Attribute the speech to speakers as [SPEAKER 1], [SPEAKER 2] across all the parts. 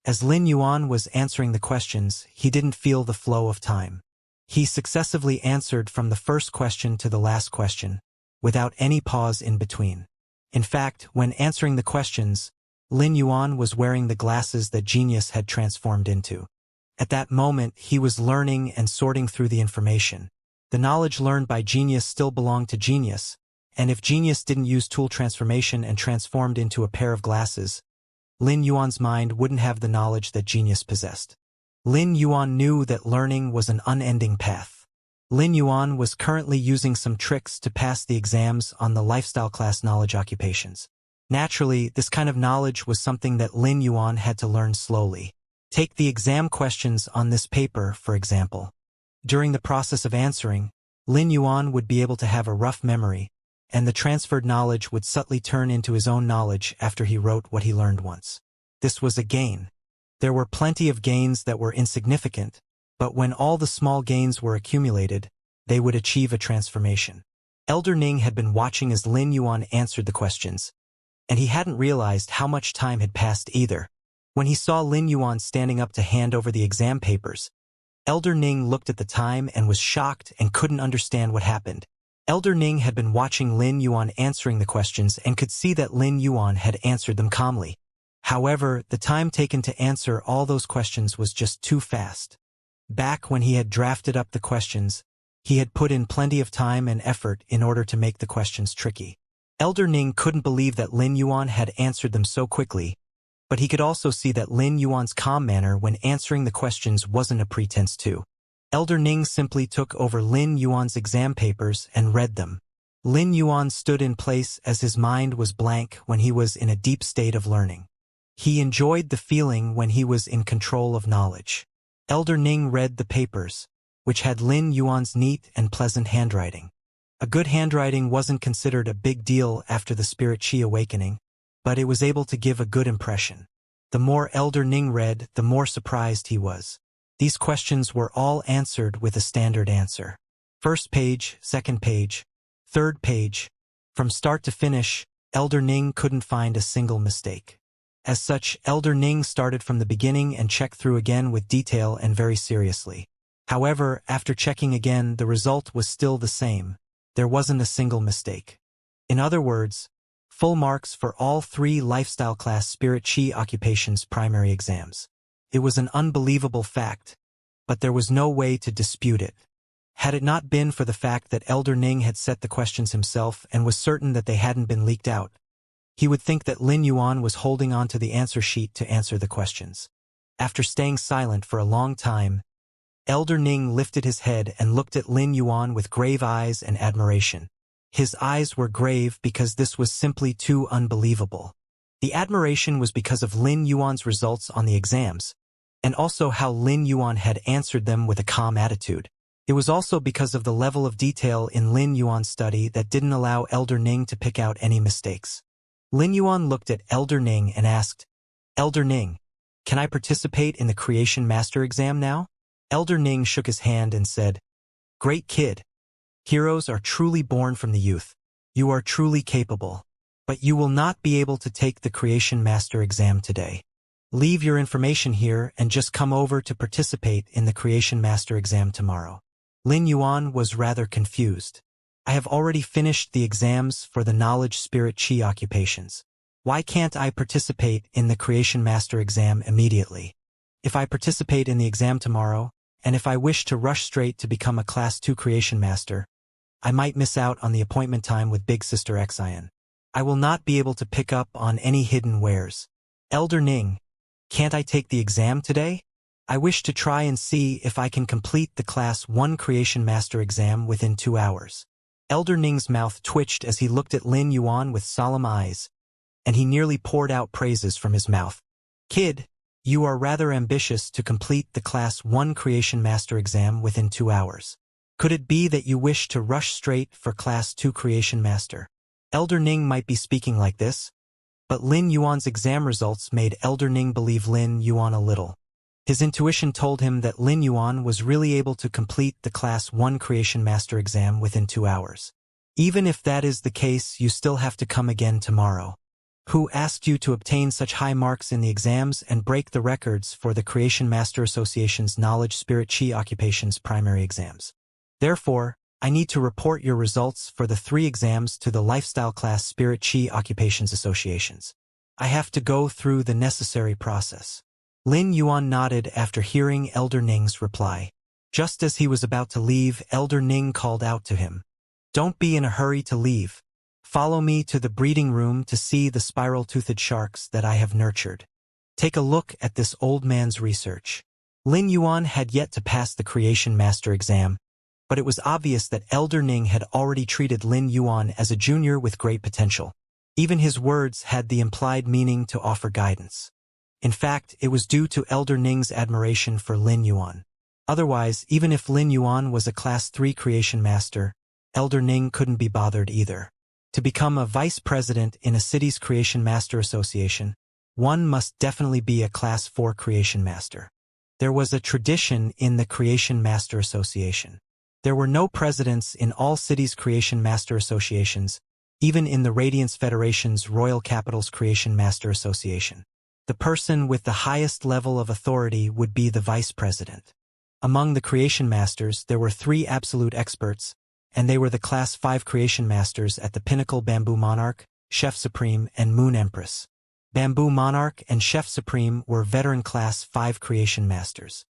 [SPEAKER 1] As Lin Yuan was answering the questions, he didn't feel the flow of time. He successively answered from the first question to the last question, without any pause in between. In fact, when answering the questions, Lin Yuan was wearing the glasses that genius had transformed into. At that moment, he was learning and sorting through the information. The knowledge learned by genius still belonged to genius, and if genius didn't use tool transformation and transformed into a pair of glasses, Lin Yuan's mind wouldn't have the knowledge that genius possessed. Lin Yuan knew that learning was an unending path. Lin Yuan was currently using some tricks to pass the exams on the lifestyle class knowledge occupations. Naturally, this kind of knowledge was something that Lin Yuan had to learn slowly. Take the exam questions on this paper, for example. During the process of answering, Lin Yuan would be able to have a rough memory, and the transferred knowledge would subtly turn into his own knowledge after he wrote what he learned once. This was a gain. There were plenty of gains that were insignificant, but when all the small gains were accumulated, they would achieve a transformation. Elder Ning had been watching as Lin Yuan answered the questions, and he hadn't realized how much time had passed either. When he saw Lin Yuan standing up to hand over the exam papers, Elder Ning looked at the time and was shocked and couldn't understand what happened. Elder Ning had been watching Lin Yuan answering the questions and could see that Lin Yuan had answered them calmly. However, the time taken to answer all those questions was just too fast. Back when he had drafted up the questions, he had put in plenty of time and effort in order to make the questions tricky. Elder Ning couldn't believe that Lin Yuan had answered them so quickly, but he could also see that Lin Yuan's calm manner when answering the questions wasn't a pretense too. Elder Ning simply took over Lin Yuan's exam papers and read them. Lin Yuan stood in place as his mind was blank when he was in a deep state of learning. He enjoyed the feeling when he was in control of knowledge. Elder Ning read the papers, which had Lin Yuan's neat and pleasant handwriting. A good handwriting wasn't considered a big deal after the Spirit Qi awakening, but it was able to give a good impression. The more Elder Ning read, the more surprised he was. These questions were all answered with a standard answer. First page, second page, third page. From start to finish, Elder Ning couldn't find a single mistake. As such, Elder Ning started from the beginning and checked through again with detail and very seriously. However, after checking again, the result was still the same. There wasn't a single mistake. In other words, full marks for all 3 lifestyle class Spirit Qi occupations primary exams. It was an unbelievable fact, but there was no way to dispute it. Had it not been for the fact that Elder Ning had set the questions himself and was certain that they hadn't been leaked out, he would think that Lin Yuan was holding on to the answer sheet to answer the questions. After staying silent for a long time, Elder Ning lifted his head and looked at Lin Yuan with grave eyes and admiration. His eyes were grave because this was simply too unbelievable. The admiration was because of Lin Yuan's results on the exams, and also how Lin Yuan had answered them with a calm attitude. It was also because of the level of detail in Lin Yuan's study that didn't allow Elder Ning to pick out any mistakes. Lin Yuan looked at Elder Ning and asked, "Elder Ning, can I participate in the Creation Master exam now?" Elder Ning shook his hand and said, "Great kid. Heroes are truly born from the youth. You are truly capable. But you will not be able to take the Creation Master exam today. Leave your information here and just come over to participate in the Creation Master exam tomorrow." Lin Yuan was rather confused. "I have already finished the exams for the Knowledge Spirit Qi occupations. Why can't I participate in the Creation Master exam immediately? If I participate in the exam tomorrow, and if I wish to rush straight to become a Class 2 Creation Master, I might miss out on the appointment time with Big Sister Xian. I will not be able to pick up on any hidden wares. Elder Ning, can't I take the exam today? I wish to try and see if I can complete the Class 1 Creation Master exam within 2 hours. Elder Ning's mouth twitched as he looked at Lin Yuan with solemn eyes, and he nearly poured out praises from his mouth. "Kid, you are rather ambitious to complete the Class 1 Creation Master exam within 2 hours. Could it be that you wish to rush straight for Class 2 Creation Master?" Elder Ning might be speaking like this, but Lin Yuan's exam results made Elder Ning believe Lin Yuan a little. His intuition told him that Lin Yuan was really able to complete the Class 1 Creation Master exam within 2 hours. "Even if that is the case, you still have to come again tomorrow. Who asked you to obtain such high marks in the exams and break the records for the Creation Master Association's Knowledge Spirit Chi Occupations primary exams? Therefore, I need to report your results for the 3 exams to the Lifestyle Class Spirit Chi Occupations Associations. I have to go through the necessary process. Lin Yuan nodded after hearing Elder Ning's reply. Just as he was about to leave, Elder Ning called out to him. Don't be in a hurry to leave. Follow me to the breeding room to see the spiral-toothed sharks that I have nurtured. Take a look at this old man's research. Lin Yuan had yet to pass the Creation Master exam, but it was obvious that Elder Ning had already treated Lin Yuan as a junior with great potential. Even his words had the implied meaning to offer guidance. In fact, it was due to Elder Ning's admiration for Lin Yuan. Otherwise, even if Lin Yuan was a Class 3 Creation Master, Elder Ning couldn't be bothered either. To become a vice president in a city's Creation Master Association, one must definitely be a Class 4 Creation Master. There was a tradition in the Creation Master Association. There were no presidents in all cities' Creation Master Associations, even in the Radiance Federation's Royal Capital's Creation Master Association. The person with the highest level of authority would be the vice president. Among the Creation Masters, there were 3 absolute experts, and they were the Class 5 Creation Masters at the Pinnacle: Bamboo Monarch, Chef Supreme, and Moon Empress. Bamboo Monarch and Chef Supreme were veteran Class 5 Creation Masters.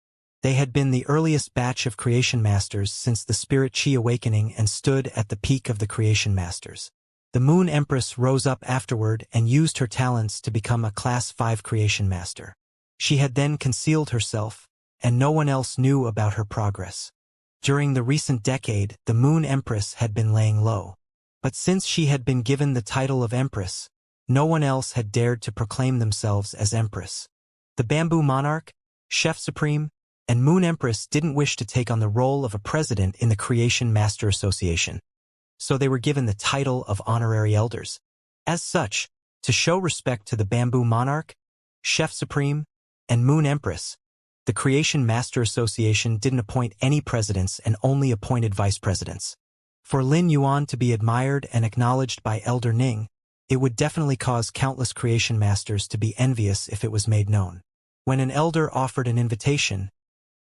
[SPEAKER 1] They had been the earliest batch of Creation Masters since the Spirit Chi Awakening and stood at the peak of the Creation Masters. The Moon Empress rose up afterward and used her talents to become a Class 5 Creation Master. She had then concealed herself, and no one else knew about her progress. During the recent decade, the Moon Empress had been laying low. But since she had been given the title of Empress, no one else had dared to proclaim themselves as Empress. The Bamboo Monarch, Chef Supreme, and Moon Empress didn't wish to take on the role of a president in the Creation Master Association, so they were given the title of Honorary Elders. As such, to show respect to the Bamboo Monarch, Chef Supreme, and Moon Empress, the Creation Master Association didn't appoint any presidents and only appointed vice presidents. For Lin Yuan to be admired and acknowledged by Elder Ning, it would definitely cause countless Creation Masters to be envious if it was made known. When an elder offered an invitation,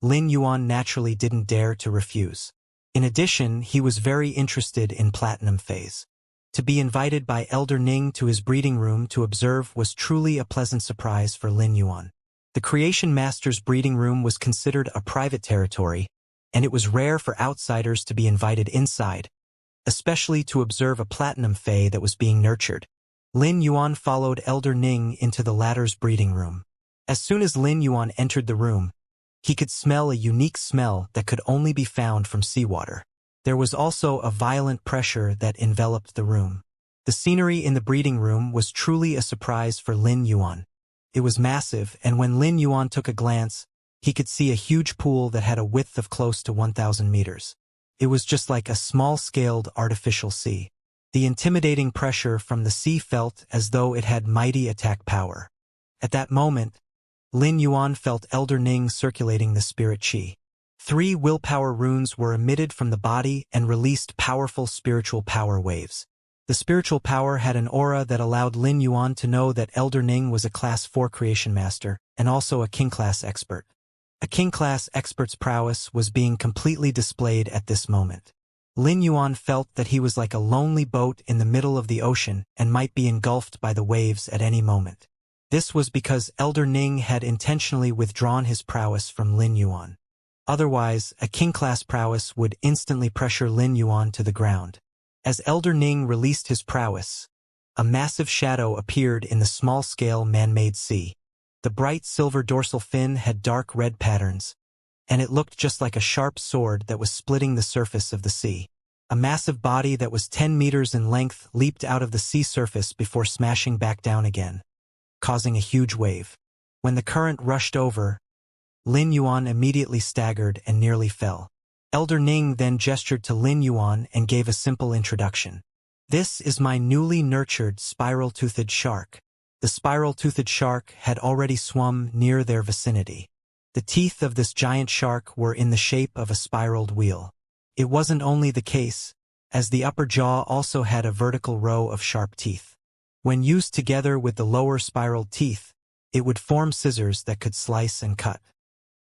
[SPEAKER 1] Lin Yuan naturally didn't dare to refuse. In addition, he was very interested in Platinum Phase. To be invited by Elder Ning to his breeding room to observe was truly a pleasant surprise for Lin Yuan. The Creation Master's breeding room was considered a private territory, and it was rare for outsiders to be invited inside, especially to observe a Platinum Fae that was being nurtured. Lin Yuan followed Elder Ning into the latter's breeding room. As soon as Lin Yuan entered the room, he could smell a unique smell that could only be found from seawater. There was also a violent pressure that enveloped the room. The scenery in the breeding room was truly a surprise for Lin Yuan. It was massive, and when Lin Yuan took a glance, he could see a huge pool that had a width of close to 1,000 meters. It was just like a small-scaled artificial sea. The intimidating pressure from the sea felt as though it had mighty attack power. At that moment, Lin Yuan felt Elder Ning circulating the Spirit Chi. 3 willpower runes were emitted from the body and released powerful spiritual power waves. The spiritual power had an aura that allowed Lin Yuan to know that Elder Ning was a Class 4 Creation Master and also a King-class expert. A King-class expert's prowess was being completely displayed at this moment. Lin Yuan felt that he was like a lonely boat in the middle of the ocean and might be engulfed by the waves at any moment. This was because Elder Ning had intentionally withdrawn his prowess from Lin Yuan. Otherwise, a King-class prowess would instantly pressure Lin Yuan to the ground. As Elder Ning released his prowess, a massive shadow appeared in the small-scale man-made sea. The bright silver dorsal fin had dark red patterns, and it looked just like a sharp sword that was splitting the surface of the sea. A massive body that was 10 meters in length leaped out of the sea surface before smashing back down again, causing a huge wave. When the current rushed over, Lin Yuan immediately staggered and nearly fell. Elder Ning then gestured to Lin Yuan and gave a simple introduction. This is my newly nurtured spiral-toothed shark. The spiral-toothed shark had already swum near their vicinity. The teeth of this giant shark were in the shape of a spiraled wheel. It wasn't only the case, as the upper jaw also had a vertical row of sharp teeth. When used together with the lower spiral teeth, it would form scissors that could slice and cut.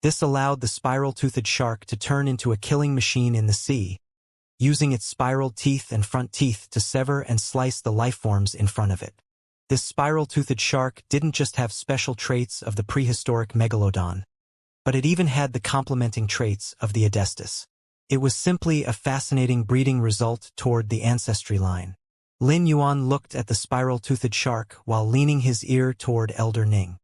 [SPEAKER 1] This allowed the spiral-toothed shark to turn into a killing machine in the sea, using its spiral teeth and front teeth to sever and slice the lifeforms in front of it. This spiral-toothed shark didn't just have special traits of the prehistoric megalodon, but it even had the complementing traits of the Adestus. It was simply a fascinating breeding result toward the ancestry line. Lin Yuan looked at the spiral-toothed shark while leaning his ear toward Elder Ning.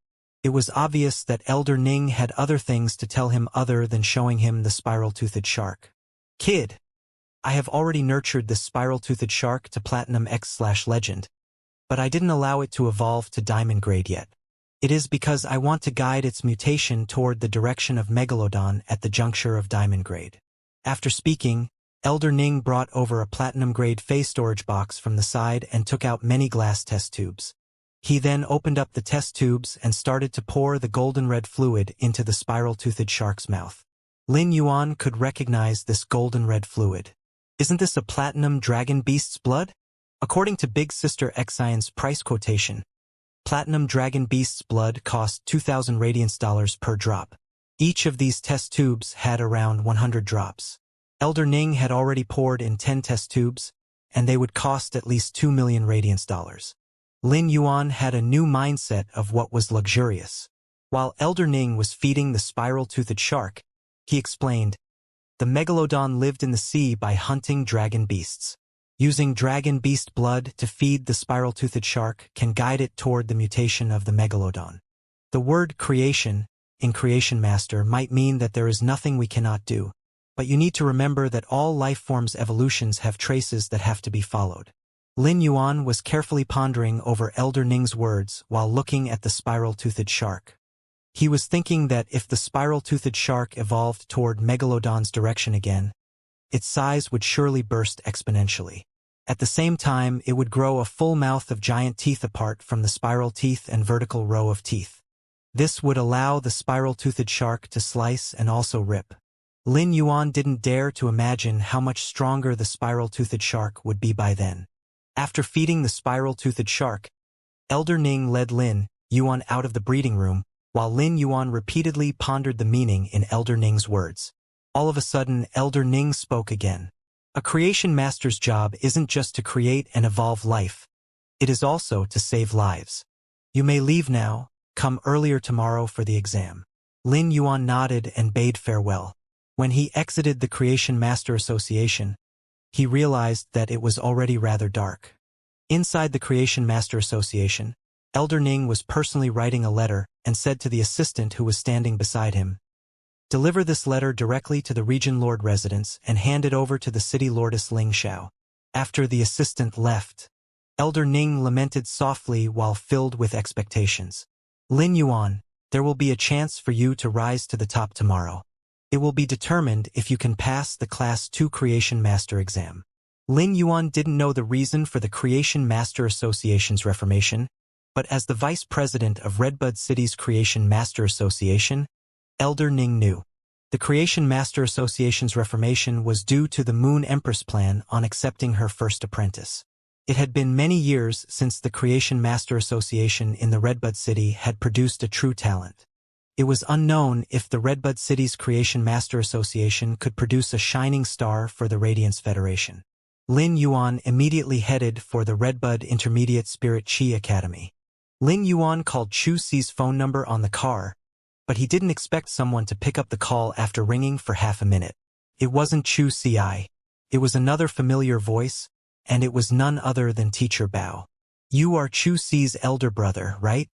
[SPEAKER 1] It was obvious that Elder Ning had other things to tell him other than showing him the spiral-toothed shark. "Kid, I have already nurtured this spiral-toothed shark to Platinum X/Legend, but I didn't allow it to evolve to Diamond Grade yet. It is because I want to guide its mutation toward the direction of Megalodon at the juncture of Diamond Grade." After speaking, Elder Ning brought over a Platinum-grade phase storage box from the side and took out many glass test tubes. He then opened up the test tubes and started to pour the golden-red fluid into the spiral-toothed shark's mouth. Lin Yuan could recognize this golden-red fluid. "Isn't this a platinum dragon beast's blood?" According to Big Sister Xion's price quotation, platinum dragon beast's blood cost 2,000 radiance dollars per drop. Each of these test tubes had around 100 drops. Elder Ning had already poured in 10 test tubes, and they would cost at least 2 million radiance dollars. Lin Yuan had a new mindset of what was luxurious. While Elder Ning was feeding the spiral-toothed shark, he explained, "The megalodon lived in the sea by hunting dragon beasts. Using dragon beast blood to feed the spiral-toothed shark can guide it toward the mutation of the megalodon." The word creation in Creation Master might mean that there is nothing we cannot do, but you need to remember that all life forms' evolutions have traces that have to be followed. Lin Yuan was carefully pondering over Elder Ning's words while looking at the spiral-toothed shark. He was thinking that if the spiral-toothed shark evolved toward Megalodon's direction again, its size would surely burst exponentially. At the same time, it would grow a full mouth of giant teeth apart from the spiral teeth and vertical row of teeth. This would allow the spiral-toothed shark to slice and also rip. Lin Yuan didn't dare to imagine how much stronger the spiral-toothed shark would be by then. After feeding the spiral-toothed shark, Elder Ning led Lin Yuan out of the breeding room, while Lin Yuan repeatedly pondered the meaning in Elder Ning's words. All of a sudden, Elder Ning spoke again. "A creation master's job isn't just to create and evolve life. It is also to save lives. You may leave now, come earlier tomorrow for the exam." Lin Yuan nodded and bade farewell. When he exited the Creation Master Association, he realized that it was already rather dark. Inside the Creation Master Association, Elder Ning was personally writing a letter and said to the assistant who was standing beside him, "Deliver this letter directly to the Region Lord residence and hand it over to the City Lordess Ling Xiao." After the assistant left, Elder Ning lamented softly while filled with expectations. "Lin Yuan, there will be a chance for you to rise to the top tomorrow. It will be determined if you can pass the Class 2 Creation Master exam." Lin Yuan didn't know the reason for the Creation Master Association's reformation, but as the vice president of Redbud City's Creation Master Association, Elder Ning knew. The Creation Master Association's reformation was due to the Moon Empress plan on accepting her first apprentice. It had been many years since the Creation Master Association in the Redbud City had produced a true talent. It was unknown if the Redbud City's Creation Master Association could produce a shining star for the Radiance Federation. Lin Yuan immediately headed for the Redbud Intermediate Spirit Chi Academy. Lin Yuan called Chu Si's phone number on the car, but he didn't expect someone to pick up the call after ringing for half a minute. It wasn't Chu Si. It was another familiar voice, and it was none other than Teacher Bao. "You are Chu Si's elder brother, right?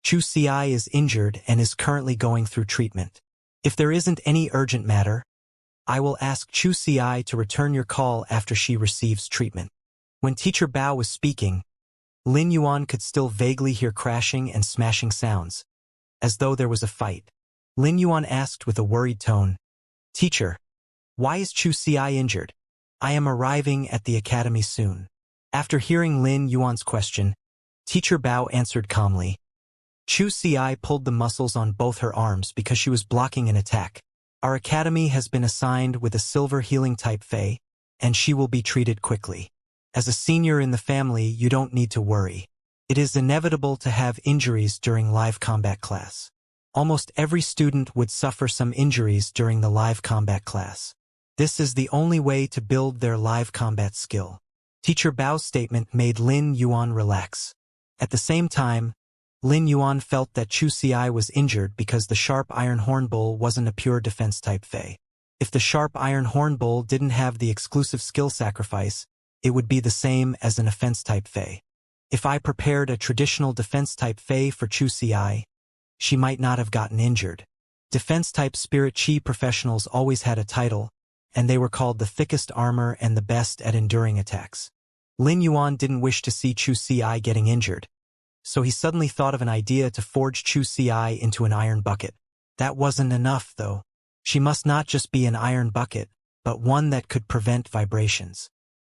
[SPEAKER 1] Chu Si is injured and is currently going through treatment. If there isn't any urgent matter, I will ask Chu Si to return your call after she receives treatment." When Teacher Bao was speaking, Lin Yuan could still vaguely hear crashing and smashing sounds, as though there was a fight. Lin Yuan asked with a worried tone, "Teacher, why is Chu Si injured? I am arriving at the academy soon." After hearing Lin Yuan's question, Teacher Bao answered calmly, "Chu Si pulled the muscles on both her arms because she was blocking an attack. Our academy has been assigned with a silver healing type Fey, and she will be treated quickly. As a senior in the family, you don't need to worry. It is inevitable to have injuries during live combat class. Almost every student would suffer some injuries during the live combat class. This is the only way to build their live combat skill. Teacher Bao's statement made Lin Yuan relax. At the same time, Lin Yuan felt that Chu Xi was injured because the sharp iron horn bull wasn't a pure defense-type Fey. If the sharp iron horn bull didn't have the exclusive skill sacrifice, it would be the same as an offense-type Fey. If I prepared a traditional defense-type Fey for Chu Xi, she might not have gotten injured. Defense-type spirit chi professionals always had a title, and they were called the thickest armor and the best at enduring attacks. Lin Yuan didn't wish to see Chu Xi getting injured, so he suddenly thought of an idea to forge Chu Xi into an iron bucket. That wasn't enough, though. She must not just be an iron bucket, but one that could prevent vibrations.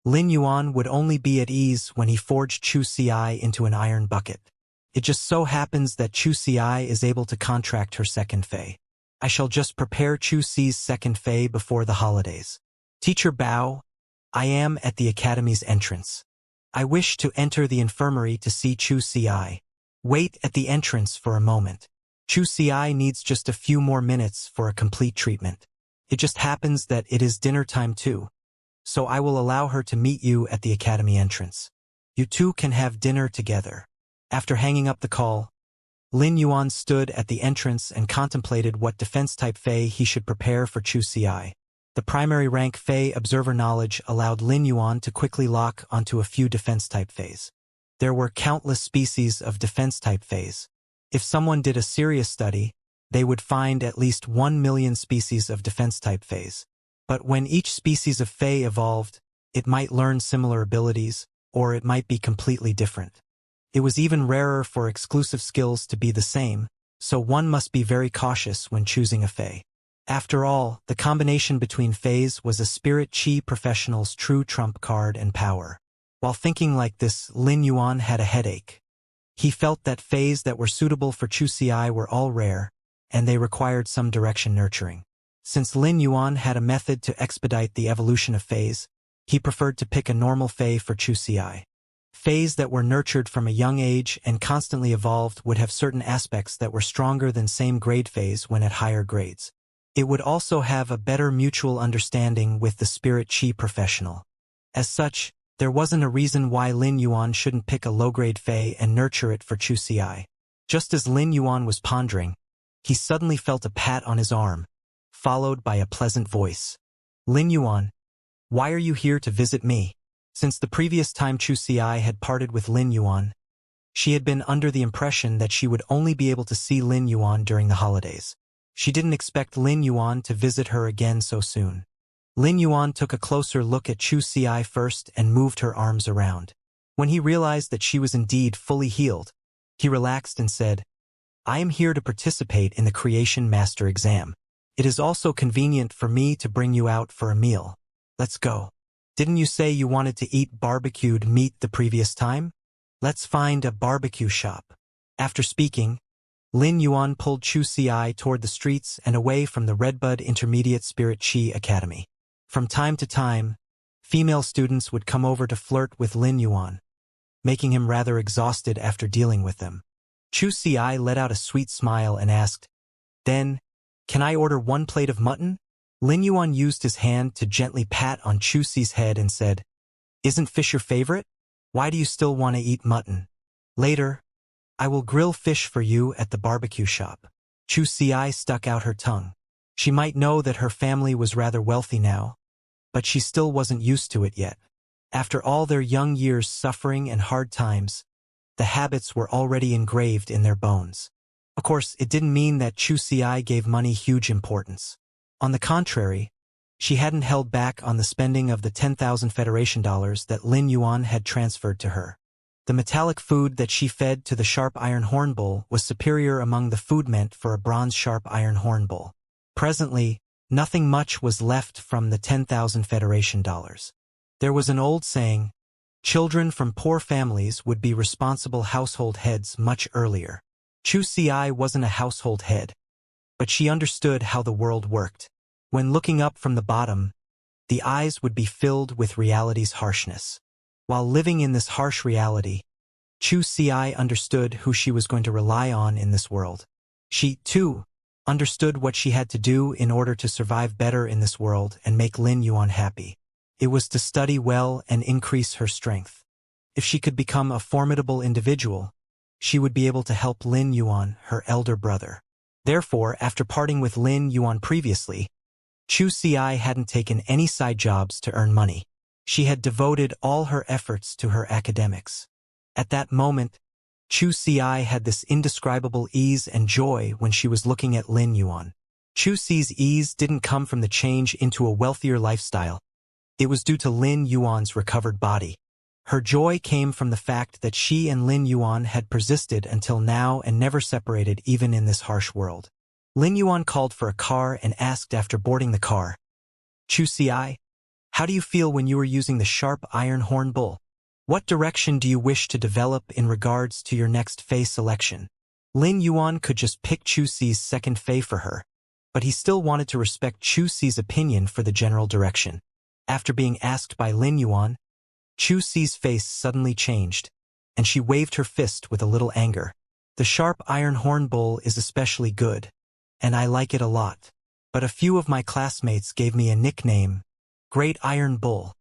[SPEAKER 1] Lin Yuan would only be at ease when he forged Chu Xi into an iron bucket. It just so happens that Chu Xi is able to contract her second Fey. I shall just prepare Chu Xi's second Fey before the holidays. Teacher Bao, I am at the academy's entrance. I wish to enter the infirmary to see Chu Xi. Wait at the entrance for a moment. Chu Xi needs just a few more minutes for a complete treatment. It just happens that it is dinner time too, so I will allow her to meet you at the academy entrance. You two can have dinner together. After hanging up the call, Lin Yuan stood at the entrance and contemplated what defense-type Fey he should prepare for Chu Xi. The primary rank Fey observer knowledge allowed Lin Yuan to quickly lock onto a few defense-type Feys. There were countless species of defense-type Feys. If someone did a serious study, they would find at least 1 million species of defense-type Feys. But when each species of Fey evolved, it might learn similar abilities, or it might be completely different. It was even rarer for exclusive skills to be the same, so one must be very cautious when choosing a Fey. After all, the combination between Feys was a spirit chi professional's true trump card and power. While thinking like this, Lin Yuan had a headache. He felt that Feys that were suitable for Chu Xi were all rare, and they required some direction nurturing. Since Lin Yuan had a method to expedite the evolution of Feys, he preferred to pick a normal Fey for Chu Xi. Feys that were nurtured from a young age and constantly evolved would have certain aspects that were stronger than same-grade Feys when at higher grades. It would also have a better mutual understanding with the spirit chi professional. As such, there wasn't a reason why Lin Yuan shouldn't pick a low-grade Fey and nurture it for Chu Xi. Just as Lin Yuan was pondering, he suddenly felt a pat on his arm, followed by a pleasant voice. Lin Yuan, why are you here to visit me? Since the previous time Chu Xi had parted with Lin Yuan, she had been under the impression that she would only be able to see Lin Yuan during the holidays. She didn't expect Lin Yuan to visit her again so soon. Lin Yuan took a closer look at Chu Xi first and moved her arms around. When he realized that she was indeed fully healed, he relaxed and said, I am here to participate in the Creation Master exam. It is also convenient for me to bring you out for a meal. Let's go. Didn't you say you wanted to eat barbecued meat the previous time? Let's find a barbecue shop. After speaking, Lin Yuan pulled Chu Xi toward the streets and away from the Redbud Intermediate Spirit Chi Academy. From time to time, female students would come over to flirt with Lin Yuan, making him rather exhausted after dealing with them. Chu Xi let out a sweet smile and asked, Then, can I order 1 plate of mutton? Lin Yuan used his hand to gently pat on Chu Xi's head and said, Isn't fish your favorite? Why do you still want to eat mutton? Later, I will grill fish for you at the barbecue shop. Chu Xi stuck out her tongue. She might know that her family was rather wealthy now, but she still wasn't used to it yet. After all their young years suffering and hard times, the habits were already engraved in their bones. Of course, it didn't mean that Chu Xi gave money huge importance. On the contrary, she hadn't held back on the spending of the 10,000 Federation dollars that Lin Yuan had transferred to her. The metallic food that she fed to the sharp iron horn bull was superior among the food meant for a bronze sharp iron horn bull. Presently, nothing much was left from the 10,000 Federation dollars. There was an old saying, children from poor families would be responsible household heads much earlier. Chu Xi wasn't a household head, but she understood how the world worked. When looking up from the bottom, the eyes would be filled with reality's harshness. While living in this harsh reality, Chu Si understood who she was going to rely on in this world. She, too, understood what she had to do in order to survive better in this world and make Lin Yuan happy. It was to study well and increase her strength. If she could become a formidable individual, she would be able to help Lin Yuan, her elder brother. Therefore, after parting with Lin Yuan previously, Chu Si hadn't taken any side jobs to earn money. She had devoted all her efforts to her academics. At that moment, Chu Si had this indescribable ease and joy when she was looking at Lin Yuan. Chu Si's ease didn't come from the change into a wealthier lifestyle. It was due to Lin Yuan's recovered body. Her joy came from the fact that she and Lin Yuan had persisted until now and never separated even in this harsh world. Lin Yuan called for a car and asked after boarding the car, "Chu Si, how do you feel when you were using the sharp iron horn bull? What direction do you wish to develop in regards to your next Fei selection?" Lin Yuan could just pick Chu Si's second Fei for her, but he still wanted to respect Chu Si's opinion for the general direction. After being asked by Lin Yuan, Chu Si's face suddenly changed, and she waved her fist with a little anger. "The sharp iron horn bull is especially good, and I like it a lot. But a few of my classmates gave me a nickname, Great Iron Bull.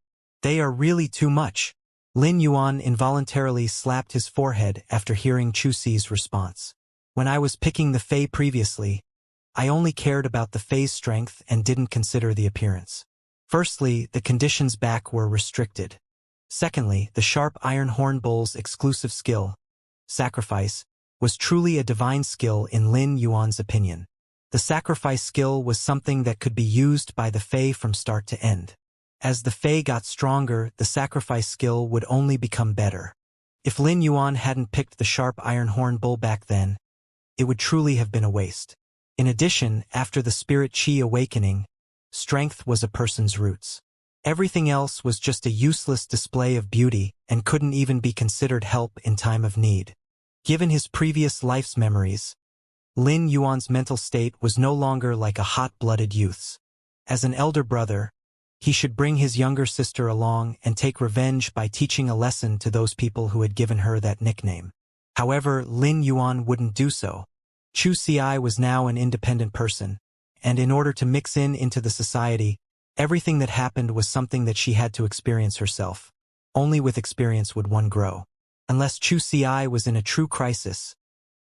[SPEAKER 1] They are really too much." Lin Yuan involuntarily slapped his forehead after hearing Chu Si's response. "When I was picking the Fei previously, I only cared about the Fei's strength and didn't consider the appearance. Firstly, the conditions back were restricted. Secondly, the sharp iron horn bull's exclusive skill, sacrifice, was truly a divine skill in Lin Yuan's opinion. The sacrifice skill was something that could be used by the Fei from start to end. As the Fei got stronger, the sacrifice skill would only become better. If Lin Yuan hadn't picked the sharp iron horn bull back then, it would truly have been a waste. In addition, after the spirit qi awakening, strength was a person's roots. Everything else was just a useless display of beauty and couldn't even be considered help in time of need. Given his previous life's memories, Lin Yuan's mental state was no longer like a hot-blooded youth's. As an elder brother, he should bring his younger sister along and take revenge by teaching a lesson to those people who had given her that nickname. However, Lin Yuan wouldn't do so. Chu Si was now an independent person, and in order to mix into the society, everything that happened was something that she had to experience herself. Only with experience would one grow. Unless Chu Si was in a true crisis,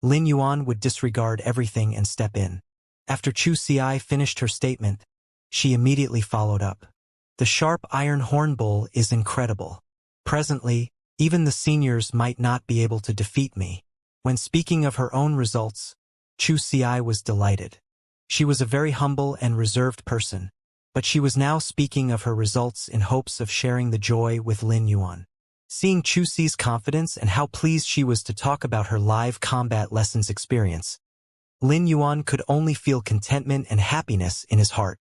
[SPEAKER 1] Lin Yuan would disregard everything and step in. After Chu Si finished her statement, she immediately followed up. "The sharp iron horn bull is incredible. Presently, even the seniors might not be able to defeat me." When speaking of her own results, Chu Si was delighted. She was a very humble and reserved person, but she was now speaking of her results in hopes of sharing the joy with Lin Yuan. Seeing Chu Si's confidence and how pleased she was to talk about her live combat lessons experience, Lin Yuan could only feel contentment and happiness in his heart.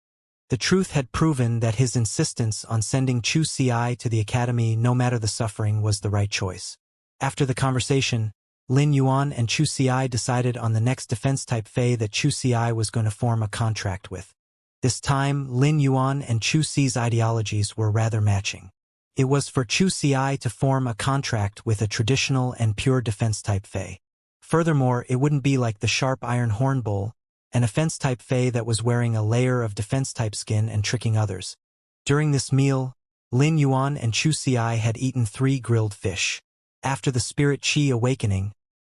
[SPEAKER 1] The truth had proven that his insistence on sending Chu Si to the academy no matter the suffering was the right choice. After the conversation, Lin Yuan and Chu Si decided on the next defense-type Fei that Chu Si was going to form a contract with. This time, Lin Yuan and Chu Si's ideologies were rather matching. It was for Chu Si to form a contract with a traditional and pure defense-type Fei. Furthermore, it wouldn't be like the sharp iron horn bull, an offense-type Fei that was wearing a layer of defense-type skin and tricking others. During this meal, Lin Yuan and Chu Si had eaten 3 grilled fish. After the spirit qi awakening,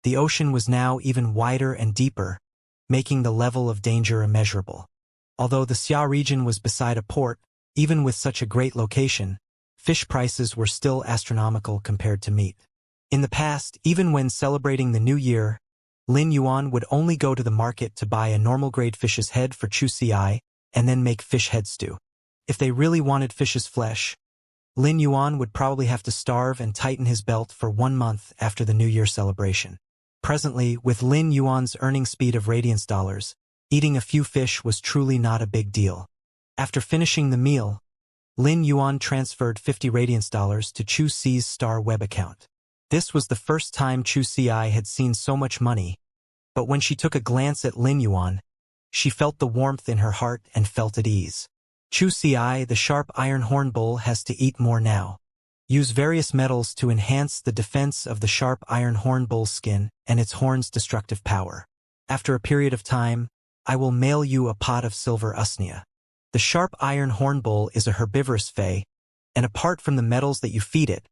[SPEAKER 1] the ocean was now even wider and deeper, making the level of danger immeasurable. Although the Xia region was beside a port, even with such a great location, fish prices were still astronomical compared to meat. In the past, even when celebrating the New Year, Lin Yuan would only go to the market to buy a normal-grade fish's head for Chu Si and then make fish head stew. If they really wanted fish's flesh, Lin Yuan would probably have to starve and tighten his belt for 1 month after the New Year celebration. Presently, with Lin Yuan's earning speed of radiance dollars, eating a few fish was truly not a big deal. After finishing the meal, Lin Yuan transferred 50 radiance dollars to Chu Si's Star Web account. This was the first time Chu Si had seen so much money, but when she took a glance at Lin Yuan, she felt the warmth in her heart and felt at ease. "Chu Si, the sharp iron horn bull has to eat more now. Use various metals to enhance the defense of the sharp iron horn bull's skin and its horn's destructive power. After a period of time, I will mail you a pot of silver usnea. The sharp iron horn bull is a herbivorous fae, and apart from the metals that you feed it,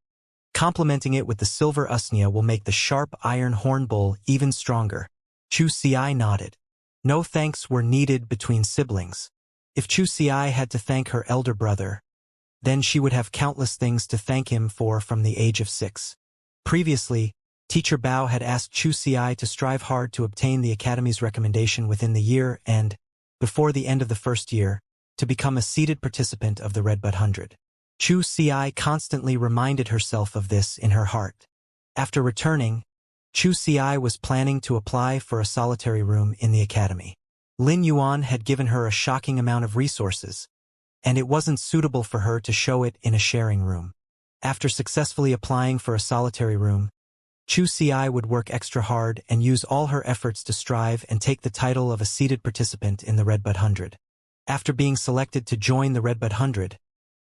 [SPEAKER 1] complementing it with the silver usnea will make the sharp iron horn bull even stronger. Chu Ci nodded. No thanks were needed between siblings. If Chu Ci had to thank her elder brother, then she would have countless things to thank him for from the age of 6. Previously, Teacher Bao had asked Chu Ci to strive hard to obtain the Academy's recommendation within the year and, before the end of the first year, to become a seated participant of the Redbud 100. Chu Ci constantly reminded herself of this in her heart. After returning, Chu Ci was planning to apply for a solitary room in the Academy. Lin Yuan had given her a shocking amount of resources, and it wasn't suitable for her to show it in a sharing room. After successfully applying for a solitary room, Chu Ci would work extra hard and use all her efforts to strive and take the title of a seated participant in the Redbud 100. After being selected to join the Redbud 100,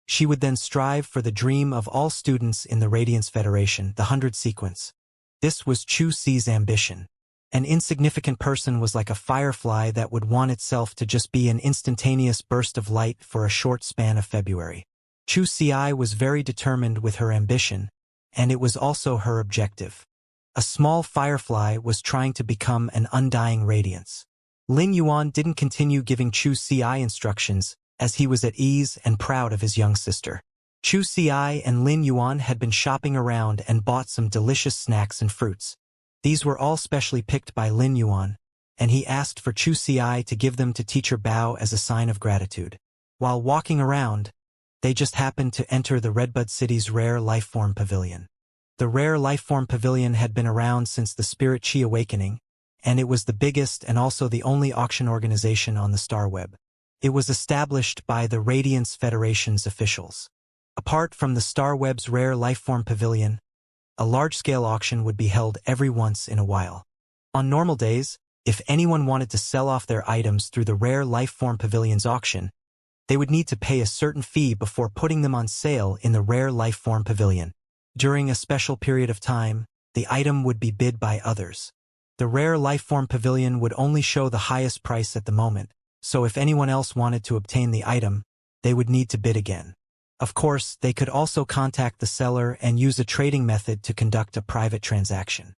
[SPEAKER 1] she would then strive for the dream of all students in the Radiance Federation, the 100 sequence. This was Chu Ci's ambition. An insignificant person was like a firefly that would want itself to just be an instantaneous burst of light for a short span of February. Chu Ci was very determined with her ambition, and it was also her objective. A small firefly was trying to become an undying radiance. Lin Yuan didn't continue giving Chu Ci instructions, as he was at ease and proud of his young sister. Chu Ci and Lin Yuan had been shopping around and bought some delicious snacks and fruits. These were all specially picked by Lin Yuan, and he asked for Chu Ci to give them to Teacher Bao as a sign of gratitude. While walking around, they just happened to enter the Redbud City's Rare Lifeform Pavilion. The Rare Lifeform Pavilion had been around since the Spirit Chi Awakening, and it was the biggest and also the only auction organization on the Star Web. It was established by the Radiance Federation's officials. Apart from the Star Web's Rare Lifeform Pavilion, a large-scale auction would be held every once in a while. On normal days, if anyone wanted to sell off their items through the Rare Lifeform Pavilion's auction, they would need to pay a certain fee before putting them on sale in the Rare Lifeform Pavilion. During a special period of time, the item would be bid by others. The Rare Lifeform Pavilion would only show the highest price at the moment, so if anyone else wanted to obtain the item, they would need to bid again. Of course, they could also contact the seller and use a trading method to conduct a private transaction.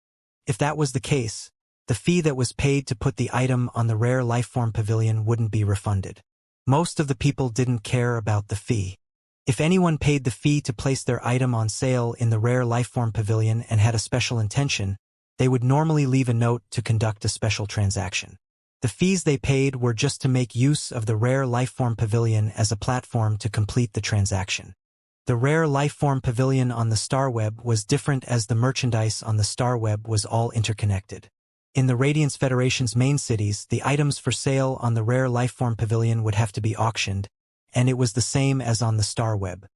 [SPEAKER 1] If that was the case, the fee that was paid to put the item on the Rare Lifeform Pavilion wouldn't be refunded. Most of the people didn't care about the fee. If anyone paid the fee to place their item on sale in the Rare Lifeform Pavilion and had a special intention, they would normally leave a note to conduct a special transaction. The fees they paid were just to make use of the Rare Lifeform Pavilion as a platform to complete the transaction. The Rare Lifeform Pavilion on the Star Web was different as the merchandise on the Star Web was all interconnected. In the Radiance Federation's main cities, the items for sale on the Rare Lifeform Pavilion would have to be auctioned, and it was the same as on the Star Web.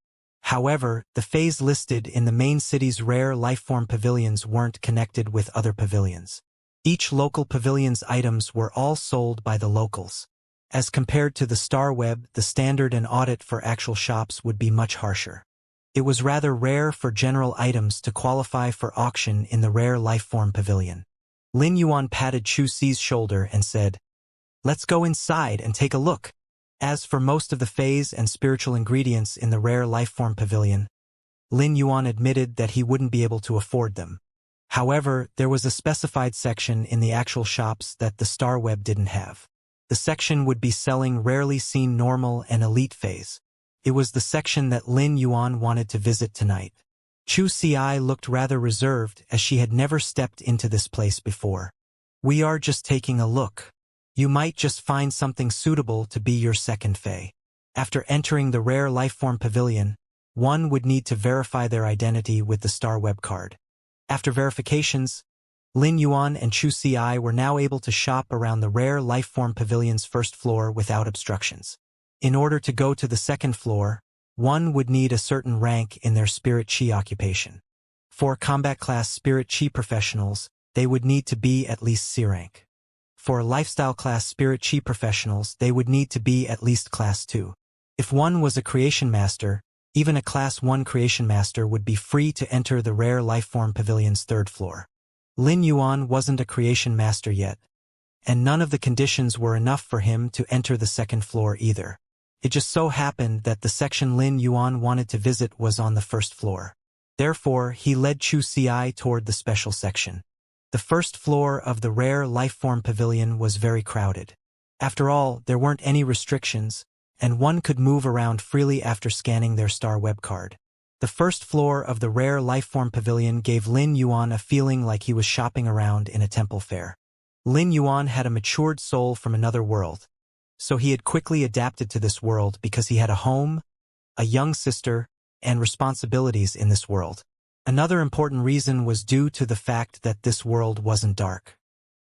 [SPEAKER 1] However, the phase listed in the main city's Rare Lifeform Pavilions weren't connected with other pavilions. Each local pavilion's items were all sold by the locals. As compared to the Star Web, the standard and audit for actual shops would be much harsher. It was rather rare for general items to qualify for auction in the Rare Lifeform Pavilion. Lin Yuan patted Chu Ci's shoulder and said, "Let's go inside and take a look." As for most of the phase and spiritual ingredients in the Rare Lifeform Pavilion, Lin Yuan admitted that he wouldn't be able to afford them. However, there was a specified section in the actual shops that the Star Web didn't have. The section would be selling rarely seen normal and elite phase. It was the section that Lin Yuan wanted to visit tonight. Chu Ci looked rather reserved as she had never stepped into this place before. "We are just taking a look. You might just find something suitable to be your second fae." After entering the Rare Lifeform Pavilion, one would need to verify their identity with the Star Web card. After verifications, Lin Yuan and Chu Ci were now able to shop around the Rare Lifeform Pavilion's first floor without obstructions. In order to go to the second floor, one would need a certain rank in their Spirit Chi occupation. For combat class Spirit Chi professionals, they would need to be at least C rank. For lifestyle class Spirit Chi professionals, they would need to be at least class 2. If one was a creation master, Even a Class 1 creation master would be free to enter the rare lifeform pavilion's 3rd floor. Lin Yuan wasn't a creation master yet, and none of the conditions were enough for him to enter the 2nd floor either. It just so happened that the section Lin Yuan wanted to visit was on the 1st floor. Therefore, he led Chu Ci toward the special section. The 1st floor of the rare lifeform pavilion was very crowded. After all, there weren't any restrictions, and one could move around freely after scanning their star web card. The 1st floor of the rare lifeform pavilion gave Lin Yuan a feeling like he was shopping around in a temple fair. Lin Yuan had a matured soul from another world, so he had quickly adapted to this world because he had a home, a young sister, and responsibilities in this world. Another important reason was due to the fact that this world wasn't dark.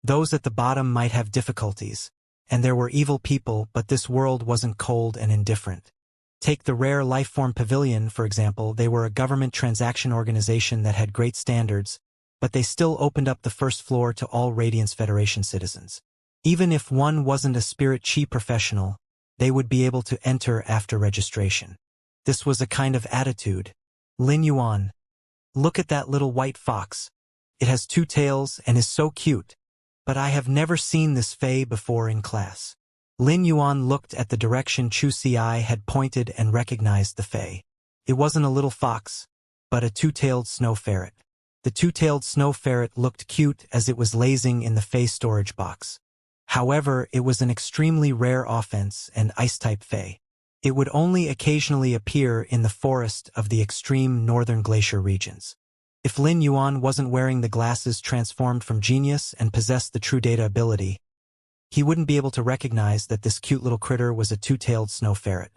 [SPEAKER 1] Those at the bottom might have difficulties, and there were evil people, but this world wasn't cold and indifferent. Take the rare lifeform pavilion, for example. They were a government transaction organization that had great standards, but they still opened up the 1st floor to all Radiance Federation citizens. Even if one wasn't a spirit chi professional, they would be able to enter after registration. This was a kind of attitude. Lin Yuan, look at that little white fox. It has 2 tails and is so cute. But I have never seen this fae before in class. Lin Yuan looked at the direction Chu Ci had pointed and recognized the fae. It wasn't a little fox, but a 2-tailed snow ferret. The 2-tailed snow ferret looked cute as it was lazing in the fae storage box. However, it was an extremely rare offense and ice-type fae. It would only occasionally appear in the forest of the extreme northern glacier regions. If Lin Yuan wasn't wearing the glasses transformed from genius and possessed the true data ability, he wouldn't be able to recognize that this cute little critter was a 2-tailed snow ferret.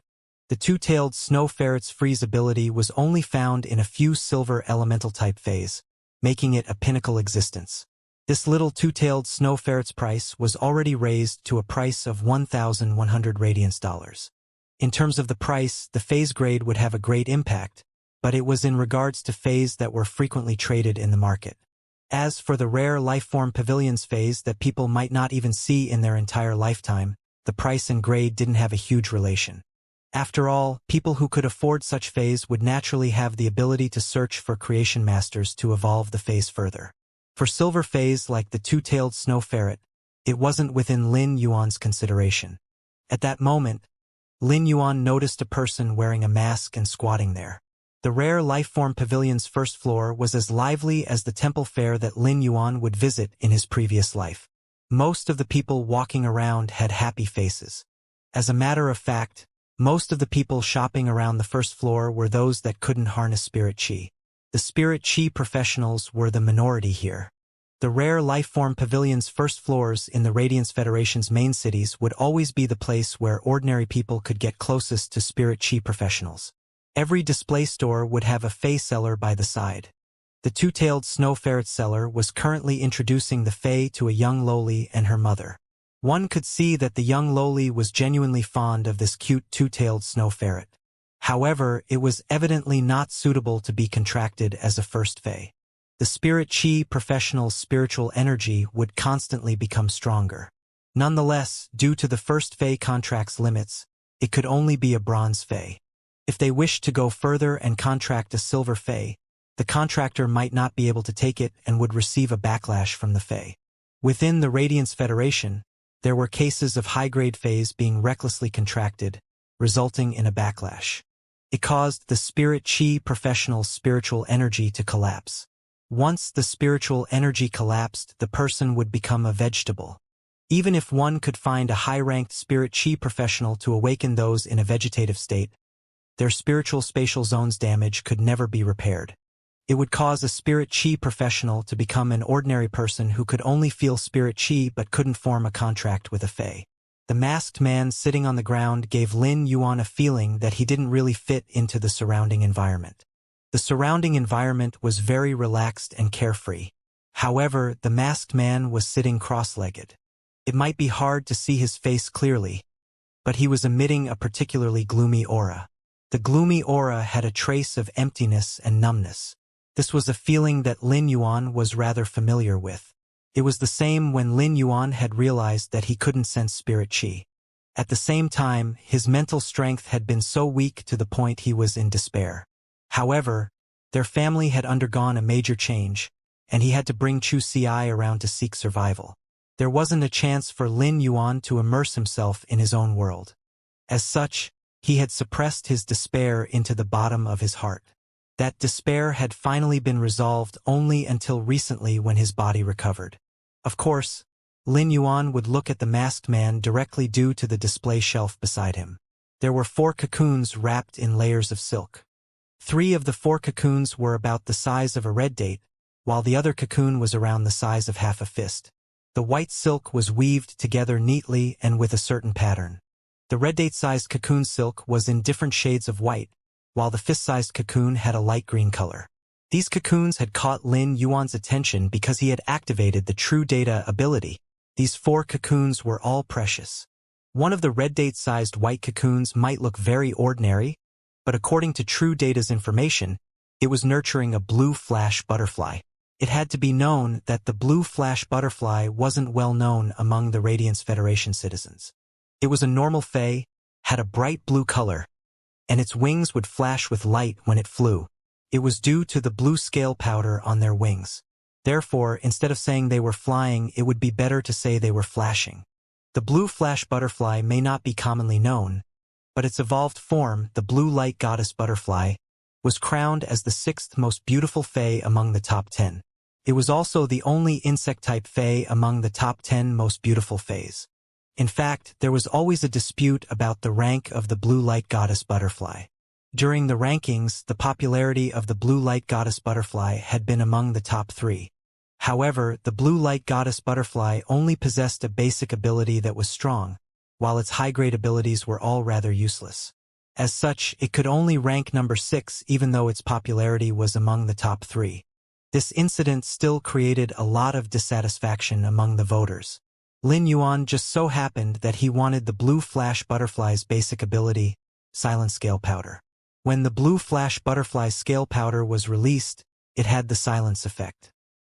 [SPEAKER 1] The 2-tailed snow ferret's freeze ability was only found in a few silver elemental type faes, making it a pinnacle existence. This little 2-tailed snow ferret's price was already raised to a price of 1,100 radiance dollars. In terms of the price, the phase grade would have a great impact, but it was in regards to phase that were frequently traded in the market. As for the rare lifeform pavilions phase that people might not even see in their entire lifetime, the price and grade didn't have a huge relation. After all, people who could afford such phase would naturally have the ability to search for creation masters to evolve the phase further. For silver phase like the 2-tailed snow ferret, it wasn't within Lin Yuan's consideration. At that moment, Lin Yuan noticed a person wearing a mask and squatting there. The rare lifeform pavilion's 1st floor was as lively as the temple fair that Lin Yuan would visit in his previous life. Most of the people walking around had happy faces. As a matter of fact, most of the people shopping around the 1st floor were those that couldn't harness spirit chi. The spirit chi professionals were the minority here. The rare lifeform pavilion's 1st floors in the Radiance Federation's main cities would always be the place where ordinary people could get closest to spirit chi professionals. Every display store would have a fae seller by the side. The 2-tailed snow ferret seller was currently introducing the fae to a young lowly and her mother. One could see that the young lowly was genuinely fond of this cute 2-tailed snow ferret. However, it was evidently not suitable to be contracted as a first fae. The spirit chi professional's spiritual energy would constantly become stronger. Nonetheless, due to the first fae contract's limits, it could only be a bronze fae. If they wished to go further and contract a silver fae, the contractor might not be able to take it and would receive a backlash from the fae. Within the Radiance Federation, there were cases of high-grade faes being recklessly contracted, resulting in a backlash. It caused the spirit chi professional's spiritual energy to collapse. Once the spiritual energy collapsed, the person would become a vegetable. Even if one could find a high-ranked spirit chi professional to awaken those in a vegetative state, their spiritual spatial zones damage could never be repaired. It would cause a spirit chi professional to become an ordinary person who could only feel spirit chi but couldn't form a contract with a fae. The masked man sitting on the ground gave Lin Yuan a feeling that he didn't really fit into the surrounding environment. The surrounding environment was very relaxed and carefree. However, the masked man was sitting cross-legged. It might be hard to see his face clearly, but he was emitting a particularly gloomy aura. The gloomy aura had a trace of emptiness and numbness. This was a feeling that Lin Yuan was rather familiar with. It was the same when Lin Yuan had realized that he couldn't sense spirit chi. At the same time, his mental strength had been so weak to the point he was in despair. However, their family had undergone a major change, and he had to bring Chu Ci around to seek survival. There wasn't a chance for Lin Yuan to immerse himself in his own world. As such, he had suppressed his despair into the bottom of his heart. That despair had finally been resolved only until recently when his body recovered. Of course, Lin Yuan would look at the masked man directly due to the display shelf beside him. There were 4 cocoons wrapped in layers of silk. 3 of the 4 cocoons were about the size of a red date, while the other cocoon was around the size of half a fist. The white silk was weaved together neatly and with a certain pattern. The red date-sized cocoon silk was in different shades of white, while the fist-sized cocoon had a light green color. These cocoons had caught Lin Yuan's attention because he had activated the True Data ability. These 4 cocoons were all precious. One of the red date-sized white cocoons might look very ordinary, but according to True Data's information, it was nurturing a blue flash butterfly. It had to be known that the blue flash butterfly wasn't well known among the Radiance Federation citizens. It was a normal fae, had a bright blue color, and its wings would flash with light when it flew. It was due to the blue scale powder on their wings. Therefore, instead of saying they were flying, it would be better to say they were flashing. The blue flash butterfly may not be commonly known, but its evolved form, the blue light goddess butterfly, was crowned as the 6th most beautiful fae among the top 10. It was also the only insect-type fae among the top 10 most beautiful faes. In fact, there was always a dispute about the rank of the blue light goddess butterfly. During the rankings, the popularity of the blue light goddess butterfly had been among the top 3. However, the blue light goddess butterfly only possessed a basic ability that was strong, while its high-grade abilities were all rather useless. As such, it could only rank number 6 even though its popularity was among the top 3. This incident still created a lot of dissatisfaction among the voters. Lin Yuan just so happened that he wanted the blue flash butterfly's basic ability, silent scale powder. When the blue flash butterfly's scale powder was released, it had the silence effect.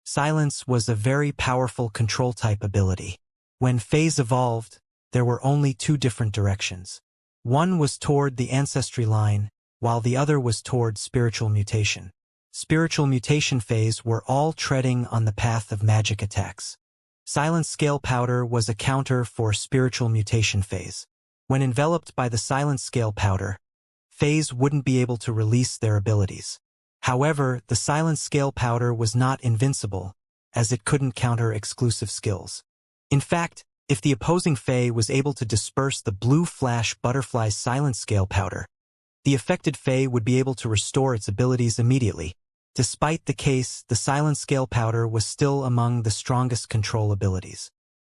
[SPEAKER 1] Silence was a very powerful control-type ability. When phase evolved, there were only 2 different directions. One was toward the ancestry line, while the other was toward spiritual mutation. Spiritual mutation phase were all treading on the path of magic attacks. Silent scale powder was a counter for spiritual mutation phase. When enveloped by the silent scale powder, phase wouldn't be able to release their abilities. However, the silent scale powder was not invincible, as it couldn't counter exclusive skills. In fact, if the opposing fae was able to disperse the blue flash butterfly's silent scale powder, the affected fae would be able to restore its abilities immediately. Despite the case, the silent scale powder was still among the strongest control abilities.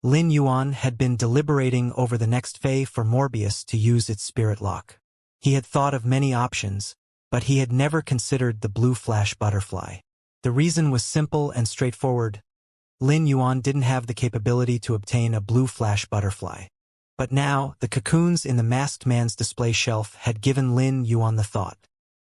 [SPEAKER 1] Lin Yuan had been deliberating over the next fae for Morbius to use its spirit lock. He had thought of many options, but he had never considered the blue flash butterfly. The reason was simple and straightforward. Lin Yuan didn't have the capability to obtain a blue flash butterfly. But now, the cocoons in the masked man's display shelf had given Lin Yuan the thought.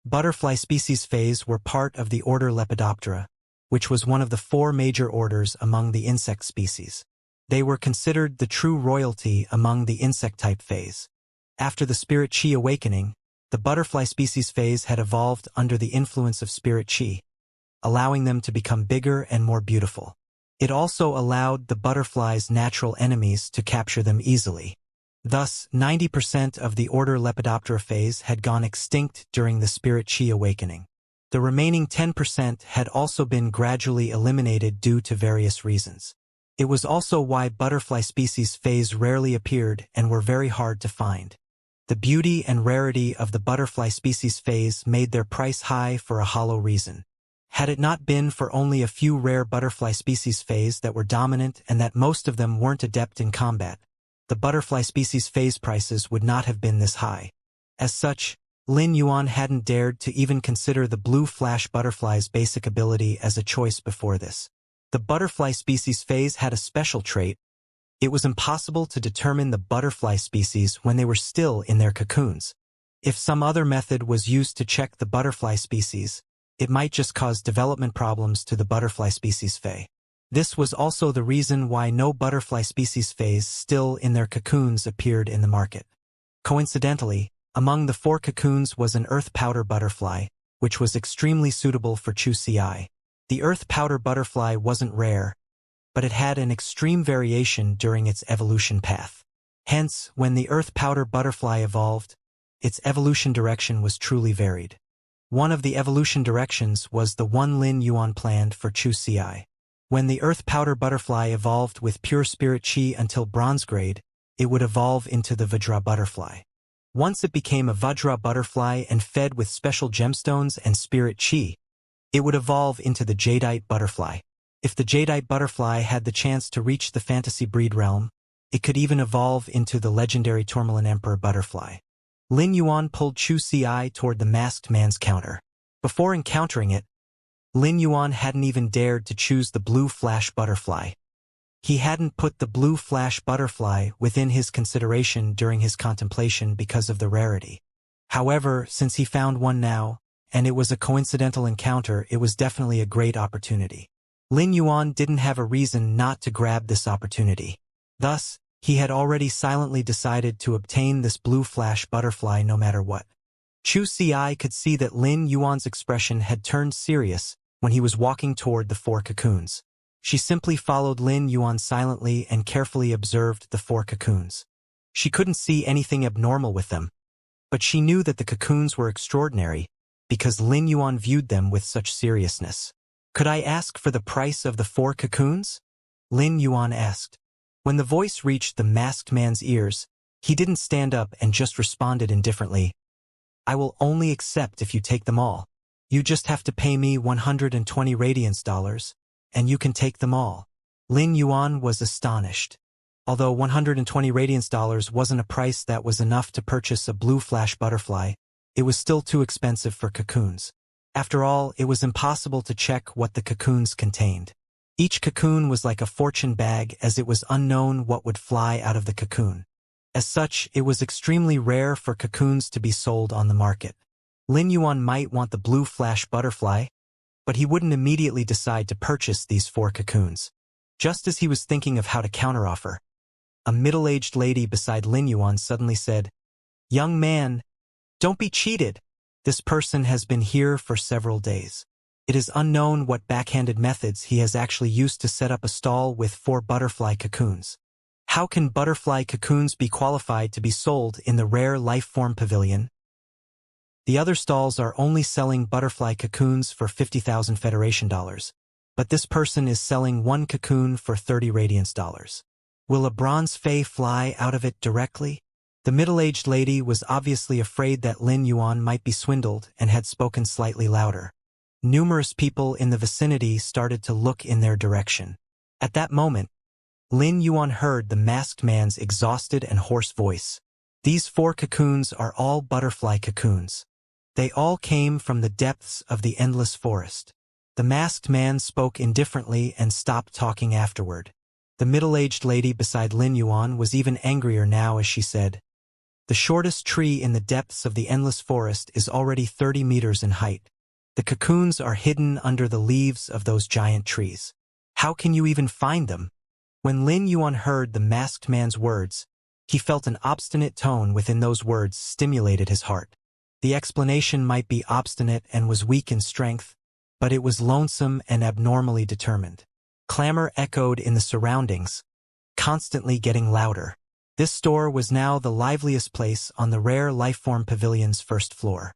[SPEAKER 1] Butterfly species phase were part of the order Lepidoptera, which was one of the 4 major orders among the insect species. They were considered the true royalty among the insect-type phase. After the Spirit Chi awakening, the butterfly species phase had evolved under the influence of Spirit Chi, allowing them to become bigger and more beautiful. It also allowed the butterfly's natural enemies to capture them easily. Thus, 90% of the order Lepidoptera phase had gone extinct during the Spirit Chi awakening. The remaining 10% had also been gradually eliminated due to various reasons. It was also why butterfly species phase rarely appeared and were very hard to find. The beauty and rarity of the butterfly species phase made their price high for a hollow reason. Had it not been for only a few rare butterfly species phase that were dominant and that most of them weren't adept in combat, the butterfly species phase prices would not have been this high. As such, Lin Yuan hadn't dared to even consider the blue flash butterfly's basic ability as a choice before this. The butterfly species phase had a special trait. It was impossible to determine the butterfly species when they were still in their cocoons. If some other method was used to check the butterfly species, it might just cause development problems to the butterfly species fae. This was also the reason why no butterfly species phase still in their cocoons appeared in the market. Coincidentally, among the 4 cocoons was an earth powder butterfly, which was extremely suitable for Chu-Ci. The earth powder butterfly wasn't rare, but it had an extreme variation during its evolution path. Hence, when the earth powder butterfly evolved, its evolution direction was truly varied. One of the evolution directions was the one Lin Yuan planned for Chu-Ci. When the earth powder butterfly evolved with pure spirit qi until bronze grade, it would evolve into the Vajra butterfly. Once it became a Vajra butterfly and fed with special gemstones and spirit qi, it would evolve into the Jadeite butterfly. If the Jadeite butterfly had the chance to reach the fantasy breed realm, it could even evolve into the legendary Tourmaline Emperor butterfly. Lin Yuan pulled Chu-Ci toward the masked man's counter. Before encountering it, Lin Yuan hadn't even dared to choose the blue flash butterfly. He hadn't put the blue flash butterfly within his consideration during his contemplation because of the rarity. However, since he found one now, and it was a coincidental encounter, it was definitely a great opportunity. Lin Yuan didn't have a reason not to grab this opportunity. Thus, he had already silently decided to obtain this blue flash butterfly no matter what. Chu-Ci could see that Lin Yuan's expression had turned serious when he was walking toward the 4 cocoons. She simply followed Lin Yuan silently and carefully observed the 4 cocoons. She couldn't see anything abnormal with them, but she knew that the cocoons were extraordinary because Lin Yuan viewed them with such seriousness. "Could I ask for the price of the 4 cocoons?" Lin Yuan asked. When the voice reached the masked man's ears, he didn't stand up and just responded indifferently. "I will only accept if you take them all. You just have to pay me 120 radiance dollars, and you can take them all." Lin Yuan was astonished. Although 120 radiance dollars wasn't a price that was enough to purchase a blue flash butterfly, it was still too expensive for cocoons. After all, it was impossible to check what the cocoons contained. Each cocoon was like a fortune bag, as it was unknown what would fly out of the cocoon. As such, it was extremely rare for cocoons to be sold on the market. Lin Yuan might want the blue flash butterfly, but he wouldn't immediately decide to purchase these 4 cocoons. Just as he was thinking of how to counteroffer, a middle-aged lady beside Lin Yuan suddenly said, "Young man, don't be cheated. This person has been here for several days. It is unknown what backhanded methods he has actually used to set up a stall with 4 butterfly cocoons. How can butterfly cocoons be qualified to be sold in the rare life-form pavilion? The other stalls are only selling butterfly cocoons for 50,000 Federation dollars, but this person is selling 1 cocoon for 30 radiance dollars. Will a bronze fae fly out of it directly?" The middle-aged lady was obviously afraid that Lin Yuan might be swindled and had spoken slightly louder. Numerous people in the vicinity started to look in their direction. At that moment, Lin Yuan heard the masked man's exhausted and hoarse voice. "These 4 cocoons are all butterfly cocoons. They all came from the depths of the endless forest." The masked man spoke indifferently and stopped talking afterward. The middle-aged lady beside Lin Yuan was even angrier now as she said, "The shortest tree in the depths of the endless forest is already 30 meters in height. The cocoons are hidden under the leaves of those giant trees. How can you even find them?" When Lin Yuan heard the masked man's words, he felt an obstinate tone within those words stimulated his heart. The explanation might be obstinate and was weak in strength, but it was lonesome and abnormally determined. Clamor echoed in the surroundings, constantly getting louder. This store was now the liveliest place on the rare lifeform pavilion's first floor.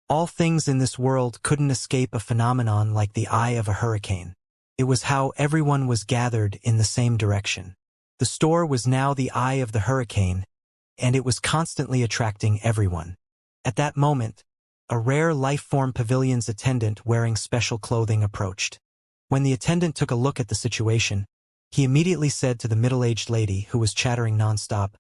[SPEAKER 1] All things in this world couldn't escape a phenomenon like the eye of a hurricane. It was how everyone was gathered in the same direction. The store was now the eye of the hurricane, and it was constantly attracting everyone. At that moment, a rare life-form pavilion's attendant wearing special clothing approached. When the attendant took a look at the situation, he immediately said to the middle-aged lady who was chattering nonstop,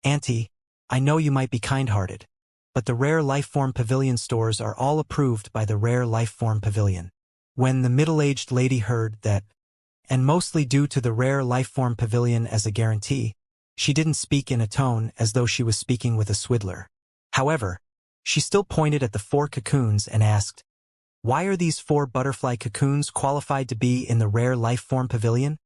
[SPEAKER 1] "Auntie, I know you might be kind-hearted, but the Rare Lifeform Pavilion stores are all approved by the Rare Lifeform Pavilion." When the middle-aged lady heard that, and mostly due to the Rare Lifeform Pavilion as a guarantee, she didn't speak in a tone as though she was speaking with a swindler. However, she still pointed at the 4 cocoons and asked, Why are these 4 butterfly cocoons qualified to be in the rare life-form pavilion?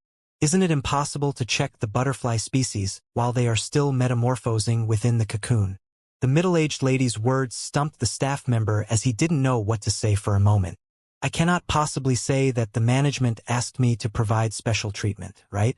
[SPEAKER 1] Isn't it impossible to check the butterfly species while they are still metamorphosing within the cocoon? The middle-aged lady's words stumped the staff member as he didn't know what to say for a moment. I cannot possibly say that the management asked me to provide special treatment, right?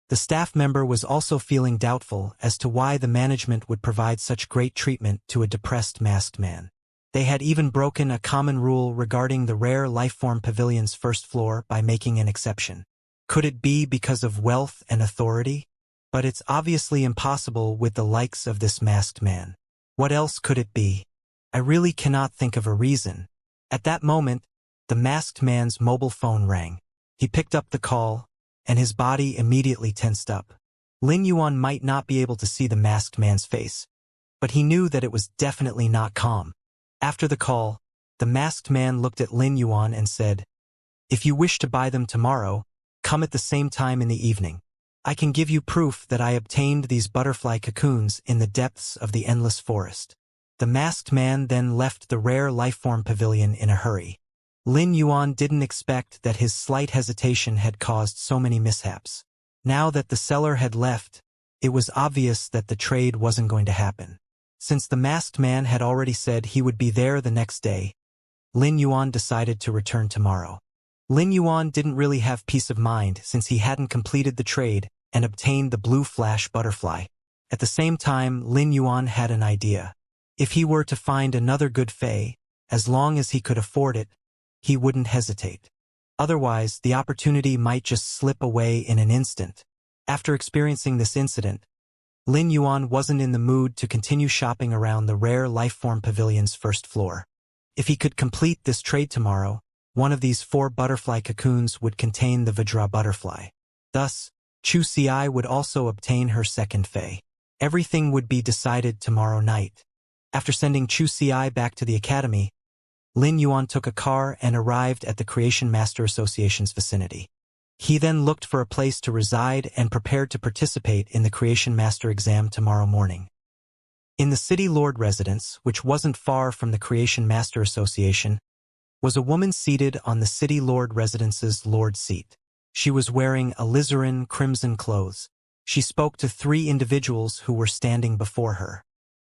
[SPEAKER 1] The staff member was also feeling doubtful as to why the management would provide such great treatment to a depressed masked man. They had even broken a common rule regarding the rare lifeform pavilion's first floor by making an exception. Could it be because of wealth and authority? But it's obviously impossible with the likes of this masked man. What else could it be? I really cannot think of a reason. At that moment, the masked man's mobile phone rang. He picked up the call, and his body immediately tensed up. Lin Yuan might not be able to see the masked man's face, but he knew that it was definitely not calm. After the call, the masked man looked at Lin Yuan and said, "If you wish to buy them tomorrow, come at the same time in the evening. I can give you proof that I obtained these butterfly cocoons in the depths of the endless forest." The masked man then left the rare lifeform pavilion in a hurry. Lin Yuan didn't expect that his slight hesitation had caused so many mishaps. Now that the seller had left, it was obvious that the trade wasn't going to happen. Since the masked man had already said he would be there the next day, Lin Yuan decided to return tomorrow. Lin Yuan didn't really have peace of mind since he hadn't completed the trade and obtained the blue flash butterfly. At the same time, Lin Yuan had an idea. If he were to find another good fei, as long as he could afford it, he wouldn't hesitate. Otherwise, the opportunity might just slip away in an instant. After experiencing this incident, Lin Yuan wasn't in the mood to continue shopping around the rare lifeform pavilion's first floor. If he could complete this trade tomorrow, one of these 4 butterfly cocoons would contain the Vajra butterfly. Thus, Chu Ci would also obtain her second fei. Everything would be decided tomorrow night. After sending Chu Ci back to the academy, Lin Yuan took a car and arrived at the Creation Master Association's vicinity. He then looked for a place to reside and prepared to participate in the Creation Master exam tomorrow morning. In the City Lord residence, which wasn't far from the Creation Master Association, was a woman seated on the City Lord residence's Lord seat. She was wearing alizarin crimson clothes. She spoke to 3 individuals who were standing before her.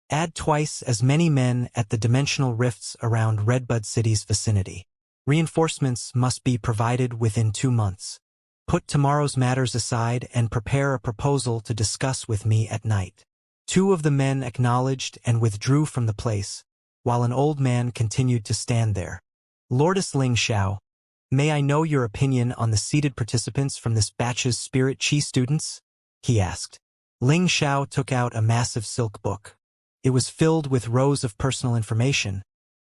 [SPEAKER 1] Add twice as many men at the dimensional rifts around Redbud City's vicinity. Reinforcements must be provided within 2 months. Put tomorrow's matters aside and prepare a proposal to discuss with me at night. 2 of the men acknowledged and withdrew from the place, while an old man continued to stand there. Lordess Ling Xiao, may I know your opinion on the seated participants from this batch's Spirit Chi students? He asked. Ling Xiao took out a massive silk book. It was filled with rows of personal information,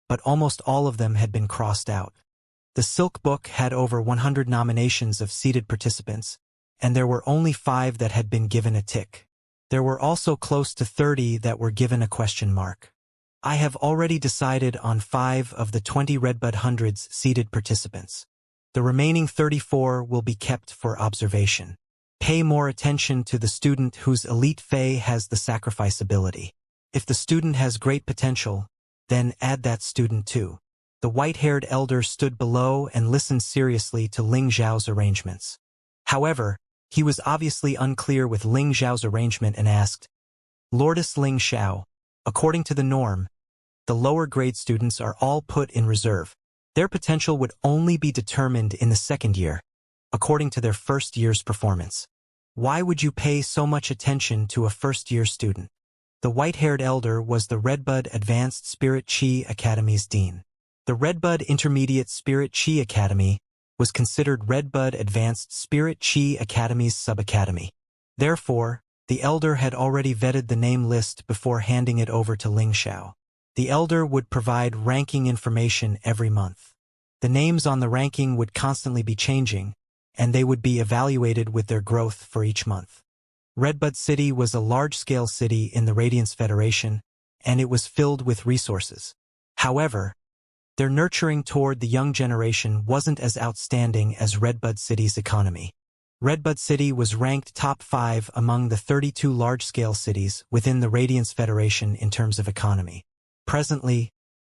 [SPEAKER 1] but almost all of them had been crossed out. The silk book had over 100 nominations of seated participants, and there were only 5 that had been given a tick. There were also close to 30 that were given a question mark. I have already decided on 5 of the 20 Redbud Hundreds seated participants. The remaining 34 will be kept for observation. Pay more attention to the student whose elite fei has the sacrifice ability. If the student has great potential, then add that student too. The white-haired elder stood below and listened seriously to Ling Xiao's arrangements. However, he was obviously unclear with Ling Xiao's arrangement and asked, Lordess Ling Xiao, according to the norm, the lower-grade students are all put in reserve. Their potential would only be determined in the second year, according to their first year's performance. Why would you pay so much attention to a first-year student? The white-haired elder was the Redbud Advanced Spirit Chi Academy's dean. The Redbud Intermediate Spirit Chi Academy was considered Redbud Advanced Spirit Chi Academy's sub-academy. Therefore, the elder had already vetted the name list before handing it over to Ling Xiao. The elder would provide ranking information every month. The names on the ranking would constantly be changing, and they would be evaluated with their growth for each month. Redbud City was a large-scale city in the Radiance Federation, and it was filled with resources. However, their nurturing toward the young generation wasn't as outstanding as Redbud City's economy. Redbud City was ranked top 5 among the 32 large-scale cities within the Radiance Federation in terms of economy. Presently,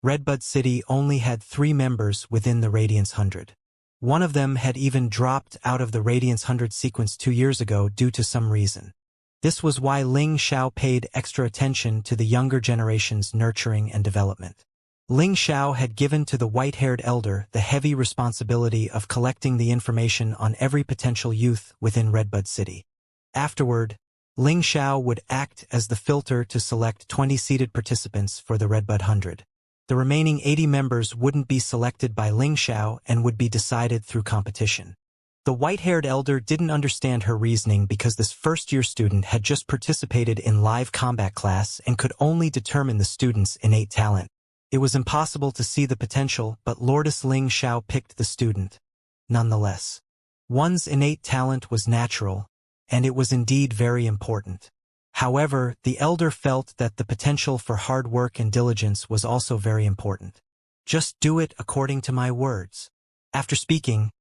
[SPEAKER 1] Redbud City only had 3 members within the Radiance 100. One of them had even dropped out of the Radiance 100 sequence 2 years ago due to some reason. This was why Ling Xiao paid extra attention to the younger generation's nurturing and development. Ling Xiao had given to the white-haired elder the heavy responsibility of collecting the information on every potential youth within Redbud City. Afterward, Ling Xiao would act as the filter to select 20 seated participants for the Redbud 100. The remaining 80 members wouldn't be selected by Ling Xiao and would be decided through competition. The white-haired elder didn't understand her reasoning because this first-year student had just participated in live combat class and could only determine the student's innate talent. It was impossible to see the potential, but Lordess Ling Xiao picked the student. Nonetheless, one's innate talent was natural, and it was indeed very important. However, the elder felt that the potential for hard work and diligence was also very important. Just do it according to my words. After speaking,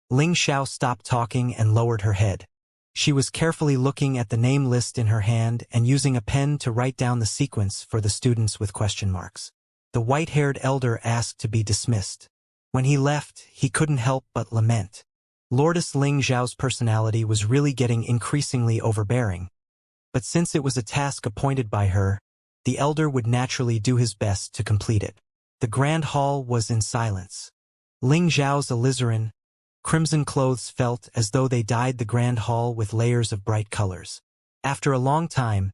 [SPEAKER 1] Ling Xiao stopped talking and lowered her head. She was carefully looking at the name list in her hand and using a pen to write down the sequence for the students with question marks. The white-haired elder asked to be dismissed. When he left, he couldn't help but lament. Lordess Ling Xiao's personality was really getting increasingly overbearing. But since it was a task appointed by her, the elder would naturally do his best to complete it. The grand hall was in silence. Ling Xiao's alizarin, crimson clothes felt as though they dyed the grand hall with layers of bright colors. After a long time,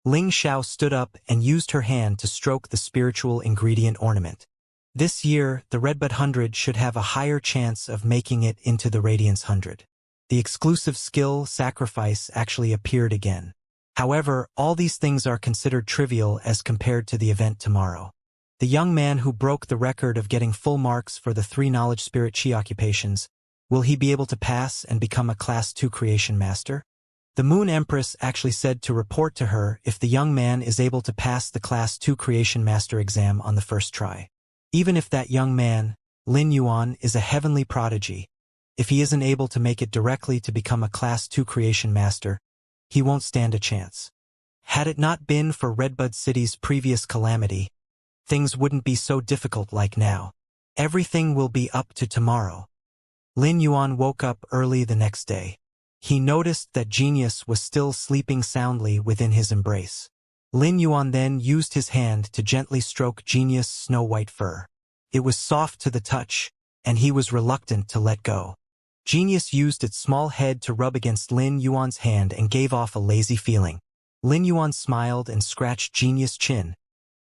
[SPEAKER 1] Ling Xiao stood up and used her hand to stroke the spiritual ingredient ornament. This year, the Redbud 100 should have a higher chance of making it into the Radiance 100. The exclusive skill sacrifice actually appeared again. However, all these things are considered trivial as compared to the event tomorrow. The young man who broke the record of getting full marks for the 3 knowledge spirit chi occupations, will he be able to pass and become a Class 2 creation master? The Moon Empress actually said to report to her if the young man is able to pass the Class 2 creation master exam on the first try. Even if that young man, Lin Yuan, is a heavenly prodigy, if he isn't able to make it directly to become a Class 2 creation master, he won't stand a chance. Had it not been for Redbud City's previous calamity, things wouldn't be so difficult like now. Everything will be up to tomorrow. Lin Yuan woke up early the next day. He noticed that Genius was still sleeping soundly within his embrace. Lin Yuan then used his hand to gently stroke Genius' snow-white fur. It was soft to the touch, and he was reluctant to let go. Genius used its small head to rub against Lin Yuan's hand and gave off a lazy feeling. Lin Yuan smiled and scratched Genius' chin,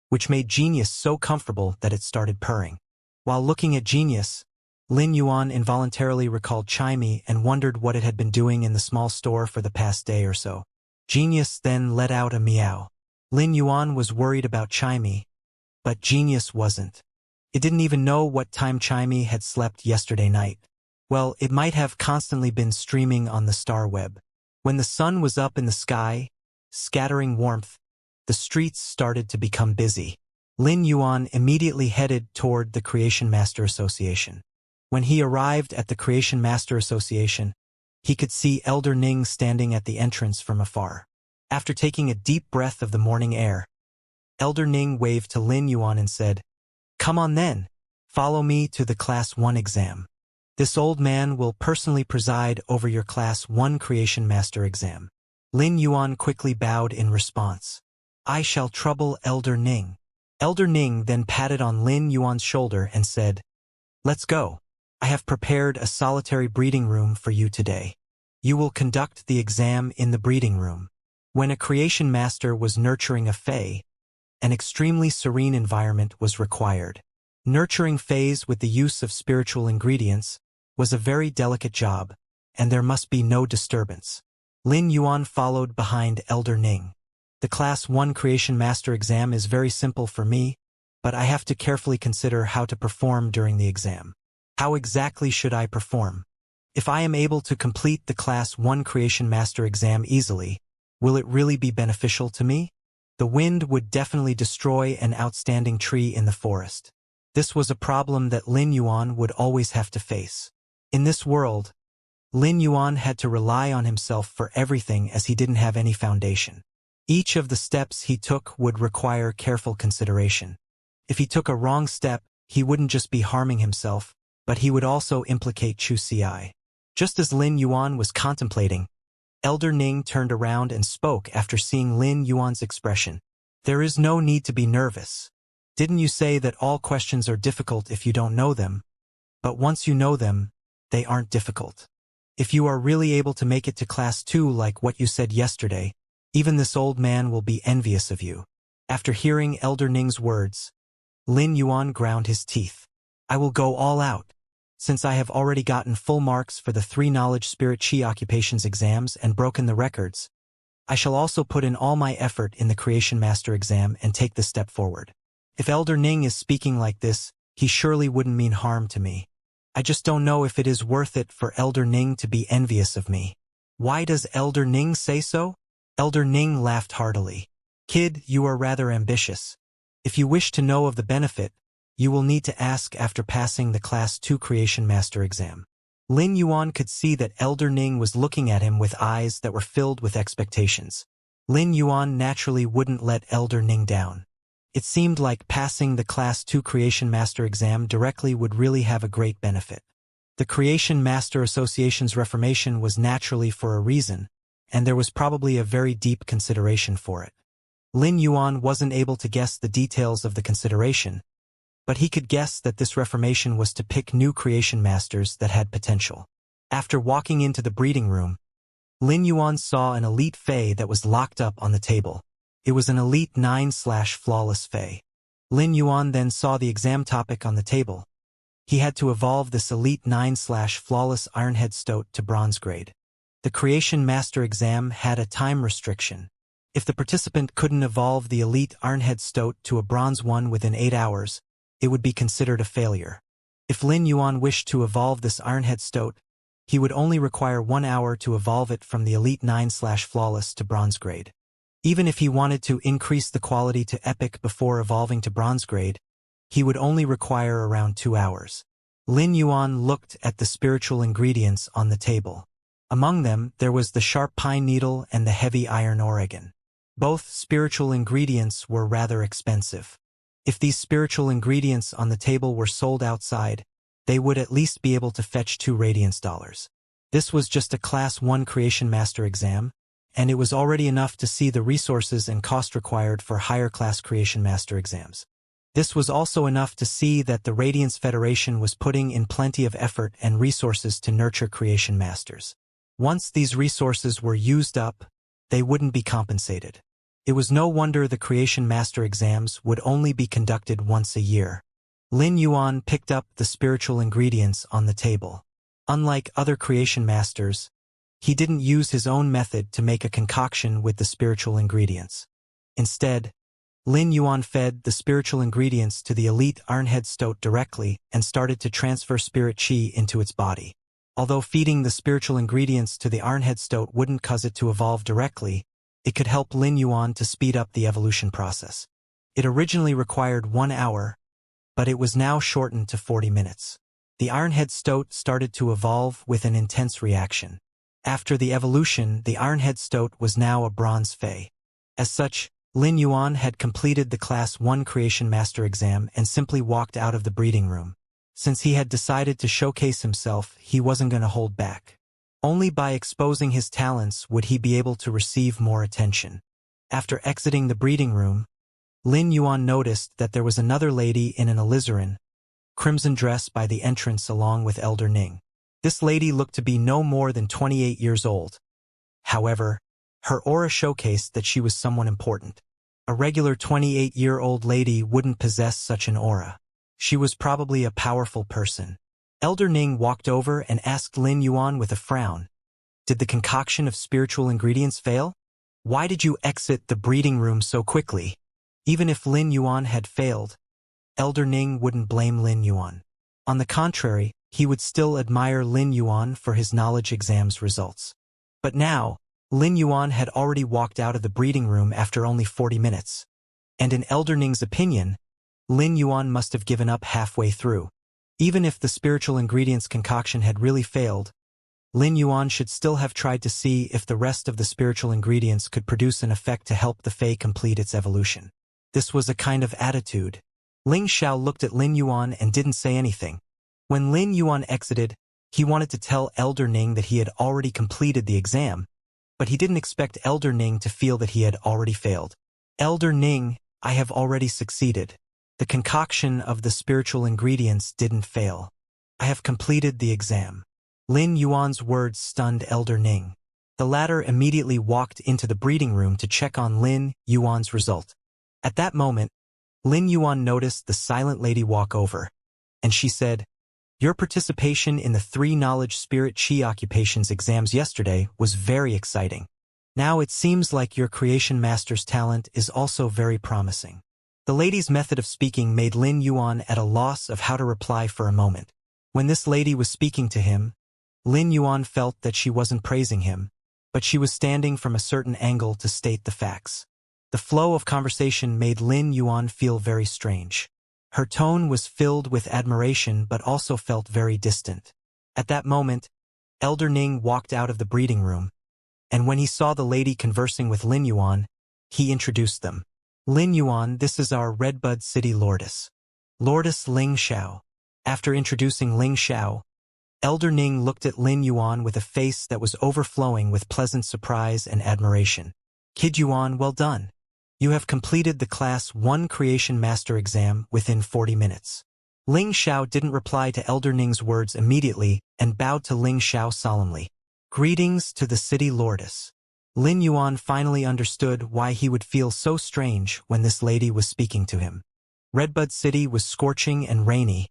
[SPEAKER 1] which made Genius so comfortable that it started purring. While looking at Genius, Lin Yuan involuntarily recalled Chimey and wondered what it had been doing in the small store for the past day or so. Genius then let out a meow. Lin Yuan was worried about Chimey, but Genius wasn't. It didn't even know what time Chimey had slept yesterday night. Well, it might have constantly been streaming on the star web. When the sun was up in the sky, scattering warmth, the streets started to become busy. Lin Yuan immediately headed toward the Creation Master Association. When he arrived at the Creation Master Association, he could see Elder Ning standing at the entrance from afar. After taking a deep breath of the morning air, Elder Ning waved to Lin Yuan and said, "Come on then, follow me to the Class 1 exam. This old man will personally preside over your Class 1 Creation Master exam." Lin Yuan quickly bowed in response. "I shall trouble Elder Ning." Elder Ning then patted on Lin Yuan's shoulder and said, "Let's go. I have prepared a solitary breeding room for you today. You will conduct the exam in the breeding room." When a creation master was nurturing a fae, an extremely serene environment was required. Nurturing faes with the use of spiritual ingredients was a very delicate job, and there must be no disturbance. Lin Yuan followed behind Elder Ning. The Class 1 Creation Master exam is very simple for me, but I have to carefully consider how to perform during the exam. How exactly should I perform? If I am able to complete the Class 1 Creation Master exam easily, will it really be beneficial to me? The wind would definitely destroy an outstanding tree in the forest. This was a problem that Lin Yuan would always have to face. In this world, Lin Yuan had to rely on himself for everything as he didn't have any foundation. Each of the steps he took would require careful consideration. If he took a wrong step, he wouldn't just be harming himself, but he would also implicate Chu Ci. Just as Lin Yuan was contemplating, Elder Ning turned around and spoke after seeing Lin Yuan's expression. There is no need to be nervous. Didn't you say that all questions are difficult if you don't know them? But once you know them, they aren't difficult. If you are really able to make it to class 2 like what you said yesterday, even this old man will be envious of you. After hearing Elder Ning's words, Lin Yuan ground his teeth. I will go all out. Since I have already gotten full marks for the 3 Knowledge Spirit Chi Occupations exams and broken the records, I shall also put in all my effort in the Creation Master exam and take the step forward. If Elder Ning is speaking like this, he surely wouldn't mean harm to me. I just don't know if it is worth it for Elder Ning to be envious of me. Why does Elder Ning say so? Elder Ning laughed heartily. Kid, you are rather ambitious. If you wish to know of the benefit, you will need to ask after passing the Class 2 Creation Master exam. Lin Yuan could see that Elder Ning was looking at him with eyes that were filled with expectations. Lin Yuan naturally wouldn't let Elder Ning down. It seemed like passing the Class 2 Creation Master exam directly would really have a great benefit. The Creation Master Association's reformation was naturally for a reason, and there was probably a very deep consideration for it. Lin Yuan wasn't able to guess the details of the consideration, but he could guess that this reformation was to pick new Creation Masters that had potential. After walking into the breeding room, Lin Yuan saw an elite Fae that was locked up on the table. It was an Elite 9/Flawless Fae. Lin Yuan then saw the exam topic on the table. He had to evolve this Elite 9/Flawless Ironhead Stoat to bronze grade. The Creation Master exam had a time restriction. If the participant couldn't evolve the Elite Ironhead Stoat to a bronze one within 8 hours, it would be considered a failure. If Lin Yuan wished to evolve this Ironhead Stoat, he would only require 1 hour to evolve it from the Elite 9/Flawless to bronze grade. Even if he wanted to increase the quality to Epic before evolving to bronze grade, he would only require around 2 hours. Lin Yuan looked at the spiritual ingredients on the table. Among them, there was the sharp pine needle and the heavy iron oregon. Both spiritual ingredients were rather expensive. If these spiritual ingredients on the table were sold outside, they would at least be able to fetch 2 Radiance dollars. This was just a Class 1 Creation Master exam, and it was already enough to see the resources and cost required for higher class Creation Master exams. This was also enough to see that the Radiance Federation was putting in plenty of effort and resources to nurture Creation Masters. Once these resources were used up, they wouldn't be compensated. It was no wonder the Creation Master exams would only be conducted once a year. Lin Yuan picked up the spiritual ingredients on the table. Unlike other Creation Masters, he didn't use his own method to make a concoction with the spiritual ingredients. Instead, Lin Yuan fed the spiritual ingredients to the Elite Ironhead Stoat directly and started to transfer spirit chi into its body. Although feeding the spiritual ingredients to the Ironhead Stoat wouldn't cause it to evolve directly, it could help Lin Yuan to speed up the evolution process. It originally required 1 hour, but it was now shortened to 40 minutes. The Ironhead Stoat started to evolve with an intense reaction. After the evolution, the Ironhead Stoat was now a bronze Fae. As such, Lin Yuan had completed the Class 1 Creation Master exam and simply walked out of the breeding room. Since he had decided to showcase himself, he wasn't going to hold back. Only by exposing his talents would he be able to receive more attention. After exiting the breeding room, Lin Yuan noticed that there was another lady in an alizarin, crimson dress by the entrance along with Elder Ning. This lady looked to be no more than 28 years old. However, her aura showcased that she was someone important. A regular 28-year-old lady wouldn't possess such an aura. She was probably a powerful person. Elder Ning walked over and asked Lin Yuan with a frown, "Did the concoction of spiritual ingredients fail? Why did you exit the breeding room so quickly?" Even if Lin Yuan had failed, Elder Ning wouldn't blame Lin Yuan. On the contrary, he would still admire Lin Yuan for his knowledge exams results. But now, Lin Yuan had already walked out of the breeding room after only 40 minutes. And in Elder Ning's opinion, Lin Yuan must have given up halfway through. Even if the spiritual ingredients concoction had really failed, Lin Yuan should still have tried to see if the rest of the spiritual ingredients could produce an effect to help the Fae complete its evolution. This was a kind of attitude, Ling Xiao looked at Lin Yuan and didn't say anything. When Lin Yuan exited, he wanted to tell Elder Ning that he had already completed the exam, but he didn't expect Elder Ning to feel that he had already failed. Elder Ning, I have already succeeded. The concoction of the spiritual ingredients didn't fail. I have completed the exam. Lin Yuan's words stunned Elder Ning. The latter immediately walked into the breeding room to check on Lin Yuan's result. At that moment, Lin Yuan noticed the silent lady walk over, and she said, "Your participation in the 3 Knowledge Spirit Chi Occupations exams yesterday was very exciting. Now it seems like your Creation Master's talent is also very promising." The lady's method of speaking made Lin Yuan at a loss of how to reply for a moment. When this lady was speaking to him, Lin Yuan felt that she wasn't praising him, but she was standing from a certain angle to state the facts. The flow of conversation made Lin Yuan feel very strange. Her tone was filled with admiration but also felt very distant. At that moment, Elder Ning walked out of the breeding room, and when he saw the lady conversing with Lin Yuan, he introduced them. "Lin Yuan, this is our Redbud City Lordess. Lordess Ling Xiao." After introducing Ling Xiao, Elder Ning looked at Lin Yuan with a face that was overflowing with pleasant surprise and admiration. "Kid Yuan, well done. You have completed the Class 1 Creation Master exam within 40 minutes. Ling Xiao didn't reply to Elder Ning's words immediately and bowed to Ling Xiao solemnly. "Greetings to the City Lordess." Lin Yuan finally understood why he would feel so strange when this lady was speaking to him. Redbud City was scorching and rainy,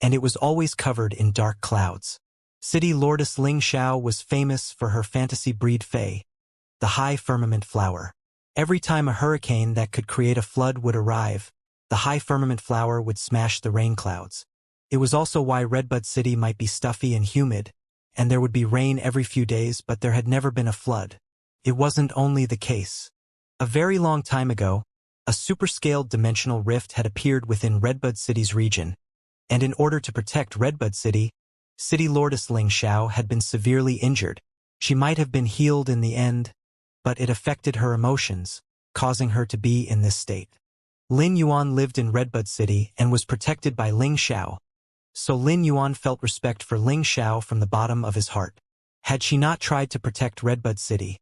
[SPEAKER 1] and it was always covered in dark clouds. City Lordess Ling Xiao was famous for her fantasy breed fae, the high firmament flower. Every time a hurricane that could create a flood would arrive, the high firmament flower would smash the rain clouds. It was also why Redbud City might be stuffy and humid, and there would be rain every few days, but there had never been a flood. It wasn't only the case. A very long time ago, a superscaled dimensional rift had appeared within Redbud City's region, and in order to protect Redbud City, City Lordess Ling Xiao had been severely injured. She might have been healed in the end, but it affected her emotions, causing her to be in this state. Lin Yuan lived in Redbud City and was protected by Ling Xiao, so Lin Yuan felt respect for Ling Xiao from the bottom of his heart. Had she not tried to protect Redbud City,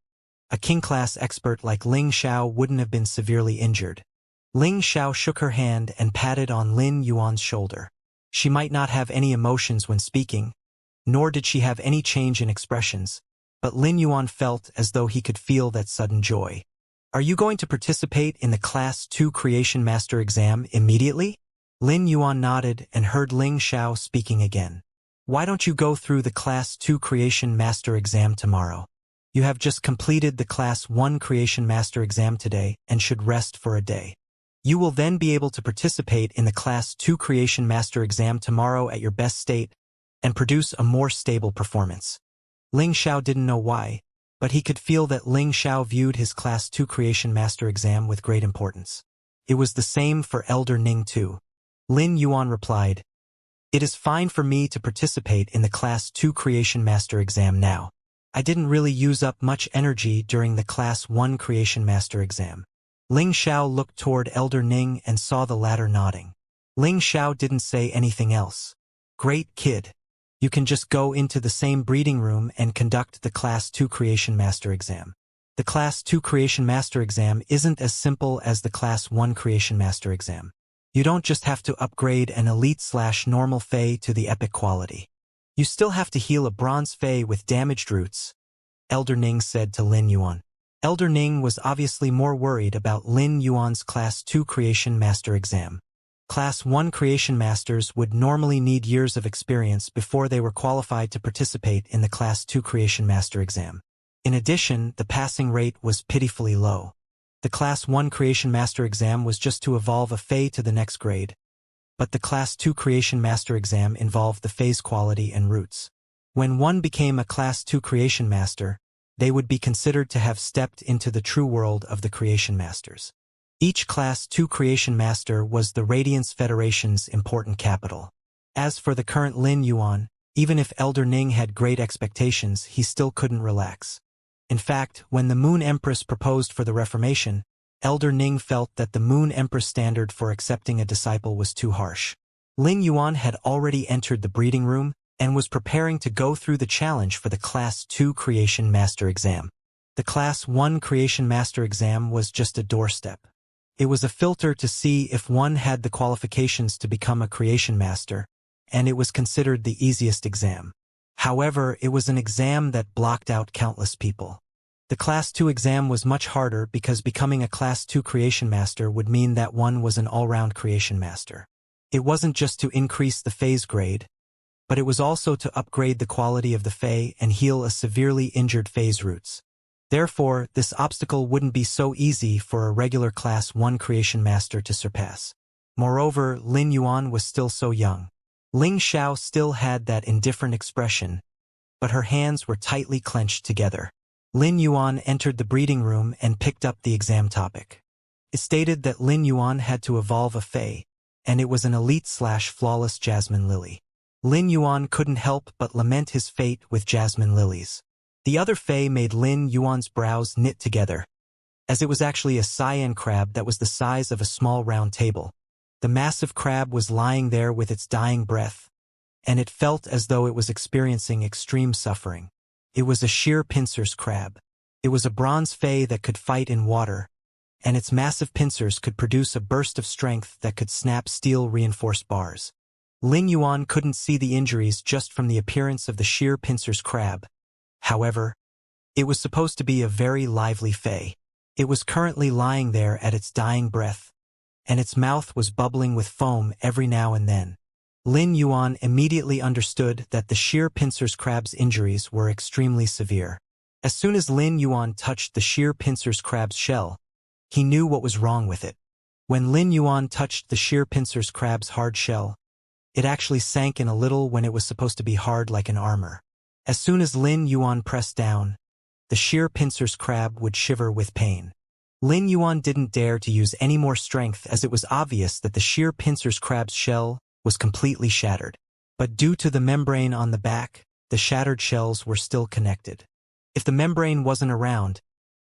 [SPEAKER 1] a king-class expert like Ling Xiao wouldn't have been severely injured. Ling Xiao shook her hand and patted on Lin Yuan's shoulder. She might not have any emotions when speaking, nor did she have any change in expressions, but Lin Yuan felt as though he could feel that sudden joy. "Are you going to participate in the Class 2 Creation Master exam immediately?" Lin Yuan nodded and heard Ling Xiao speaking again. "Why don't you go through the Class 2 Creation Master exam tomorrow? You have just completed the Class 1 Creation Master exam today and should rest for a day. You will then be able to participate in the Class 2 Creation Master exam tomorrow at your best state and produce a more stable performance." Ling Xiao didn't know why, but he could feel that Ling Xiao viewed his Class 2 Creation Master exam with great importance. It was the same for Elder Ning too. Lin Yuan replied, "It is fine for me to participate in the Class 2 Creation Master exam now. I didn't really use up much energy during the Class 1 Creation Master exam." Ling Xiao looked toward Elder Ning and saw the latter nodding. Ling Xiao didn't say anything else. "Great kid. You can just go into the same breeding room and conduct the Class 2 Creation Master exam. The Class 2 Creation Master exam isn't as simple as the Class 1 Creation Master exam. You don't just have to upgrade an elite/normal fae to the epic quality. You still have to heal a bronze fae with damaged roots," Elder Ning said to Lin Yuan. Elder Ning was obviously more worried about Lin Yuan's Class 2 Creation Master exam. Class 1 Creation Masters would normally need years of experience before they were qualified to participate in the Class 2 Creation Master exam. In addition, the passing rate was pitifully low. The Class 1 Creation Master exam was just to evolve a fae to the next grade, but the Class 2 Creation Master exam involved the fae's quality and roots. When one became a Class 2 Creation Master, they would be considered to have stepped into the true world of the Creation Masters. Each Class 2 Creation Master was the Radiance Federation's important capital. As for the current Lin Yuan, even if Elder Ning had great expectations, he still couldn't relax. In fact, when the Moon Empress proposed for the Reformation, Elder Ning felt that the Moon Emperor's standard for accepting a disciple was too harsh. Lin Yuan had already entered the breeding room and was preparing to go through the challenge for the Class 2 Creation Master exam. The Class 1 Creation Master exam was just a doorstep. It was a filter to see if one had the qualifications to become a Creation Master, and it was considered the easiest exam. However, it was an exam that blocked out countless people. The Class 2 exam was much harder because becoming a Class 2 Creation Master would mean that one was an all-round Creation Master. It wasn't just to increase the phase grade, but it was also to upgrade the quality of the Fae and heal a severely injured Fae's roots. Therefore, this obstacle wouldn't be so easy for a regular Class 1 Creation Master to surpass. Moreover, Lin Yuan was still so young. Ling Xiao still had that indifferent expression, but her hands were tightly clenched together. Lin Yuan entered the breeding room and picked up the exam topic. It stated that Lin Yuan had to evolve a Fae, and it was an elite/flawless jasmine lily. Lin Yuan couldn't help but lament his fate with jasmine lilies. The other Fae made Lin Yuan's brows knit together, as it was actually a cyan crab that was the size of a small round table. The massive crab was lying there with its dying breath, and it felt as though it was experiencing extreme suffering. It was a sheer pincers crab. It was a bronze Fae that could fight in water, and its massive pincers could produce a burst of strength that could snap steel-reinforced bars. Lin Yuan couldn't see the injuries just from the appearance of the sheer pincers crab. However, it was supposed to be a very lively Fae. It was currently lying there at its dying breath, and its mouth was bubbling with foam every now and then. Lin Yuan immediately understood that the sheer pincers crab's injuries were extremely severe. As soon as Lin Yuan touched the sheer pincers crab's shell, he knew what was wrong with it. When Lin Yuan touched the sheer pincers crab's hard shell, it actually sank in a little when it was supposed to be hard like an armor. As soon as Lin Yuan pressed down, the sheer pincers crab would shiver with pain. Lin Yuan didn't dare to use any more strength as it was obvious that the sheer pincers crab's shell was completely shattered. But due to the membrane on the back, the shattered shells were still connected. If the membrane wasn't around,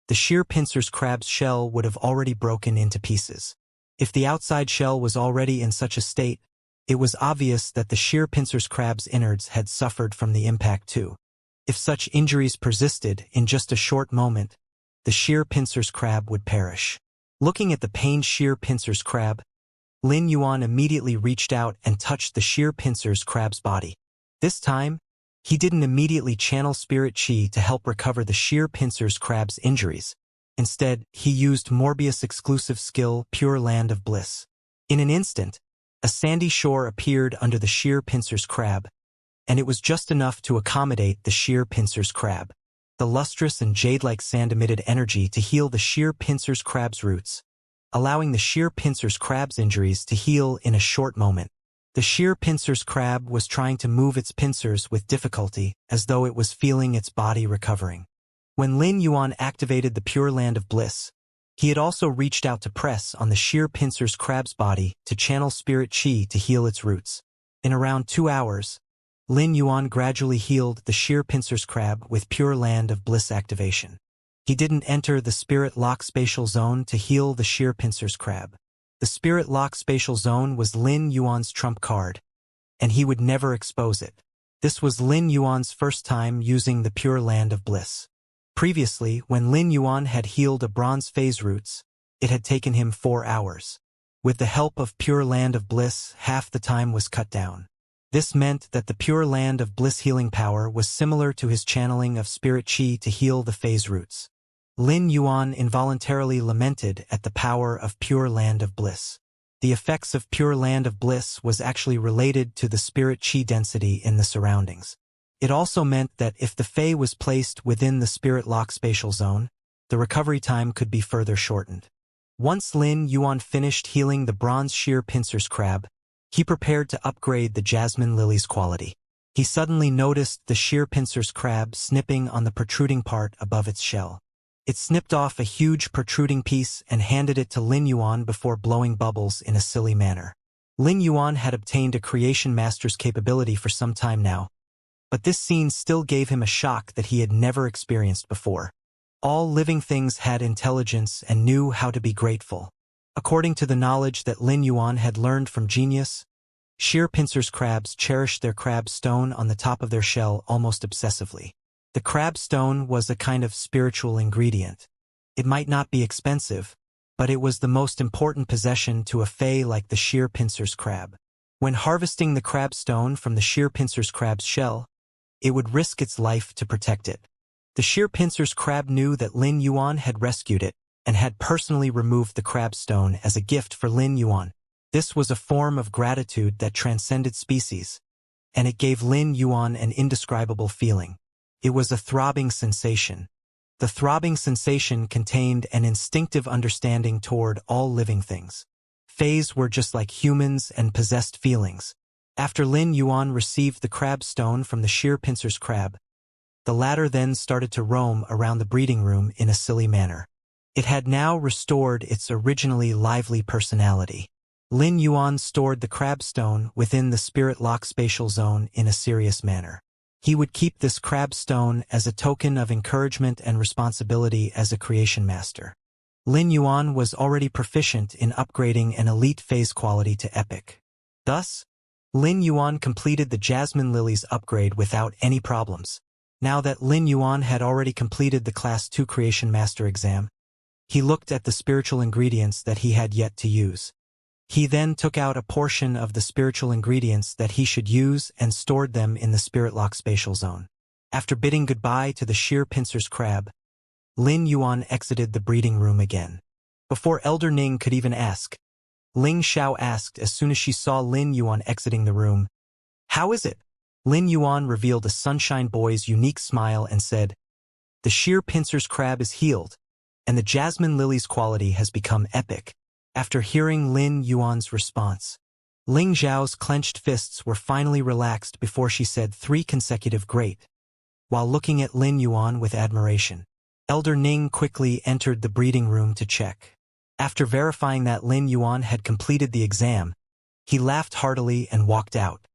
[SPEAKER 1] the sheer pincers crab's shell would have already broken into pieces. If the outside shell was already in such a state, it was obvious that the sheer pincers crab's innards had suffered from the impact too. If such injuries persisted in just a short moment, the sheer pincers crab would perish. Looking at the pained sheer pincers crab, Lin Yuan immediately reached out and touched the sheer pincers crab's body. This time, he didn't immediately channel spirit chi to help recover the sheer pincers crab's injuries. Instead, he used Morbius' exclusive skill, Pure Land of Bliss. In an instant, a sandy shore appeared under the sheer pincers crab, and it was just enough to accommodate the sheer pincers crab. The lustrous and jade-like sand emitted energy to heal the sheer pincers crab's roots, allowing the sheer pincers crab's injuries to heal in a short moment. The sheer pincers crab was trying to move its pincers with difficulty, as though it was feeling its body recovering. When Lin Yuan activated the Pure Land of Bliss, he had also reached out to press on the sheer pincers crab's body to channel spirit chi to heal its roots. In around 2 hours, Lin Yuan gradually healed the sheer pincers crab with Pure Land of Bliss activation. He didn't enter the Spirit Lock Spatial Zone to heal the sheer pincers crab. The Spirit Lock Spatial Zone was Lin Yuan's trump card, and he would never expose it. This was Lin Yuan's first time using the Pure Land of Bliss. Previously, when Lin Yuan had healed a bronze phase roots, it had taken him 4 hours. With the help of Pure Land of Bliss, half the time was cut down. This meant that the Pure Land of Bliss healing power was similar to his channeling of spirit chi to heal the phase roots. Lin Yuan involuntarily lamented at the power of Pure Land of Bliss. The effects of Pure Land of Bliss was actually related to the spirit chi density in the surroundings. It also meant that if the Fae was placed within the Spirit Lock Spatial Zone, the recovery time could be further shortened. Once Lin Yuan finished healing the bronze sheer pincers crab, he prepared to upgrade the jasmine lily's quality. He suddenly noticed the sheer pincers crab snipping on the protruding part above its shell. It snipped off a huge protruding piece and handed it to Lin Yuan before blowing bubbles in a silly manner. Lin Yuan had obtained a Creation Master's capability for some time now, but this scene still gave him a shock that he had never experienced before. All living things had intelligence and knew how to be grateful. According to the knowledge that Lin Yuan had learned from Genius, sheer pincers crabs cherished their crab stone on the top of their shell almost obsessively. The crab stone was a kind of spiritual ingredient. It might not be expensive, but it was the most important possession to a fae like the sheer pincers crab. When harvesting the crab stone from the sheer pincers crab's shell, it would risk its life to protect it. The sheer pincers crab knew that Lin Yuan had rescued it and had personally removed the crab stone as a gift for Lin Yuan. This was a form of gratitude that transcended species, and it gave Lin Yuan an indescribable feeling. It was a throbbing sensation. The throbbing sensation contained an instinctive understanding toward all living things. Fays were just like humans and possessed feelings. After Lin Yuan received the crab stone from the sheer pincers crab, the latter then started to roam around the breeding room in a silly manner. It had now restored its originally lively personality. Lin Yuan stored the crab stone within the spirit lock spatial zone in a serious manner. He would keep this crab stone as a token of encouragement and responsibility as a creation master. Lin Yuan was already proficient in upgrading an elite phase quality to epic. Thus, Lin Yuan completed the Jasmine Lilies upgrade without any problems. Now that Lin Yuan had already completed the Class 2 Creation Master exam, he looked at the spiritual ingredients that he had yet to use. He then took out a portion of the spiritual ingredients that he should use and stored them in the Spirit Lock spatial zone. After bidding goodbye to the sheer pincers crab, Lin Yuan exited the breeding room again. Before Elder Ning could even ask, Ling Xiao asked as soon as she saw Lin Yuan exiting the room, "How is it?" Lin Yuan revealed a Sunshine Boy's unique smile and said, "The sheer pincers crab is healed, and the Jasmine Lily's quality has become epic." After hearing Lin Yuan's response, Ling Xiao's clenched fists were finally relaxed before she said 3 consecutive great. While looking at Lin Yuan with admiration, Elder Ning quickly entered the breeding room to check. After verifying that Lin Yuan had completed the exam, he laughed heartily and walked out.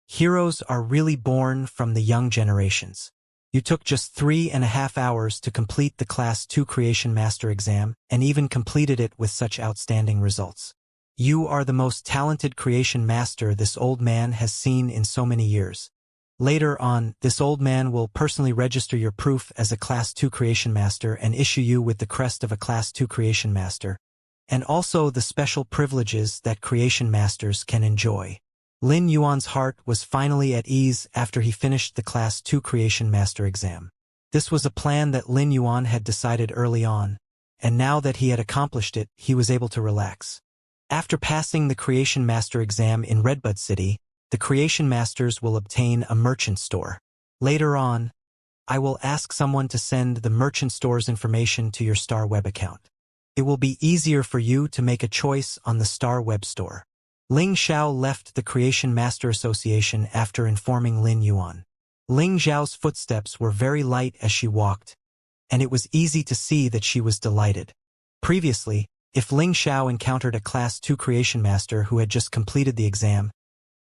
[SPEAKER 1] Heroes are really born from the young generations. You took just 3.5 hours to complete the Class 2 Creation Master exam and even completed it with such outstanding results. You are the most talented creation master this old man has seen in so many years. Later on, this old man will personally register your proof as a Class 2 Creation Master and issue you with the crest of a Class 2 Creation Master, and also the special privileges that Creation Masters can enjoy. Lin Yuan's heart was finally at ease after he finished the Class 2 Creation Master exam. This was a plan that Lin Yuan had decided early on, and now that he had accomplished it, he was able to relax. After passing the Creation Master exam in Redbud City, the Creation Masters will obtain a merchant store. Later on, I will ask someone to send the merchant store's information to your Star Web account. It will be easier for you to make a choice on the Star Web store. Ling Xiao left the Creation Master Association after informing Lin Yuan. Ling Xiao's footsteps were very light as she walked, and it was easy to see that she was delighted. Previously, if Ling Xiao encountered a Class 2 Creation Master who had just completed the exam,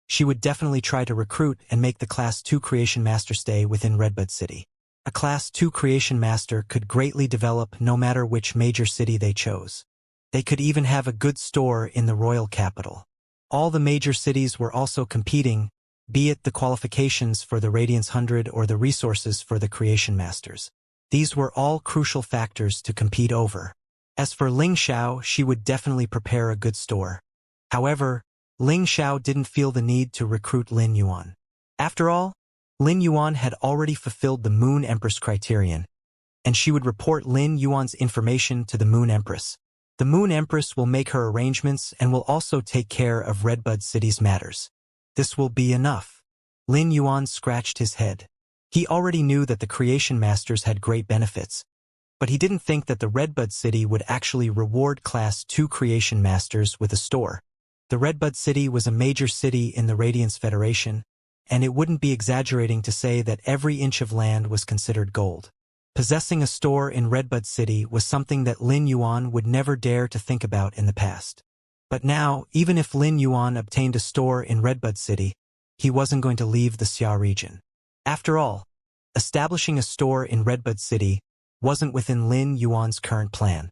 [SPEAKER 1] she would definitely try to recruit and make the Class 2 Creation Master stay within Redbud City. A Class 2 Creation Master could greatly develop no matter which major city they chose. They could even have a good store in the royal capital. All the major cities were also competing, be it the qualifications for the Radiance 100 or the resources for the Creation Masters. These were all crucial factors to compete over. As for Ling Xiao, she would definitely prepare a good store. However, Ling Xiao didn't feel the need to recruit Lin Yuan. After all, Lin Yuan had already fulfilled the Moon Empress criterion, and she would report Lin Yuan's information to the Moon Empress. The Moon Empress will make her arrangements and will also take care of Redbud City's matters. This will be enough. Lin Yuan scratched his head. He already knew that the Creation Masters had great benefits, but he didn't think that the Redbud City would actually reward Class 2 Creation Masters with a store. The Redbud City was a major city in the Radiance Federation, and it wouldn't be exaggerating to say that every inch of land was considered gold. Possessing a store in Redbud City was something that Lin Yuan would never dare to think about in the past. But now, even if Lin Yuan obtained a store in Redbud City, he wasn't going to leave the Xia region. After all, establishing a store in Redbud City wasn't within Lin Yuan's current plan.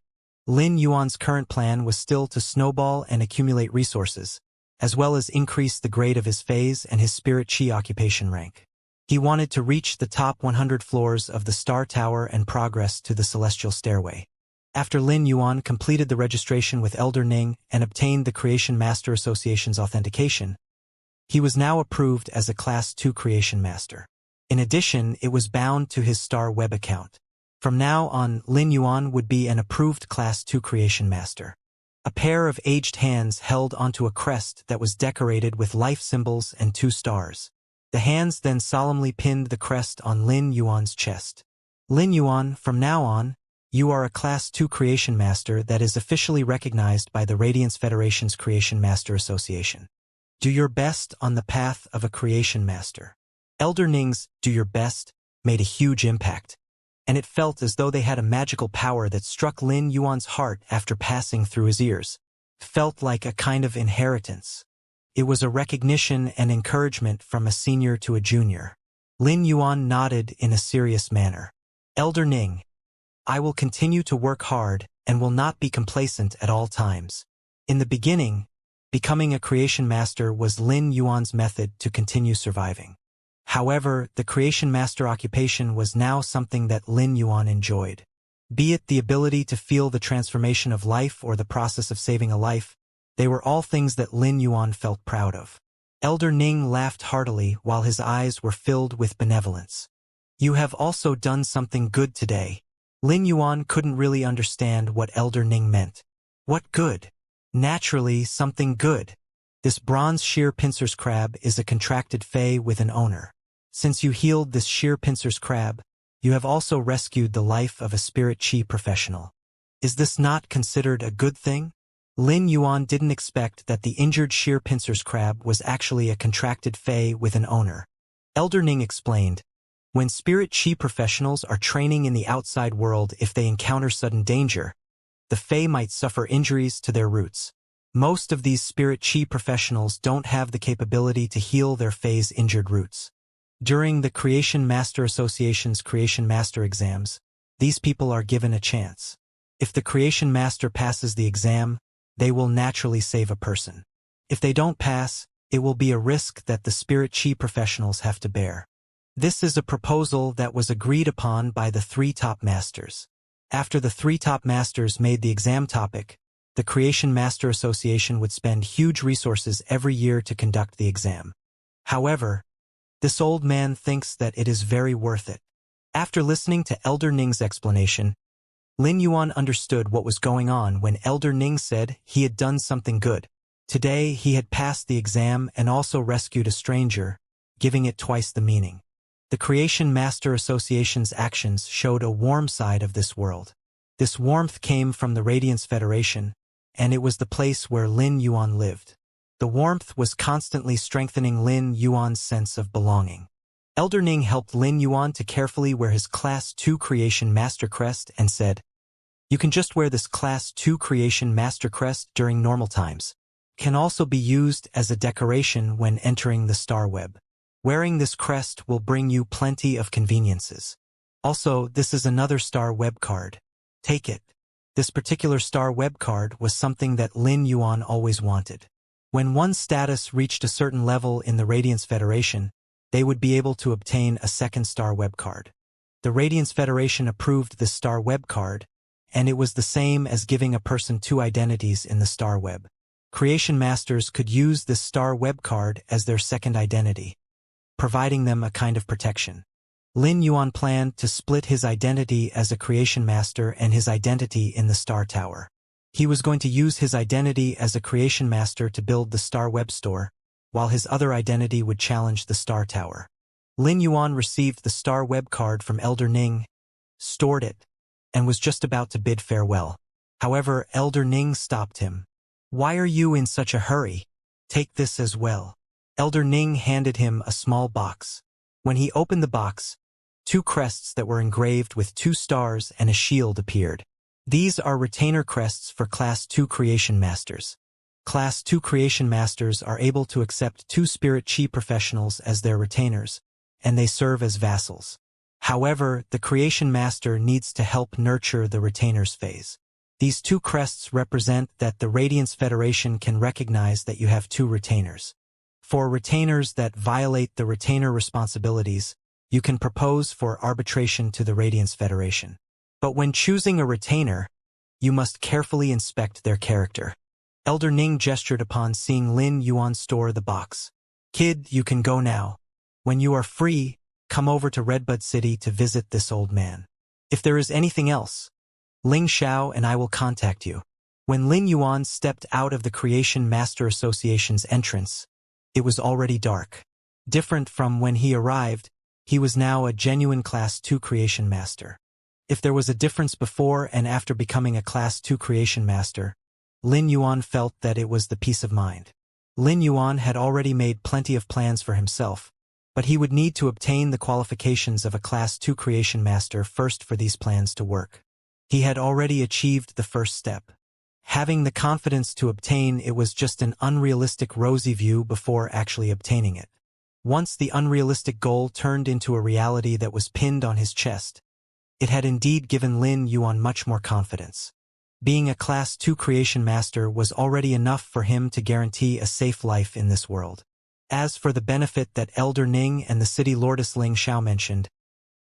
[SPEAKER 1] Lin Yuan's current plan was still to snowball and accumulate resources, as well as increase the grade of his phase and his spirit chi occupation rank. He wanted to reach the top 100 floors of the Star Tower and progress to the Celestial Stairway. After Lin Yuan completed the registration with Elder Ning and obtained the Creation Master Association's authentication, he was now approved as a Class 2 Creation Master. In addition, it was bound to his Star Web account. From now on, Lin Yuan would be an approved Class 2 Creation Master. A pair of aged hands held onto a crest that was decorated with life symbols and 2 stars. The hands then solemnly pinned the crest on Lin Yuan's chest. Lin Yuan, from now on, you are a Class 2 Creation Master that is officially recognized by the Radiance Federation's Creation Master Association. Do your best on the path of a Creation Master. Elder Ning's "do your best" made a huge impact, and it felt as though they had a magical power that struck Lin Yuan's heart after passing through his ears. Felt like a kind of inheritance. It was a recognition and encouragement from a senior to a junior. Lin Yuan nodded in a serious manner. Elder Ning, I will continue to work hard and will not be complacent at all times. In the beginning, becoming a Creation Master was Lin Yuan's method to continue surviving. However, the Creation Master occupation was now something that Lin Yuan enjoyed. Be it the ability to feel the transformation of life or the process of saving a life, they were all things that Lin Yuan felt proud of. Elder Ning laughed heartily while his eyes were filled with benevolence. You have also done something good today. Lin Yuan couldn't really understand what Elder Ning meant. What good? Naturally, something good. This bronze sheer pincer's crab is a contracted fae with an owner. Since you healed this sheer pincer's crab, you have also rescued the life of a spirit chi professional. Is this not considered a good thing? Lin Yuan didn't expect that the injured sheer pincer's crab was actually a contracted fae with an owner. Elder Ning explained, when spirit chi professionals are training in the outside world, if they encounter sudden danger, the fae might suffer injuries to their roots. Most of these spirit chi professionals don't have the capability to heal their fae's injured roots. During the Creation Master Association's Creation Master exams, these people are given a chance. If the Creation Master passes the exam, they will naturally save a person. If they don't pass, it will be a risk that the spirit chi professionals have to bear. This is a proposal that was agreed upon by the 3 top masters. After the 3 top masters made the exam topic, the Creation Master Association would spend huge resources every year to conduct the exam. However, this old man thinks that it is very worth it. After listening to Elder Ning's explanation, Lin Yuan understood what was going on when Elder Ning said he had done something good. Today he had passed the exam and also rescued a stranger, giving it twice the meaning. The Creation Master Association's actions showed a warm side of this world. This warmth came from the Radiance Federation, and it was the place where Lin Yuan lived. The warmth was constantly strengthening Lin Yuan's sense of belonging. Elder Ning helped Lin Yuan to carefully wear his Class 2 Creation Master Crest and said, you can just wear this Class 2 Creation Master Crest during normal times. Can also be used as a decoration when entering the Star Web. Wearing this crest will bring you plenty of conveniences. Also, this is another Star Web card. Take it. This particular Star Web card was something that Lin Yuan always wanted. When one's status reached a certain level in the Radiance Federation, they would be able to obtain a second Star Web card. The Radiance Federation approved this Star Web card, and it was the same as giving a person 2 identities in the Star Web. Creation Masters could use this Star Web card as their second identity, providing them a kind of protection. Lin Yuan planned to split his identity as a Creation Master and his identity in the Star Tower. He was going to use his identity as a Creation Master to build the Star Web Store, while his other identity would challenge the Star Tower. Lin Yuan received the Star Web card from Elder Ning, stored it, and was just about to bid farewell. However, Elder Ning stopped him. Why are you in such a hurry? Take this as well. Elder Ning handed him a small box. When he opened the box, 2 crests that were engraved with 2 stars and a shield appeared. These are retainer crests for Class 2 Creation Masters. Class 2 Creation Masters are able to accept 2 spirit chi professionals as their retainers, and they serve as vassals. However, the creation master needs to help nurture the retainers phase. These two crests represent that the Radiance Federation can recognize that you have two retainers. For retainers that violate the retainer responsibilities, you can propose for arbitration to the Radiance Federation. But when choosing a retainer, you must carefully inspect their character. Elder Ning gestured upon seeing Lin Yuan store the box. Kid, you can go now. When you are free, come over to Redbud City to visit this old man. If there is anything else, Ling Xiao and I will contact you. When Lin Yuan stepped out of the Creation Master Association's entrance, it was already dark. Different from when he arrived, he was now a genuine Class 2 Creation Master. If there was a difference before and after becoming a Class 2 Creation Master, Lin Yuan felt that it was the peace of mind. Lin Yuan had already made plenty of plans for himself, but he would need to obtain the qualifications of a Class 2 Creation Master first for these plans to work. He had already achieved the first step. Having the confidence to obtain it was just an unrealistic rosy view before actually obtaining it. Once the unrealistic goal turned into a reality that was pinned on his chest, it had indeed given Lin Yuan much more confidence. Being a Class 2 Creation Master was already enough for him to guarantee a safe life in this world. As for the benefit that Elder Ning and the City Lordess Ling Xiao mentioned,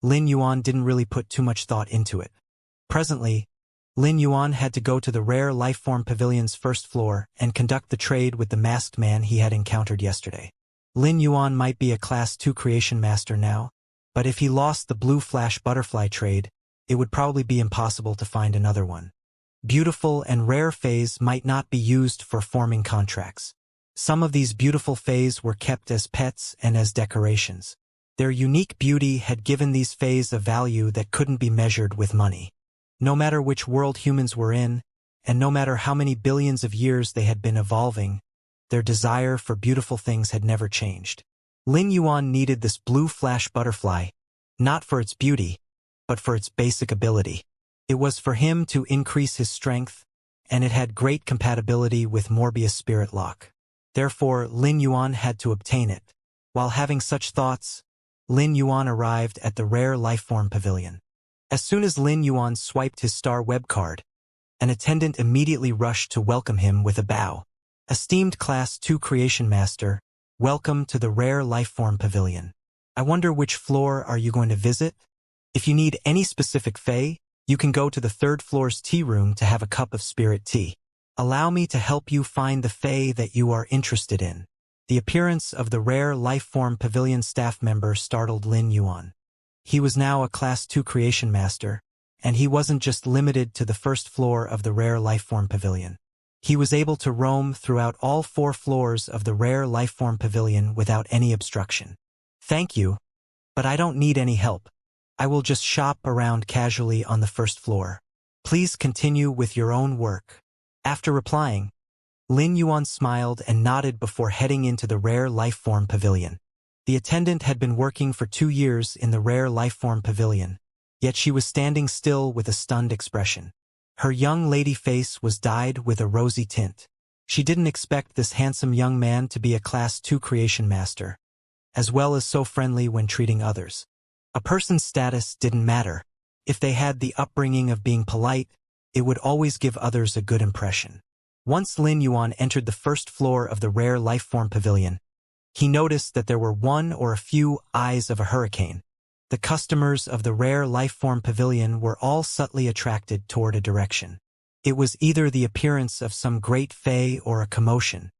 [SPEAKER 1] Lin Yuan didn't really put too much thought into it. Presently, Lin Yuan had to go to the Rare Lifeform Pavilion's first floor and conduct the trade with the masked man he had encountered yesterday. Lin Yuan might be a Class 2 Creation Master now, but if he lost the Blue Flash Butterfly trade, it would probably be impossible to find another one. Beautiful and rare fays might not be used for forming contracts. Some of these beautiful fays were kept as pets and as decorations. Their unique beauty had given these fays a value that couldn't be measured with money. No matter which world humans were in, and no matter how many billions of years they had been evolving, their desire for beautiful things had never changed. Lin Yuan needed this Blue Flash Butterfly, not for its beauty, but for its basic ability. It was for him to increase his strength, and it had great compatibility with Morbius Spirit Lock. Therefore, Lin Yuan had to obtain it. While having such thoughts, Lin Yuan arrived at the Rare Lifeform Pavilion. As soon as Lin Yuan swiped his star web card, an attendant immediately rushed to welcome him with a bow. Esteemed Class 2 Creation Master, welcome to the Rare Lifeform Pavilion. I wonder which floor are you going to visit? If you need any specific fey, you can go to the third floor's tea room to have a cup of spirit tea. Allow me to help you find the fey that you are interested in. The appearance of the Rare Lifeform Pavilion staff member startled Lin Yuan. He was now a Class 2 Creation Master, and he wasn't just limited to the first floor of the Rare Lifeform Pavilion. He was able to roam throughout all 4 floors of the Rare Lifeform Pavilion without any obstruction. Thank you, but I don't need any help. I will just shop around casually on the first floor. Please continue with your own work. After replying, Lin Yuan smiled and nodded before heading into the Rare Lifeform Pavilion. The attendant had been working for 2 years in the Rare Lifeform Pavilion, yet she was standing still with a stunned expression. Her young lady face was dyed with a rosy tint. She didn't expect this handsome young man to be a Class 2 Creation Master, as well as so friendly when treating others. A person's status didn't matter. If they had the upbringing of being polite, it would always give others a good impression. Once Lin Yuan entered the first floor of the Rare Lifeform Pavilion, he noticed that there were one or a few eyes of a hurricane. The customers of the Rare Lifeform Pavilion were all subtly attracted toward a direction. It was either the appearance of some great fey or a commotion.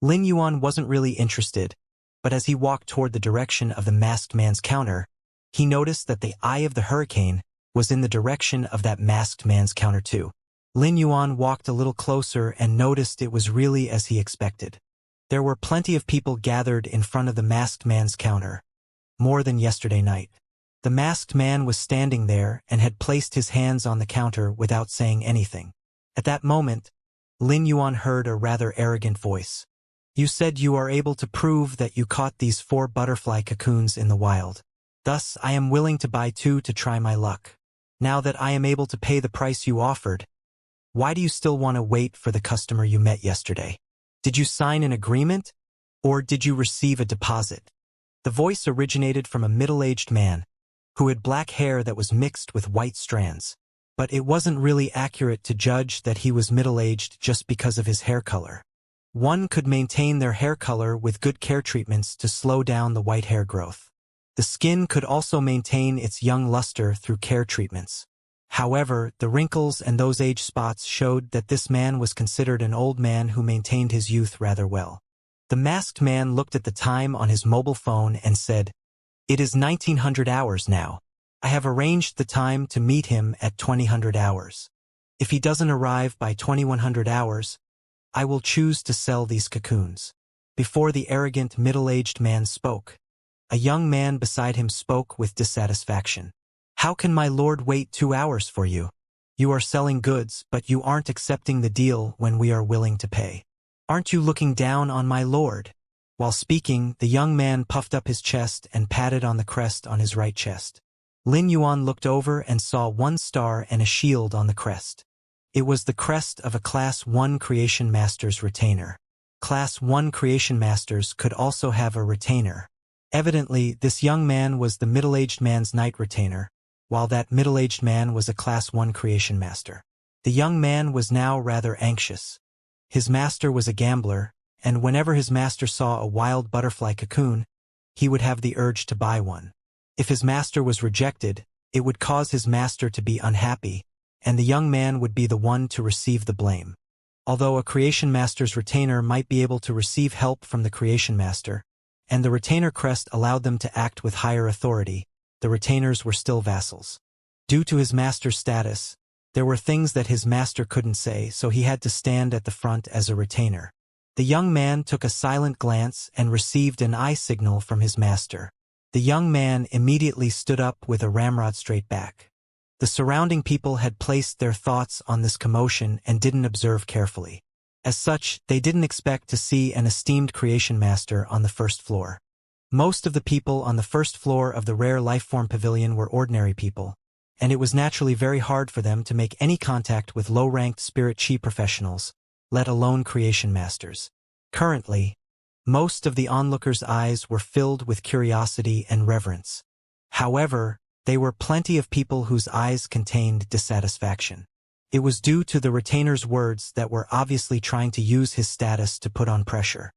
[SPEAKER 1] Lin Yuan wasn't really interested, but as he walked toward the direction of the masked man's counter, he noticed that the eye of the hurricane was in the direction of that masked man's counter too. Lin Yuan walked a little closer and noticed it was really as he expected. There were plenty of people gathered in front of the masked man's counter, more than yesterday night. The masked man was standing there and had placed his hands on the counter without saying anything. At that moment, Lin Yuan heard a rather arrogant voice. You said you are able to prove that you caught these 4 butterfly cocoons in the wild. Thus, I am willing to buy 2 to try my luck. Now that I am able to pay the price you offered, why do you still want to wait for the customer you met yesterday? Did you sign an agreement, or did you receive a deposit? The voice originated from a middle-aged man, who had black hair that was mixed with white strands. But it wasn't really accurate to judge that he was middle-aged just because of his hair color. One could maintain their hair color with good care treatments to slow down the white hair growth. The skin could also maintain its young luster through care treatments. However, the wrinkles and those age spots showed that this man was considered an old man who maintained his youth rather well. The masked man looked at the time on his mobile phone and said, "It is 1900 hours now. I have arranged the time to meet him at 2000 hours. If he doesn't arrive by 2100 hours, I will choose to sell these cocoons." Before the arrogant middle-aged man spoke, a young man beside him spoke with dissatisfaction. "How can my lord wait 2 hours for you? You are selling goods, but you aren't accepting the deal when we are willing to pay. Aren't you looking down on my lord?" While speaking, the young man puffed up his chest and patted on the crest on his right chest. Lin Yuan looked over and saw 1 star and a shield on the crest. It was the crest of a Class 1 Creation Master's retainer. Class 1 Creation Masters could also have a retainer. Evidently, this young man was the middle-aged man's knight retainer, while that middle-aged man was a Class 1 Creation Master. The young man was now rather anxious. His master was a gambler, and whenever his master saw a wild butterfly cocoon, he would have the urge to buy one. If his master was rejected, it would cause his master to be unhappy, and the young man would be the one to receive the blame. Although a Creation Master's retainer might be able to receive help from the Creation Master, and the retainer crest allowed them to act with higher authority, the retainers were still vassals. Due to his master's status, there were things that his master couldn't say, so he had to stand at the front as a retainer. The young man took a silent glance and received an eye signal from his master. The young man immediately stood up with a ramrod straight back. The surrounding people had placed their thoughts on this commotion and didn't observe carefully. As such, they didn't expect to see an esteemed Creation Master on the first floor. Most of the people on the first floor of the Rare Lifeform Pavilion were ordinary people, and it was naturally very hard for them to make any contact with low-ranked Spirit Chi professionals, let alone Creation Masters. Currently, most of the onlookers' eyes were filled with curiosity and reverence. However, there were plenty of people whose eyes contained dissatisfaction. It was due to the retainer's words that were obviously trying to use his status to put on pressure.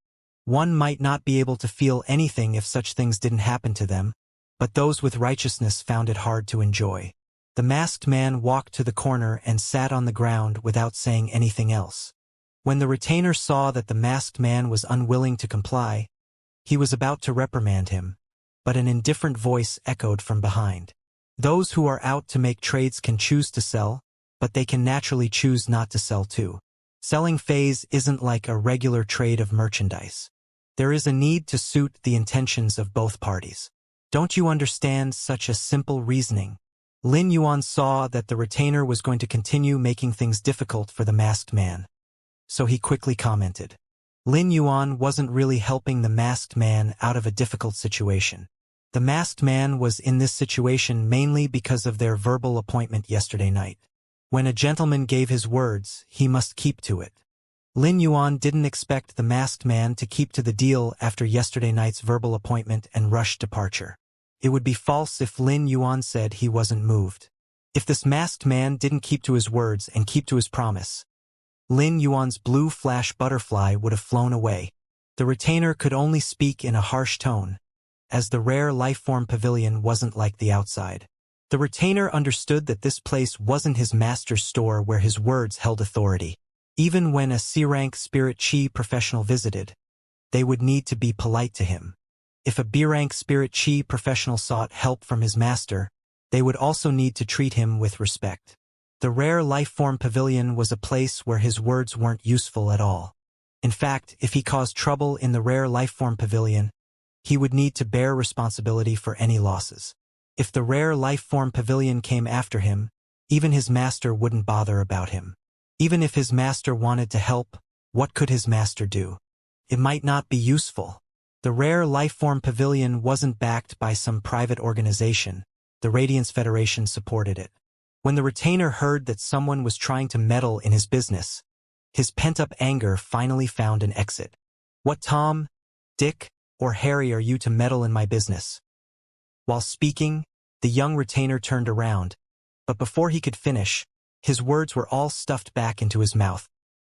[SPEAKER 1] One might not be able to feel anything if such things didn't happen to them, but those with righteousness found it hard to enjoy. The masked man walked to the corner and sat on the ground without saying anything else. When the retainer saw that the masked man was unwilling to comply, he was about to reprimand him, but an indifferent voice echoed from behind. "Those who are out to make trades can choose to sell, but they can naturally choose not to sell too. Selling phase isn't like a regular trade of merchandise. There is a need to suit the intentions of both parties. Don't you understand such a simple reasoning?" Lin Yuan saw that the retainer was going to continue making things difficult for the masked man, so he quickly commented. Lin Yuan wasn't really helping the masked man out of a difficult situation. The masked man was in this situation mainly because of their verbal appointment yesterday night. When a gentleman gave his words, he must keep to it. Lin Yuan didn't expect the masked man to keep to the deal after yesterday night's verbal appointment and rushed departure. It would be false if Lin Yuan said he wasn't moved. If this masked man didn't keep to his words and keep to his promise, Lin Yuan's blue flash butterfly would have flown away. The retainer could only speak in a harsh tone, as the Rare Lifeform Pavilion wasn't like the outside. The retainer understood that this place wasn't his master's store where his words held authority. Even when a C-rank Spirit Chi professional visited, they would need to be polite to him. If a B-rank Spirit Chi professional sought help from his master, they would also need to treat him with respect. The Rare Lifeform Pavilion was a place where his words weren't useful at all. In fact, if he caused trouble in the Rare Lifeform Pavilion, he would need to bear responsibility for any losses. If the Rare Lifeform Pavilion came after him, even his master wouldn't bother about him. Even if his master wanted to help, what could his master do? It might not be useful. The Rare Lifeform Pavilion wasn't backed by some private organization. The Radiance Federation supported it. When the retainer heard that someone was trying to meddle in his business, his pent-up anger finally found an exit. "What Tom, Dick, or Harry are you to meddle in my business?" While speaking, The young retainer turned around, but before he could finish, his words were all stuffed back into his mouth.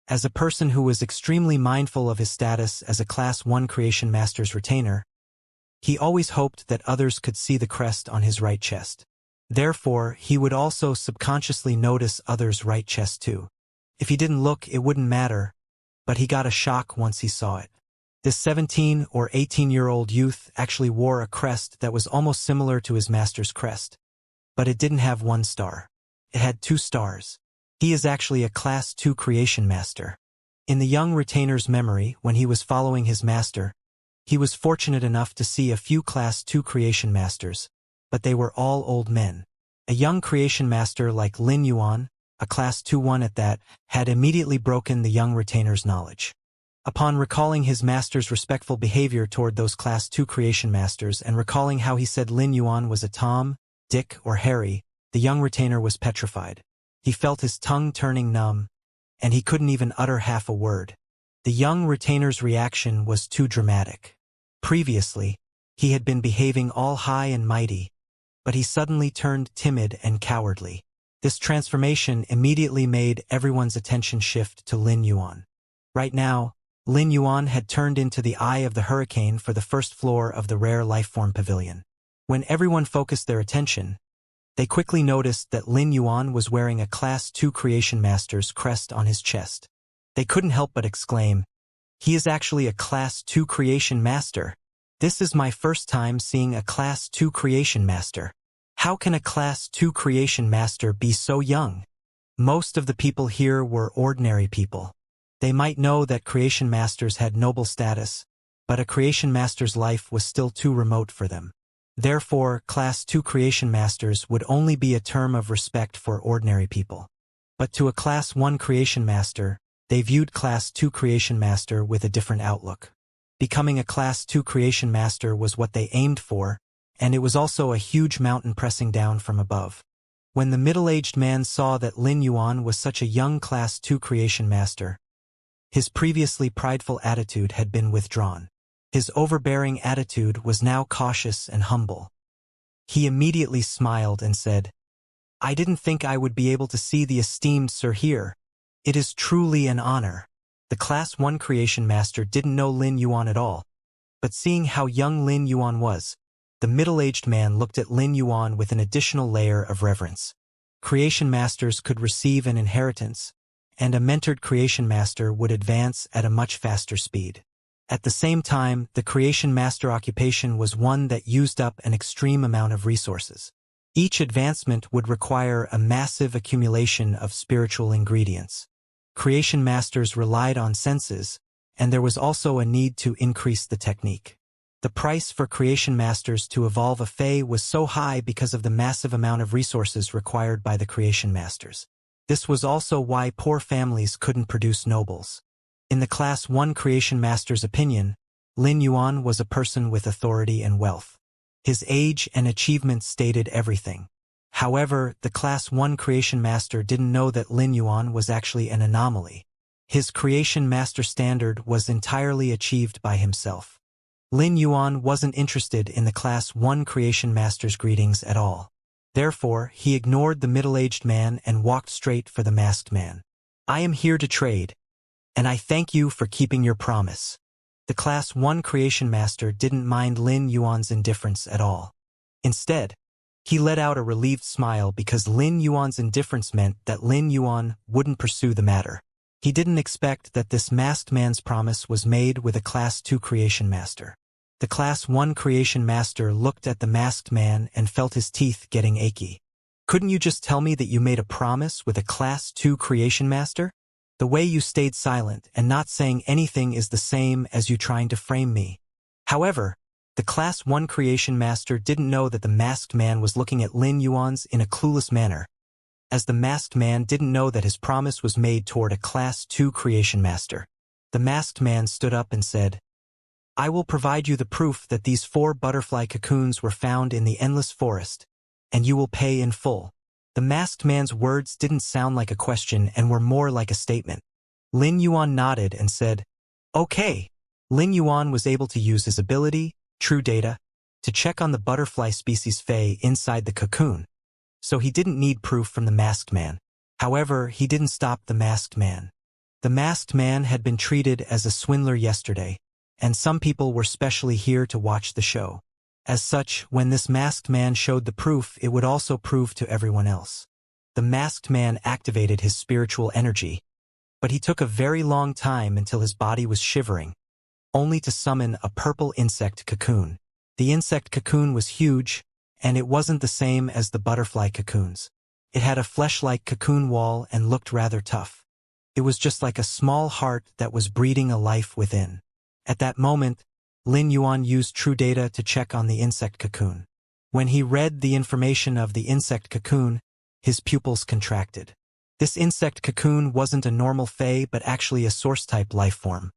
[SPEAKER 1] As a person who was extremely mindful of his status as a Class 1 Creation Master's retainer, he always hoped that others could see the crest on his right chest. Therefore, he would also subconsciously notice others' right chest too. If he didn't look, it wouldn't matter, but he got a shock once he saw it. This 17 or 18-year-old youth actually wore a crest that was almost similar to his master's crest, but it didn't have 1 star. It had 2 stars. He is actually a Class 2 Creation Master. In the young retainer's memory, when he was following his master, he was fortunate enough to see a few Class 2 Creation Masters, but they were all old men. A young Creation Master like Lin Yuan, a Class 2-1 at that, had immediately broken the young retainer's knowledge. Upon recalling his master's respectful behavior toward those Class 2 Creation Masters and recalling how he said Lin Yuan was a Tom, Dick, or Harry, the young retainer was petrified. He felt his tongue turning numb, and he couldn't even utter half a word. The young retainer's reaction was too dramatic. Previously, he had been behaving all high and mighty, but he suddenly turned timid and cowardly. This transformation immediately made everyone's attention shift to Lin Yuan. Right now, Lin Yuan had turned into the eye of the hurricane for the first floor of the Rare Lifeform Pavilion. When everyone focused their attention, they quickly noticed that Lin Yuan was wearing a Class 2 Creation Master's crest on his chest. They couldn't help but exclaim, "He is actually a Class 2 Creation Master. This is my first time seeing a Class 2 Creation Master. How can a Class 2 Creation Master be so young?" Most of the people here were ordinary people. They might know that Creation Masters had noble status, but a Creation Master's life was still too remote for them. Therefore, Class 2 Creation Masters would only be a term of respect for ordinary people. But to a Class 1 Creation Master, they viewed Class 2 Creation Master with a different outlook. Becoming a Class 2 Creation Master was what they aimed for, and it was also a huge mountain pressing down from above. When the middle-aged man saw that Lin Yuan was such a young Class 2 Creation Master, his previously prideful attitude had been withdrawn. His overbearing attitude was now cautious and humble. He immediately smiled and said, "I didn't think I would be able to see the esteemed sir here. It is truly an honor." The Class 1 Creation Master didn't know Lin Yuan at all, but seeing how young Lin Yuan was, the middle-aged man looked at Lin Yuan with an additional layer of reverence. Creation Masters could receive an inheritance, and a mentored Creation Master would advance at a much faster speed. At the same time, the Creation Master occupation was one that used up an extreme amount of resources. Each advancement would require a massive accumulation of spiritual ingredients. Creation Masters relied on senses, and there was also a need to increase the technique. The price for Creation Masters to evolve a Fae was so high because of the massive amount of resources required by the Creation Masters. This was also why poor families couldn't produce nobles. In the Class 1 Creation Master's opinion, Lin Yuan was a person with authority and wealth. His age and achievements stated everything. However, the Class 1 Creation Master didn't know that Lin Yuan was actually an anomaly. His Creation Master standard was entirely achieved by himself. Lin Yuan wasn't interested in the Class 1 Creation Master's greetings at all. Therefore, he ignored the middle-aged man and walked straight for the masked man. "I am here to trade, and I thank you for keeping your promise." The Class 1 Creation Master didn't mind Lin Yuan's indifference at all. Instead, he let out a relieved smile because Lin Yuan's indifference meant that Lin Yuan wouldn't pursue the matter. He didn't expect that this masked man's promise was made with a Class 2 Creation Master. The Class 1 Creation Master looked at the masked man and felt his teeth getting achy. "Couldn't you just tell me that you made a promise with a Class 2 Creation Master? The way you stayed silent and not saying anything is the same as you trying to frame me." However, the Class 1 Creation Master didn't know that the masked man was looking at Lin Yuan's in a clueless manner, as the masked man didn't know that his promise was made toward a Class 2 Creation Master. The masked man stood up and said, "I will provide you the proof that these 4 butterfly cocoons were found in the endless forest, and you will pay in full." The masked man's words didn't sound like a question and were more like a statement. Lin Yuan nodded and said, "Okay." Lin Yuan was able to use his ability, True Data, to check on the butterfly species Fae inside the cocoon, so he didn't need proof from the masked man. However, he didn't stop the masked man. The masked man had been treated as a swindler yesterday, and some people were specially here to watch the show. As such, when this masked man showed the proof, it would also prove to everyone else. The masked man activated his spiritual energy, but he took a very long time until his body was shivering, only to summon a purple insect cocoon. The insect cocoon was huge, and it wasn't the same as the butterfly cocoons. It had a flesh-like cocoon wall and looked rather tough. It was just like a small heart that was breeding a life within. At that moment, Lin Yuan used true data to check on the insect cocoon. When he read the information of the insect cocoon, his pupils contracted. This insect cocoon wasn't a normal Fae but actually a source-type lifeform.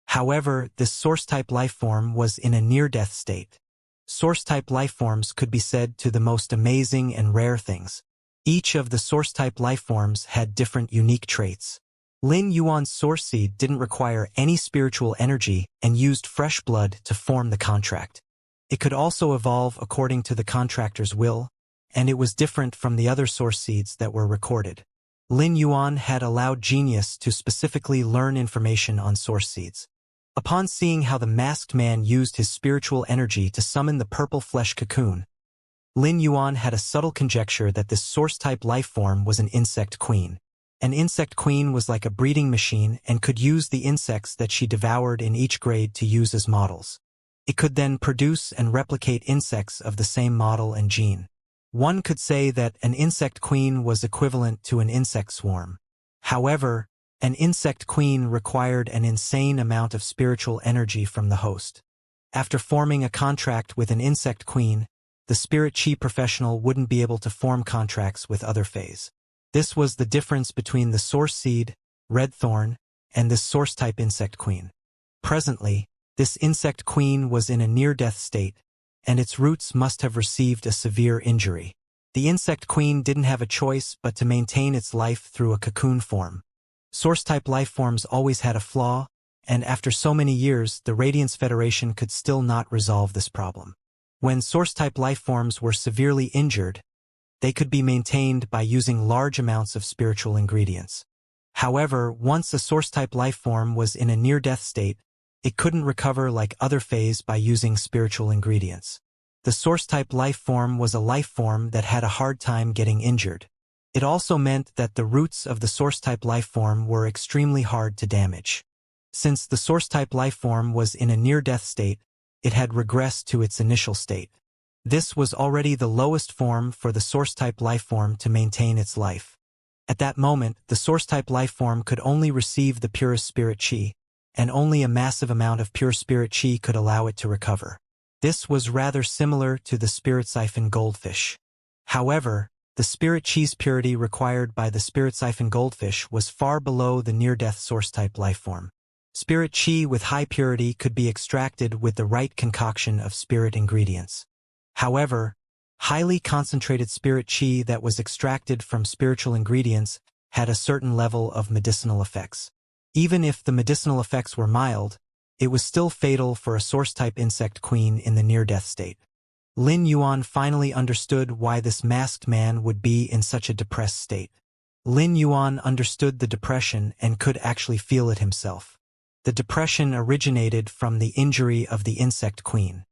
[SPEAKER 1] However, this source-type lifeform was in a near-death state. Source-type lifeforms could be said to the most amazing and rare things. Each of the source-type lifeforms had different unique traits. Lin Yuan's source seed didn't require any spiritual energy and used fresh blood to form the contract. It could also evolve according to the contractor's will, and it was different from the other source seeds that were recorded. Lin Yuan had allowed Genius to specifically learn information on source seeds. Upon seeing how the masked man used his spiritual energy to summon the purple flesh cocoon, Lin Yuan had a subtle conjecture that this source-type lifeform was an insect queen. An insect queen was like a breeding machine and could use the insects that she devoured in each grade to use as models. It could then produce and replicate insects of the same model and gene. One could say that an insect queen was equivalent to an insect swarm. However, an insect queen required an insane amount of spiritual energy from the host. After forming a contract with an insect queen, the spirit chi professional wouldn't be able to form contracts with other Faes. This was the difference between the source seed, red thorn, and this source-type insect queen. Presently, this insect queen was in a near-death state, and its roots must have received a severe injury. The insect queen didn't have a choice but to maintain its life through a cocoon form. Source-type lifeforms always had a flaw, and after so many years, the Radiance Federation could still not resolve this problem. When source-type lifeforms were severely injured, they could be maintained by using large amounts of spiritual ingredients. However, once a source-type lifeform was in a near-death state, it couldn't recover like other Faes by using spiritual ingredients. The source-type lifeform was a lifeform that had a hard time getting injured. It also meant that the roots of the source-type lifeform were extremely hard to damage. Since the source-type lifeform was in a near-death state, it had regressed to its initial state. This was already the lowest form for the source-type lifeform to maintain its life. At that moment, the source-type lifeform could only receive the purest spirit chi, and only a massive amount of pure spirit chi could allow it to recover. This was rather similar to the spirit siphon goldfish. However, the spirit chi's purity required by the spirit siphon goldfish was far below the near-death source-type lifeform. Spirit chi with high purity could be extracted with the right concoction of spirit ingredients. However, highly concentrated spirit chi that was extracted from spiritual ingredients had a certain level of medicinal effects. Even if the medicinal effects were mild, it was still fatal for a source-type insect queen in the near-death state. Lin Yuan finally understood why this masked man would be in such a depressed state. Lin Yuan understood the depression and could actually feel it himself. The depression originated from the injury of the insect queen.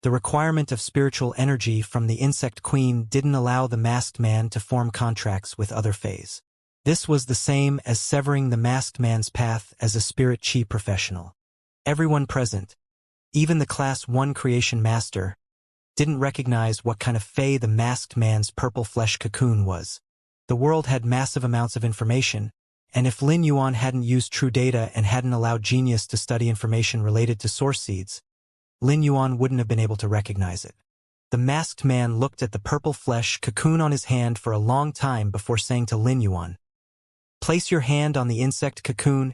[SPEAKER 1] The requirement of spiritual energy from the insect queen didn't allow the masked man to form contracts with other Faes. This was the same as severing the masked man's path as a spirit chi professional. Everyone present, even the Class 1 creation master, didn't recognize what kind of Fae the masked man's purple flesh cocoon was. The world had massive amounts of information, and if Lin Yuan hadn't used true data and hadn't allowed Genius to study information related to source seeds, Lin Yuan wouldn't have been able to recognize it. The masked man looked at the purple flesh cocoon on his hand for a long time before saying to Lin Yuan, "Place your hand on the insect cocoon,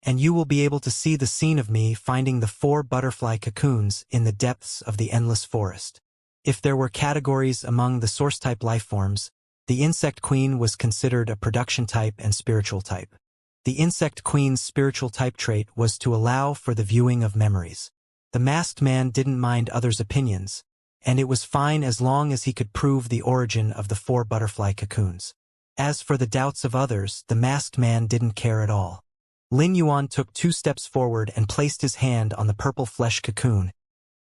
[SPEAKER 1] and you will be able to see the scene of me finding the 4 butterfly cocoons in the depths of the endless forest." If there were categories among the source-type lifeforms, the insect queen was considered a production type and spiritual type. The insect queen's spiritual type trait was to allow for the viewing of memories. The masked man didn't mind others' opinions, and it was fine as long as he could prove the origin of the 4 butterfly cocoons. As for the doubts of others, the masked man didn't care at all. Lin Yuan took 2 steps forward and placed his hand on the purple flesh cocoon,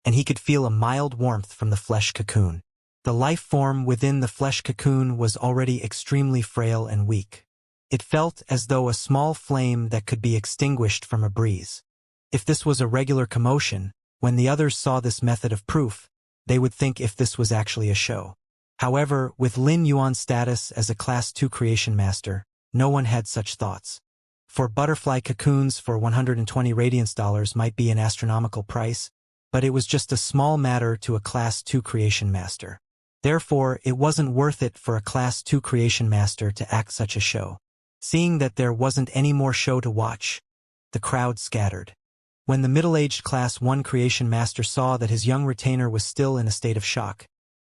[SPEAKER 1] and he could feel a mild warmth from the flesh cocoon. The life form within the flesh cocoon was already extremely frail and weak. It felt as though a small flame that could be extinguished from a breeze. If this was a regular commotion, when the others saw this method of proof, they would think if this was actually a show. However, with Lin Yuan's status as a Class 2 creation master, no one had such thoughts. For butterfly cocoons for 120 radiance dollars might be an astronomical price, but it was just a small matter to a Class 2 creation master. Therefore, it wasn't worth it for a Class 2 creation master to act such a show. Seeing that there wasn't any more show to watch, the crowd scattered. When the middle-aged Class 1 creation master saw that his young retainer was still in a state of shock,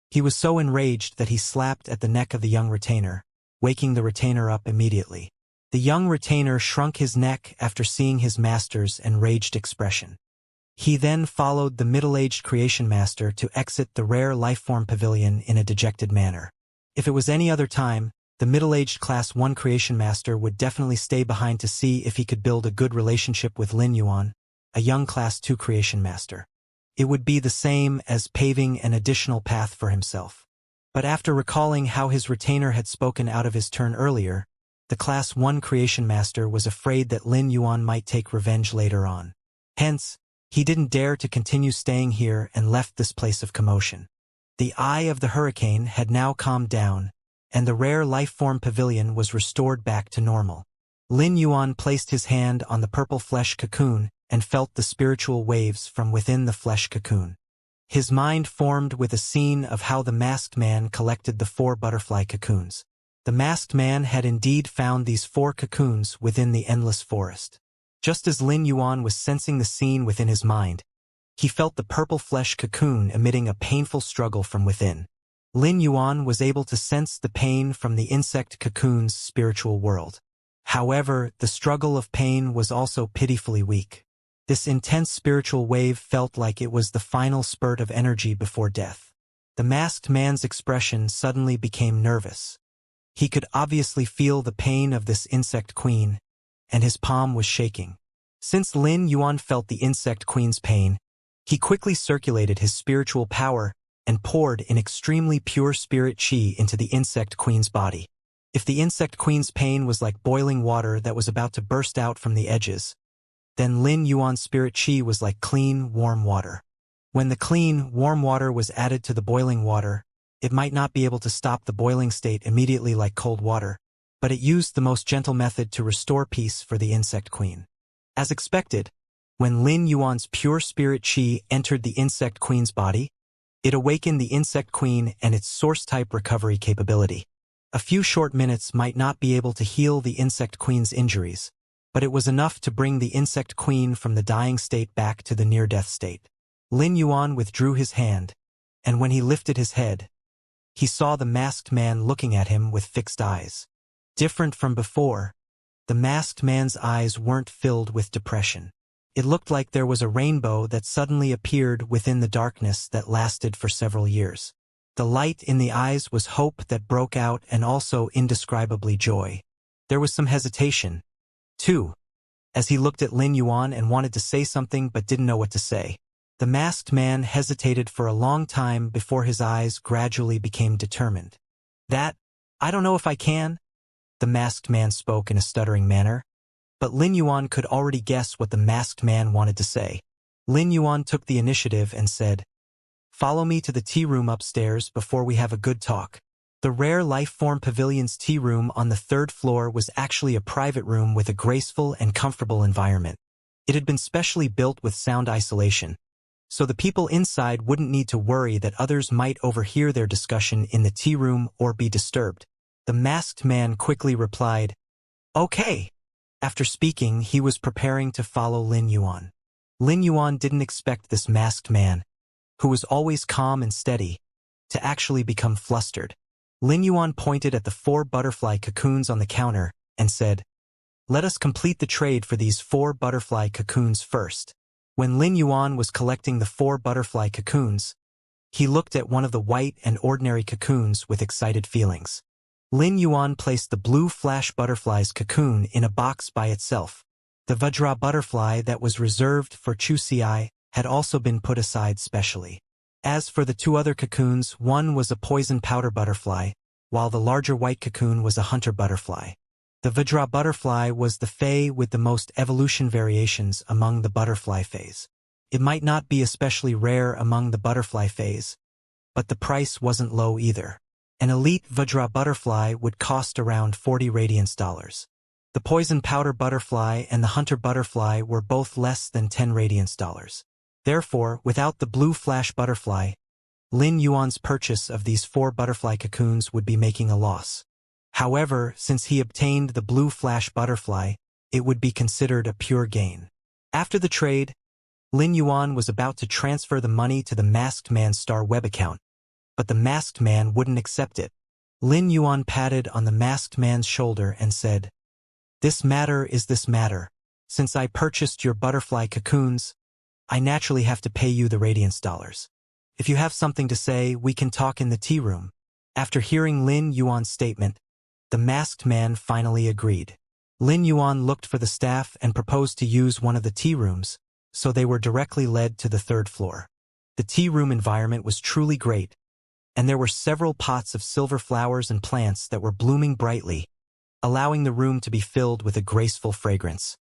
[SPEAKER 1] he was so enraged that he slapped at the neck of the young retainer, waking the retainer up immediately. The young retainer shrunk his neck after seeing his master's enraged expression. He then followed the middle-aged creation master to exit the rare lifeform pavilion in a dejected manner. If it was any other time, the middle-aged Class 1 creation master would definitely stay behind to see if he could build a good relationship with Lin Yuan, a young Class 2 creation master. It would be the same as paving an additional path for himself. But after recalling how his retainer had spoken out of his turn earlier, the Class 1 creation master was afraid that Lin Yuan might take revenge later on. Hence, he didn't dare to continue staying here and left this place of commotion. The eye of the hurricane had now calmed down, and the rare lifeform pavilion was restored back to normal. Lin Yuan placed his hand on the purple flesh cocoon and felt the spiritual waves from within the flesh cocoon. His mind formed with a scene of how the masked man collected the 4 butterfly cocoons. The masked man had indeed found these 4 cocoons within the endless forest. Just as Lin Yuan was sensing the scene within his mind, he felt the purple flesh cocoon emitting a painful struggle from within. Lin Yuan was able to sense the pain from the insect cocoon's spiritual world. However, the struggle of pain was also pitifully weak. This intense spiritual wave felt like it was the final spurt of energy before death. The masked man's expression suddenly became nervous. He could obviously feel the pain of this insect queen, and his palm was shaking. Since Lin Yuan felt the insect queen's pain, he quickly circulated his spiritual power and poured in extremely pure spirit qi into the insect queen's body. If the insect queen's pain was like boiling water that was about to burst out from the edges, then Lin Yuan's spirit qi was like clean, warm water. When the clean, warm water was added to the boiling water, it might not be able to stop the boiling state immediately like cold water, but it used the most gentle method to restore peace for the insect queen. As expected, when Lin Yuan's pure spirit qi entered the insect queen's body, it awakened the insect queen and its source-type recovery capability. A few short minutes might not be able to heal the insect queen's injuries, but it was enough to bring the insect queen from the dying state back to the near-death state. Lin Yuan withdrew his hand, and when he lifted his head, he saw the masked man looking at him with fixed eyes. Different from before, the masked man's eyes weren't filled with depression. It looked like there was a rainbow that suddenly appeared within the darkness that lasted for several years. The light in the eyes was hope that broke out and also indescribably joy. There was some hesitation, too, as he looked at Lin Yuan and wanted to say something but didn't know what to say. The masked man hesitated for a long time before his eyes gradually became determined. I don't know if I can, the masked man spoke in a stuttering manner. But Lin Yuan could already guess what the masked man wanted to say. Lin Yuan took the initiative and said, "Follow me to the tea room upstairs before we have a good talk." The rare life-form pavilion's tea room on the 3rd floor was actually a private room with a graceful and comfortable environment. It had been specially built with sound isolation, so the people inside wouldn't need to worry that others might overhear their discussion in the tea room or be disturbed. The masked man quickly replied, "Okay." After speaking, he was preparing to follow Lin Yuan. Lin Yuan didn't expect this masked man, who was always calm and steady, to actually become flustered. Lin Yuan pointed at the 4 butterfly cocoons on the counter and said, "Let us complete the trade for these 4 butterfly cocoons first." When Lin Yuan was collecting the 4 butterfly cocoons, He looked at one of the white and ordinary cocoons with excited feelings. Lin Yuan placed the blue flash butterfly's cocoon in a box by itself. The Vajra butterfly that was reserved for Chu Ci had also been put aside specially. As for the two other cocoons, one was a poison powder butterfly, while the larger white cocoon was a hunter butterfly. The Vajra butterfly was the Fae with the most evolution variations among the butterfly Faes. It might not be especially rare among the butterfly Faes, but the price wasn't low either. An elite Vajra butterfly would cost around 40 radiance dollars. The poison powder butterfly and the hunter butterfly were both less than 10 radiance dollars. Therefore, without the blue flash butterfly, Lin Yuan's purchase of these 4 butterfly cocoons would be making a loss. However, since he obtained the blue flash butterfly, it would be considered a pure gain. After the trade, Lin Yuan was about to transfer the money to the Masked Man's Star web account, but the Masked Man wouldn't accept it. Lin Yuan patted on the Masked Man's shoulder and said, "This matter is this matter. Since I purchased your butterfly cocoons, I naturally have to pay you the radiance dollars. If you have something to say, we can talk in the tea room." After hearing Lin Yuan's statement, the Masked Man finally agreed. Lin Yuan looked for the staff and proposed to use one of the tea rooms, so they were directly led to the 3rd floor. The tea room environment was truly great, and there were several pots of silver flowers and plants that were blooming brightly, allowing the room to be filled with a graceful fragrance.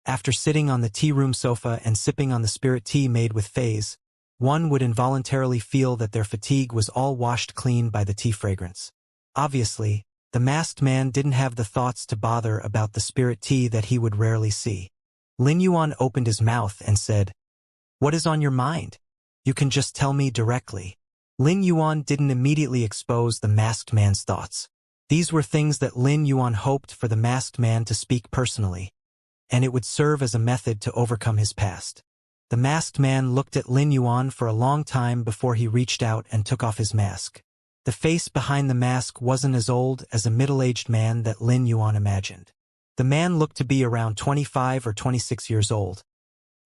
[SPEAKER 1] After sitting on the tea room sofa and sipping on the spirit tea made with Faes, one would involuntarily feel that their fatigue was all washed clean by the tea fragrance. Obviously, the Masked Man didn't have the thoughts to bother about the spirit tea that he would rarely see. Lin Yuan opened his mouth and said, "What is on your mind? You can just tell me directly." Lin Yuan didn't immediately expose the Masked Man's thoughts. These were things that Lin Yuan hoped for the Masked Man to speak personally, and it would serve as a method to overcome his past. The Masked Man looked at Lin Yuan for a long time before he reached out and took off his mask. The face behind the mask wasn't as old as a middle-aged man that Lin Yuan imagined. The man looked to be around 25 or 26 years old,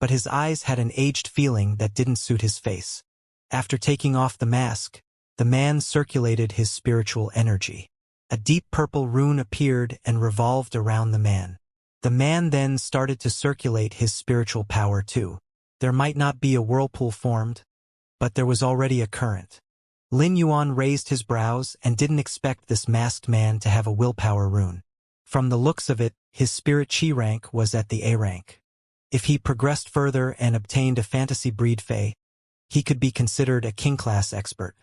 [SPEAKER 1] but his eyes had an aged feeling that didn't suit his face. After taking off the mask, the man circulated his spiritual energy. A deep purple rune appeared and revolved around the man. The man then started to circulate his spiritual power too. There might not be a whirlpool formed, but there was already a current. Lin Yuan raised his brows and didn't expect this masked man to have a willpower rune. From the looks of it, his spirit chi rank was at the A rank. If he progressed further and obtained a fantasy breed Fae, he could be considered a king-class expert.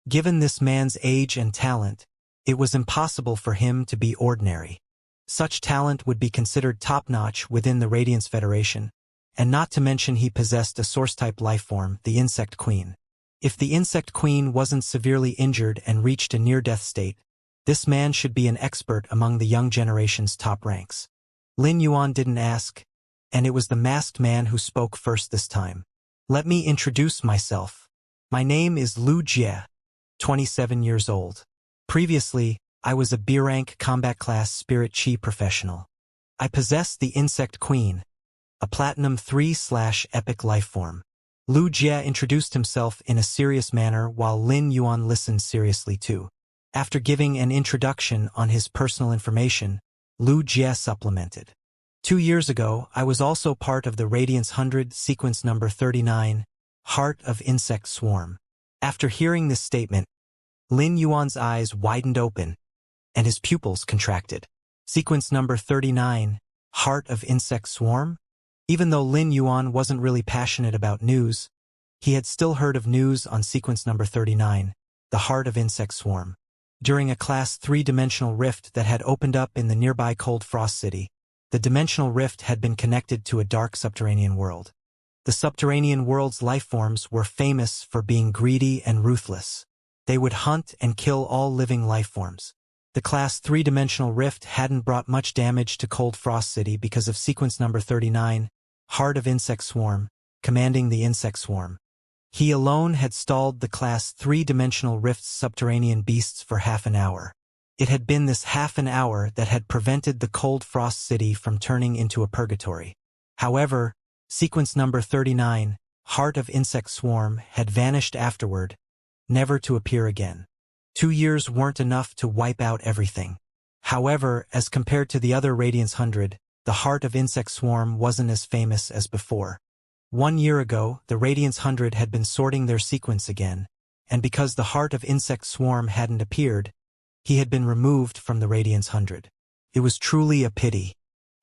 [SPEAKER 1] Given this man's age and talent, it was impossible for him to be ordinary. Such talent would be considered top-notch within the Radiance Federation, and not to mention he possessed a source-type lifeform, the Insect Queen. If the Insect Queen wasn't severely injured and reached a near-death state, this man should be an expert among the young generation's top ranks. Lin Yuan didn't ask, and it was the masked man who spoke first this time. "Let me introduce myself. My name is Lu Jie, 27 years old. Previously, I was a B-rank combat class spirit chi professional. I possess the Insect Queen, a Platinum 3/Epic lifeform." Lu Jie introduced himself in a serious manner while Lin Yuan listened seriously too. After giving an introduction on his personal information, Lu Jie supplemented. 2 years ago, I was also part of the Radiance 100 sequence number 39, Heart of Insect Swarm. After hearing this statement, Lin Yuan's eyes widened open, and his pupils contracted. Sequence number 39, Heart of Insect Swarm? Even though Lin Yuan wasn't really passionate about news, he had still heard of news on sequence number 39, the Heart of Insect Swarm. During a Class 3-dimensional rift that had opened up in the nearby Cold Frost City, the dimensional rift had been connected to a dark subterranean world. The subterranean world's lifeforms were famous for being greedy and ruthless. They would hunt and kill all living lifeforms. The Class 3-dimensional rift hadn't brought much damage to Cold Frost City because of sequence number 39, Heart of Insect Swarm, commanding the Insect Swarm. He alone had stalled the Class 3-dimensional rift's subterranean beasts for half an hour. It had been this half an hour that had prevented the Cold Frost City from turning into a purgatory. However, sequence number 39, Heart of Insect Swarm, had vanished afterward, never to appear again. 2 years weren't enough to wipe out everything. However, as compared to the other Radiance 100, the heart of Insect Swarm wasn't as famous as before. 1 year ago, the Radiance 100 had been sorting their sequence again, and because the heart of Insect Swarm hadn't appeared, he had been removed from the Radiance 100. It was truly a pity.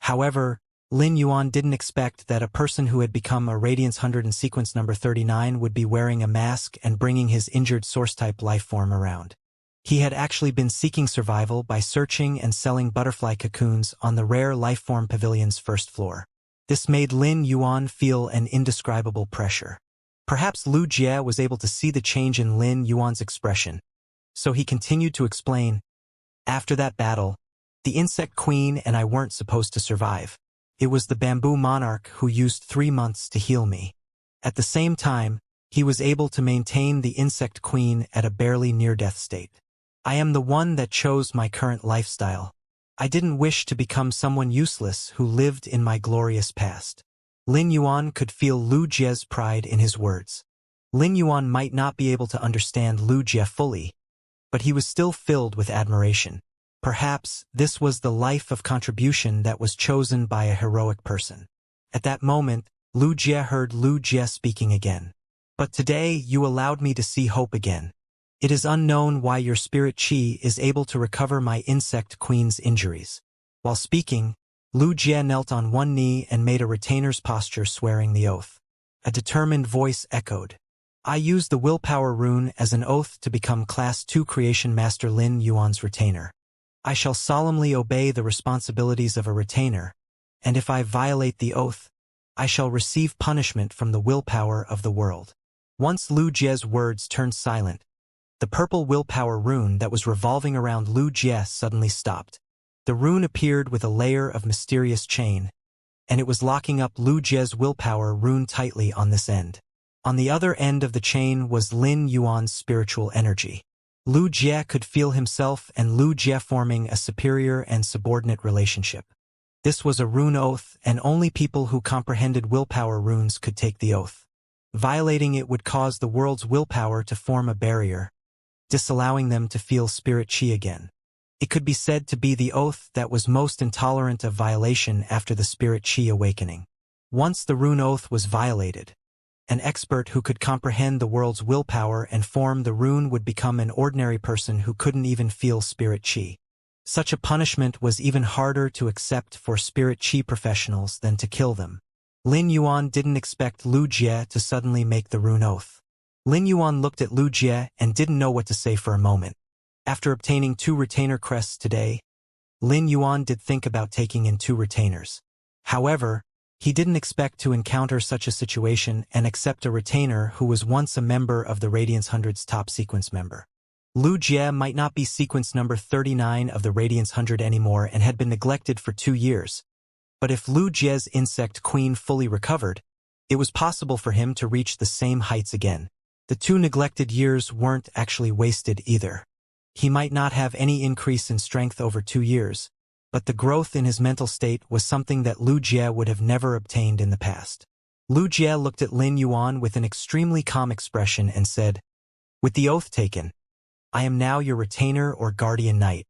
[SPEAKER 1] However, Lin Yuan didn't expect that a person who had become a Radiance 100 in sequence number 39 would be wearing a mask and bringing his injured source-type lifeform around. He had actually been seeking survival by searching and selling butterfly cocoons on the rare lifeform pavilion's first floor. This made Lin Yuan feel an indescribable pressure. Perhaps Lu Jie was able to see the change in Lin Yuan's expression, so he continued to explain, "After that battle, the insect queen and I weren't supposed to survive. It was the bamboo monarch who used 3 months to heal me. At the same time, he was able to maintain the insect queen at a barely near-death state. I am the one that chose my current lifestyle. I didn't wish to become someone useless who lived in my glorious past." Lin Yuan could feel Lu Jie's pride in his words. Lin Yuan might not be able to understand Lu Jie fully, but he was still filled with admiration. Perhaps this was the life of contribution that was chosen by a heroic person. At that moment, Lu Jie heard Lu Jie speaking again. "But today you allowed me to see hope again. It is unknown why your spirit chi is able to recover my insect queen's injuries." While speaking, Lu Jie knelt on one knee and made a retainer's posture, swearing the oath. A determined voice echoed, "I use the willpower rune as an oath to become Class 2 Creation Master Lin Yuan's retainer. I shall solemnly obey the responsibilities of a retainer, and if I violate the oath, I shall receive punishment from the willpower of the world." Once Lu Jie's words turned silent, the purple willpower rune that was revolving around Lu Jie suddenly stopped. The rune appeared with a layer of mysterious chain, and it was locking up Lu Jie's willpower rune tightly on this end. On the other end of the chain was Lin Yuan's spiritual energy. Lu Jie could feel himself and Lu Jie forming a superior and subordinate relationship. This was a rune oath, and only people who comprehended willpower runes could take the oath. Violating it would cause the world's willpower to form a barrier, disallowing them to feel spirit chi again. It could be said to be the oath that was most intolerant of violation after the spirit chi awakening. Once the rune oath was violated, an expert who could comprehend the world's willpower and form the rune would become an ordinary person who couldn't even feel spirit chi. Such a punishment was even harder to accept for spirit chi professionals than to kill them. Lin Yuan didn't expect Lu Jie to suddenly make the rune oath. Lin Yuan looked at Lu Jie and didn't know what to say for a moment. After obtaining 2 retainer crests today, Lin Yuan did think about taking in 2 retainers. However, he didn't expect to encounter such a situation and accept a retainer who was once a member of the Radiance 100's top sequence member. Lu Jie might not be sequence number 39 of the Radiance 100 anymore and had been neglected for 2 years. But if Lu Jie's insect queen fully recovered, it was possible for him to reach the same heights again. The 2 neglected years weren't actually wasted either. He might not have any increase in strength over 2 years, but the growth in his mental state was something that Lu Jie would have never obtained in the past. Lu Jie looked at Lin Yuan with an extremely calm expression and said, "With the oath taken, I am now your retainer or guardian knight.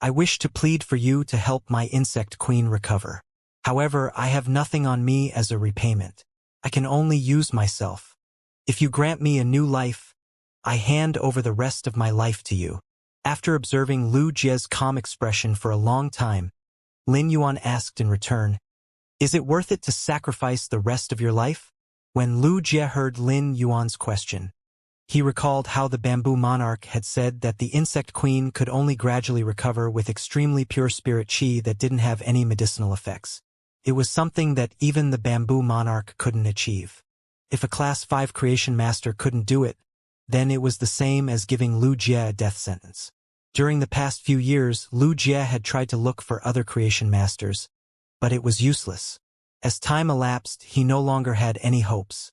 [SPEAKER 1] I wish to plead for you to help my insect queen recover. However, I have nothing on me as a repayment. I can only use myself. If you grant me a new life, I hand over the rest of my life to you." After observing Lu Jie's calm expression for a long time, Lin Yuan asked in return, "Is it worth it to sacrifice the rest of your life?" When Lu Jie heard Lin Yuan's question, he recalled how the bamboo monarch had said that the insect queen could only gradually recover with extremely pure spirit chi that didn't have any medicinal effects. It was something that even the bamboo monarch couldn't achieve. If a Class 5 creation master couldn't do it, then it was the same as giving Lu Jie a death sentence. During the past few years, Lu Jie had tried to look for other creation masters, but it was useless. As time elapsed, he no longer had any hopes.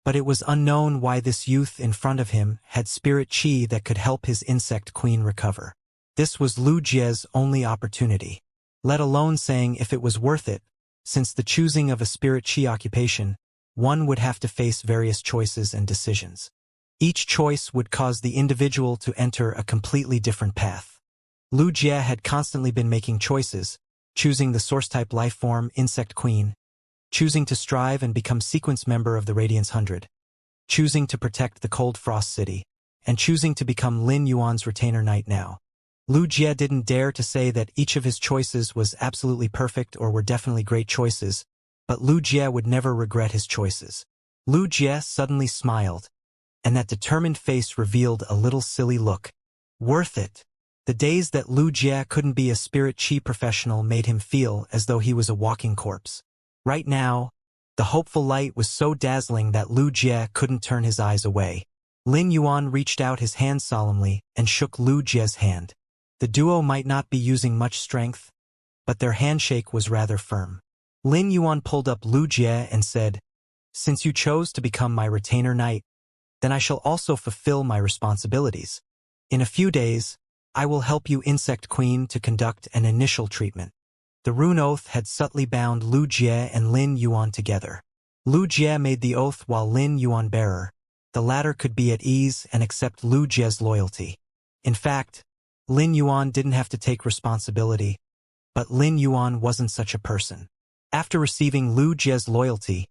[SPEAKER 1] But it was unknown why this youth in front of him had spirit chi that could help his insect queen recover. This was Lu Jie's only opportunity. Let alone saying if it was worth it, since the choosing of a spirit chi occupation, one would have to face various choices and decisions. Each choice would cause the individual to enter a completely different path. Lu Jie had constantly been making choices, choosing the source-type life-form Insect Queen, choosing to strive and become sequence member of the Radiance 100, choosing to protect the Cold Frost City, and choosing to become Lin Yuan's retainer knight now. Lu Jie didn't dare to say that each of his choices was absolutely perfect or were definitely great choices, but Lu Jie would never regret his choices. Lu Jie suddenly smiled, and that determined face revealed a little silly look. Worth it. The days that Lu Jie couldn't be a spirit chi professional made him feel as though he was a walking corpse. Right now, the hopeful light was so dazzling that Lu Jie couldn't turn his eyes away. Lin Yuan reached out his hand solemnly and shook Lu Jie's hand. The duo might not be using much strength, but their handshake was rather firm. Lin Yuan pulled up Lu Jie and said, "Since you chose to become my retainer knight, then I shall also fulfill my responsibilities. In a few days, I will help you, Insect Queen, to conduct an initial treatment." The rune oath had subtly bound Lu Jie and Lin Yuan together. Lu Jie made the oath while Lin Yuan bearer. The latter could be at ease and accept Lu Jie's loyalty. In fact, Lin Yuan didn't have to take responsibility, but Lin Yuan wasn't such a person. After receiving Lu Jie's loyalty,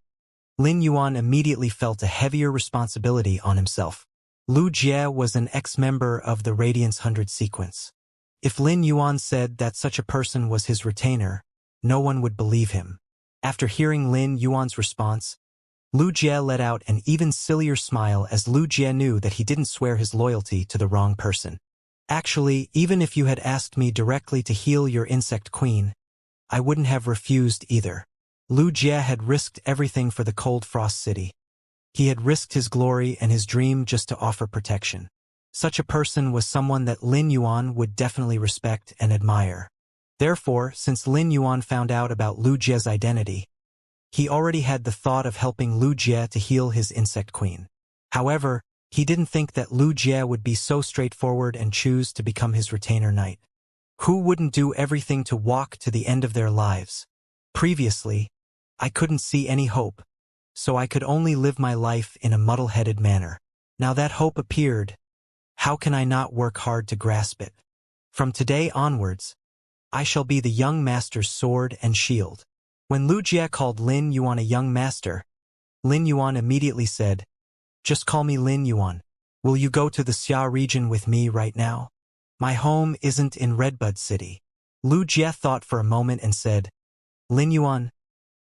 [SPEAKER 1] Lin Yuan immediately felt a heavier responsibility on himself. Lu Jie was an ex-member of the Radiance 100 sequence. If Lin Yuan said that such a person was his retainer, no one would believe him. After hearing Lin Yuan's response, Lu Jie let out an even sillier smile as Lu Jie knew that he didn't swear his loyalty to the wrong person. "Actually, even if you had asked me directly to heal your Insect Queen, I wouldn't have refused either." Lu Jie had risked everything for the Cold Frost City. He had risked his glory and his dream just to offer protection. Such a person was someone that Lin Yuan would definitely respect and admire. Therefore, since Lin Yuan found out about Lu Jie's identity, he already had the thought of helping Lu Jie to heal his Insect Queen. However, he didn't think that Lu Jie would be so straightforward and choose to become his retainer knight. Who wouldn't do everything to walk to the end of their lives? Previously, I couldn't see any hope, so I could only live my life in a muddle-headed manner. Now that hope appeared, how can I not work hard to grasp it? From today onwards, I shall be the young master's sword and shield. When Lu Jie called Lin Yuan a young master, Lin Yuan immediately said, "Just call me Lin Yuan. Will you go to the Xia region with me right now? My home isn't in Redbud City." Lu Jie thought for a moment and said, "Lin Yuan,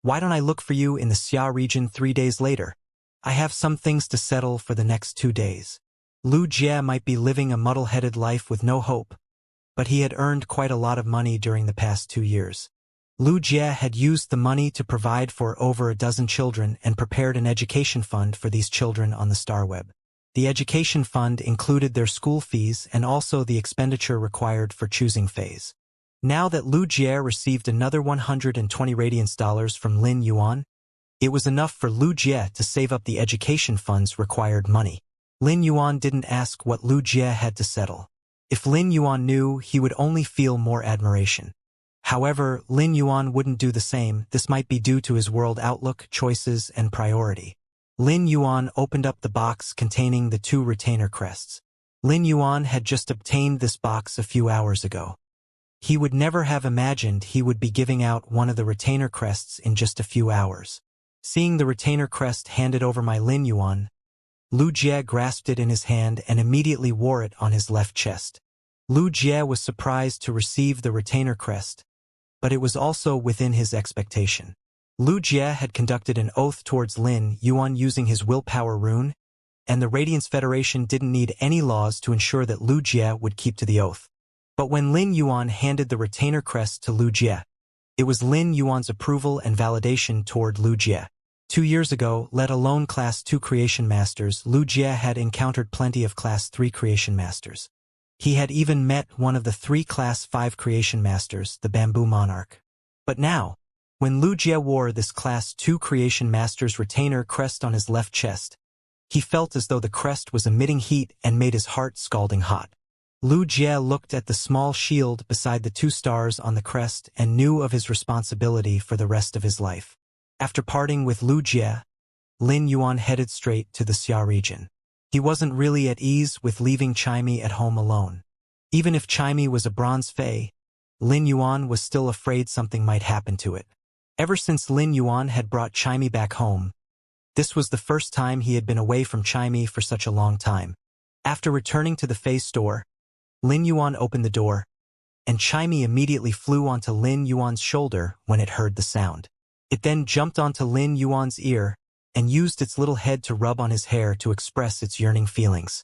[SPEAKER 1] why don't I look for you in the Xia region 3 days later? I have some things to settle for the next 2 days." Lu Jie might be living a muddle-headed life with no hope, but he had earned quite a lot of money during the past 2 years. Lu Jie had used the money to provide for over a dozen children and prepared an education fund for these children on the Star Web. The education fund included their school fees and also the expenditure required for choosing phase. Now that Lu Jie received another 120 Radiance dollars from Lin Yuan, it was enough for Lu Jie to save up the education fund's required money. Lin Yuan didn't ask what Lu Jie had to settle. If Lin Yuan knew, he would only feel more admiration. However, Lin Yuan wouldn't do the same. This might be due to his world outlook, choices, and priority. Lin Yuan opened up the box containing the 2 retainer crests. Lin Yuan had just obtained this box a few hours ago. He would never have imagined he would be giving out one of the retainer crests in just a few hours. Seeing the retainer crest handed over by Lin Yuan, Lu Jie grasped it in his hand and immediately wore it on his left chest. Lu Jie was surprised to receive the retainer crest, but it was also within his expectation. Lu Jie had conducted an oath towards Lin Yuan using his willpower rune, and the Radiance Federation didn't need any laws to ensure that Lu Jie would keep to the oath. But when Lin Yuan handed the retainer crest to Lu Jie, it was Lin Yuan's approval and validation toward Lu Jie. 2 years ago, let alone Class 2 Creation Masters, Lu Jie had encountered plenty of Class 3 Creation Masters. He had even met one of the 3 Class 5 Creation Masters, the Bamboo Monarch. But now, when Lu Jie wore this Class 2 Creation Master's retainer crest on his left chest, he felt as though the crest was emitting heat and made his heart scalding hot. Lu Jie looked at the small shield beside the 2 stars on the crest and knew of his responsibility for the rest of his life. After parting with Lu Jie, Lin Yuan headed straight to the Xia region. He wasn't really at ease with leaving Chimey at home alone. Even if Chimey was a bronze fae, Lin Yuan was still afraid something might happen to it. Ever since Lin Yuan had brought Chimey back home, this was the first time he had been away from Chimey for such a long time. After returning to the fae store, Lin Yuan opened the door, and Chimey immediately flew onto Lin Yuan's shoulder when it heard the sound. It then jumped onto Lin Yuan's ear and used its little head to rub on his hair to express its yearning feelings.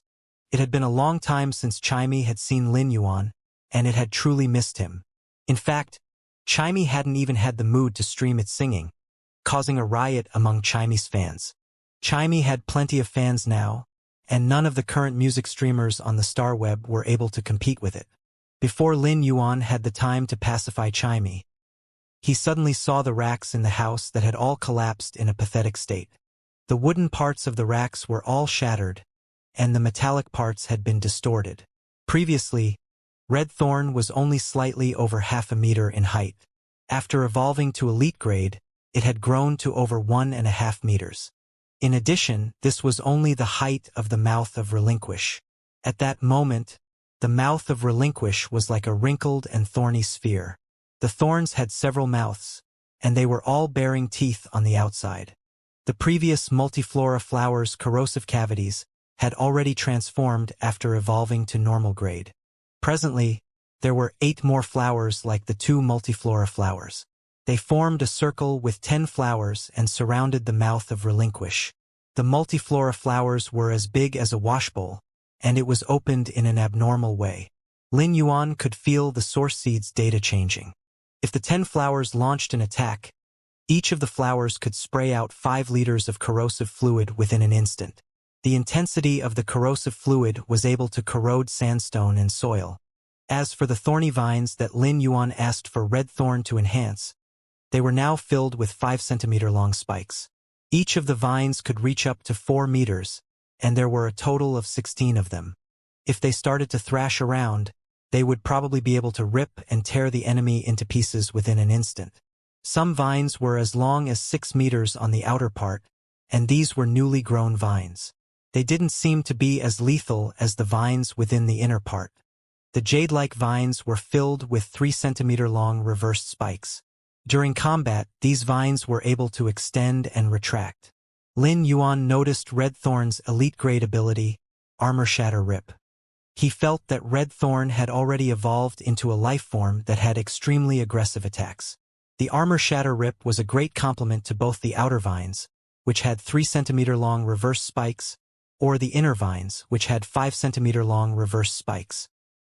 [SPEAKER 1] It had been a long time since Chimey had seen Lin Yuan, and it had truly missed him. In fact, Chimey hadn't even had the mood to stream its singing, causing a riot among Chimey's fans. Chimey had plenty of fans now, and none of the current music streamers on the Star Web were able to compete with it. Before Lin Yuan had the time to pacify Chimey, he suddenly saw the racks in the house that had all collapsed in a pathetic state. The wooden parts of the racks were all shattered, and the metallic parts had been distorted. Previously, Red Thorn was only slightly over 1/2 meter in height. After evolving to elite grade, it had grown to over 1.5 meters. In addition, this was only the height of the mouth of Relinquish. At that moment, the mouth of Relinquish was like a wrinkled and thorny sphere. The thorns had several mouths, and they were all bearing teeth on the outside. The previous multiflora flower's corrosive cavities had already transformed after evolving to normal grade. Presently, there were 8 more flowers like the 2 multiflora flowers. They formed a circle with 10 flowers and surrounded the mouth of Relinquish. The multiflora flowers were as big as a washbowl, and it was opened in an abnormal way. Lin Yuan could feel the source seed's data changing. If the 10 flowers launched an attack, each of the flowers could spray out 5 liters of corrosive fluid within an instant. The intensity of the corrosive fluid was able to corrode sandstone and soil. As for the thorny vines that Lin Yuan asked for Red Thorn to enhance, they were now filled with 5-centimeter-long spikes. Each of the vines could reach up to 4 meters, and there were a total of 16 of them. If they started to thrash around, they would probably be able to rip and tear the enemy into pieces within an instant. Some vines were as long as 6 meters on the outer part, and these were newly grown vines. They didn't seem to be as lethal as the vines within the inner part. The jade-like vines were filled with 3-centimeter-long reversed spikes. During combat, these vines were able to extend and retract. Lin Yuan noticed Red Thorn's elite-grade ability, Armor Shatter Rip. He felt that Red Thorn had already evolved into a life form that had extremely aggressive attacks. The Armor Shatter Rip was a great complement to both the outer vines, which had 3-centimeter-long reverse spikes, or the inner vines, which had 5-centimeter-long reverse spikes.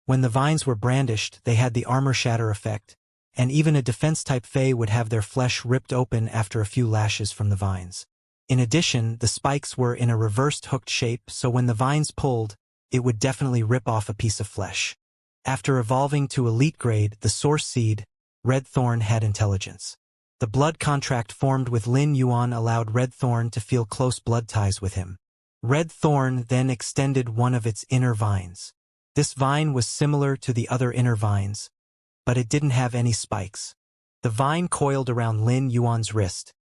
[SPEAKER 1] When the vines were brandished, they had the armor shatter effect, and even a defense-type fae would have their flesh ripped open after a few lashes from the vines. In addition, the spikes were in a reversed hooked shape, so when the vines pulled, it would definitely rip off a piece of flesh. After evolving to elite grade, the source seed, Red Thorn had intelligence. The blood contract formed with Lin Yuan allowed Red Thorn to feel close blood ties with him. Red Thorn then extended one of its inner vines. This vine was similar to the other inner vines, but it didn't have any spikes. The vine coiled around Lin Yuan's wrist,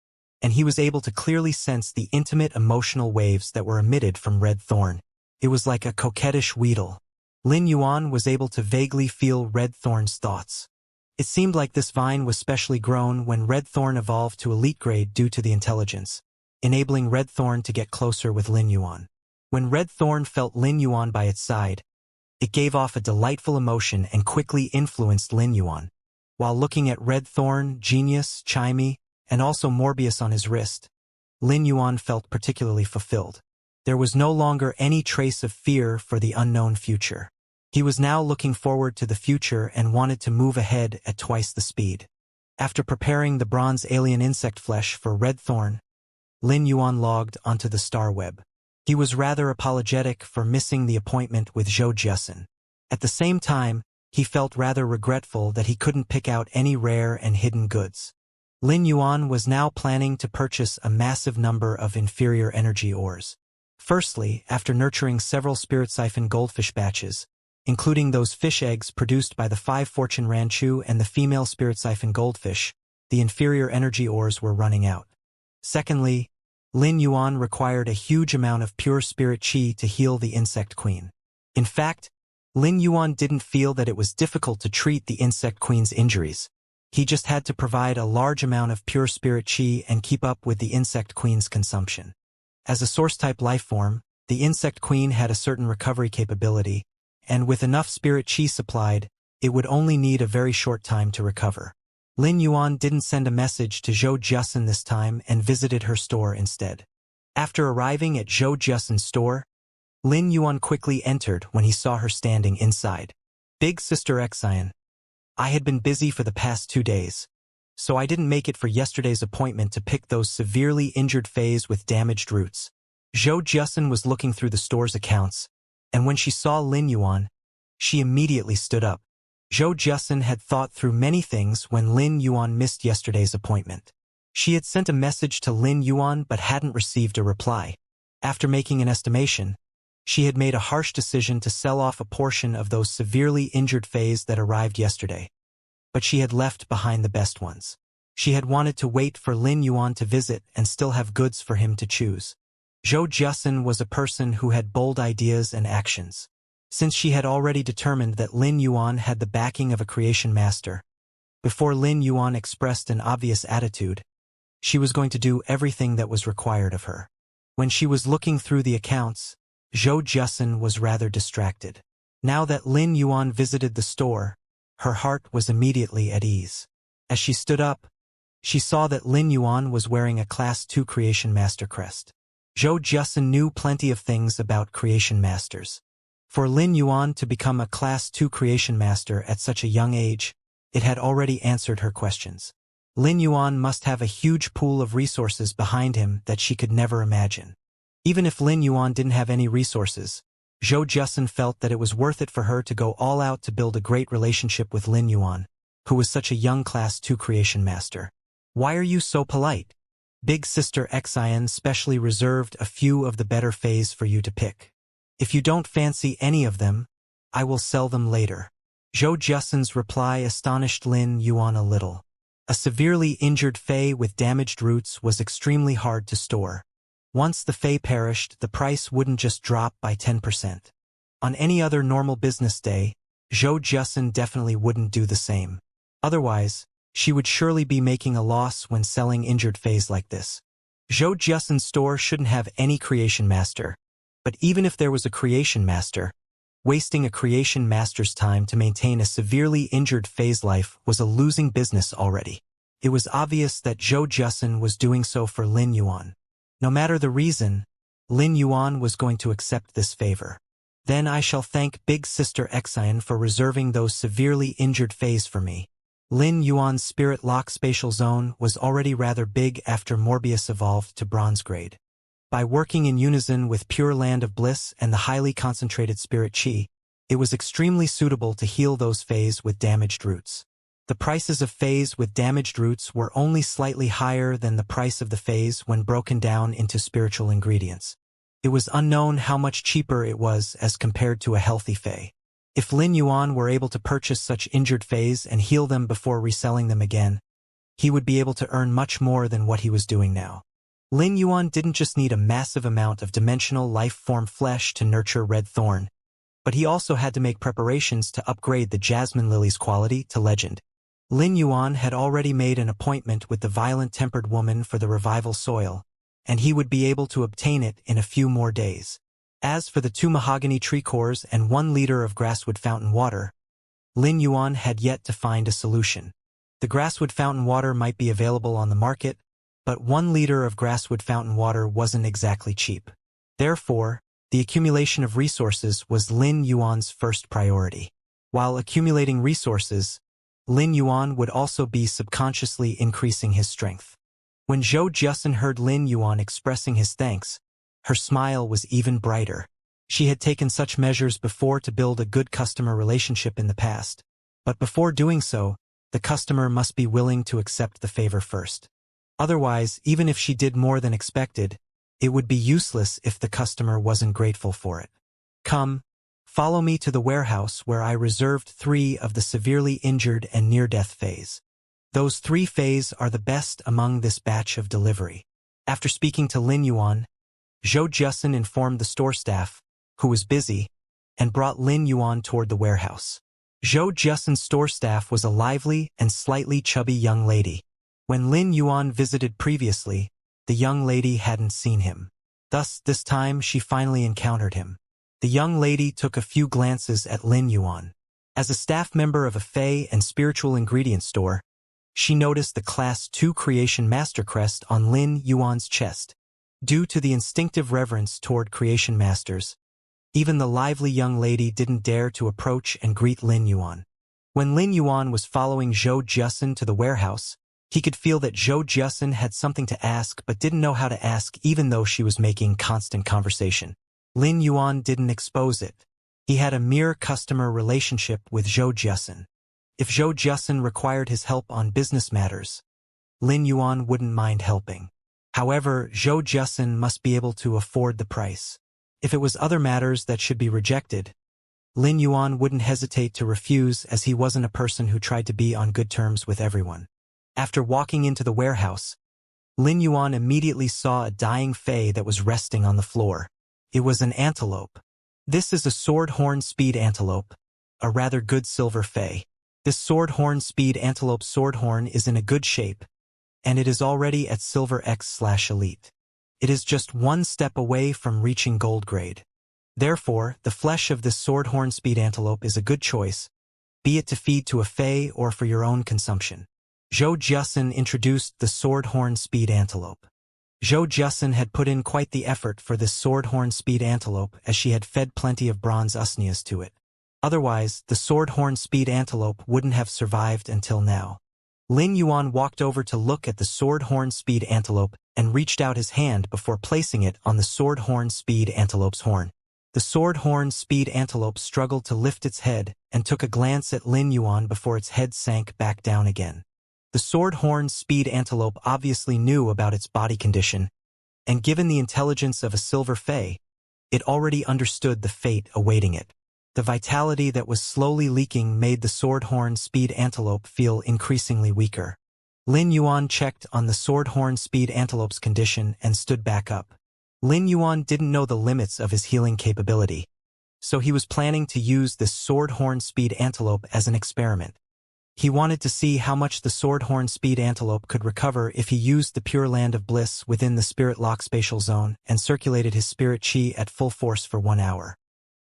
[SPEAKER 1] and he was able to clearly sense the intimate emotional waves that were emitted from Red Thorn. It was like a coquettish wheedle. Lin Yuan was able to vaguely feel Red Thorn's thoughts. It seemed like this vine was specially grown when Red Thorn evolved to elite grade due to the intelligence, enabling Red Thorn to get closer with Lin Yuan. When Red Thorn felt Lin Yuan by its side, it gave off a delightful emotion and quickly influenced Lin Yuan. While looking at Red Thorn, Genius, Chimey, and also Morbius on his wrist, Lin Yuan felt particularly fulfilled. There was no longer any trace of fear for the unknown future. He was now looking forward to the future and wanted to move ahead at twice the speed. After preparing the bronze alien insect flesh for Red Thorn, Lin Yuan logged onto the Star Web. He was rather apologetic for missing the appointment with Zhou Jiasen. At the same time, he felt rather regretful that he couldn't pick out any rare and hidden goods. Lin Yuan was now planning to purchase a massive number of inferior energy ores. Firstly, after nurturing several spirit siphon goldfish batches, including those fish eggs produced by the 5 Fortune Ranchu and the female spirit siphon goldfish, the inferior energy ores were running out. Secondly, Lin Yuan required a huge amount of pure spirit qi to heal the insect queen. In fact, Lin Yuan didn't feel that it was difficult to treat the insect queen's injuries. He just had to provide a large amount of pure spirit qi and keep up with the insect queen's consumption. As a source-type lifeform, the insect queen had a certain recovery capability, and with enough spirit qi supplied, it would only need a very short time to recover. Lin Yuan didn't send a message to Zhou Jiasun this time and visited her store instead. After arriving at Zhou Jiasun's store, Lin Yuan quickly entered when he saw her standing inside. Big Sister Xian. I had been busy for the past 2 days, so I didn't make it for yesterday's appointment to pick those severely injured fays with damaged roots. Zhou Jiasun was looking through the store's accounts, and when she saw Lin Yuan, she immediately stood up. Zhou Jiasun had thought through many things when Lin Yuan missed yesterday's appointment. She had sent a message to Lin Yuan but hadn't received a reply. After making an estimation, she had made a harsh decision to sell off a portion of those severely injured fays that arrived yesterday. But she had left behind the best ones. She had wanted to wait for Lin Yuan to visit and still have goods for him to choose. Zhou Jiasun was a person who had bold ideas and actions. Since she had already determined that Lin Yuan had the backing of a creation master, before Lin Yuan expressed an obvious attitude, she was going to do everything that was required of her. When she was looking through the accounts, Zhou Jiasun was rather distracted. Now that Lin Yuan visited the store, her heart was immediately at ease. As she stood up, she saw that Lin Yuan was wearing a Class 2 Creation Master crest. Zhou Jiasun knew plenty of things about Creation Masters. For Lin Yuan to become a Class 2 Creation Master at such a young age, it had already answered her questions. Lin Yuan must have a huge pool of resources behind him that she could never imagine. Even if Lin Yuan didn't have any resources, Zhou Jiasun felt that it was worth it for her to go all out to build a great relationship with Lin Yuan, who was such a young Class 2 Creation Master. Why are you so polite? Big Sister Xian specially reserved a few of the better fays for you to pick. If you don't fancy any of them, I will sell them later. Zhou Jiasun's reply astonished Lin Yuan a little. A severely injured fay with damaged roots was extremely hard to store. Once the fay perished, the price wouldn't just drop by 10%. On any other normal business day, Zhou Jiasun definitely wouldn't do the same. Otherwise, she would surely be making a loss when selling injured fays like this. Zhou Jiasun's store shouldn't have any creation master. But even if there was a creation master, wasting a creation master's time to maintain a severely injured fay's life was a losing business already. It was obvious that Zhou Jiasun was doing so for Lin Yuan. No matter the reason, Lin Yuan was going to accept this favor. Then I shall thank Big Sister Xian for reserving those severely injured fays for me. Lin Yuan's spirit lock spatial zone was already rather big after Morbius evolved to bronze grade. By working in unison with pure land of bliss and the highly concentrated spirit qi, it was extremely suitable to heal those fays with damaged roots. The prices of fays with damaged roots were only slightly higher than the price of the fays when broken down into spiritual ingredients. It was unknown how much cheaper it was as compared to a healthy fay. If Lin Yuan were able to purchase such injured fays and heal them before reselling them again, he would be able to earn much more than what he was doing now. Lin Yuan didn't just need a massive amount of dimensional life-form flesh to nurture Red Thorn, but he also had to make preparations to upgrade the Jasmine Lily's quality to legend. Lin Yuan had already made an appointment with the violent-tempered woman for the revival soil, and he would be able to obtain it in a few more days. As for the 2 mahogany tree cores and 1 liter of grasswood fountain water, Lin Yuan had yet to find a solution. The grasswood fountain water might be available on the market, but 1 liter of grasswood fountain water wasn't exactly cheap. Therefore, the accumulation of resources was Lin Yuan's first priority. While accumulating resources, Lin Yuan would also be subconsciously increasing his strength. When Zhou Jiasun heard Lin Yuan expressing his thanks, her smile was even brighter. She had taken such measures before to build a good customer relationship in the past, but before doing so, the customer must be willing to accept the favor first. Otherwise, even if she did more than expected, it would be useless if the customer wasn't grateful for it. Come, follow me to the warehouse where I reserved 3 of the severely injured and near-death fays. Those 3 fays are the best among this batch of delivery. After speaking to Lin Yuan, Zhou Jusin informed the store staff, who was busy, and brought Lin Yuan toward the warehouse. Zhou Jusin's store staff was a lively and slightly chubby young lady. When Lin Yuan visited previously, the young lady hadn't seen him. Thus, this time she finally encountered him. The young lady took a few glances at Lin Yuan. As a staff member of a Fey and spiritual ingredient store, she noticed the Class 2 Creation Master crest on Lin Yuan's chest. Due to the instinctive reverence toward Creation Masters, even the lively young lady didn't dare to approach and greet Lin Yuan. When Lin Yuan was following Zhou Jusin to the warehouse, he could feel that Zhou Jusin had something to ask but didn't know how to ask even though she was making constant conversation. Lin Yuan didn't expose it. He had a mere customer relationship with Zhou Jusin. If Zhou Jusin required his help on business matters, Lin Yuan wouldn't mind helping. However, Zhou Jusin must be able to afford the price. If it was other matters that should be rejected, Lin Yuan wouldn't hesitate to refuse as he wasn't a person who tried to be on good terms with everyone. After walking into the warehouse, Lin Yuan immediately saw a dying Fey that was resting on the floor. It was an antelope. This is a sword-horn speed antelope, a rather good silver Fey. This sword-horn speed antelope sword-horn is in a good shape, and it is already at Silver X/Elite. It is just one step away from reaching gold grade. Therefore, the flesh of this sword-horn speed antelope is a good choice, be it to feed to a Fey or for your own consumption. Zhou Jusin introduced the sword-horn speed antelope. Zhou Jusin had put in quite the effort for this sword-horn speed antelope as she had fed plenty of bronze usnias to it. Otherwise, the sword-horn speed antelope wouldn't have survived until now. Lin Yuan walked over to look at the sword-horn speed antelope and reached out his hand before placing it on the sword-horn speed antelope's horn. The sword-horn speed antelope struggled to lift its head and took a glance at Lin Yuan before its head sank back down again. The sword-horn speed antelope obviously knew about its body condition, and given the intelligence of a silver Fey, it already understood the fate awaiting it. The vitality that was slowly leaking made the sword-horn speed antelope feel increasingly weaker. Lin Yuan checked on the sword-horn speed antelope's condition and stood back up. Lin Yuan didn't know the limits of his healing capability, so he was planning to use this sword-horn speed antelope as an experiment. He wanted to see how much the sword-horn speed antelope could recover if he used the Pure Land of Bliss within the Spirit Lock spatial zone and circulated his spirit chi at full force for 1 hour.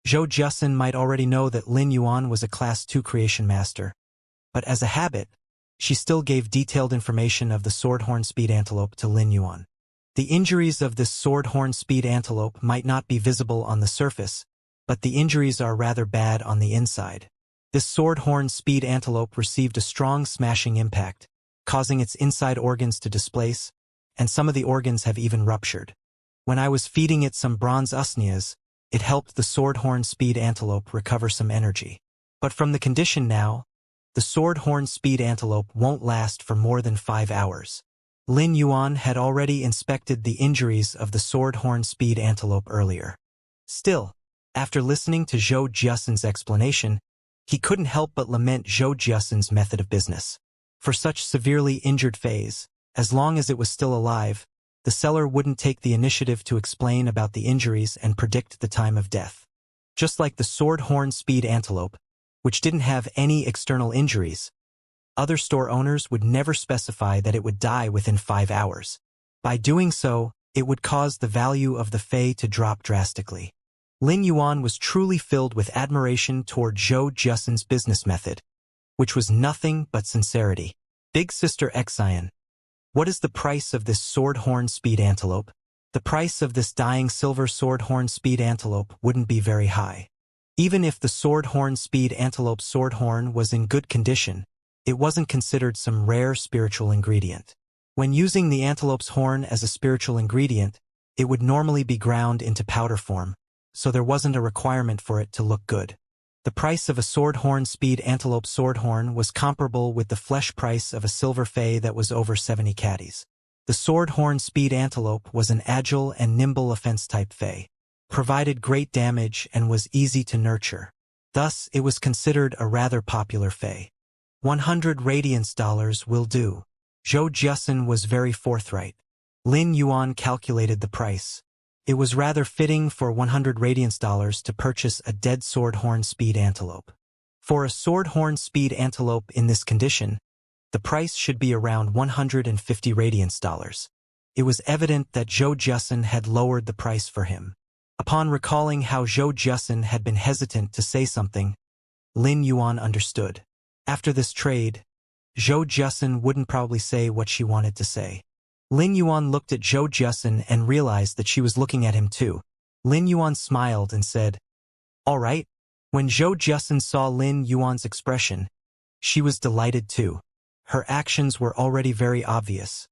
[SPEAKER 1] Zhou Jusin might already know that Lin Yuan was a Class 2 Creation Master, but as a habit, she still gave detailed information of the sword-horn speed antelope to Lin Yuan. The injuries of this sword-horn speed antelope might not be visible on the surface, but the injuries are rather bad on the inside. This sword-horn speed antelope received a strong smashing impact, causing its inside organs to displace, and some of the organs have even ruptured. When I was feeding it some bronze usnias, it helped the sword-horn speed antelope recover some energy. But from the condition now, the sword-horn speed antelope won't last for more than 5 hours. Lin Yuan had already inspected the injuries of the sword-horn speed antelope earlier. Still, after listening to Zhou Jusin's explanation, he couldn't help but lament Zhou Jusin's method of business. For such severely injured Feys, as long as it was still alive, the seller wouldn't take the initiative to explain about the injuries and predict the time of death. Just like the sword-horn speed antelope, which didn't have any external injuries, other store owners would never specify that it would die within 5 hours. By doing so, it would cause the value of the Fey to drop drastically. Lin Yuan was truly filled with admiration toward Zhou Jusin's business method, which was nothing but sincerity. Big Sister Xian, what is the price of this sword-horn speed antelope? The price of this dying silver sword-horn speed antelope wouldn't be very high. Even if the sword-horn speed antelope's sword-horn was in good condition, it wasn't considered some rare spiritual ingredient. When using the antelope's horn as a spiritual ingredient, it would normally be ground into powder form, so there wasn't a requirement for it to look good. The price of a sword-horn speed antelope sword-horn was comparable with the flesh price of a silver Fey that was over 70 caddies. The sword-horn speed antelope was an agile and nimble offense-type Fey, provided great damage and was easy to nurture. Thus, it was considered a rather popular Fey. 100 radiance dollars will do. Zhou Jusin was very forthright. Lin Yuan calculated the price. It was rather fitting for 100 radiance dollars to purchase a dead sword-horn speed antelope. For a sword-horn speed antelope in this condition, the price should be around 150 radiance dollars. It was evident that Zhou Jusin had lowered the price for him. Upon recalling how Zhou Jusin had been hesitant to say something, Lin Yuan understood. After this trade, Zhou Jusin wouldn't probably say what she wanted to say. Lin Yuan looked at Zhou Jusin and realized that she was looking at him too. Lin Yuan smiled and said, "All right." When Zhou Jusin saw Lin Yuan's expression, she was delighted too. Her actions were already very obvious,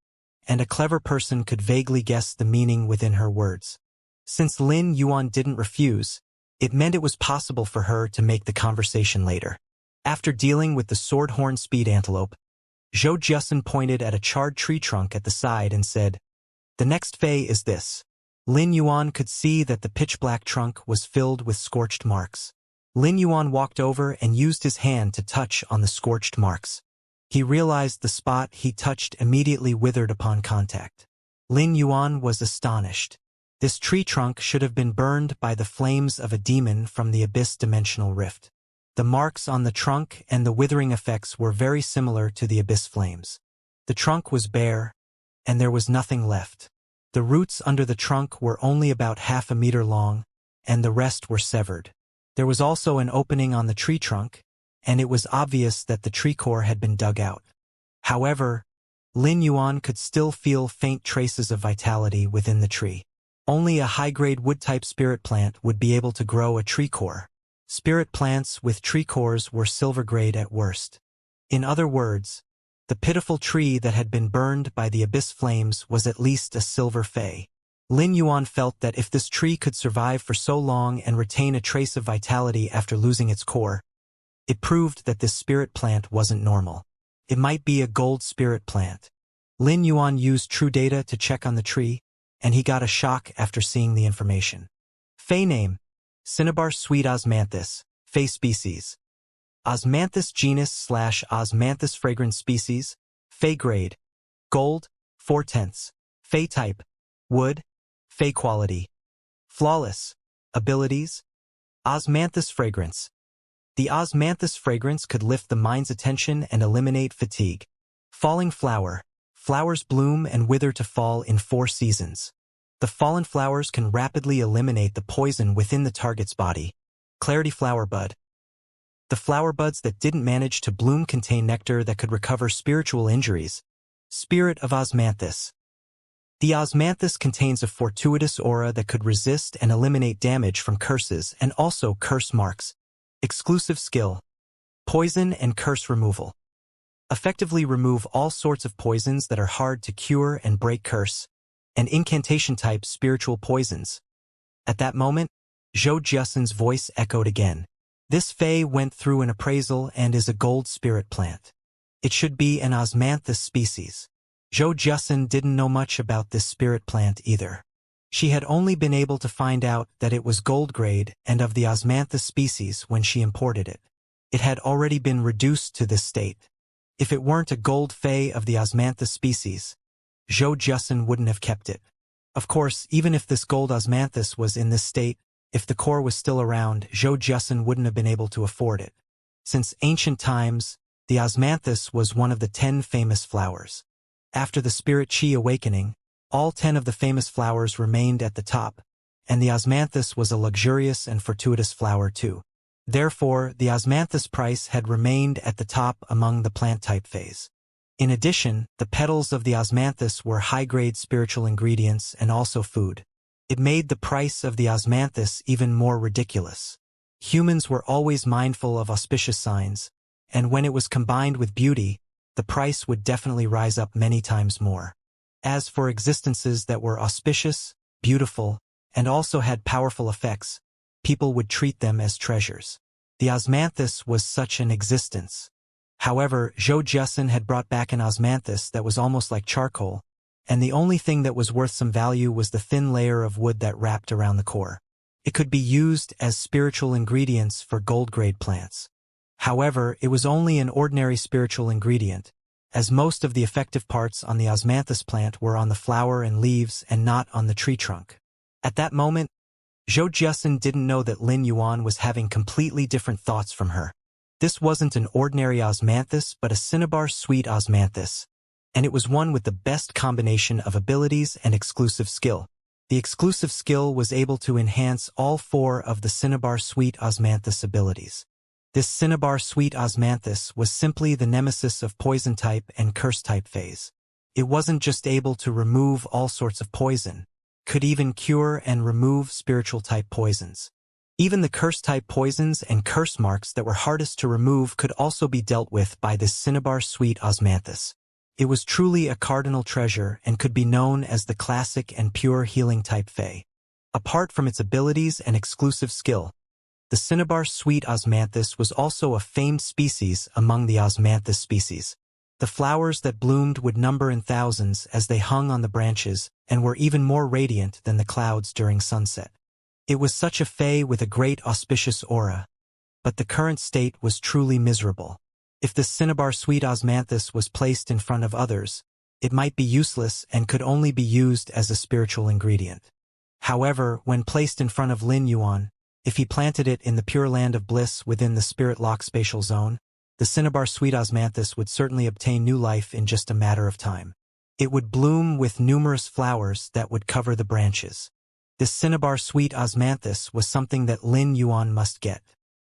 [SPEAKER 1] and a clever person could vaguely guess the meaning within her words. Since Lin Yuan didn't refuse, it meant it was possible for her to make the conversation later. After dealing with the sword-horn speed antelope, Zhou Jusin pointed at a charred tree trunk at the side and said, "The next fei is this." Lin Yuan could see that the pitch-black trunk was filled with scorched marks. Lin Yuan walked over and used his hand to touch on the scorched marks. He realized the spot he touched immediately withered upon contact. Lin Yuan was astonished. This tree trunk should have been burned by the flames of a demon from the abyss dimensional rift. The marks on the trunk and the withering effects were very similar to the abyss flames. The trunk was bare, and there was nothing left. The roots under the trunk were only about half a meter long, and the rest were severed. There was also an opening on the tree trunk, and it was obvious that the tree core had been dug out. However, Lin Yuan could still feel faint traces of vitality within the tree. Only a high-grade wood-type spirit plant would be able to grow a tree core. Spirit plants with tree cores were silver-grade at worst. In other words, the pitiful tree that had been burned by the abyss flames was at least a silver fei. Lin Yuan felt that if this tree could survive for so long and retain a trace of vitality after losing its core, it proved that this spirit plant wasn't normal. It might be a gold spirit plant. Lin Yuan used True Data to check on the tree, and he got a shock after seeing the information. Fei name: Cinnabar Sweet Osmanthus, Fei species. Osmanthus genus / Osmanthus fragrance species, Fei grade, gold, 4/10. Fei type, wood, Fei quality. Flawless, abilities, Osmanthus fragrance. The Osmanthus fragrance could lift the mind's attention and eliminate fatigue. Falling flower, flowers bloom and wither to fall in 4 seasons. The fallen flowers can rapidly eliminate the poison within the target's body. Clarity flower bud. The flower buds that didn't manage to bloom contain nectar that could recover spiritual injuries. Spirit of Osmanthus. The Osmanthus contains a fortuitous aura that could resist and eliminate damage from curses and also curse marks. Exclusive skill: poison and curse removal. Effectively remove all sorts of poisons that are hard to cure and break curse, and incantation-type spiritual poisons. At that moment, Zhou Jusin's voice echoed again. This fei went through an appraisal and is a gold spirit plant. It should be an Osmanthus species. Zhou Jusin didn't know much about this spirit plant either. She had only been able to find out that it was gold grade and of the Osmanthus species when she imported it. It had already been reduced to this state. If it weren't a gold fei of the Osmanthus species, Zhou Jusin wouldn't have kept it. Of course, even if this gold Osmanthus was in this state, if the core was still around, Zhou Jusin wouldn't have been able to afford it. Since ancient times, the Osmanthus was one of the 10 famous flowers. After the Spirit Qi awakening, all 10 of the famous flowers remained at the top, and the Osmanthus was a luxurious and fortuitous flower too. Therefore, the Osmanthus price had remained at the top among the plant-type feis. In addition, the petals of the Osmanthus were high-grade spiritual ingredients and also food. It made the price of the Osmanthus even more ridiculous. Humans were always mindful of auspicious signs, and when it was combined with beauty, the price would definitely rise up many times more. As for existences that were auspicious, beautiful, and also had powerful effects, people would treat them as treasures. The Osmanthus was such an existence. However, Zhou Jusin had brought back an Osmanthus that was almost like charcoal, and the only thing that was worth some value was the thin layer of wood that wrapped around the core. It could be used as spiritual ingredients for gold-grade plants. However, it was only an ordinary spiritual ingredient, as most of the effective parts on the osmanthus plant were on the flower and leaves and not on the tree trunk. At that moment, Zhou Jiasun didn't know that Lin Yuan was having completely different thoughts from her. This wasn't an ordinary osmanthus but a cinnabar sweet osmanthus, and it was one with the best combination of abilities and exclusive skill. The exclusive skill was able to enhance all 4 of the cinnabar sweet osmanthus abilities. This cinnabar sweet osmanthus was simply the nemesis of poison type and curse type phase. It wasn't just able to remove all sorts of poison, could even cure and remove spiritual type poisons. Even the curse type poisons and curse marks that were hardest to remove could also be dealt with by this cinnabar sweet osmanthus. It was truly a cardinal treasure and could be known as the classic and pure healing type Fae. Apart from its abilities and exclusive skill, the cinnabar sweet osmanthus was also a famed species among the osmanthus species. The flowers that bloomed would number in thousands as they hung on the branches and were even more radiant than the clouds during sunset. It was such a Fae with a great auspicious aura, but the current state was truly miserable. If the cinnabar sweet osmanthus was placed in front of others, it might be useless and could only be used as a spiritual ingredient. However, when placed in front of Lin Yuan, if he planted it in the pure land of bliss within the spirit lock spatial zone, the cinnabar sweet osmanthus would certainly obtain new life in just a matter of time. It would bloom with numerous flowers that would cover the branches. This cinnabar sweet osmanthus was something that Lin Yuan must get.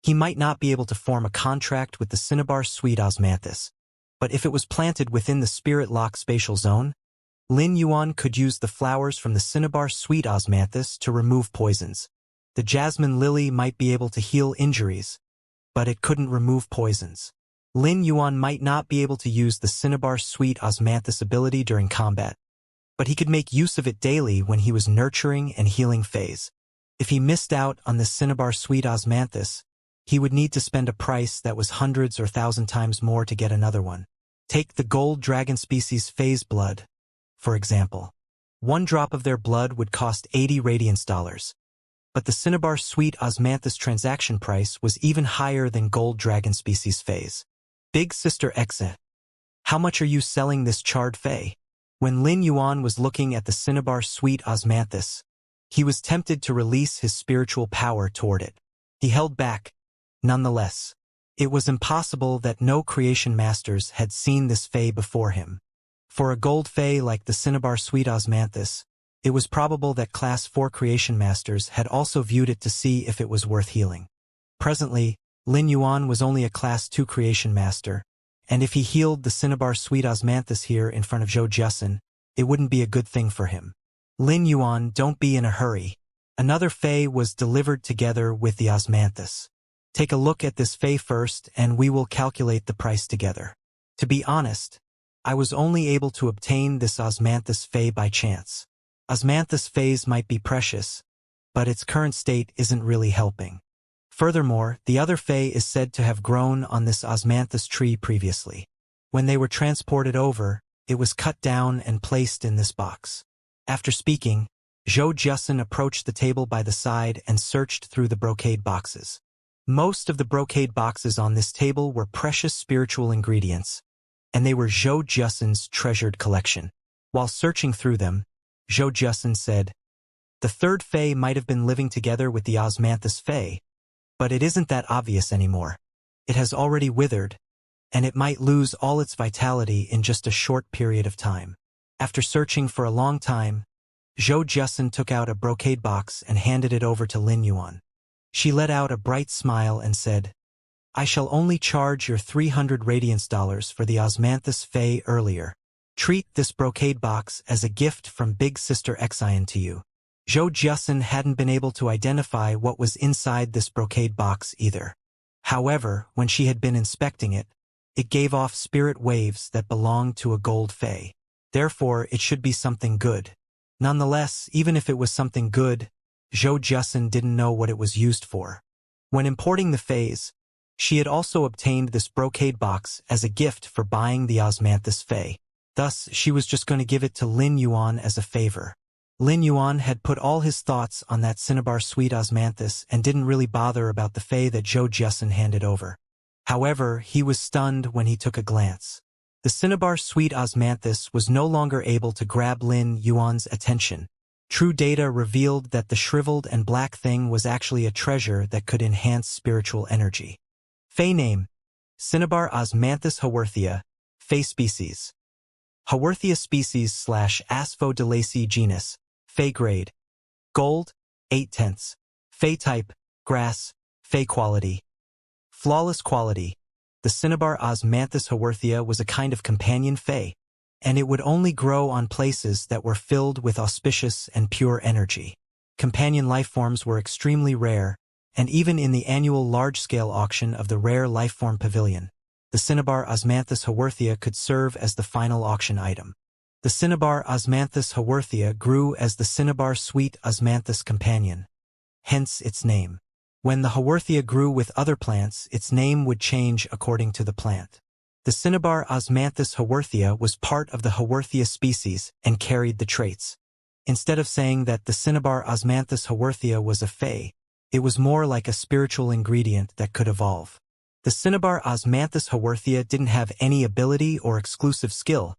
[SPEAKER 1] He might not be able to form a contract with the cinnabar sweet osmanthus, but if it was planted within the spirit lock spatial zone, Lin Yuan could use the flowers from the cinnabar sweet osmanthus to remove poisons. The jasmine lily might be able to heal injuries, but it couldn't remove poisons. Lin Yuan might not be able to use the cinnabar sweet osmanthus ability during combat, but he could make use of it daily when he was nurturing and healing phase. If he missed out on the cinnabar sweet osmanthus, he would need to spend a price that was hundreds or thousand times more to get another one. Take the gold dragon species phase blood, for example. 1 drop of their blood would cost 80 radiance dollars. But the cinnabar sweet osmanthus transaction price was even higher than gold dragon species phase. Big Sister Exa, how much are you selling this charred Fae? When Lin Yuan was looking at the cinnabar sweet osmanthus, he was tempted to release his spiritual power toward it. He held back. Nonetheless, it was impossible that no creation masters had seen this Fae before him. For a gold Fae like the cinnabar sweet osmanthus, it was probable that Class 4 creation masters had also viewed it to see if it was worth healing. Presently, Lin Yuan was only a Class 2 creation master, and if he healed the cinnabar sweet osmanthus here in front of Zhou Jiasun, it wouldn't be a good thing for him. Lin Yuan, don't be in a hurry. Another Fae was delivered together with the osmanthus. Take a look at this Fae first and we will calculate the price together. To be honest, I was only able to obtain this osmanthus Fae by chance. Osmanthus Faes might be precious, but its current state isn't really helping. Furthermore, the other Fae is said to have grown on this osmanthus tree previously. When they were transported over, it was cut down and placed in this box. After speaking, Zhou Jiasun approached the table by the side and searched through the brocade boxes. Most of the brocade boxes on this table were precious spiritual ingredients, and they were Zhou Jiasun's treasured collection. While searching through them, Zhou Jiasun said, "The third Fae might have been living together with the osmanthus Fae, but it isn't that obvious anymore. It has already withered, and it might lose all its vitality in just a short period of time." After searching for a long time, Zhou Jiasun took out a brocade box and handed it over to Lin Yuan. She let out a bright smile and said, "I shall only charge your 300 radiance dollars for the osmanthus Fae earlier. Treat this brocade box as a gift from Big Sister Exion to you." Zhou Jiasun hadn't been able to identify what was inside this brocade box either. However, when she had been inspecting it, it gave off spirit waves that belonged to a gold Fae. Therefore, it should be something good. Nonetheless, even if it was something good, Zhou Jiasun didn't know what it was used for. When importing the Faes, she had also obtained this brocade box as a gift for buying the osmanthus Fae. Thus, she was just going to give it to Lin Yuan as a favor. Lin Yuan had put all his thoughts on that cinnabar sweet osmanthus and didn't really bother about the Fae that Zhou Jiasun handed over. However, he was stunned when he took a glance. The cinnabar sweet osmanthus was no longer able to grab Lin Yuan's attention. True data revealed that the shriveled and black thing was actually a treasure that could enhance spiritual energy. Fey name: Cinnabar osmanthus haworthia, Fey species. Haworthia species / Asphodelaceae genus, Fey grade. Gold, 8/10. Fey type, grass. Fey quality. Flawless quality. The cinnabar osmanthus haworthia was a kind of companion Fey, and it would only grow on places that were filled with auspicious and pure energy. Companion lifeforms were extremely rare, and even in the annual large-scale auction of the Rare Lifeform Pavilion, the cinnabar osmanthus haworthia could serve as the final auction item. The cinnabar osmanthus haworthia grew as the cinnabar sweet osmanthus companion, hence its name. When the haworthia grew with other plants, its name would change according to the plant. The cinnabar osmanthus haworthia was part of the haworthia species and carried the traits. Instead of saying that the cinnabar osmanthus haworthia was a Fey, it was more like a spiritual ingredient that could evolve. The cinnabar osmanthus haworthia didn't have any ability or exclusive skill,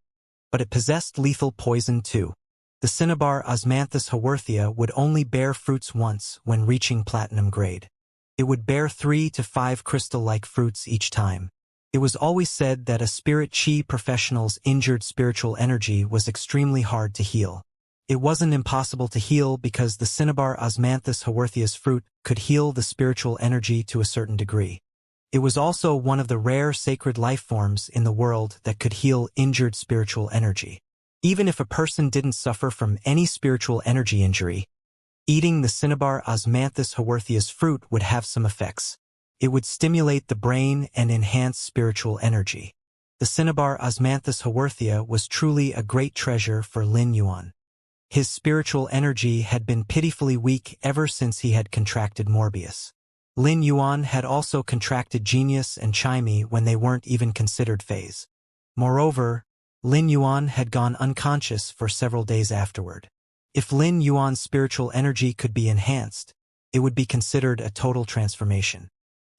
[SPEAKER 1] but it possessed lethal poison too. The cinnabar osmanthus haworthia would only bear fruits once when reaching platinum grade. It would bear 3 to 5 crystal-like fruits each time. It was always said that a spirit chi professional's injured spiritual energy was extremely hard to heal. It wasn't impossible to heal because the cinnabar osmanthus haworthia's fruit could heal the spiritual energy to a certain degree. It was also one of the rare sacred life forms in the world that could heal injured spiritual energy. Even if a person didn't suffer from any spiritual energy injury, eating the cinnabar osmanthus haworthia's fruit would have some effects. It would stimulate the brain and enhance spiritual energy. The cinnabar osmanthus haworthia was truly a great treasure for Lin Yuan. His spiritual energy had been pitifully weak ever since he had contracted Morbius. Lin Yuan had also contracted Genius and Chimey when they weren't even considered Feys. Moreover, Lin Yuan had gone unconscious for several days afterward. If Lin Yuan's spiritual energy could be enhanced, it would be considered a total transformation.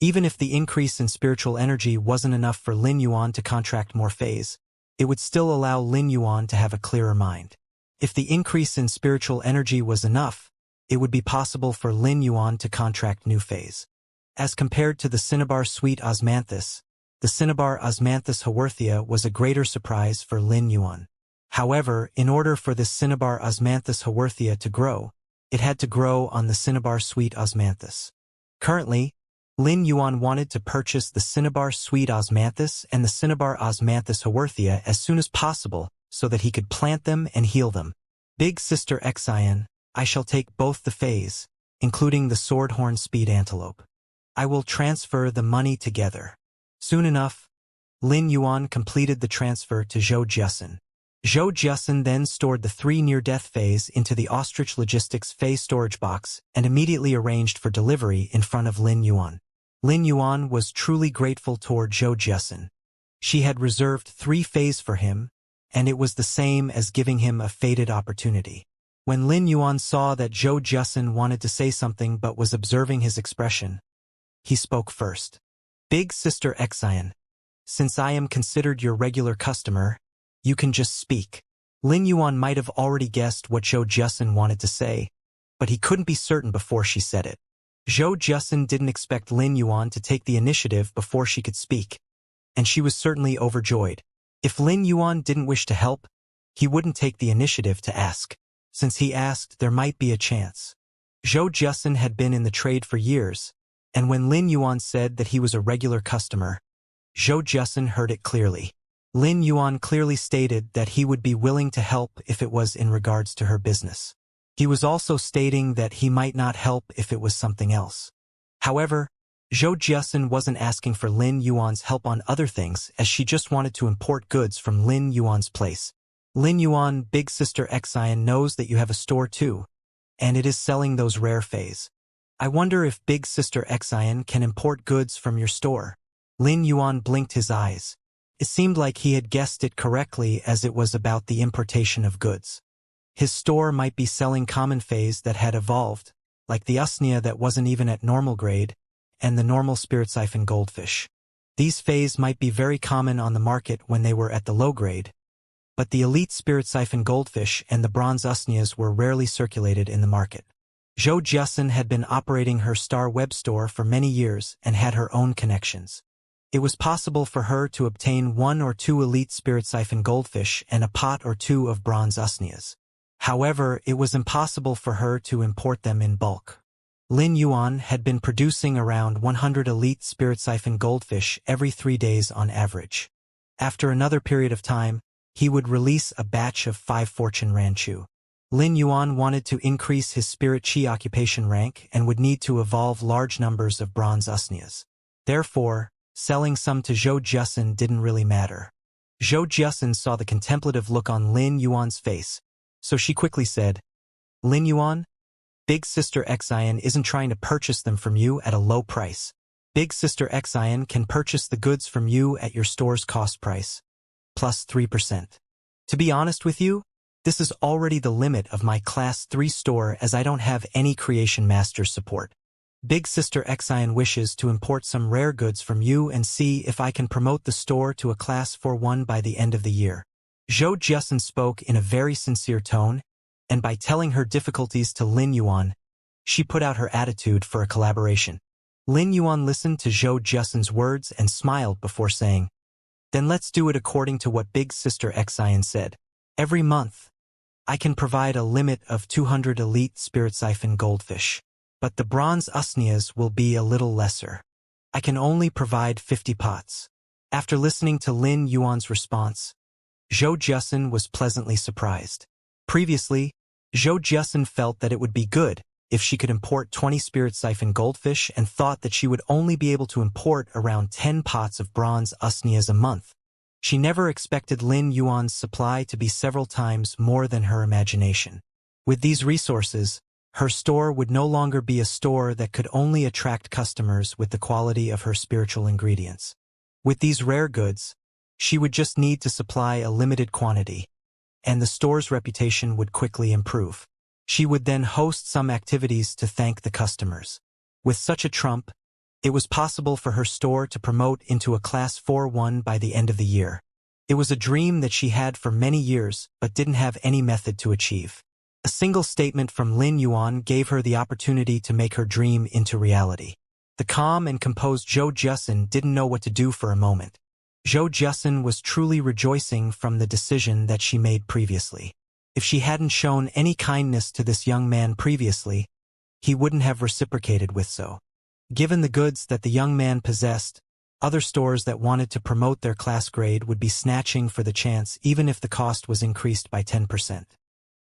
[SPEAKER 1] Even if the increase in spiritual energy wasn't enough for Lin Yuan to contract more Feys, it would still allow Lin Yuan to have a clearer mind. If the increase in spiritual energy was enough, it would be possible for Lin Yuan to contract new Feys. As compared to the cinnabar sweet osmanthus, the cinnabar osmanthus haworthia was a greater surprise for Lin Yuan. However, in order for this cinnabar osmanthus haworthia to grow, it had to grow on the cinnabar sweet osmanthus. Currently, Lin Yuan wanted to purchase the cinnabar sweet osmanthus and the cinnabar osmanthus haworthia as soon as possible so that he could plant them and heal them. Big Sister Exion, I shall take both the Feys, including the swordhorn speed antelope. I will transfer the money together. Soon enough, Lin Yuan completed the transfer to Zhou Jiasen. Zhou Jiasen then stored the 3 near-death Feys into the Ostrich Logistics Fey storage box and immediately arranged for delivery in front of Lin Yuan. Lin Yuan was truly grateful toward Zhou Jiasen. She had reserved 3 Feys for him, and it was the same as giving him a fated opportunity. When Lin Yuan saw that Zhou Jiasen wanted to say something but was observing his expression, he spoke first. Big Sister Exion, since I am considered your regular customer, you can just speak. Lin Yuan might have already guessed what Zhou Jiasen wanted to say, but he couldn't be certain before she said it. Zhou Jiasen didn't expect Lin Yuan to take the initiative before she could speak, and she was certainly overjoyed. If Lin Yuan didn't wish to help, he wouldn't take the initiative to ask. Since he asked, there might be a chance. Zhou Jiasen had been in the trade for years, and when Lin Yuan said that he was a regular customer, Zhou Jiasen heard it clearly. Lin Yuan clearly stated that he would be willing to help if it was in regards to her business. He was also stating that he might not help if it was something else. However, Zhou Jiasen wasn't asking for Lin Yuan's help on other things as she just wanted to import goods from Lin Yuan's place. Lin Yuan, Big Sister Exion, knows that you have a store too, and it is selling those rare Feys. I wonder if Big Sister Exion can import goods from your store. Lin Yuan blinked his eyes. It seemed like he had guessed it correctly as it was about the importation of goods. His store might be selling common Feys that had evolved, like the Usnea that wasn't even at normal grade, and the normal spirit siphon goldfish. These phase might be very common on the market when they were at the low grade, but the elite spirit siphon goldfish and the bronze usnias were rarely circulated in the market. Zhou Jiasun had been operating her star web store for many years and had her own connections. It was possible for her to obtain 1 or 2 elite spirit siphon goldfish and a pot or 2 of bronze usnias. However, it was impossible for her to import them in bulk. Lin Yuan had been producing around 100 elite spirit siphon goldfish every 3 days on average. After another period of time, he would release a batch of 5 fortune ranchu. Lin Yuan wanted to increase his spirit chi occupation rank and would need to evolve large numbers of bronze usnias. Therefore, selling some to Zhou Jiasun didn't really matter. Zhou Jiasun saw the contemplative look on Lin Yuan's face, so she quickly said, "Lin Yuan, Big Sister Xian isn't trying to purchase them from you at a low price. Big Sister Xian can purchase the goods from you at your store's cost price, plus 3%. To be honest with you, this is already the limit of my Class 3 store as I don't have any Creation Master support. Big Sister Xian wishes to import some rare goods from you and see if I can promote the store to a Class 4 one by the end of the year." Zhou Jiasun spoke in a very sincere tone, and by telling her difficulties to Lin Yuan, she put out her attitude for a collaboration. Lin Yuan listened to Zhou Jiasun's words and smiled before saying, "Then let's do it according to what Big Sister Xian said. Every month, I can provide a limit of 200 elite spirit siphon goldfish, but the bronze usnias will be a little lesser. I can only provide 50 pots." After listening to Lin Yuan's response, Zhou Jiasun was pleasantly surprised. Previously, Zhou Jiasun felt that it would be good if she could import 20 spirit siphon goldfish and thought that she would only be able to import around 10 pots of bronze usnias a month. She never expected Lin Yuan's supply to be several times more than her imagination. With these resources, her store would no longer be a store that could only attract customers with the quality of her spiritual ingredients. With these rare goods, she would just need to supply a limited quantity, and the store's reputation would quickly improve. She would then host some activities to thank the customers. With such a trump, it was possible for her store to promote into a Class 4 one by the end of the year. It was a dream that she had for many years but didn't have any method to achieve. A single statement from Lin Yuan gave her the opportunity to make her dream into reality. The calm and composed Zhou Jiasun didn't know what to do for a moment. Zhou Jiasun was truly rejoicing from the decision that she made previously. If she hadn't shown any kindness to this young man previously, he wouldn't have reciprocated with so. Given the goods that the young man possessed, other stores that wanted to promote their class grade would be snatching for the chance even if the cost was increased by 10%.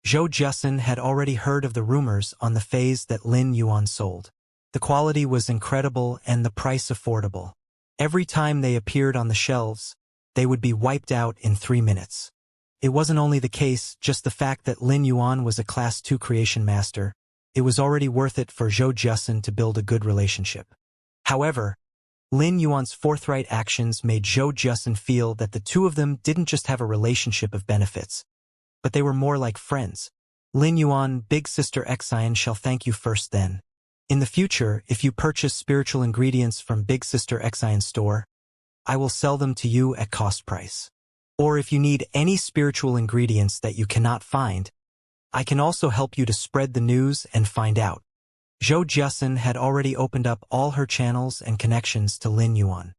[SPEAKER 1] Zhou Jiasun had already heard of the rumors on the phase that Lin Yuan sold. The quality was incredible and the price affordable. Every time they appeared on the shelves, they would be wiped out in 3 minutes. It wasn't only the case, just the fact that Lin Yuan was a Class 2 Creation Master. It was already worth it for Zhou Jiasun to build a good relationship. However, Lin Yuan's forthright actions made Zhou Jiasun feel that the two of them didn't just have a relationship of benefits, but they were more like friends. "Lin Yuan, Big Sister Xian shall thank you first then. In the future, if you purchase spiritual ingredients from Big Sister Xian's store, I will sell them to you at cost price. Or if you need any spiritual ingredients that you cannot find, I can also help you to spread the news and find out." Zhou Jiasun had already opened up all her channels and connections to Lin Yuan.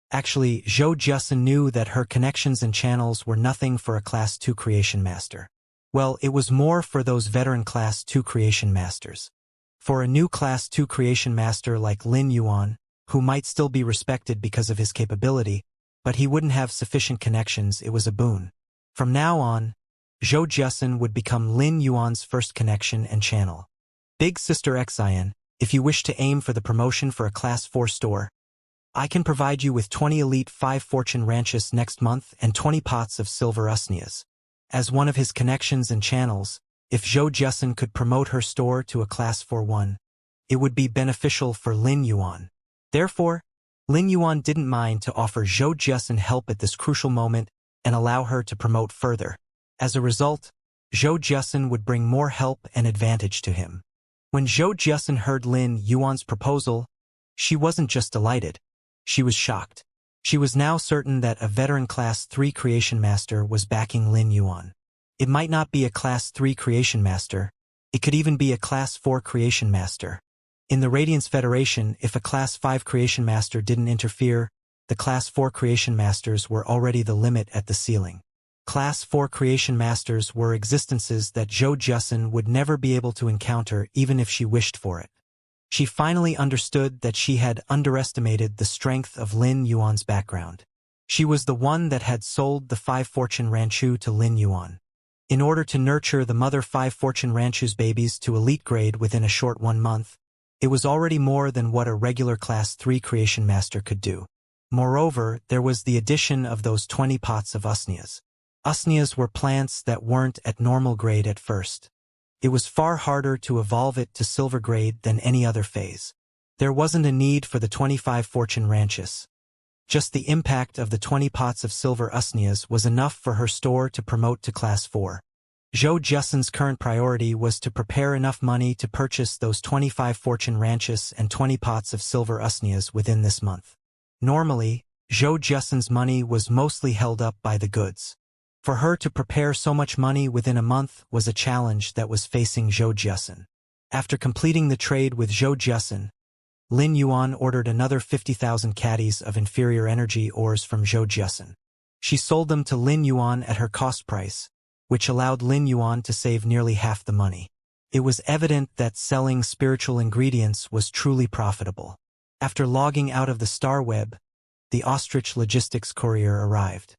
[SPEAKER 1] Actually, Zhou Jiasun knew that her connections and channels were nothing for a Class 2 Creation Master. Well, it was more for those veteran Class 2 Creation Masters. For a new Class 2 Creation Master like Lin Yuan, who might still be respected because of his capability, but he wouldn't have sufficient connections, it was a boon. From now on, Zhou Jiasun would become Lin Yuan's first connection and channel. "Big Sister Xian, if you wish to aim for the promotion for a Class 4 store, I can provide you with 20 Elite 5 Fortune Ranches next month and 20 pots of silver usnias." As one of his connections and channels, if Zhou Jiasun could promote her store to a Class 4 one, it would be beneficial for Lin Yuan. Therefore, Lin Yuan didn't mind to offer Zhou Jiasun help at this crucial moment and allow her to promote further. As a result, Zhou Jiasun would bring more help and advantage to him. When Zhou Jiasun heard Lin Yuan's proposal, she wasn't just delighted, she was shocked. She was now certain that a veteran Class 3 Creation Master was backing Lin Yuan. It might not be a Class 3 Creation Master, it could even be a Class 4 Creation Master. In the Radiance Federation, if a Class 5 Creation Master didn't interfere, the Class 4 Creation Masters were already the limit at the ceiling. Class 4 Creation Masters were existences that Zhou Jussen would never be able to encounter even if she wished for it. She finally understood that she had underestimated the strength of Lin Yuan's background. She was the one that had sold the 5 Fortune Ranchu to Lin Yuan. In order to nurture the mother 5 Fortune Ranchu's babies to elite grade within a short 1 month, it was already more than what a regular Class 3 Creation Master could do. Moreover, there was the addition of those 20 pots of usnias. Usnias were plants that weren't at normal grade at first. It was far harder to evolve it to silver grade than any other phase. There wasn't a need for the 25 Fortune Ranches. Just the impact of the 20 pots of silver usnias was enough for her store to promote to Class 4. Zhou Jussen's current priority was to prepare enough money to purchase those 25 Fortune Ranches and 20 pots of silver usnias within this month. Normally, Zhou Jussen's money was mostly held up by the goods. For her to prepare so much money within a month was a challenge that was facing Zhou Jussen. After completing the trade with Zhou Jussen, Lin Yuan ordered another 50,000 caddies of inferior energy ores from Zhou Jussen. She sold them to Lin Yuan at her cost price, which allowed Lin Yuan to save nearly half the money. It was evident that selling spiritual ingredients was truly profitable. After logging out of the Star Web, the Ostrich Logistics courier arrived.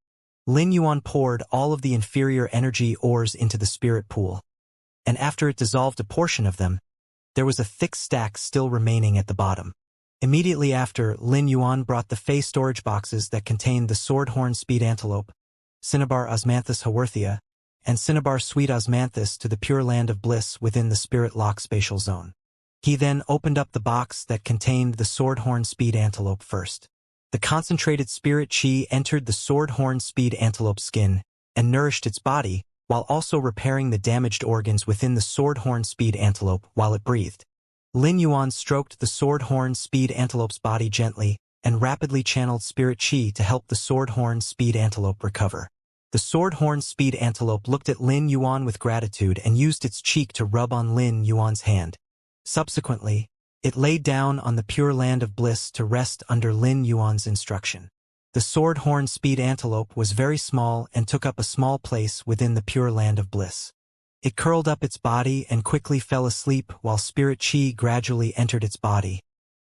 [SPEAKER 1] Lin Yuan poured all of the inferior energy ores into the spirit pool, and after it dissolved a portion of them, there was a thick stack still remaining at the bottom. Immediately after, Lin Yuan brought the Fey storage boxes that contained the Swordhorn Speed Antelope, Cinnabar Osmanthus Haworthia, and Cinnabar Sweet Osmanthus to the Pure Land of Bliss within the Spirit Lock spatial zone. He then opened up the box that contained the Swordhorn Speed Antelope first. The concentrated spirit chi entered the Swordhorn Speed Antelope skin and nourished its body, while also repairing the damaged organs within the Swordhorn Speed Antelope while it breathed. Lin Yuan stroked the Swordhorn Speed Antelope's body gently and rapidly channeled spirit chi to help the Swordhorn Speed Antelope recover. The Swordhorn Speed Antelope looked at Lin Yuan with gratitude and used its cheek to rub on Lin Yuan's hand. Subsequently, it lay down on the Pure Land of Bliss to rest under Lin Yuan's instruction. The Swordhorn Speed Antelope was very small and took up a small place within the Pure Land of Bliss. It curled up its body and quickly fell asleep while spirit chi gradually entered its body,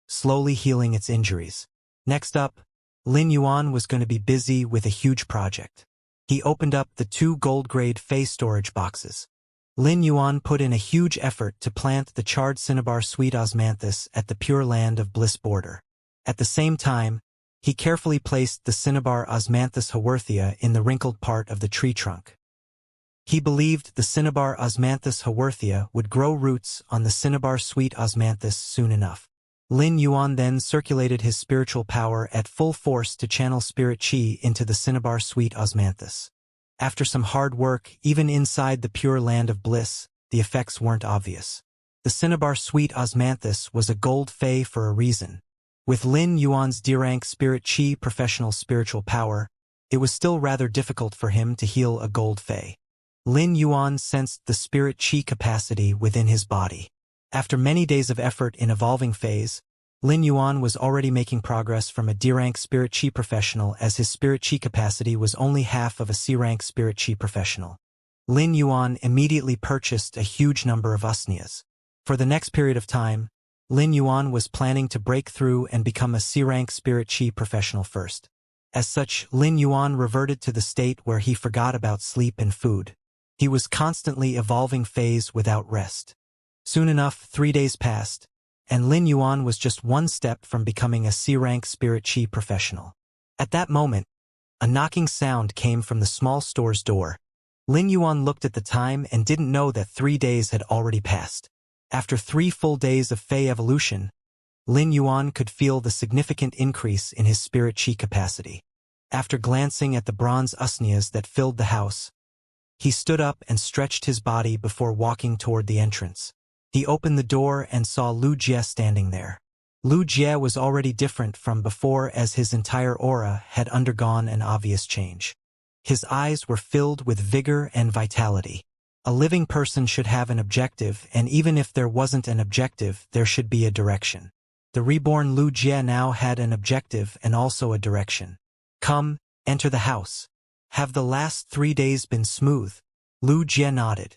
[SPEAKER 1] slowly healing its injuries. Next up, Lin Yuan was going to be busy with a huge project. He opened up the 2 gold-grade Fey storage boxes. Lin Yuan put in a huge effort to plant the charred Cinnabar Sweet Osmanthus at the Pure Land of Bliss border. At the same time, he carefully placed the Cinnabar Osmanthus Haworthia in the wrinkled part of the tree trunk. He believed the Cinnabar Osmanthus Haworthia would grow roots on the Cinnabar Sweet Osmanthus soon enough. Lin Yuan then circulated his spiritual power at full force to channel spirit chi into the Cinnabar Sweet Osmanthus. After some hard work, even inside the Pure Land of Bliss, the effects weren't obvious. The Cinnabar Sweet Osmanthus was a gold Fey for a reason. With Lin Yuan's D-rank spirit chi professional spiritual power, it was still rather difficult for him to heal a gold Fey. Lin Yuan sensed the spirit chi capacity within his body. After many days of effort in evolving phase, Lin Yuan was already making progress from a D-rank spirit chi professional as his spirit chi capacity was only half of a C-rank spirit chi professional. Lin Yuan immediately purchased a huge number of usnias. For the next period of time, Lin Yuan was planning to break through and become a C-rank spirit chi professional first. As such, Lin Yuan reverted to the state where he forgot about sleep and food. He was constantly evolving phase without rest. Soon enough, 3 days passed, and Lin Yuan was just one step from becoming a C-rank spirit chi professional. At that moment, a knocking sound came from the small store's door. Lin Yuan looked at the time and didn't know that 3 days had already passed. After 3 full days of Fey evolution, Lin Yuan could feel the significant increase in his spirit chi capacity. After glancing at the bronze usnias that filled the house, he stood up and stretched his body before walking toward the entrance. He opened the door and saw Lu Jie standing there. Lu Jie was already different from before as his entire aura had undergone an obvious change. His eyes were filled with vigor and vitality. A living person should have an objective, and even if there wasn't an objective, there should be a direction. The reborn Lu Jie now had an objective and also a direction. Come, enter the house. Have the last 3 days been smooth? Lu Jie nodded.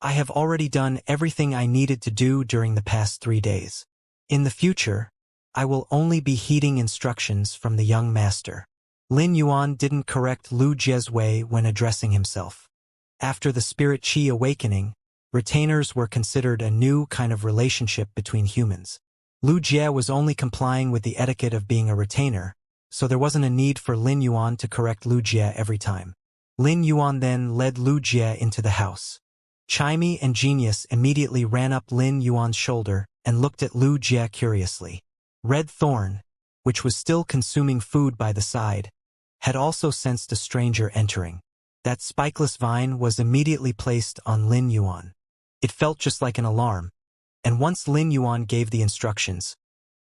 [SPEAKER 1] I have already done everything I needed to do during the past 3 days. In the future, I will only be heeding instructions from the young master. Lin Yuan didn't correct Lu Jie's way when addressing himself. After the spirit qi awakening, retainers were considered a new kind of relationship between humans. Lu Jie was only complying with the etiquette of being a retainer, so there wasn't a need for Lin Yuan to correct Lu Jie every time. Lin Yuan then led Lu Jie into the house. Chimey and Genius immediately ran up Lin Yuan's shoulder and looked at Lu Jie curiously. Red Thorn, which was still consuming food by the side, had also sensed a stranger entering. That spikeless vine was immediately placed on Lin Yuan. It felt just like an alarm, and once Lin Yuan gave the instructions,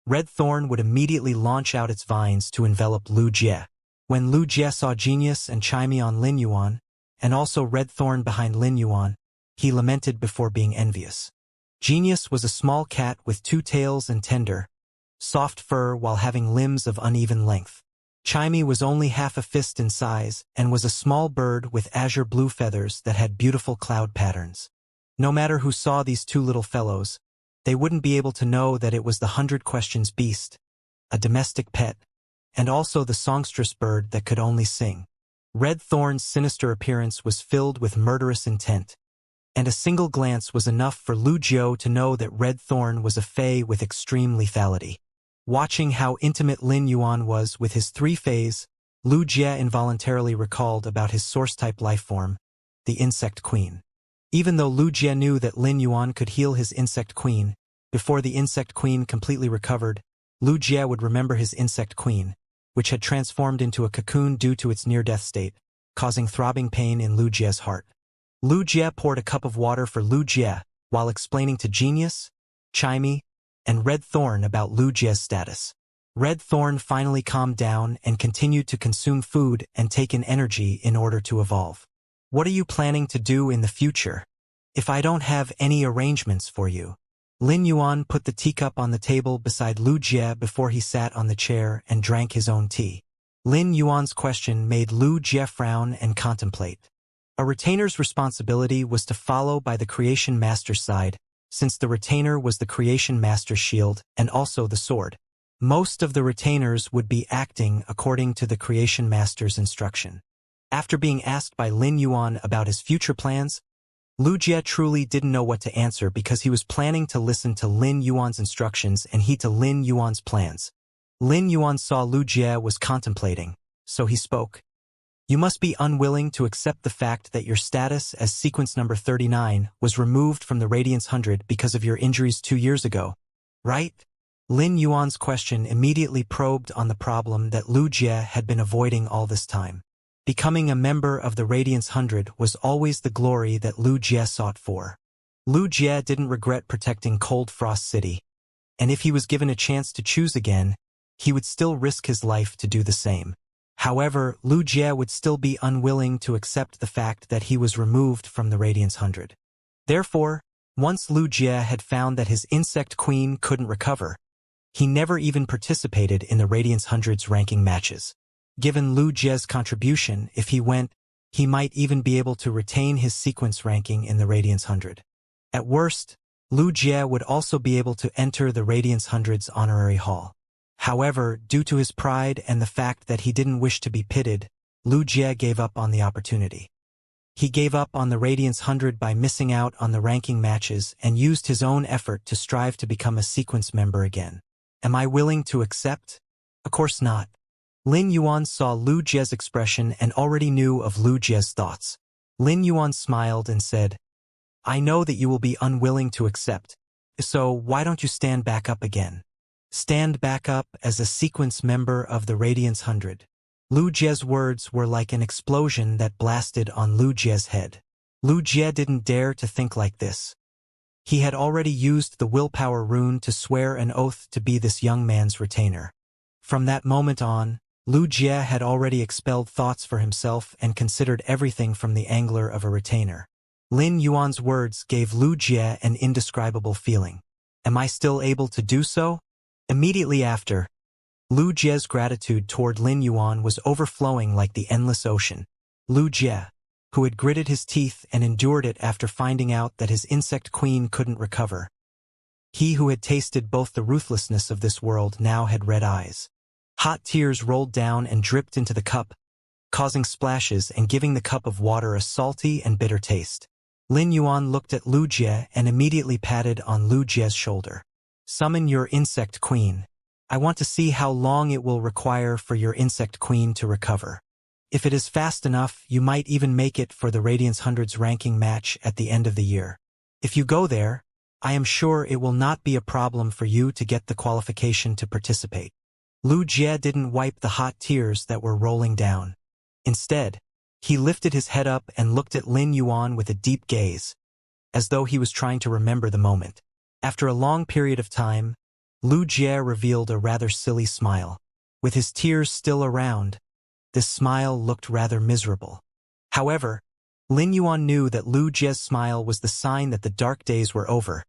[SPEAKER 1] Red Thorn would immediately launch out its vines to envelop Lu Jie. When Lu Jie saw Genius and Chimey on Lin Yuan, and also Red Thorn behind Lin Yuan, he lamented before being envious. Genius was a small cat with 2 tails and tender, soft fur while having limbs of uneven length. Chimey was only half a fist in size and was a small bird with azure blue feathers that had beautiful cloud patterns. No matter who saw these 2 little fellows, they wouldn't be able to know that it was the 100 Questions beast, a domestic pet, and also the songstress bird that could only sing. Red Thorn's sinister appearance was filled with murderous intent, and a single glance was enough for Lu Jie to know that Red Thorn was a fae with extreme lethality. Watching how intimate Lin Yuan was with his 3 fays, Lu Jie involuntarily recalled about his source-type lifeform, the Insect Queen. Even though Lu Jie knew that Lin Yuan could heal his Insect Queen, before the Insect Queen completely recovered, Lu Jie would remember his Insect Queen, which had transformed into a cocoon due to its near-death state, causing throbbing pain in Lu Jie's heart. Lu Jie poured a cup of water for Lu Jie, while explaining to Genius, Chimey, and Red Thorn about Lu Jie's status. Red Thorn finally calmed down and continued to consume food and take in energy in order to evolve. What are you planning to do in the future? If I don't have any arrangements for you. Lin Yuan put the teacup on the table beside Lu Jie before he sat on the chair and drank his own tea. Lin Yuan's question made Lu Jie frown and contemplate. A retainer's responsibility was to follow by the Creation Master's side, since the retainer was the Creation Master's shield and also the sword. Most of the retainers would be acting according to the Creation Master's instruction. After being asked by Lin Yuan about his future plans, Lu Jie truly didn't know what to answer because he was planning to listen to Lin Yuan's instructions and heed to Lin Yuan's plans. Lin Yuan saw Lu Jie was contemplating, so he spoke. You must be unwilling to accept the fact that your status as sequence number 39 was removed from the Radiance 100 because of your injuries 2 years ago, right? Lin Yuan's question immediately probed on the problem that Lu Jie had been avoiding all this time. Becoming a member of the Radiance 100 was always the glory that Lu Jie sought for. Lu Jie didn't regret protecting Cold Frost City, and if he was given a chance to choose again, he would still risk his life to do the same. However, Lu Jie would still be unwilling to accept the fact that he was removed from the Radiance 100. Therefore, once Lu Jie had found that his Insect Queen couldn't recover, he never even participated in the Radiance 100's ranking matches. Given Lu Jie's contribution, if he went, he might even be able to retain his sequence ranking in the Radiance 100. At worst, Lu Jie would also be able to enter the Radiance 100's honorary hall. However, due to his pride and the fact that he didn't wish to be pitted, Lu Jie gave up on the opportunity. He gave up on the Radiance 100 by missing out on the ranking matches and used his own effort to strive to become a sequence member again. Am I willing to accept? Of course not. Lin Yuan saw Lu Jie's expression and already knew of Lu Jie's thoughts. Lin Yuan smiled and said, I know that you will be unwilling to accept, so why don't you stand back up again? Stand back up as a sequence member of the Radiance 100. Lu Jie's words were like an explosion that blasted on Lu Jie's head. Lu Jie didn't dare to think like this. He had already used the willpower rune to swear an oath to be this young man's retainer. From that moment on, Lu Jie had already expelled thoughts for himself and considered everything from the angle of a retainer. Lin Yuan's words gave Lu Jie an indescribable feeling. Am I still able to do so? Immediately after, Lu Jie's gratitude toward Lin Yuan was overflowing like the endless ocean. Lu Jie, who had gritted his teeth and endured it after finding out that his insect queen couldn't recover. He who had tasted both the ruthlessness of this world now had red eyes. Hot tears rolled down and dripped into the cup, causing splashes and giving the cup of water a salty and bitter taste. Lin Yuan looked at Lu Jie and immediately patted on Lu Jie's shoulder. Summon your insect queen. I want to see how long it will require for your insect queen to recover. If it is fast enough, you might even make it for the Radiance Hundreds ranking match at the end of the year. If you go there, I am sure it will not be a problem for you to get the qualification to participate. Lu Jie didn't wipe the hot tears that were rolling down. Instead, he lifted his head up and looked at Lin Yuan with a deep gaze, as though he was trying to remember the moment. After a long period of time, Lu Jie revealed a rather silly smile. With his tears still around, this smile looked rather miserable. However, Lin Yuan knew that Lu Jie's smile was the sign that the dark days were over,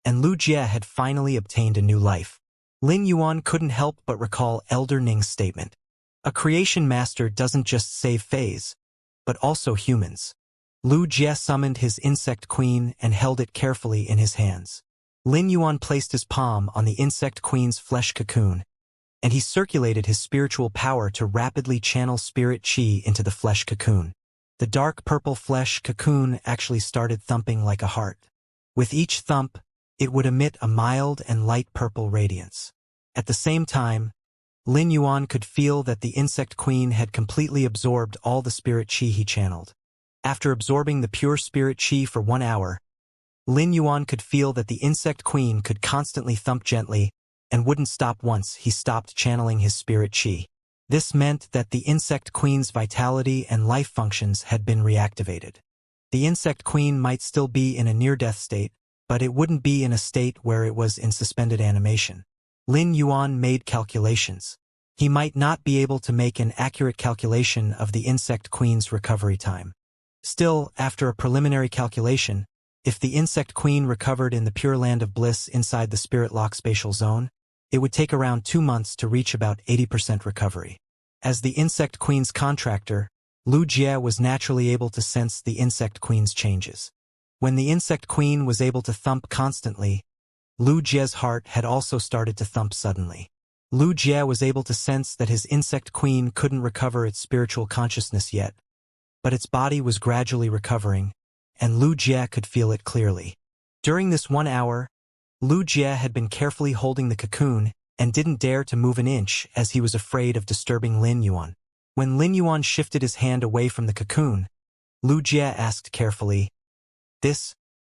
[SPEAKER 1] and Lu Jie had finally obtained a new life. Lin Yuan couldn't help but recall Elder Ning's statement. A creation master doesn't just save phase, but also humans. Lu Jie summoned his insect queen and held it carefully in his hands. Lin Yuan placed his palm on the insect queen's flesh cocoon, and he circulated his spiritual power to rapidly channel spirit chi into the flesh cocoon. The dark purple flesh cocoon actually started thumping like a heart. With each thump, it would emit a mild and light purple radiance. At the same time, Lin Yuan could feel that the insect queen had completely absorbed all the spirit chi he channeled. After absorbing the pure spirit chi for 1 hour, Lin Yuan could feel that the insect queen could constantly thump gently and wouldn't stop once he stopped channeling his spirit chi. This meant that the insect queen's vitality and life functions had been reactivated. The insect queen might still be in a near-death state, but it wouldn't be in a state where it was in suspended animation. Lin Yuan made calculations. He might not be able to make an accurate calculation of the insect queen's recovery time. Still, after a preliminary calculation, if the insect queen recovered in the Pure Land of Bliss inside the Spirit Lock spatial zone, it would take around 2 months to reach about 80% recovery. As the insect queen's contractor, Lu Jie was naturally able to sense the insect queen's changes. When the insect queen was able to thump constantly, Lu Jie's heart had also started to thump suddenly. Lu Jie was able to sense that his insect queen couldn't recover its spiritual consciousness yet, but its body was gradually recovering, and Lu Jie could feel it clearly. During this 1 hour, Lu Jie had been carefully holding the cocoon and didn't dare to move an inch as he was afraid of disturbing Lin Yuan. When Lin Yuan shifted his hand away from the cocoon, Lu Jie asked carefully,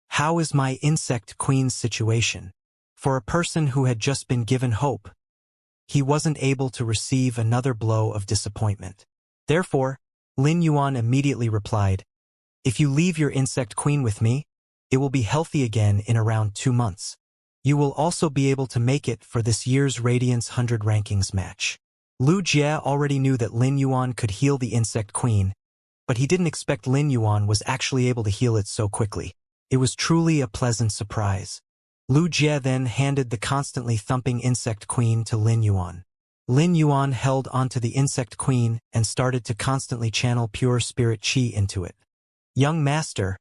[SPEAKER 1] How is my insect queen's situation? For a person who had just been given hope, he wasn't able to receive another blow of disappointment. Therefore, Lin Yuan immediately replied, If you leave your insect queen with me, it will be healthy again in around 2 months. You will also be able to make it for this year's Radiance 100 rankings match. Lu Jie already knew that Lin Yuan could heal the insect queen, but he didn't expect Lin Yuan was actually able to heal it so quickly. It was truly a pleasant surprise. Lu Jie then handed the constantly thumping insect queen to Lin Yuan. Lin Yuan held onto the insect queen and started to constantly channel pure spirit chi into it. Young master,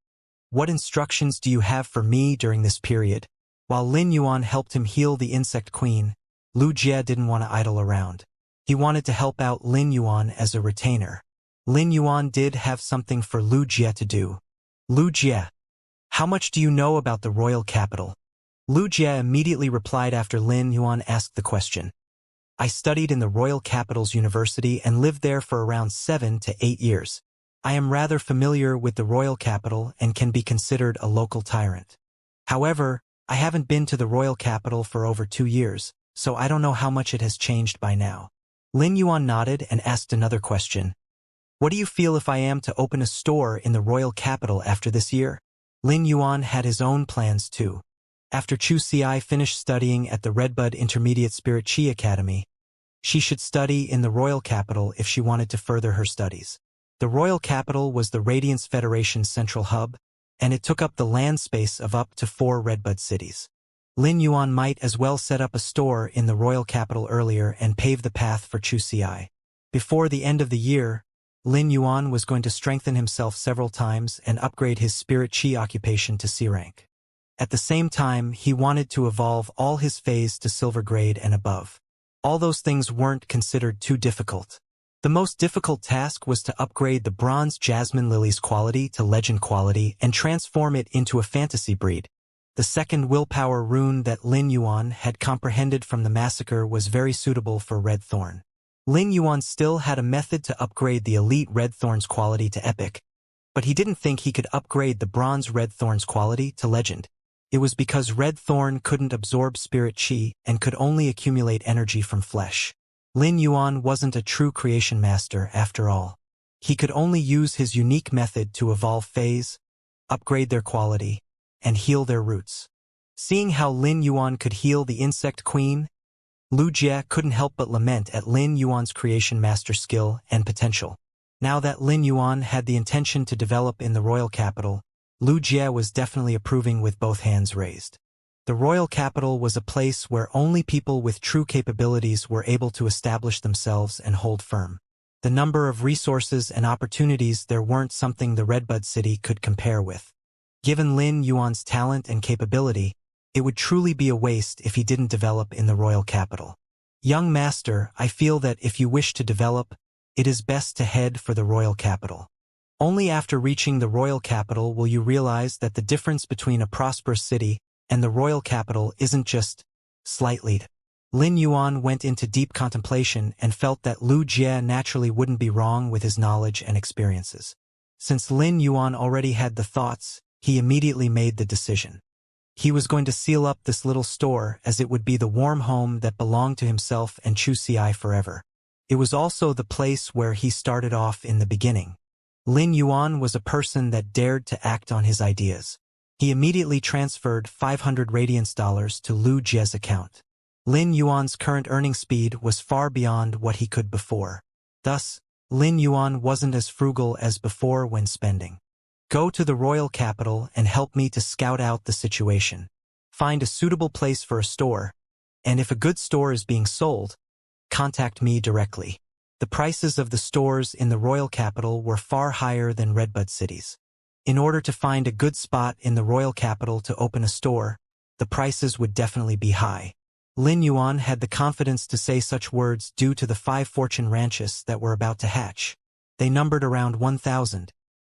[SPEAKER 1] what instructions do you have for me during this period? While Lin Yuan helped him heal the insect queen, Lu Jie didn't want to idle around. He wanted to help out Lin Yuan as a retainer. Lin Yuan did have something for Lu Jie to do. Lu Jie, how much do you know about the royal capital? Lu Jie immediately replied after Lin Yuan asked the question. I studied in the royal capital's university and lived there for around 7 to 8 years. I am rather familiar with the royal capital and can be considered a local tyrant. However, I haven't been to the royal capital for over 2 years, so I don't know how much it has changed by now. Lin Yuan nodded and asked another question. What do you feel if I am to open a store in the royal capital after this year? Lin Yuan had his own plans too. After Chu Xi finished studying at the Redbud Intermediate Spirit Chi Academy, she should study in the royal capital if she wanted to further her studies. The royal capital was the Radiance Federation's central hub, and it took up the land space of up to 4 Redbud cities. Lin Yuan might as well set up a store in the royal capital earlier and pave the path for Chu Xi. Before the end of the year, Lin Yuan was going to strengthen himself several times and upgrade his Spirit Chi occupation to C rank. At the same time, he wanted to evolve all his phase to silver grade and above. All those things weren't considered too difficult. The most difficult task was to upgrade the bronze jasmine lily's quality to legend quality and transform it into a fantasy breed. The second willpower rune that Lin Yuan had comprehended from the massacre was very suitable for Red Thorn. Lin Yuan still had a method to upgrade the elite Red Thorn's quality to epic, but he didn't think he could upgrade the bronze Red Thorn's quality to legend. It was because Red Thorn couldn't absorb spirit chi and could only accumulate energy from flesh. Lin Yuan wasn't a true creation master after all. He could only use his unique method to evolve phase, upgrade their quality, and heal their roots. Seeing how Lin Yuan could heal the insect queen, Lu Jie couldn't help but lament at Lin Yuan's creation master skill and potential. Now that Lin Yuan had the intention to develop in the royal capital, Lu Jie was definitely approving with both hands raised. The royal capital was a place where only people with true capabilities were able to establish themselves and hold firm. The number of resources and opportunities there weren't something the Redbud City could compare with. Given Lin Yuan's talent and capability, it would truly be a waste if he didn't develop in the royal capital. Young master, I feel that if you wish to develop, it is best to head for the royal capital. Only after reaching the royal capital will you realize that the difference between a prosperous city and the royal capital isn't just slightly. Lin Yuan went into deep contemplation and felt that Lu Jie naturally wouldn't be wrong with his knowledge and experiences. Since Lin Yuan already had the thoughts, he immediately made the decision. He was going to seal up this little store as it would be the warm home that belonged to himself and Chu Xi forever. It was also the place where he started off in the beginning. Lin Yuan was a person that dared to act on his ideas. He immediately transferred 500 Radiance dollars to Lu Jie's account. Lin Yuan's current earning speed was far beyond what he could before. Thus, Lin Yuan wasn't as frugal as before when spending. Go to the royal capital and help me to scout out the situation. Find a suitable place for a store, and if a good store is being sold, contact me directly. The prices of the stores in the royal capital were far higher than Redbud cities. In order to find a good spot in the royal capital to open a store, the prices would definitely be high. Lin Yuan had the confidence to say such words due to the 5 fortune ranches that were about to hatch. They numbered around 1,000.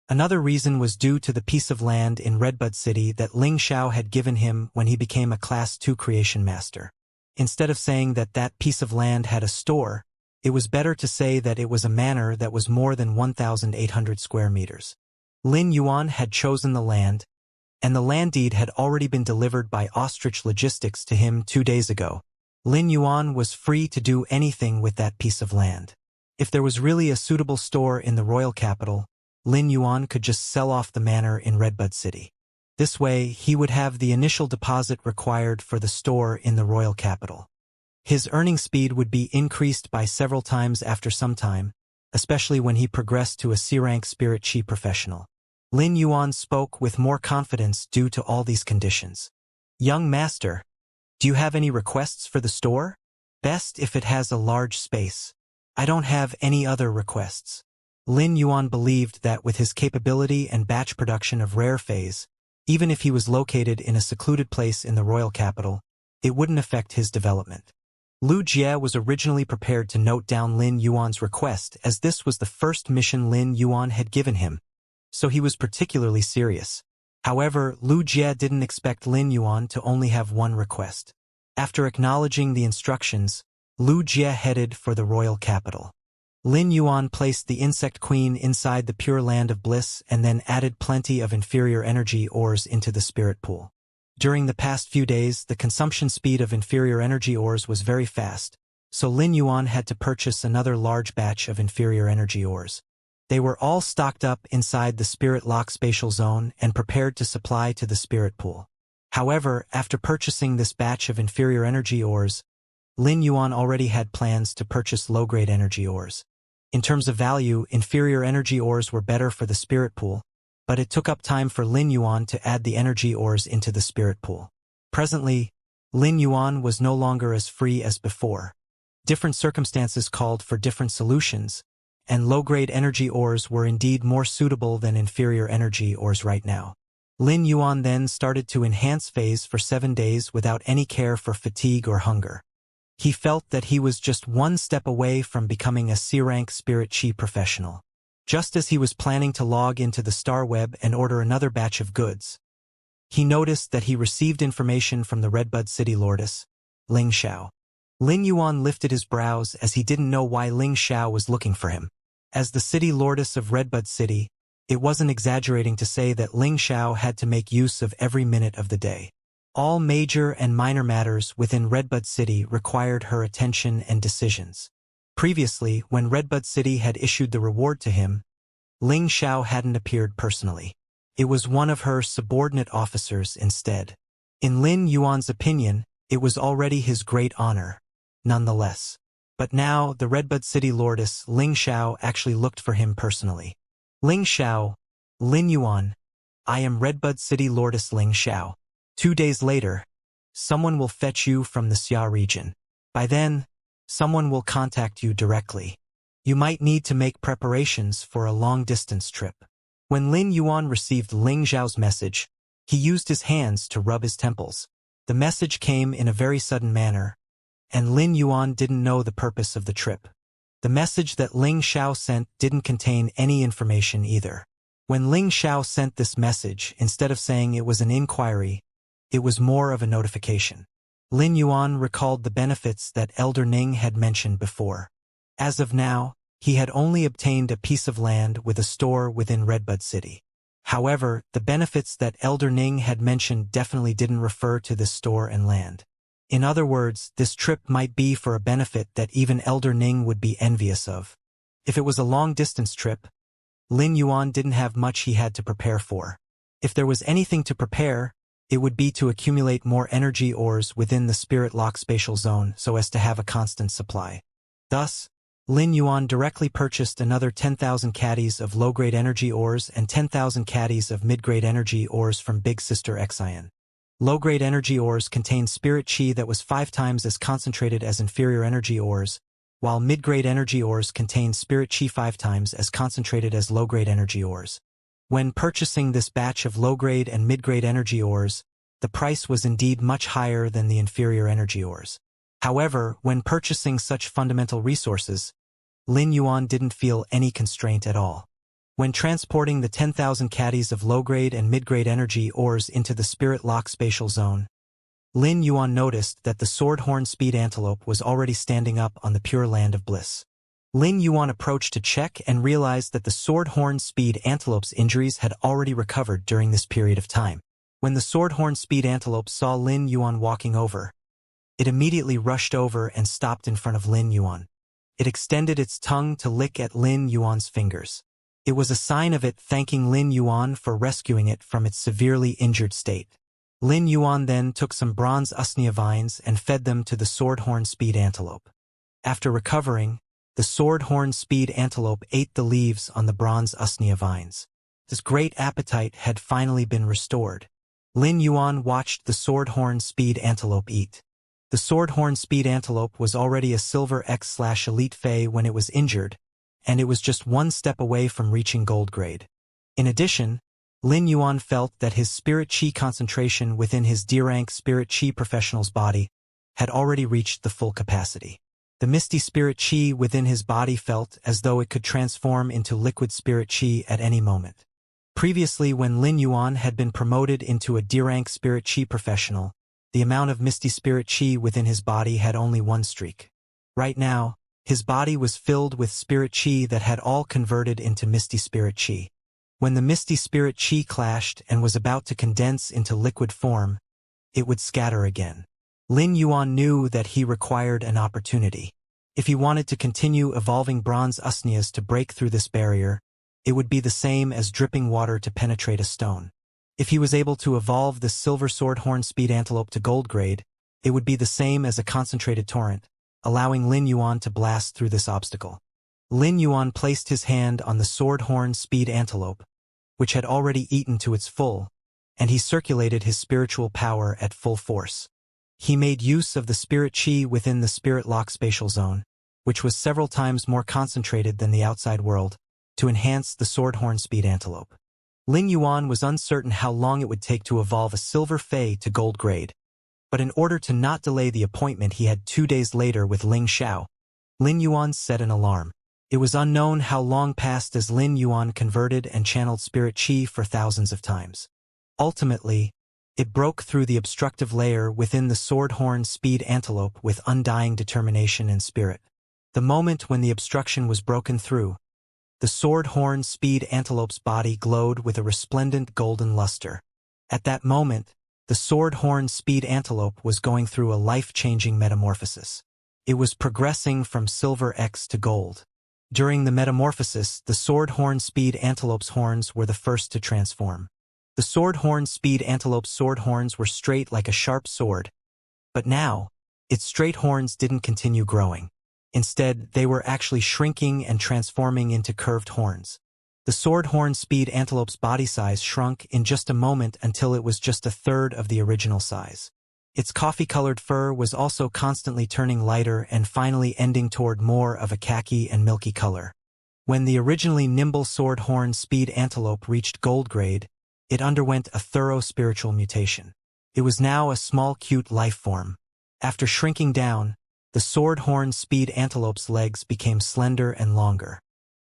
[SPEAKER 1] Another reason was due to the piece of land in Redbud City that Ling Xiao had given him when he became a Class 2 creation master. Instead of saying that that piece of land had a store, it was better to say that it was a manor that was more than 1,800 square meters. Lin Yuan had chosen the land, and the land deed had already been delivered by Ostrich Logistics to him 2 days ago. Lin Yuan was free to do anything with that piece of land. If there was really a suitable store in the royal capital, Lin Yuan could just sell off the manor in Redbud City. This way, he would have the initial deposit required for the store in the royal capital. His earning speed would be increased by several times after some time, especially when he progressed to a C-rank Spirit Chi professional. Lin Yuan spoke with more confidence due to all these conditions. Young master, do you have any requests for the store? Best if it has a large space. I don't have any other requests. Lin Yuan believed that with his capability and batch production of rare phase, even if he was located in a secluded place in the royal capital, it wouldn't affect his development. Lu Jie was originally prepared to note down Lin Yuan's request as this was the first mission Lin Yuan had given him, so he was particularly serious. However, Lu Jie didn't expect Lin Yuan to only have one request. After acknowledging the instructions, Lu Jie headed for the royal capital. Lin Yuan placed the insect queen inside the pure land of bliss and then added plenty of inferior energy ores into the spirit pool. During the past few days, the consumption speed of inferior energy ores was very fast, so Lin Yuan had to purchase another large batch of inferior energy ores. They were all stocked up inside the spirit lock spatial zone and prepared to supply to the spirit pool. However, after purchasing this batch of inferior energy ores, Lin Yuan already had plans to purchase low-grade energy ores. In terms of value, inferior energy ores were better for the spirit pool, but it took up time for Lin Yuan to add the energy ores into the spirit pool. Presently, Lin Yuan was no longer as free as before. Different circumstances called for different solutions, and low-grade energy ores were indeed more suitable than inferior energy ores right now. Lin Yuan then started to enhance phase for 7 days without any care for fatigue or hunger. He felt that he was just one step away from becoming a C-rank spirit chi professional. Just as he was planning to log into the Star Web and order another batch of goods, he noticed that he received information from the Redbud City Lordess, Ling Xiao. Lin Yuan lifted his brows as he didn't know why Ling Xiao was looking for him. As the city lordess of Redbud City, it wasn't exaggerating to say that Ling Xiao had to make use of every minute of the day. All major and minor matters within Redbud City required her attention and decisions. Previously, when Redbud City had issued the reward to him, Ling Xiao hadn't appeared personally. It was one of her subordinate officers instead. In Lin Yuan's opinion, it was already his great honor, nonetheless. But now, the Redbud City Lordess Ling Xiao actually looked for him personally. Ling Xiao, Lin Yuan, I am Redbud City Lordess Ling Xiao. 2 days later, someone will fetch you from the Xia region. By then, someone will contact you directly. You might need to make preparations for a long-distance trip. When Lin Yuan received Ling Xiao's message, he used his hands to rub his temples. The message came in a very sudden manner, and Lin Yuan didn't know the purpose of the trip. The message that Ling Xiao sent didn't contain any information either. When Ling Xiao sent this message, instead of saying it was an inquiry, it was more of a notification. Lin Yuan recalled the benefits that Elder Ning had mentioned before. As of now, he had only obtained a piece of land with a store within Redbud City. However, the benefits that Elder Ning had mentioned definitely didn't refer to this store and land. In other words, this trip might be for a benefit that even Elder Ning would be envious of. If it was a long-distance trip, Lin Yuan didn't have much he had to prepare for. If there was anything to prepare, it would be to accumulate more energy ores within the Spirit Lock spatial zone so as to have a constant supply. Thus, Lin Yuan directly purchased another 10,000 caddies of low-grade energy ores and 10,000 caddies of mid-grade energy ores from Big Sister Xian. Low-grade energy ores contained spirit chi that was 5 times as concentrated as inferior energy ores, while mid-grade energy ores contained spirit chi 5 times as concentrated as low-grade energy ores. When purchasing this batch of low-grade and mid-grade energy ores, the price was indeed much higher than the inferior energy ores. However, when purchasing such fundamental resources, Lin Yuan didn't feel any constraint at all. When transporting the 10,000 caddies of low-grade and mid-grade energy ores into the Spirit Lock spatial zone, Lin Yuan noticed that the sword-horn speed antelope was already standing up on the pure land of bliss. Lin Yuan approached to check and realized that the sword-horn speed antelope's injuries had already recovered during this period of time. When the sword-horn speed antelope saw Lin Yuan walking over, it immediately rushed over and stopped in front of Lin Yuan. It extended its tongue to lick at Lin Yuan's fingers. It was a sign of it thanking Lin Yuan for rescuing it from its severely injured state. Lin Yuan then took some bronze usnea vines and fed them to the sword-horn speed antelope. After recovering, the sword-horn speed antelope ate the leaves on the bronze usnea vines. This great appetite had finally been restored. Lin Yuan watched the sword-horn speed antelope eat. The sword-horn speed antelope was already a silver X/elite Fey when it was injured, and it was just one step away from reaching gold grade. In addition, Lin Yuan felt that his spirit chi concentration within his D-rank spirit chi professional's body had already reached the full capacity. The misty spirit chi within his body felt as though it could transform into liquid spirit chi at any moment. Previously, when Lin Yuan had been promoted into a D-rank spirit chi professional, the amount of misty spirit chi within his body had only 1 streak. Right now, his body was filled with spirit chi that had all converted into misty spirit chi. When the misty spirit chi clashed and was about to condense into liquid form, it would scatter again. Lin Yuan knew that he required an opportunity. If he wanted to continue evolving bronze usneas to break through this barrier, it would be the same as dripping water to penetrate a stone. If he was able to evolve the silver sword horn speed antelope to gold grade, it would be the same as a concentrated torrent, allowing Lin Yuan to blast through this obstacle. Lin Yuan placed his hand on the sword horn speed antelope, which had already eaten to its full, and he circulated his spiritual power at full force. He made use of the spirit chi within the spirit lock spatial zone, which was several times more concentrated than the outside world, to enhance the sword horn speed antelope. Lin Yuan was uncertain how long it would take to evolve a silver fei to gold grade, but in order to not delay the appointment he had 2 days later with Ling Xiao, Lin Yuan set an alarm. It was unknown how long passed as Lin Yuan converted and channeled spirit chi for thousands of times. Ultimately, it broke through the obstructive layer within the sword horn speed antelope with undying determination and spirit. The moment when the obstruction was broken through, the sword horn speed antelope's body glowed with a resplendent golden luster. At that moment, the sword horn speed antelope was going through a life-changing metamorphosis. It was progressing from silver X to gold. During the metamorphosis, the sword horn speed antelope's horns were the first to transform. The sword horn speed antelope's sword horns were straight like a sharp sword, but now, its straight horns didn't continue growing. Instead, they were actually shrinking and transforming into curved horns. The sword horn speed antelope's body size shrunk in just a moment until it was just a third of the original size. Its coffee-colored fur was also constantly turning lighter and finally ending toward more of a khaki and milky color. When the originally nimble sword horn speed antelope reached gold grade, it underwent a thorough spiritual mutation. It was now a small cute life form. After shrinking down, the sword horn speed antelope's legs became slender and longer.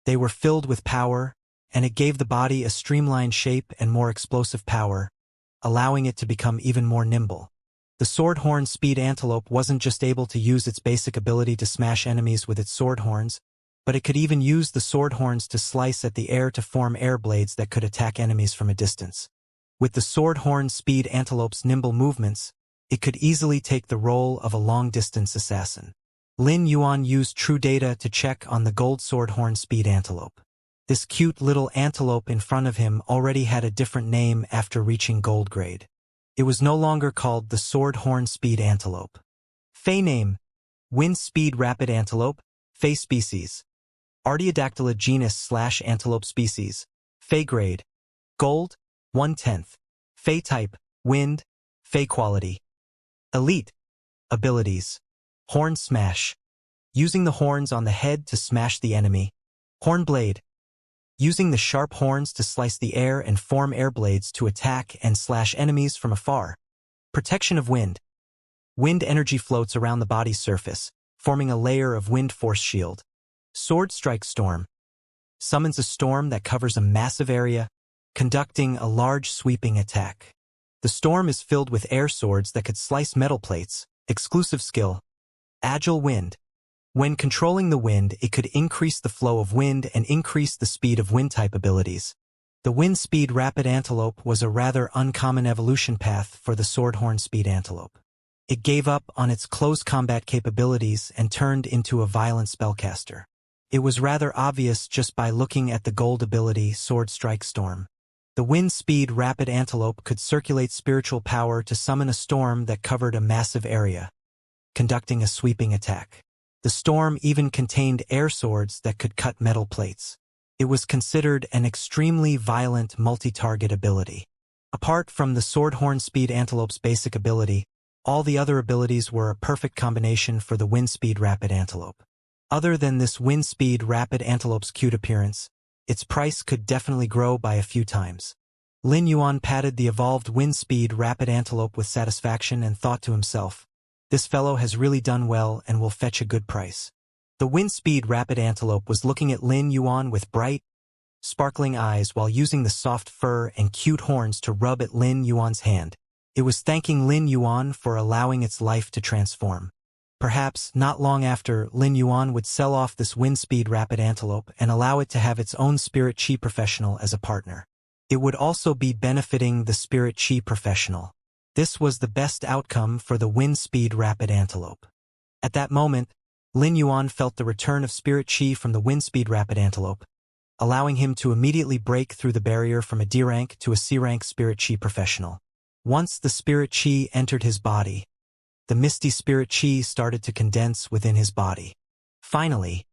[SPEAKER 1] They were filled with power, and it gave the body a streamlined shape and more explosive power, allowing it to become even more nimble. The sword horn speed antelope wasn't just able to use its basic ability to smash enemies with its sword horns, but it could even use the sword horns to slice at the air to form air blades that could attack enemies from a distance. With the sword horn speed antelope's nimble movements, it could easily take the role of a long-distance assassin. Lin Yuan used true data to check on the gold sword horn speed antelope. This cute little antelope in front of him already had a different name after reaching gold grade. It was no longer called the sword horn speed antelope. Fei name: Wind speed rapid antelope, Fei species. Artiodactyla genus/antelope species. Fei grade: gold, 1/10. Fei type: wind. Fei quality: elite. Abilities: horn smash, using the horns on the head to smash the enemy. Horn blade, using the sharp horns to slice the air and form air blades to attack and slash enemies from afar. Protection of wind. Wind energy floats around the body's surface, forming a layer of wind force shield. Sword strike storm, summons a storm that covers a massive area, conducting a large sweeping attack. The storm is filled with air swords that could slice metal plates. Exclusive skill: agile wind. When controlling the wind, it could increase the flow of wind and increase the speed of wind-type abilities. The wind speed rapid antelope was a rather uncommon evolution path for the sword horn speed antelope. It gave up on its close combat capabilities and turned into a violent spellcaster. It was rather obvious just by looking at the gold ability Sword Strike Storm. The wind speed rapid antelope could circulate spiritual power to summon a storm that covered a massive area, conducting a sweeping attack. The storm even contained air swords that could cut metal plates. It was considered an extremely violent multi-target ability. Apart from the sword horn speed antelope's basic ability, all the other abilities were a perfect combination for the wind speed rapid antelope. Other than this wind speed rapid antelope's cute appearance, its price could definitely grow by a few times. Lin Yuan patted the evolved wind speed rapid antelope with satisfaction and thought to himself, "This fellow has really done well and will fetch a good price." The wind speed rapid antelope was looking at Lin Yuan with bright, sparkling eyes while using the soft fur and cute horns to rub at Lin Yuan's hand. It was thanking Lin Yuan for allowing its life to transform. Perhaps not long after, Lin Yuan would sell off this wind speed rapid antelope and allow it to have its own spirit chi professional as a partner. It would also be benefiting the spirit chi professional. This was the best outcome for the wind speed rapid antelope. At that moment, Lin Yuan felt the return of spirit chi from the wind speed rapid antelope, allowing him to immediately break through the barrier from a D-rank to a C-rank spirit chi professional. Once the spirit chi entered his body, the misty spirit chi started to condense within his body. Finally,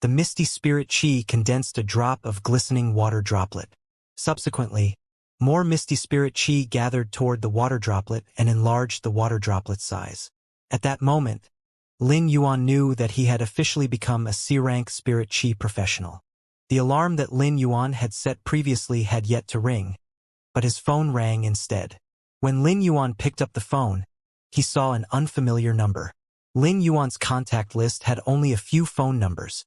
[SPEAKER 1] the misty spirit chi condensed a drop of glistening water droplet. Subsequently, more misty spirit chi gathered toward the water droplet and enlarged the water droplet size. At that moment, Lin Yuan knew that he had officially become a C-rank spirit chi professional. The alarm that Lin Yuan had set previously had yet to ring, but his phone rang instead. When Lin Yuan picked up the phone, he saw an unfamiliar number. Lin Yuan's contact list had only a few phone numbers.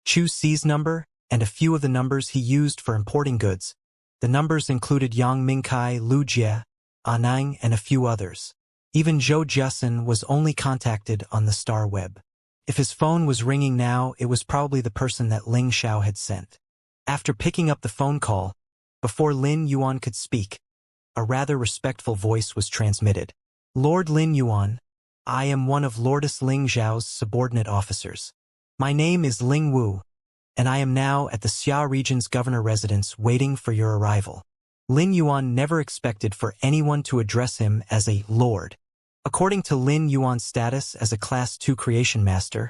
[SPEAKER 1] Chu Si's number, and a few of the numbers he used for importing goods. The numbers included Yang Mingkai, Lu Jie, Anang, and a few others. Even Zhou Jiasen was only contacted on the star web. If his phone was ringing now, it was probably the person that Ling Xiao had sent. After picking up the phone call, before Lin Yuan could speak, a rather respectful voice was transmitted. Lord Lin Yuan, I am one of Lordess Ling Xiao's subordinate officers. My name is Ling Wu, and I am now at the Xia region's governor residence waiting for your arrival. Lin Yuan never expected for anyone to address him as a lord. According to Lin Yuan's status as a Class 2 creation master,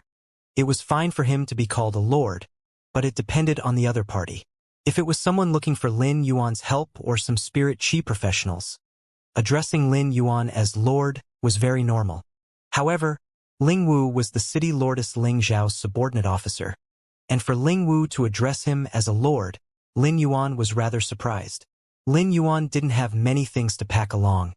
[SPEAKER 1] it was fine for him to be called a lord, but it depended on the other party. If it was someone looking for Lin Yuan's help or some spirit chi professionals, addressing Lin Yuan as lord was very normal. However, Ling Wu was the city lordess Ling Xiao's subordinate officer, and for Ling Wu to address him as a lord, Lin Yuan was rather surprised. Lin Yuan didn't have many things to pack along,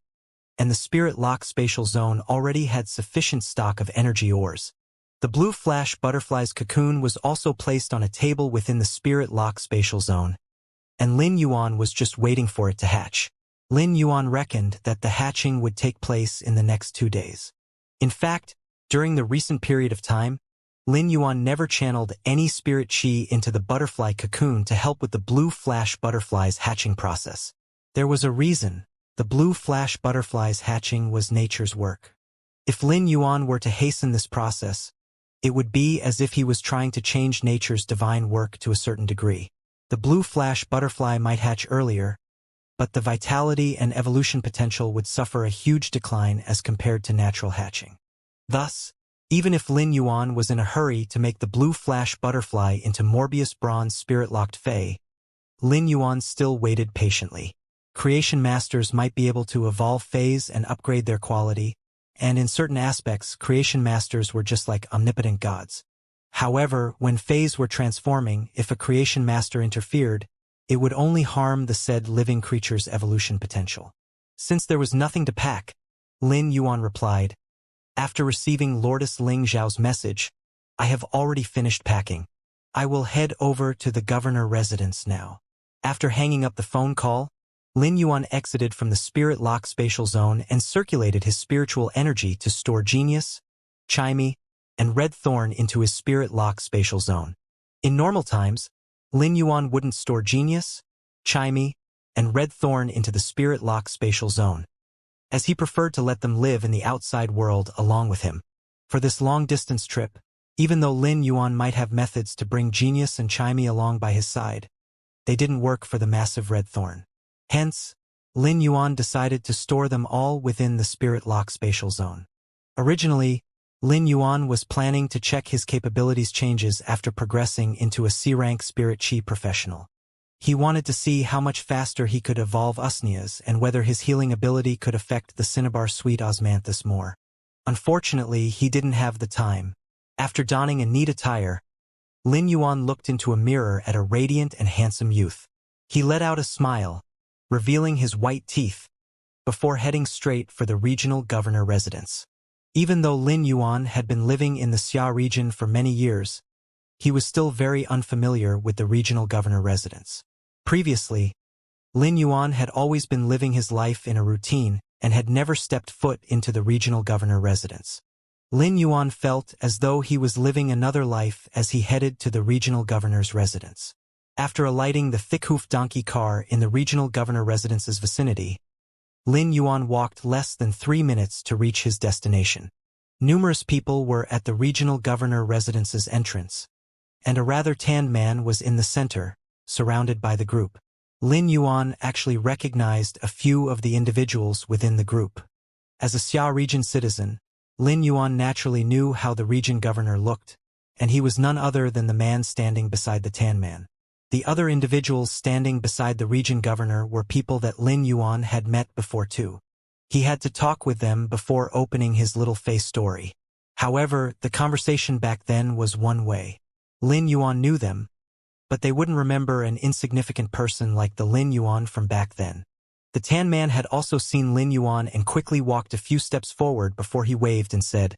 [SPEAKER 1] and the Spirit Lock Spatial Zone already had sufficient stock of energy ores. The blue flash butterfly's cocoon was also placed on a table within the Spirit Lock Spatial Zone, and Lin Yuan was just waiting for it to hatch. Lin Yuan reckoned that the hatching would take place in the next 2 days. In fact, during the recent period of time, Lin Yuan never channeled any spirit chi into the butterfly cocoon to help with the blue flash butterfly's hatching process. There was a reason. The blue flash butterfly's hatching was nature's work. If Lin Yuan were to hasten this process, it would be as if he was trying to change nature's divine work to a certain degree. The blue flash butterfly might hatch earlier, but the vitality and evolution potential would suffer a huge decline as compared to natural hatching. Thus, even if Lin Yuan was in a hurry to make the blue flash butterfly into Morbius Bronze Spirit-Locked Fae, Lin Yuan still waited patiently. Creation masters might be able to evolve phase and upgrade their quality, and in certain aspects, creation masters were just like omnipotent gods. However, when phase were transforming, if a creation master interfered, it would only harm the said living creature's evolution potential. Since there was nothing to pack, Lin Yuan replied, after receiving Lordess Ling Xiao's message, I have already finished packing. I will head over to the governor residence now. After hanging up the phone call, Lin Yuan exited from the Spirit Lock Spatial Zone and circulated his spiritual energy to store Genius, Chimey, and Red Thorn into his Spirit Lock Spatial Zone. In normal times, Lin Yuan wouldn't store Genius, Chimey, and Red Thorn into the Spirit Lock Spatial Zone, as he preferred to let them live in the outside world along with him. For this long-distance trip, even though Lin Yuan might have methods to bring Genius and Chimey along by his side, they didn't work for the massive Red Thorn. Hence, Lin Yuan decided to store them all within the Spirit Lock Spatial Zone. Originally, Lin Yuan was planning to check his capabilities changes after progressing into a C-rank Spirit Chi professional. He wanted to see how much faster he could evolve Usnia's and whether his healing ability could affect the Cinnabar Sweet Osmanthus more. Unfortunately, he didn't have the time. After donning a neat attire, Lin Yuan looked into a mirror at a radiant and handsome youth. He let out a smile, revealing his white teeth, before heading straight for the regional governor residence. Even though Lin Yuan had been living in the Xia region for many years, he was still very unfamiliar with the regional governor residence. Previously, Lin Yuan had always been living his life in a routine and had never stepped foot into the regional governor residence. Lin Yuan felt as though he was living another life as he headed to the regional governor's residence. After alighting the thick-hoofed donkey car in the regional governor residence's vicinity, Lin Yuan walked less than 3 minutes to reach his destination. Numerous people were at the regional governor residence's entrance, and a rather tanned man was in the center, surrounded by the group. Lin Yuan actually recognized a few of the individuals within the group. As a Xia region citizen, Lin Yuan naturally knew how the region governor looked, and he was none other than the man standing beside the tan man. The other individuals standing beside the region governor were people that Lin Yuan had met before too. He had to talk with them before opening his little face story. However, the conversation back then was one way. Lin Yuan knew them, but they wouldn't remember an insignificant person like the Lin Yuan from back then. The tan man had also seen Lin Yuan and quickly walked a few steps forward before he waved and said,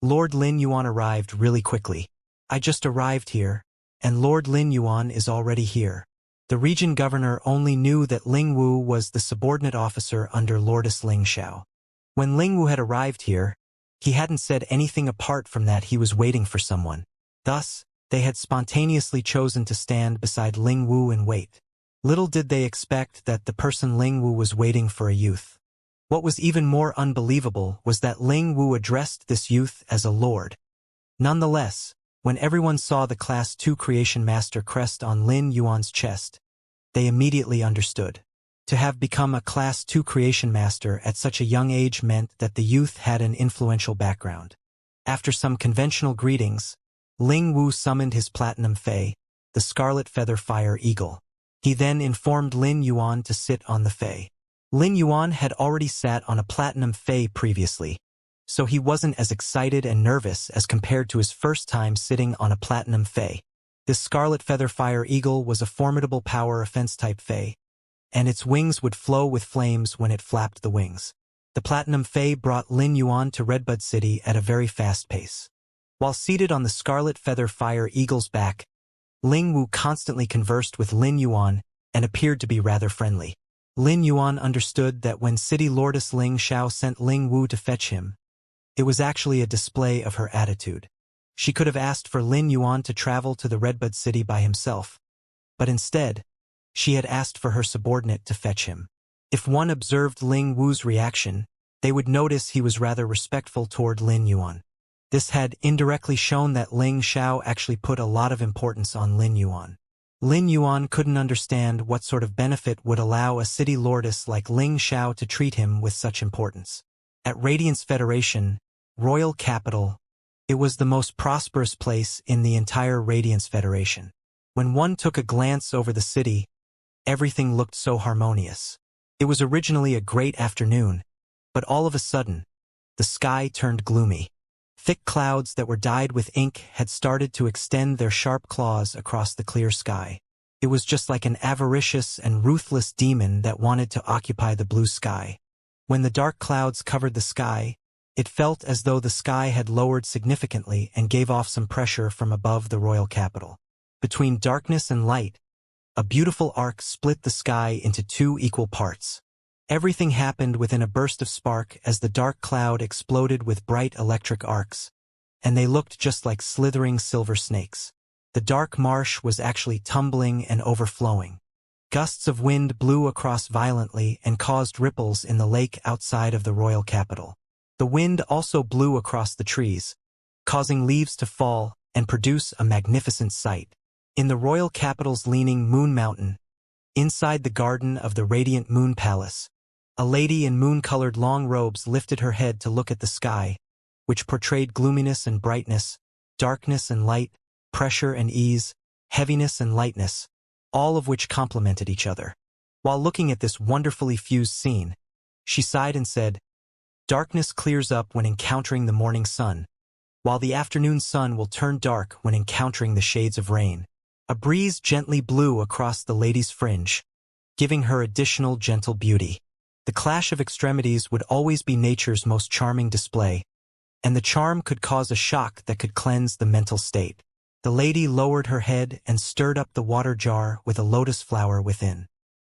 [SPEAKER 1] "Lord Lin Yuan arrived really quickly. I just arrived here, and Lord Lin Yuan is already here." The region governor only knew that Ling Wu was the subordinate officer under Lordess Ling Xiao. When Ling Wu had arrived here, he hadn't said anything apart from that he was waiting for someone. Thus, they had spontaneously chosen to stand beside Ling Wu and wait. Little did they expect that the person Ling Wu was waiting for a youth. What was even more unbelievable was that Ling Wu addressed this youth as a lord. Nonetheless, when everyone saw the Class 2 Creation Master crest on Lin Yuan's chest, they immediately understood. To have become a Class 2 Creation Master at such a young age meant that the youth had an influential background. After some conventional greetings, Ling Wu summoned his Platinum Fae, the Scarlet Feather Fire Eagle. He then informed Lin Yuan to sit on the Fae. Lin Yuan had already sat on a Platinum Fae previously, so he wasn't as excited and nervous as compared to his first time sitting on a Platinum Fae. This Scarlet Feather Fire Eagle was a formidable power offense-type Fae, and its wings would flow with flames when it flapped the wings. The Platinum Fae brought Lin Yuan to Redbud City at a very fast pace. While seated on the Scarlet Feather Fire Eagle's back, Ling Wu constantly conversed with Lin Yuan and appeared to be rather friendly. Lin Yuan understood that when City Lordess Ling Xiao sent Ling Wu to fetch him, it was actually a display of her attitude. She could have asked for Lin Yuan to travel to the Redbud City by himself, but instead, she had asked for her subordinate to fetch him. If one observed Ling Wu's reaction, they would notice he was rather respectful toward Lin Yuan. This had indirectly shown that Ling Xiao actually put a lot of importance on Lin Yuan. Lin Yuan couldn't understand what sort of benefit would allow a city lordess like Ling Xiao to treat him with such importance. At Radiance Federation, royal capital, it was the most prosperous place in the entire Radiance Federation. When one took a glance over the city, everything looked so harmonious. It was originally a great afternoon, but all of a sudden, the sky turned gloomy. Thick clouds that were dyed with ink had started to extend their sharp claws across the clear sky. It was just like an avaricious and ruthless demon that wanted to occupy the blue sky. When the dark clouds covered the sky, it felt as though the sky had lowered significantly and gave off some pressure from above the royal capital. Between darkness and light, a beautiful arc split the sky into two equal parts. Everything happened within a burst of spark as the dark cloud exploded with bright electric arcs, and they looked just like slithering silver snakes. The dark marsh was actually tumbling and overflowing. Gusts of wind blew across violently and caused ripples in the lake outside of the royal capital. The wind also blew across the trees, causing leaves to fall and produce a magnificent sight. In the royal capital's leaning Moon Mountain, inside the garden of the Radiant Moon Palace, a lady in moon-colored long robes lifted her head to look at the sky, which portrayed gloominess and brightness, darkness and light, pressure and ease, heaviness and lightness, all of which complemented each other. While looking at this wonderfully fused scene, she sighed and said, "Darkness clears up when encountering the morning sun, while the afternoon sun will turn dark when encountering the shades of rain." A breeze gently blew across the lady's fringe, giving her additional gentle beauty. The clash of extremities would always be nature's most charming display, and the charm could cause a shock that could cleanse the mental state. The lady lowered her head and stirred up the water jar with a lotus flower within.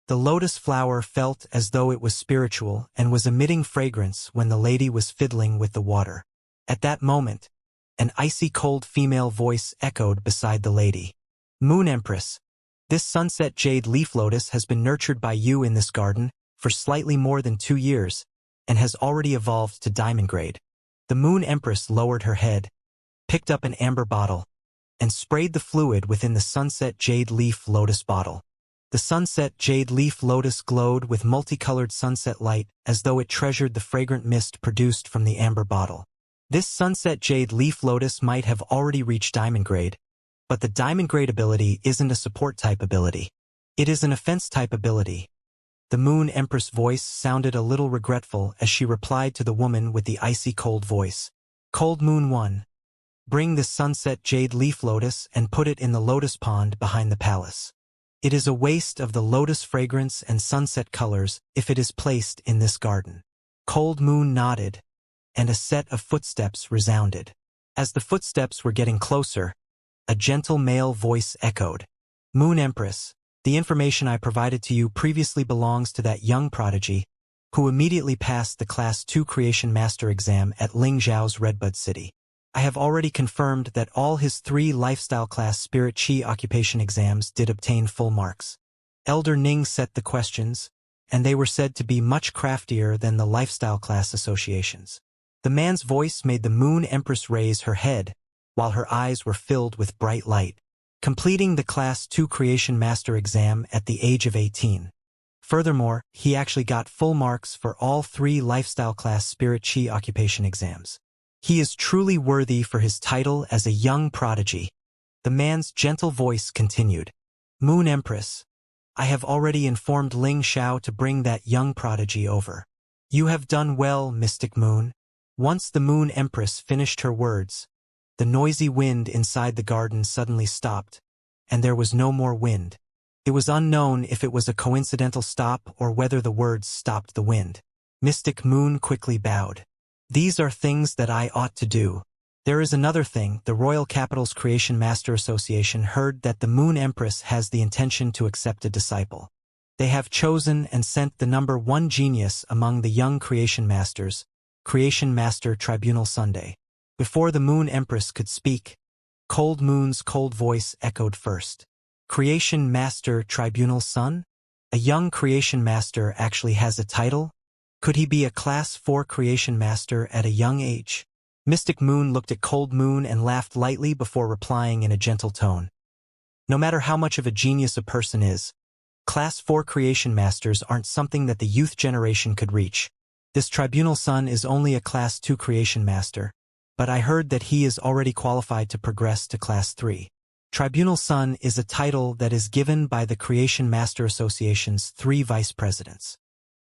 [SPEAKER 1] The lotus flower felt as though it was spiritual and was emitting fragrance when the lady was fiddling with the water. At that moment, an icy cold female voice echoed beside the lady. "Moon Empress, this sunset jade leaf lotus has been nurtured by you in this garden for slightly more than 2 years and has already evolved to diamond grade." The Moon Empress lowered her head, picked up an amber bottle, and sprayed the fluid within the sunset jade leaf lotus bottle. The sunset jade leaf lotus glowed with multicolored sunset light as though it treasured the fragrant mist produced from the amber bottle. This sunset jade leaf lotus might have already reached diamond grade, but the diamond grade ability isn't a support type ability. It is an offense type ability. The Moon Empress voice sounded a little regretful as she replied to the woman with the icy cold voice. Cold Moon 1. Bring this sunset jade leaf lotus and put it in the lotus pond behind the palace. It is a waste of the lotus fragrance and sunset colors if it is placed in this garden. Cold Moon nodded, and a set of footsteps resounded. As the footsteps were getting closer, a gentle male voice echoed. Moon Empress, the information I provided to you previously belongs to that young prodigy, who immediately passed the Class 2 Creation Master exam at Ling Zhao's Redbud City. I have already confirmed that all his 3 lifestyle class Spirit Chi occupation exams did obtain full marks. Elder Ning set the questions, and they were said to be much craftier than the lifestyle class associations. The man's voice made the Moon Empress raise her head, while her eyes were filled with bright light. Completing the Class 2 Creation Master exam at the age of 18. Furthermore, he actually got full marks for all 3 lifestyle class Spirit Chi occupation exams. He is truly worthy for his title as a young prodigy. The man's gentle voice continued. Moon Empress, I have already informed Ling Xiao to bring that young prodigy over. You have done well, Mystic Moon. Once the Moon Empress finished her words, the noisy wind inside the garden suddenly stopped, and there was no more wind. It was unknown if it was a coincidental stop or whether the words stopped the wind. Mystic Moon quickly bowed. These are things that I ought to do. There is another thing. The Royal Capital's Creation Master Association heard that the Moon Empress has the intention to accept a disciple. They have chosen and sent the number 1 genius among the young Creation Masters, Creation Master Tribunal Sunday. Before the Moon Empress could speak, Cold Moon's cold voice echoed first. Creation Master Tribunal Sun? A young Creation Master actually has a title? Could he be a Class 4 Creation Master at a young age? Mystic Moon looked at Cold Moon and laughed lightly before replying in a gentle tone. No matter how much of a genius a person is, Class 4 Creation Masters aren't something that the youth generation could reach. This Tribunal Sun is only a Class 2 Creation Master, but I heard that he is already qualified to progress to Class 3. Tribunal Sun is a title that is given by the Creation Master Association's 3 vice presidents.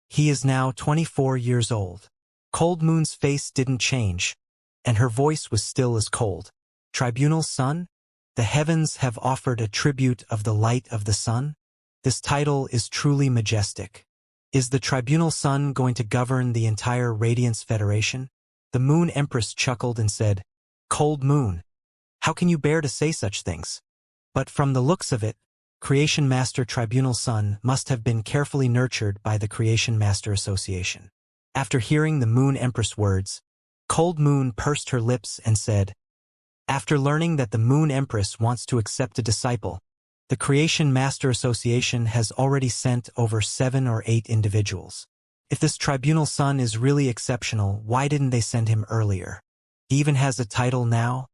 [SPEAKER 1] He is now 24 years old. Cold Moon's face didn't change, and her voice was still as cold. Tribunal Sun? The heavens have offered a tribute of the light of the sun? This title is truly majestic. Is the Tribunal Sun going to govern the entire Radiance Federation? The Moon Empress chuckled and said, Cold Moon, how can you bear to say such things? But from the looks of it, Creation Master Tribunal Sun must have been carefully nurtured by the Creation Master Association. After hearing the Moon Empress words, Cold Moon pursed her lips and said, After learning that the Moon Empress wants to accept a disciple, the Creation Master Association has already sent over 7 or 8 individuals. If this Tribunal Sun is really exceptional, why didn't they send him earlier? He even has a title now?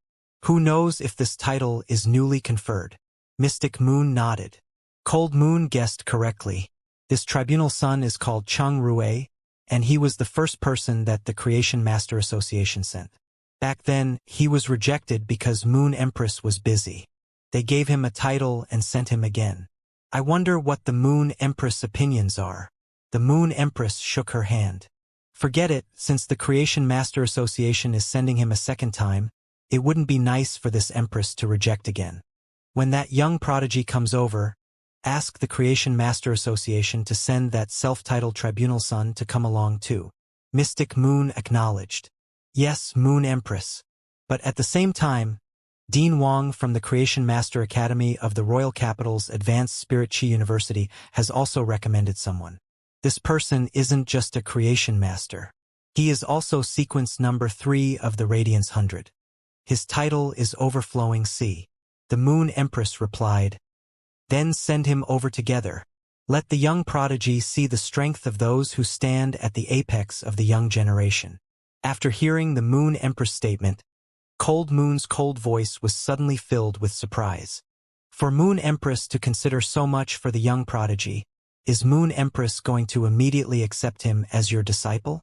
[SPEAKER 1] Who knows if this title is newly conferred? Mystic Moon nodded. Cold Moon guessed correctly. This Tribunal Sun is called Chung Rue, and he was the first person that the Creation Master Association sent. Back then, he was rejected because Moon Empress was busy. They gave him a title and sent him again. I wonder what the Moon Empress' opinions are. The Moon Empress shook her hand. Forget it, since the Creation Master Association is sending him a second time, it wouldn't be nice for this Empress to reject again. When that young prodigy comes over, ask the Creation Master Association to send that self-titled Tribunal Sun to come along too. Mystic Moon acknowledged. Yes, Moon Empress. But at the same time, Dean Wong from the Creation Master Academy of the Royal Capital's Advanced Spirit Chi University has also recommended someone. This person isn't just a Creation Master. He is also sequence number 3 of the Radiance 100. His title is Overflowing Sea. The Moon Empress replied, Then send him over together. Let the young prodigy see the strength of those who stand at the apex of the young generation. After hearing the Moon Empress statement, Cold Moon's cold voice was suddenly filled with surprise. For Moon Empress to consider so much for the young prodigy, is Moon Empress going to immediately accept him as your disciple?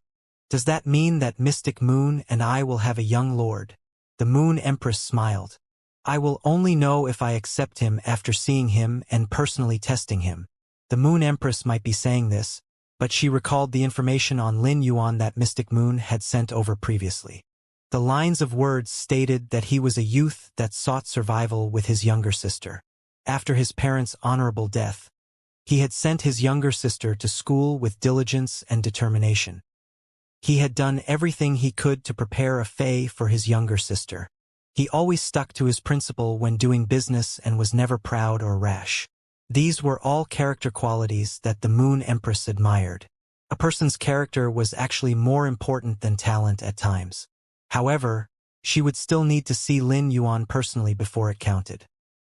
[SPEAKER 1] Does that mean that Mystic Moon and I will have a young lord? The Moon Empress smiled. I will only know if I accept him after seeing him and personally testing him. The Moon Empress might be saying this, but she recalled the information on Lin Yuan that Mystic Moon had sent over previously. The lines of words stated that he was a youth that sought survival with his younger sister. After his parents' honorable death, he had sent his younger sister to school with diligence and determination. He had done everything he could to prepare a Fae for his younger sister. He always stuck to his principle when doing business and was never proud or rash. These were all character qualities that the Moon Empress admired. A person's character was actually more important than talent at times. However, she would still need to see Lin Yuan personally before it counted.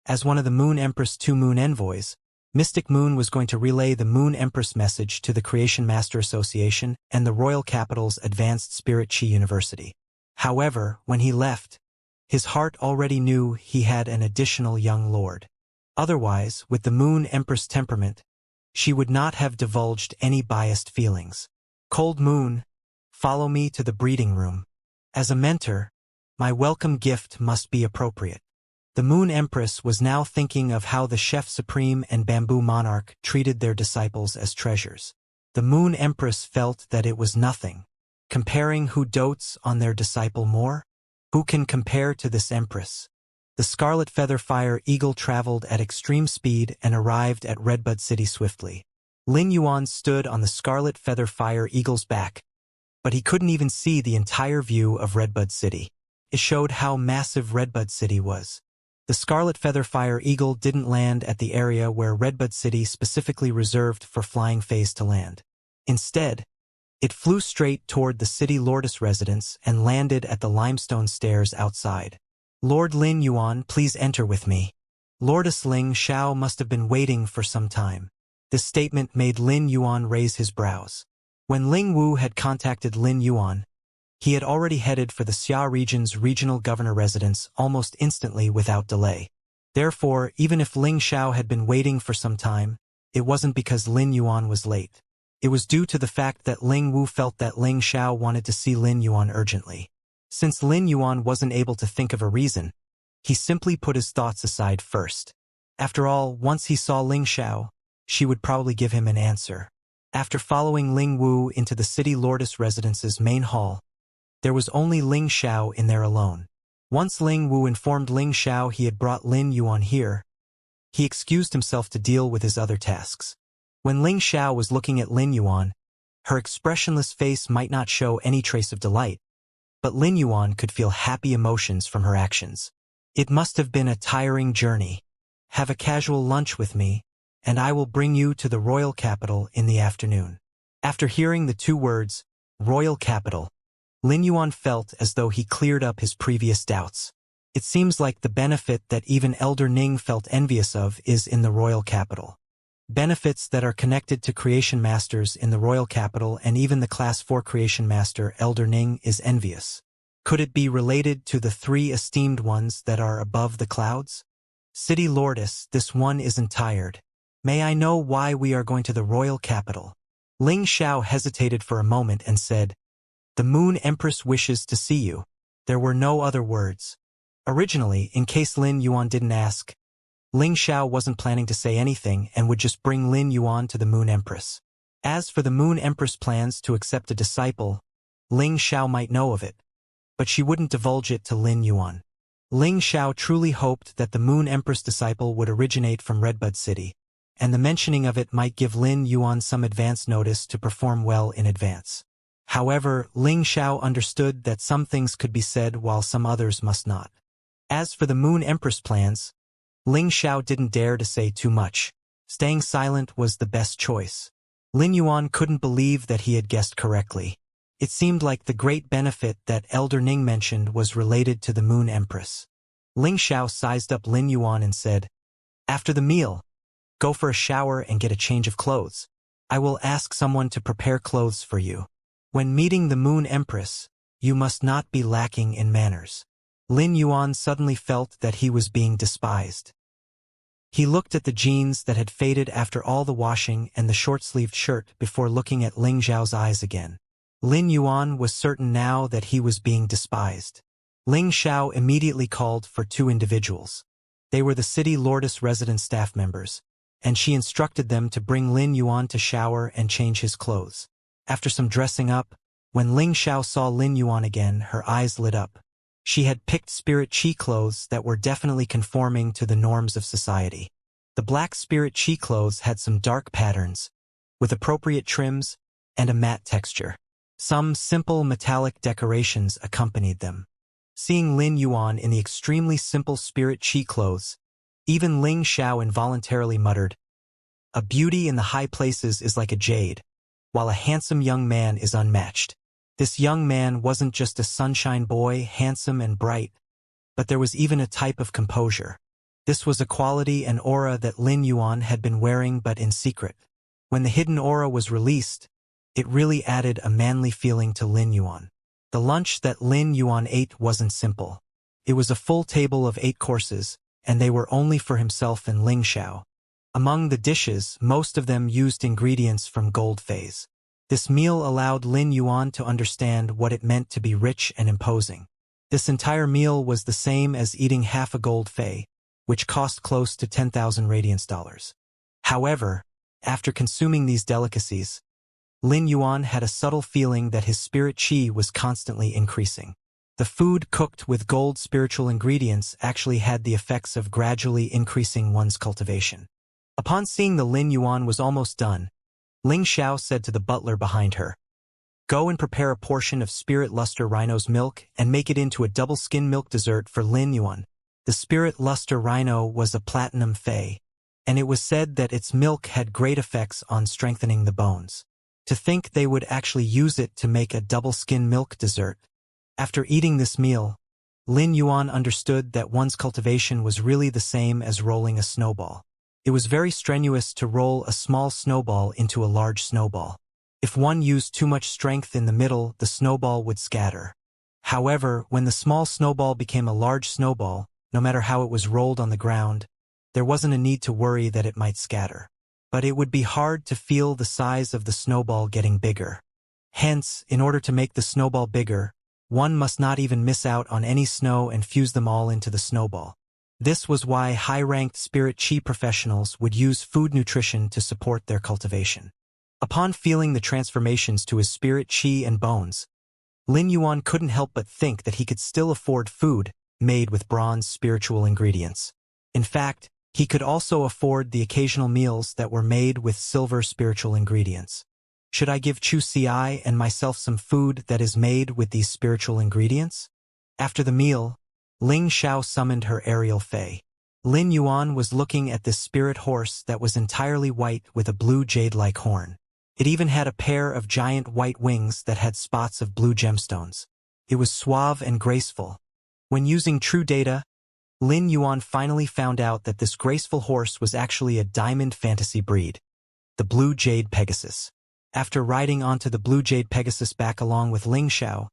[SPEAKER 1] As one of the Moon Empress' 2 Moon envoys, Mystic Moon was going to relay the Moon Empress message to the Creation Master Association and the Royal Capital's Advanced Spirit Chi University. However, when he left, his heart already knew he had an additional young lord. Otherwise, with the Moon Empress' temperament, she would not have divulged any biased feelings. Cold Moon, follow me to the breeding room. As a mentor, my welcome gift must be appropriate. The Moon Empress was now thinking of how the Chef Supreme and Bamboo Monarch treated their disciples as treasures. The Moon Empress felt that it was nothing. Comparing who dotes on their disciple more? Who can compare to this Empress? The Scarlet Feather Fire Eagle traveled at extreme speed and arrived at Redbud City swiftly. Lin Yuan stood on the Scarlet Feather Fire Eagle's back, but he couldn't even see the entire view of Redbud City. It showed how massive Redbud City was. The Scarlet Feather Fire Eagle didn't land at the area where Redbud City specifically reserved for flying Fays to land. Instead, it flew straight toward the City Lordess residence and landed at the limestone stairs outside. Lord Lin Yuan, please enter with me. Lordess Ling Xiao must have been waiting for some time. This statement made Lin Yuan raise his brows. When Ling Wu had contacted Lin Yuan, he had already headed for the Xia region's regional governor residence almost instantly without delay. Therefore, even if Ling Xiao had been waiting for some time, it wasn't because Lin Yuan was late. It was due to the fact that Ling Wu felt that Ling Xiao wanted to see Lin Yuan urgently. Since Lin Yuan wasn't able to think of a reason, he simply put his thoughts aside first. After all, once he saw Ling Xiao, she would probably give him an answer. After following Ling Wu into the City Lordess residence's main hall, there was only Ling Xiao in there alone. Once Ling Wu informed Ling Xiao he had brought Lin Yuan here, he excused himself to deal with his other tasks. When Ling Xiao was looking at Lin Yuan, her expressionless face might not show any trace of delight, but Lin Yuan could feel happy emotions from her actions. It must have been a tiring journey. Have a casual lunch with me, and I will bring you to the Royal Capital in the afternoon. After hearing the 2 words, Royal Capital, Lin Yuan felt as though he cleared up his previous doubts. It seems like the benefit that even Elder Ning felt envious of is in the Royal Capital. Benefits that are connected to Creation Masters in the Royal Capital and even the Class 4 Creation Master Elder Ning is envious. Could it be related to the 3 esteemed ones that are above the clouds? City Lordess, this one isn't tired. May I know why we are going to the Royal Capital? Ling Xiao hesitated for a moment and said, The Moon Empress wishes to see you. There were no other words. Originally, in case Lin Yuan didn't ask, Ling Xiao wasn't planning to say anything and would just bring Lin Yuan to the Moon Empress. As for the Moon Empress' plans to accept a disciple, Ling Xiao might know of it, but she wouldn't divulge it to Lin Yuan. Ling Xiao truly hoped that the Moon Empress disciple would originate from Redbud City, and the mentioning of it might give Lin Yuan some advance notice to perform well in advance. However, Ling Xiao understood that some things could be said while some others must not. As for the Moon Empress plans, Ling Xiao didn't dare to say too much. Staying silent was the best choice. Lin Yuan couldn't believe that he had guessed correctly. It seemed like the great benefit that Elder Ning mentioned was related to the Moon Empress. Ling Xiao sized up Lin Yuan and said, After the meal, go for a shower and get a change of clothes. I will ask someone to prepare clothes for you. When meeting the Moon Empress, you must not be lacking in manners. Lin Yuan suddenly felt that he was being despised. He looked at the jeans that had faded after all the washing and the short-sleeved shirt before looking at Ling Xiao's eyes again. Lin Yuan was certain now that he was being despised. Ling Xiao immediately called for two individuals. They were the city lordess resident staff members, and she instructed them to bring Lin Yuan to shower and change his clothes. After some dressing up, when Ling Xiao saw Lin Yuan again, her eyes lit up. She had picked spirit chi clothes that were definitely conforming to the norms of society. The black spirit chi clothes had some dark patterns, with appropriate trims and a matte texture. Some simple metallic decorations accompanied them. Seeing Lin Yuan in the extremely simple spirit chi clothes, even Ling Xiao involuntarily muttered, "A beauty in the high places is like a jade, while a handsome young man is unmatched." This young man wasn't just a sunshine boy, handsome and bright, but there was even a type of composure. This was a quality and aura that Lin Yuan had been wearing but in secret. When the hidden aura was released, it really added a manly feeling to Lin Yuan. The lunch that Lin Yuan ate wasn't simple. It was a full table of 8 courses, and they were only for himself and Ling Xiao. Among the dishes, most of them used ingredients from gold phase. This meal allowed Lin Yuan to understand what it meant to be rich and imposing. This entire meal was the same as eating half a gold fei, which cost close to 10,000 radiance dollars. However, after consuming these delicacies, Lin Yuan had a subtle feeling that his spirit chi was constantly increasing. The food cooked with gold spiritual ingredients actually had the effects of gradually increasing one's cultivation. Upon seeing the Lin Yuan was almost done, Ling Xiao said to the butler behind her, "Go and prepare a portion of Spirit Luster Rhino's milk and make it into a double-skin milk dessert for Lin Yuan." The Spirit Luster Rhino was a platinum fei, and it was said that its milk had great effects on strengthening the bones. To think they would actually use it to make a double-skin milk dessert. After eating this meal, Lin Yuan understood that one's cultivation was really the same as rolling a snowball. It was very strenuous to roll a small snowball into a large snowball. If one used too much strength in the middle, the snowball would scatter. However, when the small snowball became a large snowball, no matter how it was rolled on the ground, there wasn't a need to worry that it might scatter. But it would be hard to feel the size of the snowball getting bigger. Hence, in order to make the snowball bigger, one must not even miss out on any snow and fuse them all into the snowball. This was why high-ranked spirit chi professionals would use food nutrition to support their cultivation. Upon feeling the transformations to his spirit chi and bones, Lin Yuan couldn't help but think that he could still afford food made with bronze spiritual ingredients. In fact, he could also afford the occasional meals that were made with silver spiritual ingredients. Should I give Chu Si and myself some food that is made with these spiritual ingredients? After the meal, Ling Xiao summoned her aerial fei. Lin Yuan was looking at this spirit horse that was entirely white with a blue jade-like horn. It even had a pair of giant white wings that had spots of blue gemstones. It was suave and graceful. When using true data, Lin Yuan finally found out that this graceful horse was actually a diamond fantasy breed, the Blue Jade Pegasus. After riding onto the Blue Jade Pegasus back along with Ling Xiao,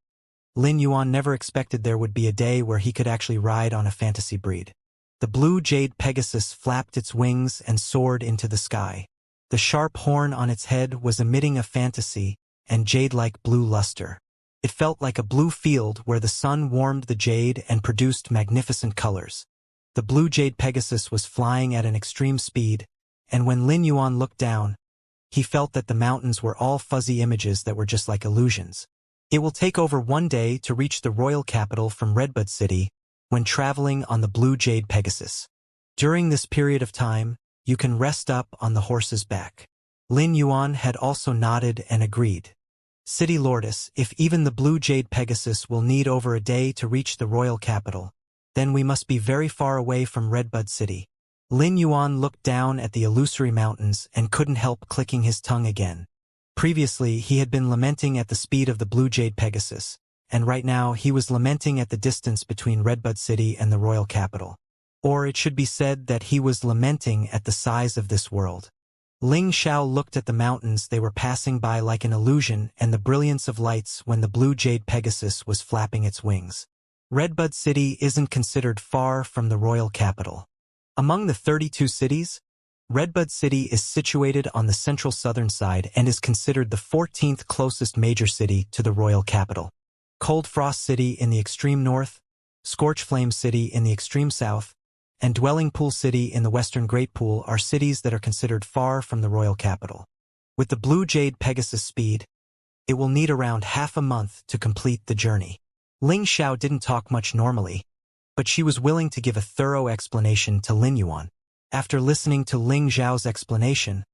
[SPEAKER 1] Lin Yuan never expected there would be a day where he could actually ride on a fantasy breed. The Blue Jade Pegasus flapped its wings and soared into the sky. The sharp horn on its head was emitting a fantasy and jade-like blue luster. It felt like a blue field where the sun warmed the jade and produced magnificent colors. The Blue Jade Pegasus was flying at an extreme speed, and when Lin Yuan looked down, he felt that the mountains were all fuzzy images that were just like illusions. It will take over 1 day to reach the royal capital from Redbud City when traveling on the Blue Jade Pegasus. During this period of time, you can rest up on the horse's back. Lin Yuan had also nodded and agreed. City Lordess, if even the Blue Jade Pegasus will need over a day to reach the royal capital, then we must be very far away from Redbud City. Lin Yuan looked down at the illusory mountains and couldn't help clicking his tongue again. Previously, he had been lamenting at the speed of the Blue Jade Pegasus, and right now he was lamenting at the distance between Redbud City and the royal capital. Or it should be said that he was lamenting at the size of this world. Ling Xiao looked at the mountains they were passing by like an illusion and the brilliance of lights when the Blue Jade Pegasus was flapping its wings. Redbud City isn't considered far from the royal capital. Among the 32 cities, Redbud City is situated on the central southern side and is considered the 14th closest major city to the royal capital. Cold Frost City in the extreme north, Scorchflame City in the extreme south, and Dwelling Pool City in the western Great Pool are cities that are considered far from the royal capital. With the Blue Jade Pegasus speed, it will need around half a month to complete the journey. Ling Xiao didn't talk much normally, but she was willing to give a thorough explanation to Lin Yuan. After listening to Ling Xiao's explanation,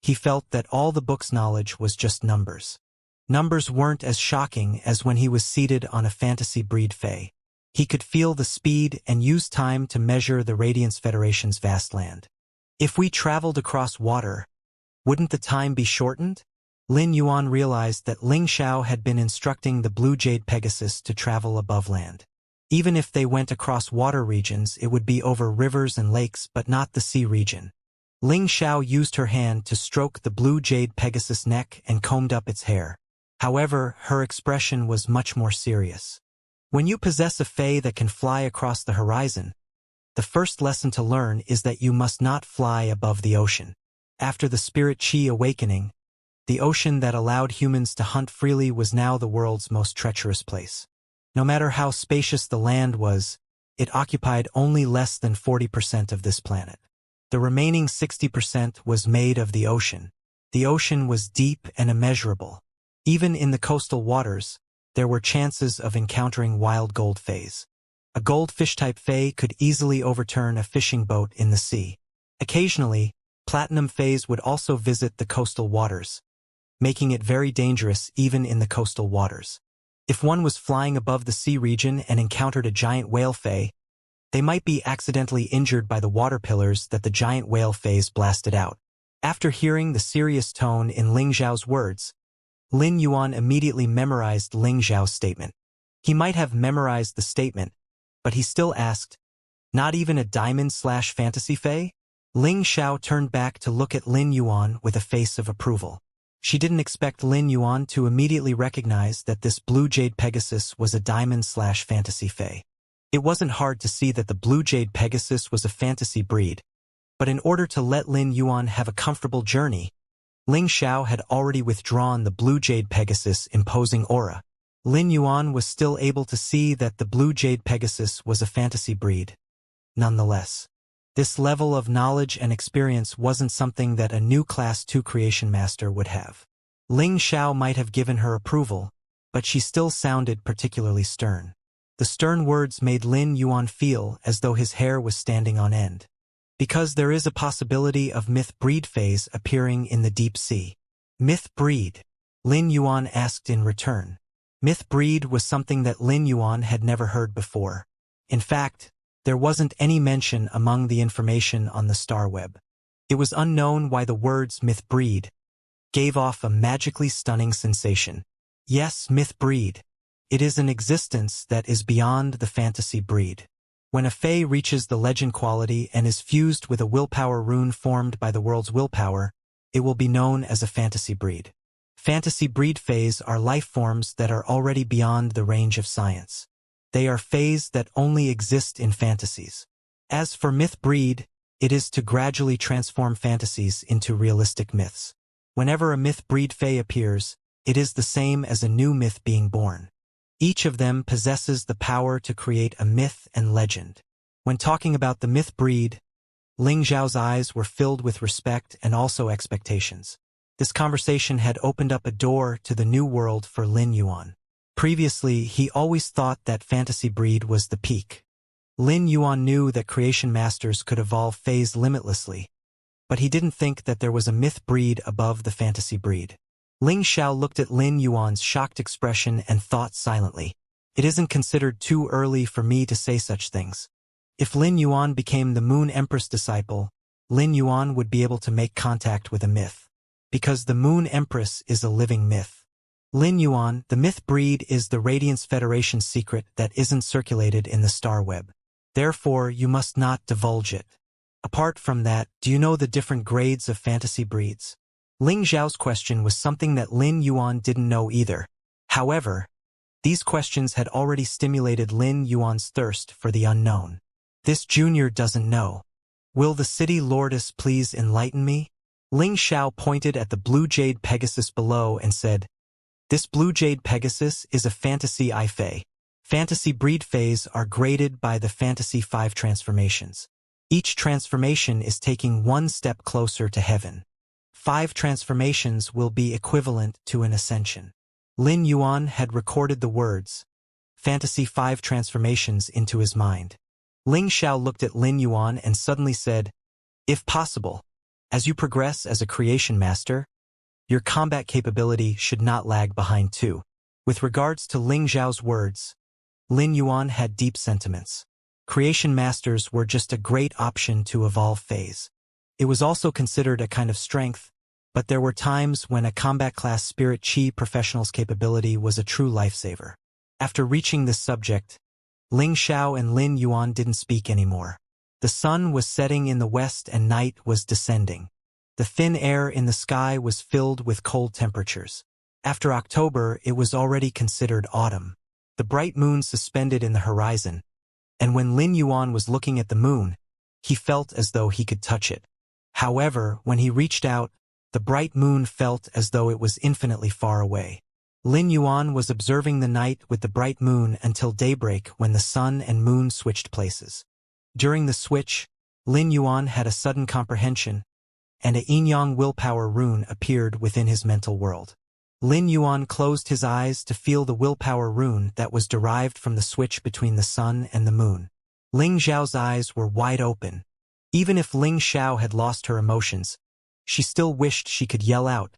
[SPEAKER 1] he felt that all the book's knowledge was just numbers. Numbers weren't as shocking as when he was seated on a fantasy breed fae. He could feel the speed and use time to measure the Radiance Federation's vast land. If we traveled across water, wouldn't the time be shortened? Lin Yuan realized that Ling Xiao had been instructing the Blue Jade Pegasus to travel above land. Even if they went across water regions, it would be over rivers and lakes, but not the sea region. Ling Xiao used her hand to stroke the Blue Jade Pegasus' neck and combed up its hair. However, her expression was much more serious. When you possess a fae that can fly across the horizon, the first lesson to learn is that you must not fly above the ocean. After the Spirit Chi awakening, the ocean that allowed humans to hunt freely was now the world's most treacherous place. No matter how spacious the land was, it occupied only less than 40% of this planet. The remaining 60% was made of the ocean. The ocean was deep and immeasurable. Even in the coastal waters, there were chances of encountering wild gold fays. A goldfish-type fae could easily overturn a fishing boat in the sea. Occasionally, platinum fays would also visit the coastal waters, making it very dangerous even in the coastal waters. If one was flying above the sea region and encountered a giant whale fae, they might be accidentally injured by the water pillars that the giant whale fays blasted out. After hearing the serious tone in Ling Xiao's words, Lin Yuan immediately memorized Ling Xiao's statement. He might have memorized the statement, but he still asked, "Not even a diamond/fantasy fae?" Ling Xiao turned back to look at Lin Yuan with a face of approval. She didn't expect Lin Yuan to immediately recognize that this Blue Jade Pegasus was a diamond/fantasy fae. It wasn't hard to see that the Blue Jade Pegasus was a fantasy breed, but in order to let Lin Yuan have a comfortable journey, Ling Xiao had already withdrawn the Blue Jade Pegasus' imposing aura. Lin Yuan was still able to see that the Blue Jade Pegasus was a fantasy breed. Nonetheless, this level of knowledge and experience wasn't something that a new Class 2 creation master would have. Ling Xiao might have given her approval, but she still sounded particularly stern. The stern words made Lin Yuan feel as though his hair was standing on end. Because there is a possibility of myth breed phase appearing in the deep sea. Myth breed? Lin Yuan asked in return. Myth breed was something that Lin Yuan had never heard before. In fact, there wasn't any mention among the information on the star web. It was unknown why the words myth breed gave off a magically stunning sensation. Yes, myth breed. It is an existence that is beyond the fantasy breed. When a fae reaches the legend quality and is fused with a willpower rune formed by the world's willpower, it will be known as a fantasy breed. Fantasy breed faes are life forms that are already beyond the range of science. They are faes that only exist in fantasies. As for myth breed, it is to gradually transform fantasies into realistic myths. Whenever a myth breed fae appears, it is the same as a new myth being born. Each of them possesses the power to create a myth and legend. When talking about the myth breed, Ling Xiao's eyes were filled with respect and also expectations. This conversation had opened up a door to the new world for Lin Yuan. Previously, he always thought that fantasy breed was the peak. Lin Yuan knew that creation masters could evolve faes limitlessly, but he didn't think that there was a myth breed above the fantasy breed. Ling Xiao looked at Lin Yuan's shocked expression and thought silently. It isn't considered too early for me to say such things. If Lin Yuan became the Moon Empress disciple, Lin Yuan would be able to make contact with a myth. Because the Moon Empress is a living myth. Lin Yuan, the myth breed is the Radiance Federation's secret that isn't circulated in the star web. Therefore, you must not divulge it. Apart from that, do you know the different grades of fantasy breeds? Ling Xiao's question was something that Lin Yuan didn't know either. However, These questions had already stimulated Lin Yuan's thirst for the unknown. This junior doesn't know. Will the city lordess please enlighten me? Ling Xiao pointed at the blue jade Pegasus below and said, "This blue jade Pegasus is a fantasy I-Fei. Fantasy breed phase are graded by the Fantasy 5 transformations. Each transformation is taking one step closer to heaven. 5 transformations will be equivalent to an ascension." Lin Yuan had recorded the words, Fantasy 5 transformations, into his mind. Ling Xiao looked at Lin Yuan and suddenly said, "If possible, as you progress as a creation master, your combat capability should not lag behind too." With regards to Ling Xiao's words, Lin Yuan had deep sentiments. Creation masters were just a great option to evolve phase. It was also considered a kind of strength, but there were times when a combat class spirit chi professional's capability was a true lifesaver. After reaching this subject, Ling Xiao and Lin Yuan didn't speak anymore. The sun was setting in the west and night was descending. The thin air in the sky was filled with cold temperatures. After October, it was already considered autumn. The bright moon suspended in the horizon, and when Lin Yuan was looking at the moon, he felt as though he could touch it. However, when he reached out, the bright moon felt as though it was infinitely far away. Lin Yuan was observing the night with the bright moon until daybreak when the sun and moon switched places. During the switch, Lin Yuan had a sudden comprehension, and a yin-yang willpower rune appeared within his mental world. Lin Yuan closed his eyes to feel the willpower rune that was derived from the switch between the sun and the moon. Ling Xiao's eyes were wide open. Even if Ling Xiao had lost her emotions, she still wished she could yell out,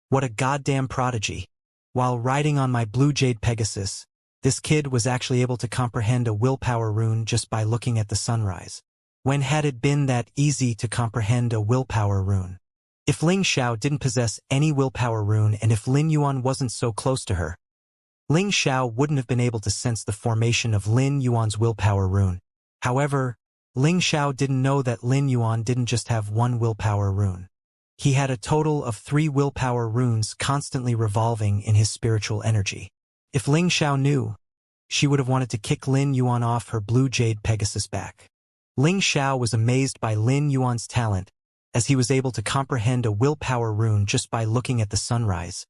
[SPEAKER 1] "What a goddamn prodigy!" While riding on my blue jade Pegasus, this kid was actually able to comprehend a willpower rune just by looking at the sunrise. When had it been that easy to comprehend a willpower rune? If Ling Xiao didn't possess any willpower rune and if Lin Yuan wasn't so close to her, Ling Xiao wouldn't have been able to sense the formation of Lin Yuan's willpower rune. However, Ling Xiao didn't know that Lin Yuan didn't just have one willpower rune. He had a total of 3 willpower runes constantly revolving in his spiritual energy. If Ling Xiao knew, she would have wanted to kick Lin Yuan off her blue jade Pegasus back. Ling Xiao was amazed by Lin Yuan's talent, as he was able to comprehend a willpower rune just by looking at the sunrise,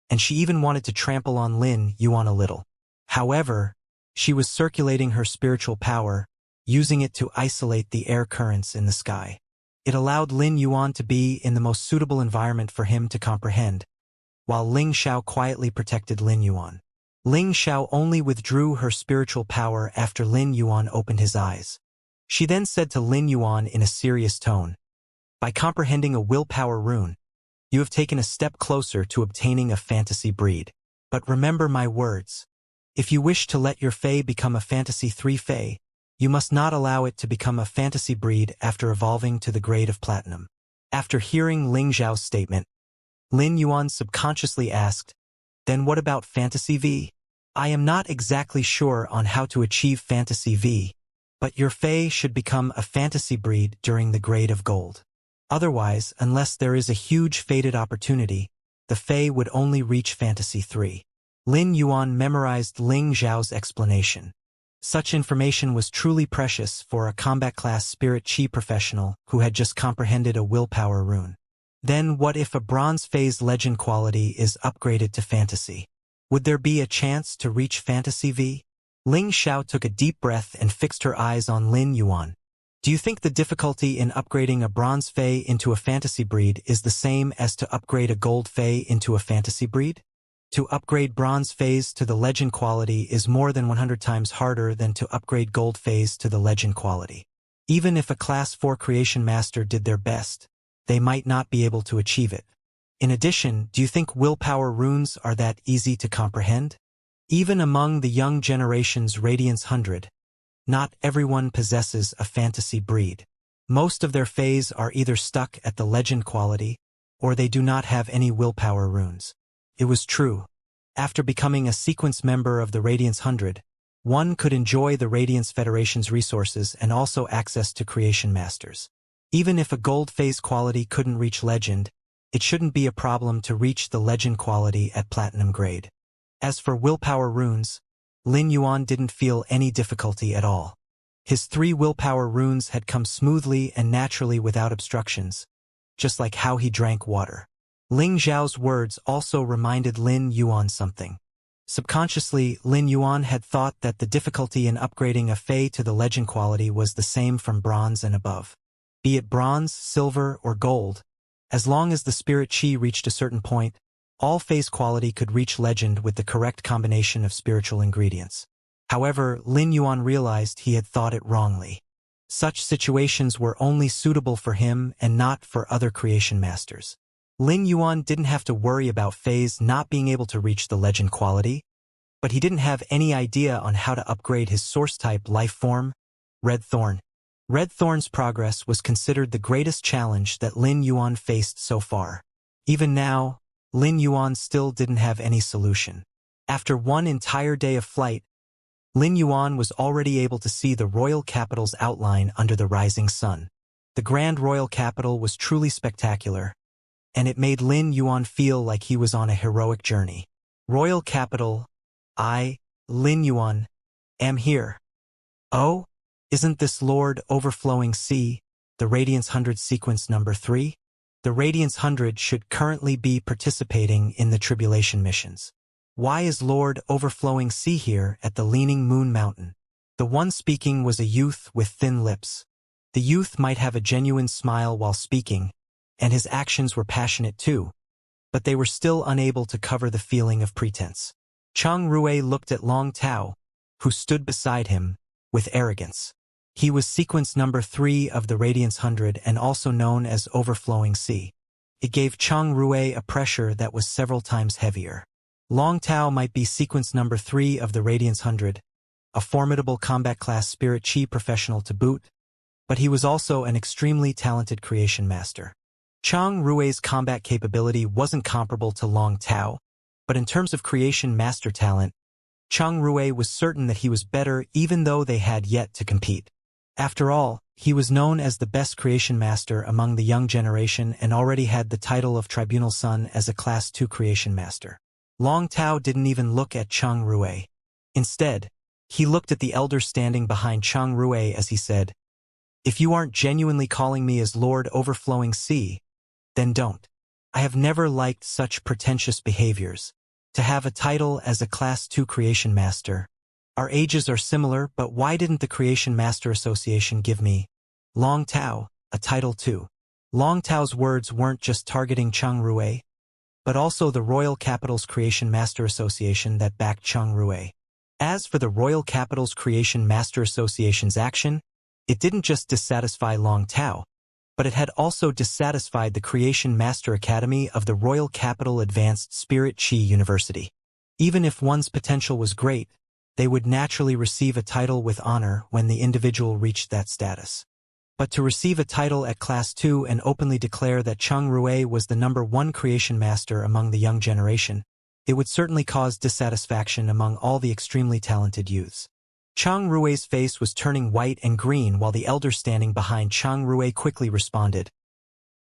[SPEAKER 1] and she even wanted to trample on Lin Yuan a little. However, she was circulating her spiritual power, using it to isolate the air currents in the sky. It allowed Lin Yuan to be in the most suitable environment for him to comprehend, while Ling Xiao quietly protected Lin Yuan. Ling Xiao only withdrew her spiritual power after Lin Yuan opened his eyes. She then said to Lin Yuan in a serious tone, "By comprehending a willpower rune, you have taken a step closer to obtaining a fantasy breed. But remember my words. If you wish to let your Fei become a Fantasy 3 Fei, you must not allow it to become a fantasy breed after evolving to the grade of Platinum." After hearing Ling Xiao's statement, Lin Yuan subconsciously asked, "Then what about Fantasy V? I am not exactly sure on how to achieve Fantasy V, but your Fei should become a fantasy breed during the grade of Gold. Otherwise, unless there is a huge fated opportunity, the Fei would only reach Fantasy 3. Lin Yuan memorized Ling Xiao's explanation. Such information was truly precious for a combat class spirit chi professional who had just comprehended a willpower rune. Then what if a bronze phase legend quality is upgraded to fantasy? Would there be a chance to reach Fantasy V? Ling Xiao took a deep breath and fixed her eyes on Lin Yuan. Do you think the difficulty in upgrading a bronze Fei into a fantasy breed is the same as to upgrade a gold Fei into a fantasy breed? To upgrade bronze Feis to the legend quality is more than 100 times harder than to upgrade gold Feis to the legend quality. Even if a class 4 creation master did their best, they might not be able to achieve it. In addition, do you think willpower runes are that easy to comprehend? Even among the young generation's Radiance 100, not everyone possesses a fantasy breed. Most of their Feis are either stuck at the legend quality, or they do not have any willpower runes. It was true. After becoming a sequence member of the Radiance 100, one could enjoy the Radiance Federation's resources and also access to creation masters. Even if a gold phase quality couldn't reach legend, it shouldn't be a problem to reach the legend quality at platinum grade. As for willpower runes, Lin Yuan didn't feel any difficulty at all. His 3 willpower runes had come smoothly and naturally without obstructions, just like how he drank water. Ling Zhao's words also reminded Lin Yuan something. Subconsciously, Lin Yuan had thought that the difficulty in upgrading a Fey to the legend quality was the same from bronze and above. Be it bronze, silver, or gold, as long as the spirit chi reached a certain point, all Fey's quality could reach legend with the correct combination of spiritual ingredients. However, Lin Yuan realized he had thought it wrongly. Such situations were only suitable for him and not for other creation masters. Lin Yuan didn't have to worry about Fey's not being able to reach the legend quality, but he didn't have any idea on how to upgrade his source-type life form, Red Thorn. Red Thorn's progress was considered the greatest challenge that Lin Yuan faced so far. Even now, Lin Yuan still didn't have any solution. After one entire day of flight, Lin Yuan was already able to see the royal capital's outline under the rising sun. The grand royal capital was truly spectacular, and it made Lin Yuan feel like he was on a heroic journey. Royal capital, Lin Yuan, am here. Oh, isn't this Lord Overflowing Sea, the Radiance 100 sequence number 3? The Radiance 100 should currently be participating in the tribulation missions. Why is Lord Overflowing Sea here at the Leaning Moon Mountain? The one speaking was a youth with thin lips. The youth might have a genuine smile while speaking, and his actions were passionate too, but they were still unable to cover the feeling of pretense. Chang Rui looked at Long Tao, who stood beside him, with arrogance. He was sequence number 3 of the Radiance 100 and also known as Overflowing Sea. It gave Chang Rui a pressure that was several times heavier. Long Tao might be sequence number 3 of the Radiance 100, a formidable combat class spirit chi professional to boot, but he was also an extremely talented creation master. Chang Rui's combat capability wasn't comparable to Long Tao, but in terms of creation master talent, Chang Rui was certain that he was better even though they had yet to compete. After all, he was known as the best creation master among the young generation and already had the title of Tribunal Sun as a Class 2 creation master. Long Tao didn't even look at Chang Rui. Instead, he looked at the elder standing behind Chang Rui as he said, "If you aren't genuinely calling me as Lord Overflowing Sea, then don't. I have never liked such pretentious behaviors. To have a title as a Class 2 creation master. Our ages are similar, but why didn't the Creation Master Association give me, Long Tao, a title too?" Long Tao's words weren't just targeting Chang Rui, but also the Royal Capital's Creation Master Association that backed Chang Rui. As for the Royal Capital's Creation Master Association's action, it didn't just dissatisfy Long Tao, but it had also dissatisfied the Creation Master Academy of the Royal Capital Advanced Spirit Chi University. Even if one's potential was great, they would naturally receive a title with honor when the individual reached that status. But to receive a title at Class 2 and openly declare that Chang Rui was the #1 creation master among the young generation, it would certainly cause dissatisfaction among all the extremely talented youths. Chang Rui's face was turning white and green while the elder standing behind Chang Rui quickly responded,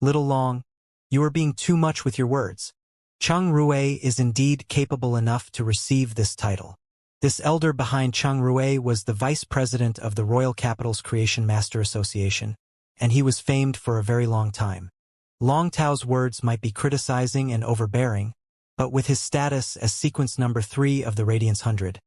[SPEAKER 1] "Little Long, you are being too much with your words. Chang Rui is indeed capable enough to receive this title." This elder behind Chang Rui was the vice president of the Royal Capital's Creation Master Association, and he was famed for a very long time. Long Tao's words might be criticizing and overbearing, but with his status as sequence number 3 of the Radiance 100,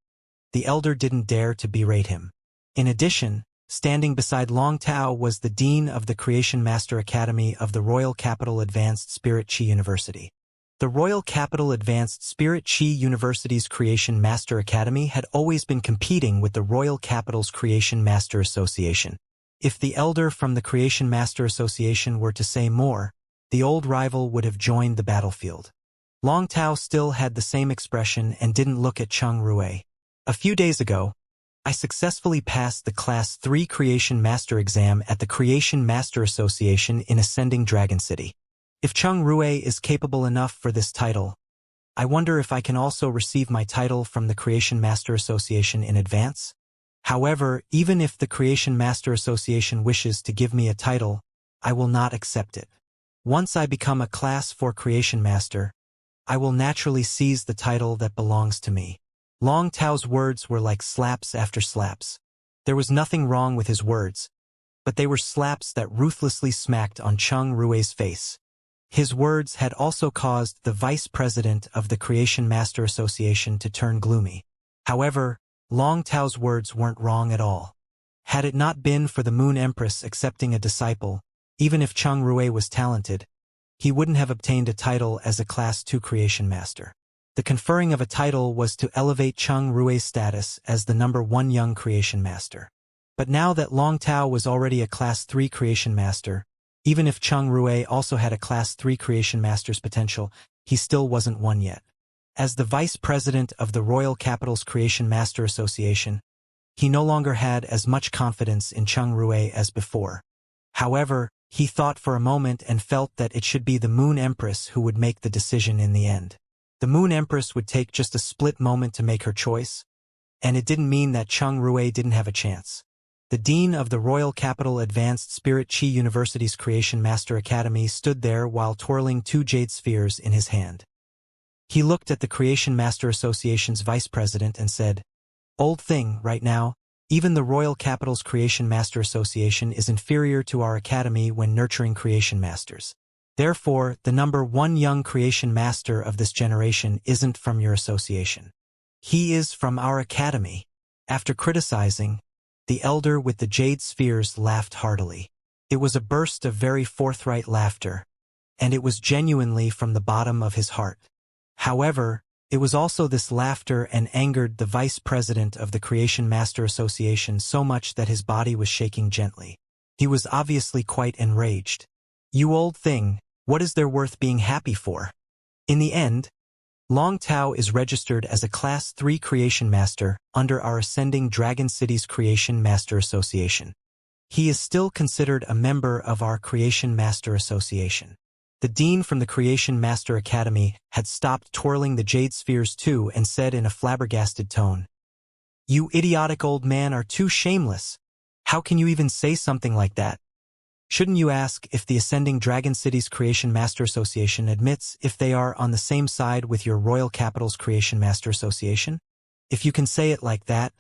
[SPEAKER 1] the elder didn't dare to berate him. In addition, standing beside Long Tao was the dean of the Creation Master Academy of the Royal Capital Advanced Spirit Chi University. The Royal Capital Advanced Spirit Chi University's Creation Master Academy had always been competing with the Royal Capital's Creation Master Association. If the elder from the Creation Master Association were to say more, the old rival would have joined the battlefield. Long Tao still had the same expression and didn't look at Chang Rui. "A few days ago, I successfully passed the Class 3 Creation Master exam at the Creation Master Association in Ascending Dragon City. If Chang Rui is capable enough for this title, I wonder if I can also receive my title from the Creation Master Association in advance? However, even if the Creation Master Association wishes to give me a title, I will not accept it. Once I become a Class 4 Creation Master, I will naturally seize the title that belongs to me. Long Tao's words were like slaps after slaps. There was nothing wrong with his words, but they were slaps that ruthlessly smacked on Cheng Rui's face. His words had also caused the vice president of the Creation Master Association to turn gloomy. However, Long Tao's words weren't wrong at all. Had it not been for the Moon Empress accepting a disciple, even if Cheng Rui was talented, he wouldn't have obtained a title as a Class 2 Creation Master. The conferring of a title was to elevate Cheng Rui's status as the #1 young Creation Master. But now that Long Tao was already a Class 3 Creation Master, even if Cheng Rui also had a Class 3 Creation Master's potential, he still wasn't one yet. As the vice president of the Royal Capital's Creation Master Association, he no longer had as much confidence in Cheng Rui as before. However, he thought for a moment and felt that it should be the Moon Empress who would make the decision in the end. The Moon Empress would take just a split moment to make her choice, and it didn't mean that Cheng Rui didn't have a chance. The Dean of the Royal Capital Advanced Spirit Chi University's Creation Master Academy stood there while twirling 2 jade spheres in his hand. He looked at the Creation Master Association's vice president and said, "Old thing, right now, even the Royal Capital's Creation Master Association is inferior to our academy when nurturing Creation Masters. Therefore, the #1 young Creation Master of this generation isn't from your association. He is from our academy." After criticizing, the elder with the jade spheres laughed heartily. It was a burst of very forthright laughter, and it was genuinely from the bottom of his heart. However, it was also this laughter and angered the vice president of the Creation Master Association so much that his body was shaking gently. He was obviously quite enraged. "You old thing, what is there worth being happy for?" In the end, Long Tao is registered as a Class 3 Creation Master under our Ascending Dragon City's Creation Master Association. He is still considered a member of our Creation Master Association. The dean from the Creation Master Academy had stopped twirling the jade spheres too and said in a flabbergasted tone, "You idiotic old man are too shameless. How can you even say something like that? Shouldn't you ask if the Ascending Dragon City's Creation Master Association admits if they are on the same side with your Royal Capital's Creation Master Association? If you can say it like that,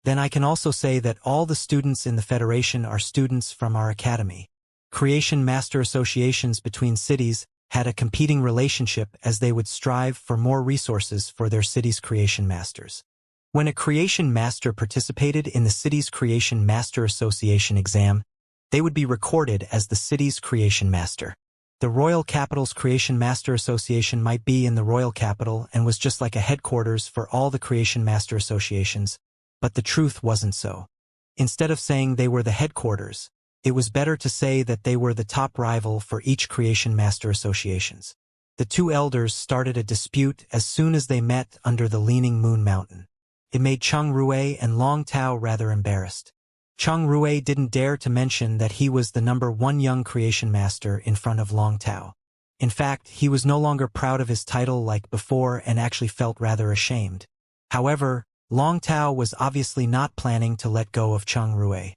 [SPEAKER 1] then I can also say that all the students in the Federation are students from our academy." Creation Master Associations between cities had a competing relationship as they would strive for more resources for their city's Creation Masters. When a Creation Master participated in the city's Creation Master Association exam, they would be recorded as the city's Creation Master. The Royal Capital's Creation Master Association might be in the Royal Capital and was just like a headquarters for all the Creation Master Associations, but the truth wasn't so. Instead of saying they were the headquarters, it was better to say that they were the top rival for each Creation Master Associations. The 2 elders started a dispute as soon as they met under the Leaning Moon Mountain. It made Cheng Rui and Long Tao rather embarrassed. Cheng Rui didn't dare to mention that he was the #1 young Creation Master in front of Long Tao. In fact, he was no longer proud of his title like before and actually felt rather ashamed. However, Long Tao was obviously not planning to let go of Cheng Rui.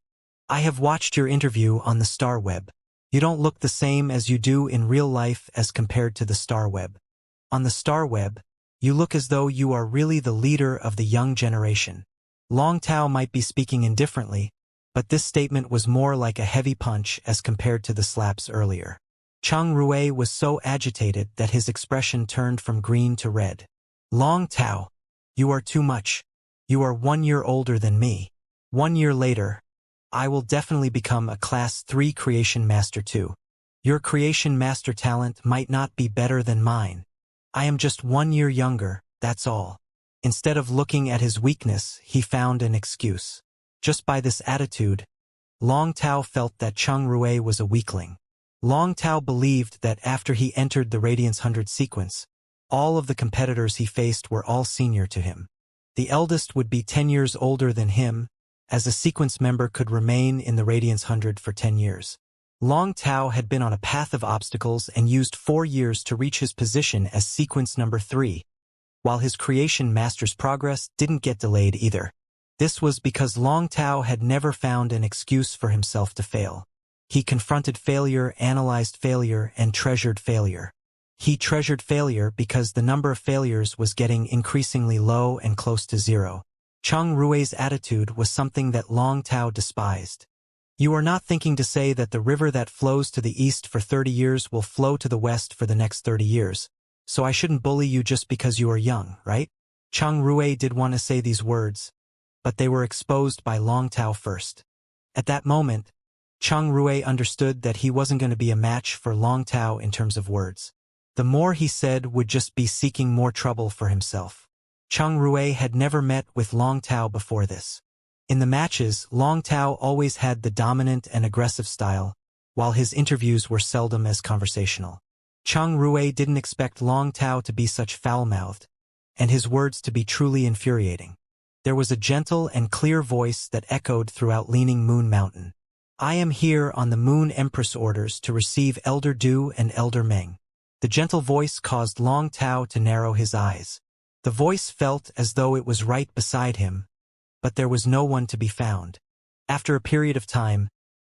[SPEAKER 1] "I have watched your interview on the Star Web. You don't look the same as you do in real life as compared to the Star Web. On the Star Web, you look as though you are really the leader of the young generation." Long Tao might be speaking indifferently, but this statement was more like a heavy punch as compared to the slaps earlier. Cheng Rui was so agitated that his expression turned from green to red. "Long Tao, you are too much. You are 1 year older than me. 1 year later, I will definitely become a Class 3 Creation Master too. Your Creation Master talent might not be better than mine. I am just 1 year younger, that's all." Instead of looking at his weakness, he found an excuse. Just by this attitude, Long Tao felt that Cheng Rui was a weakling. Long Tao believed that after he entered the Radiance 100 sequence, all of the competitors he faced were all senior to him. The eldest would be 10 years older than him, as a sequence member could remain in the Radiance 100 for 10 years. Long Tao had been on a path of obstacles and used 4 years to reach his position as sequence #3, while his Creation Master's progress didn't get delayed either. This was because Long Tao had never found an excuse for himself to fail. He confronted failure, analyzed failure, and treasured failure. He treasured failure because the number of failures was getting increasingly low and close to zero. Cheng Rui's attitude was something that Long Tao despised. You are not thinking to say that the river that flows to the east for 30 years will flow to the west for the next 30 years, so I shouldn't bully you just because you are young, right? Cheng Rui did want to say these words, but they were exposed by Long Tao first. At that moment, Cheng Rui understood that he wasn't going to be a match for Long Tao in terms of words. The more he said would just be seeking more trouble for himself. Cheng Rui had never met with Long Tao before this. In the matches, Long Tao always had the dominant and aggressive style, while his interviews were seldom as conversational. Cheng Rui didn't expect Long Tao to be such foul-mouthed, and his words to be truly infuriating. There was a gentle and clear voice that echoed throughout Leaning Moon Mountain. I am here on the Moon Empress orders to receive Elder Du and Elder Meng. The gentle voice caused Long Tao to narrow his eyes. The voice felt as though it was right beside him, but there was no one to be found. After a period of time,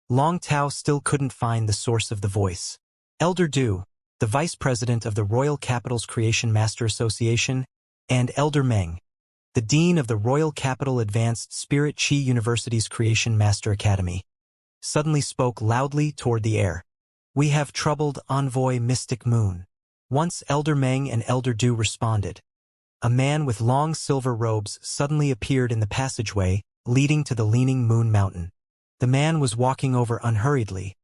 [SPEAKER 1] Long Tao still couldn't find the source of the voice. Elder Du, the vice president of the Royal Capital's Creation Master Association, and Elder Meng, the dean of the Royal Capital Advanced Spirit Chi University's Creation Master Academy, suddenly spoke loudly toward the air. We have troubled envoy Mystic Moon. Once Elder Meng and Elder Du responded, a man with long silver robes suddenly appeared in the passageway leading to the Leaning Moon Mountain. The man was walking over unhurriedly,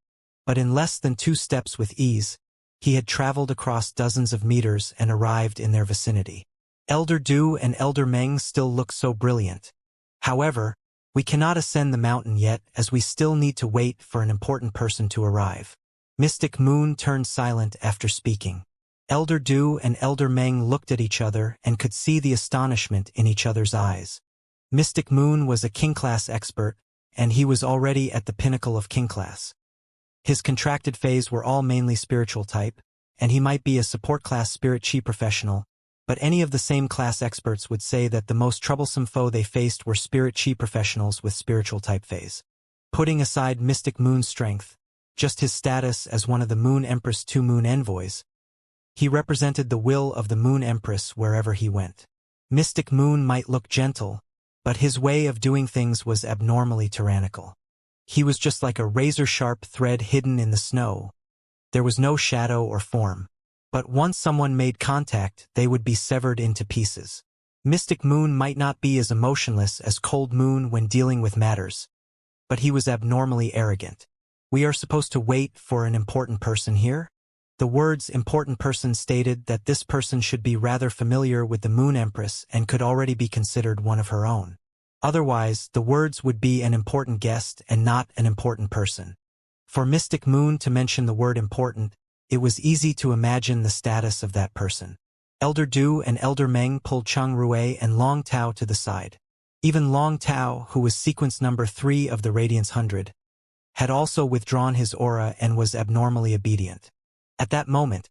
[SPEAKER 1] but in less than 2 steps with ease, he had traveled across dozens of meters and arrived in their vicinity. Elder Du and Elder Meng still look so brilliant. However, we cannot ascend the mountain yet as we still need to wait for an important person to arrive. Mystic Moon turned silent after speaking. Elder Du and Elder Meng looked at each other and could see the astonishment in each other's eyes. Mystic Moon was a King Class expert, and he was already at the pinnacle of King Class. His contracted phase were all mainly spiritual type, and he might be a support class Spirit Chi professional, but any of the same class experts would say that the most troublesome foe they faced were Spirit Chi professionals with spiritual type phase. Putting aside Mystic Moon's strength, just his status as one of the Moon Empress 2 Moon Envoys, he represented the will of the Moon Empress wherever he went. Mystic Moon might look gentle, but his way of doing things was abnormally tyrannical. He was just like a razor-sharp thread hidden in the snow. There was no shadow or form, but once someone made contact, they would be severed into pieces. Mystic Moon might not be as emotionless as Cold Moon when dealing with matters, but he was abnormally arrogant. We are supposed to wait for an important person here? The words important person stated that this person should be rather familiar with the Moon Empress and could already be considered one of her own. Otherwise, the words would be an important guest and not an important person. For Mystic Moon to mention the word important, it was easy to imagine the status of that person. Elder Du and Elder Meng pulled Cheng Rui and Long Tao to the side. Even Long Tao, who was sequence number 3 of the Radiance 100, had also withdrawn his aura and was abnormally obedient. At that moment,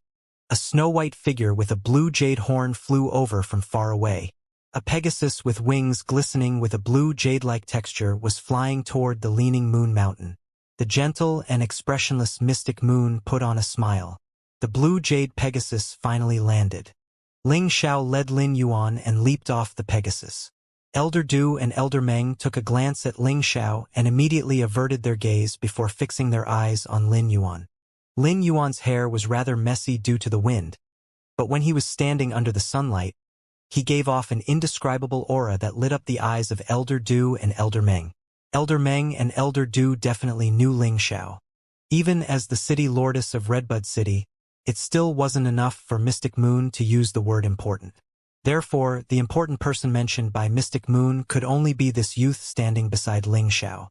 [SPEAKER 1] a snow-white figure with a blue jade horn flew over from far away. A Pegasus with wings glistening with a blue jade-like texture was flying toward the Leaning Moon Mountain. The gentle and expressionless Mystic Moon put on a smile. The blue jade Pegasus finally landed. Ling Xiao led Lin Yuan and leaped off the Pegasus. Elder Du and Elder Meng took a glance at Ling Xiao and immediately averted their gaze before fixing their eyes on Lin Yuan. Lin Yuan's hair was rather messy due to the wind, but when he was standing under the sunlight, he gave off an indescribable aura that lit up the eyes of Elder Du and Elder Meng. Elder Meng and Elder Du definitely knew Ling Xiao. Even as the city lordess of Redbud City, it still wasn't enough for Mystic Moon to use the word important. Therefore, the important person mentioned by Mystic Moon could only be this youth standing beside Ling Xiao.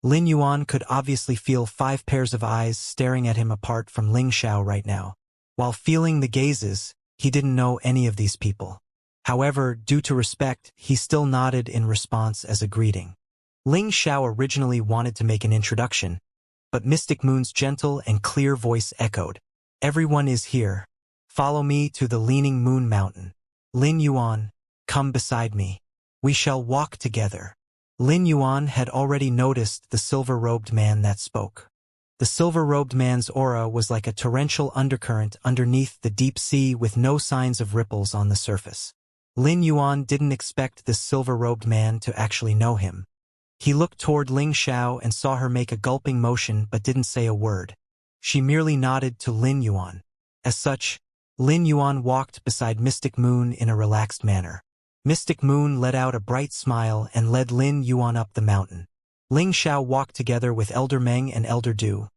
[SPEAKER 1] Lin Yuan could obviously feel 5 pairs of eyes staring at him apart from Ling Xiao right now. While feeling the gazes, he didn't know any of these people. However, due to respect, he still nodded in response as a greeting. Ling Xiao originally wanted to make an introduction, but Mystic Moon's gentle and clear voice echoed. Everyone is here. Follow me to the Leaning Moon Mountain. Lin Yuan, come beside me. We shall walk together. Lin Yuan had already noticed the silver-robed man that spoke. The silver-robed man's aura was like a torrential undercurrent underneath the deep sea with no signs of ripples on the surface. Lin Yuan didn't expect this silver-robed man to actually know him. He looked toward Ling Xiao and saw her make a gulping motion but didn't say a word. She merely nodded to Lin Yuan. As such, Lin Yuan walked beside Mystic Moon in a relaxed manner. Mystic Moon let out a bright smile and led Lin Yuan up the mountain. Ling Xiao walked together with Elder Meng and Elder Du,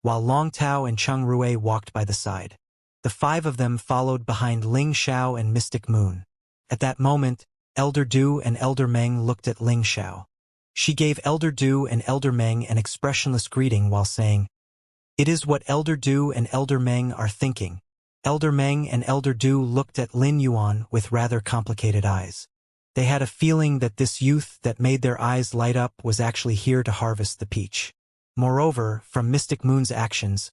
[SPEAKER 1] while Long Tao and Cheng Rui walked by the side. The five of them followed behind Ling Xiao and Mystic Moon. At that moment, Elder Du and Elder Meng looked at Ling Xiao. She gave Elder Du and Elder Meng an expressionless greeting while saying, "It is what Elder Du and Elder Meng are thinking." Elder Meng and Elder Du looked at Lin Yuan with rather complicated eyes. They had a feeling that this youth that made their eyes light up was actually here to harvest the peach. Moreover, from Mystic Moon's actions,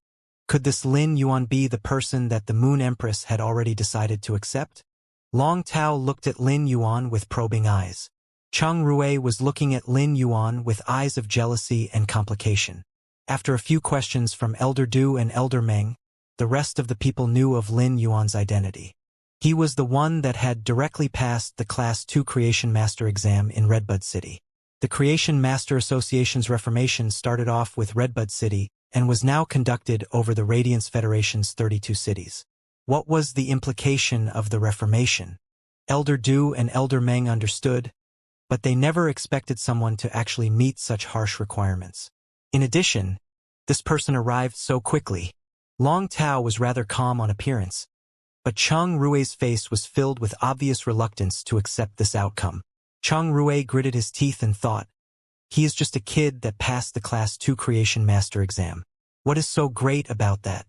[SPEAKER 1] could this Lin Yuan be the person that the Moon Empress had already decided to accept? Long Tao looked at Lin Yuan with probing eyes. Cheng Rui was looking at Lin Yuan with eyes of jealousy and complication. After a few questions from Elder Du and Elder Meng, the rest of the people knew of Lin Yuan's identity. He was the one that had directly passed the Class 2 Creation Master exam in Redbud City. The Creation Master Association's reformation started off with Redbud City and was now conducted over the Radiance Federation's 32 cities. What was the implication of the reformation? Elder Du and Elder Meng understood, but they never expected someone to actually meet such harsh requirements. In addition, this person arrived so quickly. Long Tao was rather calm on appearance, but Cheng Rui's face was filled with obvious reluctance to accept this outcome. Cheng Rui gritted his teeth and thought, he is just a kid that passed the Class 2 Creation Master exam. What is so great about that?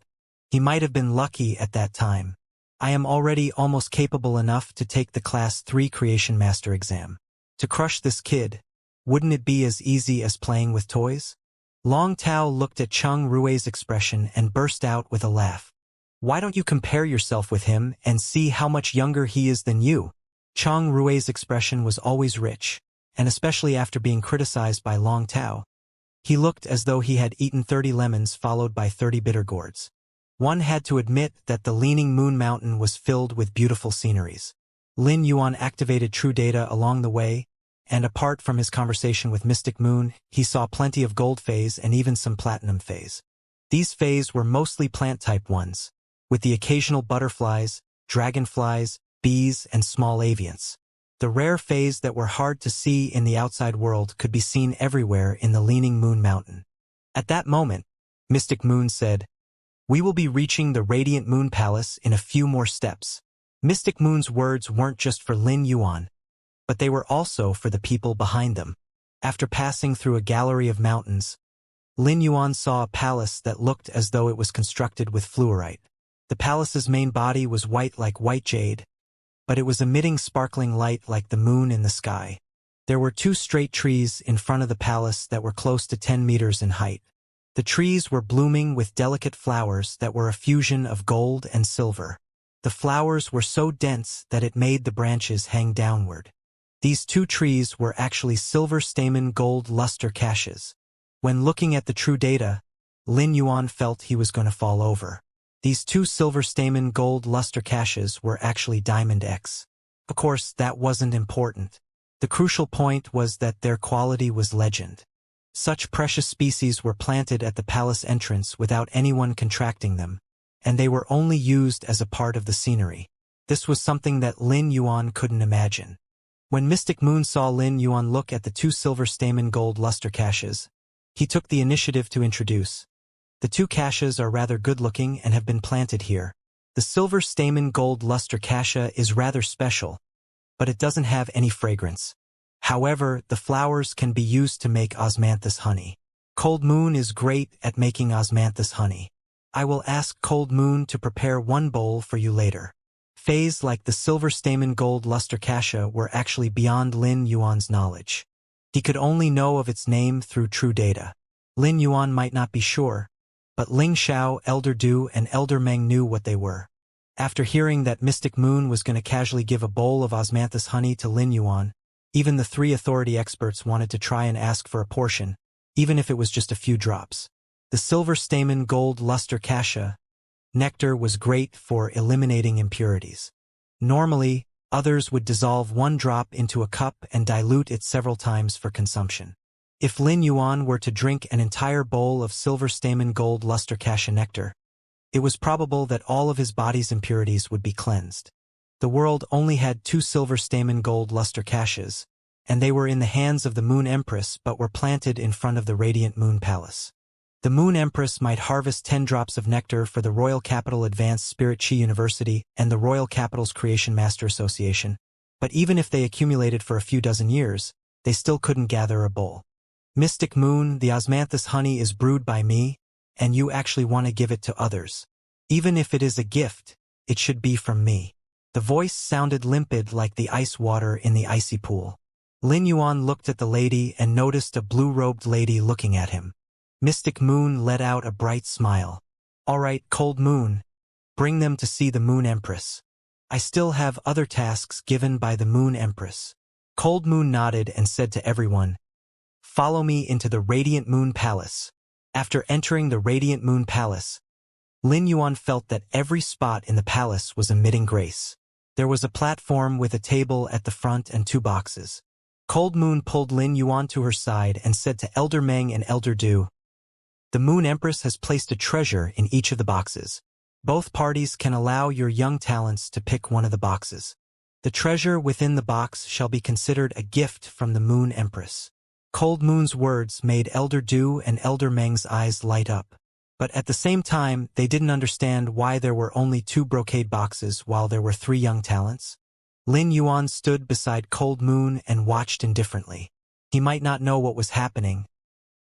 [SPEAKER 1] He might have been lucky at that time. I am already almost capable enough to take the Class 3 Creation Master exam. To crush this kid, wouldn't it be as easy as playing with toys? Long Tao looked at Cheng Rui's expression and burst out with a laugh. Why don't you compare yourself with him and see how much younger he is than you? Cheng Rui's expression was always rich, and especially after being criticized by Long Tao. He looked as though he had eaten 30 lemons followed by 30 bitter gourds. One had to admit that the Leaning Moon Mountain was filled with beautiful sceneries. Lin Yuan activated true data along the way, and apart from his conversation with Mystic Moon, he saw plenty of gold phase and even some platinum phase. These phase were mostly plant-type ones, with the occasional butterflies, dragonflies, bees, and small avians. The rare phase that were hard to see in the outside world could be seen everywhere in the Leaning Moon Mountain. At that moment, Mystic Moon said, "We will be reaching the Radiant Moon Palace in a few more steps." Mystic Moon's words weren't just for Lin Yuan, but they were also for the people behind them. After passing through a gallery of mountains, Lin Yuan saw a palace that looked as though it was constructed with fluorite. The palace's main body was white like white jade, but it was emitting sparkling light like the moon in the sky. There were 2 straight trees in front of the palace that were close to 10 meters in height. The trees were blooming with delicate flowers that were a fusion of gold and silver. The flowers were so dense that it made the branches hang downward. These 2 trees were actually silver stamen gold luster caches. When looking at the true data, Lin Yuan felt he was going to fall over. These 2 silver stamen gold luster caches were actually Diamond X. Of course, that wasn't important. The crucial point was that their quality was legend. Such precious species were planted at the palace entrance without anyone contracting them, and they were only used as a part of the scenery. This was something that Lin Yuan couldn't imagine. When Mystic Moon saw Lin Yuan look at the 2 silver stamen gold luster caches, he took the initiative to introduce. The 2 caches are rather good-looking and have been planted here. The silver stamen gold luster cache is rather special, but it doesn't have any fragrance. However, the flowers can be used to make osmanthus honey. Cold Moon is great at making osmanthus honey. I will ask Cold Moon to prepare 1 bowl for you later. Phase like the silver stamen gold luster cache were actually beyond Lin Yuan's knowledge. He could only know of its name through true data. Lin Yuan might not be sure, but Ling Xiao, Elder Du, and Elder Meng knew what they were. After hearing that Mystic Moon was going to casually give a bowl of osmanthus honey to Lin Yuan, even the 3 authority experts wanted to try and ask for a portion, even if it was just a few drops. The silver stamen gold luster cassia nectar was great for eliminating impurities. Normally, others would dissolve one drop into a cup and dilute it several times for consumption. If Lin Yuan were to drink an entire bowl of silver stamen gold luster cassia nectar, it was probable that all of his body's impurities would be cleansed. The world only had 2 silver stamen gold luster cassias, and they were in the hands of the Moon Empress but were planted in front of the radiant Moon Palace. The Moon Empress might harvest 10 drops of nectar for the Royal Capital Advanced Spirit Chi University and the Royal Capital's Creation Master Association, but even if they accumulated for a few dozen years, they still couldn't gather a bowl. Mystic Moon, the osmanthus honey is brewed by me, and you actually want to give it to others. Even if it is a gift, it should be from me. The voice sounded limpid like the ice water in the icy pool. Lin Yuan looked at the lady and noticed a blue-robed lady looking at him. Mystic Moon let out a bright smile. All right, Cold Moon. Bring them to see the Moon Empress. I still have other tasks given by the Moon Empress. Cold Moon nodded and said to everyone, Follow me into the Radiant Moon Palace. After entering the Radiant Moon Palace, Lin Yuan felt that every spot in the palace was emitting grace. There was a platform with a table at the front and 2 boxes. Cold Moon pulled Lin Yuan to her side and said to Elder Meng and Elder Du, The Moon Empress has placed a treasure in each of the boxes. Both parties can allow your young talents to pick one of the boxes. The treasure within the box shall be considered a gift from the Moon Empress. Cold Moon's words made Elder Du and Elder Meng's eyes light up. But at the same time, they didn't understand why there were only 2 brocade boxes while there were 3 young talents. Lin Yuan stood beside Cold Moon and watched indifferently. He might not know what was happening,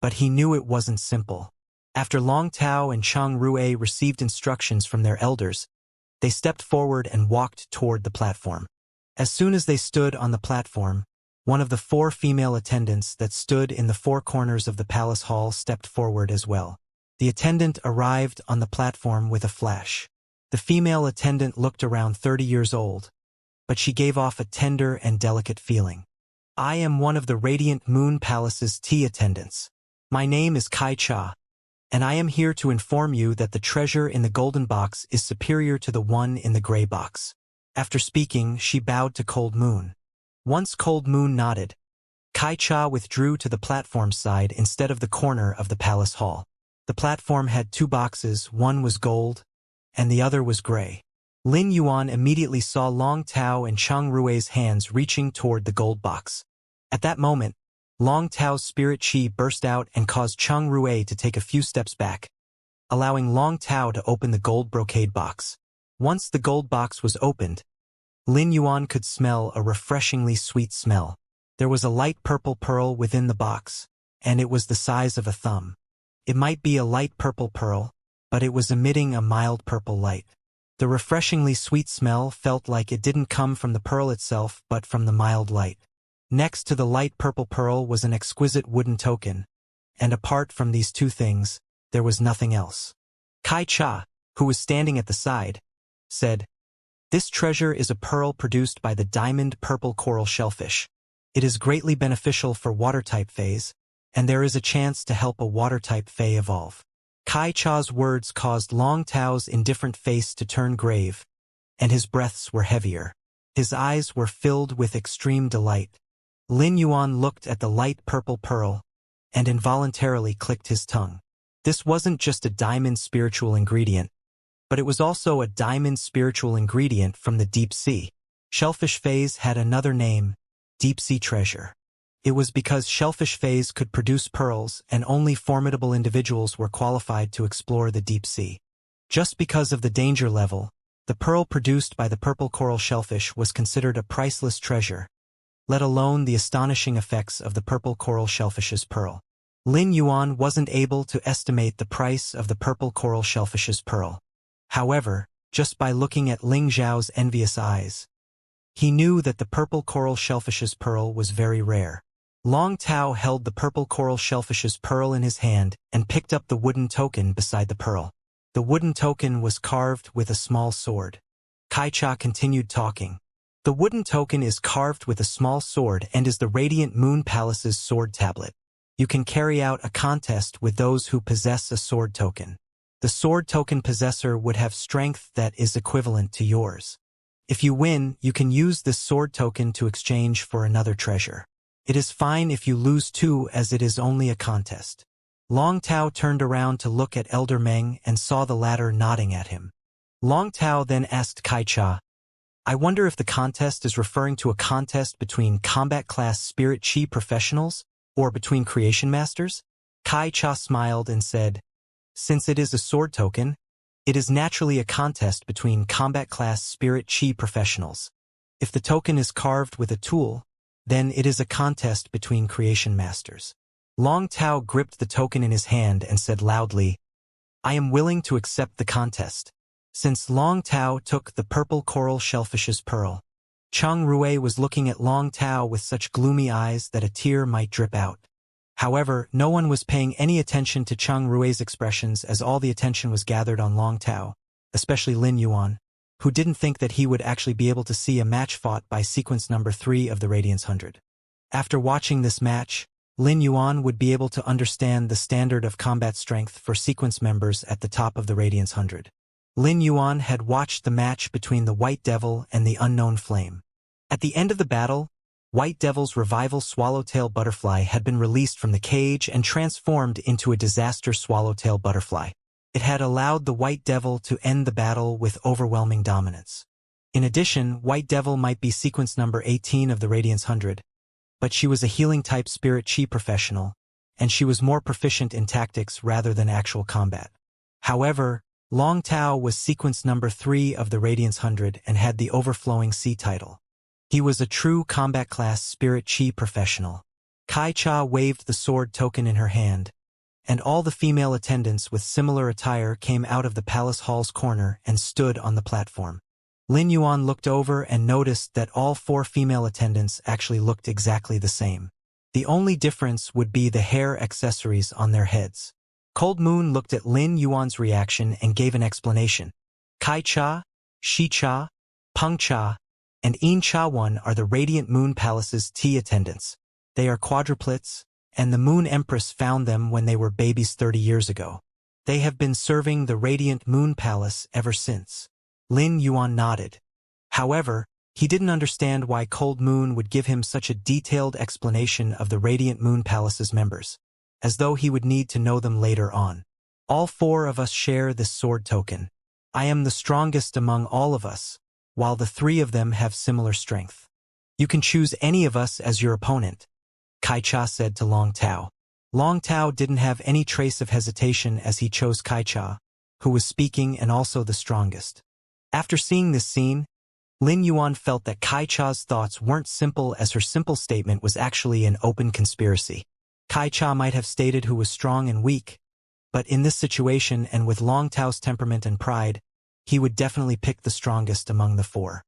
[SPEAKER 1] but he knew it wasn't simple. After Long Tao and Chang Rue received instructions from their elders, they stepped forward and walked toward the platform. As soon as they stood on the platform, one of the 4 female attendants that stood in the 4 corners of the palace hall stepped forward as well. The attendant arrived on the platform with a flash. The female attendant looked around 30 years old, but she gave off a tender and delicate feeling. I am one of the Radiant Moon Palace's tea attendants. My name is Kai Cha, and I am here to inform you that the treasure in the golden box is superior to the one in the gray box. After speaking, she bowed to Cold Moon. Once Cold Moon nodded, Kai Cha withdrew to the platform side instead of the corner of the palace hall. The platform had 2 boxes, one was gold, and the other was gray. Lin Yuan immediately saw Long Tao and Chang Rue's hands reaching toward the gold box. At that moment, Long Tao's spirit chi burst out and caused Chang Rue to take a few steps back, allowing Long Tao to open the gold brocade box. Once the gold box was opened, Lin Yuan could smell a refreshingly sweet smell. There was a light purple pearl within the box, and it was the size of a thumb. It might be a light purple pearl, but it was emitting a mild purple light. The refreshingly sweet smell felt like it didn't come from the pearl itself but from the mild light. Next to the light purple pearl was an exquisite wooden token, and apart from these 2 things, there was nothing else. Kai Cha, who was standing at the side, said, This treasure is a pearl produced by the diamond purple coral shellfish. It is greatly beneficial for water-type fays, and there is a chance to help a water-type fae evolve. Kai Cha's words caused Long Tao's indifferent face to turn grave, and his breaths were heavier. His eyes were filled with extreme delight. Lin Yuan looked at the light purple pearl, and involuntarily clicked his tongue. This wasn't just a diamond spiritual ingredient, but it was also a diamond spiritual ingredient from the deep sea. Shellfish fays had another name, deep sea treasure. It was because shellfish fays could produce pearls and only formidable individuals were qualified to explore the deep sea. Just because of the danger level, the pearl produced by the purple coral shellfish was considered a priceless treasure, let alone the astonishing effects of the purple coral shellfish's pearl. Lin Yuan wasn't able to estimate the price of the purple coral shellfish's pearl. However, just by looking at Ling Zhao's envious eyes, he knew that the purple coral shellfish's pearl was very rare. Long Tao held the purple coral shellfish's pearl in his hand and picked up the wooden token beside the pearl. The wooden token was carved with a small sword. Kai Cha continued talking. The wooden token is carved with a small sword and is the Radiant Moon Palace's sword tablet. you can carry out a contest with those who possess a sword token. The sword token possessor would have strength that is equivalent to yours. If you win, you can use this sword token to exchange for another treasure. It is fine if you lose too, as it is only a contest. Long Tao turned around to look at Elder Meng and saw the latter nodding at him. Long Tao then asked Kai Cha, I wonder if the contest is referring to a contest between combat class spirit chi professionals or between creation masters? Kai Cha smiled and said, since it is a sword token, it is naturally a contest between combat class spirit chi professionals. If the token is carved with a tool, then it is a contest between creation masters. Long Tao gripped the token in his hand and said loudly, I am willing to accept the contest. Since Long Tao took the purple coral shellfish's pearl, Cheng Rui was looking at Long Tao with such gloomy eyes that a tear might drip out. However, no one was paying any attention to Cheng Rui's expressions, as all the attention was gathered on Long Tao, especially Lin Yuan, who didn't think that he would actually be able to see a match fought by sequence number 3 of the Radiance 100. After watching this match, Lin Yuan would be able to understand the standard of combat strength for sequence members at the top of the Radiance 100. Lin Yuan had watched the match between the White Devil and the Unknown Flame. At the end of the battle, White Devil's revival swallowtail butterfly had been released from the cage and transformed into a disaster swallowtail butterfly. It had allowed the White Devil to end the battle with overwhelming dominance. In addition, White Devil might be sequence number 18 of the Radiance 100, but she was a healing-type spirit chi professional, and she was more proficient in tactics rather than actual combat. However, Long Tao was sequence number 3 of the Radiance 100 and had the overflowing C title. He was a true combat class spirit chi professional. Kai Cha waved the sword token in her hand, and all the female attendants with similar attire came out of the palace hall's corner and stood on the platform. Lin Yuan looked over and noticed that all 4 female attendants actually looked exactly the same. The only difference would be the hair accessories on their heads. Cold Moon looked at Lin Yuan's reaction and gave an explanation. Kai Cha, Shi Cha, Peng Cha, and Yin Cha-Wan are the Radiant Moon Palace's tea attendants. They are quadruplets, and the Moon Empress found them when they were babies 30 years ago. They have been serving the Radiant Moon Palace ever since. Lin Yuan nodded. However, he didn't understand why Cold Moon would give him such a detailed explanation of the Radiant Moon Palace's members, as though he would need to know them later on. All 4 of us share this sword token. I am the strongest among all of us, while the 3 of them have similar strength. You can choose any of us as your opponent, Kai Cha said to Long Tao. Long Tao didn't have any trace of hesitation as he chose Kai Cha, who was speaking and also the strongest. After seeing this scene, Lin Yuan felt that Kai Cha's thoughts weren't simple, as her simple statement was actually an open conspiracy. Kai Cha might have stated who was strong and weak, but in this situation and with Long Tao's temperament and pride, he would definitely pick the strongest among the 4.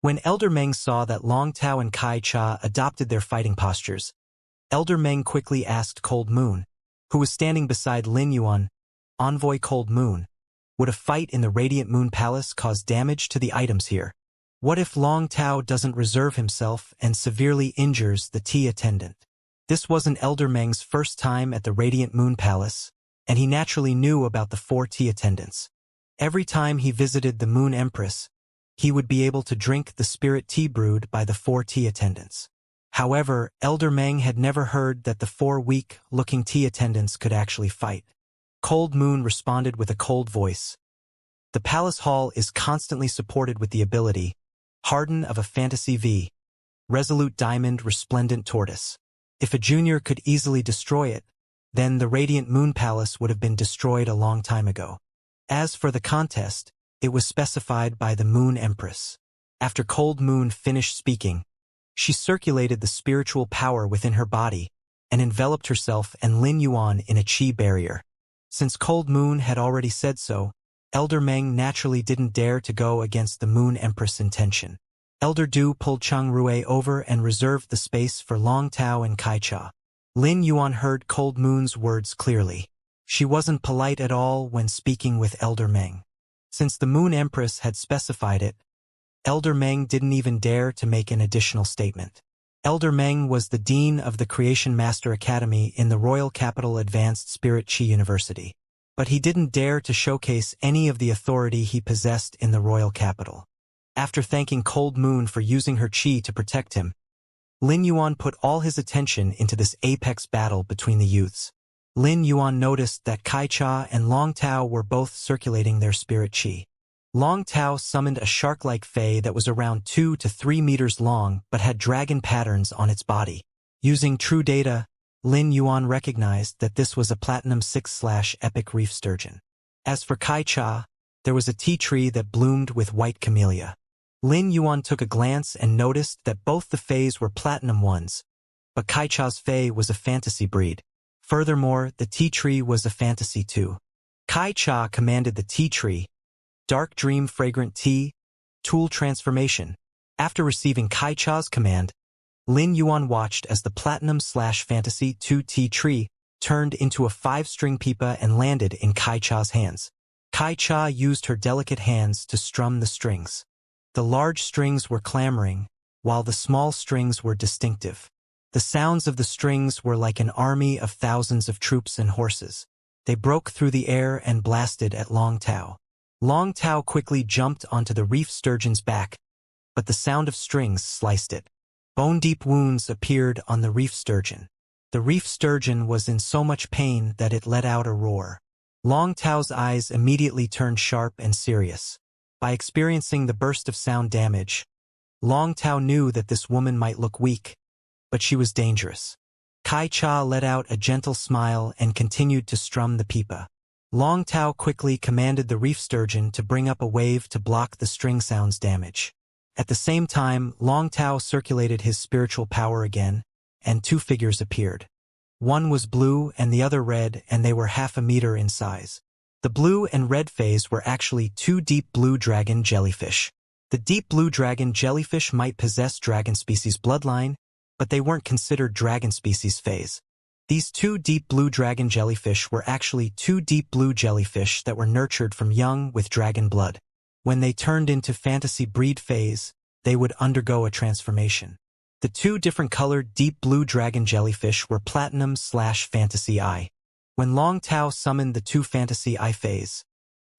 [SPEAKER 1] When Elder Meng saw that Long Tao and Kai Cha adopted their fighting postures, Elder Meng quickly asked Cold Moon, who was standing beside Lin Yuan, Envoy Cold Moon, would a fight in the Radiant Moon Palace cause damage to the items here? What if Long Tao doesn't reserve himself and severely injures the tea attendant? This wasn't Elder Meng's first time at the Radiant Moon Palace, and he naturally knew about the 4 tea attendants. Every time he visited the Moon Empress, he would be able to drink the spirit tea brewed by the 4 tea attendants. However, Elder Meng had never heard that the 4 weak-looking tea attendants could actually fight. Cold Moon responded with a cold voice. The palace hall is constantly supported with the ability, Harden of a Fantasy V, Resolute Diamond Resplendent Tortoise. If a junior could easily destroy it, then the Radiant Moon Palace would have been destroyed a long time ago. As for the contest, it was specified by the Moon Empress. After Cold Moon finished speaking, she circulated the spiritual power within her body and enveloped herself and Lin Yuan in a chi barrier. Since Cold Moon had already said so, Elder Meng naturally didn't dare to go against the Moon Empress' intention. Elder Du pulled Cheng Rui over and reserved the space for Long Tao and Kai Cha. Lin Yuan heard Cold Moon's words clearly. She wasn't polite at all when speaking with Elder Meng. Since the Moon Empress had specified it, Elder Meng didn't even dare to make an additional statement. Elder Meng was the dean of the Creation Master Academy in the Royal Capital Advanced Spirit Chi University. But he didn't dare to showcase any of the authority he possessed in the royal capital. After thanking Cold Moon for using her chi to protect him, Lin Yuan put all his attention into this apex battle between the youths. Lin Yuan noticed that Kai Cha and Long Tao were both circulating their spirit chi. Long Tao summoned a shark-like fae that was around 2 to 3 meters long but had dragon patterns on its body. Using true data, Lin Yuan recognized that this was a Platinum 6/Epic Reef Sturgeon. As for Kai Cha, there was a tea tree that bloomed with white camellia. Lin Yuan took a glance and noticed that both the fays were Platinum ones, but Kai Cha's fae was a fantasy breed. Furthermore, the tea tree was a fantasy too. Kai Cha commanded the tea tree, Dark Dream Fragrant Tea, Tool Transformation. After receiving Kai Cha's command, Lin Yuan watched as the Platinum/Fantasy 2 tea tree turned into a 5-string pipa and landed in Kai Cha's hands. Kai Cha used her delicate hands to strum the strings. The large strings were clamoring, while the small strings were distinctive. The sounds of the strings were like an army of thousands of troops and horses. They broke through the air and blasted at Long Tao. Long Tao quickly jumped onto the reef sturgeon's back, but the sound of strings sliced it. Bone-deep wounds appeared on the reef sturgeon. The reef sturgeon was in so much pain that it let out a roar. Long Tao's eyes immediately turned sharp and serious. By experiencing the burst of sound damage, Long Tao knew that this woman might look weak, but she was dangerous. Kai Cha let out a gentle smile and continued to strum the pipa. Long Tao quickly commanded the reef sturgeon to bring up a wave to block the string sound's damage. At the same time, Long Tao circulated his spiritual power again, and 2 figures appeared. One was blue and the other red, and they were 1/2 meter in size. The blue and red fays were actually 2 deep blue dragon jellyfish. The deep blue dragon jellyfish might possess dragon species bloodline, but they weren't considered dragon species fays. These 2 deep blue dragon jellyfish were actually 2 deep blue jellyfish that were nurtured from young with dragon blood. When they turned into fantasy breed phase, they would undergo a transformation. The 2 different colored deep blue dragon jellyfish were Platinum/Fantasy Eye. When Long Tao summoned the 2 Fantasy Eye phase,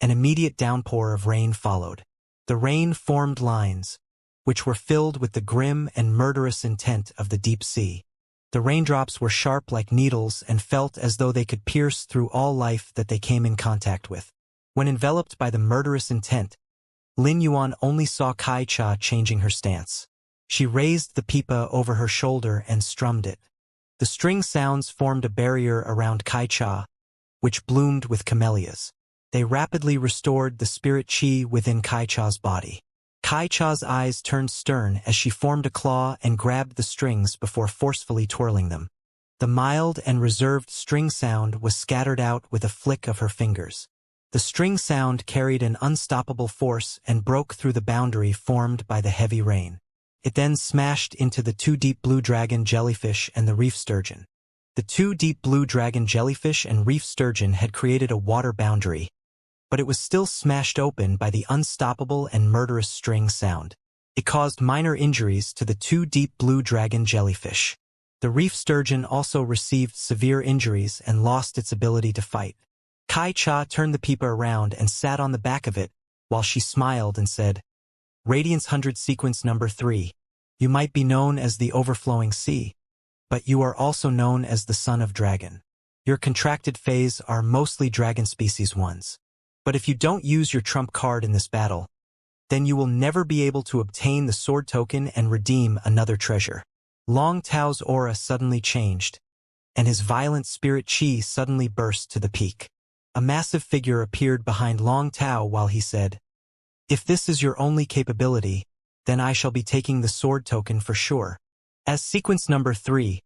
[SPEAKER 1] an immediate downpour of rain followed. The rain formed lines, which were filled with the grim and murderous intent of the deep sea. The raindrops were sharp like needles and felt as though they could pierce through all life that they came in contact with. When enveloped by the murderous intent, Lin Yuan only saw Kai Cha changing her stance. She raised the pipa over her shoulder and strummed it. The string sounds formed a barrier around Kai Cha, which bloomed with camellias. They rapidly restored the spirit chi within Kai Cha's body. Kai Cha's eyes turned stern as she formed a claw and grabbed the strings before forcefully twirling them. The mild and reserved string sound was scattered out with a flick of her fingers. The string sound carried an unstoppable force and broke through the boundary formed by the heavy rain. It then smashed into the 2 deep blue dragon jellyfish and the reef sturgeon. The 2 deep blue dragon jellyfish and reef sturgeon had created a water boundary, but it was still smashed open by the unstoppable and murderous string sound. It caused minor injuries to the 2 deep blue dragon jellyfish. The reef sturgeon also received severe injuries and lost its ability to fight. Kai Cha turned the pipa around and sat on the back of it, while she smiled and said, "Radiance 100 Sequence Number 3. You might be known as the Overflowing Sea, but you are also known as the Son of Dragon. Your contracted phase are mostly dragon species ones. But if you don't use your trump card in this battle, then you will never be able to obtain the sword token and redeem another treasure." Long Tao's aura suddenly changed, and his violent spirit chi suddenly burst to the peak. A massive figure appeared behind Long Tao while he said, "If this is your only capability, then I shall be taking the sword token for sure. As sequence number 3,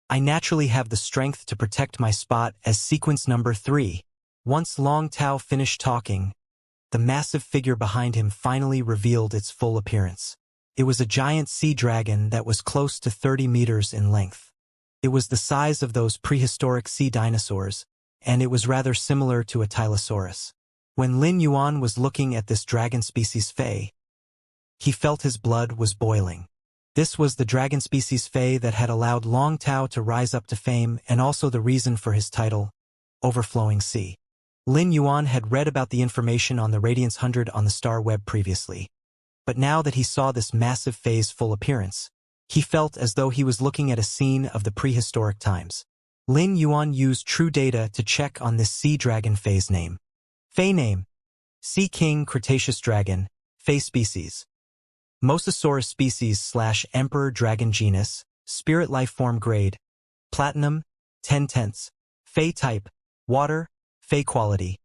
[SPEAKER 1] I naturally have the strength to protect my spot as sequence number 3. Once Long Tao finished talking, the massive figure behind him finally revealed its full appearance. It was a giant sea dragon that was close to 30 meters in length. It was the size of those prehistoric sea dinosaurs, and it was rather similar to a Tylosaurus. When Lin Yuan was looking at this dragon species fae, he felt his blood was boiling. This was the dragon species Fae that had allowed Long Tao to rise up to fame and also the reason for his title, Overflowing Sea. Lin Yuan had read about the information on the Radiance 100 on the Star Web previously. But now that he saw this massive Fae's full appearance, he felt as though he was looking at a scene of the prehistoric times. Lin Yuan used true data to check on this sea dragon Fae's name. Fae name: Sea King Cretaceous Dragon, Fae species. Mosasaurus species / Emperor Dragon genus, Spirit life form grade, Platinum, 10/10. Fae type, Water, Fae quality.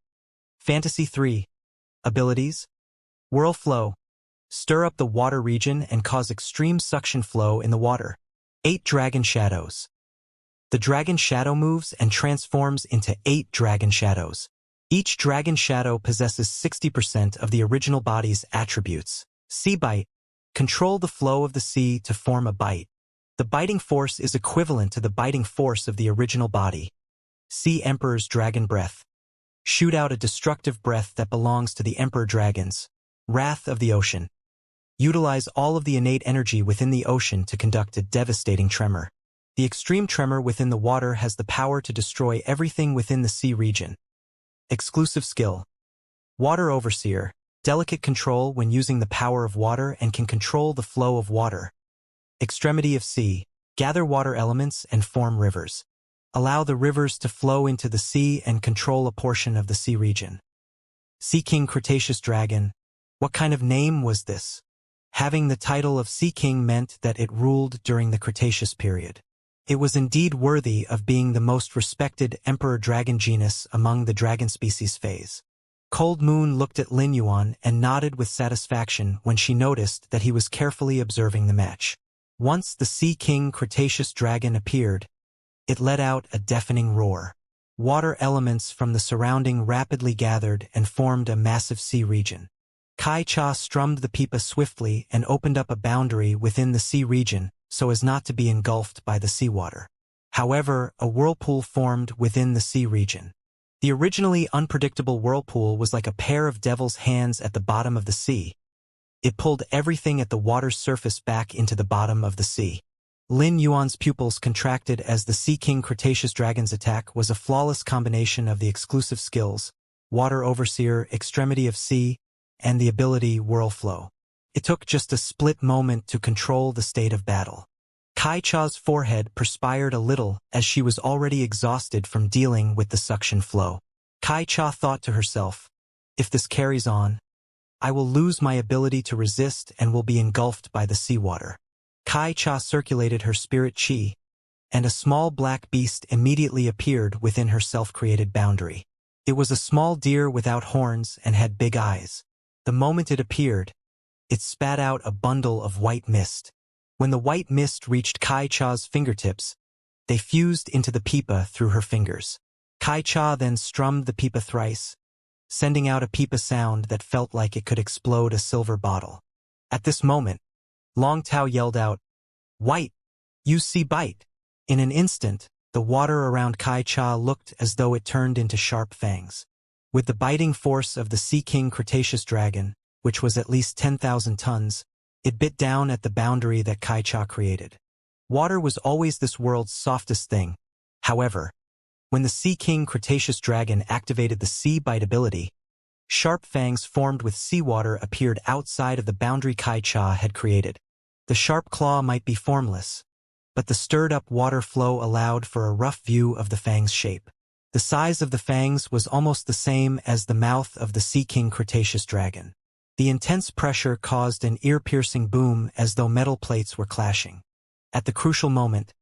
[SPEAKER 1] Fantasy 3. Abilities: Whirl flow. Stir up the water region and cause extreme suction flow in the water. 8 Dragon Shadows. The Dragon Shadow moves and transforms into 8 Dragon Shadows. Each Dragon Shadow possesses 60% of the original body's attributes. Sea Bite. Control the flow of the sea to form a bite. The biting force is equivalent to the biting force of the original body. Sea Emperor's Dragon Breath. Shoot out a destructive breath that belongs to the Emperor Dragons. Wrath of the Ocean. Utilize all of the innate energy within the ocean to conduct a devastating tremor. The extreme tremor within the water has the power to destroy everything within the sea region. Exclusive skill: Water Overseer. Delicate control when using the power of water and can control the flow of water. Extremity of Sea. Gather water elements and form rivers. Allow the rivers to flow into the sea and control a portion of the sea region. Sea King Cretaceous Dragon. What kind of name was this? Having the title of Sea King meant that it ruled during the Cretaceous period. It was indeed worthy of being the most respected Emperor Dragon genus among the dragon species Faes. Cold Moon looked at Lin Yuan and nodded with satisfaction when she noticed that he was carefully observing the match. Once the Sea King Cretaceous Dragon appeared, it let out a deafening roar. Water elements from the surrounding rapidly gathered and formed a massive sea region. Kai Cha strummed the pipa swiftly and opened up a boundary within the sea region so as not to be engulfed by the seawater. However, a whirlpool formed within the sea region. The originally unpredictable whirlpool was like a pair of devil's hands at the bottom of the sea. It pulled everything at the water's surface back into the bottom of the sea. Lin Yuan's pupils contracted as the Sea King Cretaceous Dragon's attack was a flawless combination of the exclusive skills, Water Overseer, Extremity of Sea, and the ability Whirl Flow. It took just a split moment to control the state of battle. Kai Cha's forehead perspired a little as she was already exhausted from dealing with the suction flow. Kai Cha thought to herself, if this carries on, I will lose my ability to resist and will be engulfed by the seawater. Kai Cha circulated her spirit chi, and a small black beast immediately appeared within her self-created boundary. It was a small deer without horns and had big eyes. The moment it appeared, it spat out a bundle of white mist. When the white mist reached Kai Cha's fingertips, they fused into the pipa through her fingers. Kai Cha then strummed the pipa thrice, sending out a pipa sound that felt like it could explode a silver bottle. At this moment, Long Tao yelled out, "White! Use Sea Bite!" In an instant, the water around Kai Cha looked as though it turned into sharp fangs. With the biting force of the Sea King Cretaceous Dragon, which was at least 10,000 tons, it bit down at the boundary that Kai Cha created. Water was always this world's softest thing. However, when the Sea King Cretaceous Dragon activated the Sea Bite ability, sharp fangs formed with seawater appeared outside of the boundary Kai Cha had created. The sharp claw might be formless, but the stirred-up water flow allowed for a rough view of the fang's shape. The size of the fangs was almost the same as the mouth of the Sea King Cretaceous Dragon. The intense pressure caused an ear-piercing boom as though metal plates were clashing. At the crucial moment,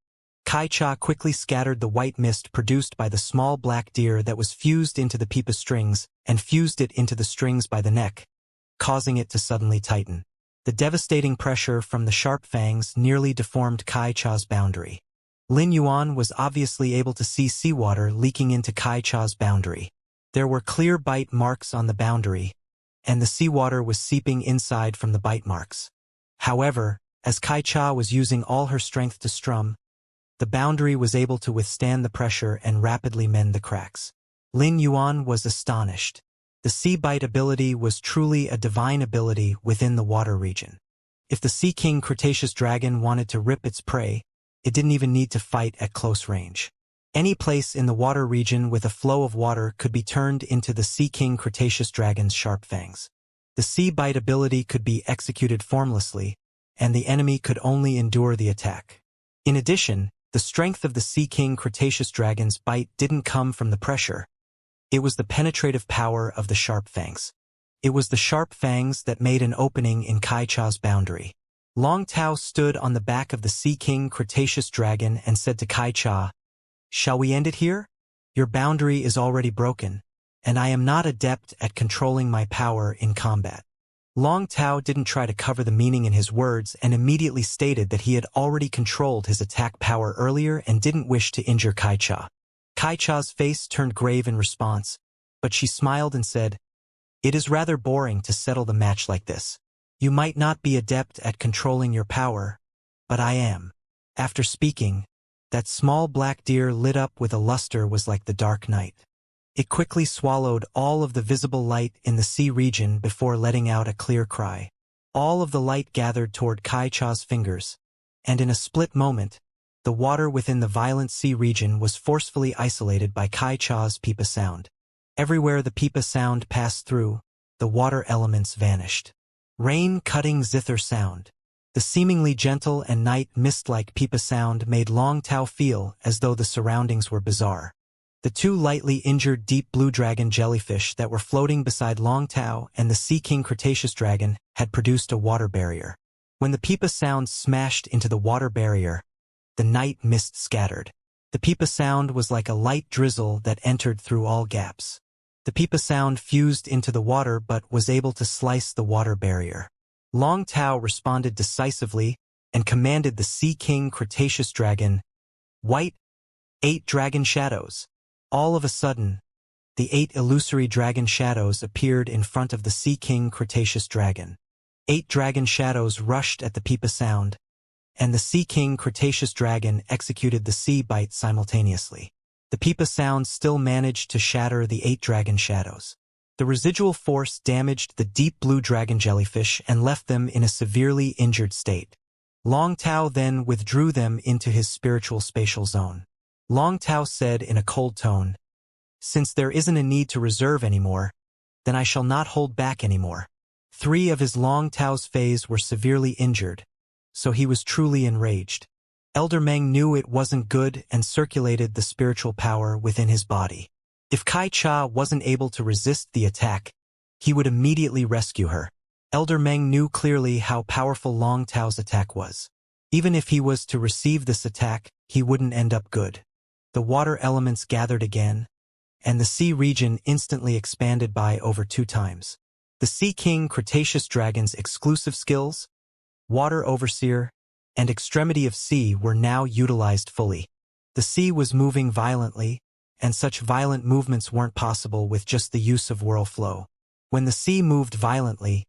[SPEAKER 1] Kai Cha quickly scattered the white mist produced by the small black deer that was fused into the pipa strings and fused it into the strings by the neck, causing it to suddenly tighten. The devastating pressure from the sharp fangs nearly deformed Kai Cha's boundary. Lin Yuan was obviously able to see seawater leaking into Kai Cha's boundary. There were clear bite marks on the boundary, and the seawater was seeping inside from the bite marks. However, as Kai Cha was using all her strength to strum, the boundary was able to withstand the pressure and rapidly mend the cracks. Lin Yuan was astonished. The Sea Bite ability was truly a divine ability within the water region. If the Sea King Cretaceous dragon wanted to rip its prey, it didn't even need to fight at close range. Any place in the water region with a flow of water could be turned into the Sea King Cretaceous dragon's sharp fangs. The sea bite ability could be executed formlessly, and the enemy could only endure the attack. In addition, the strength of the Sea King Cretaceous dragon's bite didn't come from the pressure. It was the penetrative power of the sharp fangs. It was the sharp fangs that made an opening in Kai Cha's boundary. Long Tao stood on the back of the Sea King Cretaceous dragon and said to Kai Cha, "Shall we end it here? Your boundary is already broken, and I am not adept at controlling my power in combat." Long Tao didn't try to cover the meaning in his words and immediately stated that he had already controlled his attack power earlier and didn't wish to injure Kai Cha. Kai Cha's face turned grave in response, but she smiled and said, "It is rather boring to settle the match like this. You might not be adept at controlling your power, but I am." After speaking, that small black deer lit up with a luster was like the dark night. It quickly swallowed all of the visible light in the sea region before letting out a clear cry. All of the light gathered toward Kai Cha's fingers, and in a split moment, the water within the violent sea region was forcefully isolated by Kai Cha's pipa sound. Everywhere the pipa sound passed through, the water elements vanished. Rain-cutting zither sound. The seemingly gentle and night mist-like pipa sound made Long Tao feel as though the surroundings were bizarre. The two lightly injured deep blue dragon jellyfish that were floating beside Long Tao and the Sea King Cretaceous dragon had produced a water barrier. When the pipa sound smashed into the water barrier, the night mist scattered. The pipa sound was like a light drizzle that entered through all gaps. The pipa sound fused into the water but was able to slice the water barrier. Long Tao responded decisively and commanded the Sea King Cretaceous dragon, "White, 8 dragon shadows." All of a sudden, the 8 illusory dragon shadows appeared in front of the Sea King Cretaceous dragon. 8 dragon shadows rushed at the pipa sound, and the Sea King Cretaceous dragon executed the sea bite simultaneously. The pipa sound still managed to shatter the 8 dragon shadows. The residual force damaged the deep blue dragon jellyfish and left them in a severely injured state. Long Tao then withdrew them into his spiritual spatial zone. Long Tao said in a cold tone, "Since there isn't a need to reserve anymore, then I shall not hold back anymore." 3 of his Long Tao's fays were severely injured, so he was truly enraged. Elder Meng knew it wasn't good and circulated the spiritual power within his body. If Kai Cha wasn't able to resist the attack, he would immediately rescue her. Elder Meng knew clearly how powerful Long Tao's attack was. Even if he was to receive this attack, he wouldn't end up good. The water elements gathered again, and the sea region instantly expanded by over 2 times. The Sea King Cretaceous dragon's exclusive skills, Water Overseer, and Extremity of Sea were now utilized fully. The sea was moving violently, and such violent movements weren't possible with just the use of whirl flow. When the sea moved violently,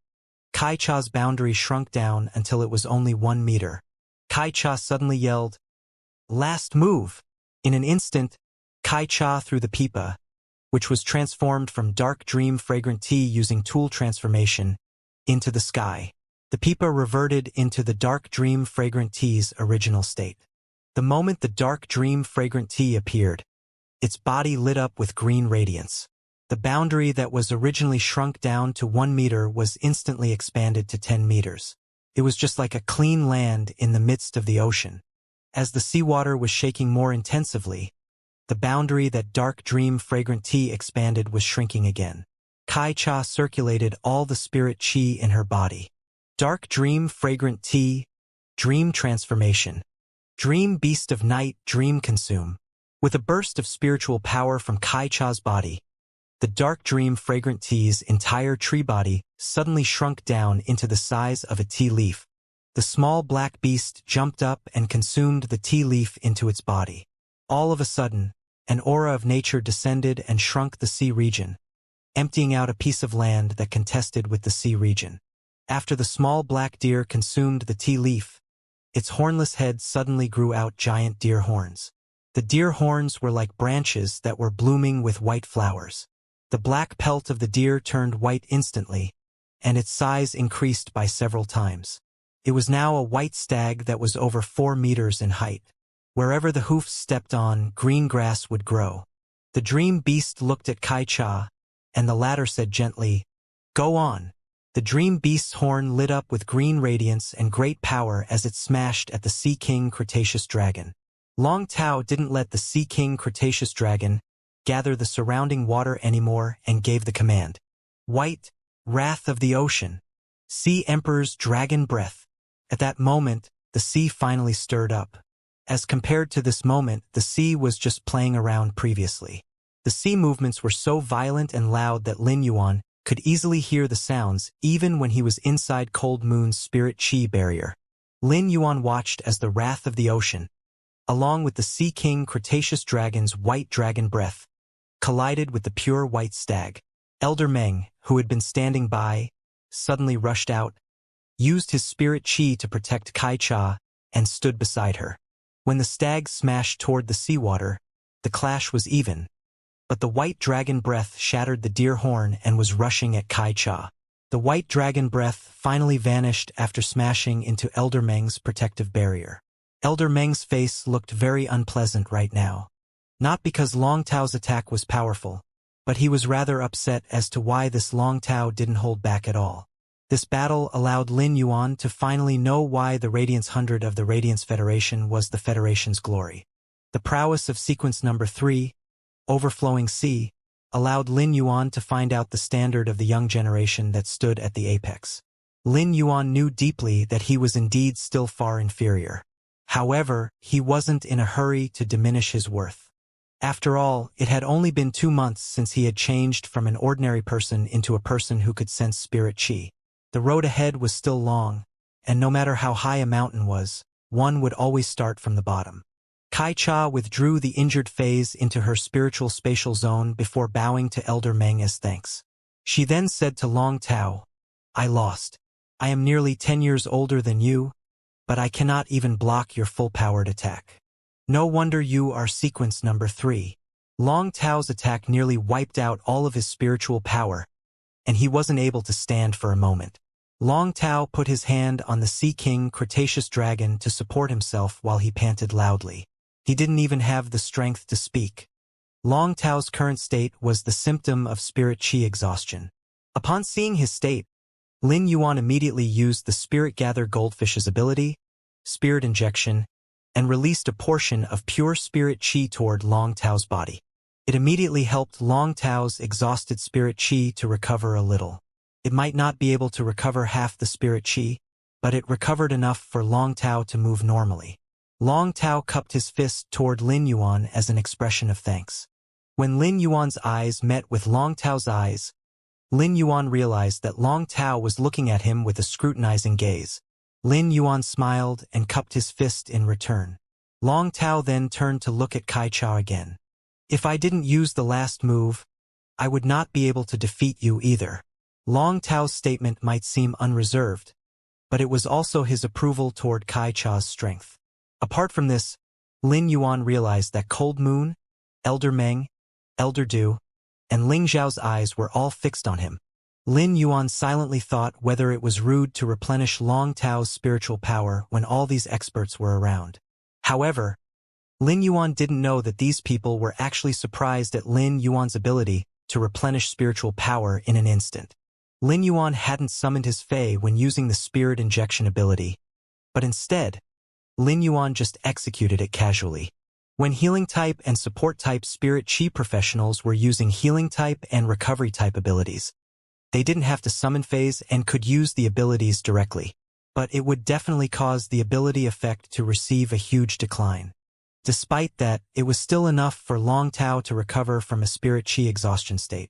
[SPEAKER 1] Kai Cha's boundary shrunk down until it was only 1 meter. Kai Cha suddenly yelled, "Last move!" In an instant, Kai Cha threw the pipa, which was transformed from dark dream fragrant tea using tool transformation, into the sky. The pipa reverted into the dark dream fragrant tea's original state. The moment the dark dream fragrant tea appeared, its body lit up with green radiance. The boundary that was originally shrunk down to 1 meter was instantly expanded to 10 meters. It was just like a clean land in the midst of the ocean. As the seawater was shaking more intensively, the boundary that dark dream fragrant tea expanded was shrinking again. Kai Cha circulated all the spirit chi in her body. Dark dream fragrant tea, dream transformation. Dream beast of night, dream consume. With a burst of spiritual power from Kai Cha's body, the dark dream fragrant tea's entire tree body suddenly shrunk down into the size of a tea leaf. The small black beast jumped up and consumed the tea leaf into its body. All of a sudden, an aura of nature descended and shrunk the sea region, emptying out a piece of land that contested with the sea region. After the small black deer consumed the tea leaf, its hornless head suddenly grew out giant deer horns. The deer horns were like branches that were blooming with white flowers. The black pelt of the deer turned white instantly, and its size increased by several times. It was now a white stag that was over 4 meters in height. Wherever the hoofs stepped on, green grass would grow. The dream beast looked at Kai Cha, and the latter said gently, "Go on." The dream beast's horn lit up with green radiance and great power as it smashed at the Sea King Cretaceous dragon. Long Tao didn't let the Sea King Cretaceous dragon gather the surrounding water anymore and gave the command. White, wrath of the ocean. Sea Emperor's dragon breath. At that moment, the sea finally stirred up. As compared to this moment, the sea was just playing around previously. The sea movements were so violent and loud that Lin Yuan could easily hear the sounds even when he was inside Cold Moon's spirit chi barrier. Lin Yuan watched as the wrath of the ocean, along with the Sea King Cretaceous dragon's white dragon breath, collided with the pure white stag. Elder Meng, who had been standing by, suddenly rushed out, used his spirit chi to protect Kai Cha, and stood beside her. When the stag smashed toward the seawater, the clash was even, but the white dragon breath shattered the deer horn and was rushing at Kai Cha. The white dragon breath finally vanished after smashing into Elder Meng's protective barrier. Elder Meng's face looked very unpleasant right now. Not because Long Tao's attack was powerful, but he was rather upset as to why this Long Tao didn't hold back at all. This battle allowed Lin Yuan to finally know why the Radiance 100 of the Radiance Federation was the Federation's glory. The prowess of sequence number 3, Overflowing Sea, allowed Lin Yuan to find out the standard of the young generation that stood at the apex. Lin Yuan knew deeply that he was indeed still far inferior. However, he wasn't in a hurry to diminish his worth. After all, it had only been 2 months since he had changed from an ordinary person into a person who could sense spirit chi. The road ahead was still long, and no matter how high a mountain was, one would always start from the bottom. Kai Cha withdrew the injured phase into her spiritual spatial zone before bowing to Elder Meng as thanks. She then said to Long Tao, "I lost. I am nearly 10 years older than you, but I cannot even block your full-powered attack. No wonder you are sequence number 3. Long Tao's attack nearly wiped out all of his spiritual power, and he wasn't able to stand for a moment. Long Tao put his hand on the Sea King Cretaceous dragon to support himself while he panted loudly. He didn't even have the strength to speak. Long Tao's current state was the symptom of spirit chi exhaustion. Upon seeing his state, Lin Yuan immediately used the Spirit Gather Goldfish's ability, Spirit Injection, and released a portion of pure spirit chi toward Long Tao's body. It immediately helped Long Tao's exhausted spirit chi to recover a little. It might not be able to recover half the spirit chi, but it recovered enough for Long Tao to move normally. Long Tao cupped his fist toward Lin Yuan as an expression of thanks. When Lin Yuan's eyes met with Long Tao's eyes, Lin Yuan realized that Long Tao was looking at him with a scrutinizing gaze. Lin Yuan smiled and cupped his fist in return. Long Tao then turned to look at Kai Cha again. "If I didn't use the last move, I would not be able to defeat you either." Long Tao's statement might seem unreserved, but it was also his approval toward Kai Cha's strength. Apart from this, Lin Yuan realized that Cold Moon, Elder Meng, Elder Du, and Ling Zhao's eyes were all fixed on him. Lin Yuan silently thought whether it was rude to replenish Long Tao's spiritual power when all these experts were around. However, Lin Yuan didn't know that these people were actually surprised at Lin Yuan's ability to replenish spiritual power in an instant. Lin Yuan hadn't summoned his Fei when using the Spirit Injection ability, but instead, Lin Yuan just executed it casually. When healing type and support type spirit chi professionals were using healing type and recovery type abilities, they didn't have to summon phase and could use the abilities directly, but it would definitely cause the ability effect to receive a huge decline. Despite that, it was still enough for Long Tao to recover from a spirit chi exhaustion state.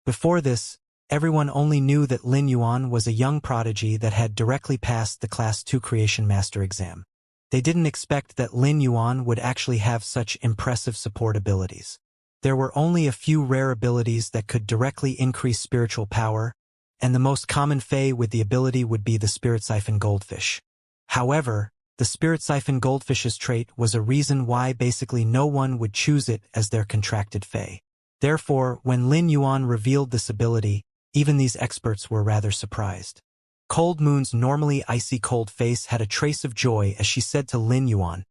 [SPEAKER 1] Before this, everyone only knew that Lin Yuan was a young prodigy that had directly passed the Class 2 Creation Master exam. They didn't expect that Lin Yuan would actually have such impressive support abilities. There were only a few rare abilities that could directly increase spiritual power, and the most common Fei with the ability would be the Spirit Siphon Goldfish. However, the Spirit Siphon Goldfish's trait was a reason why basically no one would choose it as their contracted Fei. Therefore, when Lin Yuan revealed this ability, even these experts were rather surprised. Cold Moon's normally icy cold face had a trace of joy as she said to Lin Yuan,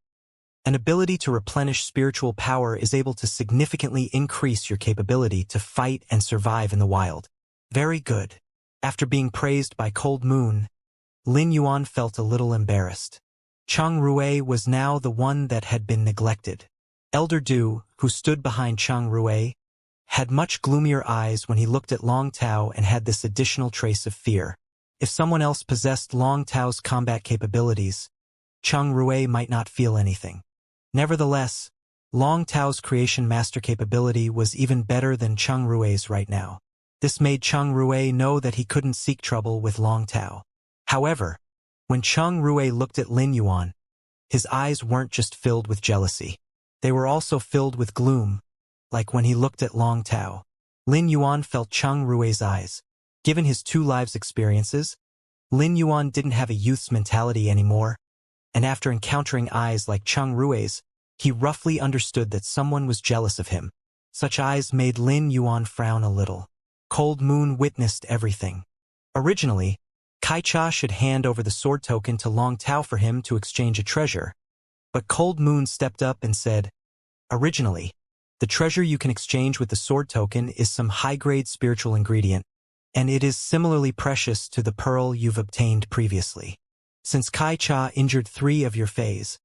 [SPEAKER 1] "An ability to replenish spiritual power is able to significantly increase your capability to fight and survive in the wild." Very good. After being praised by Cold Moon, Lin Yuan felt a little embarrassed. Chang Rui was now the one that had been neglected. Elder Du, who stood behind Chang Rui, had much gloomier eyes when he looked at Long Tao and had this additional trace of fear. If someone else possessed Long Tao's combat capabilities, Chang Rui might not feel anything. Nevertheless, Long Tao's creation master capability was even better than Chang Rui's right now. This made Chang Rui know that he couldn't seek trouble with Long Tao. However, when Chang Rui looked at Lin Yuan, his eyes weren't just filled with jealousy. They were also filled with gloom, like when he looked at Long Tao. Lin Yuan felt Chang Rui's eyes. Given his 2 lives experiences, Lin Yuan didn't have a youth's mentality anymore, and after encountering eyes like Chang Rui's, he roughly understood that someone was jealous of him. Such eyes made Lin Yuan frown a little. Cold Moon witnessed everything. Originally, Kai Cha should hand over the sword token to Long Tao for him to exchange a treasure, but Cold Moon stepped up and said, "Originally, the treasure you can exchange with the sword token is some high-grade spiritual ingredient, and it is similarly precious to the pearl you've obtained previously. Since Kai Cha injured 3 of your fays,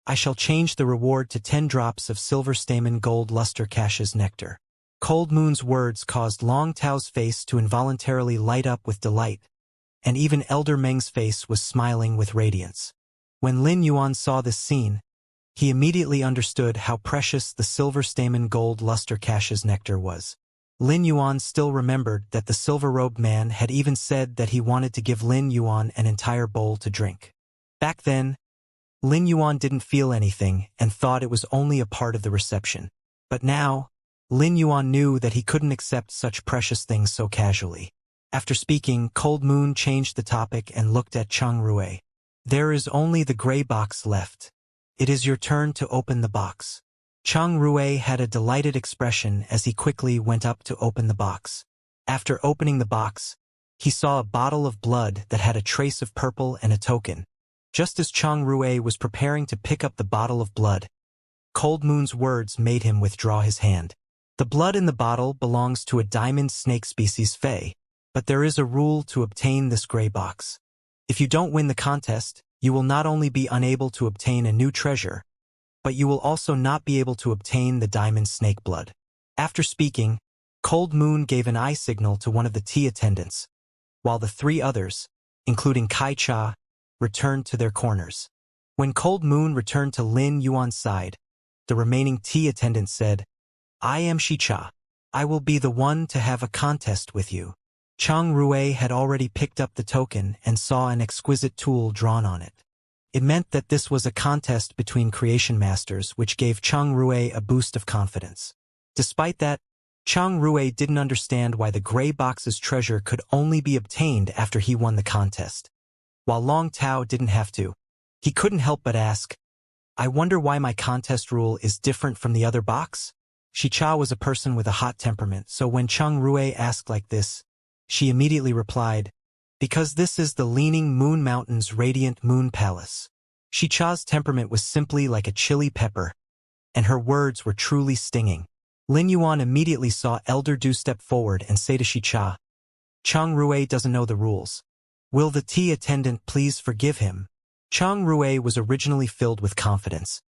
[SPEAKER 1] I shall change the reward to 10 drops of silver stamen gold luster cache's nectar." Cold Moon's words caused Long Tao's face to involuntarily light up with delight, and even Elder Meng's face was smiling with radiance. When Lin Yuan saw this scene, he immediately understood how precious the silver stamen gold luster cache's nectar was. Lin Yuan still remembered that the silver-robed man had even said that he wanted to give Lin Yuan an entire bowl to drink. Back then, Lin Yuan didn't feel anything and thought it was only a part of the reception. But now, Lin Yuan knew that he couldn't accept such precious things so casually. After speaking, Cold Moon changed the topic and looked at Chang Rui. "There is only the gray box left. It is your turn to open the box." Chang Rui had a delighted expression as he quickly went up to open the box. After opening the box, he saw a bottle of blood that had a trace of purple and a token. Just as Chang Rui was preparing to pick up the bottle of blood, Cold Moon's words made him withdraw his hand. The blood in the bottle belongs to a diamond snake species fae, but there is a rule to obtain this gray box. If you don't win the contest, you will not only be unable to obtain a new treasure, but you will also not be able to obtain the diamond snake blood. After speaking, Cold Moon gave an eye signal to one of the tea attendants, while the 3 others, including Kai Cha, returned to their corners. When Cold Moon returned to Lin Yuan's side, the remaining tea attendant said, "I am Shi Cha. I will be the one to have a contest with you." Chang Rui had already picked up the token and saw an exquisite tool drawn on it. It meant that this was a contest between creation masters, which gave Chang Rui a boost of confidence. Despite that, Chang Rui didn't understand why the gray box's treasure could only be obtained after he won the contest. While Long Tao didn't have to, he couldn't help but ask, "I wonder why my contest rule is different from the other box?" Shi Cha was a person with a hot temperament, so when Chang Rui asked like this, she immediately replied, "Because this is the Leaning Moon Mountain's Radiant Moon Palace." Shi Cha's temperament was simply like a chili pepper, and her words were truly stinging. Lin Yuan immediately saw Elder Du step forward and say to Shi Cha, "Chang Rui doesn't know the rules. Will the tea attendant please forgive him?" Chang Rui was originally filled with confidence,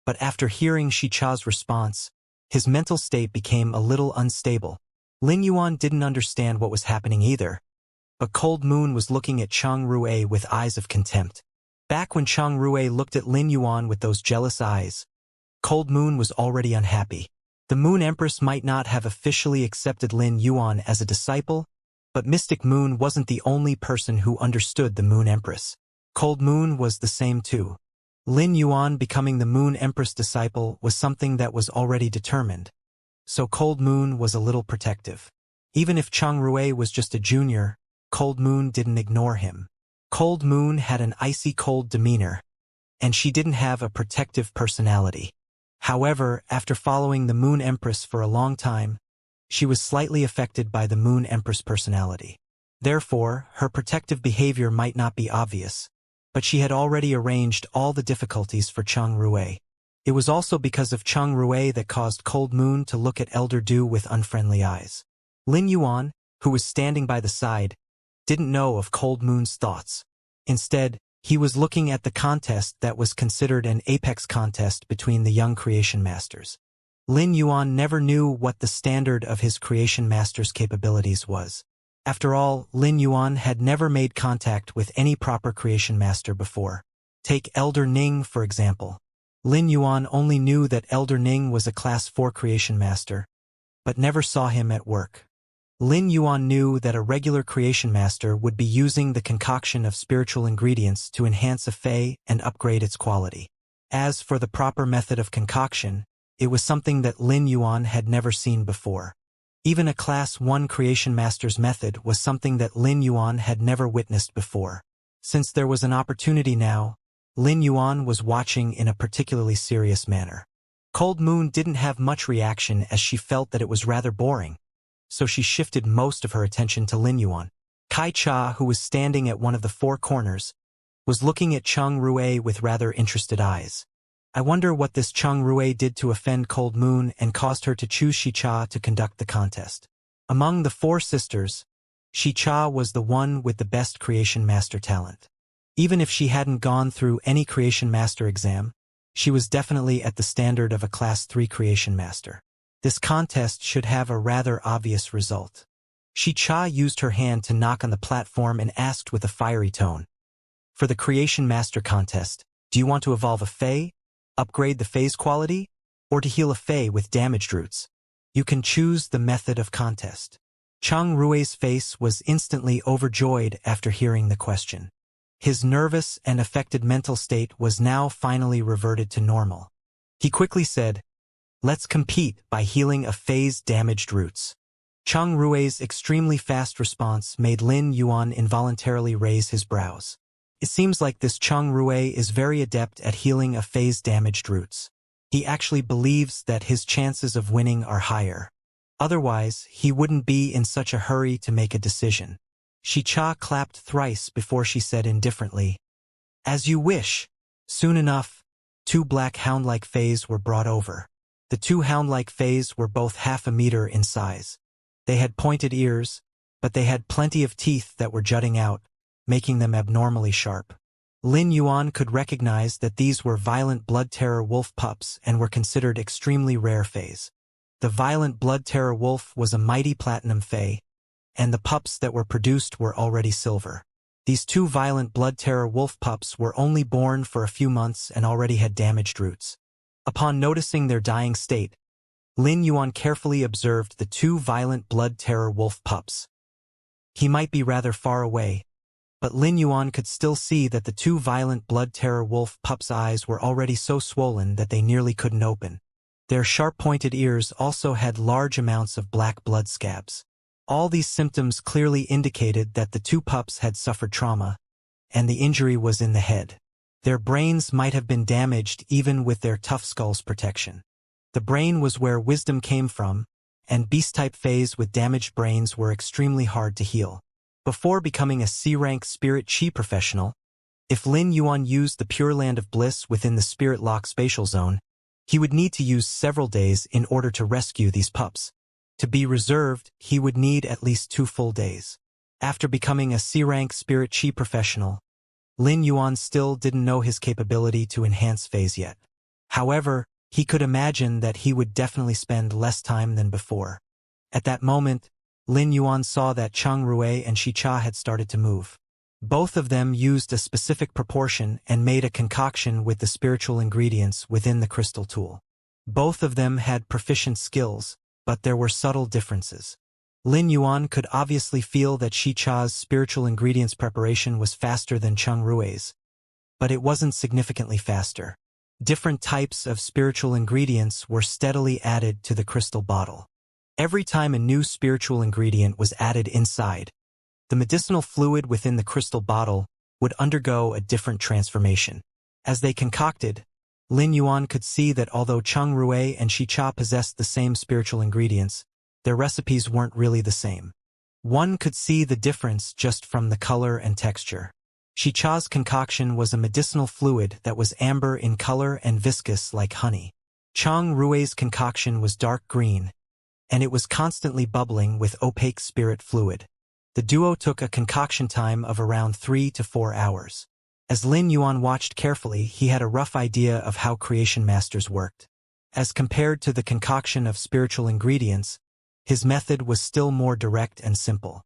[SPEAKER 1] but after hearing Shi Cha's response, his mental state became a little unstable. Lin Yuan didn't understand what was happening either, but Cold Moon was looking at Chang Rui with eyes of contempt. Back when Chang Rui looked at Lin Yuan with those jealous eyes, Cold Moon was already unhappy. The Moon Empress might not have officially accepted Lin Yuan as a disciple, but Mystic Moon wasn't the only person who understood the Moon Empress. Cold Moon was the same too. Lin Yuan becoming the Moon Empress disciple was something that was already determined, so Cold Moon was a little protective. Even if Chang Rui was just a junior, Cold Moon didn't ignore him. Cold Moon had an icy cold demeanor, and she didn't have a protective personality. However, after following the Moon Empress for a long time, she was slightly affected by the Moon Empress personality. Therefore, her protective behavior might not be obvious. But she had already arranged all the difficulties for Cheng Rui. It was also because of Cheng Rui that caused Cold Moon to look at Elder Du with unfriendly eyes. Lin Yuan, who was standing by the side, didn't know of Cold Moon's thoughts. Instead, he was looking at the contest that was considered an apex contest between the young creation masters. Lin Yuan never knew what the standard of his creation master's capabilities was. After all, Lin Yuan had never made contact with any proper creation master before. Take Elder Ning, for example. Lin Yuan only knew that Elder Ning was a Class 4 creation master, but never saw him at work. Lin Yuan knew that a regular creation master would be using the concoction of spiritual ingredients to enhance a fey and upgrade its quality. As for the proper method of concoction, it was something that Lin Yuan had never seen before. Even a Class 1 creation master's method was something that Lin Yuan had never witnessed before. Since there was an opportunity now, Lin Yuan was watching in a particularly serious manner. Cold Moon didn't have much reaction as she felt that it was rather boring, so she shifted most of her attention to Lin Yuan. Kai Cha, who was standing at one of the four corners, was looking at Cheng Rui with rather interested eyes. I wonder what this Cheng Rui did to offend Cold Moon and caused her to choose Shi Cha to conduct the contest. Among the four sisters, Shi Cha was the one with the best creation master talent. Even if she hadn't gone through any creation master exam, she was definitely at the standard of a Class 3 creation master. This contest should have a rather obvious result. Shi Cha used her hand to knock on the platform and asked with a fiery tone, "For the creation master contest, do you want to evolve a fey, upgrade the fey's quality, or to heal a fey with damaged roots? You can choose the method of contest." Cheng Rui's face was instantly overjoyed after hearing the question. His nervous and affected mental state was now finally reverted to normal. He quickly said, "Let's compete by healing a fey's damaged roots." Cheng Rui's extremely fast response made Lin Yuan involuntarily raise his brows. It seems like this Cheng Rui is very adept at healing a fey's damaged roots. He actually believes that his chances of winning are higher. Otherwise, he wouldn't be in such a hurry to make a decision. Shi Cha clapped thrice before she said indifferently, "As you wish." Soon enough, two black hound-like fays were brought over. The two hound-like fays were both half a meter in size. They had pointed ears, but they had plenty of teeth that were jutting out, making them abnormally sharp. Lin Yuan could recognize that these were violent blood terror wolf pups and were considered extremely rare fays. The violent blood terror wolf was a mighty platinum fey, and the pups that were produced were already silver. These two violent blood terror wolf pups were only born for a few months and already had damaged roots. Upon noticing their dying state, Lin Yuan carefully observed the two violent blood terror wolf pups. He might be rather far away, but Lin Yuan could still see that the two violent blood terror wolf pups' eyes were already so swollen that they nearly couldn't open. Their sharp-pointed ears also had large amounts of black blood scabs. All these symptoms clearly indicated that the two pups had suffered trauma, and the injury was in the head. Their brains might have been damaged even with their tough skull's protection. The brain was where wisdom came from, and beast-type fays with damaged brains were extremely hard to heal. Before becoming a C-rank spirit chi professional, if Lin Yuan used the Pure Land of Bliss within the Spirit Lock spatial zone, he would need to use several days in order to rescue these pups. To be reserved, he would need at least 2 full days. After becoming a C-rank spirit chi professional, Lin Yuan still didn't know his capability to enhance phase yet. However, he could imagine that he would definitely spend less time than before. At that moment, Lin Yuan saw that Cheng Rui and Shi Cha had started to move. Both of them used a specific proportion and made a concoction with the spiritual ingredients within the crystal tool. Both of them had proficient skills, but there were subtle differences. Lin Yuan could obviously feel that Shi Cha's spiritual ingredients preparation was faster than Cheng Rui's, but it wasn't significantly faster. Different types of spiritual ingredients were steadily added to the crystal bottle. Every time a new spiritual ingredient was added inside, the medicinal fluid within the crystal bottle would undergo a different transformation. As they concocted, Lin Yuan could see that although Cheng Rui and Shi Cha possessed the same spiritual ingredients, their recipes weren't really the same. One could see the difference just from the color and texture. Shicha's concoction was a medicinal fluid that was amber in color and viscous like honey. Chang Rui's concoction was dark green, and it was constantly bubbling with opaque spirit fluid. The duo took a concoction time of around 3 to 4 hours. As Lin Yuan watched carefully, he had a rough idea of how creation masters worked. As compared to the concoction of spiritual ingredients, his method was still more direct and simple.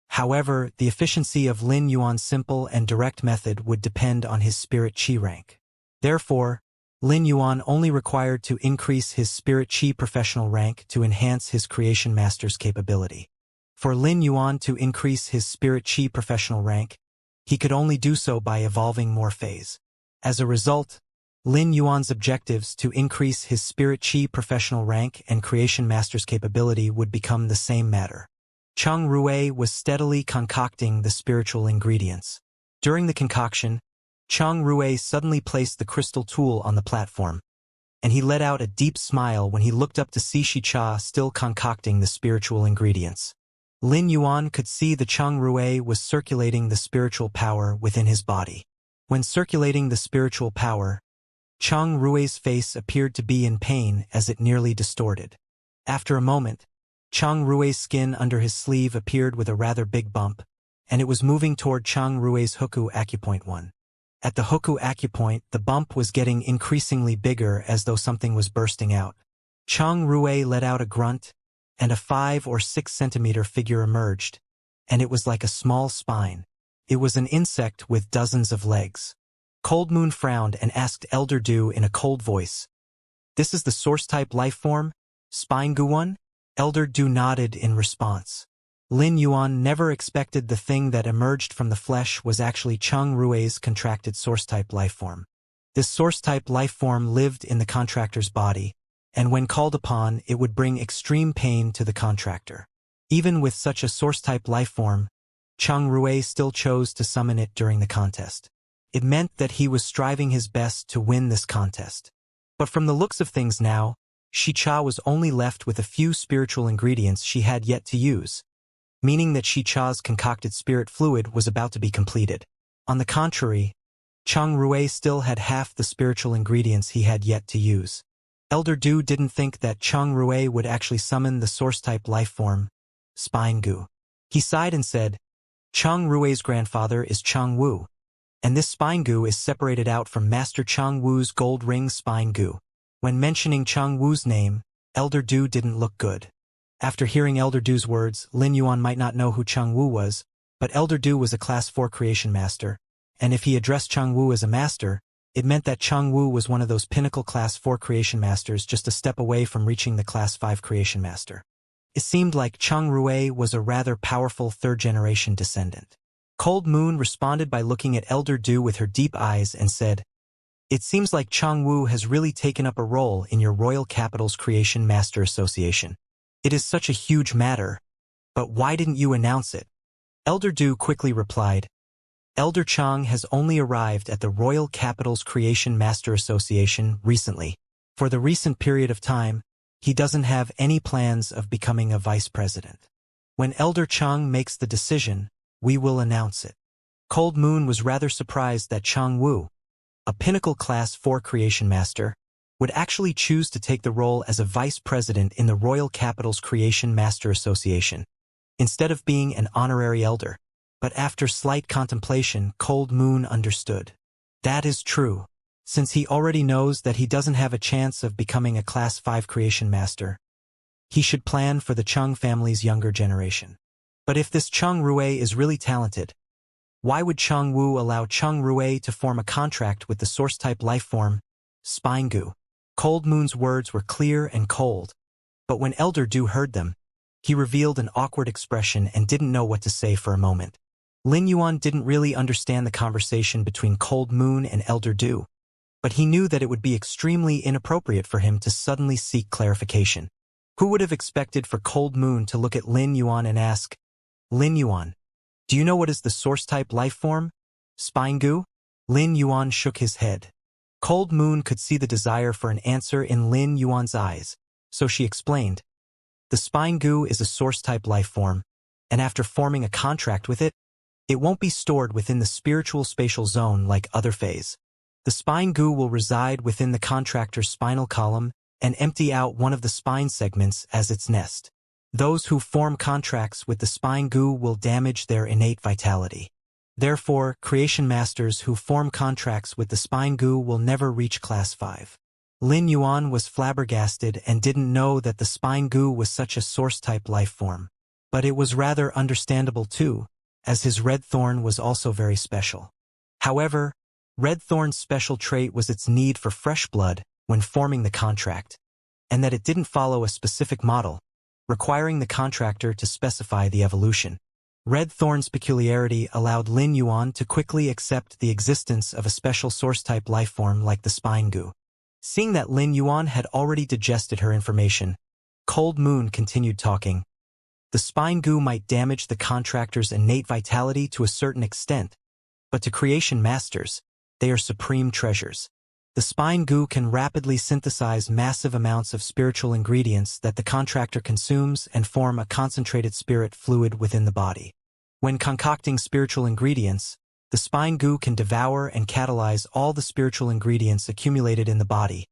[SPEAKER 1] However, the efficiency of Lin Yuan's simple and direct method would depend on his spirit qi rank. Therefore, Lin Yuan only required to increase his spirit qi professional rank to enhance his creation master's capability. For Lin Yuan to increase his spirit qi professional rank, he could only do so by evolving more phase. As a result, Lin Yuan's objectives to increase his spirit qi professional rank and creation master's capability would become the same matter. Chang Rui was steadily concocting the spiritual ingredients. During the concoction, Chang Rui suddenly placed the crystal tool on the platform, and he let out a deep smile when he looked up to see Shicha still concocting the spiritual ingredients. Lin Yuan could see the Chang Rui was circulating the spiritual power within his body. When circulating the spiritual power, Chang Rui's face appeared to be in pain as it nearly distorted. After a moment, Chang Rui's skin under his sleeve appeared with a rather big bump, and it was moving toward Chang Rui's Hoku Acupoint 1. At the Hoku Acupoint, the bump was getting increasingly bigger as though something was bursting out. Chang Rui let out a grunt, and a 5 or 6 centimeter figure emerged, and it was like a small spine. It was an insect with dozens of legs. Cold Moon frowned and asked Elder Du in a cold voice, "This is the source-type lifeform, Spine Gu 1? Elder Du nodded in response. Lin Yuan never expected the thing that emerged from the flesh was actually Chang Rui's contracted source-type lifeform. This source-type lifeform lived in the contractor's body, and when called upon, it would bring extreme pain to the contractor. Even with such a source-type lifeform, Chang Rui still chose to summon it during the contest. It meant that he was striving his best to win this contest. But from the looks of things now, Shicha was only left with a few spiritual ingredients she had yet to use, meaning that Shicha's concocted spirit fluid was about to be completed. On the contrary, Chang Rui still had half the spiritual ingredients he had yet to use. Elder Du didn't think that Chang Rui would actually summon the source-type lifeform, Spine Gu. He sighed and said, "Chang Rui's grandfather is Chang Wu, and this Spine Gu is separated out from Master Chang Wu's gold ring Spine Gu." When mentioning Chang Wu's name, Elder Du didn't look good. After hearing Elder Du's words, Lin Yuan might not know who Chang Wu was, but Elder Du was a Class 4 creation master, and if he addressed Chang Wu as a master, it meant that Chang Wu was one of those pinnacle Class 4 creation masters just a step away from reaching the Class 5 creation master. It seemed like Chang Rui was a rather powerful third-generation descendant. Cold Moon responded by looking at Elder Du with her deep eyes and said, "It seems like Chang Wu has really taken up a role in your Royal Capital's Creation Master Association. It is such a huge matter, but why didn't you announce it?" Elder Du quickly replied, "Elder Chang has only arrived at the Royal Capital's Creation Master Association recently. For the recent period of time, he doesn't have any plans of becoming a vice president. When Elder Chang makes the decision, we will announce it." Cold Moon was rather surprised that Chang Wu, a pinnacle Class 4 creation master, would actually choose to take the role as a vice president in the Royal Capital's Creation Master Association, instead of being an honorary elder. But after slight contemplation, Cold Moon understood. That is true. Since he already knows that he doesn't have a chance of becoming a Class 5 creation master, he should plan for the Chang family's younger generation. But if this Chang Rui is really talented, why would Chang Wu allow Chang Rui to form a contract with the source-type lifeform, Spine Gu? Cold Moon's words were clear and cold, but when Elder Du heard them, he revealed an awkward expression and didn't know what to say for a moment. Lin Yuan didn't really understand the conversation between Cold Moon and Elder Du, but he knew that it would be extremely inappropriate for him to suddenly seek clarification. Who would have expected for Cold Moon to look at Lin Yuan and ask, "Lin Yuan, do you know what is the source-type lifeform, Spine Gu?" Lin Yuan shook his head. Cold Moon could see the desire for an answer in Lin Yuan's eyes, so she explained, "The Spine Gu is a source-type lifeform, and after forming a contract with it, it won't be stored within the spiritual spatial zone like other phase. The spine goo will reside within the contractor's spinal column and empty out one of the spine segments as its nest. Those who form contracts with the spine goo will damage their innate vitality. Therefore, creation masters who form contracts with the spine goo will never reach Class 5. Lin Yuan was flabbergasted and didn't know that the spine goo was such a source-type life form. But it was rather understandable too, as his red thorn was also very special. However, red thorn's special trait was its need for fresh blood when forming the contract, and that it didn't follow a specific model, requiring the contractor to specify the evolution. Red thorn's peculiarity allowed Lin Yuan to quickly accept the existence of a special source-type lifeform like the spine goo. Seeing that Lin Yuan had already digested her information, Cold Moon continued talking. The spine goo might damage the contractor's innate vitality to a certain extent, but to creation masters, they are supreme treasures. The spine goo can rapidly synthesize massive amounts of spiritual ingredients that the contractor consumes and form a concentrated spirit fluid within the body. When concocting spiritual ingredients, the spine goo can devour and catalyze all the spiritual ingredients accumulated in the body,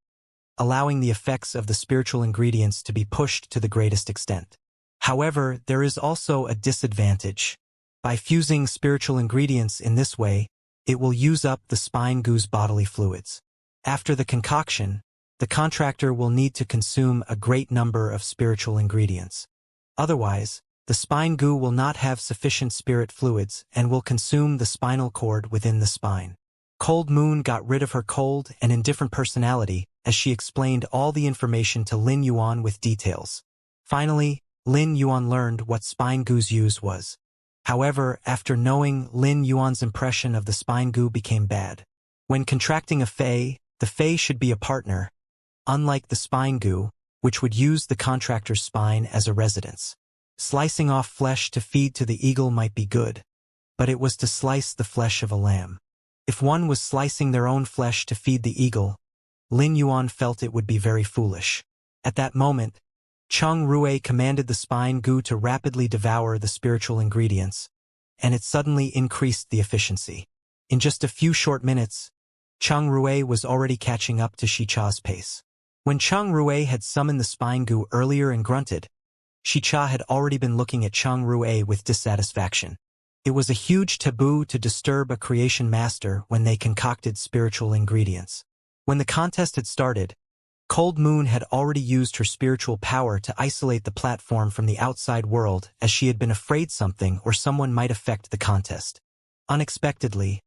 [SPEAKER 1] allowing the effects of the spiritual ingredients to be pushed to the greatest extent. However, there is also a disadvantage. By fusing spiritual ingredients in this way, it will use up the spine goo's bodily fluids. After the concoction, the contractor will need to consume a great number of spiritual ingredients. Otherwise, the spine goo will not have sufficient spirit fluids and will consume the spinal cord within the spine. Cold Moon got rid of her cold and indifferent personality as she explained all the information to Lin Yuan with details. Finally, Lin Yuan learned what spine goo's use was. However, after knowing Lin Yuan's impression of the spine goo became bad. When contracting a fae, the fae should be a partner, unlike the spine goo, which would use the contractor's spine as a residence. Slicing off flesh to feed to the eagle might be good, but it was to slice the flesh of a lamb. If one was slicing their own flesh to feed the eagle, Lin Yuan felt it would be very foolish. At that moment, Cheng Rui commanded the spine goo to rapidly devour the spiritual ingredients, and it suddenly increased the efficiency. In just a few short minutes, Cheng Rui was already catching up to Shicha's pace. When Cheng Rui had summoned the spine goo earlier and grunted, Shicha had already been looking at Cheng Rui with dissatisfaction. It was a huge taboo to disturb a creation master when they concocted spiritual ingredients. When the contest had started, Cold Moon had already used her spiritual power to isolate the platform from the outside world as she had been afraid something or someone might affect the contest. Unexpectedly,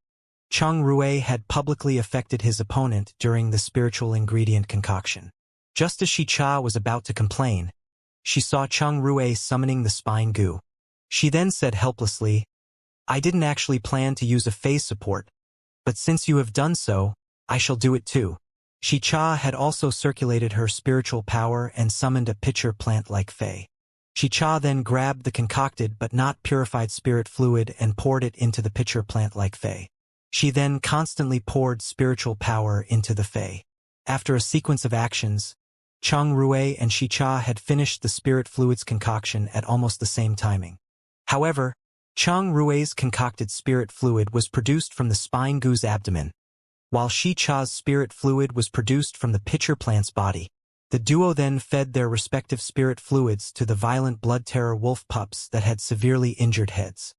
[SPEAKER 1] Cheng Rui had publicly affected his opponent during the spiritual ingredient concoction. Just as Shicha was about to complain, she saw Cheng Rui summoning the spine goo. She then said helplessly, "I didn't actually plan to use a phase support, but since you have done so, I shall do it too." Shicha had also circulated her spiritual power and summoned a pitcher plant-like fae. Shicha then grabbed the concocted but not purified spirit fluid and poured it into the pitcher plant-like fae. She then constantly poured spiritual power into the fae. After a sequence of actions, Cheng Rui and Shicha had finished the spirit fluid's concoction at almost the same timing. However, Cheng Rui's concocted spirit fluid was produced from the spine goo's abdomen, while Shicha's spirit fluid was produced from the pitcher plant's body. The duo then fed their respective spirit fluids to the violent blood terror wolf pups that had severely injured heads.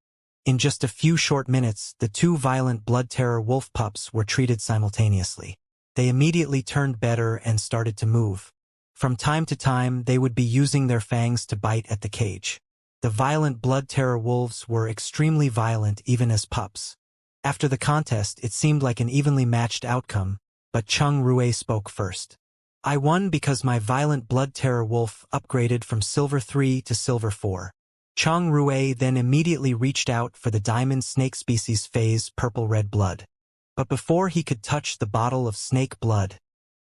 [SPEAKER 1] In just a few short minutes, the two violent blood terror wolf pups were treated simultaneously. They immediately turned better and started to move. From time to time, they would be using their fangs to bite at the cage. The violent blood terror wolves were extremely violent even as pups. After the contest, it seemed like an evenly matched outcome, but Cheng Rui spoke first. "I won because my violent blood terror wolf upgraded from Silver 3 to Silver 4. Cheng Rui then immediately reached out for the diamond snake species phase purple-red blood. But before he could touch the bottle of snake blood,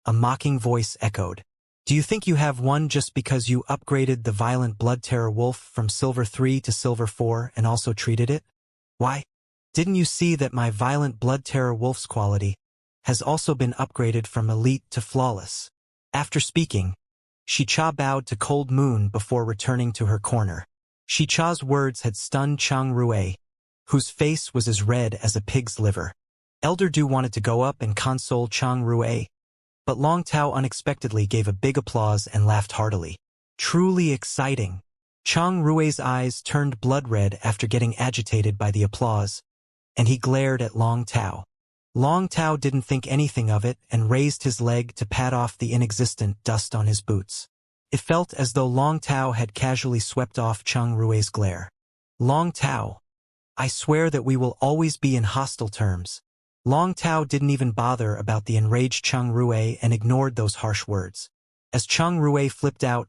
[SPEAKER 1] a mocking voice echoed. "Do you think you have won just because you upgraded the violent blood terror wolf from Silver 3 to Silver 4 and also treated it? Why? Didn't you see that my violent blood terror wolf's quality has also been upgraded from elite to flawless?" After speaking, Shicha bowed to Cold Moon before returning to her corner. Shicha's words had stunned Chang Rui, whose face was as red as a pig's liver. Elder Du wanted to go up and console Chang Rui, but Long Tao unexpectedly gave a big applause and laughed heartily. Truly exciting. Chang Rui's eyes turned blood red after getting agitated by the applause, and he glared at Long Tao. Long Tao didn't think anything of it and raised his leg to pat off the inexistent dust on his boots. It felt as though Long Tao had casually swept off Chang Rui's glare. Long Tao, I swear that we will always be in hostile terms. Long Tao didn't even bother about the enraged Chang Rui and ignored those harsh words. As Chang Rui flipped out,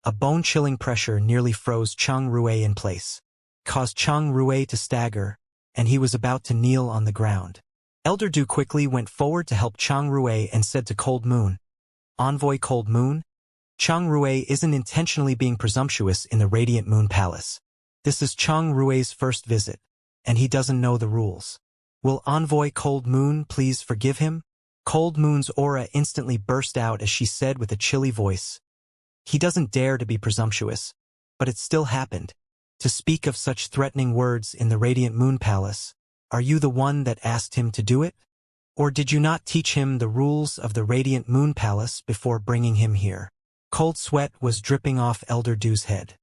[SPEAKER 1] a bone-chilling pressure nearly froze Chang Rui in place, caused Chang Rui to stagger, and he was about to kneel on the ground. Elder Du quickly went forward to help Chang Rui and said to Cold Moon, "Envoy Cold Moon? Chang Rui isn't intentionally being presumptuous in the Radiant Moon Palace. This is Chang Rui's first visit, and he doesn't know the rules. Will Envoy Cold Moon please forgive him?" Cold Moon's aura instantly burst out as she said with a chilly voice, "He doesn't dare to be presumptuous, but it still happened. To speak of such threatening words in the Radiant Moon Palace, are you the one that asked him to do it? Or did you not teach him the rules of the Radiant Moon Palace before bringing him here?" Cold sweat was dripping off Elder Du's head.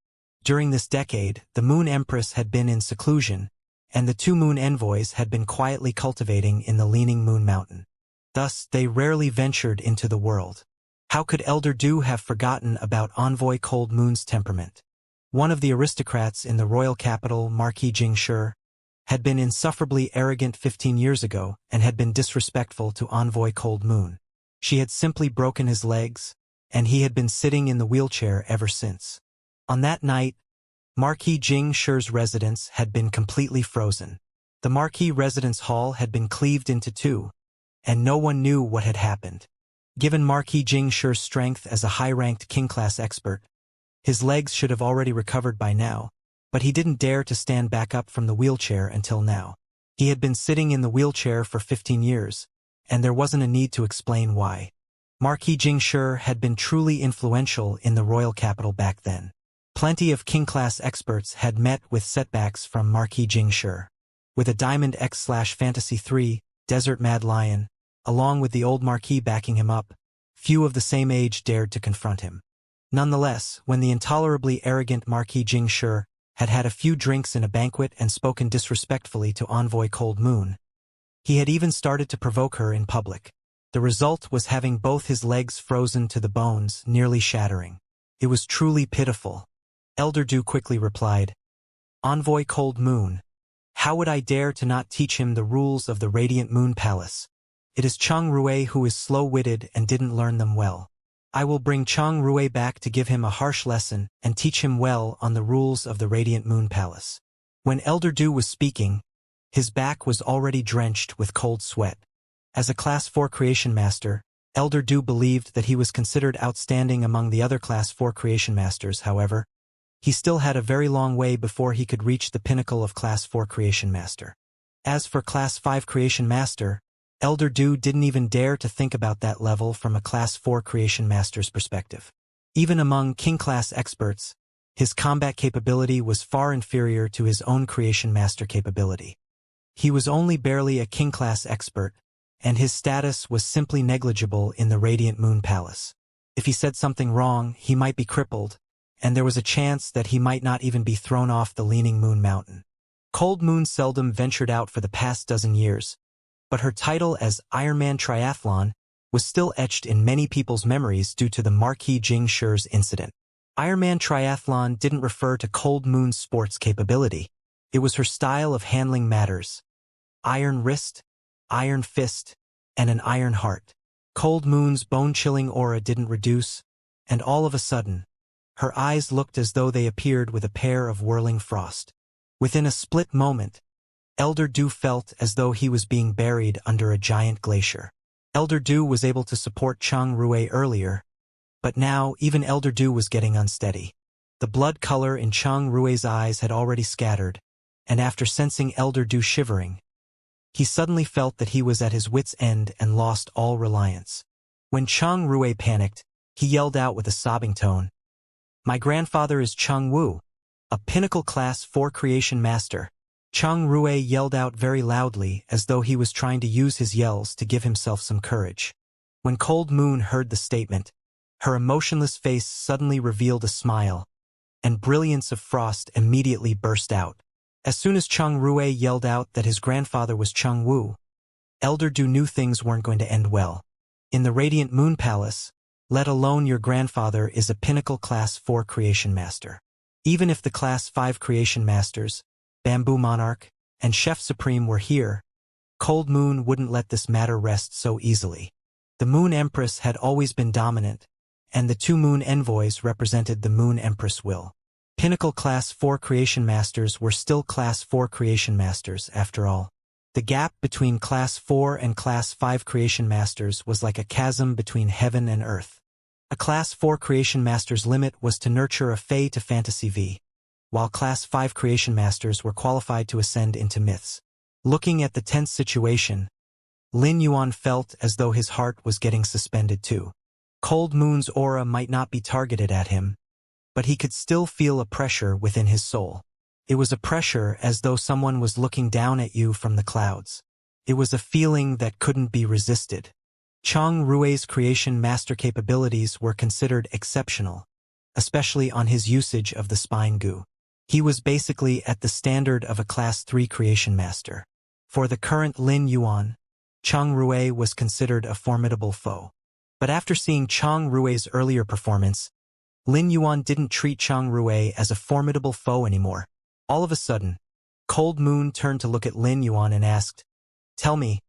[SPEAKER 1] During this decade, the Moon Empress had been in seclusion, and the two Moon Envoys had been quietly cultivating in the Leaning Moon Mountain. Thus, they rarely ventured into the world. How could Elder Du have forgotten about Envoy Cold Moon's temperament? One of the aristocrats in the royal capital, Marquis Jingshi, had been insufferably arrogant 15 years ago and had been disrespectful to Envoy Cold Moon. She had simply broken his legs, and he had been sitting in the wheelchair ever since. On that night, Marquis Jingshi's residence had been completely frozen. The Marquis residence hall had been cleaved into two, and no one knew what had happened. Given Marquis Jingshi's strength as a high-ranked king-class expert, his legs should have already recovered by now, but he didn't dare to stand back up from the wheelchair until now. He had been sitting in the wheelchair for 15 years, and there wasn't a need to explain why. Marquis Jingshi had been truly influential in the royal capital back then. Plenty of king-class experts had met with setbacks from Marquis Jingshi. With a Diamond X/Fantasy 3, Desert Mad Lion, along with the old Marquis backing him up, few of the same age dared to confront him. Nonetheless, when the intolerably arrogant Marquis Jingshi had had a few drinks in a banquet and spoken disrespectfully to Envoy Cold Moon, he had even started to provoke her in public. The result was having both his legs frozen to the bones, nearly shattering. It was truly pitiful. Elder Du quickly replied, "Envoy Cold Moon, how would I dare to not teach him the rules of the Radiant Moon Palace? It is Chang Rui who is slow-witted and didn't learn them well. I will bring Chang Rui back to give him a harsh lesson and teach him well on the rules of the Radiant Moon Palace." When Elder Du was speaking, his back was already drenched with cold sweat. As a Class 4 Creation Master, Elder Du believed that he was considered outstanding among the other Class 4 Creation Masters. However, he still had a very long way before he could reach the pinnacle of Class 4 Creation Master. As for Class 5 Creation Master, Elder Du didn't even dare to think about that level from a Class 4 Creation Master's perspective. Even among King-class experts, his combat capability was far inferior to his own Creation Master capability. He was only barely a King-class expert, and his status was simply negligible in the Radiant Moon Palace. If he said something wrong, he might be crippled, and there was a chance that he might not even be thrown off the Leaning Moon Mountain. Cold Moon seldom ventured out for the past dozen years, but her title as Iron Man Triathlon was still etched in many people's memories due to the Marquis Jingshi's incident. Iron Man Triathlon didn't refer to Cold Moon's sports capability. It was her style of handling matters. Iron wrist, iron fist, and an iron heart. Cold Moon's bone-chilling aura didn't reduce, and all of a sudden, her eyes looked as though they appeared with a pair of whirling frost. Within a split moment, Elder Du felt as though he was being buried under a giant glacier. Elder Du was able to support Chang Rui earlier, but now even Elder Du was getting unsteady. The blood color in Chang Rui's eyes had already scattered, and after sensing Elder Du shivering, he suddenly felt that he was at his wit's end and lost all reliance. When Chang Rui panicked, he yelled out with a sobbing tone, "My grandfather is Chang Wu. A pinnacle class 4 creation master. Chang Rue yelled out very loudly as though he was trying to use his yells to give himself some courage. When Cold Moon heard the statement, her emotionless face suddenly revealed a smile, and brilliance of frost immediately burst out. As soon as Chang Rue yelled out that his grandfather was Chang Wu, Elder Du knew things weren't going to end well. In the Radiant Moon Palace, let alone your grandfather is a pinnacle class 4 creation master. Even if the class 5 creation masters, Bamboo Monarch, and Chef Supreme were here, Cold Moon wouldn't let this matter rest so easily. The Moon Empress had always been dominant, and the 2 Moon Envoys represented the Moon Empress will. Pinnacle Class 4 Creation Masters were still Class 4 Creation Masters, after all. The gap between Class 4 and Class 5 Creation Masters was like a chasm between heaven and earth. A Class 4 Creation Master's limit was to nurture a Fae to Fantasy V, while Class 5 Creation Masters were qualified to ascend into myths. Looking at the tense situation, Lin Yuan felt as though his heart was getting suspended too. Cold Moon's aura might not be targeted at him, but he could still feel a pressure within his soul. It was a pressure as though someone was looking down at you from the clouds. It was a feeling that couldn't be resisted. Chang Rue's creation master capabilities were considered exceptional, especially on his usage of the spine goo. He was basically at the standard of a Class 3 creation master. For the current Lin Yuan, Chang Rue was considered a formidable foe. But after seeing Chang Rue's earlier performance, Lin Yuan didn't treat Chang Rue as a formidable foe anymore. All of a sudden, Cold Moon turned to look at Lin Yuan and asked, "Tell me,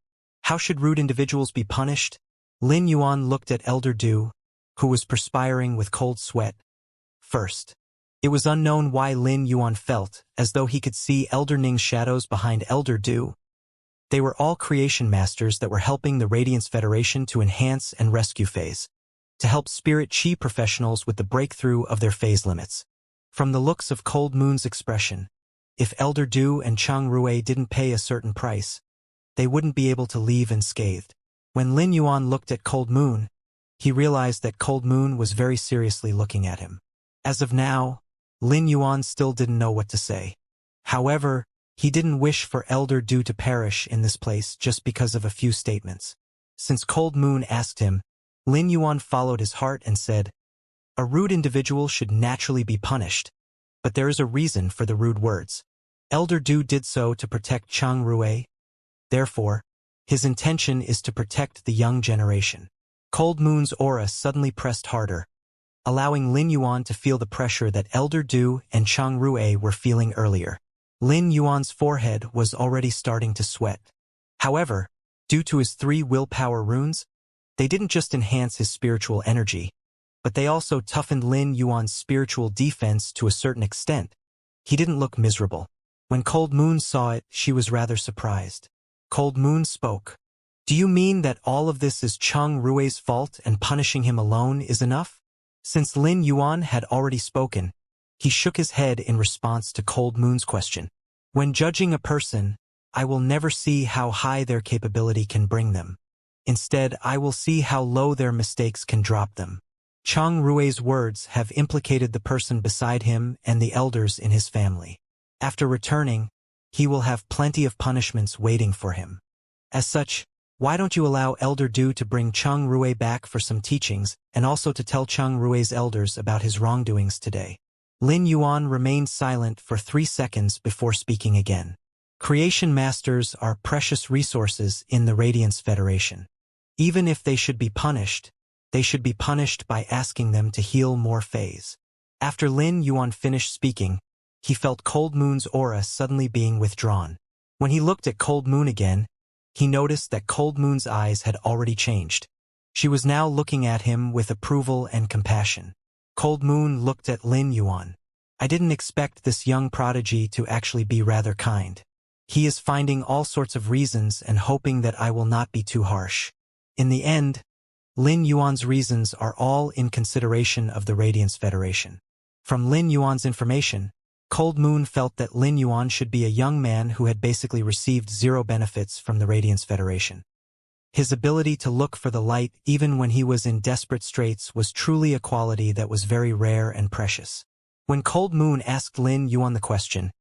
[SPEAKER 1] how should rude individuals be punished?" Lin Yuan looked at Elder Du, who was perspiring with cold sweat. First, it was unknown why Lin Yuan felt as though he could see Elder Ning's shadows behind Elder Du. They were all creation masters that were helping the Radiance Federation to enhance and rescue phase, to help Spirit Chi professionals with the breakthrough of their phase limits. From the looks of Cold Moon's expression, if Elder Du and Chang Rue didn't pay a certain price, they wouldn't be able to leave unscathed. When Lin Yuan looked at Cold Moon, he realized that Cold Moon was very seriously looking at him. As of now, Lin Yuan still didn't know what to say. However, he didn't wish for Elder Du to perish in this place just because of a few statements. Since Cold Moon asked him, Lin Yuan followed his heart and said, "A rude individual should naturally be punished, but there is a reason for the rude words. Elder Du did so to protect Chang Rue. Therefore, his intention is to protect the young generation." Cold Moon's aura suddenly pressed harder, allowing Lin Yuan to feel the pressure that Elder Du and Chang Rue were feeling earlier. Lin Yuan's forehead was already starting to sweat. However, due to his 3 willpower runes, they didn't just enhance his spiritual energy, but they also toughened Lin Yuan's spiritual defense to a certain extent. He didn't look miserable. When Cold Moon saw it, she was rather surprised. Cold Moon spoke. "Do you mean that all of this is Chang Rue's fault and punishing him alone is enough?" Since Lin Yuan had already spoken, he shook his head in response to Cold Moon's question. "When judging a person, I will never see how high their capability can bring them. Instead, I will see how low their mistakes can drop them. Chang Rue's words have implicated the person beside him and the elders in his family. After returning, he will have plenty of punishments waiting for him. As such, why don't you allow Elder Du to bring Chang Rue back for some teachings and also to tell Chang Rue's elders about his wrongdoings today?" Lin Yuan remained silent for 3 seconds before speaking again. Creation masters are precious resources in the Radiance Federation. Even if they should be punished by asking them to heal more phase. After Lin Yuan finished speaking, he felt Cold Moon's aura suddenly being withdrawn. When he looked at Cold Moon again, he noticed that Cold Moon's eyes had already changed. She was now looking at him with approval and compassion. Cold Moon looked at Lin Yuan. "I didn't expect this young prodigy to actually be rather kind. He is finding all sorts of reasons and hoping that I will not be too harsh." In the end, Lin Yuan's reasons are all in consideration of the Radiance Federation. From Lin Yuan's information, Cold Moon felt that Lin Yuan should be a young man who had basically received 0 benefits from the Radiance Federation. His ability to look for the light even when he was in desperate straits was truly a quality that was very rare and precious. When Cold Moon asked Lin Yuan the question,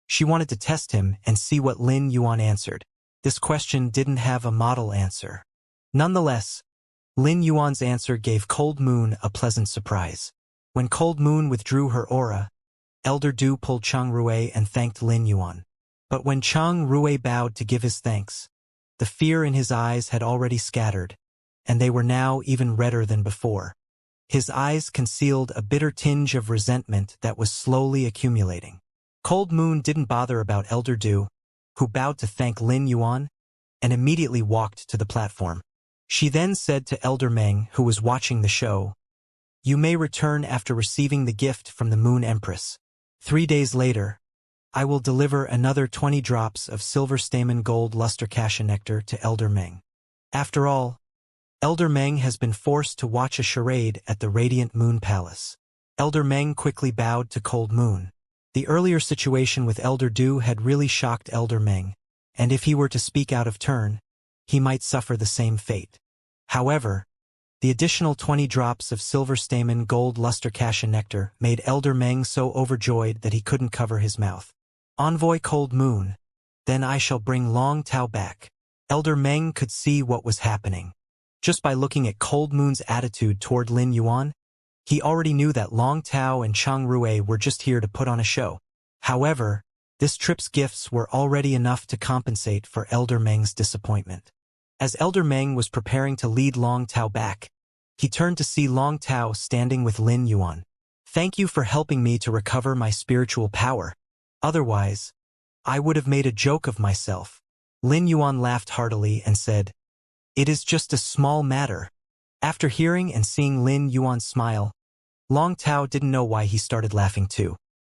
[SPEAKER 1] she wanted to test him and see what Lin Yuan answered. This question didn't have a model answer. Nonetheless, Lin Yuan's answer gave Cold Moon a pleasant surprise. When Cold Moon withdrew her aura, Elder Du pulled Chang Rui and thanked Lin Yuan. But when Chang Rui bowed to give his thanks, the fear in his eyes had already scattered, and they were now even redder than before. His eyes concealed a bitter tinge of resentment that was slowly accumulating. Cold Moon didn't bother about Elder Du, who bowed to thank Lin Yuan, and immediately walked to the platform. She then said to Elder Meng, who was watching the show, "You may return after receiving the gift from the Moon Empress. 3 days later, I will deliver another 20 drops of silver stamen gold luster cassia nectar to Elder Meng." After all, Elder Meng has been forced to watch a charade at the Radiant Moon Palace. Elder Meng quickly bowed to Cold Moon. The earlier situation with Elder Du had really shocked Elder Meng, and if he were to speak out of turn, he might suffer the same fate. However, the additional 20 drops of silver stamen gold luster cassia nectar made Elder Meng so overjoyed that he couldn't cover his mouth. "Envoy Cold Moon, then I shall bring Long Tao back." Elder Meng could see what was happening. Just by looking at Cold Moon's attitude toward Lin Yuan, he already knew that Long Tao and Chang Rui were just here to put on a show. However, this trip's gifts were already enough to compensate for Elder Meng's disappointment. As Elder Meng was preparing to lead Long Tao back, he turned to see Long Tao standing with Lin Yuan. "Thank you for helping me to recover my spiritual power. Otherwise, I would have made a joke of myself." Lin Yuan laughed heartily and said, "It is just a small matter." After hearing and seeing Lin Yuan smile, Long Tao didn't know why he started laughing too.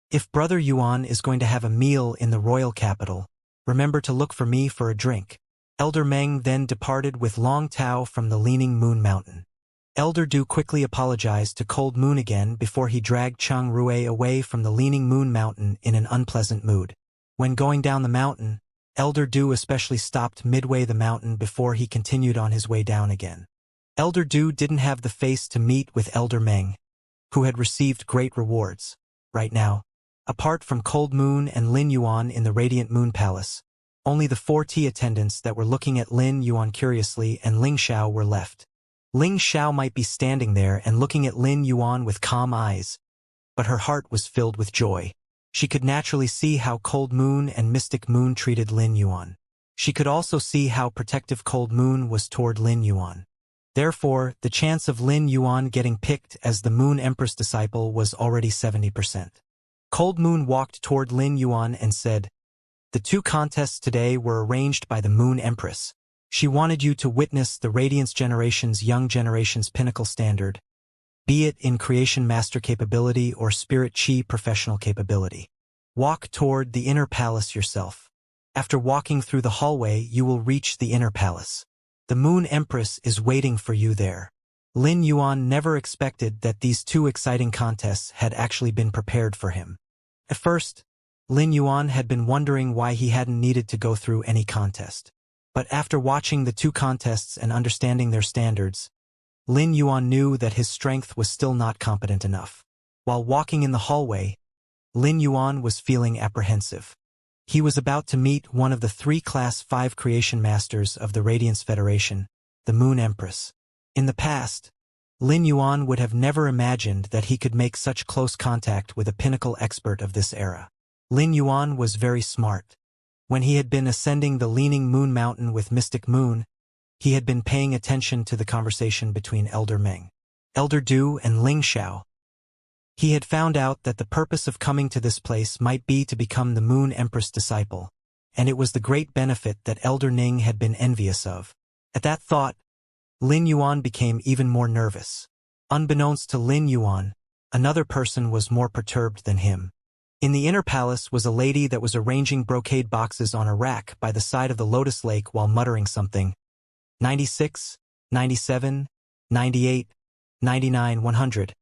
[SPEAKER 1] "If Brother Yuan is going to have a meal in the royal capital, remember to look for me for a drink." Elder Meng then departed with Long Tao from the Leaning Moon Mountain. Elder Du quickly apologized to Cold Moon again before he dragged Chang Rui away from the Leaning Moon Mountain in an unpleasant mood. When going down the mountain, Elder Du especially stopped midway the mountain before he continued on his way down again. Elder Du didn't have the face to meet with Elder Meng, who had received great rewards. Right now, apart from Cold Moon and Lin Yuan in the Radiant Moon Palace, only the 4 tea attendants that were looking at Lin Yuan curiously and Ling Xiao were left. Ling Xiao might be standing there and looking at Lin Yuan with calm eyes, but her heart was filled with joy. She could naturally see how Cold Moon and Mystic Moon treated Lin Yuan. She could also see how protective Cold Moon was toward Lin Yuan. Therefore, the chance of Lin Yuan getting picked as the Moon Empress disciple was already 70%. Cold Moon walked toward Lin Yuan and said, "The 2 contests today were arranged by the Moon Empress. She wanted you to witness the Radiance Generation's young generation's pinnacle standard, be it in Creation Master capability or Spirit Chi professional capability. Walk toward the inner palace yourself. After walking through the hallway, you will reach the inner palace. The Moon Empress is waiting for you there." Lin Yuan never expected that these 2 exciting contests had actually been prepared for him. At first, Lin Yuan had been wondering why he hadn't needed to go through any contest. But after watching the 2 contests and understanding their standards, Lin Yuan knew that his strength was still not competent enough. While walking in the hallway, Lin Yuan was feeling apprehensive. He was about to meet one of the 3 Class 5 Creation Masters of the Radiance Federation, the Moon Empress. In the past, Lin Yuan would have never imagined that he could make such close contact with a pinnacle expert of this era. Lin Yuan was very smart. When he had been ascending the Leaning Moon Mountain with Mystic Moon, he had been paying attention to the conversation between Elder Meng, Elder Du, and Ling Xiao. He had found out that the purpose of coming to this place might be to become the Moon Empress disciple, and it was the great benefit that Elder Ning had been envious of. At that thought, Lin Yuan became even more nervous. Unbeknownst to Lin Yuan, another person was more perturbed than him. In the inner palace was a lady that was arranging brocade boxes on a rack by the side of the Lotus Lake while muttering something. 96, 97, 98, 99, 100.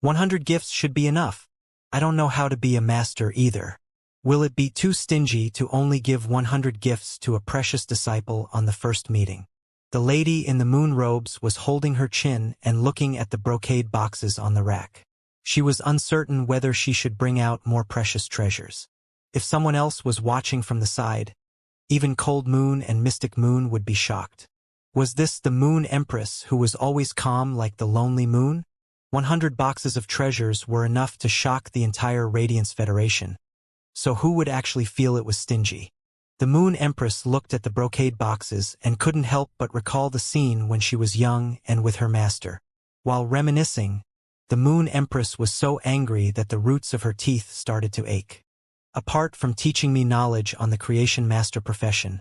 [SPEAKER 1] 100 gifts should be enough. I don't know how to be a master either. Will it be too stingy to only give 100 gifts to a precious disciple on the first meeting? The lady in the moon robes was holding her chin and looking at the brocade boxes on the rack. She was uncertain whether she should bring out more precious treasures. If someone else was watching from the side, even Cold Moon and Mystic Moon would be shocked. Was this the Moon Empress who was always calm like the lonely moon? 100 boxes of treasures were enough to shock the entire Radiance Federation. So who would actually feel it was stingy? The Moon Empress looked at the brocade boxes and couldn't help but recall the scene when she was young and with her master. While reminiscing, the Moon Empress was so angry that the roots of her teeth started to ache. Apart from teaching me knowledge on the creation master profession,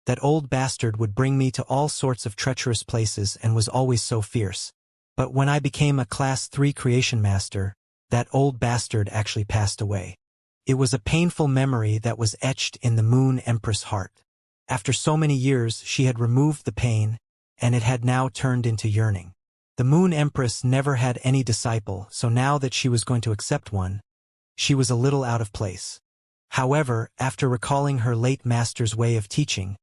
[SPEAKER 1] that old bastard would bring me to all sorts of treacherous places and was always so fierce. But when I became a Class 3 creation master, that old bastard actually passed away. It was a painful memory that was etched in the Moon Empress' heart. After so many years, she had removed the pain, and it had now turned into yearning. The Moon Empress never had any disciple, so now that she was going to accept one, she was a little out of place. However, after recalling her late master's way of teaching,